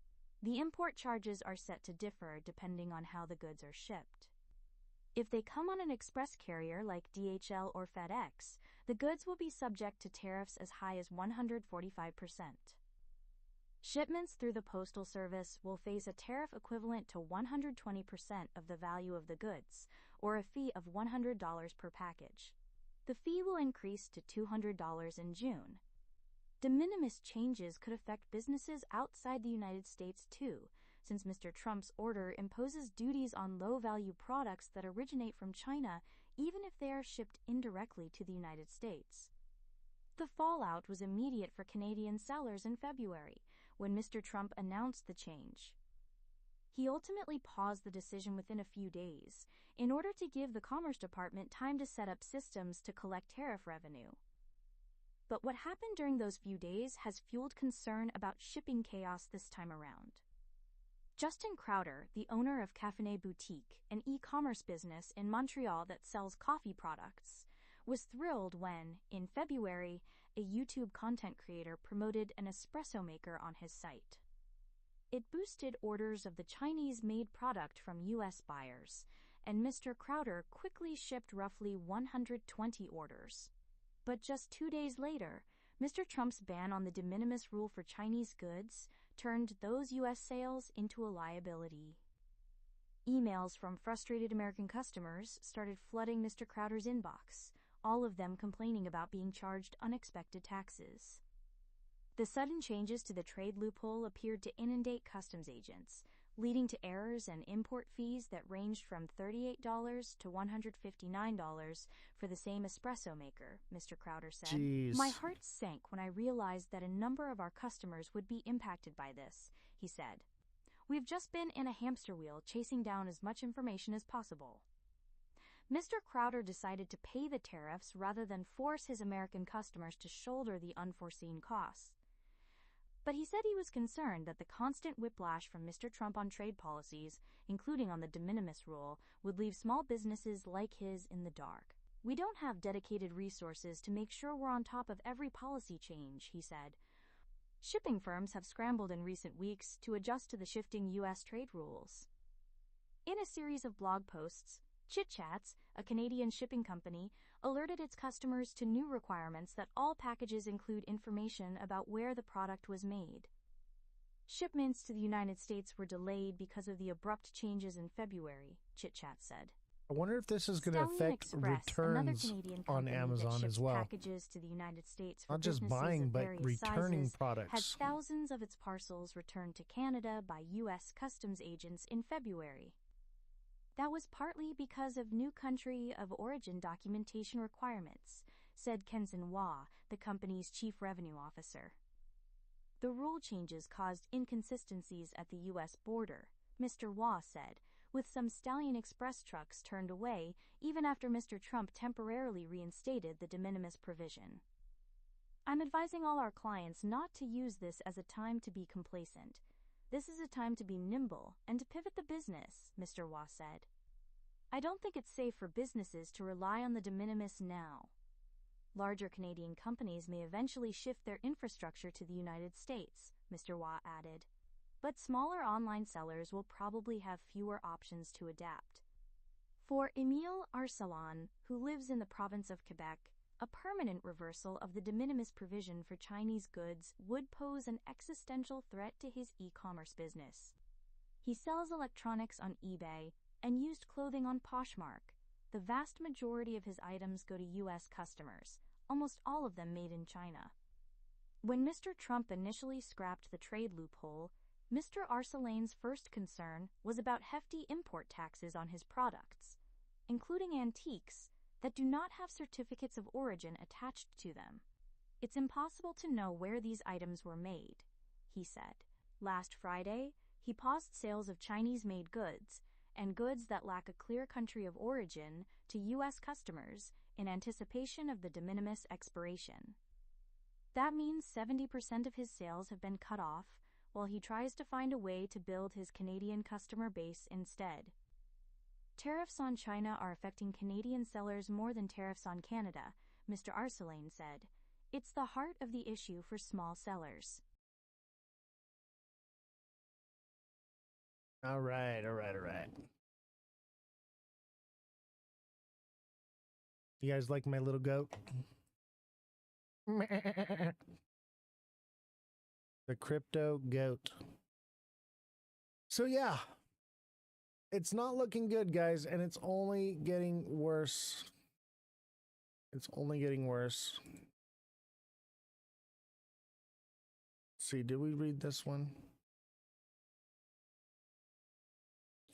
T: The import charges are set to differ depending on how the goods are shipped. If they come on an express carrier like DHL or FedEx, the goods will be subject to tariffs as high as 145%. Shipments through the Postal Service will face a tariff equivalent to 120% of the value of the goods, or a fee of $100 per package. The fee will increase to $200 in June. De minimis changes could affect businesses outside the United States too, since Mr. Trump's order imposes duties on low-value products that originate from China even if they are shipped indirectly to the United States. The fallout was immediate for Canadian sellers in February, when Mr. Trump announced the change. He ultimately paused the decision within a few days, in order to give the Commerce Department time to set up systems to collect tariff revenue. But what happened during those few days has fueled concern about shipping chaos this time around. Justin Crowder, the owner of Caffeine Boutique, an e-commerce business in Montreal that sells coffee products, was thrilled when, in February, a YouTube content creator promoted an espresso maker on his site. It boosted orders of the Chinese-made product from U.S. buyers, and Mr. Crowder quickly shipped roughly 120 orders. But just 2 days later, Mr. Trump's ban on the de minimis rule for Chinese goods turned those U.S. sales into a liability. Emails from frustrated American customers started flooding Mr. Crowder's inbox, all of them complaining about being charged unexpected taxes. The sudden changes to the trade loophole appeared to inundate customs agents, leading to errors and import fees that ranged from $38 to $159 for the same espresso maker, Mr. Crowder said.
B: Jeez.
T: My heart sank when I realized that a number of our customers would be impacted by this, he said. We've just been in a hamster wheel chasing down as much information as possible. Mr. Crowder decided to pay the tariffs rather than force his American customers to shoulder the unforeseen costs. But he said he was concerned that the constant whiplash from Mr. Trump on trade policies, including on the de minimis rule, would leave small businesses like his in the dark. We don't have dedicated resources to make sure we're on top of every policy change, he said. Shipping firms have scrambled in recent weeks to adjust to the shifting U.S. trade rules. In a series of blog posts, Chit Chats, a Canadian shipping company, alerted its customers to new requirements that all packages include information about where the product was made. Shipments to the United States were delayed because of the abrupt changes in February, Chit Chat said.
B: I wonder if this is going to
T: Stallion
B: affect
T: Express, another
B: returns
T: Canadian
B: on
T: company
B: Amazon
T: that
B: as
T: ships
B: well.
T: packages to the United States for
B: Not just
T: businesses
B: buying,
T: of
B: but
T: various
B: returning
T: sizes,
B: products.
T: had thousands of its parcels returned to Canada by U.S. customs agents in February. That was partly because of new country of origin documentation requirements, said Kenson Wah, the company's chief revenue officer. The rule changes caused inconsistencies at the U.S. border, Mr. Wah said, with some Stallion Express trucks turned away even after Mr. Trump temporarily reinstated the de minimis provision. I'm advising all our clients not to use this as a time to be complacent. This is a time to be nimble and to pivot the business, Mr. Wah said. I don't think it's safe for businesses to rely on the de minimis now. Larger Canadian companies may eventually shift their infrastructure to the United States, Mr. Wah added. But smaller online sellers will probably have fewer options to adapt. For Emile Arsalan, who lives in the province of Quebec, a permanent reversal of the de minimis provision for Chinese goods would pose an existential threat to his e-commerce business. He sells electronics on eBay and used clothing on Poshmark. The vast majority of his items go to U.S. customers, almost all of them made in China. When Mr. Trump initially scrapped the trade loophole, Mr. Arsalan's first concern was about hefty import taxes on his products, including antiques that do not have certificates of origin attached to them. It's impossible to know where these items were made. he said. Last Friday, he paused sales of Chinese-made goods and goods that lack a clear country of origin to U.S. customers in anticipation of the de minimis expiration. That means 70% of his sales have been cut off, while he tries to find a way to build his Canadian customer base instead. Tariffs on China are affecting Canadian sellers more than tariffs on Canada, Mr. Arcelane said. It's the heart of the issue for small sellers.
B: All right. You guys like my little goat? The crypto goat. So yeah, it's not looking good, guys, and it's only getting worse. It's only getting worse. Let's see, did we read this one?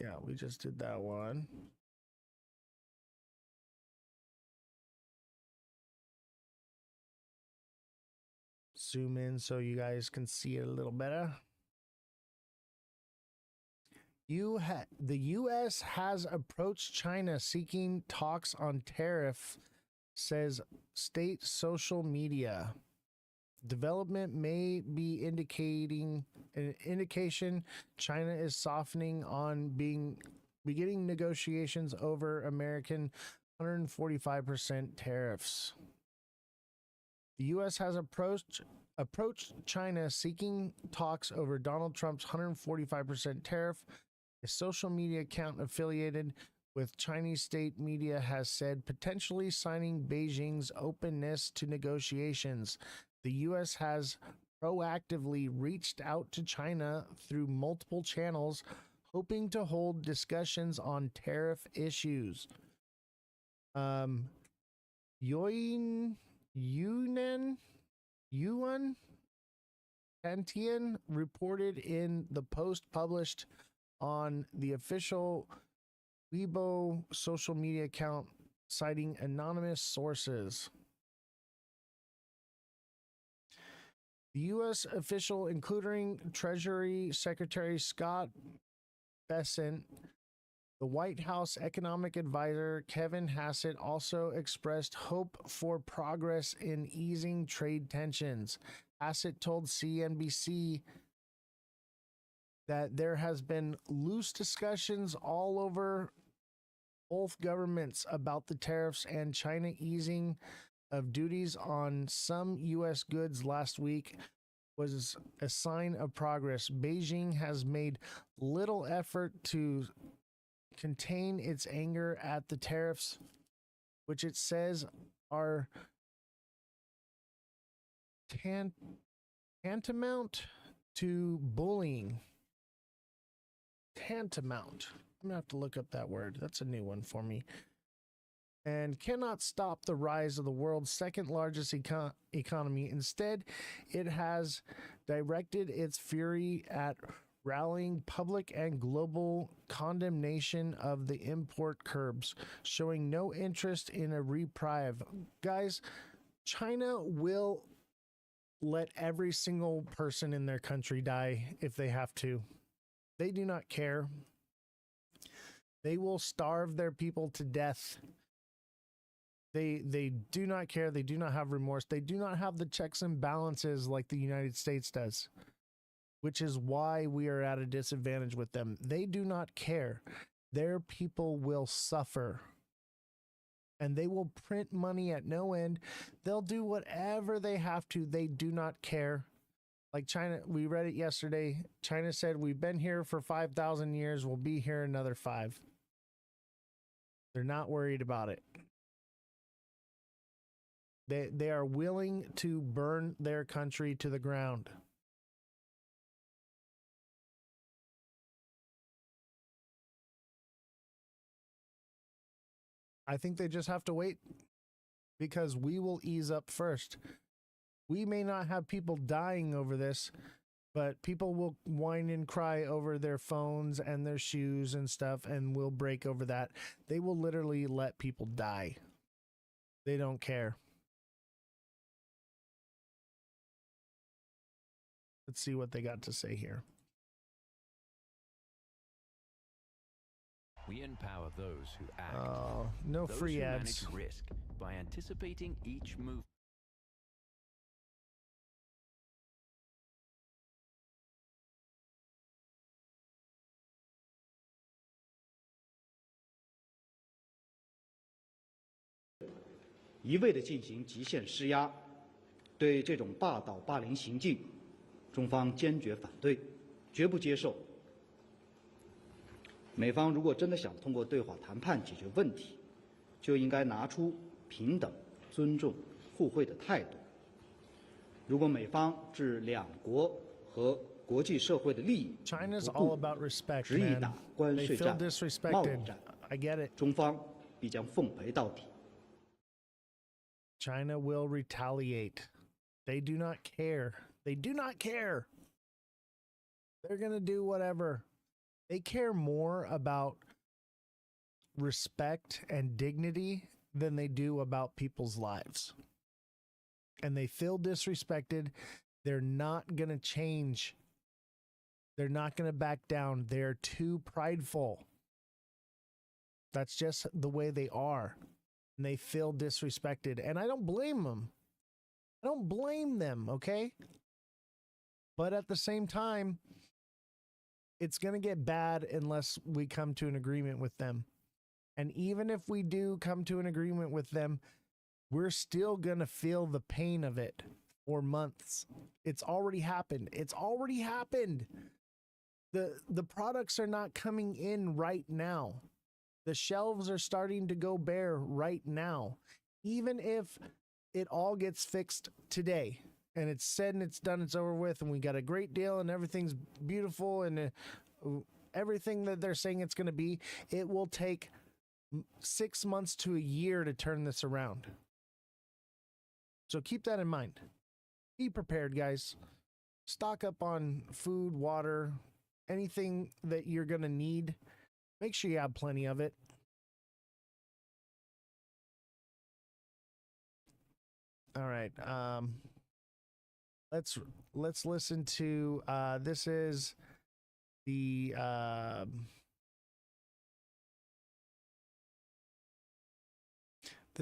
B: Yeah, we just did that one. Zoom in so you guys can see it a little better. The U.S. has approached China seeking talks on tariff, says state social media. Development may be indicating an indication China is softening on beginning negotiations over American 145% tariffs. The U.S. has approached China seeking talks over Donald Trump's 145% tariff. A social media account affiliated with Chinese state media has said, potentially signing Beijing's openness to negotiations. The U.S. has proactively reached out to China through multiple channels, hoping to hold discussions on tariff issues. Yuan Tantian reported in the post published on the official Weibo social media account, citing anonymous sources. The U.S. official, including Treasury Secretary Scott Bessent, the White House economic advisor Kevin Hassett, also expressed hope for progress in easing trade tensions. Hassett told CNBC that there has been loose discussions all over both governments about the tariffs and China easing of duties on some U.S. goods last week was a sign of progress. Beijing has made little effort to contain its anger at the tariffs, which it says are tantamount to bullying. Tantamount. I'm going to have to look up that word. That's a new one for me. And cannot stop the rise of the world's second largest economy. Instead, it has directed its fury at rallying public and global condemnation of the import curbs, showing no interest in a reprieve. Guys, China will let every single person in their country die if they have to. They do not care. They will starve their people to death. They do not care. They do not have remorse. They do not have the checks and balances like the United States does, which is why we are at a disadvantage with them. They do not care. Their people will suffer. And they will print money at no end. They'll do whatever they have to. They do not care. Like China, we read it yesterday. China said, we've been here for 5,000 years. We'll be here another 5. They're not worried about it. They are willing to burn their country to the ground. I think they just have to wait, because we will ease up first. We may not have people dying over this, but people will whine and cry over their phones and their shoes and stuff, and will break over that. They will literally let people die. They don't care. Let's see what they got to say here.
U: We empower those who act.
B: Oh, no
U: those
B: free
U: who
B: ads.
U: manage risk by anticipating each move.
V: 一味地进行极限施压，对这种霸道霸凌行径，中方坚决反对，绝不接受。美方如果真的想通过对话谈判解决问题，就应该拿出平等、尊重、互惠的态度。如果美方置两国和国际社会的利益
B: China's all about respect,
V: 执意打
B: man.
V: 关
B: They
V: 税
B: feel
V: 战、贸易
B: disrespected.
V: 战，
B: I get it.
V: 中方必将奉陪到底。
B: China will retaliate. They do not care. They do not care. They're going to do whatever. They care more about respect and dignity than they do about people's lives. And they feel disrespected. They're not going to change. They're not going to back down. They're too prideful. That's just the way they are. And they feel disrespected. And I don't blame them. I don't blame them, okay? But at the same time, it's going to get bad unless we come to an agreement with them. And even if we do come to an agreement with them, we're still going to feel the pain of it for months. It's already happened. It's already happened. The products are not coming in right now. The shelves are starting to go bare right now. Even if it all gets fixed today and it's said and it's done, it's over with, and we got a great deal and everything's beautiful and everything that they're saying it's going to be, it will take 6 months to a year to turn this around. So keep that in mind. Be prepared, guys. Stock up on food, water, anything that you're going to need. Make sure you have plenty of it. All right. Let's listen to this is the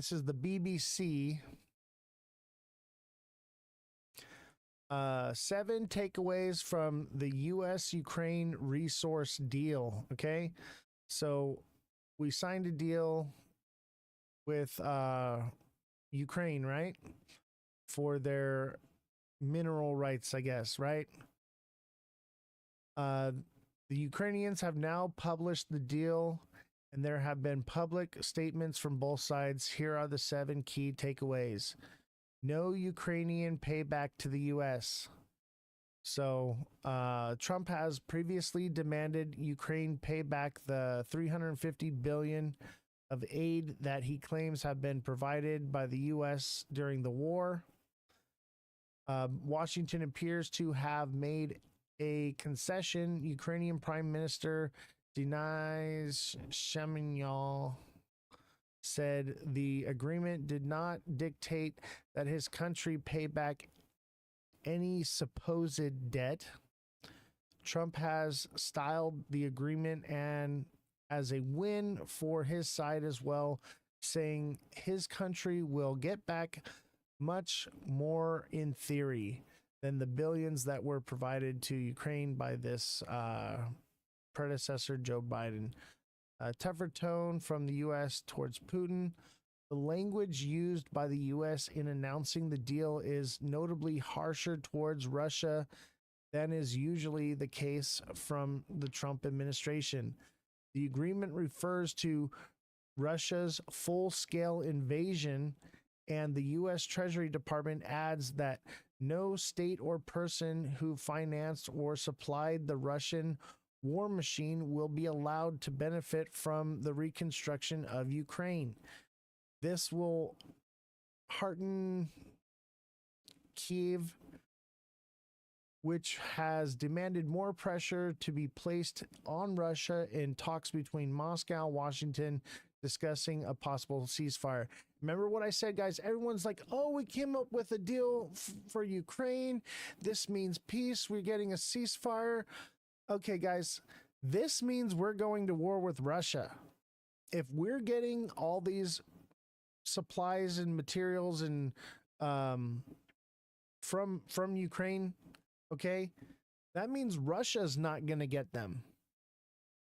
B: BBC 7 takeaways from the US-Ukraine resource deal. Okay, so we signed a deal with Ukraine, right, for their mineral rights, I guess, right? The Ukrainians have now published the deal, and there have been public statements from both sides. Here are the 7 key takeaways. No Ukrainian payback to the U.S. So Trump has previously demanded Ukraine pay back the $350 billion of aid that he claims have been provided by the U.S. during the war. Washington appears to have made a concession. Ukrainian Prime Minister Denis Shmyhal said the agreement did not dictate that his country pay back any supposed debt. Trump has styled the agreement and as a win for his side as well, saying his country will get back much more in theory than the billions that were provided to Ukraine by this predecessor, Joe Biden. A tougher tone from the U.S. towards Putin. The language used by the U.S. in announcing the deal is notably harsher towards Russia than is usually the case from the Trump administration. The agreement refers to Russia's full-scale invasion, and the U.S. Treasury Department adds that no state or person who financed or supplied the Russian war machine will be allowed to benefit from the reconstruction of Ukraine. This will hearten Kyiv, which has demanded more pressure to be placed on Russia in talks between Moscow and Washington discussing a possible ceasefire. Remember what I said, guys? Everyone's like, oh, we came up with a deal for Ukraine. This means peace. We're getting a ceasefire. Okay, guys, this means we're going to war with Russia. If we're getting all these supplies and materials and from Ukraine, okay, that means Russia's not going to get them.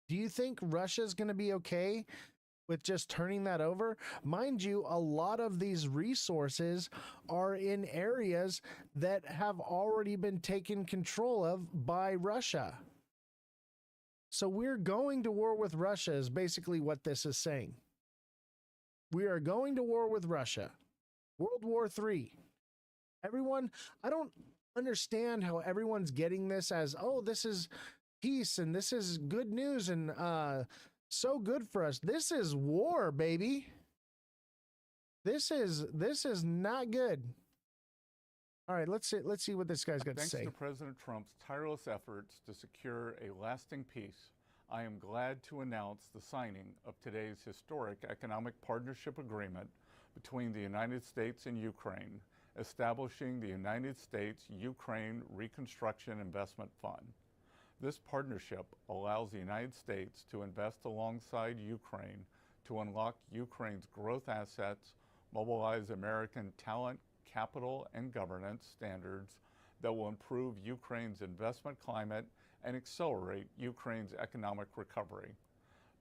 B: Do you think Russia's going to be okay with just turning that over? Mind you, a lot of these resources are in areas that have already been taken control of by Russia. So we're going to war with Russia is basically what this is saying. We are going to war with Russia. World War III. Everyone, I don't understand how everyone's getting this as, oh, this is peace and this is good news and so good for us. This is war, baby. This is not good. All right, let's see what this guy's got to say.
C: Thanks to President Trump's tireless efforts to secure a lasting peace, I am glad to announce the signing of today's historic economic partnership agreement between the United States and Ukraine, establishing the United States-Ukraine Reconstruction Investment Fund. This partnership allows the United States to invest alongside Ukraine to unlock Ukraine's growth assets, mobilize American talent, capital, and governance standards that will improve Ukraine's investment climate and accelerate Ukraine's economic recovery.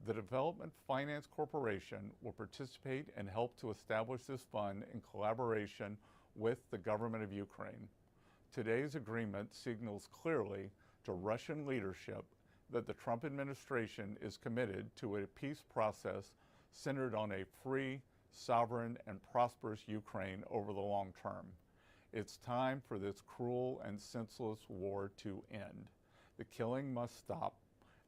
C: The Development Finance Corporation will participate and help to establish this fund in collaboration with the government of Ukraine. Today's agreement signals clearly to Russian leadership that the Trump administration is committed to a peace process centered on a free, sovereign, and prosperous Ukraine over the long term. It's time for this cruel and senseless war to end. The killing must stop,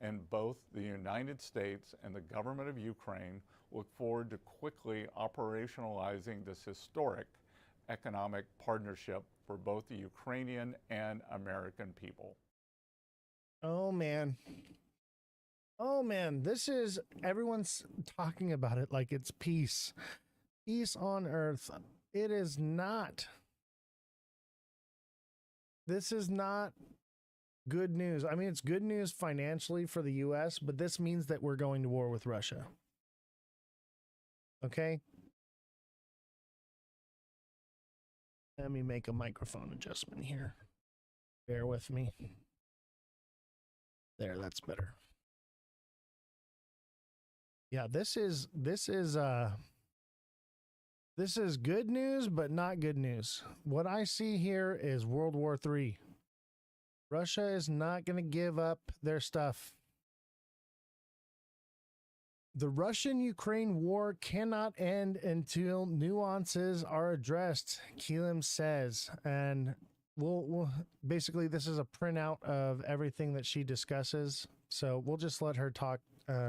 C: and both the United States and the government of Ukraine look forward to quickly operationalizing this historic economic partnership for both the Ukrainian and American people.
B: Oh, man. Oh, man. This is, everyone's talking about it like it's peace. Peace on earth. It is not. This is not good news. I mean, it's good news financially for the U.S., but this means that we're going to war with Russia. Okay? Let me make a microphone adjustment here. Bear with me. There, that's better. Yeah, this is good news, but not good news. What I see here is World War III. Russia is not going to give up their stuff. The Russian-Ukraine war cannot end until nuances are addressed, Keelan says. And we'll basically, this is a printout of everything that she discusses. So we'll just let her talk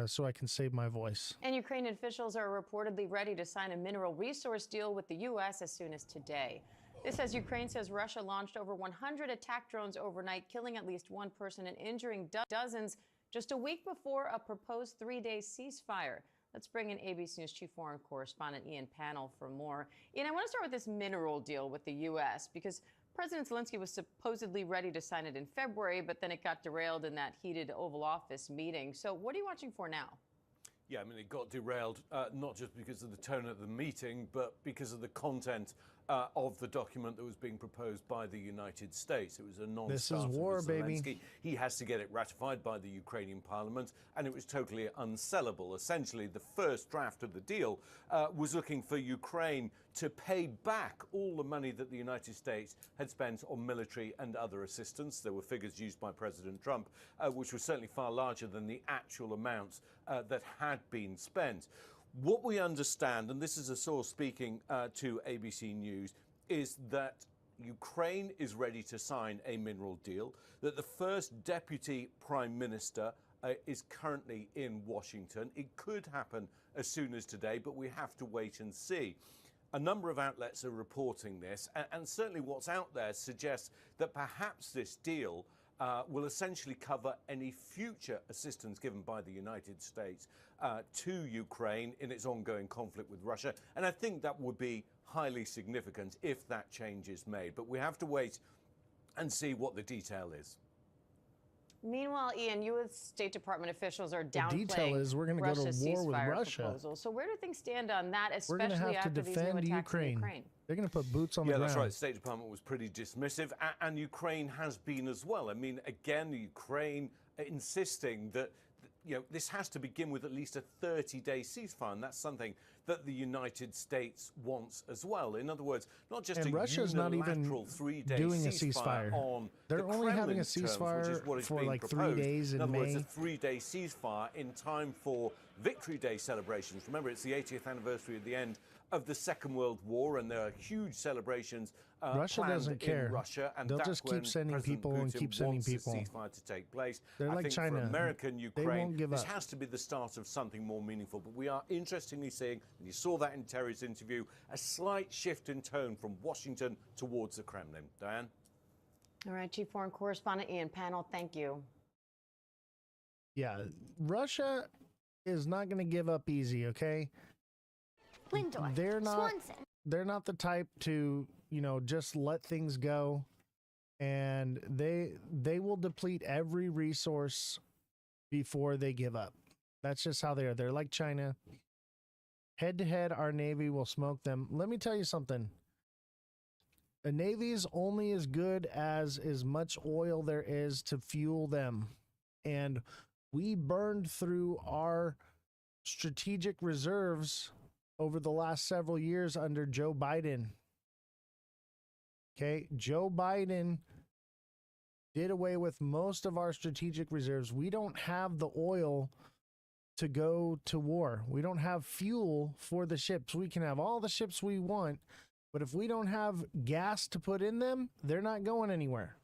B: so I can save my voice.
D: And Ukrainian officials are reportedly ready to sign a mineral resource deal with the U.S. as soon as today. This as Ukraine says Russia launched over 100 attack drones overnight, killing at least one person and injuring dozens just a week before a proposed 3-day ceasefire. Let's bring in ABC News Chief Foreign Correspondent Ian Pannell for more. Ian, I want to start with this mineral deal with the U.S. because President Zelensky was supposedly ready to sign it in February, but then it got derailed in that heated Oval Office meeting. So what are you watching for now?
W: Yeah, I mean, it got derailed not just because of the tone of the meeting, but because of the content of the document that was being proposed by the United States. It was a non-starter.
B: This is war, baby.
W: He has to get it ratified by the Ukrainian parliament, and it was totally unsellable. Essentially, the first draft of the deal was looking for Ukraine to pay back all the money that the United States had spent on military and other assistance. There were figures used by President Trump, which were certainly far larger than the actual amounts that had been spent. What we understand, and this is a source speaking to ABC News, is that Ukraine is ready to sign a mineral deal, that the first deputy prime minister is currently in Washington. It could happen as soon as today, but we have to wait and see. A number of outlets are reporting this, and certainly what's out there suggests that perhaps this deal will essentially cover any future assistance given by the United States to Ukraine in its ongoing conflict with Russia. And I think that would be highly significant if that change is made. But we have to wait and see what the detail is.
D: Meanwhile, Ian, U.S. State Department officials are
B: The detail
D: downplaying
B: is we're going to go to
D: Russia's
B: war with
D: ceasefire
B: Russia.
D: proposal. So where do things stand on that,
B: We're going to
D: especially
B: have to
D: after these new
B: defend
D: attacks in
B: Ukraine.
D: Ukraine?
B: They're going to put boots on the
W: Yeah,
B: ground.
W: that's right. The State Department was pretty dismissive, and Ukraine has been as well. I mean, again, Ukraine insisting that this has to begin with at least a 30-day ceasefire, and that's something that the United States wants as well. In other words, not just
B: And
W: a
B: Russia's not even
W: unilateral 3-day
B: doing a
W: ceasefire
B: ceasefire.
W: on
B: They're
W: the
B: only having a
W: Kremlin's terms,
B: ceasefire
W: which is what is
B: for
W: being
B: like 3
W: proposed.
B: days in
W: other words,
B: May.
W: a 3-day ceasefire in time for Victory Day celebrations. Remember, it's the 80th anniversary of the end of the Second World War, and there are huge celebrations
B: Russia
W: planned
B: doesn't care.
W: in Russia, and
B: They'll
W: that's
B: just keep
W: when
B: sending
W: President
B: people and
W: Putin
B: keep sending
W: wants
B: people.
W: the ceasefire to take place.
B: They're
W: I
B: like
W: think
B: China.
W: for American
B: They
W: Ukraine,
B: won't give
W: this
B: up.
W: has to be the start of something more meaningful. But we are interestingly seeing, and you saw that in Terry's interview, a slight shift in tone from Washington towards the Kremlin. Diane?
D: All right, Chief Foreign Correspondent Ian Panel, thank you.
B: Yeah, Russia is not going to give up easy, okay?
A: Lindor,
B: They're not
A: Swanson.
B: They're not the type to, just let things go, and they will deplete every resource before they give up. That's just how they are. They're like China. Head to head, our Navy will smoke them. Let me tell you something. A Navy's only as good as much oil there is to fuel them. And we burned through our strategic reserves over the last several years under Joe Biden. Okay, Joe Biden did away with most of our strategic reserves. We don't have the oil to go to war. We don't have fuel for the ships. We can have all the ships we want, but if we don't have gas to put in them, they're not going anywhere.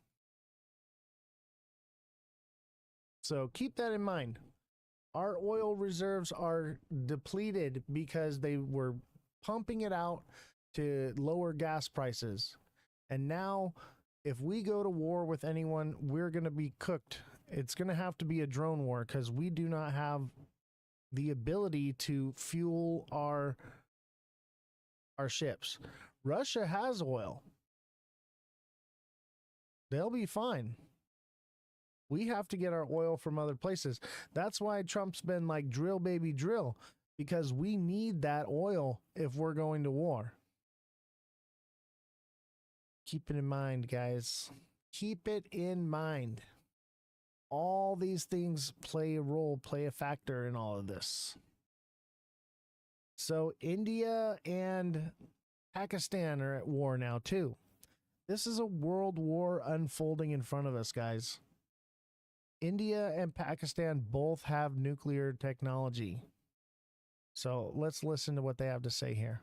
B: So keep that in mind. Our oil reserves are depleted because they were pumping it out to lower gas prices. And now, if we go to war with anyone, we're going to be cooked. It's going to have to be a drone war because we do not have the ability to fuel our ships. Russia has oil. They'll be fine. We have to get our oil from other places. That's why Trump's been like, drill, baby, drill, because we need that oil if we're going to war. Keep it in mind, guys. Keep it in mind. All these things play a role, play a factor in all of this. So India and Pakistan are at war now, too. This is a world war unfolding in front of us, guys. India and Pakistan both have nuclear technology. So let's listen to what they have to say here.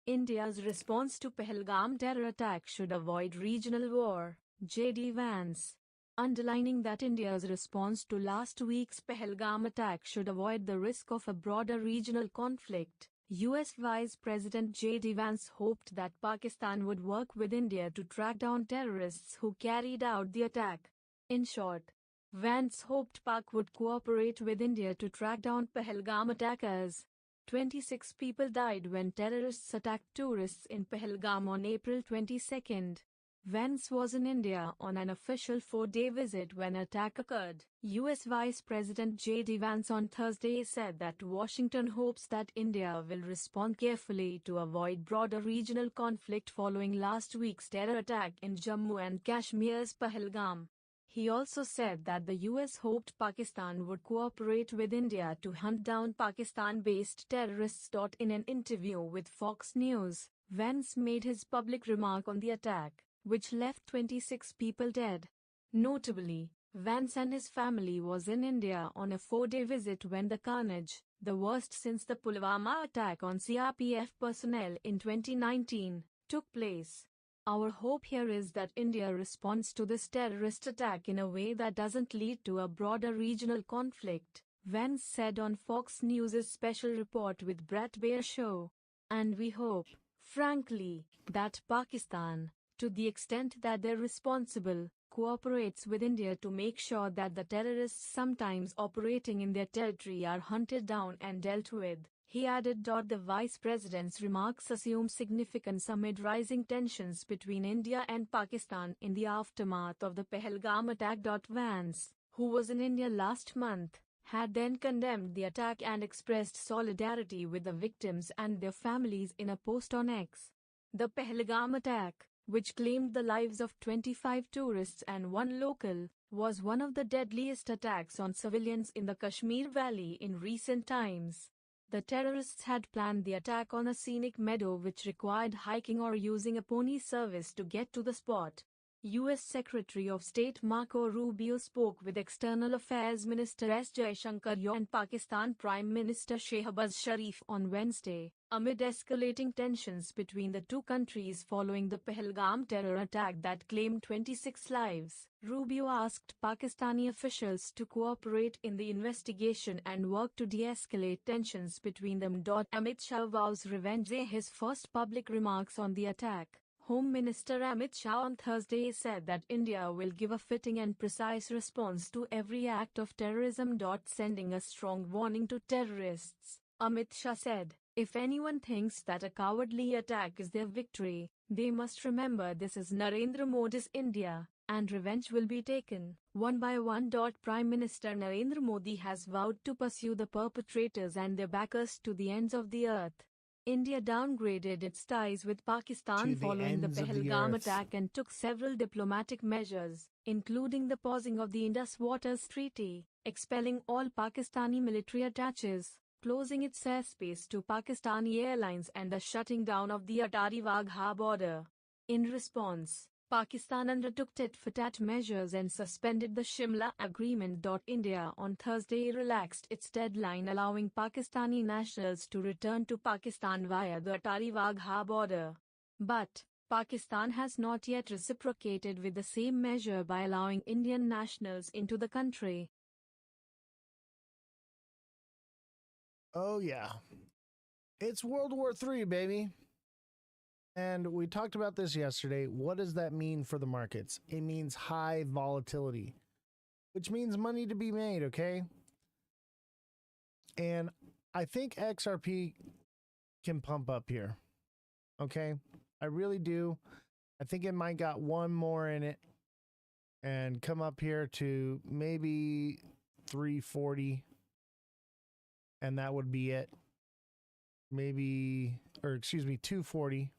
E: India's response to Pahalgam terror attack should avoid regional war, J.D. Vance. Underlining that India's response to last week's Pahalgam attack should avoid the risk of a broader regional conflict, U.S. Vice President J.D. Vance hoped that Pakistan would work with India to track down terrorists who carried out the attack. In short, Vance hoped Pak would cooperate with India to track down Pahalgam attackers. 26 people died when terrorists attacked tourists in Pahalgam on April 22. Vance was in India on an official 4-day visit when attack occurred. U.S. Vice President J.D. Vance on Thursday said that Washington hopes that India will respond carefully to avoid broader regional conflict following last week's terror attack in Jammu and Kashmir's Pahalgam. He also said that the U.S. hoped Pakistan would cooperate with India to hunt down Pakistan-based terrorists. In an interview with Fox News, Vance made his public remark on the attack, which left 26 people dead. Notably, Vance and his family was in India on a 4-day visit when the carnage, the worst since the Pulwama attack on CRPF personnel in 2019, took place. Our hope here is that India responds to this terrorist attack in a way that doesn't lead to a broader regional conflict, Vance said on Fox News' special report with Bret Baier show. And we hope, frankly, that Pakistan, to the extent that they're responsible, cooperates with India to make sure that the terrorists sometimes operating in their territory are hunted down and dealt with. He added. The vice president's remarks assume significance amid rising tensions between India and Pakistan in the aftermath of the Pahalgam attack. Vance, who was in India last month, had then condemned the attack and expressed solidarity with the victims and their families in a post on X. The Pahalgam attack, which claimed the lives of 25 tourists and one local, was one of the deadliest attacks on civilians in the Kashmir Valley in recent times. The terrorists had planned the attack on a scenic meadow which required hiking or using a pony service to get to the spot. U.S. Secretary of State Marco Rubio spoke with External Affairs Minister S. Jaishankar and Pakistan Prime Minister Shehbaz Sharif on Wednesday, amid escalating tensions between the two countries following the Pahalgam terror attack that claimed 26 lives. Rubio asked Pakistani officials to cooperate in the investigation and work to de-escalate tensions between them. Amit Shah vows revenge. In his first public remarks on the attack, Home Minister Amit Shah on Thursday said that India will give a fitting and precise response to every act of terrorism. Sending a strong warning to terrorists, Amit Shah said, if anyone thinks that a cowardly attack is their victory, they must remember this is Narendra Modi's India, and revenge will be taken, one by one. Prime Minister Narendra Modi has vowed to pursue the perpetrators and their backers to the ends of the earth. India downgraded its ties with Pakistan following the Pahalgam attack and took several diplomatic measures, including the pausing of the Indus Waters Treaty, expelling all Pakistani military attaches, closing its airspace to Pakistani airlines and the shutting down of the Atari-Wagha border. In response, Pakistan undertook tit-for-tat measures and suspended the Shimla Agreement. India on Thursday relaxed its deadline allowing Pakistani nationals to return to Pakistan via the Atari-Wagha border. But Pakistan has not yet reciprocated with the same measure by allowing Indian nationals into the country.
B: Oh yeah. It's World War III, baby. And we talked about this yesterday. What does that mean for the markets? It means high volatility, which means money to be made, okay? And I think XRP can pump up here, okay? I really do. I think it might got one more in it and come up here to maybe 340, and that would be it. Maybe, or excuse me, 240.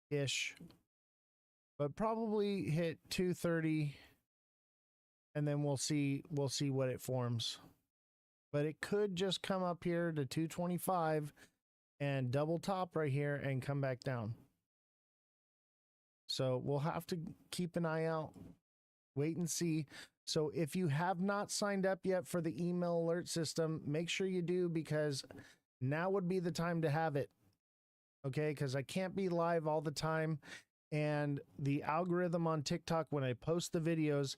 B: Ish, but probably hit 230, and then we'll see what it forms. But it could just come up here to 225 and double top right here and come back down. So we'll have to keep an eye out, wait and see. So if you have not signed up yet for the email alert system, make sure you do, because now would be the time to have it. Okay, because I can't be live all the time, and the algorithm on TikTok, when I post the videos,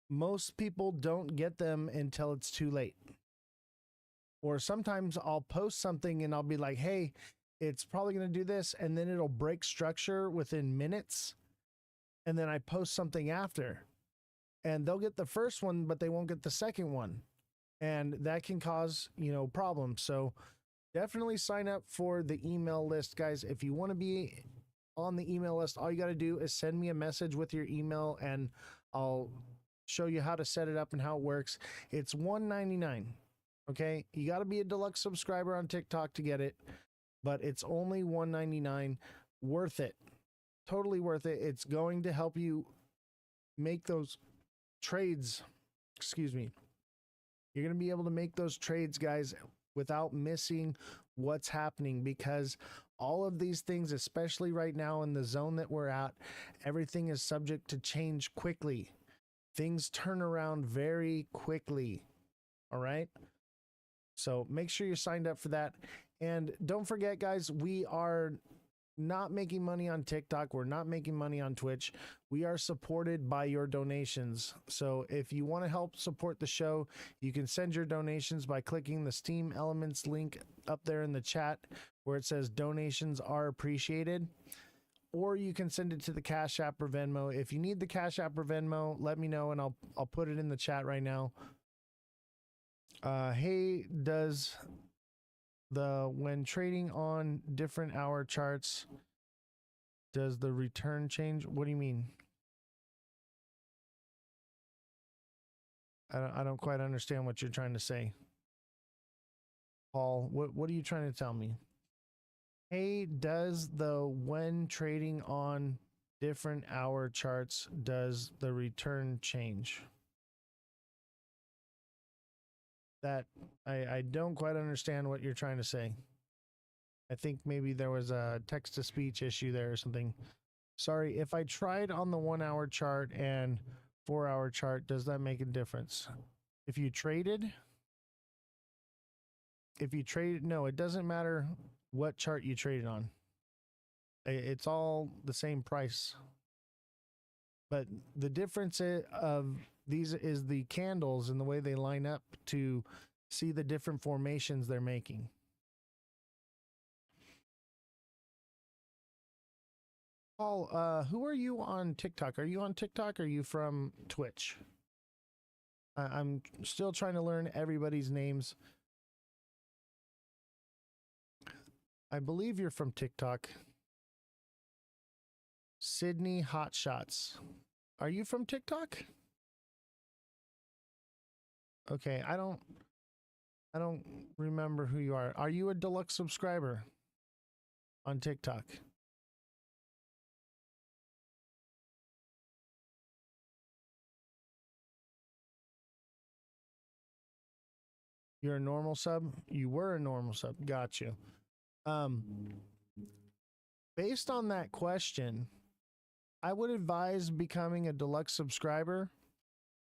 B: most people don't get them until it's too late. Or sometimes I'll post something and I'll be like, hey, it's probably going to do this, and then it'll break structure within minutes, and then I post something after, and they'll get the first one, but they won't get the second one, and that can cause, problems. So definitely sign up for the email list, guys. If you want to be on the email list, all you got to do is send me a message with your email, and I'll show you how to set it up and how it works. It's $1.99. Okay, you got to be a deluxe subscriber on TikTok to get it, but it's only $1.99. Worth it. Totally worth it. It's going to help you make those trades. Excuse me. You're going to be able to make those trades, guys, without missing what's happening, because all of these things, especially right now in the zone that we're at, everything is subject to change quickly. Things turn around very quickly. All right. So make sure you're signed up for that. And don't forget, guys, we are not making money on TikTok. We're not making money on Twitch. We are supported by your donations. So if you want to help support the show, you can send your donations by clicking the Steam Elements link up there in the chat where it says donations are appreciated. or you can send it to the Cash App or Venmo. If you need the Cash App or Venmo, let me know and I'll put it in the chat right now. Hey, does when trading on different hour charts, does the return change? What do you mean? I don't quite understand what you're trying to say. Paul, what are you trying to tell me? Hey, does when trading on different hour charts, does the return change? That I don't quite understand what you're trying to say. I think maybe there was a text-to-speech issue there or something. Sorry, if I tried on the 1 hour chart and 4 hour chart, does that make a difference? If you traded, no, it doesn't matter what chart you traded on. It's all the same price. But the difference of these is the candles and the way they line up to see the different formations they're making. Paul, who are you on TikTok? Are you on TikTok or are you from Twitch? I'm still trying to learn everybody's names. I believe you're from TikTok. Sydney Hotshots. Are you from TikTok? Okay, I don't remember who you are. Are you a deluxe subscriber on TikTok? You're a normal sub? You were a normal sub. Got you. Based on that question, I would advise becoming a deluxe subscriber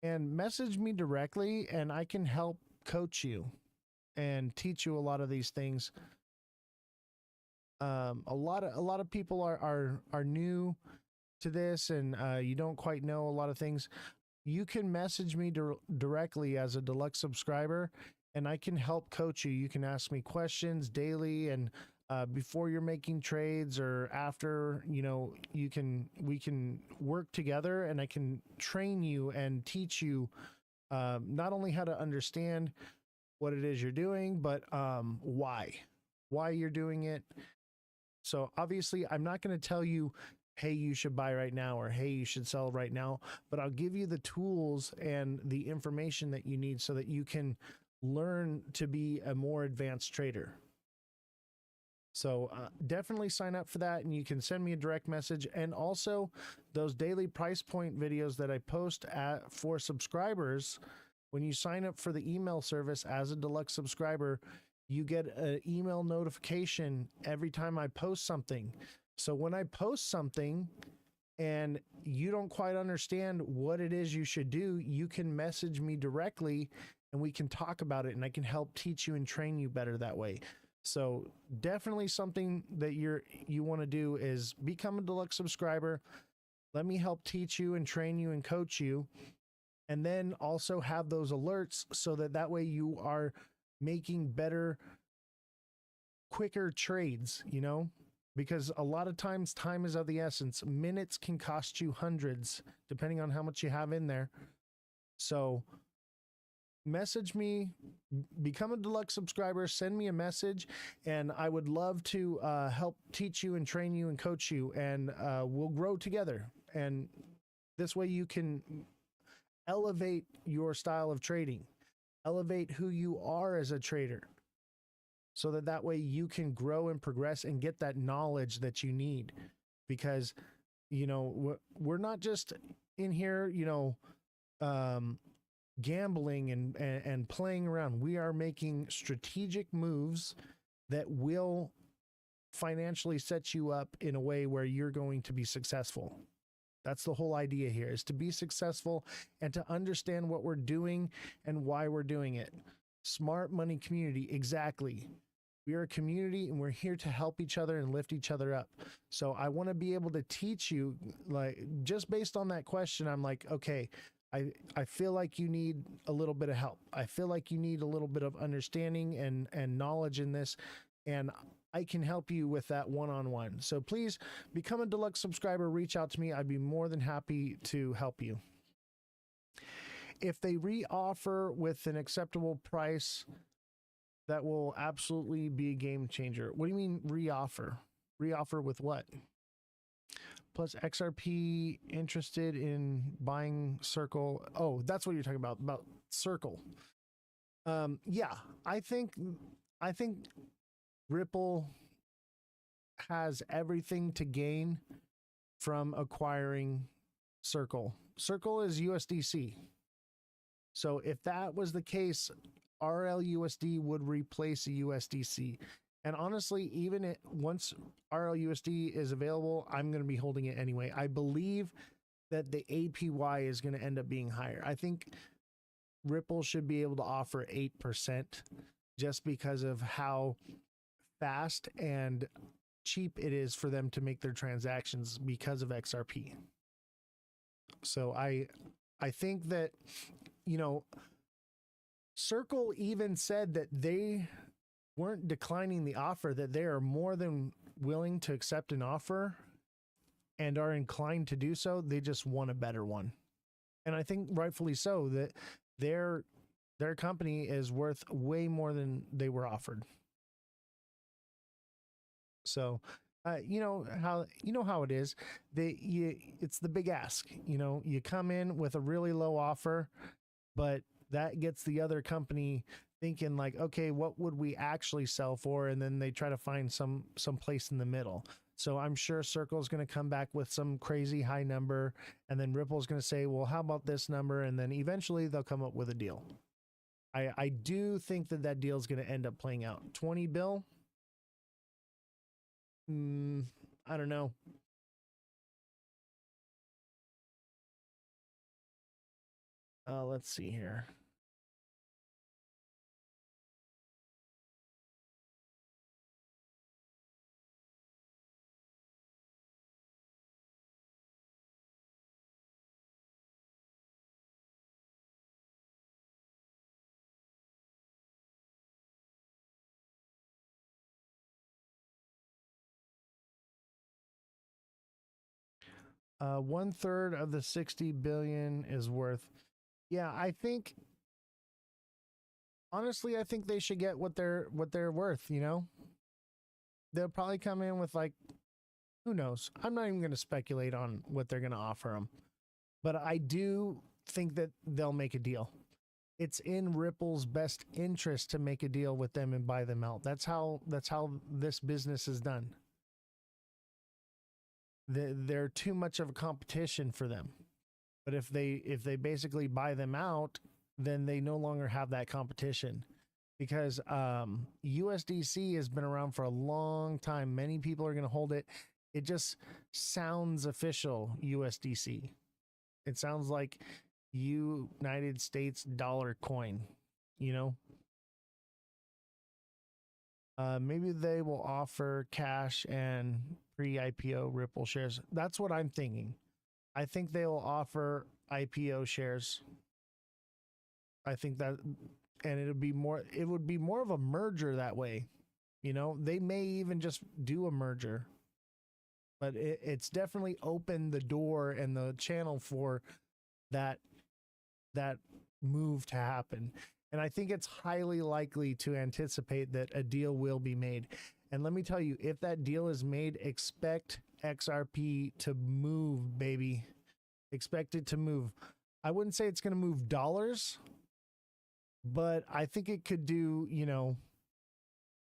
B: and message me directly and I can help coach you and teach you a lot of these things. A lot of people are new to this and you don't quite know a lot of things. You can message me directly as a deluxe subscriber and I can help coach you. You can ask me questions daily and before you're making trades or after, you know, we can work together and I can train you and teach you not only how to understand what it is you're doing, but why you're doing it. So obviously I'm not going to tell you, hey, you should buy right now or hey, you should sell right now, but I'll give you the tools and the information that you need so that you can learn to be a more advanced trader. So definitely sign up for that and you can send me a direct message. And also those daily price point videos that I post for subscribers, when you sign up for the email service as a deluxe subscriber, you get an email notification every time I post something. So when I post something and you don't quite understand what it is you should do, you can message me directly and we can talk about it and I can help teach you and train you better that way. So definitely something that you want to do is become a deluxe subscriber. Let me help teach you and train you and coach you. And then also have those alerts so that way you are making better, quicker trades, you know, because a lot of times time is of the essence. Minutes can cost you hundreds depending on how much you have in there. So message me, become a deluxe subscriber, send me a message, and I would love to help teach you and train you and coach you, and we'll grow together. And this way you can elevate your style of trading, elevate who you are as a trader, so that way you can grow and progress and get that knowledge that you need. Because, you know, we're not just in here, you know, gambling and playing around. We are making strategic moves that will financially set you up in a way where you're going to be successful. That's the whole idea here, is to be successful and to understand what we're doing and why we're doing it. Smart money community, exactly. We are a community and we're here to help each other and lift each other up. So I want to be able to teach you, like, just based on that question, I'm like, okay, I feel like you need a little bit of help. I feel like you need a little bit of understanding and knowledge in this. And I can help you with that one-on-one. So please become a deluxe subscriber. Reach out to me. I'd be more than happy to help you. If they re-offer with an acceptable price, that will absolutely be a game changer. What do you mean re-offer? Re-offer with what? Plus XRP interested in buying Circle. Oh, that's what you're talking about Circle. Yeah, I think Ripple has everything to gain from acquiring Circle. Circle is USDC. So if that was the case, RLUSD would replace a USDC. And honestly, even once RLUSD is available, I'm going to be holding it anyway. I believe that the APY is going to end up being higher. I think Ripple should be able to offer 8% just because of how fast and cheap it is for them to make their transactions because of XRP. So I think that, you know, Circle even said that they weren't declining the offer, that they are more than willing to accept an offer and are inclined to do so. They just want a better one. And I think rightfully so, that their company is worth way more than they were offered. So, you know how it is. It's the big ask. You know, you come in with a really low offer, but that gets the other company thinking like, okay, what would we actually sell for? And then they try to find some place in the middle. So I'm sure Circle is going to come back with some crazy high number, and then Ripple's going to say, well, how about this number? And then eventually they'll come up with a deal. I do think that deal is going to end up playing out. 20 bill? I don't know. Let's see here. One third of the 60 billion is worth. Yeah, I think honestly, I think they should get what they're worth, you know? They'll probably come in with like, who knows? I'm not even going to speculate on what they're going to offer them. But I do think that they'll make a deal. It's in Ripple's best interest to make a deal with them and buy them out. That's how this business is done. They're too much of a competition for them. But if they basically buy them out, then they no longer have that competition. Because USDC has been around for a long time. Many people are going to hold it. It just sounds official, USDC. It sounds like United States dollar coin, you know? Maybe they will offer cash and pre-IPO Ripple shares. That's what I'm thinking. I think they will offer IPO shares. I think that, and it would be more of a merger that way. You know, they may even just do a merger, but it's definitely opened the door and the channel for that move to happen. And I think it's highly likely to anticipate that a deal will be made. And let me tell you, if that deal is made, expect XRP to move, baby. Expect it to move. I wouldn't say it's going to move dollars, but I think it could do, you know,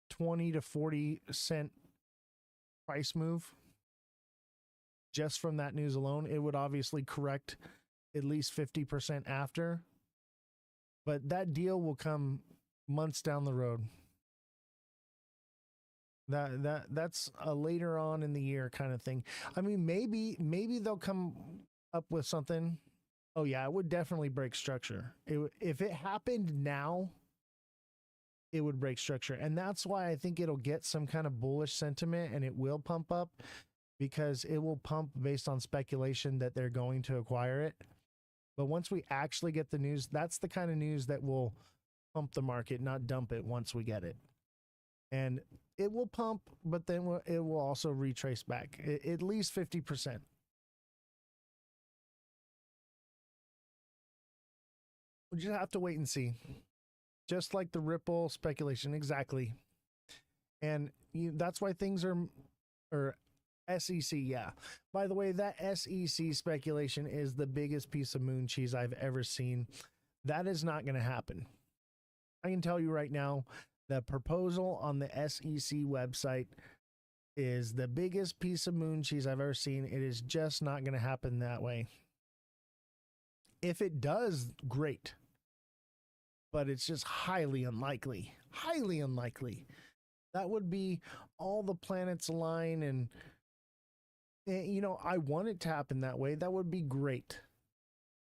B: 20 to 40 cent price move just from that news alone. It would obviously correct at least 50% after, but that deal will come months down the road. That's a later on in the year kind of thing. I mean, maybe they'll come up with something. Oh yeah, it would definitely break structure. If it happened now, it would break structure. And that's why I think it'll get some kind of bullish sentiment and it will pump up, because it will pump based on speculation that they're going to acquire it. But once we actually get the news, that's the kind of news that will pump the market, not dump it once we get it. And it will pump, but then it will also retrace back at least 50%. We'll just have to wait and see. Just like the Ripple speculation, exactly. And that's why things are, or SEC, yeah. By the way, that SEC speculation is the biggest piece of moon cheese I've ever seen. That is not going to happen. I can tell you right now, the proposal on the SEC website is the biggest piece of moon cheese I've ever seen. It is just not going to happen that way. If it does, great. But it's just highly unlikely. Highly unlikely. That would be all the planets align, and you know, I want it to happen that way. That would be great.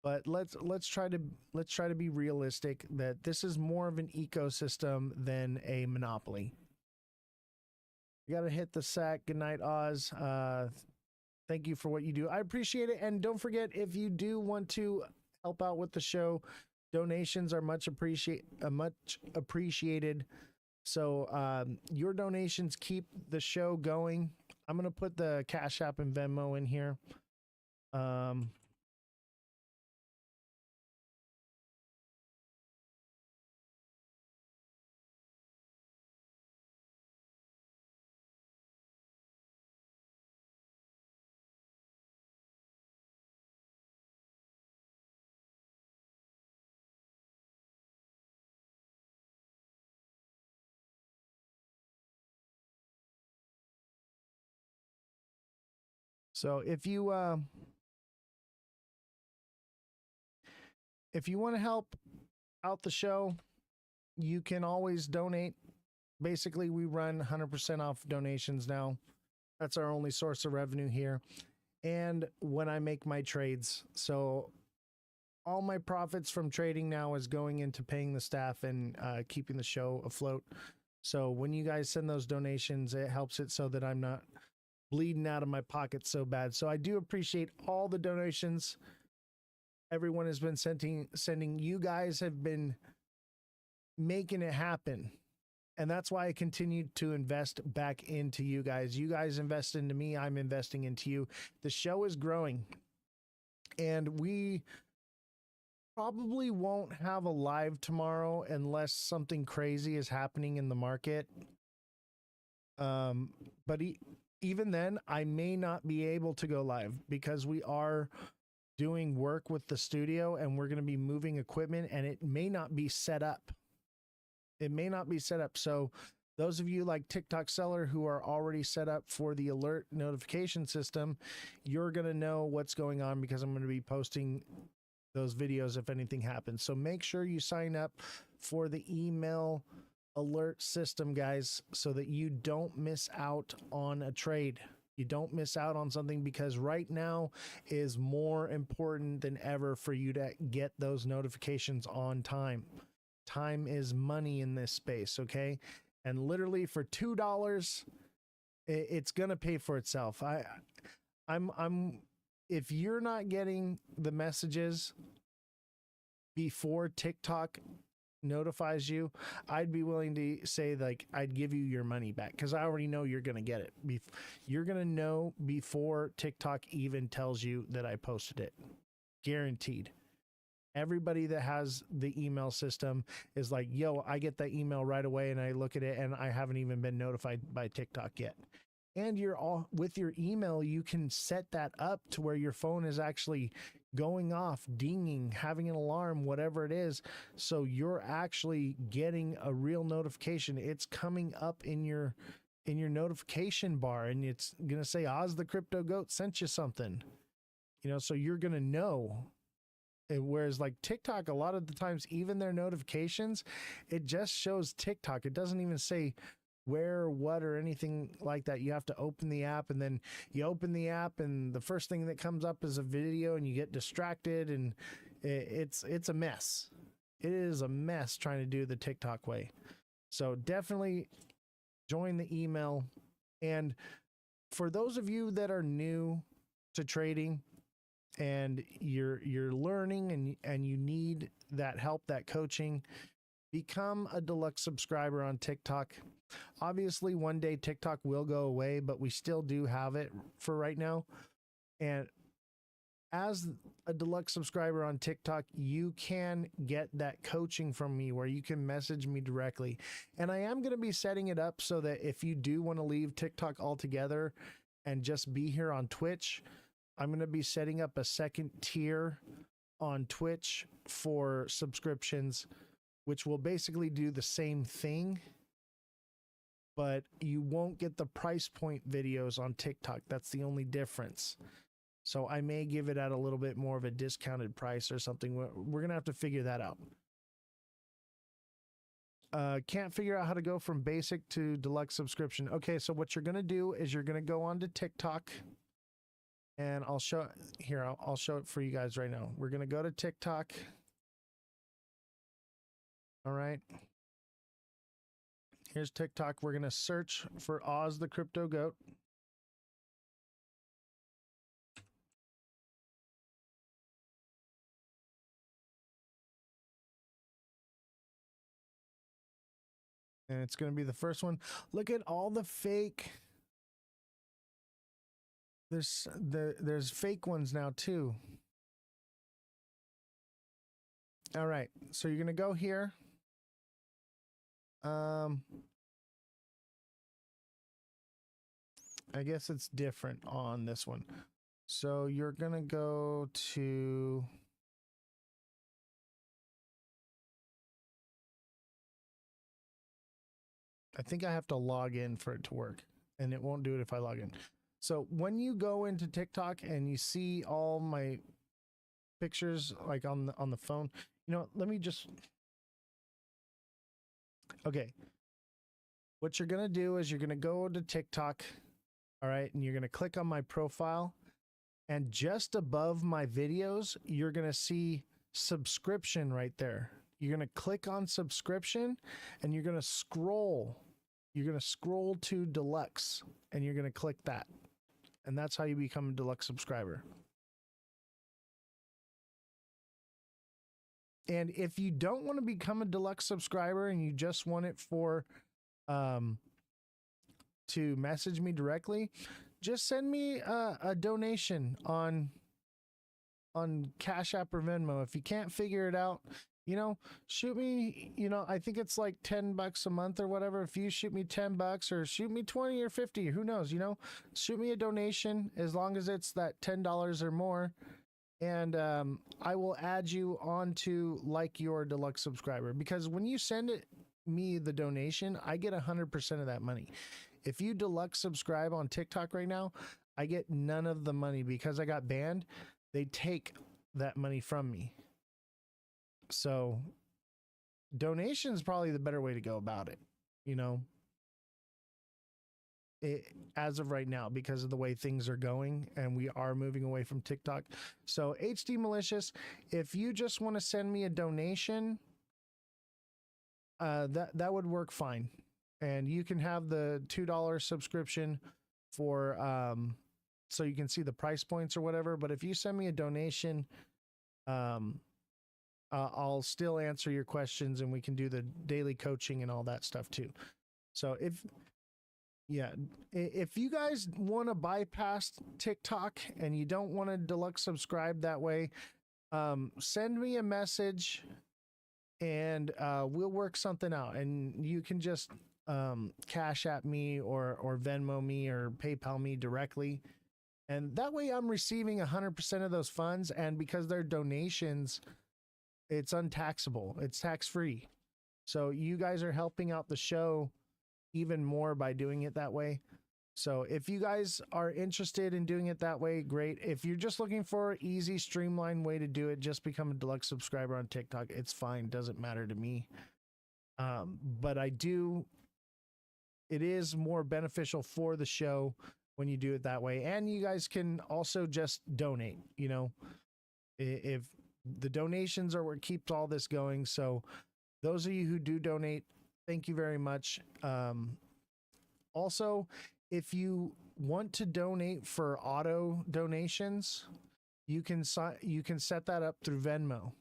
B: But let's try to be realistic that this is more of an ecosystem than a monopoly. You got to hit the sack. Good night, Oz. Thank you for what you do. I appreciate it. And don't forget, if you do want to help out with the show, donations are much appreciated. So your donations keep the show going. I'm going to put the Cash App and Venmo in here. So if you want to help out the show, you can always donate. Basically, we run 100% off donations now. That's our only source of revenue here. And when I make my trades, so all my profits from trading now is going into paying the staff and keeping the show afloat. So when you guys send those donations, it helps it so that I'm not bleeding out of my pocket so bad. So I do appreciate all the donations everyone has been sending. You guys have been making it happen. And that's why I continue to invest back into you guys. You guys invest into me, I'm investing into you. The show is growing. And we probably won't have a live tomorrow unless something crazy is happening in the market. But even then, I may not be able to go live because we are doing work with the studio and we're going to be moving equipment, and it may not be set up. It may not be set up. So those of you like TikTok Seller who are already set up for the alert notification system, you're going to know what's going on because I'm going to be posting those videos if anything happens. So make sure you sign up for the email alert system, guys, so that you don't miss out on a trade. You don't miss out on something, because right now is more important than ever for you to get those notifications on time. Time is money in this space, okay? And literally for $2, it's gonna pay for itself. I'm if you're not getting the messages before TikTok notifies you, I'd be willing to say, like, I'd give you your money back, because I already know you're gonna get it. You're gonna know before TikTok even tells you that I posted it. Guaranteed. Everybody that has the email system is like, yo, I get that email right away and I look at it and I haven't even been notified by TikTok yet. And you're all with your email, you can set that up to where your phone is actually going off, dinging, having an alarm, whatever it is. So you're actually getting a real notification. It's coming up in your notification bar, and it's going to say Ozthecryptogoat sent you something, you know, so you're going to know. Whereas like TikTok, a lot of the times, even their notifications, it just shows TikTok. It doesn't even say where, what, or anything like that. You have to open the app, and then you open the app and the first thing that comes up is a video and you get distracted, and it's a mess. It is a mess trying to do the TikTok way. So definitely join the email. And for those of you that are new to trading, and you're learning and you need that help, that coaching, become a deluxe subscriber on TikTok. Obviously, one day TikTok will go away, but we still do have it for right now. And as a deluxe subscriber on TikTok, you can get that coaching from me where you can message me directly. And I am going to be setting it up so that if you do want to leave TikTok altogether and just be here on Twitch, I'm going to be setting up a second tier on Twitch for subscriptions, which will basically do the same thing, but you won't get the price point videos on TikTok. That's the only difference. So I may give it at a little bit more of a discounted price or something. We're going to have to figure that out. Can't figure out how to go from basic to deluxe subscription. Okay, so what you're going to do is you're going to go on to TikTok, and I'll show here. I'll show it for you guys right now. We're going to go to TikTok. All right. Here's TikTok. We're going to search for Ozthecryptogoat. And it's going to be the first one. Look at all the fake. There's fake ones now too. All right. So you're going to go here. I guess it's different on this one. So you're going to go to I think I have to log in for it to work, and it won't do it if I log in. So when you go into TikTok and you see all my pictures like on the phone, you know, let me just okay. What you're gonna do is you're gonna go to TikTok, all right, and you're gonna click on my profile, and just above my videos, you're gonna see subscription right there. You're gonna click on subscription, and you're gonna scroll. You're gonna scroll to deluxe, and you're gonna click that, and that's how you become a deluxe subscriber. And if you don't want to become a deluxe subscriber and you just want it for to message me directly, just send me a donation on Cash App or Venmo. If you can't figure it out, you know, shoot me, you know, I think it's like $10 a month or whatever. If you shoot me $10 or shoot me 20 or 50, who knows, you know, shoot me a donation as long as it's that $10 or more. And I will add you onto like your deluxe subscriber, because when you send me the donation, I get 100% of that money. If you deluxe subscribe on TikTok right now, I get none of the money because I got banned. They take that money from me. So donation is probably the better way to go about it, you know, as of right now, because of the way things are going and we are moving away from TikTok. So HD Malicious, if you just want to send me a donation, that would work fine. And you can have the $2 subscription for so you can see the price points or whatever. But if you send me a donation, I'll still answer your questions and we can do the daily coaching and all that stuff too. So if you guys want to bypass TikTok and you don't want to deluxe subscribe that way, send me a message and we'll work something out. And you can just Cash App me or Venmo me or PayPal me directly. And that way I'm receiving 100% of those funds. And because they're donations, it's untaxable. It's tax-free. So you guys are helping out the show even more by doing it that way. So if you guys are interested in doing it that way, great. If you're just looking for an easy, streamlined way to do it, just become a deluxe subscriber on TikTok. It's fine. Doesn't matter to me. But it is more beneficial for the show when you do it that way. And you guys can also just donate, you know, if the donations are what keeps all this going. So those of you who do donate, thank you very much. Also, if you want to donate for auto donations, you can set that up through Venmo.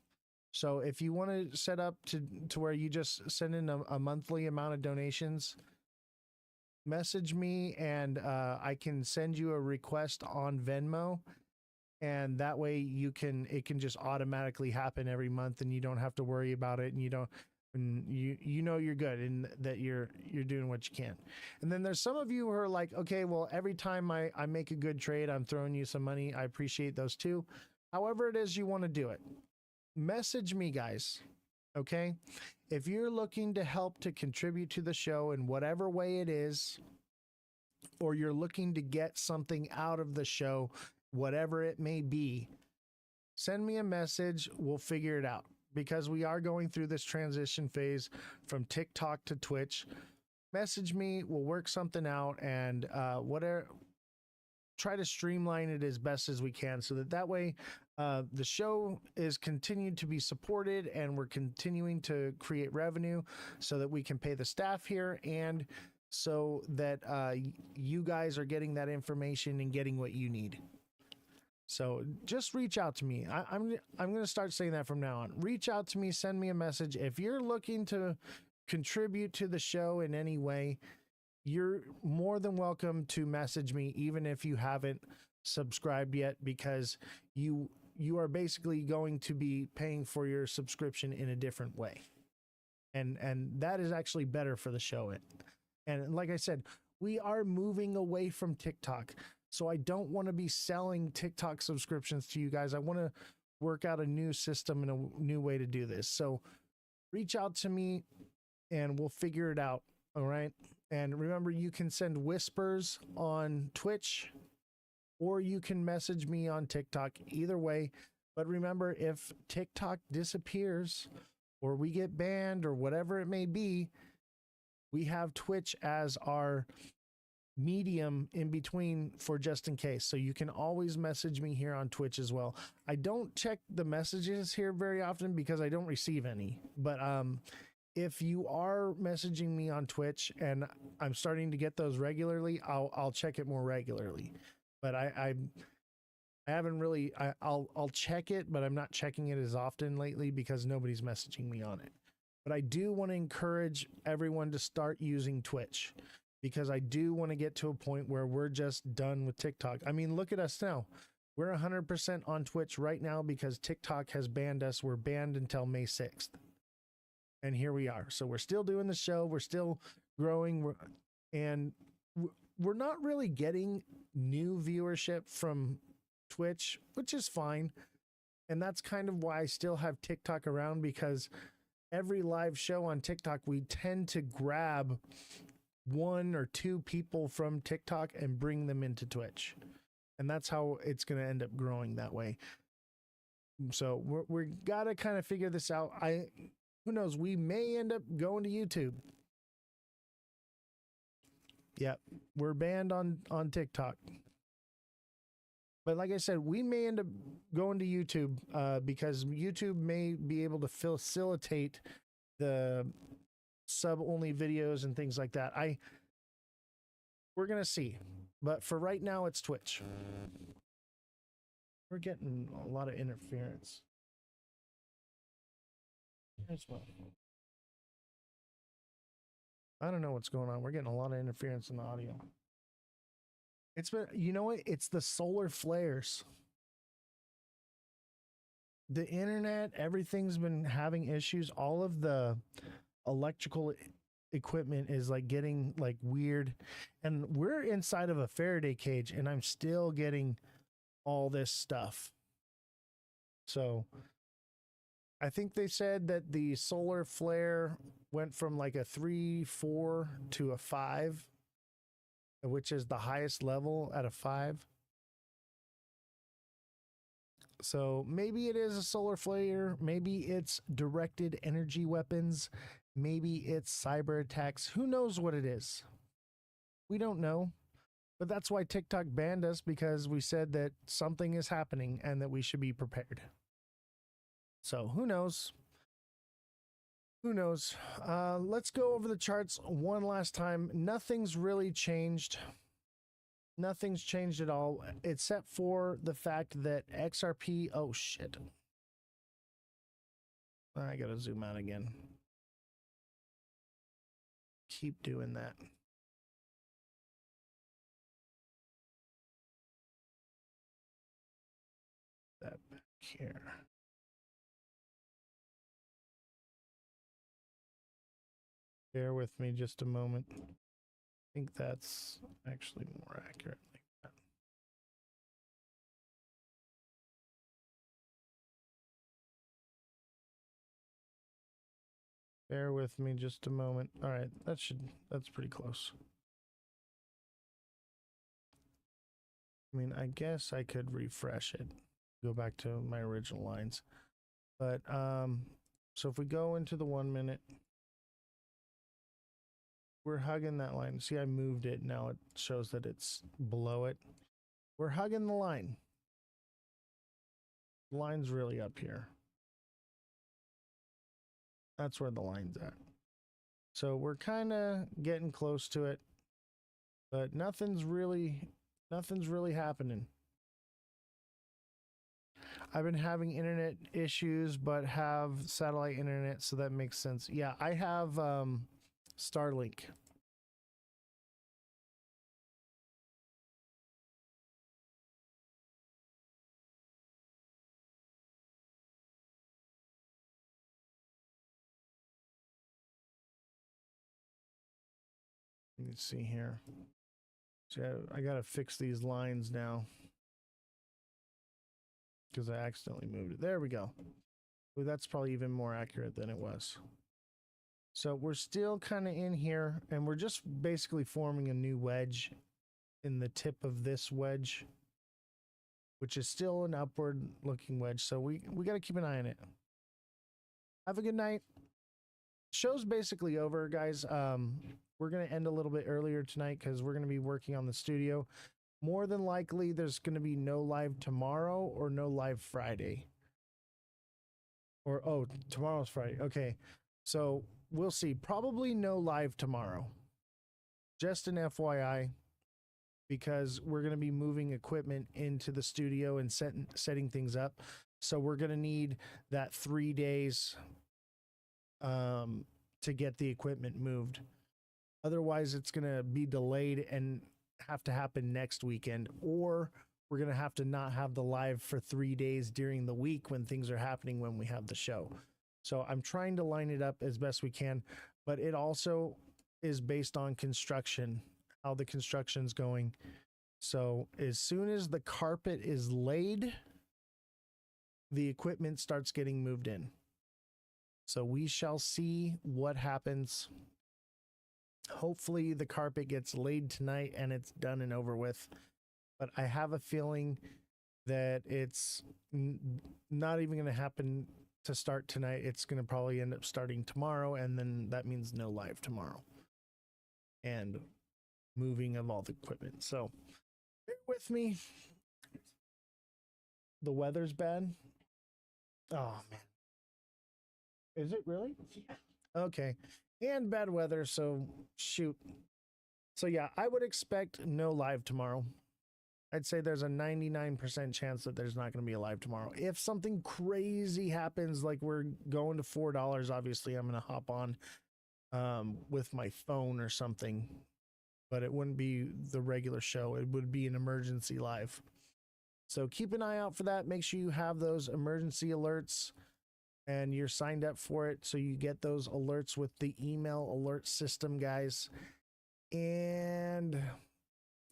B: So if you want to set up to where you just send in a monthly amount of donations, message me and I can send you a request on Venmo, and that way it can just automatically happen every month, and you don't have to worry about it, and you know you're good and that you're doing what you can. And then there's some of you who are like, okay, well, every time I make a good trade, I'm throwing you some money. I appreciate those too. However it is you want to do it, message me, guys. Okay, if you're looking to help to contribute to the show in whatever way it is, or you're looking to get something out of the show, whatever it may be, send me a message. We'll figure it out, because we are going through this transition phase from TikTok to Twitch. Message me, we'll work something out, and whatever, try to streamline it as best as we can, so that way the show is continued to be supported, and we're continuing to create revenue so that we can pay the staff here, and so that you guys are getting that information and getting what you need. So just reach out to me. I'm going to start saying that from now on. Reach out to me, send me a message. If you're looking to contribute to the show in any way, you're more than welcome to message me, even if you haven't subscribed yet, because you are basically going to be paying for your subscription in a different way. And that is actually better for the show. And like I said, we are moving away from TikTok. So I don't want to be selling TikTok subscriptions to you guys. I want to work out a new system and a new way to do this. So reach out to me and we'll figure it out. All right. And remember, you can send whispers on Twitch, or you can message me on TikTok, either way. But remember, if TikTok disappears or we get banned or whatever it may be, we have Twitch as our medium in between for just in case. So you can always message me here on Twitch as well. I don't check the messages here very often because I don't receive any. But if you are messaging me on Twitch and I'm starting to get those regularly, I'll check it more regularly. But I haven't really. I'll check it, but I'm not checking it as often lately because nobody's messaging me on it. But I do want to encourage everyone to start using Twitch, because I do want to get to a point where we're just done with TikTok. I mean, look at us now. We're 100% on Twitch right now because TikTok has banned us. We're banned until May 6th. And here we are. So we're still doing the show. We're still growing. And we're not really getting new viewership from Twitch, which is fine. And that's kind of why I still have TikTok around, because every live show on TikTok, we tend to grab 1 or 2 people from TikTok and bring them into Twitch. And that's how it's going to end up growing that way. So we're got to kind of figure this out. Who knows? We may end up going to YouTube. Yep. We're banned on TikTok. But like I said, we may end up going to YouTube because YouTube may be able to facilitate the sub-only videos and things like that. We're going to see. But for right now, it's Twitch. We're getting a lot of interference. As well. I don't know what's going on. We're getting a lot of interference in the audio. It's been, you know what? It's the solar flares. The internet, everything's been having issues. All of the electrical equipment is like getting like weird. And we're inside of a Faraday cage and I'm still getting all this stuff. So I think they said that the solar flare went from like a 3-4 to a 5, which is the highest level at a 5. So maybe it is a solar flare, maybe it's directed energy weapons, maybe it's cyber attacks. Who knows what it is? We don't know. But that's why TikTok banned us, because we said that something is happening and that we should be prepared. So who knows? Who knows? Let's go over the charts one last time. Nothing's really changed. Nothing's changed at all, except for the fact that XRP, oh shit. I gotta zoom out again. Keep doing that. That back here. Bear with me just a moment. I think that's actually more accurate like that. Bear with me just a moment. All right, that's pretty close. I mean, I guess I could refresh it, go back to my original lines. But so if we go into the 1 minute, we're hugging that line. See, I moved it. Now it shows that it's below it. We're hugging the line. The line's really up here. That's where the line's at. So we're kind of getting close to it, but nothing's really happening. I've been having internet issues, but have satellite internet, so that makes sense. Yeah, I have Starlink. Let's see here. So I gotta fix these lines now because I accidentally moved it. There we go. Well, that's probably even more accurate than it was. So we're still kind of in here, and we're just basically forming a new wedge in the tip of this wedge, which is still an upward looking wedge. So we got to keep an eye on it. Have a good night. Show's basically over, guys. We're going to end a little bit earlier tonight because we're going to be working on the studio. More than likely, there's going to be no live tomorrow or no live Friday. Or, oh, tomorrow's Friday. Okay. So we'll see. Probably no live tomorrow. Just an FYI, because we're going to be moving equipment into the studio and setting things up. So we're going to need that 3 days to get the equipment moved. Otherwise, it's going to be delayed and have to happen next weekend, or we're going to have to not have the live for 3 days during the week when things are happening when we have the show. So I'm trying to line it up as best we can, but it also is based on construction, how the construction's going. So as soon as the carpet is laid, the equipment starts getting moved in. So we shall see what happens. Hopefully the carpet gets laid tonight and it's done and over with. But I have a feeling that it's not even going to happen to start tonight. It's going to probably end up starting tomorrow, and then that means no live tomorrow. And moving of all the equipment. So bear with me. The weather's bad. Oh, man. Is it really? Yeah. Okay. And bad weather, so shoot. So yeah, I would expect no live tomorrow. I'd say there's a 99% chance that there's not going to be a live tomorrow. If something crazy happens, like we're going to $4, obviously I'm going to hop on with my phone or something. But it wouldn't be the regular show. It would be an emergency live. So keep an eye out for that. Make sure you have those emergency alerts and you're signed up for it, so you get those alerts with the email alert system, guys. And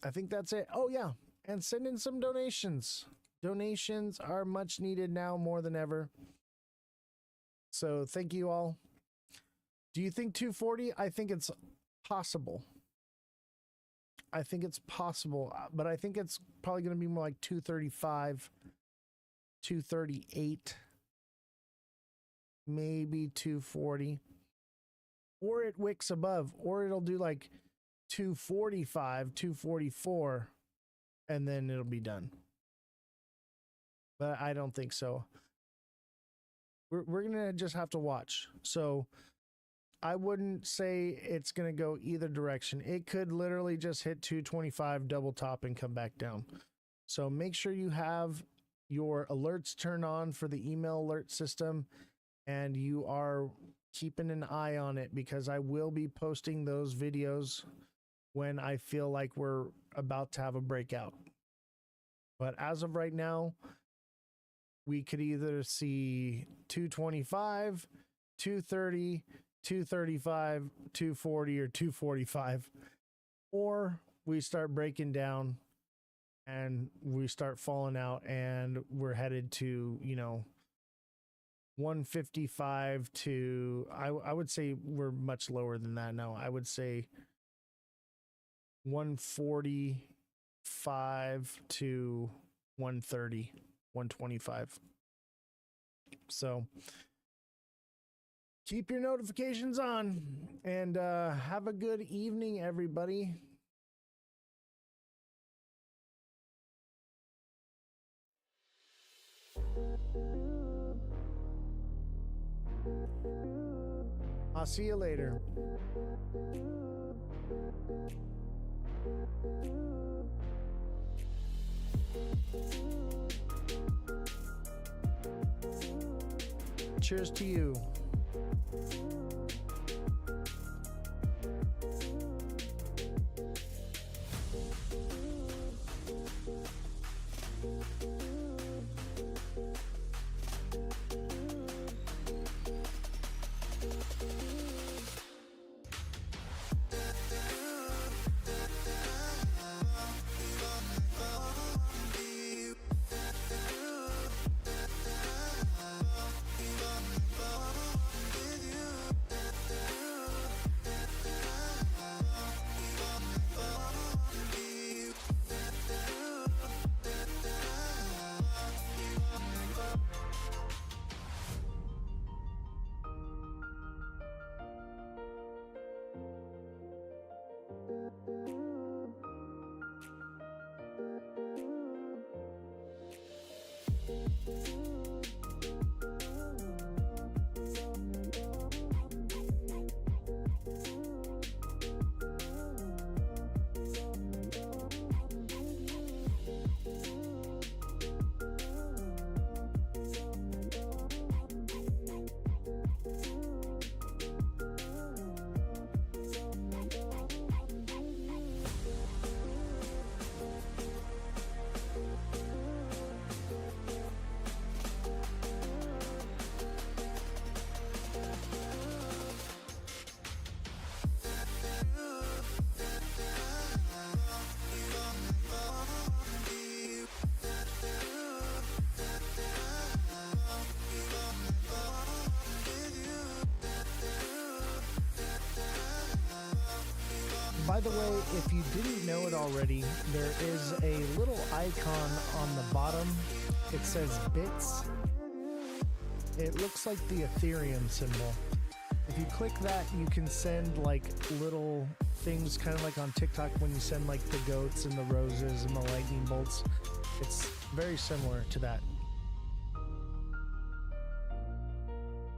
B: I think that's it. Oh, yeah. And send in some donations. Donations are much needed now more than ever. So thank you all. Do you think 240? I think it's possible. I think it's possible, but I think it's probably going to be more like 235, 238, maybe 240. Or it wicks above, or it'll do like 245, 244. And then it'll be done. But I don't think so. We're going to just have to watch. So I wouldn't say it's going to go either direction. It could literally just hit 225 double top and come back down. So make sure you have your alerts turned on for the email alert system. and you are keeping an eye on it, because I will be posting those videos when I feel like we're about to have a breakout. But as of right now, we could either see 225, 230, 235, 240, or 245, or we start breaking down and we start falling out and we're headed to, 155 to, I would say we're much lower than that now. I would say 145 to 130, 125. So keep your notifications on, and have a good evening, everybody. I'll see you later. Cheers to you. By the way, if you didn't know it already, there is a little icon on the bottom. It says bits. It looks like the Ethereum symbol. If you click that, you can send like little things, kind of like on TikTok when you send like the goats and the roses and the lightning bolts. It's very similar to that.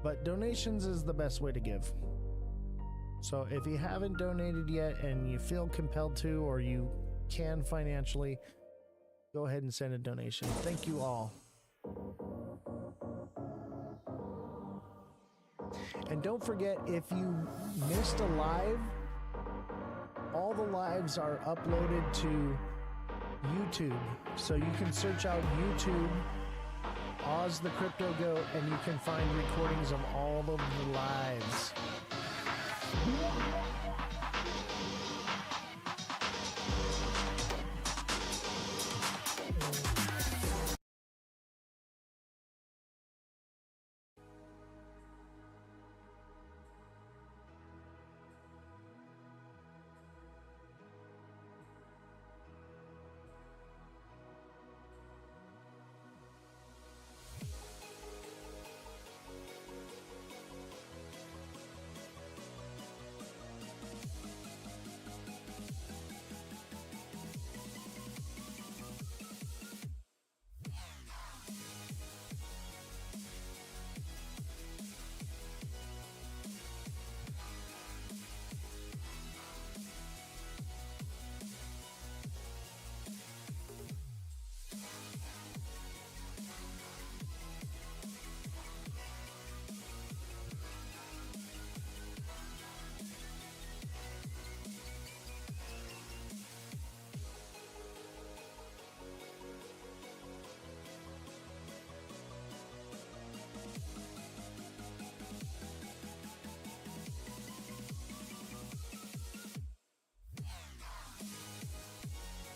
B: But donations is the best way to give. So if you haven't donated yet and you feel compelled to, or you can financially, go ahead and send a donation. Thank you all. And don't forget, if you missed a live, all the lives are uploaded to YouTube. So you can search out YouTube, Ozthecryptogoat, and you can find recordings of all of the lives.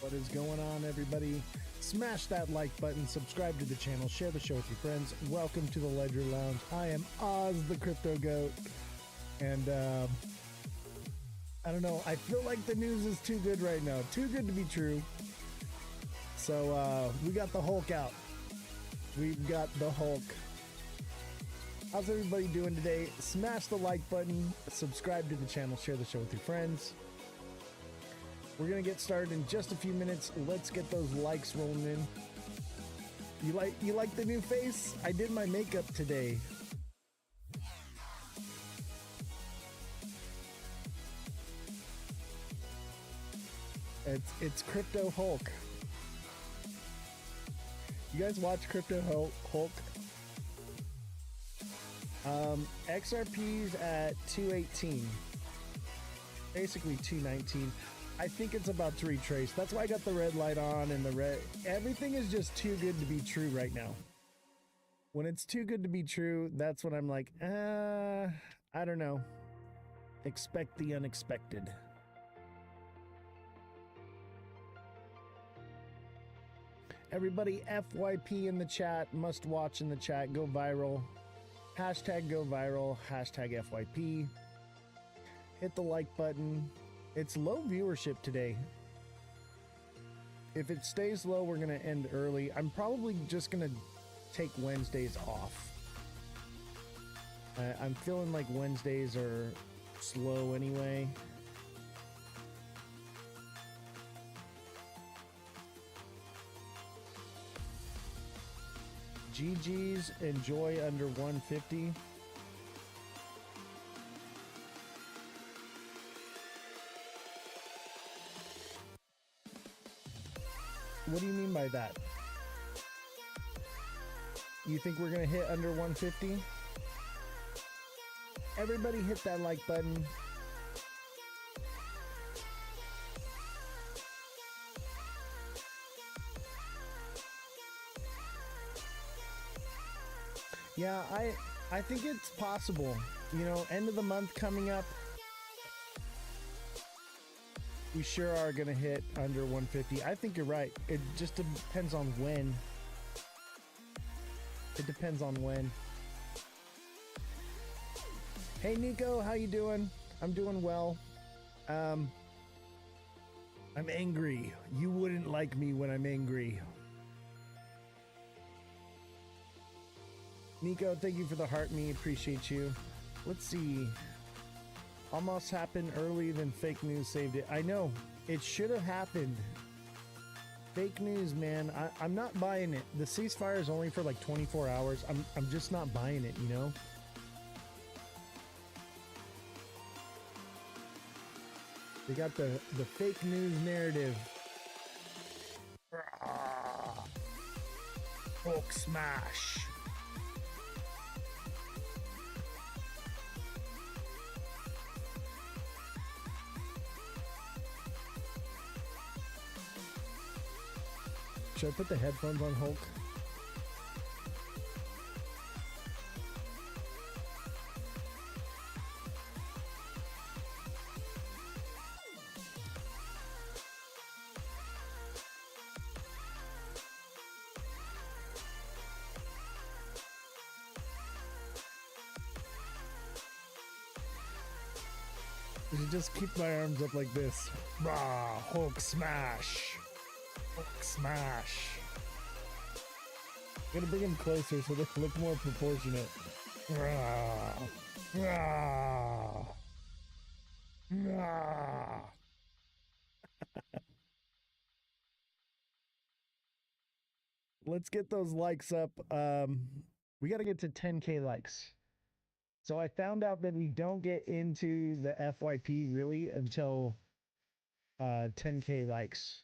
B: What is going on, everybody? Smash that like button, subscribe to the channel, share the show with your friends. Welcome to the Ledger Lounge. I am Ozthecryptogoat, and I don't know, I feel like the news is too good right now. Too good to be true. So we got the Hulk out. We've got the Hulk. How's everybody doing today? Smash the like button, subscribe to the channel, share the show with your friends. We're gonna get started in just a few minutes. Let's get those likes rolling in. You like the new face? I did my makeup today. It's Crypto Hulk. You guys watch Crypto Hulk? XRP's at 218. Basically 219. I think it's about to retrace. That's why I got the red light on and the red. Everything is just too good to be true right now. When it's too good to be true, that's when I'm like, I don't know. Expect the unexpected. Everybody, FYP in the chat, must watch in the chat, go viral. Hashtag go viral, hashtag FYP. Hit the like button. It's low viewership today. If it stays low, we're going to end early. I'm probably just going to take Wednesdays off. I'm feeling like Wednesdays are slow anyway. GG's, enjoy under 150. What do you mean by that? You think we're gonna hit under 150? Everybody hit that like button. Yeah, I think it's possible. You know, end of the month coming up. We sure are going to hit under 150. I think you're right. It just depends on when. It depends on when. Hey, Nico, how you doing? I'm doing well. I'm angry. You wouldn't like me when I'm angry. Nico, thank you for the heart me. Appreciate you. Let's see. Almost happened early, then fake news saved it. I know. It should have happened. Fake news, man. I'm not buying it. The ceasefire is only for like 24 hours. I'm just not buying it, you know? They got the fake news narrative. Hulk smash. Should I put the headphones on Hulk? I should just keep my arms up like this. Rah, Hulk smash. Hulk smash. I'm gonna bring him closer so they look more proportionate. Rah, rah, rah. Let's get those likes up. We gotta get to 10K likes. So I found out that we don't get into the FYP really until 10K likes.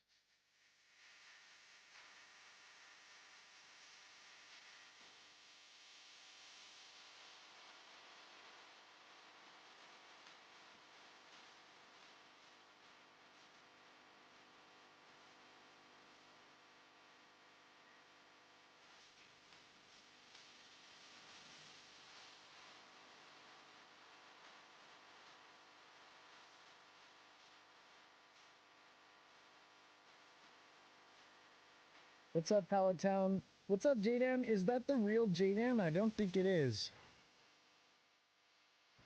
B: What's up, Pallet Town? What's up, J-Dan? Is that the real J-Dan? I don't think it is.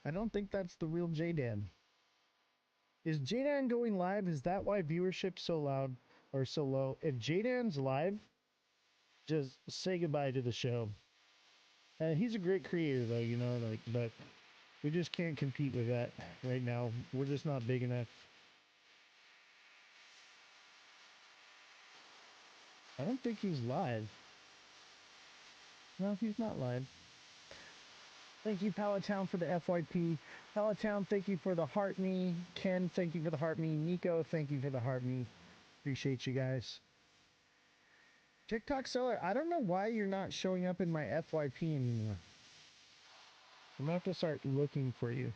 B: I don't think that's the real J-Dan. Is J-Dan going live? Is that why viewership's so loud or so low? If J-Dan's live, just say goodbye to the show. He's a great creator, though, you know, like, but we just can't compete with that right now. We're just not big enough. I don't think he's live. No, he's not live. Thank you, Palatown, for the FYP. Palatown, thank you for the heart me. Ken, thank you for the heart me. Nico, thank you for the heart me. Appreciate you guys. TikTok seller, I don't know why you're not showing up in my FYP anymore. I'm gonna have to start looking for you.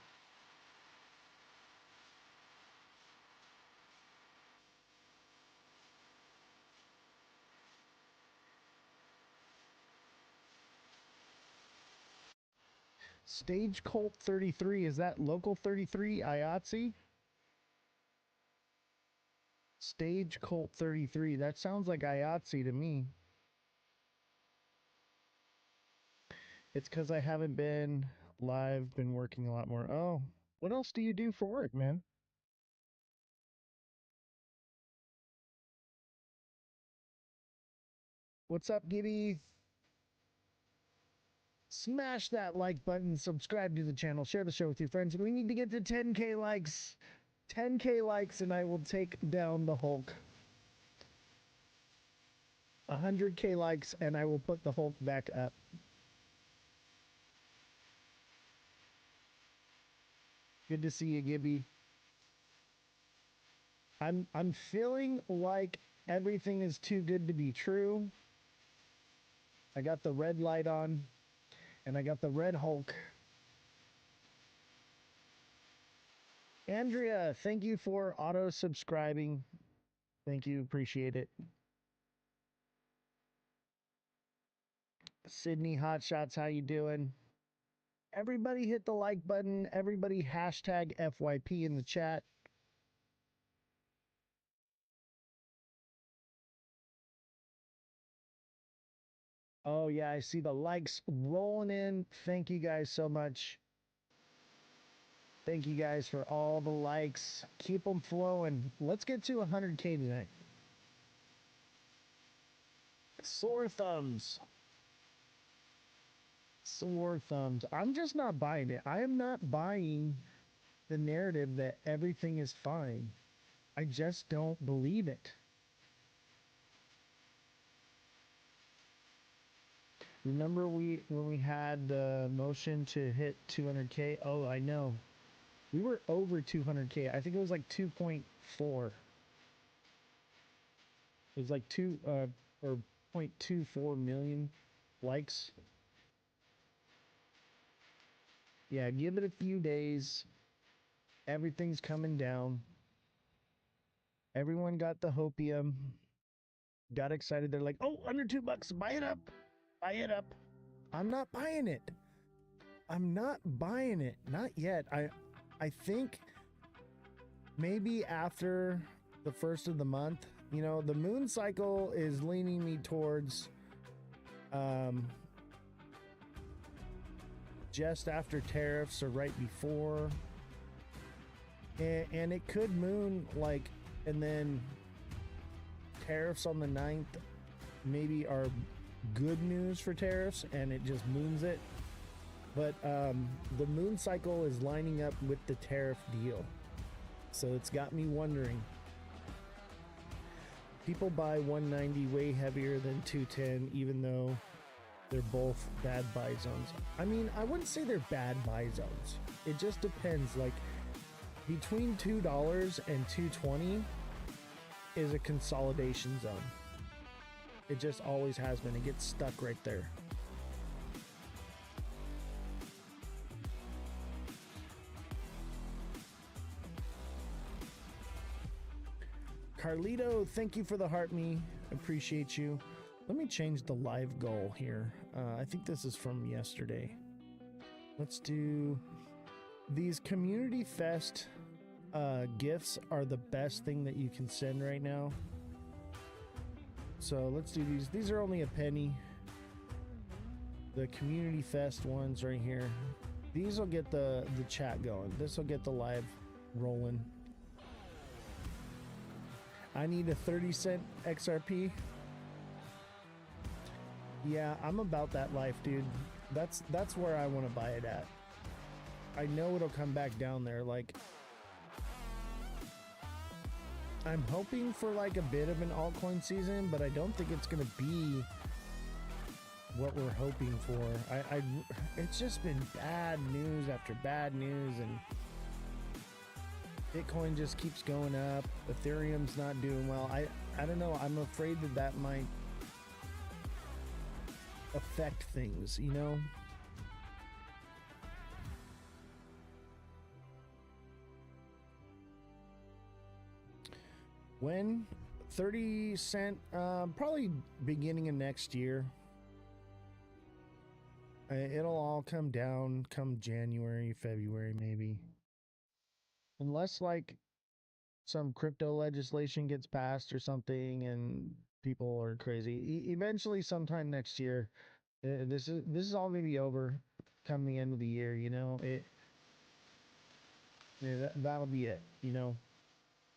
B: Stage Colt 33, is that local 33 IATSE? Stage Colt 33, that sounds like IATSE to me. It's because I haven't been live, been working a lot more. Oh, what else do you do for work, man? What's up, Gibby? Smash that like button, subscribe to the channel, share the show with your friends. We need to get to 10K likes. 10K likes and I will take down the Hulk. 100K likes and I will put the Hulk back up. Good to see you, Gibby. I'm feeling like everything is too good to be true. I got the red light on and I got the red Hulk. Andrea, thank you for auto subscribing. Thank you, appreciate it. Sydney Hotshots, how you doing? Everybody hit the like button. Everybody hashtag FYP in the chat. Oh yeah, I see the likes rolling in. Thank you guys so much. Thank you guys for all the likes. Keep them flowing. Let's get to 100K tonight. Sore thumbs. Sore thumbs. I'm just not buying it. I am not buying the narrative that everything is fine. I just don't believe it. Remember when we had the motion to hit 200K? Oh, I know. We were over 200K. I think it was like 2.4. It was like 0.24 million likes. Yeah, give it a few days. Everything's coming down. Everyone got the hopium. Got excited. They're like, oh, under $2. Buy it up. Buy it up. I'm not buying it. I'm not buying it. Not yet. I think maybe after the first of the month, you know, the moon cycle is leaning me towards just after tariffs or right before. And it could moon like, and then tariffs on the 9th maybe are good news for tariffs and it just moons it. But the moon cycle is lining up with the tariff deal. So it's got me wondering. People buy 190 way heavier than 210, even though they're both bad buy zones. I mean, I wouldn't say they're bad buy zones. It just depends. Like, between $2 and $220 is a consolidation zone. It just always has been. It gets stuck right there. Carlito, thank you for the heart me. Appreciate you. Let me change the live goal here. I think this is from yesterday. Let's do these Community Fest gifts are the best thing that you can send right now. So let's do these. These are only a penny. The Community Fest ones right here. These will get the chat going. This will get the live rolling. I need a 30-cent XRP. Yeah, I'm about that life, dude. That's where I want to buy it at. I know it'll come back down there. Like, I'm hoping for like a bit of an altcoin season, but I don't think it's gonna be what we're hoping for. It's just been bad news after bad news, and Bitcoin just keeps going up. Ethereum's not doing well. I don't know. I'm afraid that might affect things, you know? When? 30 cent, probably beginning of next year. It'll all come down come January, February, maybe. Unless, like, some crypto legislation gets passed or something and people are crazy. Eventually, sometime next year, this is all going to be over come the end of the year, you know? That'll be it, you know?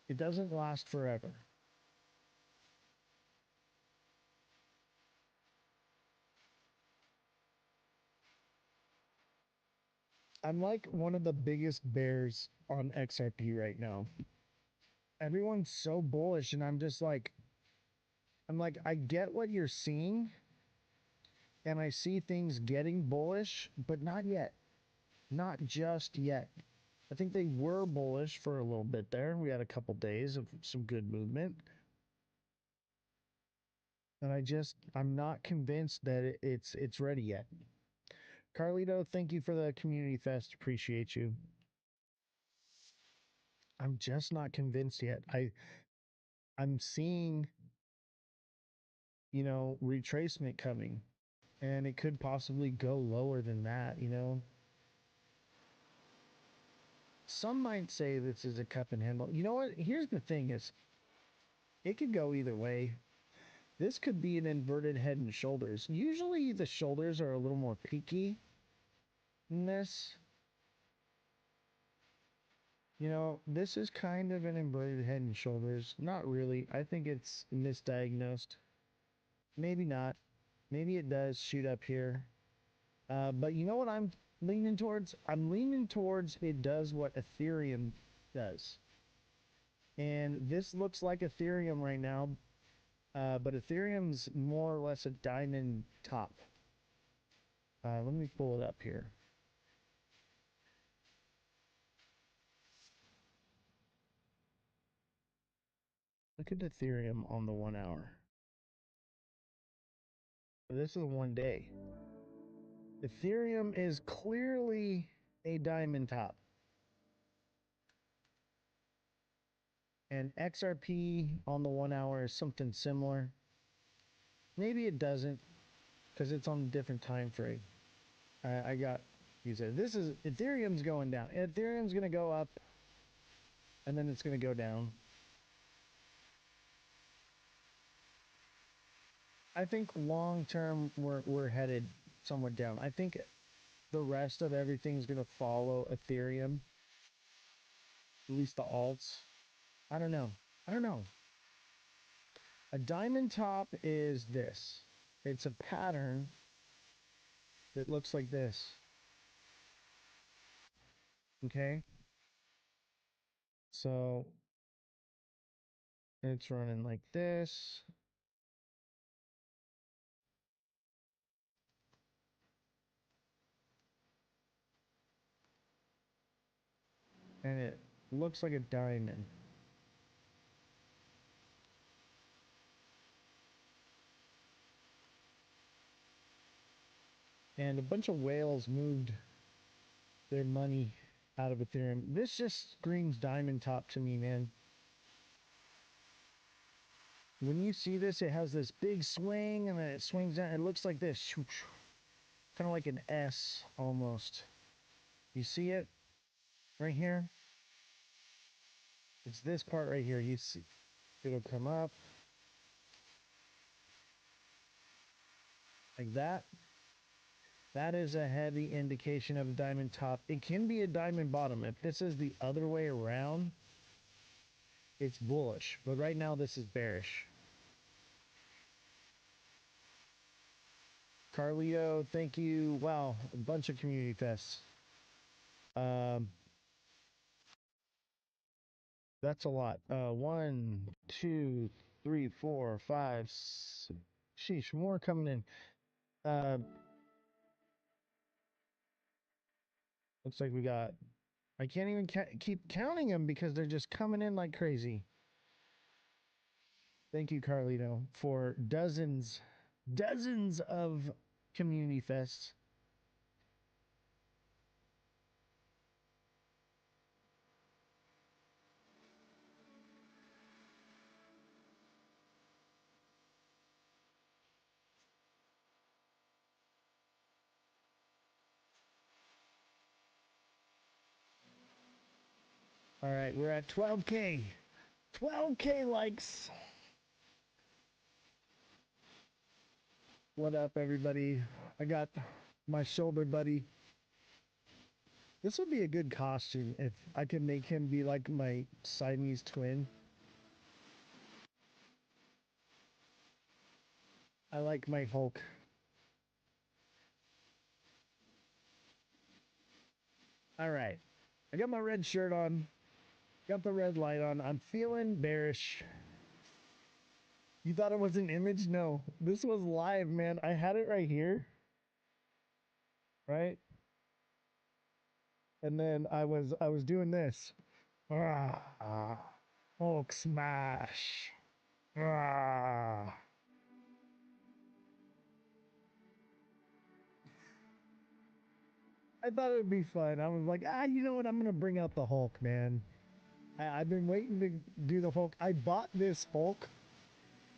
B: It doesn't last forever. I'm like one of the biggest bears on XRP right now. Everyone's so bullish, and I'm like, I get what you're seeing, and I see things getting bullish, but not yet. Not just yet. I think they were bullish for a little bit there. We had a couple days of some good movement. And I'm not convinced that it's ready yet. Carlito, thank you for the Community Fest. Appreciate you. I'm just not convinced yet. I'm seeing, you know, retracement coming, and it could possibly go lower than that, you know. Some might say this is a cup and handle. You know what? Here's the thing is, it could go either way. This could be an inverted head and shoulders. Usually the shoulders are a little more peaky than this. You know, this is kind of an inverted head and shoulders. Not really. I think it's misdiagnosed. Maybe not. Maybe it does shoot up here. But you know what I'm leaning towards? I'm leaning towards it does what Ethereum does. And this looks like Ethereum right now. But Ethereum's more or less a diamond top. Let me pull it up here. Look at Ethereum on the 1 hour. This is 1 day. Ethereum is clearly a diamond top. And XRP on the 1 hour is something similar. Maybe it doesn't, because it's on a different time frame. I got, you said, this is, Ethereum's going down. Ethereum's going to go up, and then it's going to go down. I think long term we're headed somewhat down. I think the rest of everything's gonna follow Ethereum. At least the alts. I don't know. A diamond top is this. It's a pattern that looks like this. Okay? So it's running like this. And it looks like a diamond. And a bunch of whales moved their money out of Ethereum. This just screams diamond top to me, man. When you see this, it has this big swing, and then it swings down. It looks like this. Kind of like an S, almost. You see it? Right here? It's this part right here. You see, it'll come up. Like that. That is a heavy indication of a diamond top. It can be a diamond bottom. If this is the other way around, it's bullish. But right now, this is bearish. Carlito, thank you. Wow, a bunch of community fests. That's a lot. 1, 2, 3, 4, 5. Sheesh, more coming in. Looks like we got. I can't even keep counting them because they're just coming in like crazy. Thank you, Carlito, for dozens of community fests. All right, we're at 12K. 12K likes. What up, everybody? I got my shoulder buddy. This would be a good costume if I could make him be like my Siamese twin. I like my Hulk. All right. I got my red shirt on. Got the red light on. I'm feeling bearish. You thought it was an image? No. This was live, man. I had it right here. Right? And then I was doing this. Hulk smash. I thought it would be fun. I was like, you know what? I'm going to bring out the Hulk, man. I've been waiting to do the Hulk. I bought this Hulk.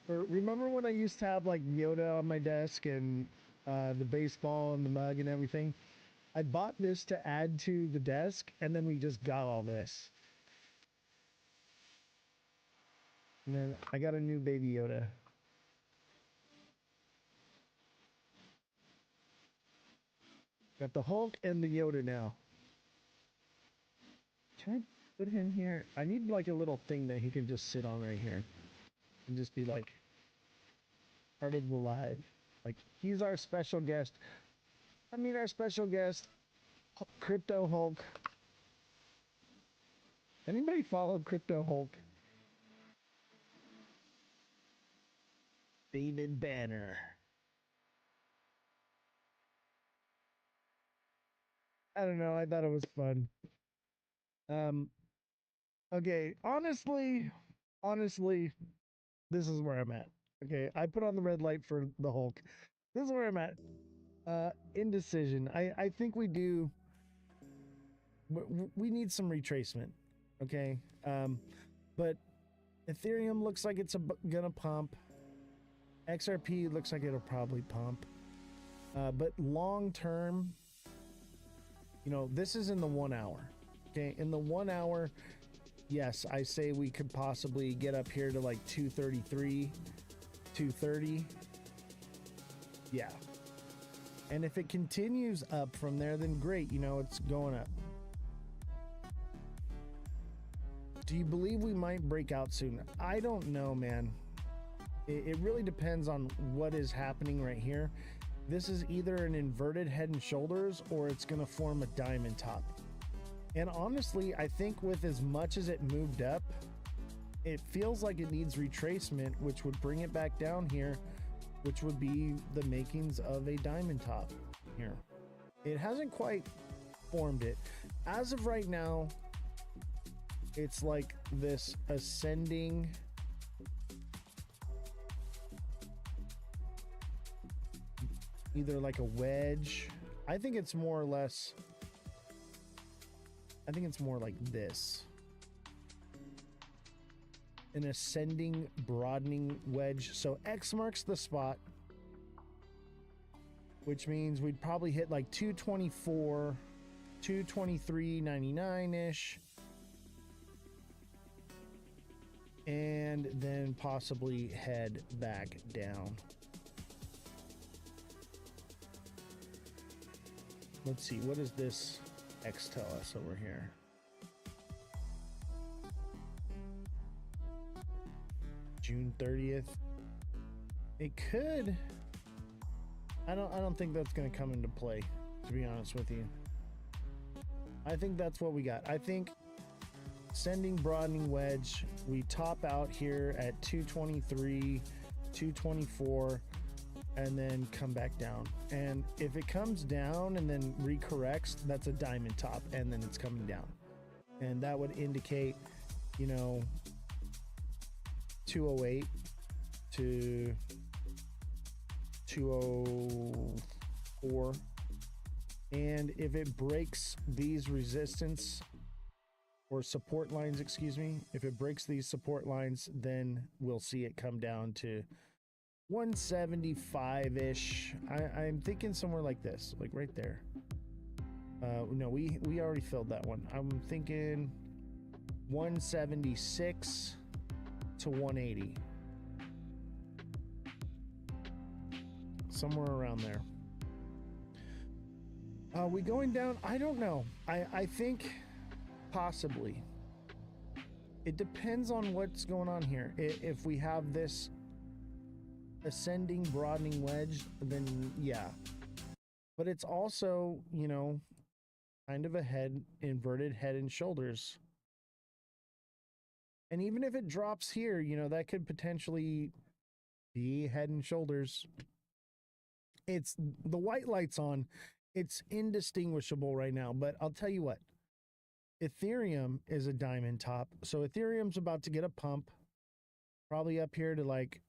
B: Remember when I used to have like Yoda on my desk and the baseball and the mug and everything? I bought this to add to the desk, and then we just got all this. And then I got a new baby Yoda. Got the Hulk and the Yoda now. Can I put him here? I need like a little thing that he can just sit on right here. And just be like part of the live. Like, he's our special guest. I mean, our special guest, Crypto Hulk. Anybody follow Crypto Hulk? David Banner. I don't know. I thought it was fun. Okay. Honestly, this is where I'm at. Okay. I put on the red light for the Hulk. This is where I'm at. Indecision. I think we do. We need some retracement. Okay. But Ethereum looks like it's gonna pump. XRP looks like it'll probably pump. But long term, you know, this is in the 1 hour. Okay, in the 1 hour, yes, I say we could possibly get up here to like 233, 230. Yeah. And if it continues up from there, then great, you know, it's going up. Do you believe we might break out soon? I don't know, man. It really depends on what is happening right here. This is either an inverted head and shoulders or it's going to form a diamond top. And honestly, I think with as much as it moved up, it feels like it needs retracement, which would bring it back down here, which would be the makings of a diamond top here. It hasn't quite formed it. As of right now, it's like this ascending either like a wedge. I think it's more or less, I think it's more like this. An ascending, broadening wedge. So X marks the spot, which means we'd probably hit like 224, 223.99-ish. And then possibly head back down. let's see, what does this X tell us over here? June 30th. It could. I don't think that's going to come into play, to be honest with you. I think that's what we got. I think sending broadening wedge, we top out here at 223, 224, and then come back down. And if it comes down and then recorrects, that's a diamond top, and then it's coming down. And that would indicate, you know, 208 to 204. And if it breaks these resistance or support lines, excuse me, if it breaks these support lines, then we'll see it come down to 175-ish. I'm thinking somewhere like this, like right there. No, we already filled that one. I'm thinking 176 to 180. Somewhere around there. Are we going down? I don't know. I think possibly. It depends on what's going on here. If we have this ascending, broadening wedge, then yeah. But it's also, you know, kind of a inverted head and shoulders. And even if it drops here, you know, that could potentially be head and shoulders. It's the white light's on. It's indistinguishable right now, but I'll tell you what. Ethereum is a diamond top. So Ethereum's about to get a pump, probably up here to like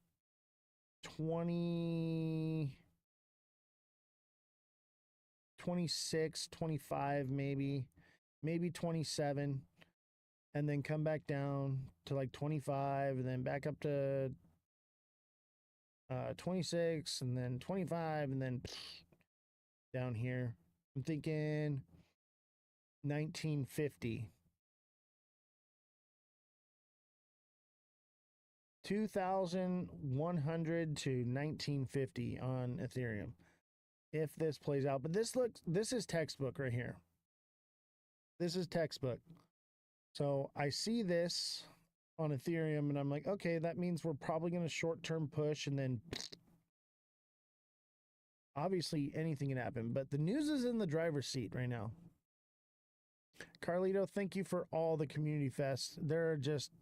B: 20, 26, 25, maybe 27, and then come back down to like 25, and then back up to 26, and then 25, and then down here. I'm thinking 1950. 2,100 to 1950 on Ethereum. If this plays out. But this is textbook right here. This is textbook. So I see this on Ethereum and I'm like, okay, that means we're probably going to short-term push, and then obviously anything can happen. But the news is in the driver's seat right now. Carlito, thank you for all the community fests. There are just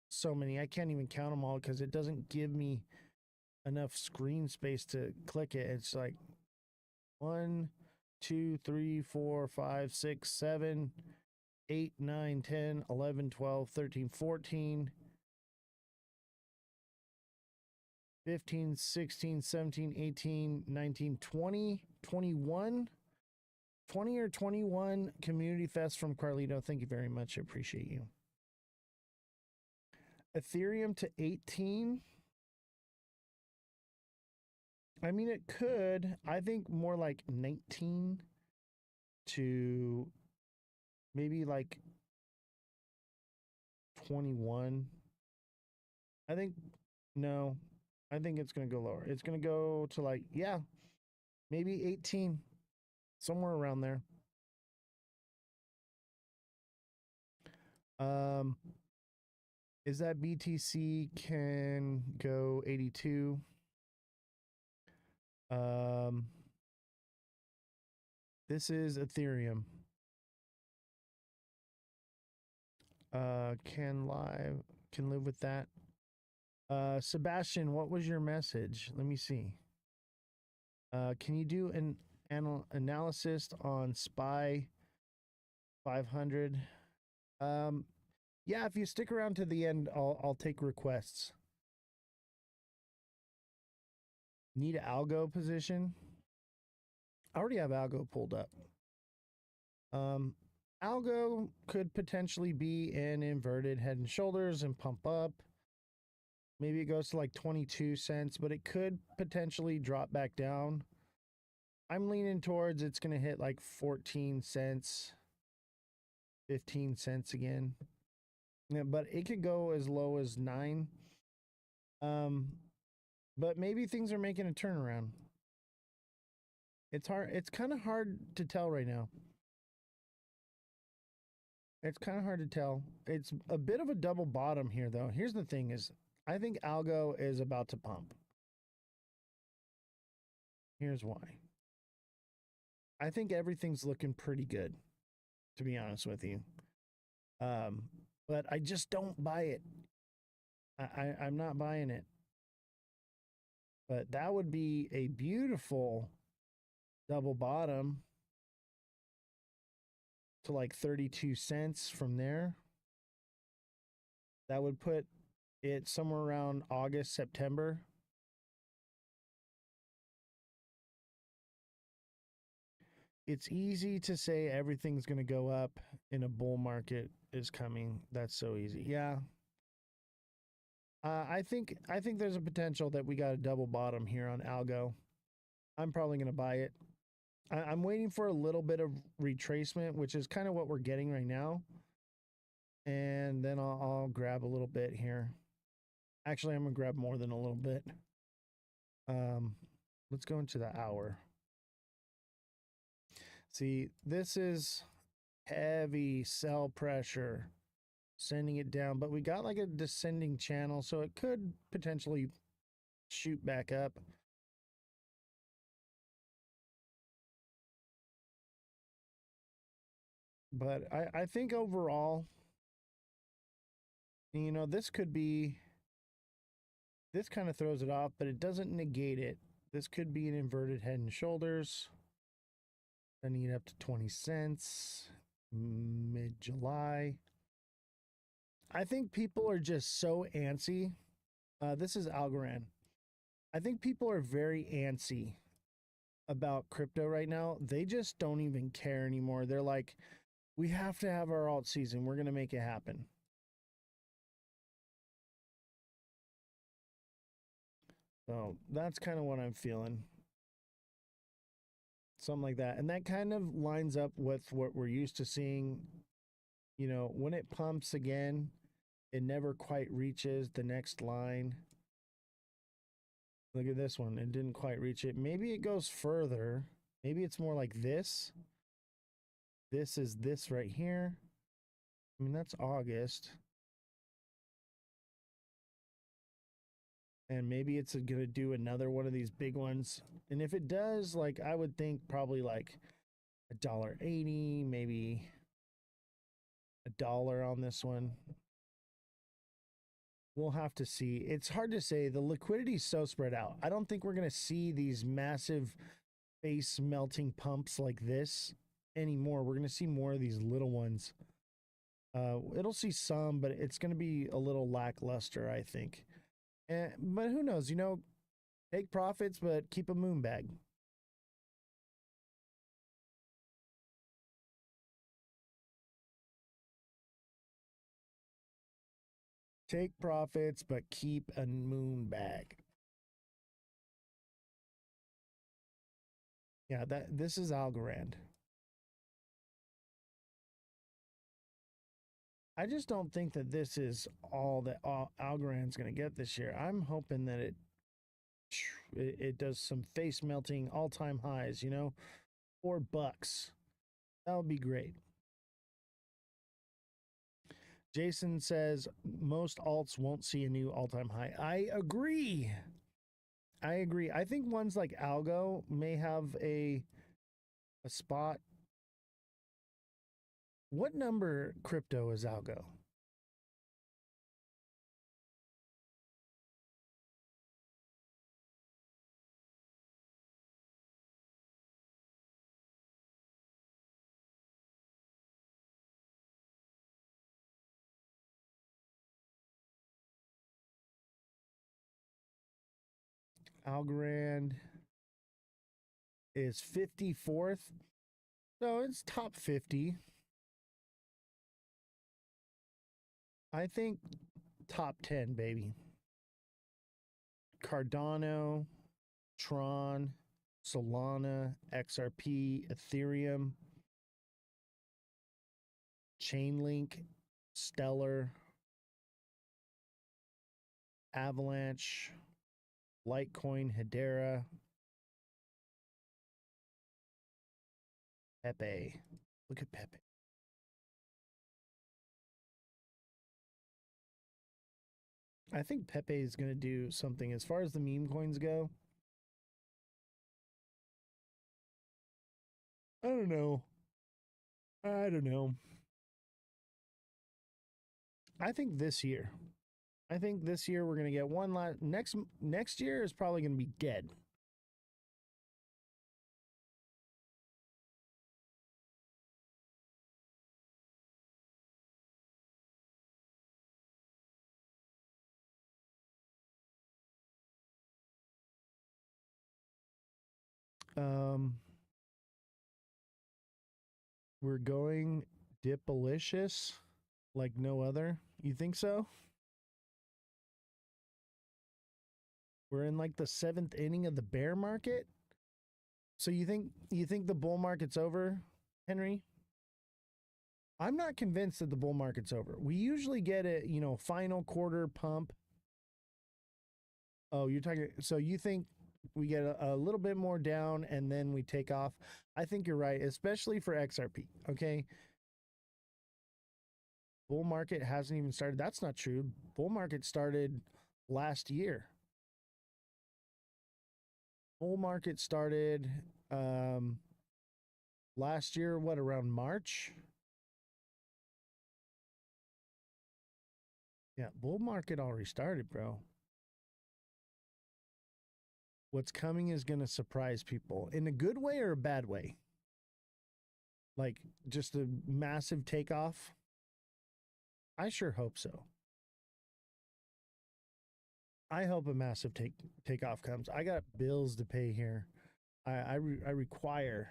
B: so many. I can't even count them all because it doesn't give me enough screen space to click it. It's like 1, 2, 3, 4, 5, 6, 7, 8, 9, 10, 11, 12, 13, 14, 15, 16, 17, 18, 19, 20, 21. 20 or 21 community fest from Carlito. Thank you very much. I appreciate you. Ethereum to 18. I mean, it could. I think more like 19 to maybe like 21. I think it's going to go lower. It's going to go to like, yeah, maybe 18. Somewhere around there. Is that BTC can go 82? This is Ethereum. Can live with that. Sebastian, what was your message? Let me see. Can you do an analysis on SPY 500? Yeah, if you stick around to the end, I'll take requests. Need algo position? I already have algo pulled up. Algo could potentially be an inverted head and shoulders and pump up. Maybe it goes to like 22 cents, but it could potentially drop back down. I'm leaning towards it's going to hit like 14 cents, 15 cents again. Yeah, but it could go as low as 9. But maybe things are making a turnaround. It's hard. It's kind of hard to tell right now. It's kind of hard to tell. It's a bit of a double bottom here, though. Here's the thing: is I think algo is about to pump. Here's why. I think everything's looking pretty good, to be honest with you. But I just don't buy it. I'm not buying it. But that would be a beautiful double bottom to like 32 cents from there. That would put it somewhere around August, September. It's easy to say everything's going to go up in a bull market is coming. That's so easy. Yeah. I think there's a potential that we got a double bottom here on algo. I'm probably going to buy it. I'm waiting for a little bit of retracement, which is kind of what we're getting right now. And then I'll grab a little bit here. Actually, I'm going to grab more than a little bit. Let's go into the hour. See, this is heavy sell pressure, sending it down, but we got like a descending channel, so it could potentially shoot back up. But I think overall, you know, this could be, this kind of throws it off, but it doesn't negate it. This could be an inverted head and shoulders. I need up to 20 cents mid-July. I think people are just so antsy. This is Algorand. I think people are very antsy about crypto right now. They just don't even care anymore. They're like, we have to have our alt season. We're going to make it happen. So that's kind of what I'm feeling. Something like that. And that kind of lines up with what we're used to seeing. You know, when it pumps again, it never quite reaches the next line. Look at this one. It didn't quite reach it. Maybe it goes further. Maybe it's more like this. This is this right here. I mean, that's August. And maybe it's going to do another one of these big ones. And if it does, like, I would think probably like $1.80, maybe $1 on this one. We'll have to see. It's hard to say. The liquidity is so spread out. I don't think we're going to see these massive face melting pumps like this anymore. We're going to see more of these little ones. It'll see some, but it's going to be a little lackluster, I think. But who knows? You know, take profits, but keep a moon bag. Take profits, but keep a moon bag. Yeah, this is Algorand. I just don't think that this is all that Algorand's going to get this year. I'm hoping that it does some face melting all-time highs, you know, $4. That would be great. Jason says most alts won't see a new all-time high. I agree. I think ones like Algo may have a spot. What number crypto is Algo? Algorand is 54th. So it's top 50. I think top 10, baby. Cardano, Tron, Solana, XRP, Ethereum, Chainlink, Stellar, Avalanche, Litecoin, Hedera, Pepe. Look at Pepe. I think Pepe is going to do something as far as the meme coins go. I don't know. I think this year. I think this year we're going to get one last. Next year is probably going to be dead. We're going dipalicious like no other. You think so? We're in like the 7th inning of the bear market. So you think the bull market's over, Henry? I'm not convinced that the bull market's over. We usually get a, final quarter pump. Oh, you're talking, so you think we get a little bit more down and then we take off? I think you're right, especially for XRP, okay? Bull market hasn't even started. That's not true. Bull market started last year. Bull market started last year, what, around March? Yeah, bull market already started, bro. What's coming is going to surprise people in a good way or a bad way. Like just a massive takeoff. I sure hope so. I hope a massive takeoff comes. I got bills to pay here. I require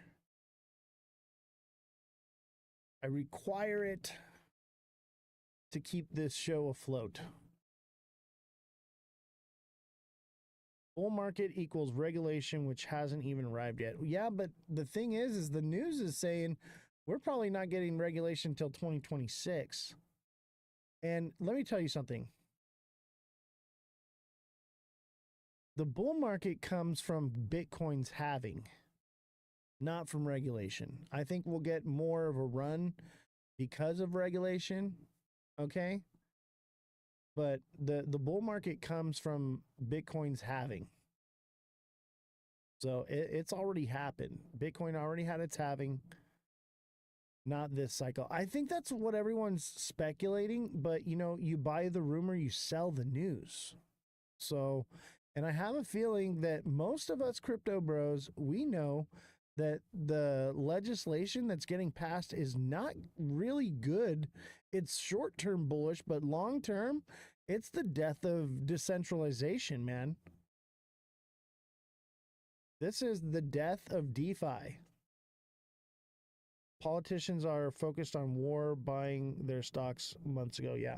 B: it to keep this show afloat. Bull market equals regulation, which hasn't even arrived yet. Yeah, but the thing is the news is saying we're probably not getting regulation until 2026. And let me tell you something. The bull market comes from Bitcoin's halving, not from regulation. I think we'll get more of a run because of regulation, okay? But the bull market comes from Bitcoin's halving. So it's already happened. Bitcoin already had its halving, not this cycle. I think that's what everyone's speculating, but you buy the rumor, you sell the news. So, and I have a feeling that most of us crypto bros, we know that the legislation that's getting passed is not really good. It's short-term bullish, but long-term, it's the death of decentralization, man. This is the death of DeFi. Politicians are focused on war, buying their stocks months ago. Yeah.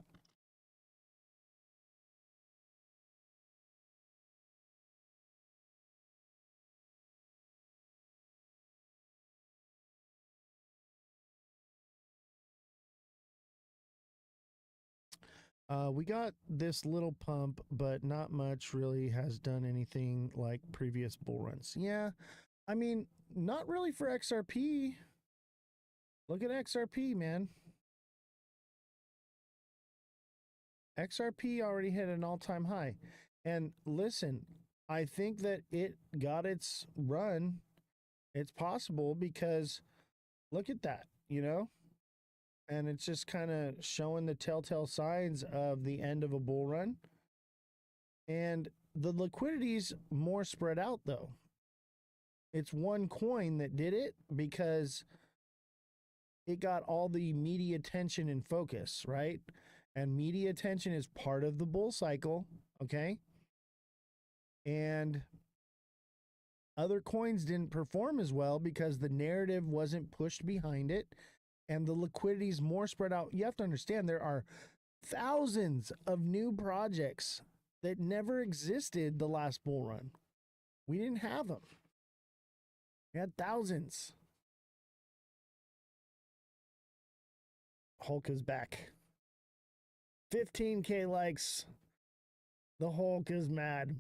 B: We got this little pump, but not much really has done anything like previous bull runs. Yeah, I mean, not really for XRP. Look at XRP, man. XRP already hit an all-time high. And listen, I think that it got its run. It's possible because look at that, And it's just kind of showing the telltale signs of the end of a bull run. And the liquidity's more spread out, though. It's one coin that did it because it got all the media attention and focus, right? And media attention is part of the bull cycle, okay? And other coins didn't perform as well because the narrative wasn't pushed behind it. And the liquidity is more spread out. You have to understand there are thousands of new projects that never existed the last bull run. We didn't have them. We had thousands. Hulk is back. 15K likes. The Hulk is mad.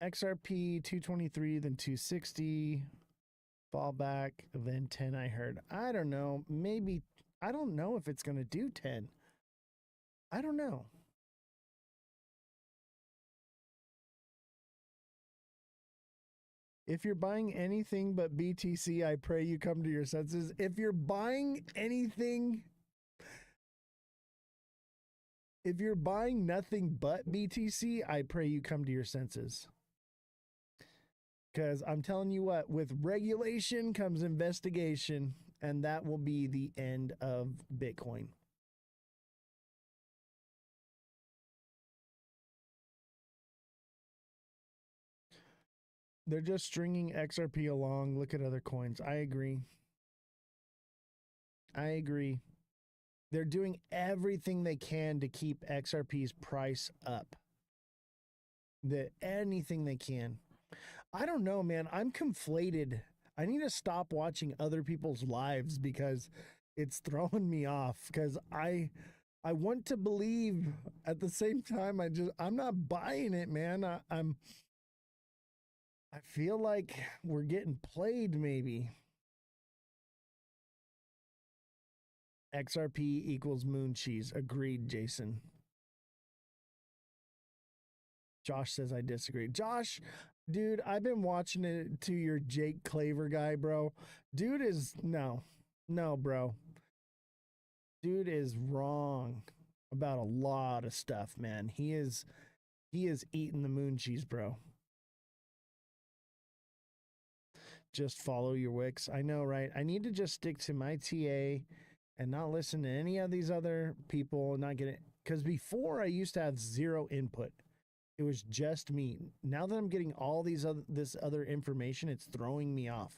B: XRP 223, then 260, fall back, then 10. I heard. I don't know. Maybe I don't know if it's gonna do 10. I don't know. If you're buying anything but BTC, I pray you come to your senses. If you're buying anything, if you're buying nothing but BTC, I pray you come to your senses. Because I'm telling you what, with regulation comes investigation, and that will be the end of Bitcoin. They're just stringing XRP along. Look at other coins. I agree. I agree. They're doing everything they can to keep XRP's price up. Anything they can. I don't know, man. I'm conflated. I need to stop watching other people's lives because it's throwing me off. Because I want to believe at the same time. I'm not buying it, man. I feel like we're getting played, maybe. XRP equals moon cheese. Agreed, Jason. Josh says I disagree. Josh, dude, I've been watching it to your Jake Claver guy, bro. Dude is no, bro. Dude is wrong about a lot of stuff, man. He is eating the moon cheese, bro. Just follow your wicks. I know, right? I need to just stick to my TA and not listen to any of these other people, not get it. Because before I used to have zero input. It was just me. Now that I'm getting all this other information, it's throwing me off.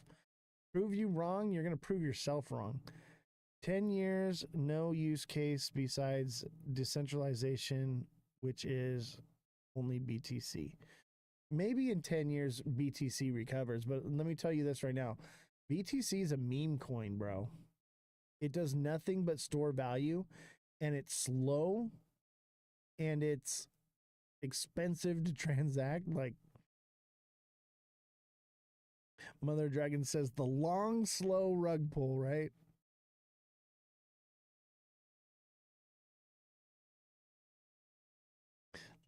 B: Prove you wrong, you're going to prove yourself wrong. 10 years, no use case besides decentralization, which is only BTC. Maybe in 10 years, BTC recovers, but let me tell you this right now. BTC is a meme coin, bro. It does nothing but store value, and it's slow, and it's expensive to transact. Like Mother Dragon says, the long, slow rug pull, right?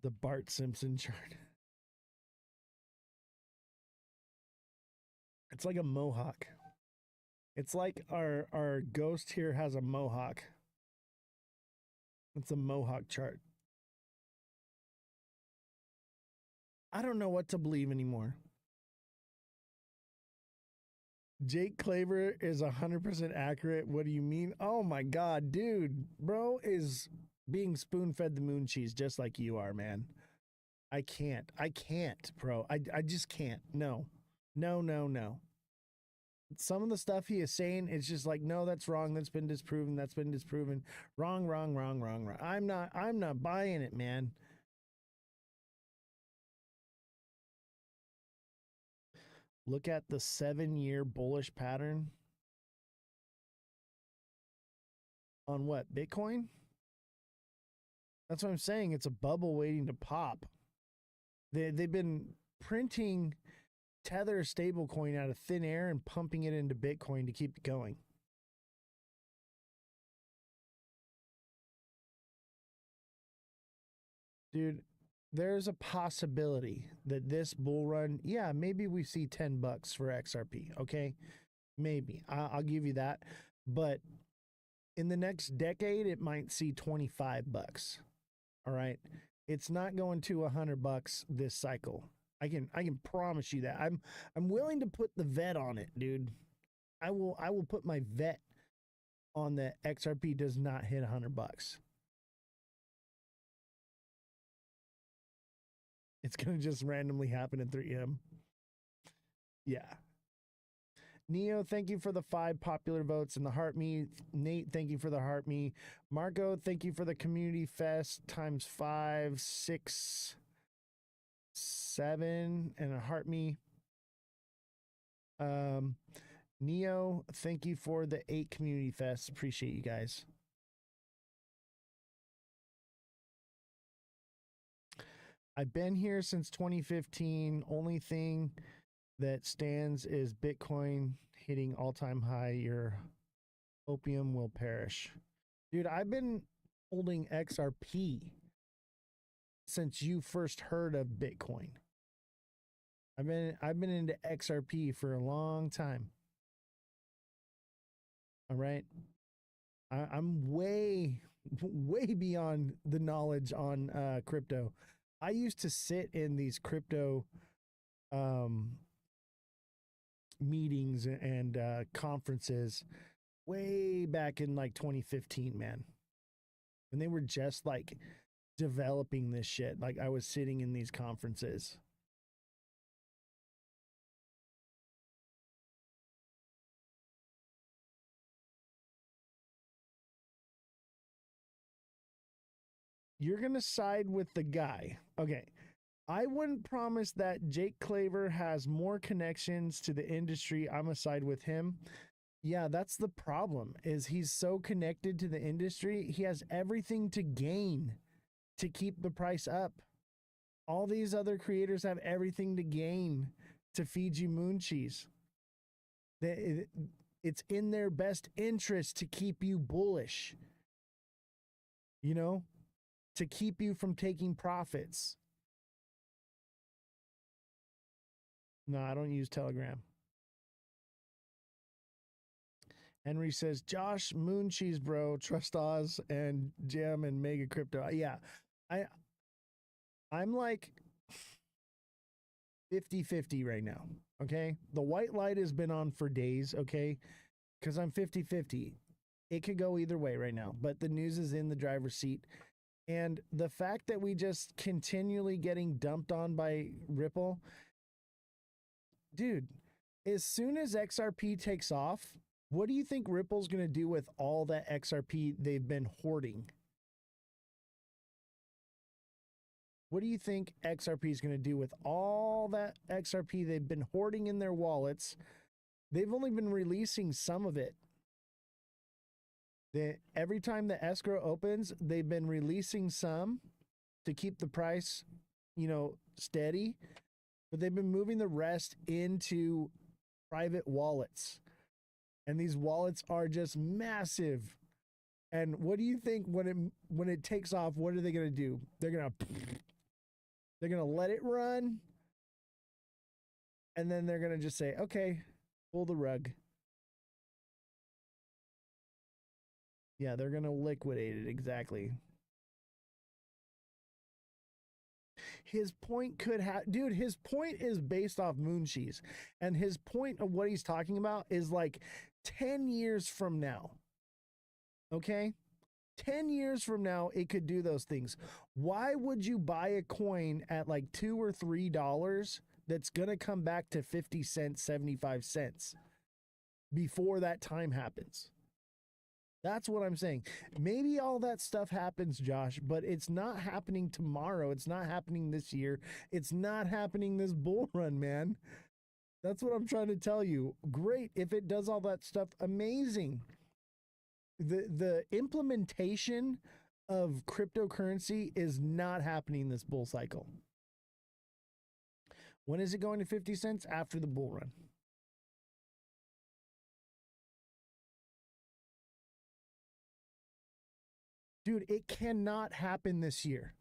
B: The Bart Simpson chart. It's like a mohawk. It's like our ghost here has a mohawk. It's a mohawk chart. I don't know what to believe anymore. Jake Claver is 100% accurate. What do you mean? Oh my God, dude. Bro is being spoon-fed the moon cheese just like you are, man. I can't, bro. I just can't. No. Some of the stuff he is saying, it's just like, no, that's wrong. That's been disproven. Wrong. I'm not buying it, man. Look at the 7-year bullish pattern. On what? Bitcoin? That's what I'm saying. It's a bubble waiting to pop. They've been printing Tether stablecoin out of thin air and pumping it into Bitcoin to keep it going. Dude, there's a possibility that this bull run, yeah, maybe we see $10 for XRP, okay? Maybe. I'll give you that. But in the next decade, it might see $25. All right? It's not going to $100 this cycle. I can promise you that. I'm willing to put the vet on it, dude. I will put my vet on that XRP does not hit $100. It's going to just randomly happen in 3M. Yeah. Neo, thank you for the 5 popular votes in the Heart Me. Nate, thank you for the Heart Me. Marco, thank you for the Community Fest times 5, 6, 7, and a Heart Me. Neo, thank you for the 8 Community Fests. Appreciate you guys. I've been here since 2015. Only thing that stands is Bitcoin hitting all-time high. Your opium will perish. Dude, I've been holding XRP since you first heard of Bitcoin. I've been into XRP for a long time. All right. I'm way beyond the knowledge on crypto. I used to sit in these crypto meetings and conferences way back in like 2015, man. When they were just like developing this shit. Like I was sitting in these conferences. You're going to side with the guy. Okay. I wouldn't promise that Jake Claver has more connections to the industry. I'm a side with him. Yeah, that's the problem, is he's so connected to the industry. He has everything to gain to keep the price up. All these other creators have everything to gain to feed you moon cheese. It's in their best interest to keep you bullish. You know, to keep you from taking profits. No, I don't use Telegram. Henry says, Josh, moon cheese, bro. Trust Oz and Jam and Mega Crypto. Yeah, I'm like 50-50 right now, okay? The white light has been on for days, okay? Because I'm 50-50. It could go either way right now, but the news is in the driver's seat. And the fact that we just continually getting dumped on by Ripple, dude, as soon as XRP takes off, what do you think Ripple's going to do with all that XRP they've been hoarding? What do you think XRP is going to do with all that XRP they've been hoarding in their wallets? They've only been releasing some of it. Every time the escrow opens, they've been releasing some to keep the price, you know, steady, but they've been moving the rest into private wallets. And these wallets are just massive. And what do you think when it takes off, what are they going to do? They're going to let it run. And then they're going to just say, okay, pull the rug. Yeah, they're going to liquidate it. Exactly. His point could have, dude, his point is based off moon cheese. And his point of what he's talking about is like 10 years from now. Okay? 10 years from now, it could do those things. Why would you buy a coin at like $2 or $3 that's going to come back to 50 cents, 75 cents before that time happens? That's what I'm saying. Maybe all that stuff happens, Josh, but it's not happening tomorrow. It's not happening this year. It's not happening this bull run, man. That's what I'm trying to tell you. Great. If it does all that stuff, amazing. The implementation of cryptocurrency is not happening this bull cycle. When is it going to 50 cents? After the bull run. Dude, it cannot happen this year.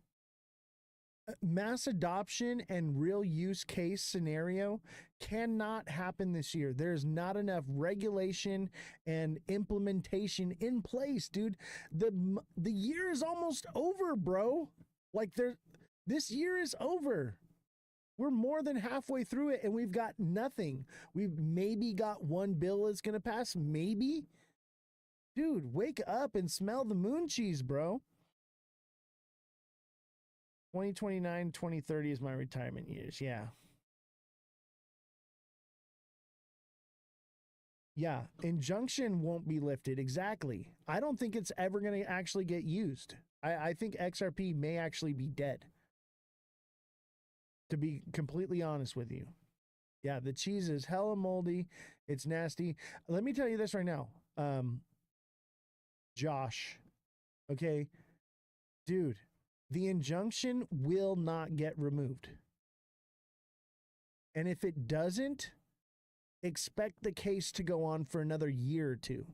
B: Mass adoption and real use case scenario cannot happen this year. There's not enough regulation and implementation in place, dude. The year is almost over, bro. Like this year is over. We're more than halfway through it and we've got nothing. We've maybe got one bill that's going to pass, maybe. Dude, wake up and smell the moon cheese, bro. 2029, 2030 is my retirement years. Yeah. Yeah. Injunction won't be lifted. Exactly. I don't think it's ever going to actually get used. I think XRP may actually be dead. To be completely honest with you. Yeah. The cheese is hella moldy. It's nasty. Let me tell you this right now. Josh. Okay. Dude. The injunction will not get removed. And if it doesn't, expect the case to go on for another year or two.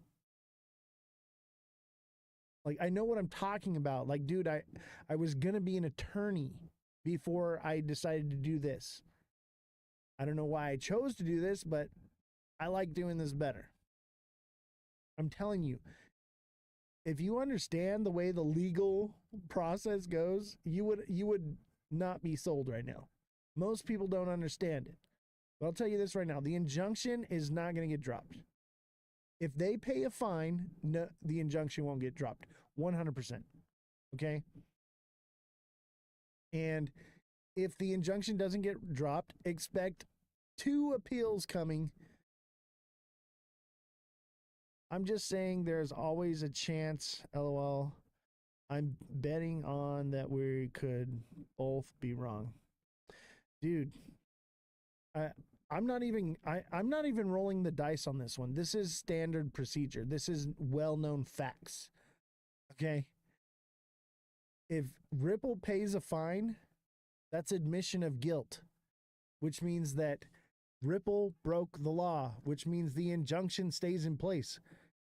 B: Like, I know what I'm talking about. Like, dude, I was going to be an attorney before I decided to do this. I don't know why I chose to do this, but I like doing this better. I'm telling you, if you understand the way the legal process goes, you would not be sold right now. Most people don't understand it. But I'll tell you this right now, the injunction is not going to get dropped. If they pay a fine, no, the injunction won't get dropped. 100%. Okay? And if the injunction doesn't get dropped, expect 2 appeals coming. I'm just saying there's always a chance, LOL. I'm betting on that we could both be wrong. Dude, I'm not even rolling the dice on this one. This is standard procedure. This is well-known facts. Okay? If Ripple pays a fine, that's admission of guilt, which means that Ripple broke the law, which means the injunction stays in place.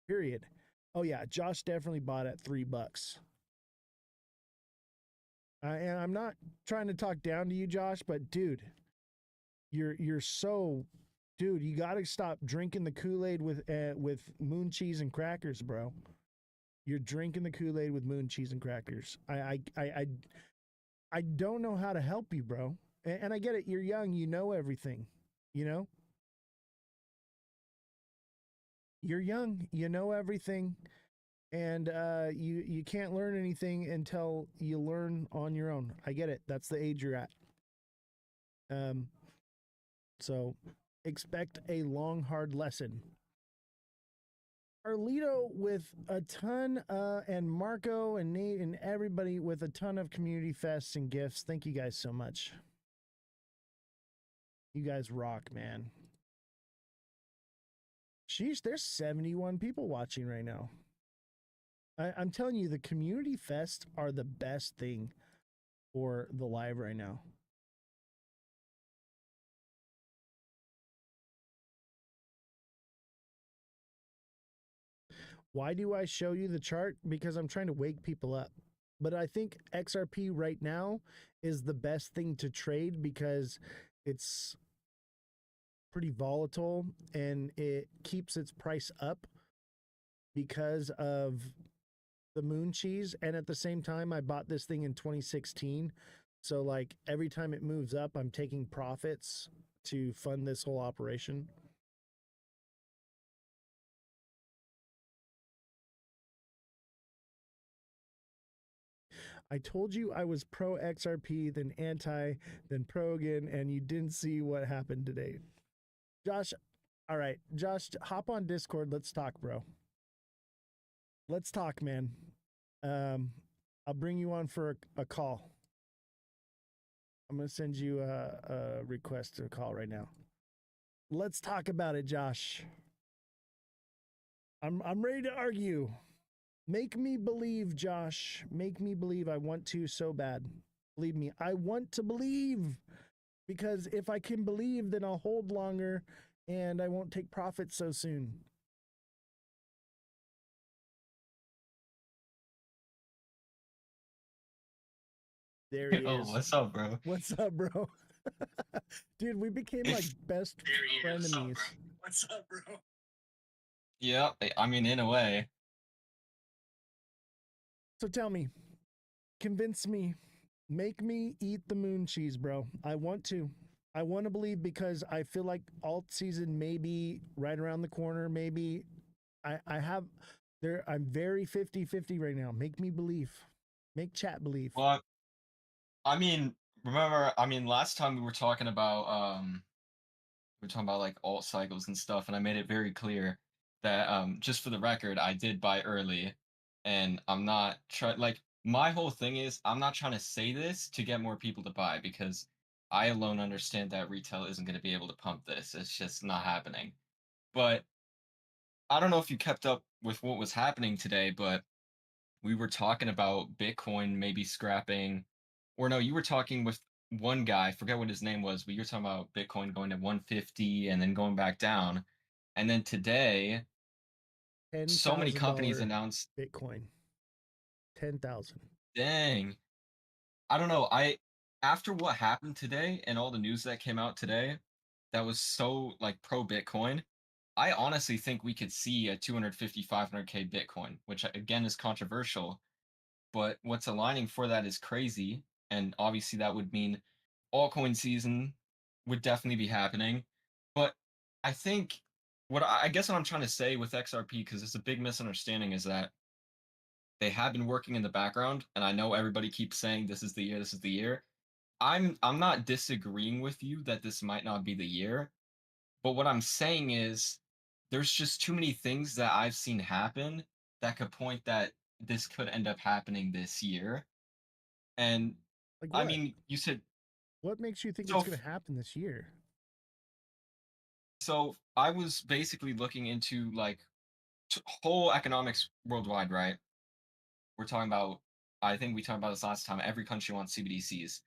B: Period. Oh yeah, Josh definitely bought at $3. And I'm not trying to talk down to you, Josh, but dude, you're so, dude, you got to stop drinking the Kool-Aid with moon cheese and crackers, bro. You're drinking the Kool-Aid with moon cheese and crackers. I don't know how to help you, bro. And I get it. You're young. You know everything. You know? You're young. You know everything. And you can't learn anything until you learn on your own. I get it. That's the age you're at. So expect a long, hard lesson. Arlito with a ton, and Marco and Nate and everybody with a ton of community fests and gifts. Thank you guys so much. You guys rock, man. Sheesh, there's 71 people watching right now. I'm telling you, the community fests are the best thing for the live right now. Why do I show you the chart? Because I'm trying to wake people up. But I think XRP right now is the best thing to trade because it's pretty volatile and it keeps its price up because of the moon cheese. And at the same time, I bought this thing in 2016. So like every time it moves up, I'm taking profits to fund this whole operation. I told you I was pro XRP, then anti, then pro again, and you didn't see what happened today. Josh, all right, Josh, hop on Discord. Let's talk, bro. Let's talk, man. I'll bring you on for a call. I'm going to send you a request to a call right now. Let's talk about it, Josh. I'm ready to argue. Make me believe, Josh. Make me believe. I want to so bad. Believe me, I want to believe. Because if I can believe, then I'll hold longer and I won't take profits so soon. There he is.
F: Oh, what's up, bro?
B: What's up, bro? Dude, we became like best frenemies.
F: What's up, bro? Yeah, I mean, in a way.
B: So tell me, convince me, make me eat the moon cheese, bro. I want to. I want to believe because I feel like alt season may be right around the corner. Maybe I have there. I'm very 50-50 right now. Make me believe. Make chat believe.
F: Well, I mean, remember, last time we were talking about like alt cycles and stuff, and I made it very clear that just for the record, I did buy early, and I'm not like my whole thing is I'm not trying to say this to get more people to buy because I alone understand that retail isn't going to be able to pump this. It's just not happening. But I don't know if you kept up with what was happening today, but we were talking about Bitcoin maybe scrapping, or no, you were talking with one guy, I forget what his name was, but you're talking about Bitcoin going to 150 and then going back down. And then today, so many companies
B: $10,000
F: announced,
B: Bitcoin. 10,000.
F: dang, I don't know. After what happened today and all the news that came out today, that was so like pro Bitcoin, I honestly think we could see a 250, 500K Bitcoin, which again is controversial, but what's aligning for that is crazy. And obviously that would mean altcoin season would definitely be happening. But I think I guess what I'm trying to say with XRP, because it's a big misunderstanding, is that they have been working in the background, and I know everybody keeps saying this is the year, this is the year. I'm not disagreeing with you that this might not be the year, but what I'm saying is there's just too many things that I've seen happen that could point that this could end up happening this year. And
B: Like
F: I
B: what?
F: mean, you said
B: What makes you think
F: so
B: it's going to happen this year?
F: so I was basically looking into like whole economics worldwide, right? We're talking about, I think we talked about this last time, every country wants CBDCs.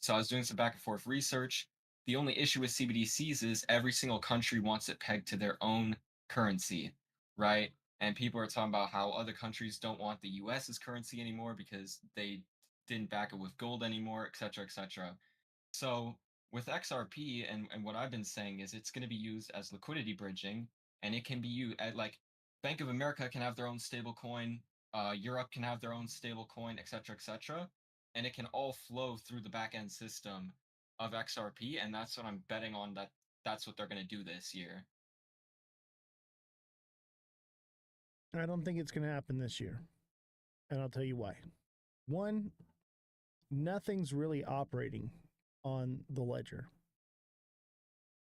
F: So I was doing some back and forth research. The only issue with CBDCs is every single country wants it pegged to their own currency, right? And people are talking about how other countries don't want the US's currency anymore because they didn't back it with gold anymore, et cetera, et cetera. So with XRP and what I've been saying is it's going to be used as liquidity bridging, and it can be used at like Bank of America can have their own stable coin, Europe can have their own stable coin, et cetera, and it can all flow through the back end system of XRP, and that's what I'm betting on that's what they're going to do this year.
B: I don't think it's going to happen this year. And I'll tell you why. One, nothing's really operating on the ledger.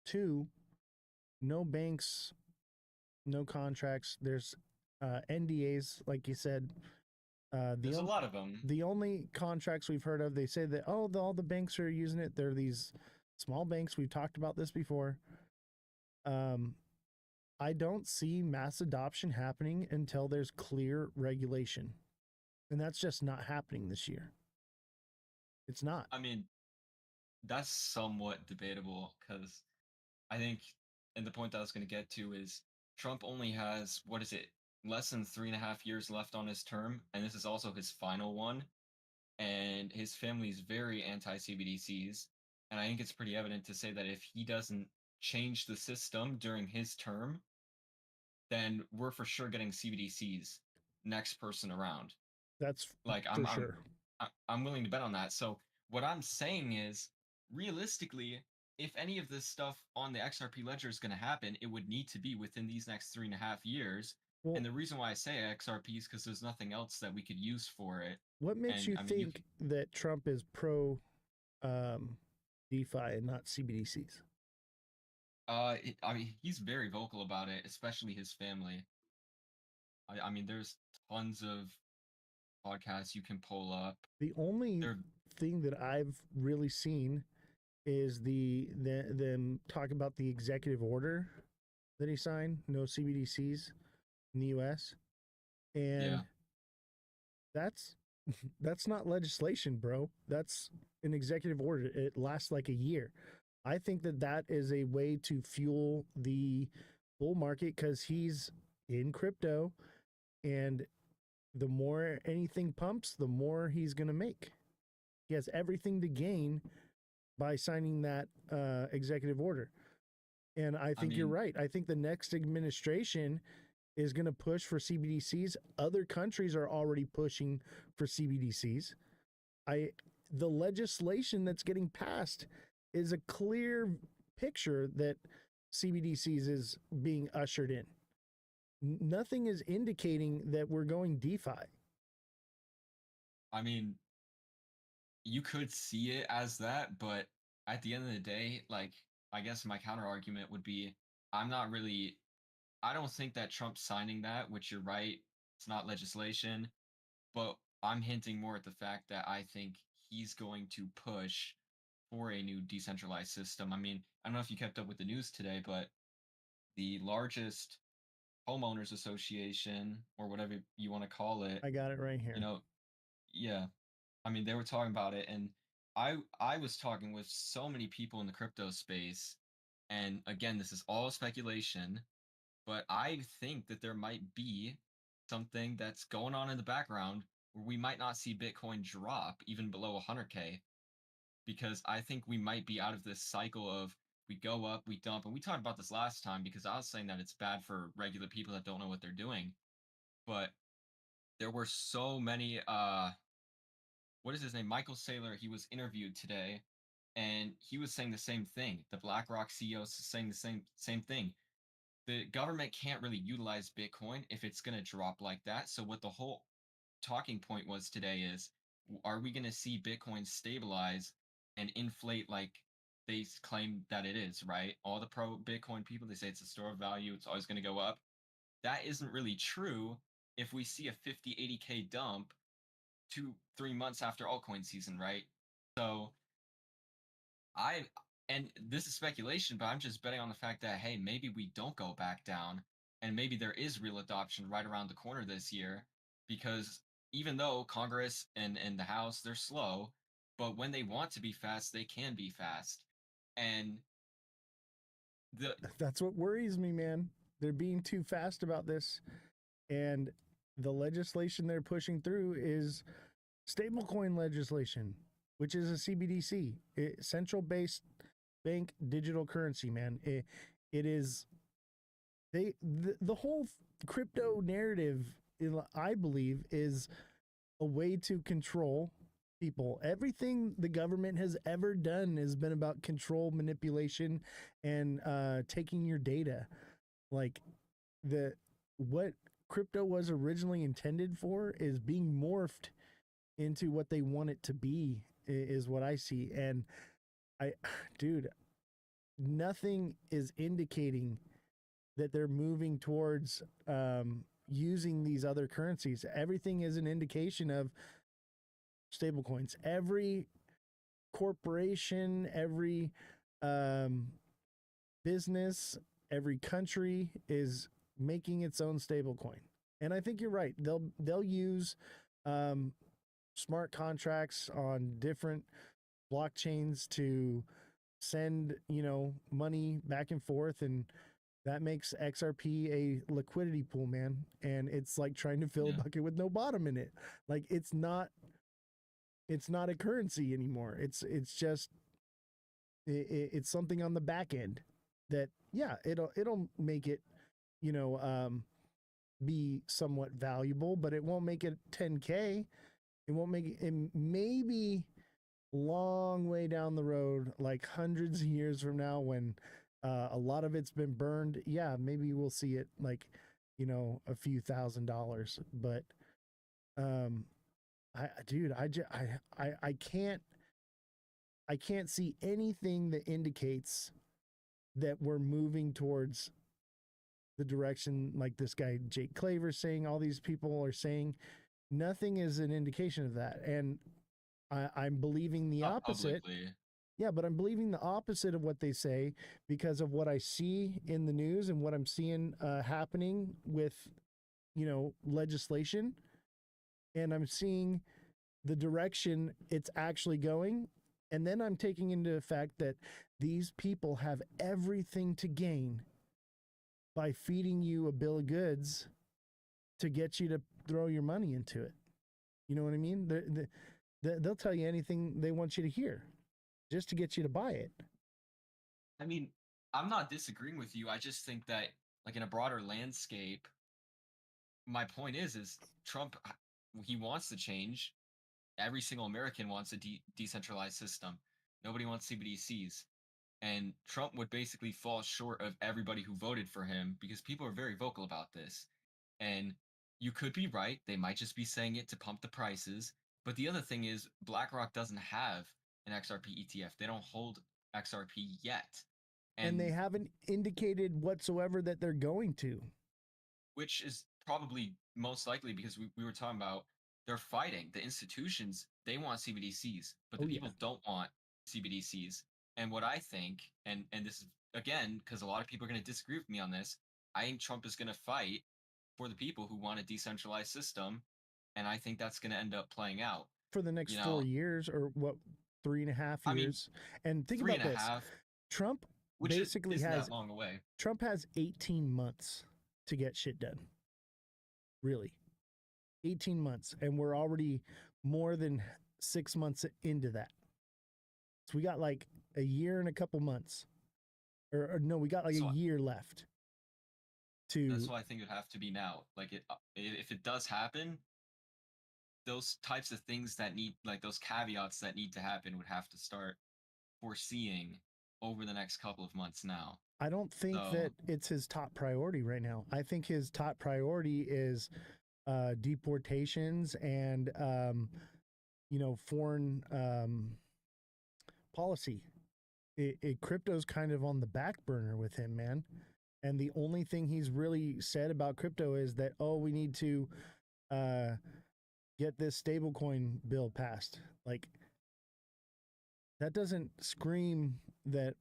B: Two, no banks, no contracts. There's NDAs, like you said.
F: There's a lot of them.
B: The only contracts we've heard of, they say that, all the banks are using it. They're these small banks. We've talked about this before. I don't see mass adoption happening until there's clear regulation. And that's just not happening this year. It's not.
F: I mean, that's somewhat debatable because I think, and the point that I was going to get to is Trump only has, what is it, less than 3.5 years left on his term, and this is also his final one. And his family is very anti CBDCs. And I think it's pretty evident to say that if he doesn't change the system during his term, then we're for sure getting CBDCs next person around.
B: That's
F: like
B: for sure.
F: I'm willing to bet on that. So what I'm saying is, realistically, if any of this stuff on the XRP ledger is going to happen, it would need to be within these next 3.5 years.
B: Well,
F: and the reason why I say XRP is because there's nothing else that we could use for it.
B: What makes you think that Trump is pro DeFi and not CBDCs?
F: I mean, he's very vocal about it, especially his family. I mean, there's tons of podcasts you can pull up.
B: The only thing that I've really seen is them talk about the executive order that he signed, no CBDCs in the US. And that's not legislation, bro. That's an executive order. It lasts like a year. I think that is a way to fuel the bull market because he's in crypto, and the more anything pumps, the more he's going to make. He has everything to gain by signing that executive order. And I think you're right. I think the next administration is going to push for CBDCs. Other countries are already pushing for CBDCs. The legislation that's getting passed is a clear picture that CBDCs is being ushered in. Nothing is indicating that we're going DeFi.
F: I mean, you could see it as that, but at the end of the day, like, I guess my counter argument would be, I don't think that Trump signing that, which you're right, it's not legislation, but I'm hinting more at the fact that I think he's going to push for a new decentralized system. I mean, I don't know if you kept up with the news today, but the largest homeowners association or whatever you want to call it.
B: I got it right here.
F: You know, yeah. I mean, they were talking about it, and I was talking with so many people in the crypto space, and again, this is all speculation, but I think that there might be something that's going on in the background where we might not see Bitcoin drop even below 100K, because I think we might be out of this cycle of we go up, we dump, and we talked about this last time because I was saying that it's bad for regular people that don't know what they're doing, but there were so many what is his name? Michael Saylor, he was interviewed today, and he was saying the same thing. The BlackRock CEO is saying the same thing. The government can't really utilize Bitcoin if it's going to drop like that. So what the whole talking point was today is, are we going to see Bitcoin stabilize and inflate like they claim that it is, right? All the pro Bitcoin people, they say it's a store of value, it's always going to go up. That isn't really true if we see a 50, 80K dump 2-3 months after altcoin season, right? So and this is speculation, but I'm just betting on the fact that, hey, maybe we don't go back down, and maybe there is real adoption right around the corner this year, because even though Congress and the House, they're slow, but when they want to be fast, they can be fast. And
B: that's what worries me, man. They're being too fast about this, and the legislation they're pushing through is stablecoin legislation, which is a CBDC, central based bank digital currency, man. It is the whole crypto narrative, I believe, is a way to control people. Everything the government has ever done has been about control, manipulation, and taking your data. Like what crypto was originally intended for is being morphed into what they want it to be, is what I see. And dude, nothing is indicating that they're moving towards using these other currencies. Everything is an indication of stablecoins. Every corporation, every business, every country is making its own stablecoin. And I think you're right. They'll use smart contracts on different blockchains to send, money back and forth, and that makes XRP a liquidity pool, man. And it's like trying to fill a bucket with no bottom in it. Like it's not a currency anymore. It's just it's something on the back end that it'll make it be somewhat valuable, but it won't make it 10K. It won't make it, maybe long way down the road, like hundreds of years from now, when a lot of it's been burned. Yeah, maybe we'll see it like, a few $1,000s. But I can't see anything that indicates that we're moving towards the direction like this guy Jake Claver's saying, all these people are saying. Nothing is an indication of that. And I'm believing the opposite.
F: Publicly.
B: Yeah, but I'm believing the opposite of what they say because of what I see in the news and what I'm seeing happening with, legislation. And I'm seeing the direction it's actually going. And then I'm taking into effect that these people have everything to gain by feeding you a bill of goods to get you to throw your money into it. You know what I mean? They'll tell you anything they want you to hear just to get you to buy it.
F: I mean, I'm not disagreeing with you. I just think that, like, in a broader landscape, my point is Trump, he wants to change. Every single American wants a decentralized system. Nobody wants CBDCs. And Trump would basically fall short of everybody who voted for him because people are very vocal about this. And you could be right. They might just be saying it to pump the prices. But the other thing is BlackRock doesn't have an XRP ETF. They don't hold XRP yet.
B: And they haven't indicated whatsoever that they're going to.
F: Which is probably most likely because we were talking about they're fighting. The institutions, they want CBDCs, but the people don't want CBDCs. And what I think, and this is, again, because a lot of people are going to disagree with me on this, I think Trump is going to fight for the people who want a decentralized system, and I think that's going to end up playing out
B: for the next
F: you
B: 4
F: know.
B: years, or what, 3.5
F: I mean,
B: years. And think
F: three
B: about
F: and a
B: this:
F: half,
B: Trump
F: which
B: basically
F: isn't
B: has
F: that long away.
B: Trump has 18 months to get shit done. Really, 18 months, and we're already more than 6 months into that. So we got like a year and a couple months, or no, we got like
F: So
B: a year left.
F: That's why I think it would have to be now. Like if it does happen, those types of things that need, like those caveats that need to happen, would have to start foreseeing over the next couple of months now.
B: I don't think that it's his top priority right now. I think his top priority is deportations and foreign policy. Crypto's kind of on the back burner with him, man. And the only thing he's really said about crypto is that, we need to get this stablecoin bill passed. Like, that doesn't scream that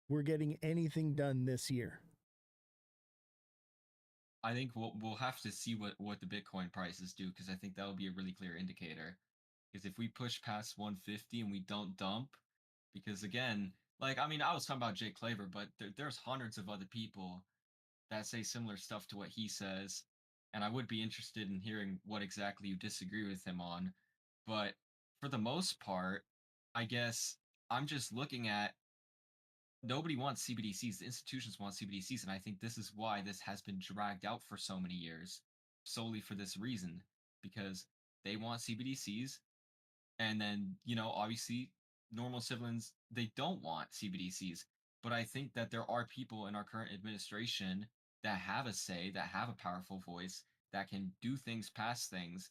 B: we're getting anything done this year.
F: I think we'll have to see what the Bitcoin prices do, because I think that will be a really clear indicator. Because if we push past 150 and we don't dump, because again, like, I mean, I was talking about Jake Claver, but there's hundreds of other people that say similar stuff to what he says, and I would be interested in hearing what exactly you disagree with him on. But for the most part, I guess I'm just looking at, nobody wants CBDCs. The institutions want CBDCs, and I think this is why this has been dragged out for so many years, solely for this reason, because they want CBDCs, and then, obviously, normal civilians, they don't want CBDCs. But I think that there are people in our current administration that have a say, that have a powerful voice, that can do things past things,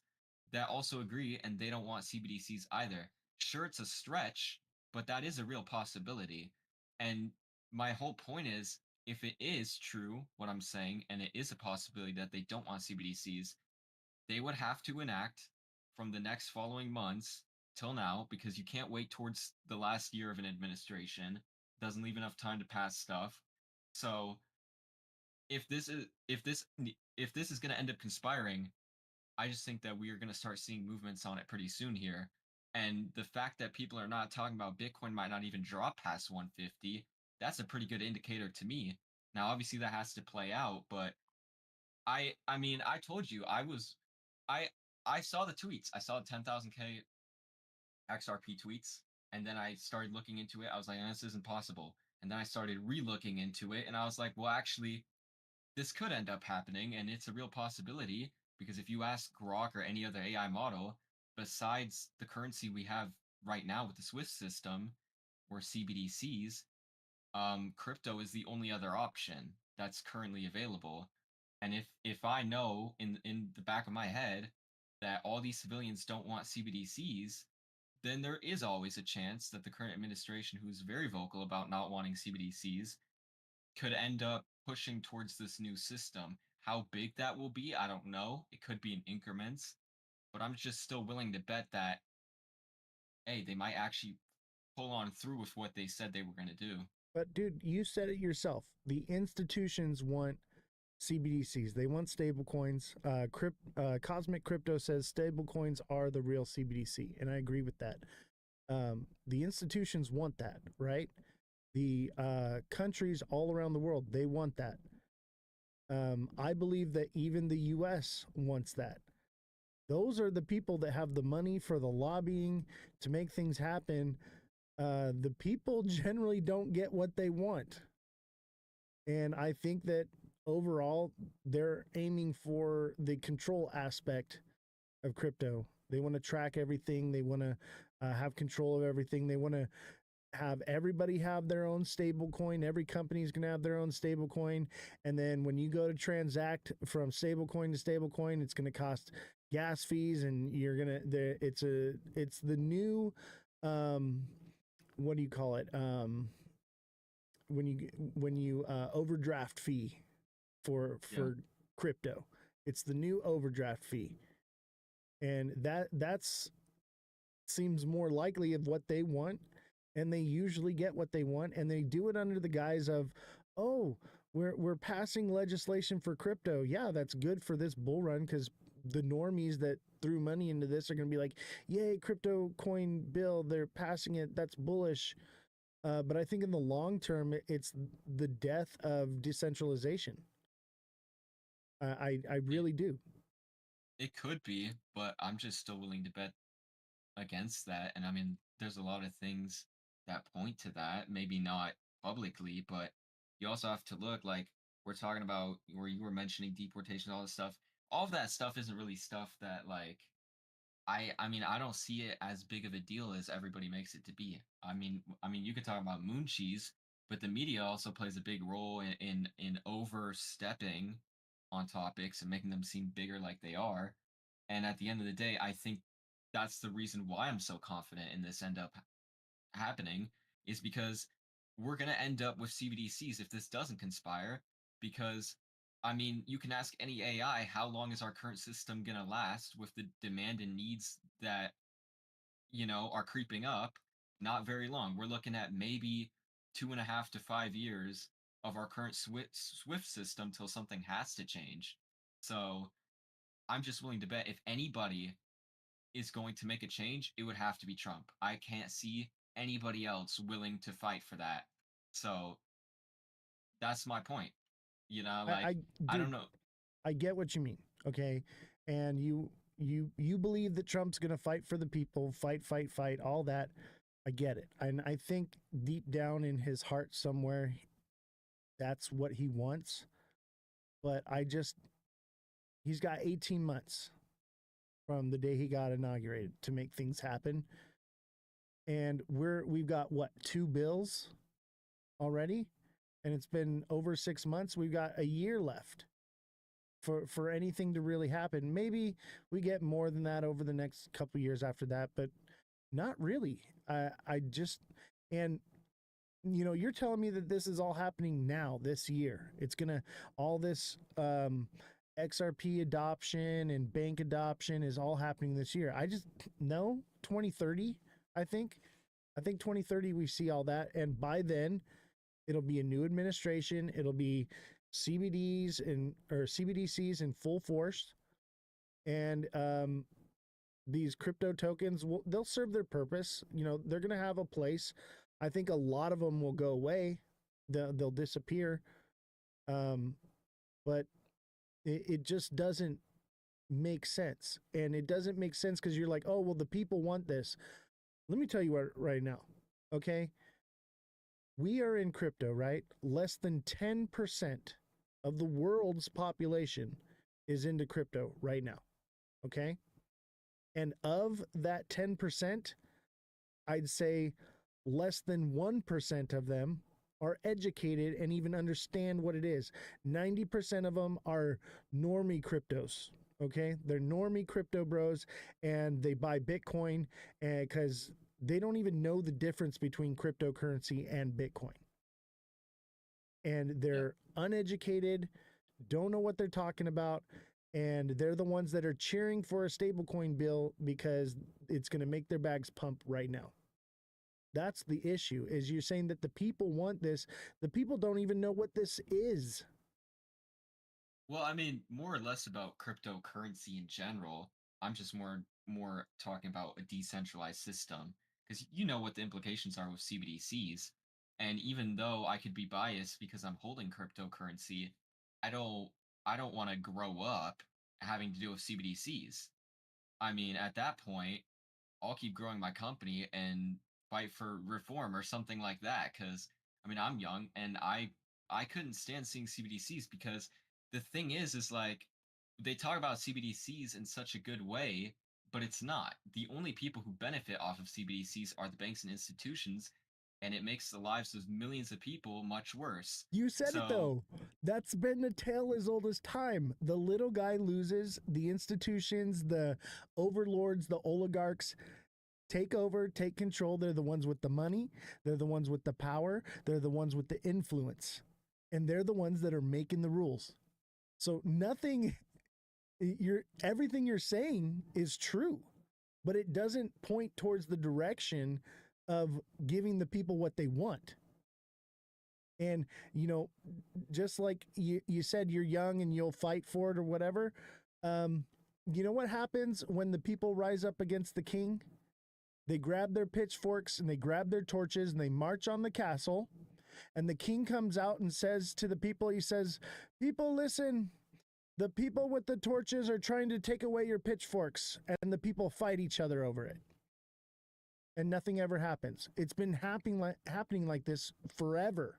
F: that also agree, and they don't want CBDCs either. Sure, it's a stretch, but that is a real possibility. And my whole point is, if it is true, what I'm saying, and it is a possibility that they don't want CBDCs, they would have to enact from the next following months till now, because you can't wait towards the last year of an administration. Doesn't leave enough time to pass stuff. So if this is going to end up conspiring, I just think that we are going to start seeing movements on it pretty soon here. And the fact that people are not talking about Bitcoin might not even drop past 150, that's a pretty good indicator to me. Now, obviously that has to play out, but I mean, I told you, I saw the tweets. I saw the 10,000K XRP tweets, and then I started looking into it. I was like, this isn't possible. And then I started re-looking into it, and I was like, well, actually, this could end up happening, and it's a real possibility, because if you ask Grok or any other AI model, besides the currency we have right now with the SWIFT system, or CBDCs, crypto is the only other option that's currently available. And if I know in the back of my head that all these civilians don't want CBDCs, then there is always a chance that the current administration, who's very vocal about not wanting CBDCs, could end up pushing towards this new system. How big that will be, I don't know. It could be in increments, but I'm just still willing to bet that, hey, they might actually pull on through with what they said they were going to do.
B: But dude, you said it yourself. The institutions want CBDCs. They want stable coins. Cosmic Crypto says stable coins are the real CBDC, and I agree with that. The institutions want that, right? The countries all around the world, they want that. I believe that even the U.S. wants that. Those are the people that have the money for the lobbying to make things happen. The people generally don't get what they want. And I think that overall, they're aiming for the control aspect of crypto. They want to track everything. They want to have control of everything. They want to have everybody have their own stable coin. Every company is going to have their own stable coin. And then when you go to transact from stable coin to stable coin, it's going to cost gas fees, and you're going to, it's the new, what do you call it? When you overdraft fee for crypto, it's the new overdraft fee. And that's seems more likely of what they want. And they usually get what they want, and they do it under the guise of, we're passing legislation for crypto. Yeah, that's good for this bull run because the normies that threw money into this are going to be like, yay, crypto coin bill, they're passing it. That's bullish. But I think in the long term, it's the death of decentralization. I really do.
F: It could be, but I'm just still willing to bet against that. And I mean, there's a lot of things that point to that. Maybe not publicly, but you also have to look like we're talking about where you were mentioning deportation, all this stuff. All of that stuff isn't really stuff that like I mean, I don't see it as big of a deal as everybody makes it to be. I mean, you could talk about moon cheese, but the media also plays a big role in overstepping on topics and making them seem bigger like they are. And at the end of the day, I think that's the reason why I'm so confident in this end up happening is because we're going to end up with CBDCs if this doesn't conspire. Because, I mean, you can ask any AI, how long is our current system going to last with the demand and needs that, you know, are creeping up? Not very long. We're looking at maybe 2.5 to 5 years of our current Swift system till something has to change. So I'm just willing to bet if anybody is going to make a change, it would have to be Trump. I can't see anybody else willing to fight for that. So that's my point. You know, like I don't know.
B: I get what you mean. Okay, and you believe that Trump's going to fight for the people, fight, all that. I get it, and I think deep down in his heart somewhere, that's what he wants. But he's got 18 months from the day he got inaugurated to make things happen. And we've got what, 2 bills already? And it's been over 6 months. We've got a year left for anything to really happen. Maybe we get more than that over the next couple years after that, but not really. And you know, you're telling me that this is all happening now, this year. It's gonna, all this XRP adoption and bank adoption is all happening this year. No, 2030, I think 2030 we see all that, and by then it'll be a new administration. It'll be CBDCs in full force, and these crypto tokens they'll serve their purpose. You know, they're gonna have a place. I think a lot of them will go away. They'll disappear. But it just doesn't make sense. And it doesn't make sense because you're like, oh, well, the people want this. Let me tell you what right now, okay? We are in crypto, right? Less than 10% of the world's population is into crypto right now, okay? And of that 10%, I'd say less than 1% of them are educated and even understand what it is. 90% of them are normie cryptos, okay? They're normie crypto bros, and they buy Bitcoin because they don't even know the difference between cryptocurrency and Bitcoin. And they're uneducated, don't know what they're talking about, and they're the ones that are cheering for a stablecoin bill because it's going to make their bags pump right now. That's the issue, is you're saying that the people want this. The people don't even know what this is.
F: Well, I mean, more or less about cryptocurrency in general. I'm just more talking about a decentralized system, because you know what the implications are with CBDCs. And even though I could be biased because I'm holding cryptocurrency, I don't want to grow up having to deal with CBDCs. I mean, at that point, I'll keep growing my company and fight for reform or something like that. Because I mean, I'm young and I couldn't stand seeing CBDCs because the thing is like they talk about CBDCs in such a good way, but it's not. The only people who benefit off of CBDCs are the banks and institutions, and it makes the lives of millions of people much worse.
B: You said it though. That's been a tale as old as time. The little guy loses, the institutions, the overlords, the oligarchs take over, take control. They're the ones with the money. They're the ones with the power. They're the ones with the influence. And they're the ones that are making the rules. So everything you're saying is true, but it doesn't point towards the direction of giving the people what they want. And, just like you said, you're young and you'll fight for it or whatever. You know what happens when the people rise up against the king? They grab their pitchforks and they grab their torches and they march on the castle. And the king comes out and says to the people, he says, "People, listen. The people with the torches are trying to take away your pitchforks." And the people fight each other over it. And nothing ever happens. It's been happening like this forever.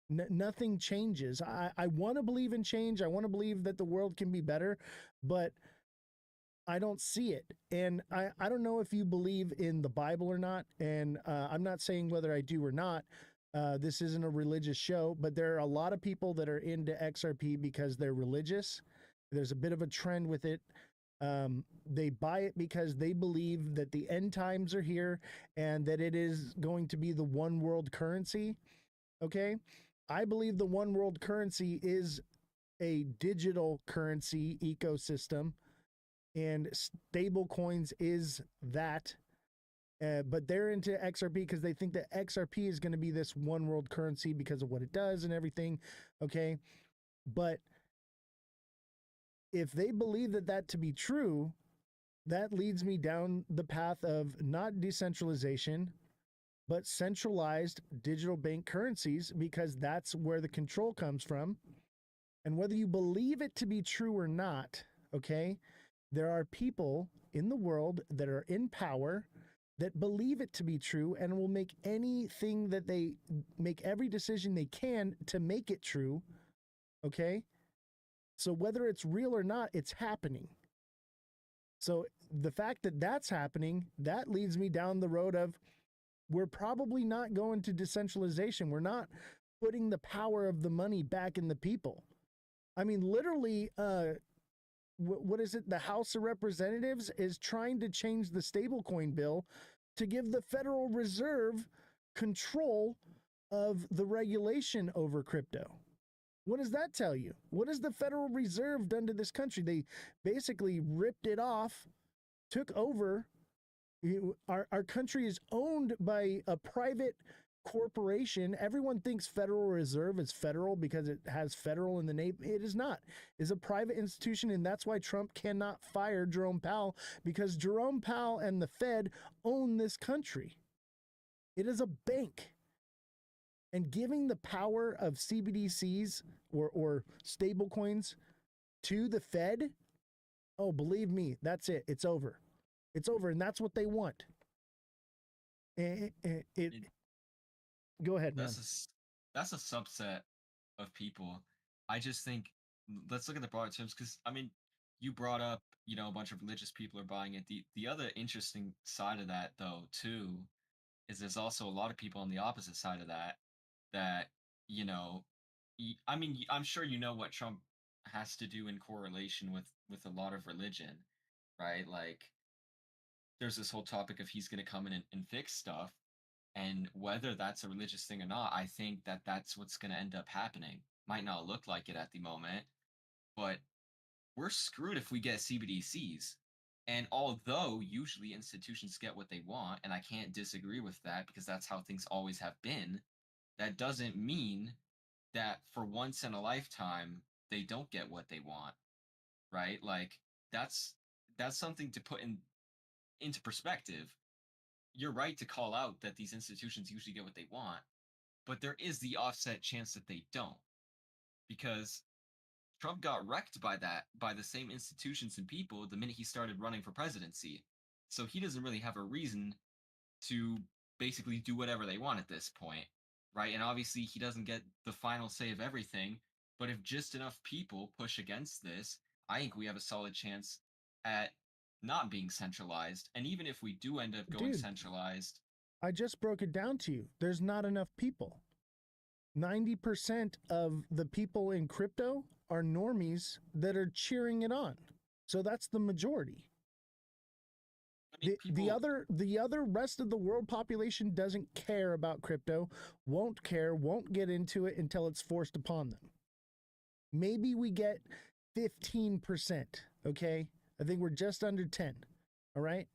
B: Nothing changes. I want to believe in change. I want to believe that the world can be better, but I don't see it. And I don't know if you believe in the Bible or not. And I'm not saying whether I do or not. This isn't a religious show, but there are a lot of people that are into XRP because they're religious. There's a bit of a trend with it. They buy it because they believe that the end times are here and that it is going to be the one world currency. Okay. I believe the one world currency is a digital currency ecosystem, and stable coins is that. But they're into XRP because they think that XRP is going to be this one world currency because of what it does and everything. Okay. But if they believe that to be true, that leads me down the path of not decentralization, but centralized digital bank currencies, because that's where the control comes from. And whether you believe it to be true or not, okay, there are people in the world that are in power that believe it to be true and will make every decision they can to make it true. Okay. So whether it's real or not, it's happening. So the fact that that's happening, that leads me down the road of, we're probably not going to decentralization. We're not putting the power of the money back in the people. I mean, literally, what is it? The House of Representatives is trying to change the stablecoin bill to give the Federal Reserve control of the regulation over crypto. What does that tell you? What has the Federal Reserve done to this country? They basically ripped it off, took over. Our country is owned by a private corporation. Everyone thinks Federal Reserve is federal because it has federal in the name. It is not. It's a private institution, and that's why Trump cannot fire Jerome Powell, because Jerome Powell and the Fed own this country. It is a bank. And giving the power of CBDCs or stable coins to the Fed, oh, believe me, that's it. It's over. It's over, and that's what they want. Go ahead, man.
F: That's a subset of people. I just think, let's look at the broader terms, because, I mean, you brought up, a bunch of religious people are buying it. The other interesting side of that, though, too, is there's also a lot of people on the opposite side of that, I mean, I'm sure you know what Trump has to do in correlation with a lot of religion, right? Like, there's this whole topic of he's going to come in and fix stuff. And whether that's a religious thing or not, I think that's what's going to end up happening. Might not look like it at the moment, but we're screwed if we get CBDCs. And although usually institutions get what they want, and I can't disagree with that because that's how things always have been, that doesn't mean that for once in a lifetime, they don't get what they want, right? Like, that's something to put into perspective. You're right to call out that these institutions usually get what they want, but there is the offset chance that they don't, because Trump got wrecked by the same institutions and people the minute he started running for presidency. So he doesn't really have a reason to basically do whatever they want at this point, right? And obviously he doesn't get the final say of everything, but if just enough people push against this, I think we have a solid chance at not being centralized. And even if we do end up going centralized,
B: I just broke it down to you. There's not enough people. 90% of the people in crypto are normies that are cheering it on. So that's the majority. I mean, the other rest of the world population doesn't care about crypto, won't care, won't get into it until it's forced upon them. Maybe we get 15%, okay? I think we're just under 10, all right?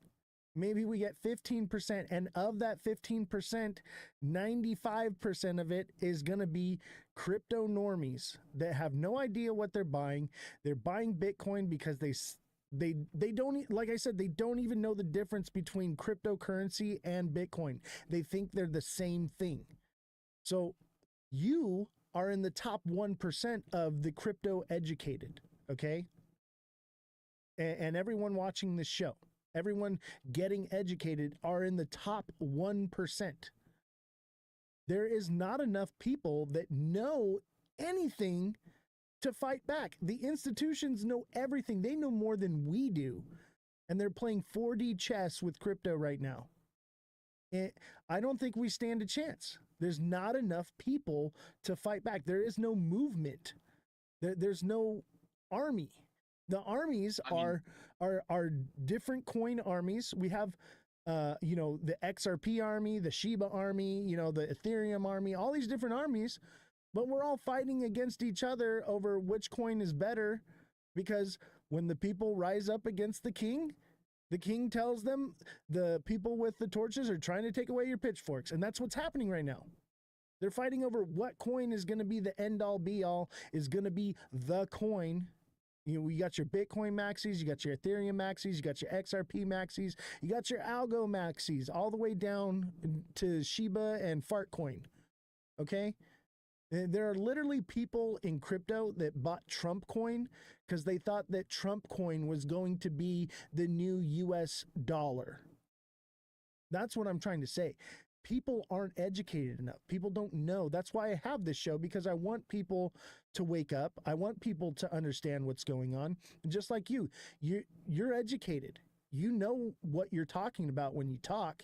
B: Maybe we get 15%, and of that 15%, 95% of it is going to be crypto normies that have no idea what they're buying. They're buying Bitcoin because they don't, like I said, they don't even know the difference between cryptocurrency and Bitcoin. They think they're the same thing. So you are in the top 1% of the crypto educated, okay? And everyone watching this show, everyone getting educated are in the top 1%. There is not enough people that know anything to fight back. The institutions know everything. They know more than we do. And they're playing 4D chess with crypto right now. And I don't think we stand a chance. There's not enough people to fight back. There is no movement. There's no army. The armies are different coin armies. We have the XRP army, the Shiba army, the Ethereum army, all these different armies, but we're all fighting against each other over which coin is better, because when the people rise up against the king tells them the people with the torches are trying to take away your pitchforks. And that's what's happening right now. They're fighting over what coin is going to be the end all be all, is going to be the coin. You got your Bitcoin maxis, you got your Ethereum maxis, you got your XRP maxis, you got your algo maxis, all the way down to Shiba and Fartcoin. Okay? There are literally people in crypto that bought Trump coin because they thought that Trump coin was going to be the new US dollar. That's what I'm trying to say. People aren't educated enough. People don't know. That's why I have this show, because I want people to wake up. I want people to understand what's going on. And just like you're educated. You know what you're talking about when you talk,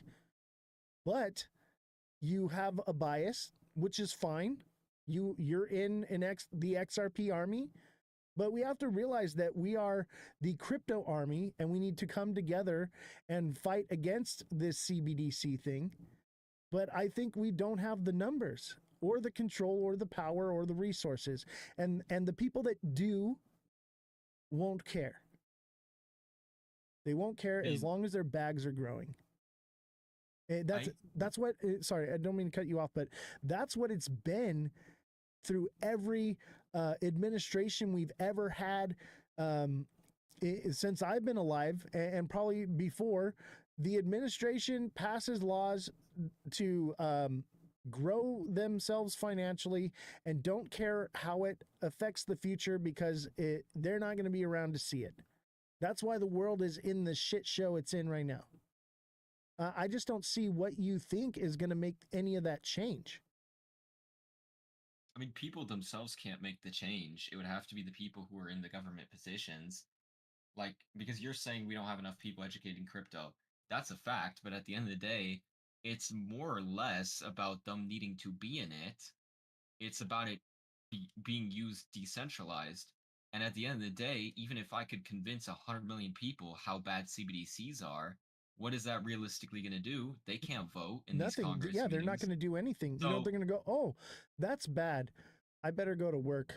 B: but you have a bias, which is fine. You're in the XRP army, but we have to realize that we are the crypto army, and we need to come together and fight against this CBDC thing. But I think we don't have the numbers or the control or the power or the resources. And the people that do won't care. They won't care as long as their bags are growing. That's what, sorry, I don't mean to cut you off, but that's what it's been through every administration we've ever had since I've been alive, and probably before. The administration passes laws to grow themselves financially and don't care how it affects the future, because they're not going to be around to see it. That's why the world is in the shit show it's in right now. I just don't see what you think is going to make any of that change.
F: I mean, people themselves can't make the change. It would have to be the people who are in the government positions. Like, because you're saying we don't have enough people educating crypto. That's a fact, but at the end of the day, it's more or less about them needing to be in it. It's about it being used decentralized. And at the end of the day, even if I could convince 100 million people how bad CBDCs are, what is that realistically going to do? They can't vote in these Congress
B: Yeah, they're not
F: meetings.
B: going to do anything.
F: So,
B: they're going to go, oh, that's bad. I better go to work.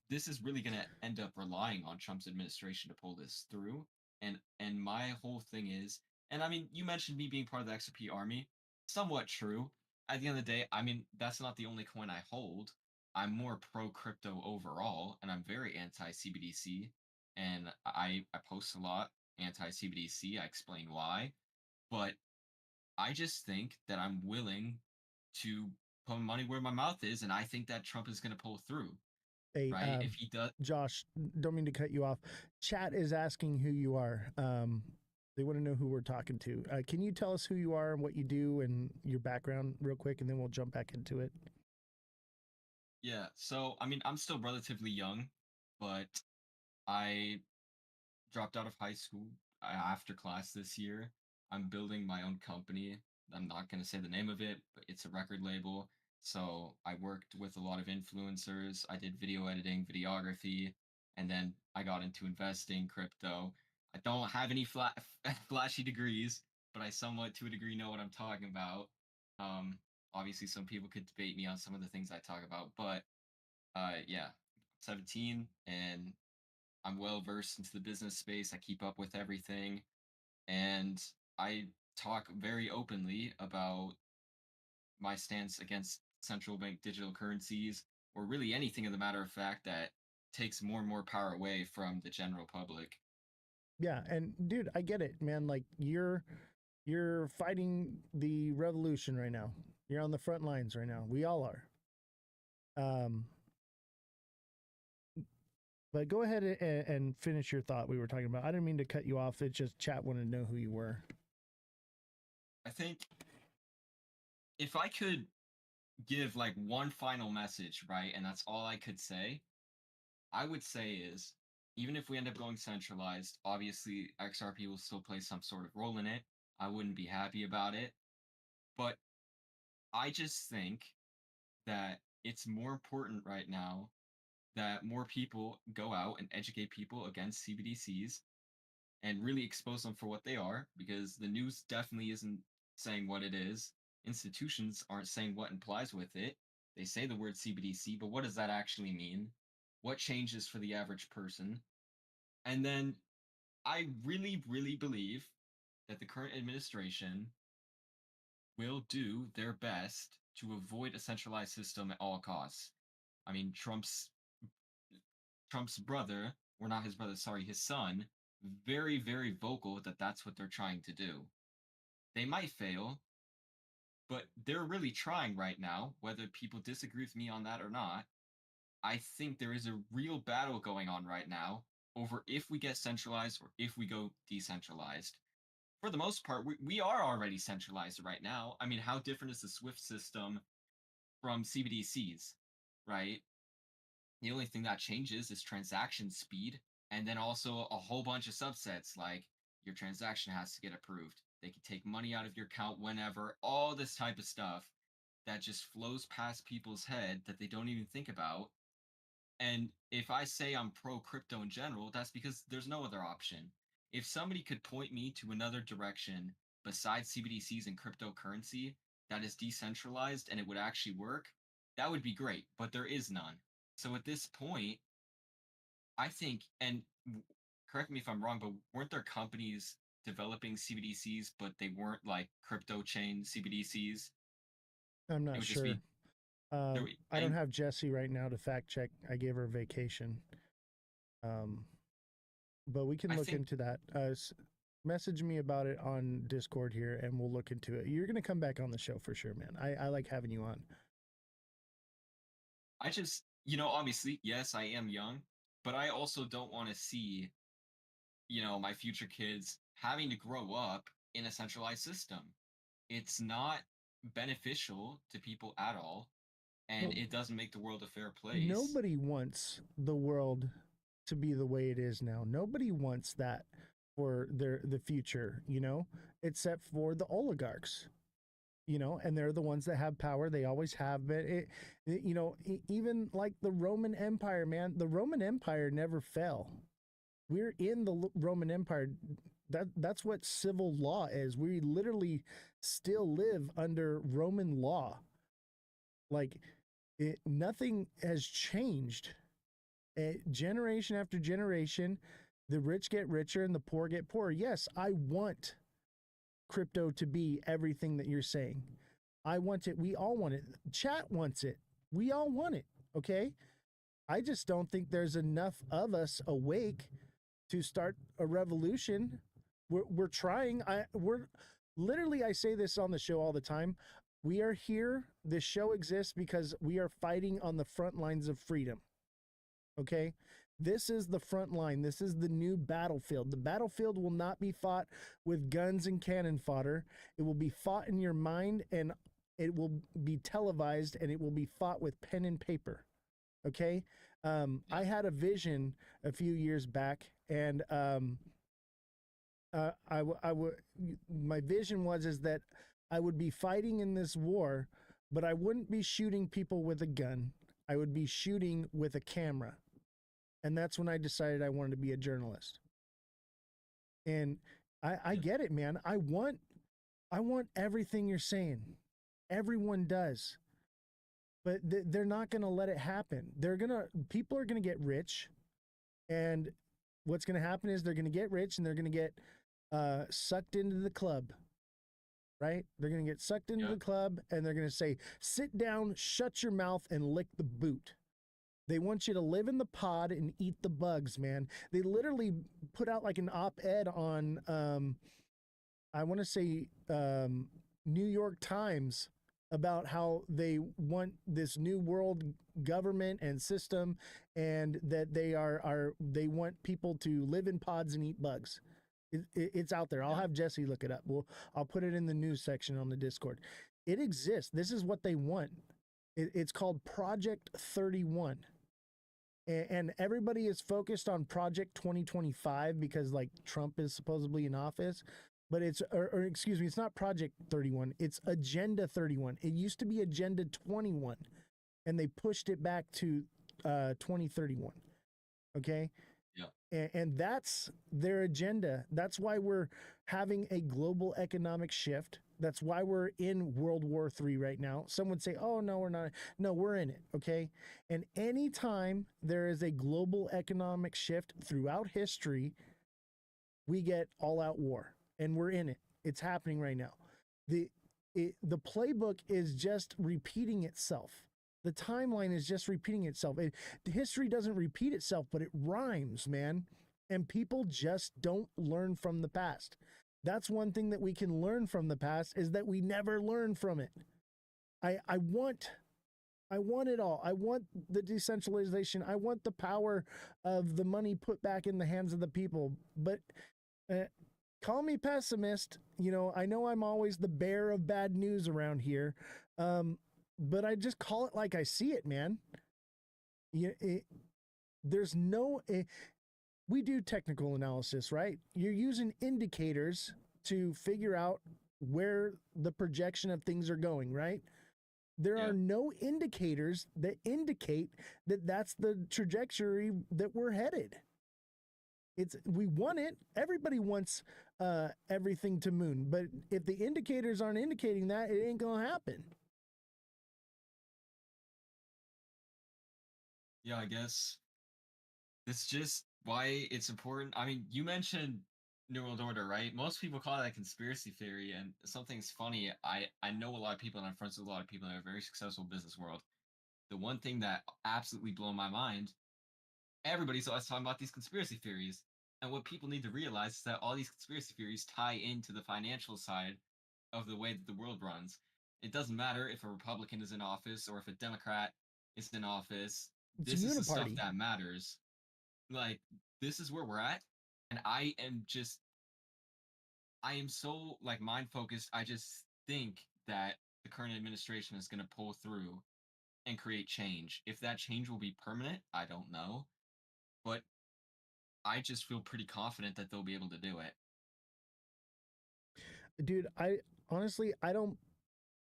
F: This is really going to end up relying on Trump's administration to pull this through. And my whole thing is, and I mean, you mentioned me being part of the XRP army. Somewhat true. At the end of the day, I mean, that's not the only coin I hold. I'm more pro crypto overall, and I'm very anti CBDC. And I post a lot anti CBDC. I explain why. But I just think that I'm willing to put money where my mouth is, and I think that Trump is going to pull through.
B: Hey,
F: right? If he does,
B: Josh, don't mean to cut you off. Chat is asking who you are. They want to know who we're talking to. Can you tell us who you are and what you do and your background real quick, and then we'll jump back into it?
F: Yeah. So, I mean, I'm still relatively young, but I dropped out of high school after class this year. I'm building my own company. I'm not going to say the name of it, but it's a record label. So I worked with a lot of influencers. I did video editing, videography, and then I got into investing, crypto. I don't have any flashy degrees, but I somewhat, to a degree, know what I'm talking about. Obviously, some people could debate me on some of the things I talk about, but yeah, 17, and I'm well versed into the business space. I keep up with everything. and I talk very openly about my stance against central bank digital currencies, or really anything, in the matter of fact, that takes more and more power away from the general public.
B: Yeah, and dude, I get it, man. Like you're fighting the revolution right now. You're on the front lines right now. We all are. But go ahead and finish your thought we were talking about. I didn't mean to cut you off. It's just chat wanted to know who you were.
F: I think if I could give like one final message, right, and that's all I could say, I would say is, even if we end up going centralized, obviously XRP will still play some sort of role in it. I wouldn't be happy about it. But I just think that it's more important right now that more people go out and educate people against CBDCs and really expose them for what they are, because the news definitely isn't saying what it is. Institutions aren't saying what implies with it. They say the word CBDC, but what does that actually mean? What changes for the average person? And then I really, really believe that the current administration will do their best to avoid a centralized system at all costs. I mean, Trump's brother, or not his brother, sorry, his son, very, very vocal that that's what they're trying to do. They might fail, but they're really trying right now, whether people disagree with me on that or not. I think there is a real battle going on right now over if we get centralized or if we go decentralized. For the most part, we are already centralized right now. I mean, how different is the SWIFT system from CBDCs, right? The only thing that changes is transaction speed, and then also a whole bunch of subsets, like your transaction has to get approved. They can take money out of your account whenever, all this type of stuff that just flows past people's head that they don't even think about. And if I say I'm pro crypto in general, that's because there's no other option. If somebody could point me to another direction besides CBDCs and cryptocurrency that is decentralized and it would actually work, that would be great, but there is none. So at this point, I think, and correct me if I'm wrong, but weren't there companies developing CBDCs, but they weren't like crypto chain CBDCs?
B: I'm
F: It
B: not
F: would just
B: sure.
F: be
B: I don't have Jessie right now to fact check. I gave her a vacation. But we can look into that. Message me about it on Discord here, and we'll look into it. You're going to come back on the show for sure, man. I like having you on.
F: I just, obviously, yes, I am young, but I also don't want to see, my future kids having to grow up in a centralized system. It's not beneficial to people at all, and it doesn't make the world a fair place.
B: Nobody wants the world to be the way it is now. Nobody wants that for the future, except for the oligarchs. And they're the ones that have power. They always have been. Even like the Roman Empire, man, the Roman Empire never fell. We're in the Roman Empire. That's what civil law is. We literally still live under Roman law. Like nothing has changed. Generation after generation, the rich get richer and the poor get poorer. Yes, I want crypto to be everything that you're saying. I want it. We all want it. Chat wants it. We all want it. Okay. I just don't think there's enough of us awake to start a revolution. We're trying. We're literally, I say this on the show all the time. We are here. This show exists because we are fighting on the front lines of freedom. Okay. This is the front line. This is the new battlefield. The battlefield will not be fought with guns and cannon fodder. It will be fought in your mind, and it will be televised, and it will be fought with pen and paper. Okay. I had a vision a few years back, and my vision is that I would be fighting in this war, but I wouldn't be shooting people with a gun. I would be shooting with a camera. And that's when I decided I wanted to be a journalist. And I get it, man. I want everything you're saying. Everyone does. But they're not going to let it happen. People are going to get rich. And what's going to happen is they're going to get rich, and they're going to get sucked into the club, right? They're going to get sucked into the club, and they're going to say, sit down, shut your mouth, and lick the boot. They want you to live in the pod and eat the bugs, man. They literally put out like an op-ed on, I want to say, New York Times about how they want this new world government and system, and that they want people to live in pods and eat bugs. It's out there. I'll have Jesse look it up. I'll put it in the news section on the Discord. It exists. This is what they want. It's called Project 31. And everybody is focused on Project 2025 because like Trump is supposedly in office, but or excuse me, it's not Project 31, it's Agenda 31. It used to be Agenda 21, and they pushed it back to 2031. Okay. Yeah. And that's their agenda. That's why we're having a global economic shift. That's why we're in World War III right now. Some would say, oh, no, we're not. No, we're in it, okay? And anytime there is a global economic shift throughout history, we get all-out war, and we're in it. It's happening right now. The playbook is just repeating itself. The timeline is just repeating itself. History doesn't repeat itself, but it rhymes, man. And people just don't learn from the past. That's one thing that we can learn from the past, is that we never learn from it. I want it all. I want the decentralization. I want the power of the money put back in the hands of the people. But call me pessimist. You know I'm always the bearer of bad news around here. But I just call it like I see it, man. There's no... we do technical analysis, right? You're using indicators to figure out where the projection of things are going, right? There are no indicators that indicate that that's the trajectory that we're headed. We want it. Everybody wants everything to moon, but if the indicators aren't indicating that, it ain't gonna happen.
F: Yeah, I guess it's just why it's important. I mean, you mentioned New World Order, right? Most people call that a conspiracy theory, and something's funny. I know a lot of people, and I'm friends with a lot of people in a very successful business world. The one thing that absolutely blew my mind, everybody's always talking about these conspiracy theories, and what people need to realize is that all these conspiracy theories tie into the financial side of the way that the world runs. It doesn't matter if a Republican is in office or if a Democrat is in office. This is the stuff that matters. Like, this is where we're at, and I am so like mind focused. I just think that the current administration is going to pull through and create change. If that change will be permanent, I don't know, but I just feel pretty confident that they'll be able to do it.
B: Dude, I honestly don't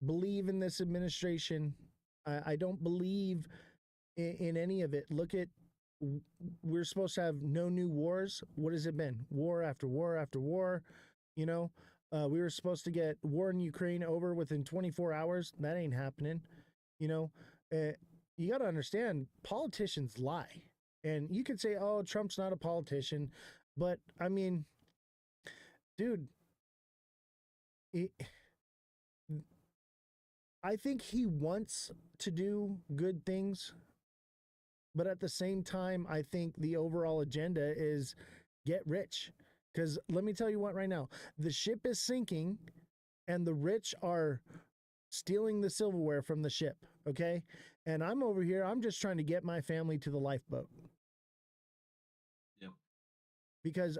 B: believe in this administration. I don't believe in any of it. Look at, we're supposed to have no new wars. What has it been? War after war after war. We were supposed to get war in Ukraine over within 24 hours. That ain't happening. You got to understand, politicians lie. And you could say, oh, Trump's not a politician. But, I mean, dude, I think he wants to do good things. But at the same time, I think the overall agenda is get rich. Because let me tell you what right now, the ship is sinking and the rich are stealing the silverware from the ship, okay? And I'm over here, I'm just trying to get my family to the lifeboat.
F: Yep.
B: Because,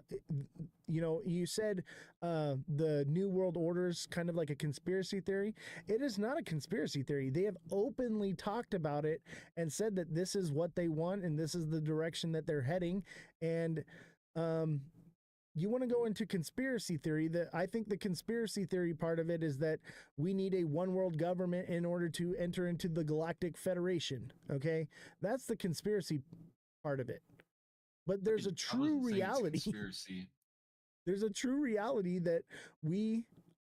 B: you said the New World Order is kind of like a conspiracy theory. It is not a conspiracy theory. They have openly talked about it and said that this is what they want and this is the direction that they're heading. And you want to go into conspiracy theory. I think the conspiracy theory part of it is that we need a one world government in order to enter into the Galactic Federation. Okay, that's the conspiracy part of it. But there's a true reality. There's a true reality that we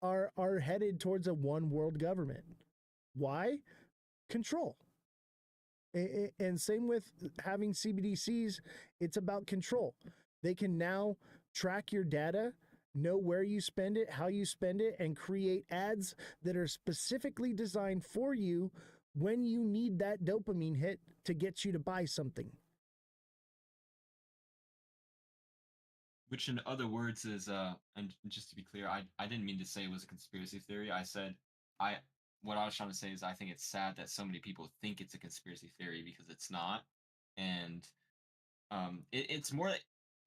B: are headed towards a one world government. Why? Control. And same with having CBDCs. It's about control. They can now track your data. know where you spend it, how you spend it, and create ads that are specifically designed for you when you need that dopamine hit to get you to buy something.
F: Which, in other words, is and just to be clear, I didn't mean to say it was a conspiracy theory. I said what I was trying to say is I think it's sad that so many people think it's a conspiracy theory because it's not, and it's more.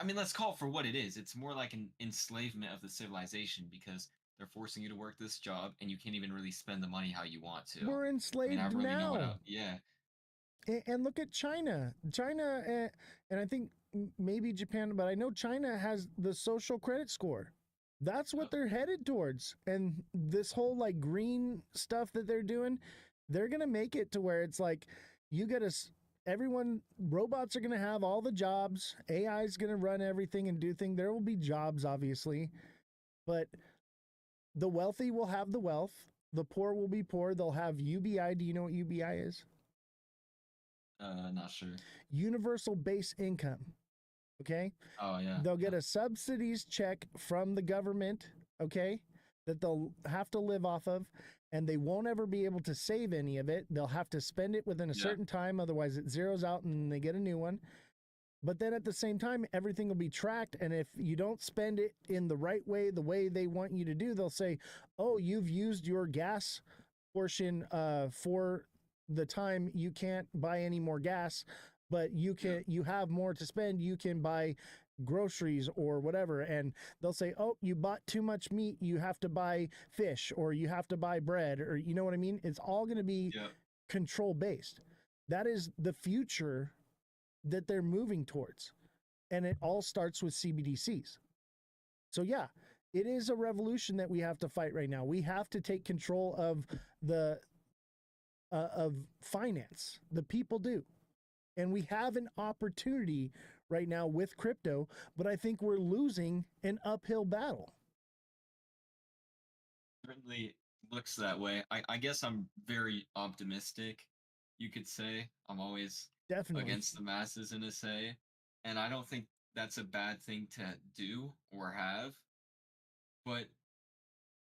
F: I mean, let's call it for what it is. It's more like an enslavement of the civilization because they're forcing you to work this job and you can't even really spend the money how you want to.
B: We're enslaved
F: I really
B: now.
F: know yeah.
B: And look at China. China, and I think maybe Japan, but I know China has the social credit score. That's what they're headed towards. And this whole like green stuff that they're doing, they're going to make it to where it's like you get robots are going to have all the jobs. AI is going to run everything and do things. There will be jobs, obviously, but the wealthy will have the wealth. The poor will be poor. They'll have UBI. Do you know what UBI is?
F: Not sure.
B: Universal base income. Okay.
F: Oh yeah.
B: They'll get a subsidies check from the government. Okay. That they'll have to live off of, and they won't ever be able to save any of it. They'll have to spend it within a certain time. Otherwise it zeroes out and they get a new one. But then at the same time, everything will be tracked. And if you don't spend it in the right way, the way they want you to do, they'll say, oh, you've used your gas portion for the time you can't buy any more gas, but you have more to spend. You can buy groceries or whatever. And they'll say, oh, you bought too much meat. You have to buy fish, or you have to buy bread, or you know what I mean? It's all going to be control based. That is the future that they're moving towards. And it all starts with CBDCs. So yeah, it is a revolution that we have to fight right now. We have to take control of of finance. The people do. And we have an opportunity right now with crypto, but I think we're losing an uphill battle.
F: Certainly looks that way. I guess I'm very optimistic, you could say. I'm always
B: definitely
F: against the masses in a say. And I don't think that's a bad thing to do or have. But,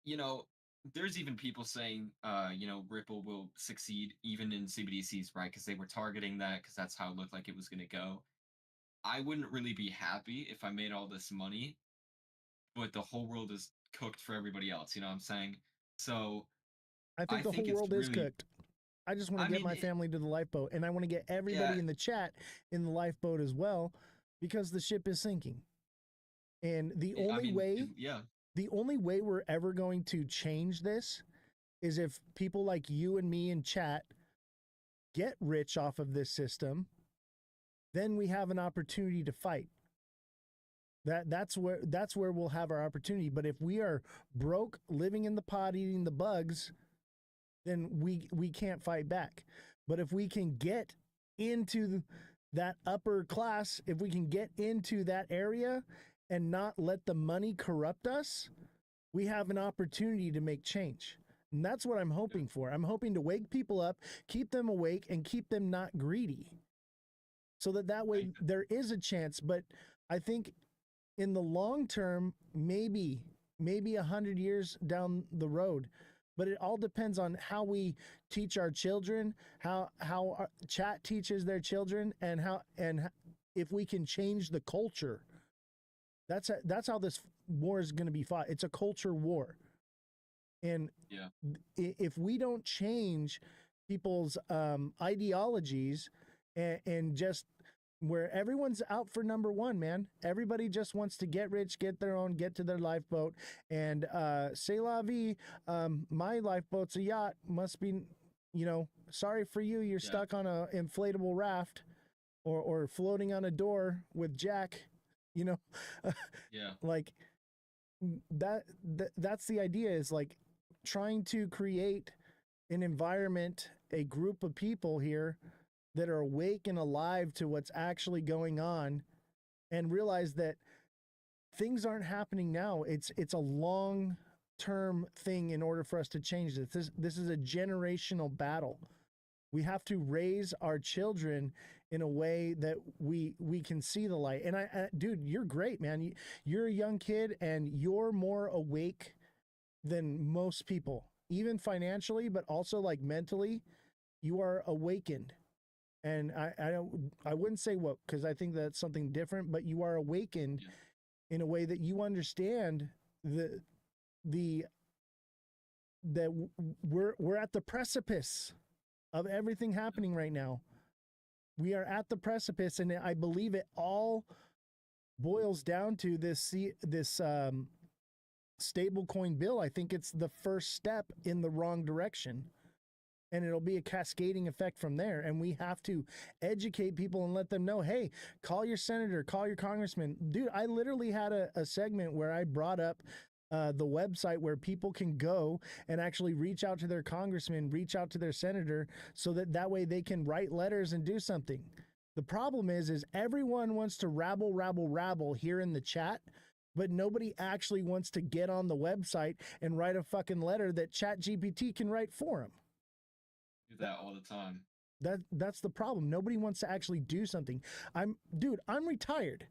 F: you know, there's even people saying, Ripple will succeed even in CBDCs, right? Because they were targeting that because that's how it looked like it was going to go. I wouldn't really be happy if I made all this money, but the whole world is cooked for everybody else. You know what I'm saying? So
B: I think the whole world is cooked. I just want to get my family to the lifeboat, and I want to get everybody in the chat in the lifeboat as well, because the ship is sinking. And the only way we're ever going to change this is if people like you and me in chat get rich off of this system. Then we have an opportunity to fight. That's where we'll have our opportunity. But if we are broke, living in the pot, eating the bugs, then we can't fight back. But if we can get into that upper class, if we can get into that area and not let the money corrupt us, we have an opportunity to make change. And that's what I'm hoping for. I'm hoping to wake people up, keep them awake, and keep them not greedy. So that way there is a chance. But I think in the long term, maybe 100 years down the road, but it all depends on how we teach our children, how our chat teaches their children, and if we can change the culture. That's how this war is going to be fought. It's a culture war. And if we don't change people's ideologies and just where everyone's out for number one, man. Everybody just wants to get rich, get their own, get to their lifeboat. And c'est la vie, my lifeboat's a yacht. Must be, sorry for you. You're stuck on a inflatable raft or floating on a door with Jack, like that's the idea, is like trying to create an environment, a group of people here that are awake and alive to what's actually going on, and realize that things aren't happening now. It's a long-term thing in order for us to change this. This is a generational battle. We have to raise our children in a way that we can see the light. And dude, you're great, man. You're a young kid and you're more awake than most people, even financially, but also like mentally. You are awakened. And I wouldn't say what, because I think that's something different, but you are awakened in a way that you understand that we're at the precipice of everything happening right now. We are at the precipice, and I believe it all boils down to this stable coin bill. I think it's the first step in the wrong direction, and it'll be a cascading effect from there. And we have to educate people and let them know, hey, call your senator, call your congressman. Dude, I literally had a segment where I brought up the website where people can go and actually reach out to their congressman, reach out to their senator, so that way they can write letters and do something. The problem is everyone wants to rabble here in the chat, but nobody actually wants to get on the website and write a fucking letter that ChatGPT can write for them.
F: Do that all the time.
B: That's the problem. Nobody wants to actually do something. I'm retired.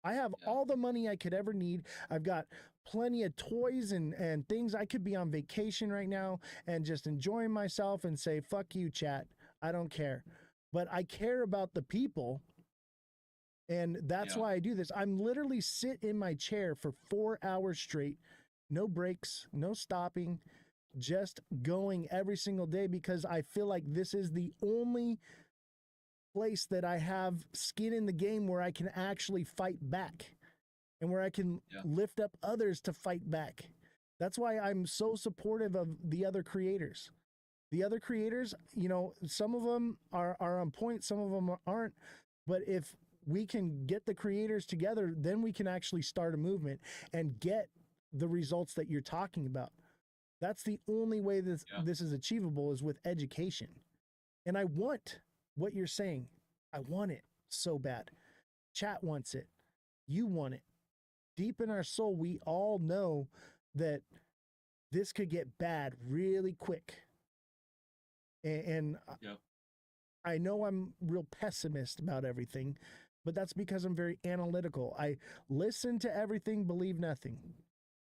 B: I have all the money I could ever need. I've got plenty of toys and things. I could be on vacation right now and just enjoying myself and say, fuck you, chat. I don't care. But I care about the people. And that's why I do this. I'm literally sit in my chair for 4 hours straight. No breaks, no stopping, just going every single day, because I feel like this is the only place that I have skin in the game where I can actually fight back and where I can lift up others to fight back. That's why I'm so supportive of the other creators. The other creators, you know, some of them are on point, some of them aren't. But if we can get the creators together, then we can actually start a movement and get the results that you're talking about. That's the only way this is achievable, is with education. And I want what you're saying. I want it so bad. Chat wants it. You want it. Deep in our soul, we all know that this could get bad really quick. And I know I'm real pessimist about everything, but that's because I'm very analytical. I listen to everything, believe nothing,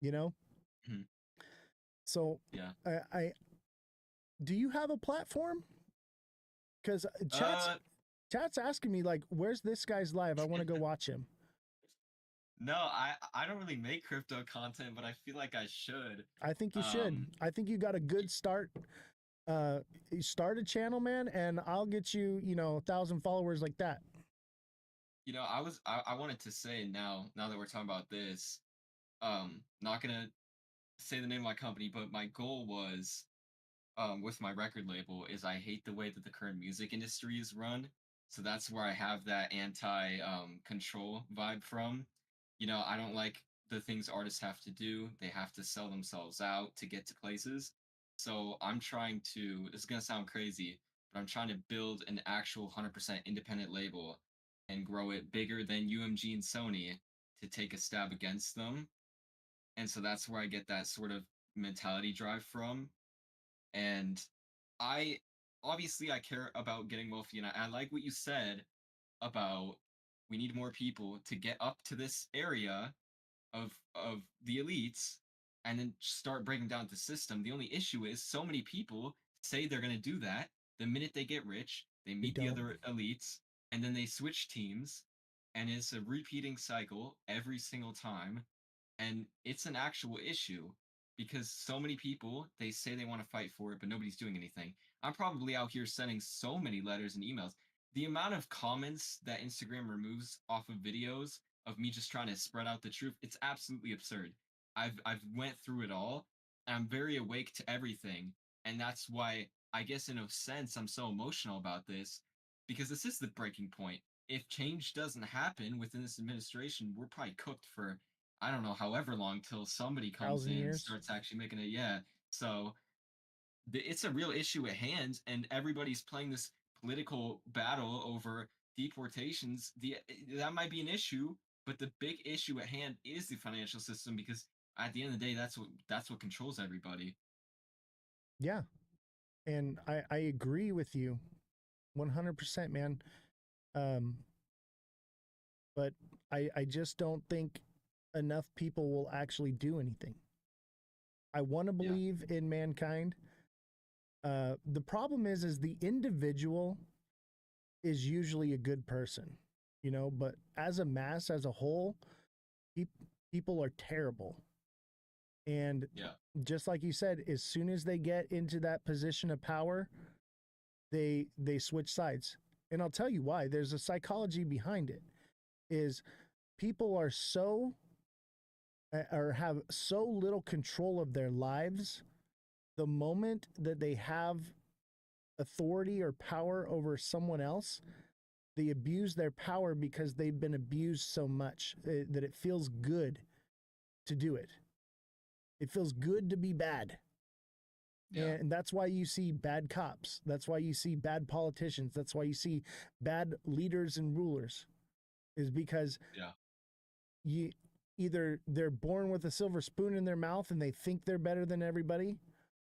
B: you know?
F: Mm-hmm.
B: So I do you have a platform? Because chat's asking me, like, where's this guy's live? I want to go watch him.
F: No, I don't really make crypto content, but I feel like I should.
B: I think you should. I think you got a good start. Start a channel, man, and I'll get you, 1,000 followers like that.
F: You know, I wanted to say now that we're talking about this, not gonna say the name of my company, but my goal was, with my record label, is I hate the way that the current music industry is run. So that's where I have that control vibe from. You know, I don't like the things artists have to do. They have to sell themselves out to get to places. So I'm trying to, this is going to sound crazy, but I'm trying to build an actual 100% independent label and grow it bigger than UMG and Sony to take a stab against them. And so that's where I get that sort of mentality drive from. And I care about getting wealthy, and I like what you said about we need more people to get up to this area of the elites and then start breaking down the system. The only issue is so many people say they're going to do that. The minute they get rich, they meet the other elites, and then they switch teams, and it's a repeating cycle every single time. And it's an actual issue because so many people, they say they want to fight for it, but nobody's doing anything. I'm probably out here sending so many letters and emails. The amount of comments that Instagram removes off of videos of me just trying to spread out the truth, it's absolutely absurd. I've went through it all, and I'm very awake to everything. And that's why I guess in a sense I'm so emotional about this, because this is the breaking point. If change doesn't happen within this administration, we're probably cooked for, I don't know, however long, till somebody comes in and starts actually making it. Yeah. So it's a real issue at hand, and everybody's playing this political battle over deportations. That might be an issue, but the big issue at hand is the financial system, because at the end of the day, that's what controls everybody.
B: Yeah. And I agree with you 100%, man. Um, but I just don't think enough people will actually do anything. I want to believe in mankind. The problem is the individual is usually a good person, you know, but as a mass, as a whole, people are terrible. And just like you said, as soon as they get into that position of power, they switch sides. And I'll tell you why. There's a psychology behind it. Is people are so or have so little control of their lives, the moment that they have authority or power over someone else, they abuse their power because they've been abused so much that it feels good to do it. It feels good to be bad. And that's why you see bad cops. That's why you see bad politicians. That's why you see bad leaders and rulers, is because you either they're born with a silver spoon in their mouth and they think they're better than everybody,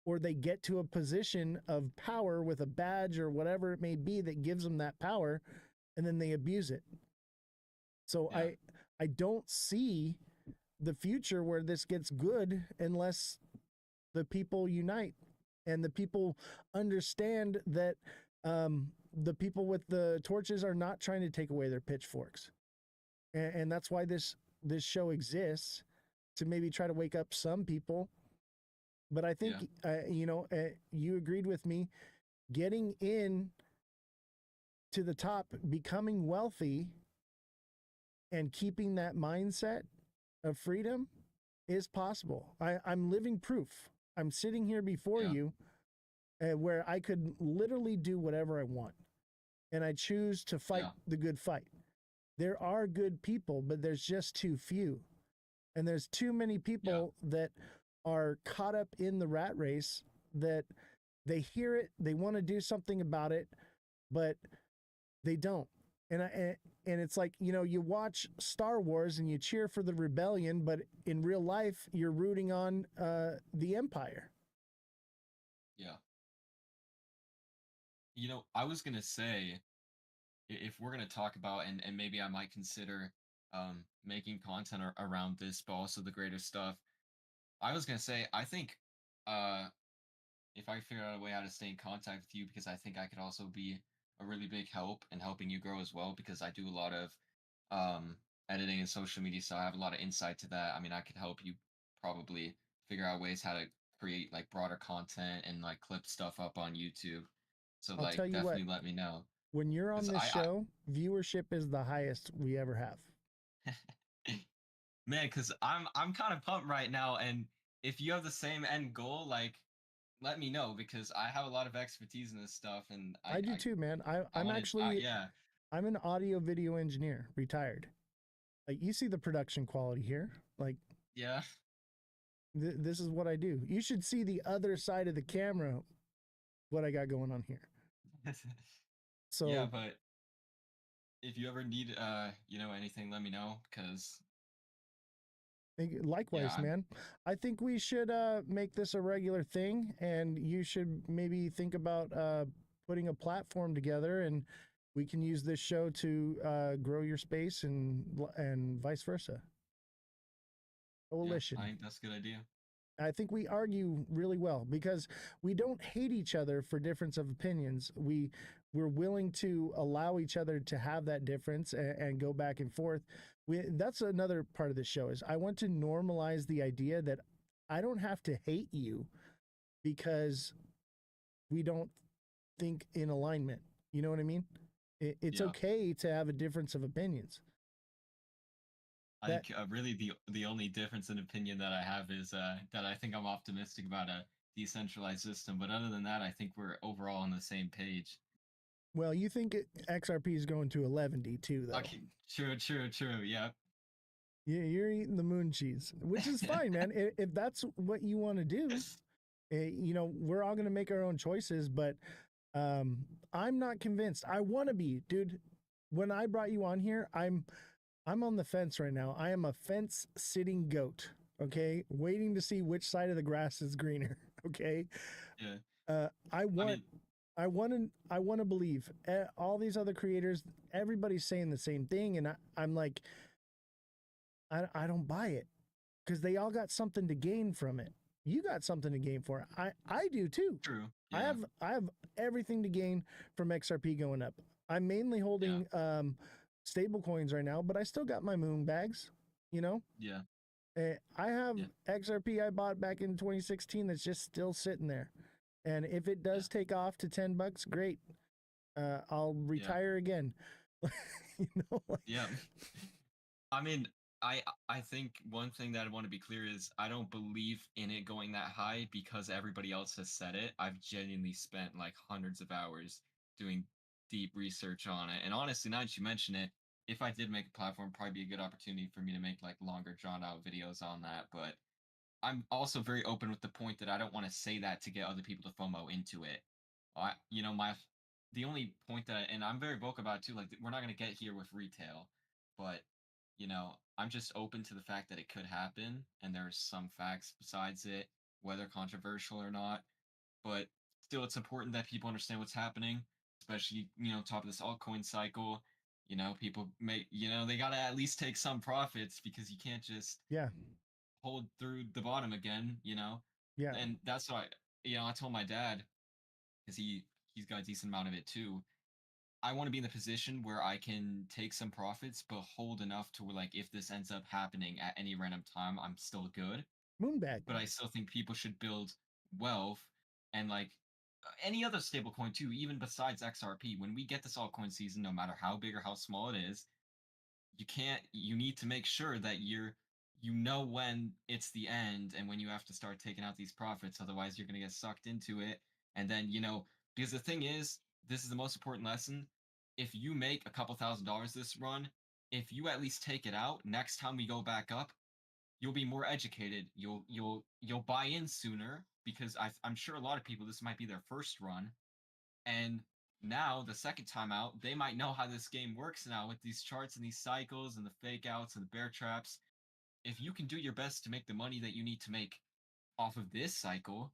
B: or they get to a position of power with a badge or whatever it may be that gives them that power, and then they abuse it. So I don't see the future where this gets good unless the people unite and the people understand that the people with the torches are not trying to take away their pitchforks. And that's why this show exists, to maybe try to wake up some people. But I think, you agreed with me, getting in to the top, becoming wealthy, and keeping that mindset of freedom is possible. I'm living proof. I'm sitting here before you where I could literally do whatever I want. And I choose to fight the good fight. There are good people, but there's just too few. And there's too many people that are caught up in the rat race that they hear it, they want to do something about it, but they don't. And it's like, you watch Star Wars and you cheer for the rebellion, but in real life, you're rooting on the Empire.
F: Yeah. I was going to say, if we're going to talk about, and maybe I might consider making content around this, but also the greater stuff, I was going to say, I think if I figure out a way how to stay in contact with you, because I think I could also be a really big help in helping you grow as well, because I do a lot of editing and social media, so I have a lot of insight to that. I mean, I could help you probably figure out ways how to create like broader content and like clip stuff up on YouTube. So
B: I'll tell you
F: definitely
B: what,
F: let me know.
B: When you're on this show, viewership is the highest we ever have.
F: Man, because I'm kind of pumped right now, and if you have the same end goal, like, let me know, because I have a lot of expertise in this stuff, and
B: I do too, man. I'm actually I'm an audio video engineer, retired. Like, you see the production quality here. Like, this is what I do. You should see the other side of the camera, what I got going on here. So
F: yeah, but if you ever need anything, let me know, because
B: likewise, man. I think we should make this a regular thing, and you should maybe think about putting a platform together, and we can use this show to grow your space and vice versa. Coalition.
F: I think that's a good idea.
B: I think we argue really well because we don't hate each other for difference of opinions. We're willing to allow each other to have that difference and go back and forth. That's another part of the show, is I want to normalize the idea that I don't have to hate you because we don't think in alignment. You know what I mean? It's okay to have a difference of opinions.
F: I think really the only difference in opinion that I have is that I think I'm optimistic about a decentralized system. But other than that, I think we're overall on the same page.
B: Well, you think XRP is going to 11D too, though.
F: Okay, true. Yeah.
B: You're eating the moon cheese, which is fine, man. If that's what you want to do, we're all going to make our own choices. But I'm not convinced. I want to be, dude. When I brought you on here, I'm on the fence right now. I am a fence-sitting goat, okay? Waiting to see which side of the grass is greener, okay?
F: Yeah.
B: I want I want to believe all these other creators, everybody's saying the same thing, and I'm like, I don't buy it, because they all got something to gain from it. You got something to gain for it. I do too.
F: True.
B: I
F: Yeah.
B: have everything to gain from XRP going up. I'm mainly holding stable coins right now, but I still got my moon bags, you know?
F: Yeah.
B: I have XRP I bought back in 2016 that's just still sitting there. And if it does take off to $10, great. I'll retire again. You know?
F: Yeah. I mean, I think one thing that I want to be clear is I don't believe in it going that high because everybody else has said it. I've genuinely spent like hundreds of hours doing deep research on it. And honestly, now that you mention it, if I did make a platform, probably be a good opportunity for me to make like longer drawn out videos on that. But I'm also very open with the point that I don't want to say that to get other people to FOMO into it. The only point that, and I'm very vocal about it too, like we're not going to get here with retail, but I'm just open to the fact that it could happen, and there's some facts besides it, whether controversial or not. But still, it's important that people understand what's happening, especially top of this altcoin cycle. People they gotta at least take some profits because you can't just hold through the bottom again.
B: Yeah.
F: And that's why I told my dad, because he's got a decent amount of it too. I want to be in the position where I can take some profits, but hold enough to where, like, if this ends up happening at any random time, I'm still good.
B: Moonbag.
F: But I still think people should build wealth, and like any other stablecoin too, even besides XRP. When we get this altcoin season, no matter how big or how small it is, you need to make sure that when it's the end and when you have to start taking out these profits. Otherwise, you're going to get sucked into it. And then, because the thing is, this is the most important lesson. If you make a couple $1,000s this run, if you at least take it out, next time we go back up, you'll be more educated. You'll buy in sooner, because I'm sure a lot of people, this might be their first run. And now the second time out, they might know how this game works now with these charts and these cycles and the fake outs and the bear traps. If you can do your best to make the money that you need to make off of this cycle,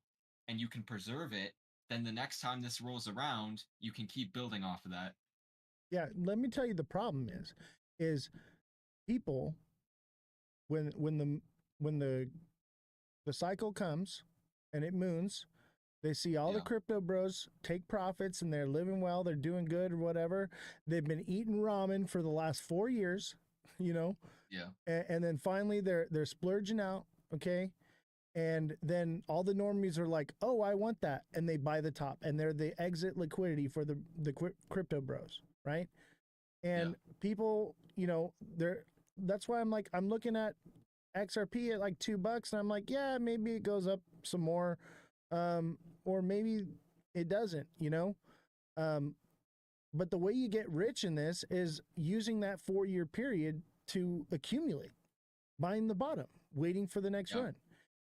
F: and you can preserve it, then the next time this rolls around, you can keep building off of that.
B: Yeah, let me tell you the problem is people, when the cycle comes and it moons, they see all the crypto bros take profits and they're living well, they're doing good or whatever. They've been eating ramen for the last 4 years, Yeah. And then finally they're splurging out, okay? And then all the normies are like, "Oh, I want that," and they buy the top, and they're the exit liquidity for the crypto bros, right? And people, that's why I'm looking at XRP at like $2, and I'm like, yeah, maybe it goes up some more, or maybe it doesn't, But the way you get rich in this is using that 4-year period to accumulate, buying the bottom, waiting for the next run.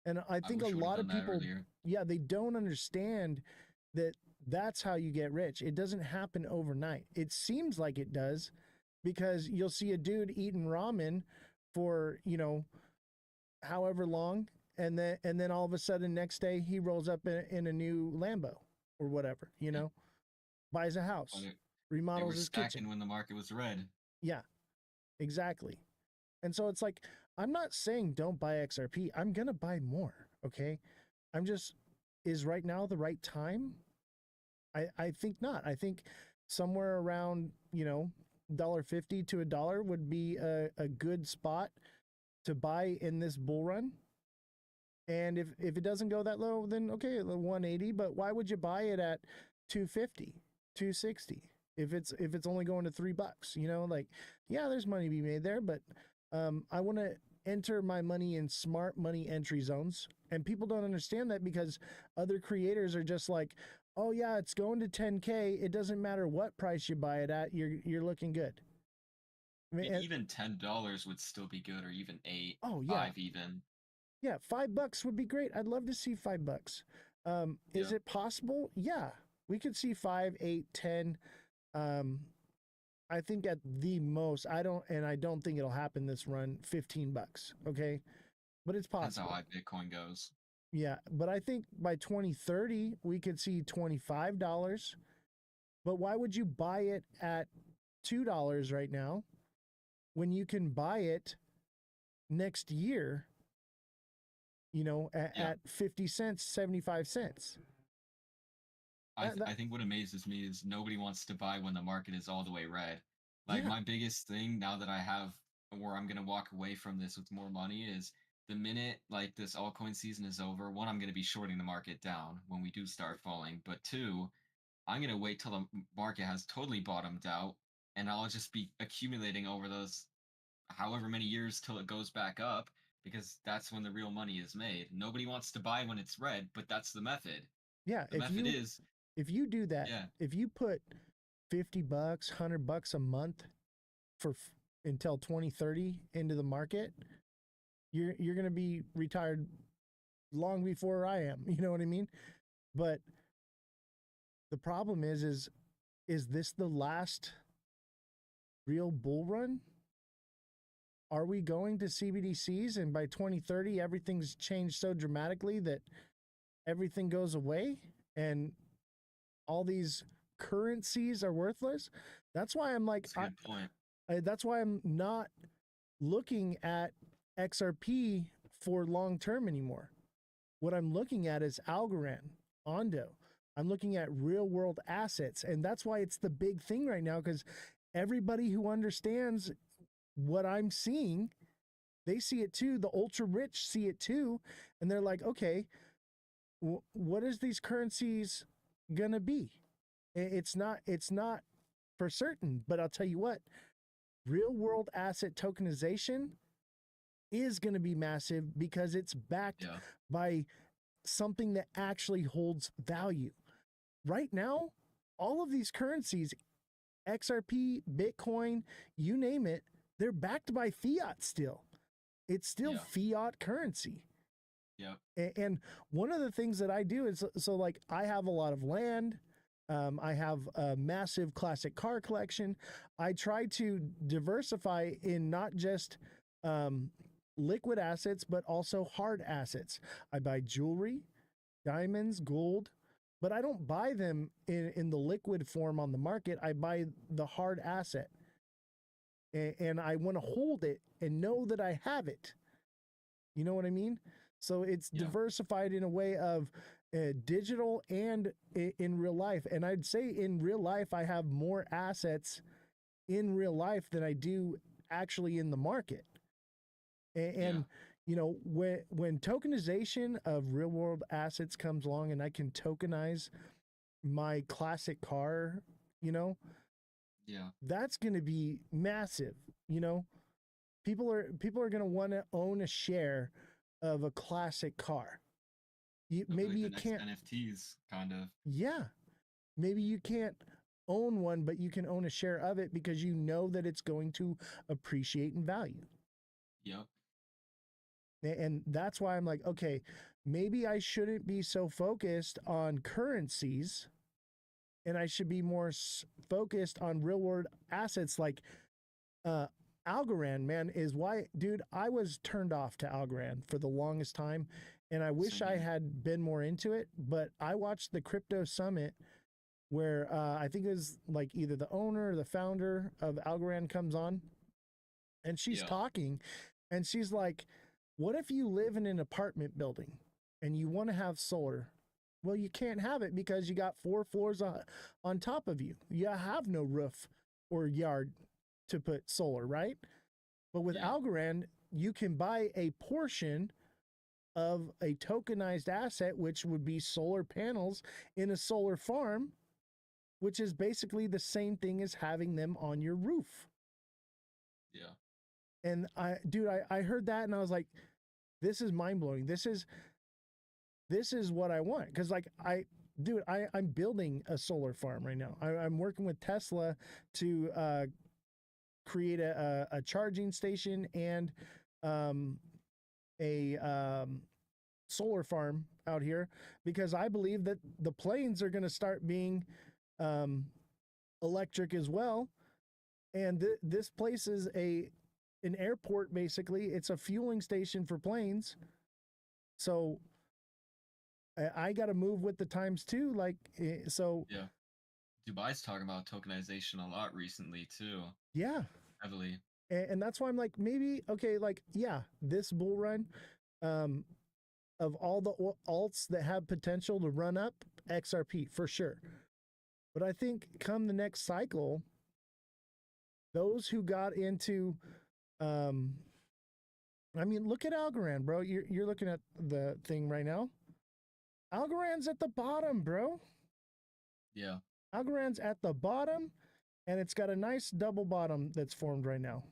B: And I think a lot of people, they don't understand that that's how you get rich. It doesn't happen overnight. It seems like it does, because you'll see a dude eating ramen for, however long, and then all of a sudden next day he rolls up in a new Lambo or whatever, buys a house, remodels his kitchen
F: when the market was red.
B: Yeah, exactly. And so it's like, I'm not saying don't buy XRP. I'm going to buy more, okay? Is right now the right time? I think not. I think somewhere around, $1.50 to $1 would be a good spot to buy in this bull run. And if it doesn't go that low, then okay, 180, but why would you buy it at 250, 260? If it's only going to $3, there's money to be made there, but I want to enter my money in smart money entry zones, and people don't understand that, because other creators are just like, oh yeah, it's going to 10K. It doesn't matter what price you buy it at. You're looking good.
F: I mean, even $10 would still be good, or even $8.
B: Oh yeah,
F: 5 even.
B: Yeah, $5 would be great. I'd love to see $5. Is it possible? Yeah, we could see 5, 8, 10. I think at the most, I don't think it'll happen this run, $15. Okay, but it's possible.
F: That's how high Bitcoin goes.
B: Yeah, but I think by 2030 we could see $25. But why would you buy it at $2 right now when you can buy it next year, at 50 cents, 75 cents?
F: I think what amazes me is nobody wants to buy when the market is all the way red. Like
B: Yeah.
F: my biggest thing now that I have where I'm gonna walk away from this with more money is the minute like this altcoin season is over, one, I'm gonna be shorting the market down when we do start falling. But two, I'm gonna wait till the market has totally bottomed out and I'll just be accumulating over those however many years till it goes back up because that's when the real money is made. Nobody wants to buy when it's red, but that's the method.
B: Yeah,
F: The method is
B: if you do that,
F: Yeah.
B: if you put $50, $100 a month until 2030 into the market, you're going to be retired long before I am. You know what I mean? But the problem is this the last real bull run? Are we going to CBDCs and by 2030 everything's changed so dramatically that everything goes away and all these currencies are worthless? That's why I'm like,
F: That's a good point.
B: that's why I'm not looking at XRP for long term anymore. What I'm looking at is Algorand, Ondo. I'm looking at real world assets. And that's why it's the big thing right now, because everybody who understands what I'm seeing, they see it too. The ultra rich see it too. And they're like, okay, what is these currencies gonna be? It's not for certain, but I'll tell you what, real world asset tokenization is going to be massive because it's backed by something that actually holds value. Right now, all of these currencies, XRP, Bitcoin, you name it, they're backed by fiat still. It's still fiat currency.
F: Yeah.
B: And one of the things that I do is, so like I have a lot of land. I have a massive classic car collection. I try to diversify in not just liquid assets, but also hard assets. I buy jewelry, diamonds, gold, but I don't buy them in the liquid form on the market. I buy the hard asset. And I want to hold it and know that I have it. You know what I mean? So it's diversified in a way of digital and in real life. And I'd say in real life, I have more assets in real life than I do actually in the market. And when tokenization of real world assets comes along and I can tokenize my classic car, that's going to be massive. People are going to want to own a share of a classic car. Maybe you can't
F: NFTs kind of.
B: Yeah. Maybe you can't own one, but you can own a share of it because you know that it's going to appreciate in value.
F: Yep.
B: And that's why I'm like, okay, maybe I shouldn't be so focused on currencies and I should be more focused on real world assets like Algorand, man, is why, dude, I was turned off to Algorand for the longest time. And I wish I had been more into it, but I watched the crypto summit where I think it was like either the owner or the founder of Algorand comes on and she's talking and she's like, what if you live in an apartment building and you want to have solar? Well, you can't have it because you got 4 floors on top of you. You have no roof or yard to put solar, right? But with Algorand, you can buy a portion of a tokenized asset, which would be solar panels in a solar farm, which is basically the same thing as having them on your roof.
F: Yeah.
B: And I heard that and I was like, this is mind blowing. This is what I want. Cause like I'm building a solar farm right now. I'm working with Tesla to create a charging station and a solar farm out here because I believe that the planes are going to start being electric as well. And this place is an airport, basically. It's a fueling station for planes. So I got to move with the times too. Like, so
F: Yeah. Dubai's talking about tokenization a lot recently too.
B: yeah,
F: Heavily.
B: and that's why I'm like, maybe okay, like yeah, this bull run, of all the alts that have potential to run up, XRP for sure. But I think come the next cycle, those who got into, I mean, look at Algorand, bro. You're looking at the thing right now. Algorand's at the bottom, bro.
F: Yeah.
B: Algorand's at the bottom, and it's got a nice double bottom that's formed right now.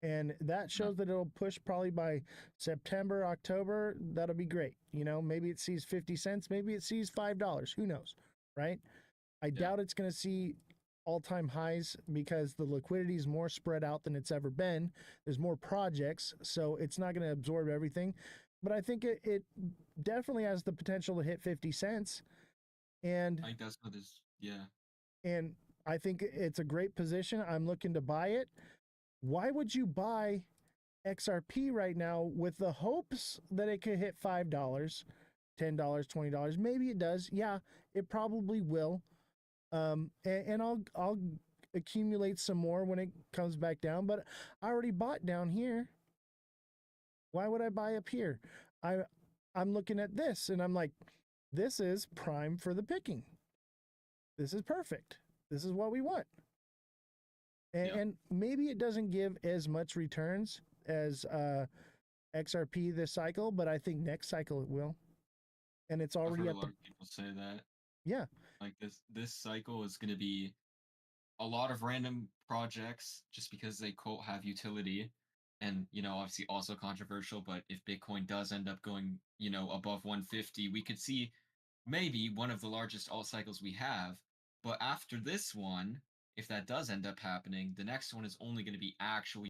B: And that shows that it'll push probably by September, October. That'll be great. You know, maybe it sees 50 cents, maybe it sees $5. Who knows, right? I doubt it's going to see all-time highs because the liquidity is more spread out than it's ever been. There's more projects, so it's not going to absorb everything. But I think it definitely has the potential to hit 50 cents. And
F: I think that's what is, yeah.
B: And I think it's a great position. I'm looking to buy it. Why would you buy XRP right now with the hopes that it could hit $5, $10, $20? Maybe it does. Yeah, it probably will. And I'll accumulate some more when it comes back down. But I already bought down here. Why would I buy up here? I'm looking at this and I'm like, this is prime for the picking. This is perfect. This is what we want. And maybe it doesn't give as much returns as XRP this cycle, but I think next cycle it will. And it's already
F: I've heard
B: at
F: a lot of people say that.
B: Yeah.
F: Like this cycle is going to be a lot of random projects just because they quote have utility, and you know obviously also controversial. But if Bitcoin does end up going above 150, we could see maybe one of the largest alt cycles we have. But after this one, if that does end up happening, the next one is only going to be actually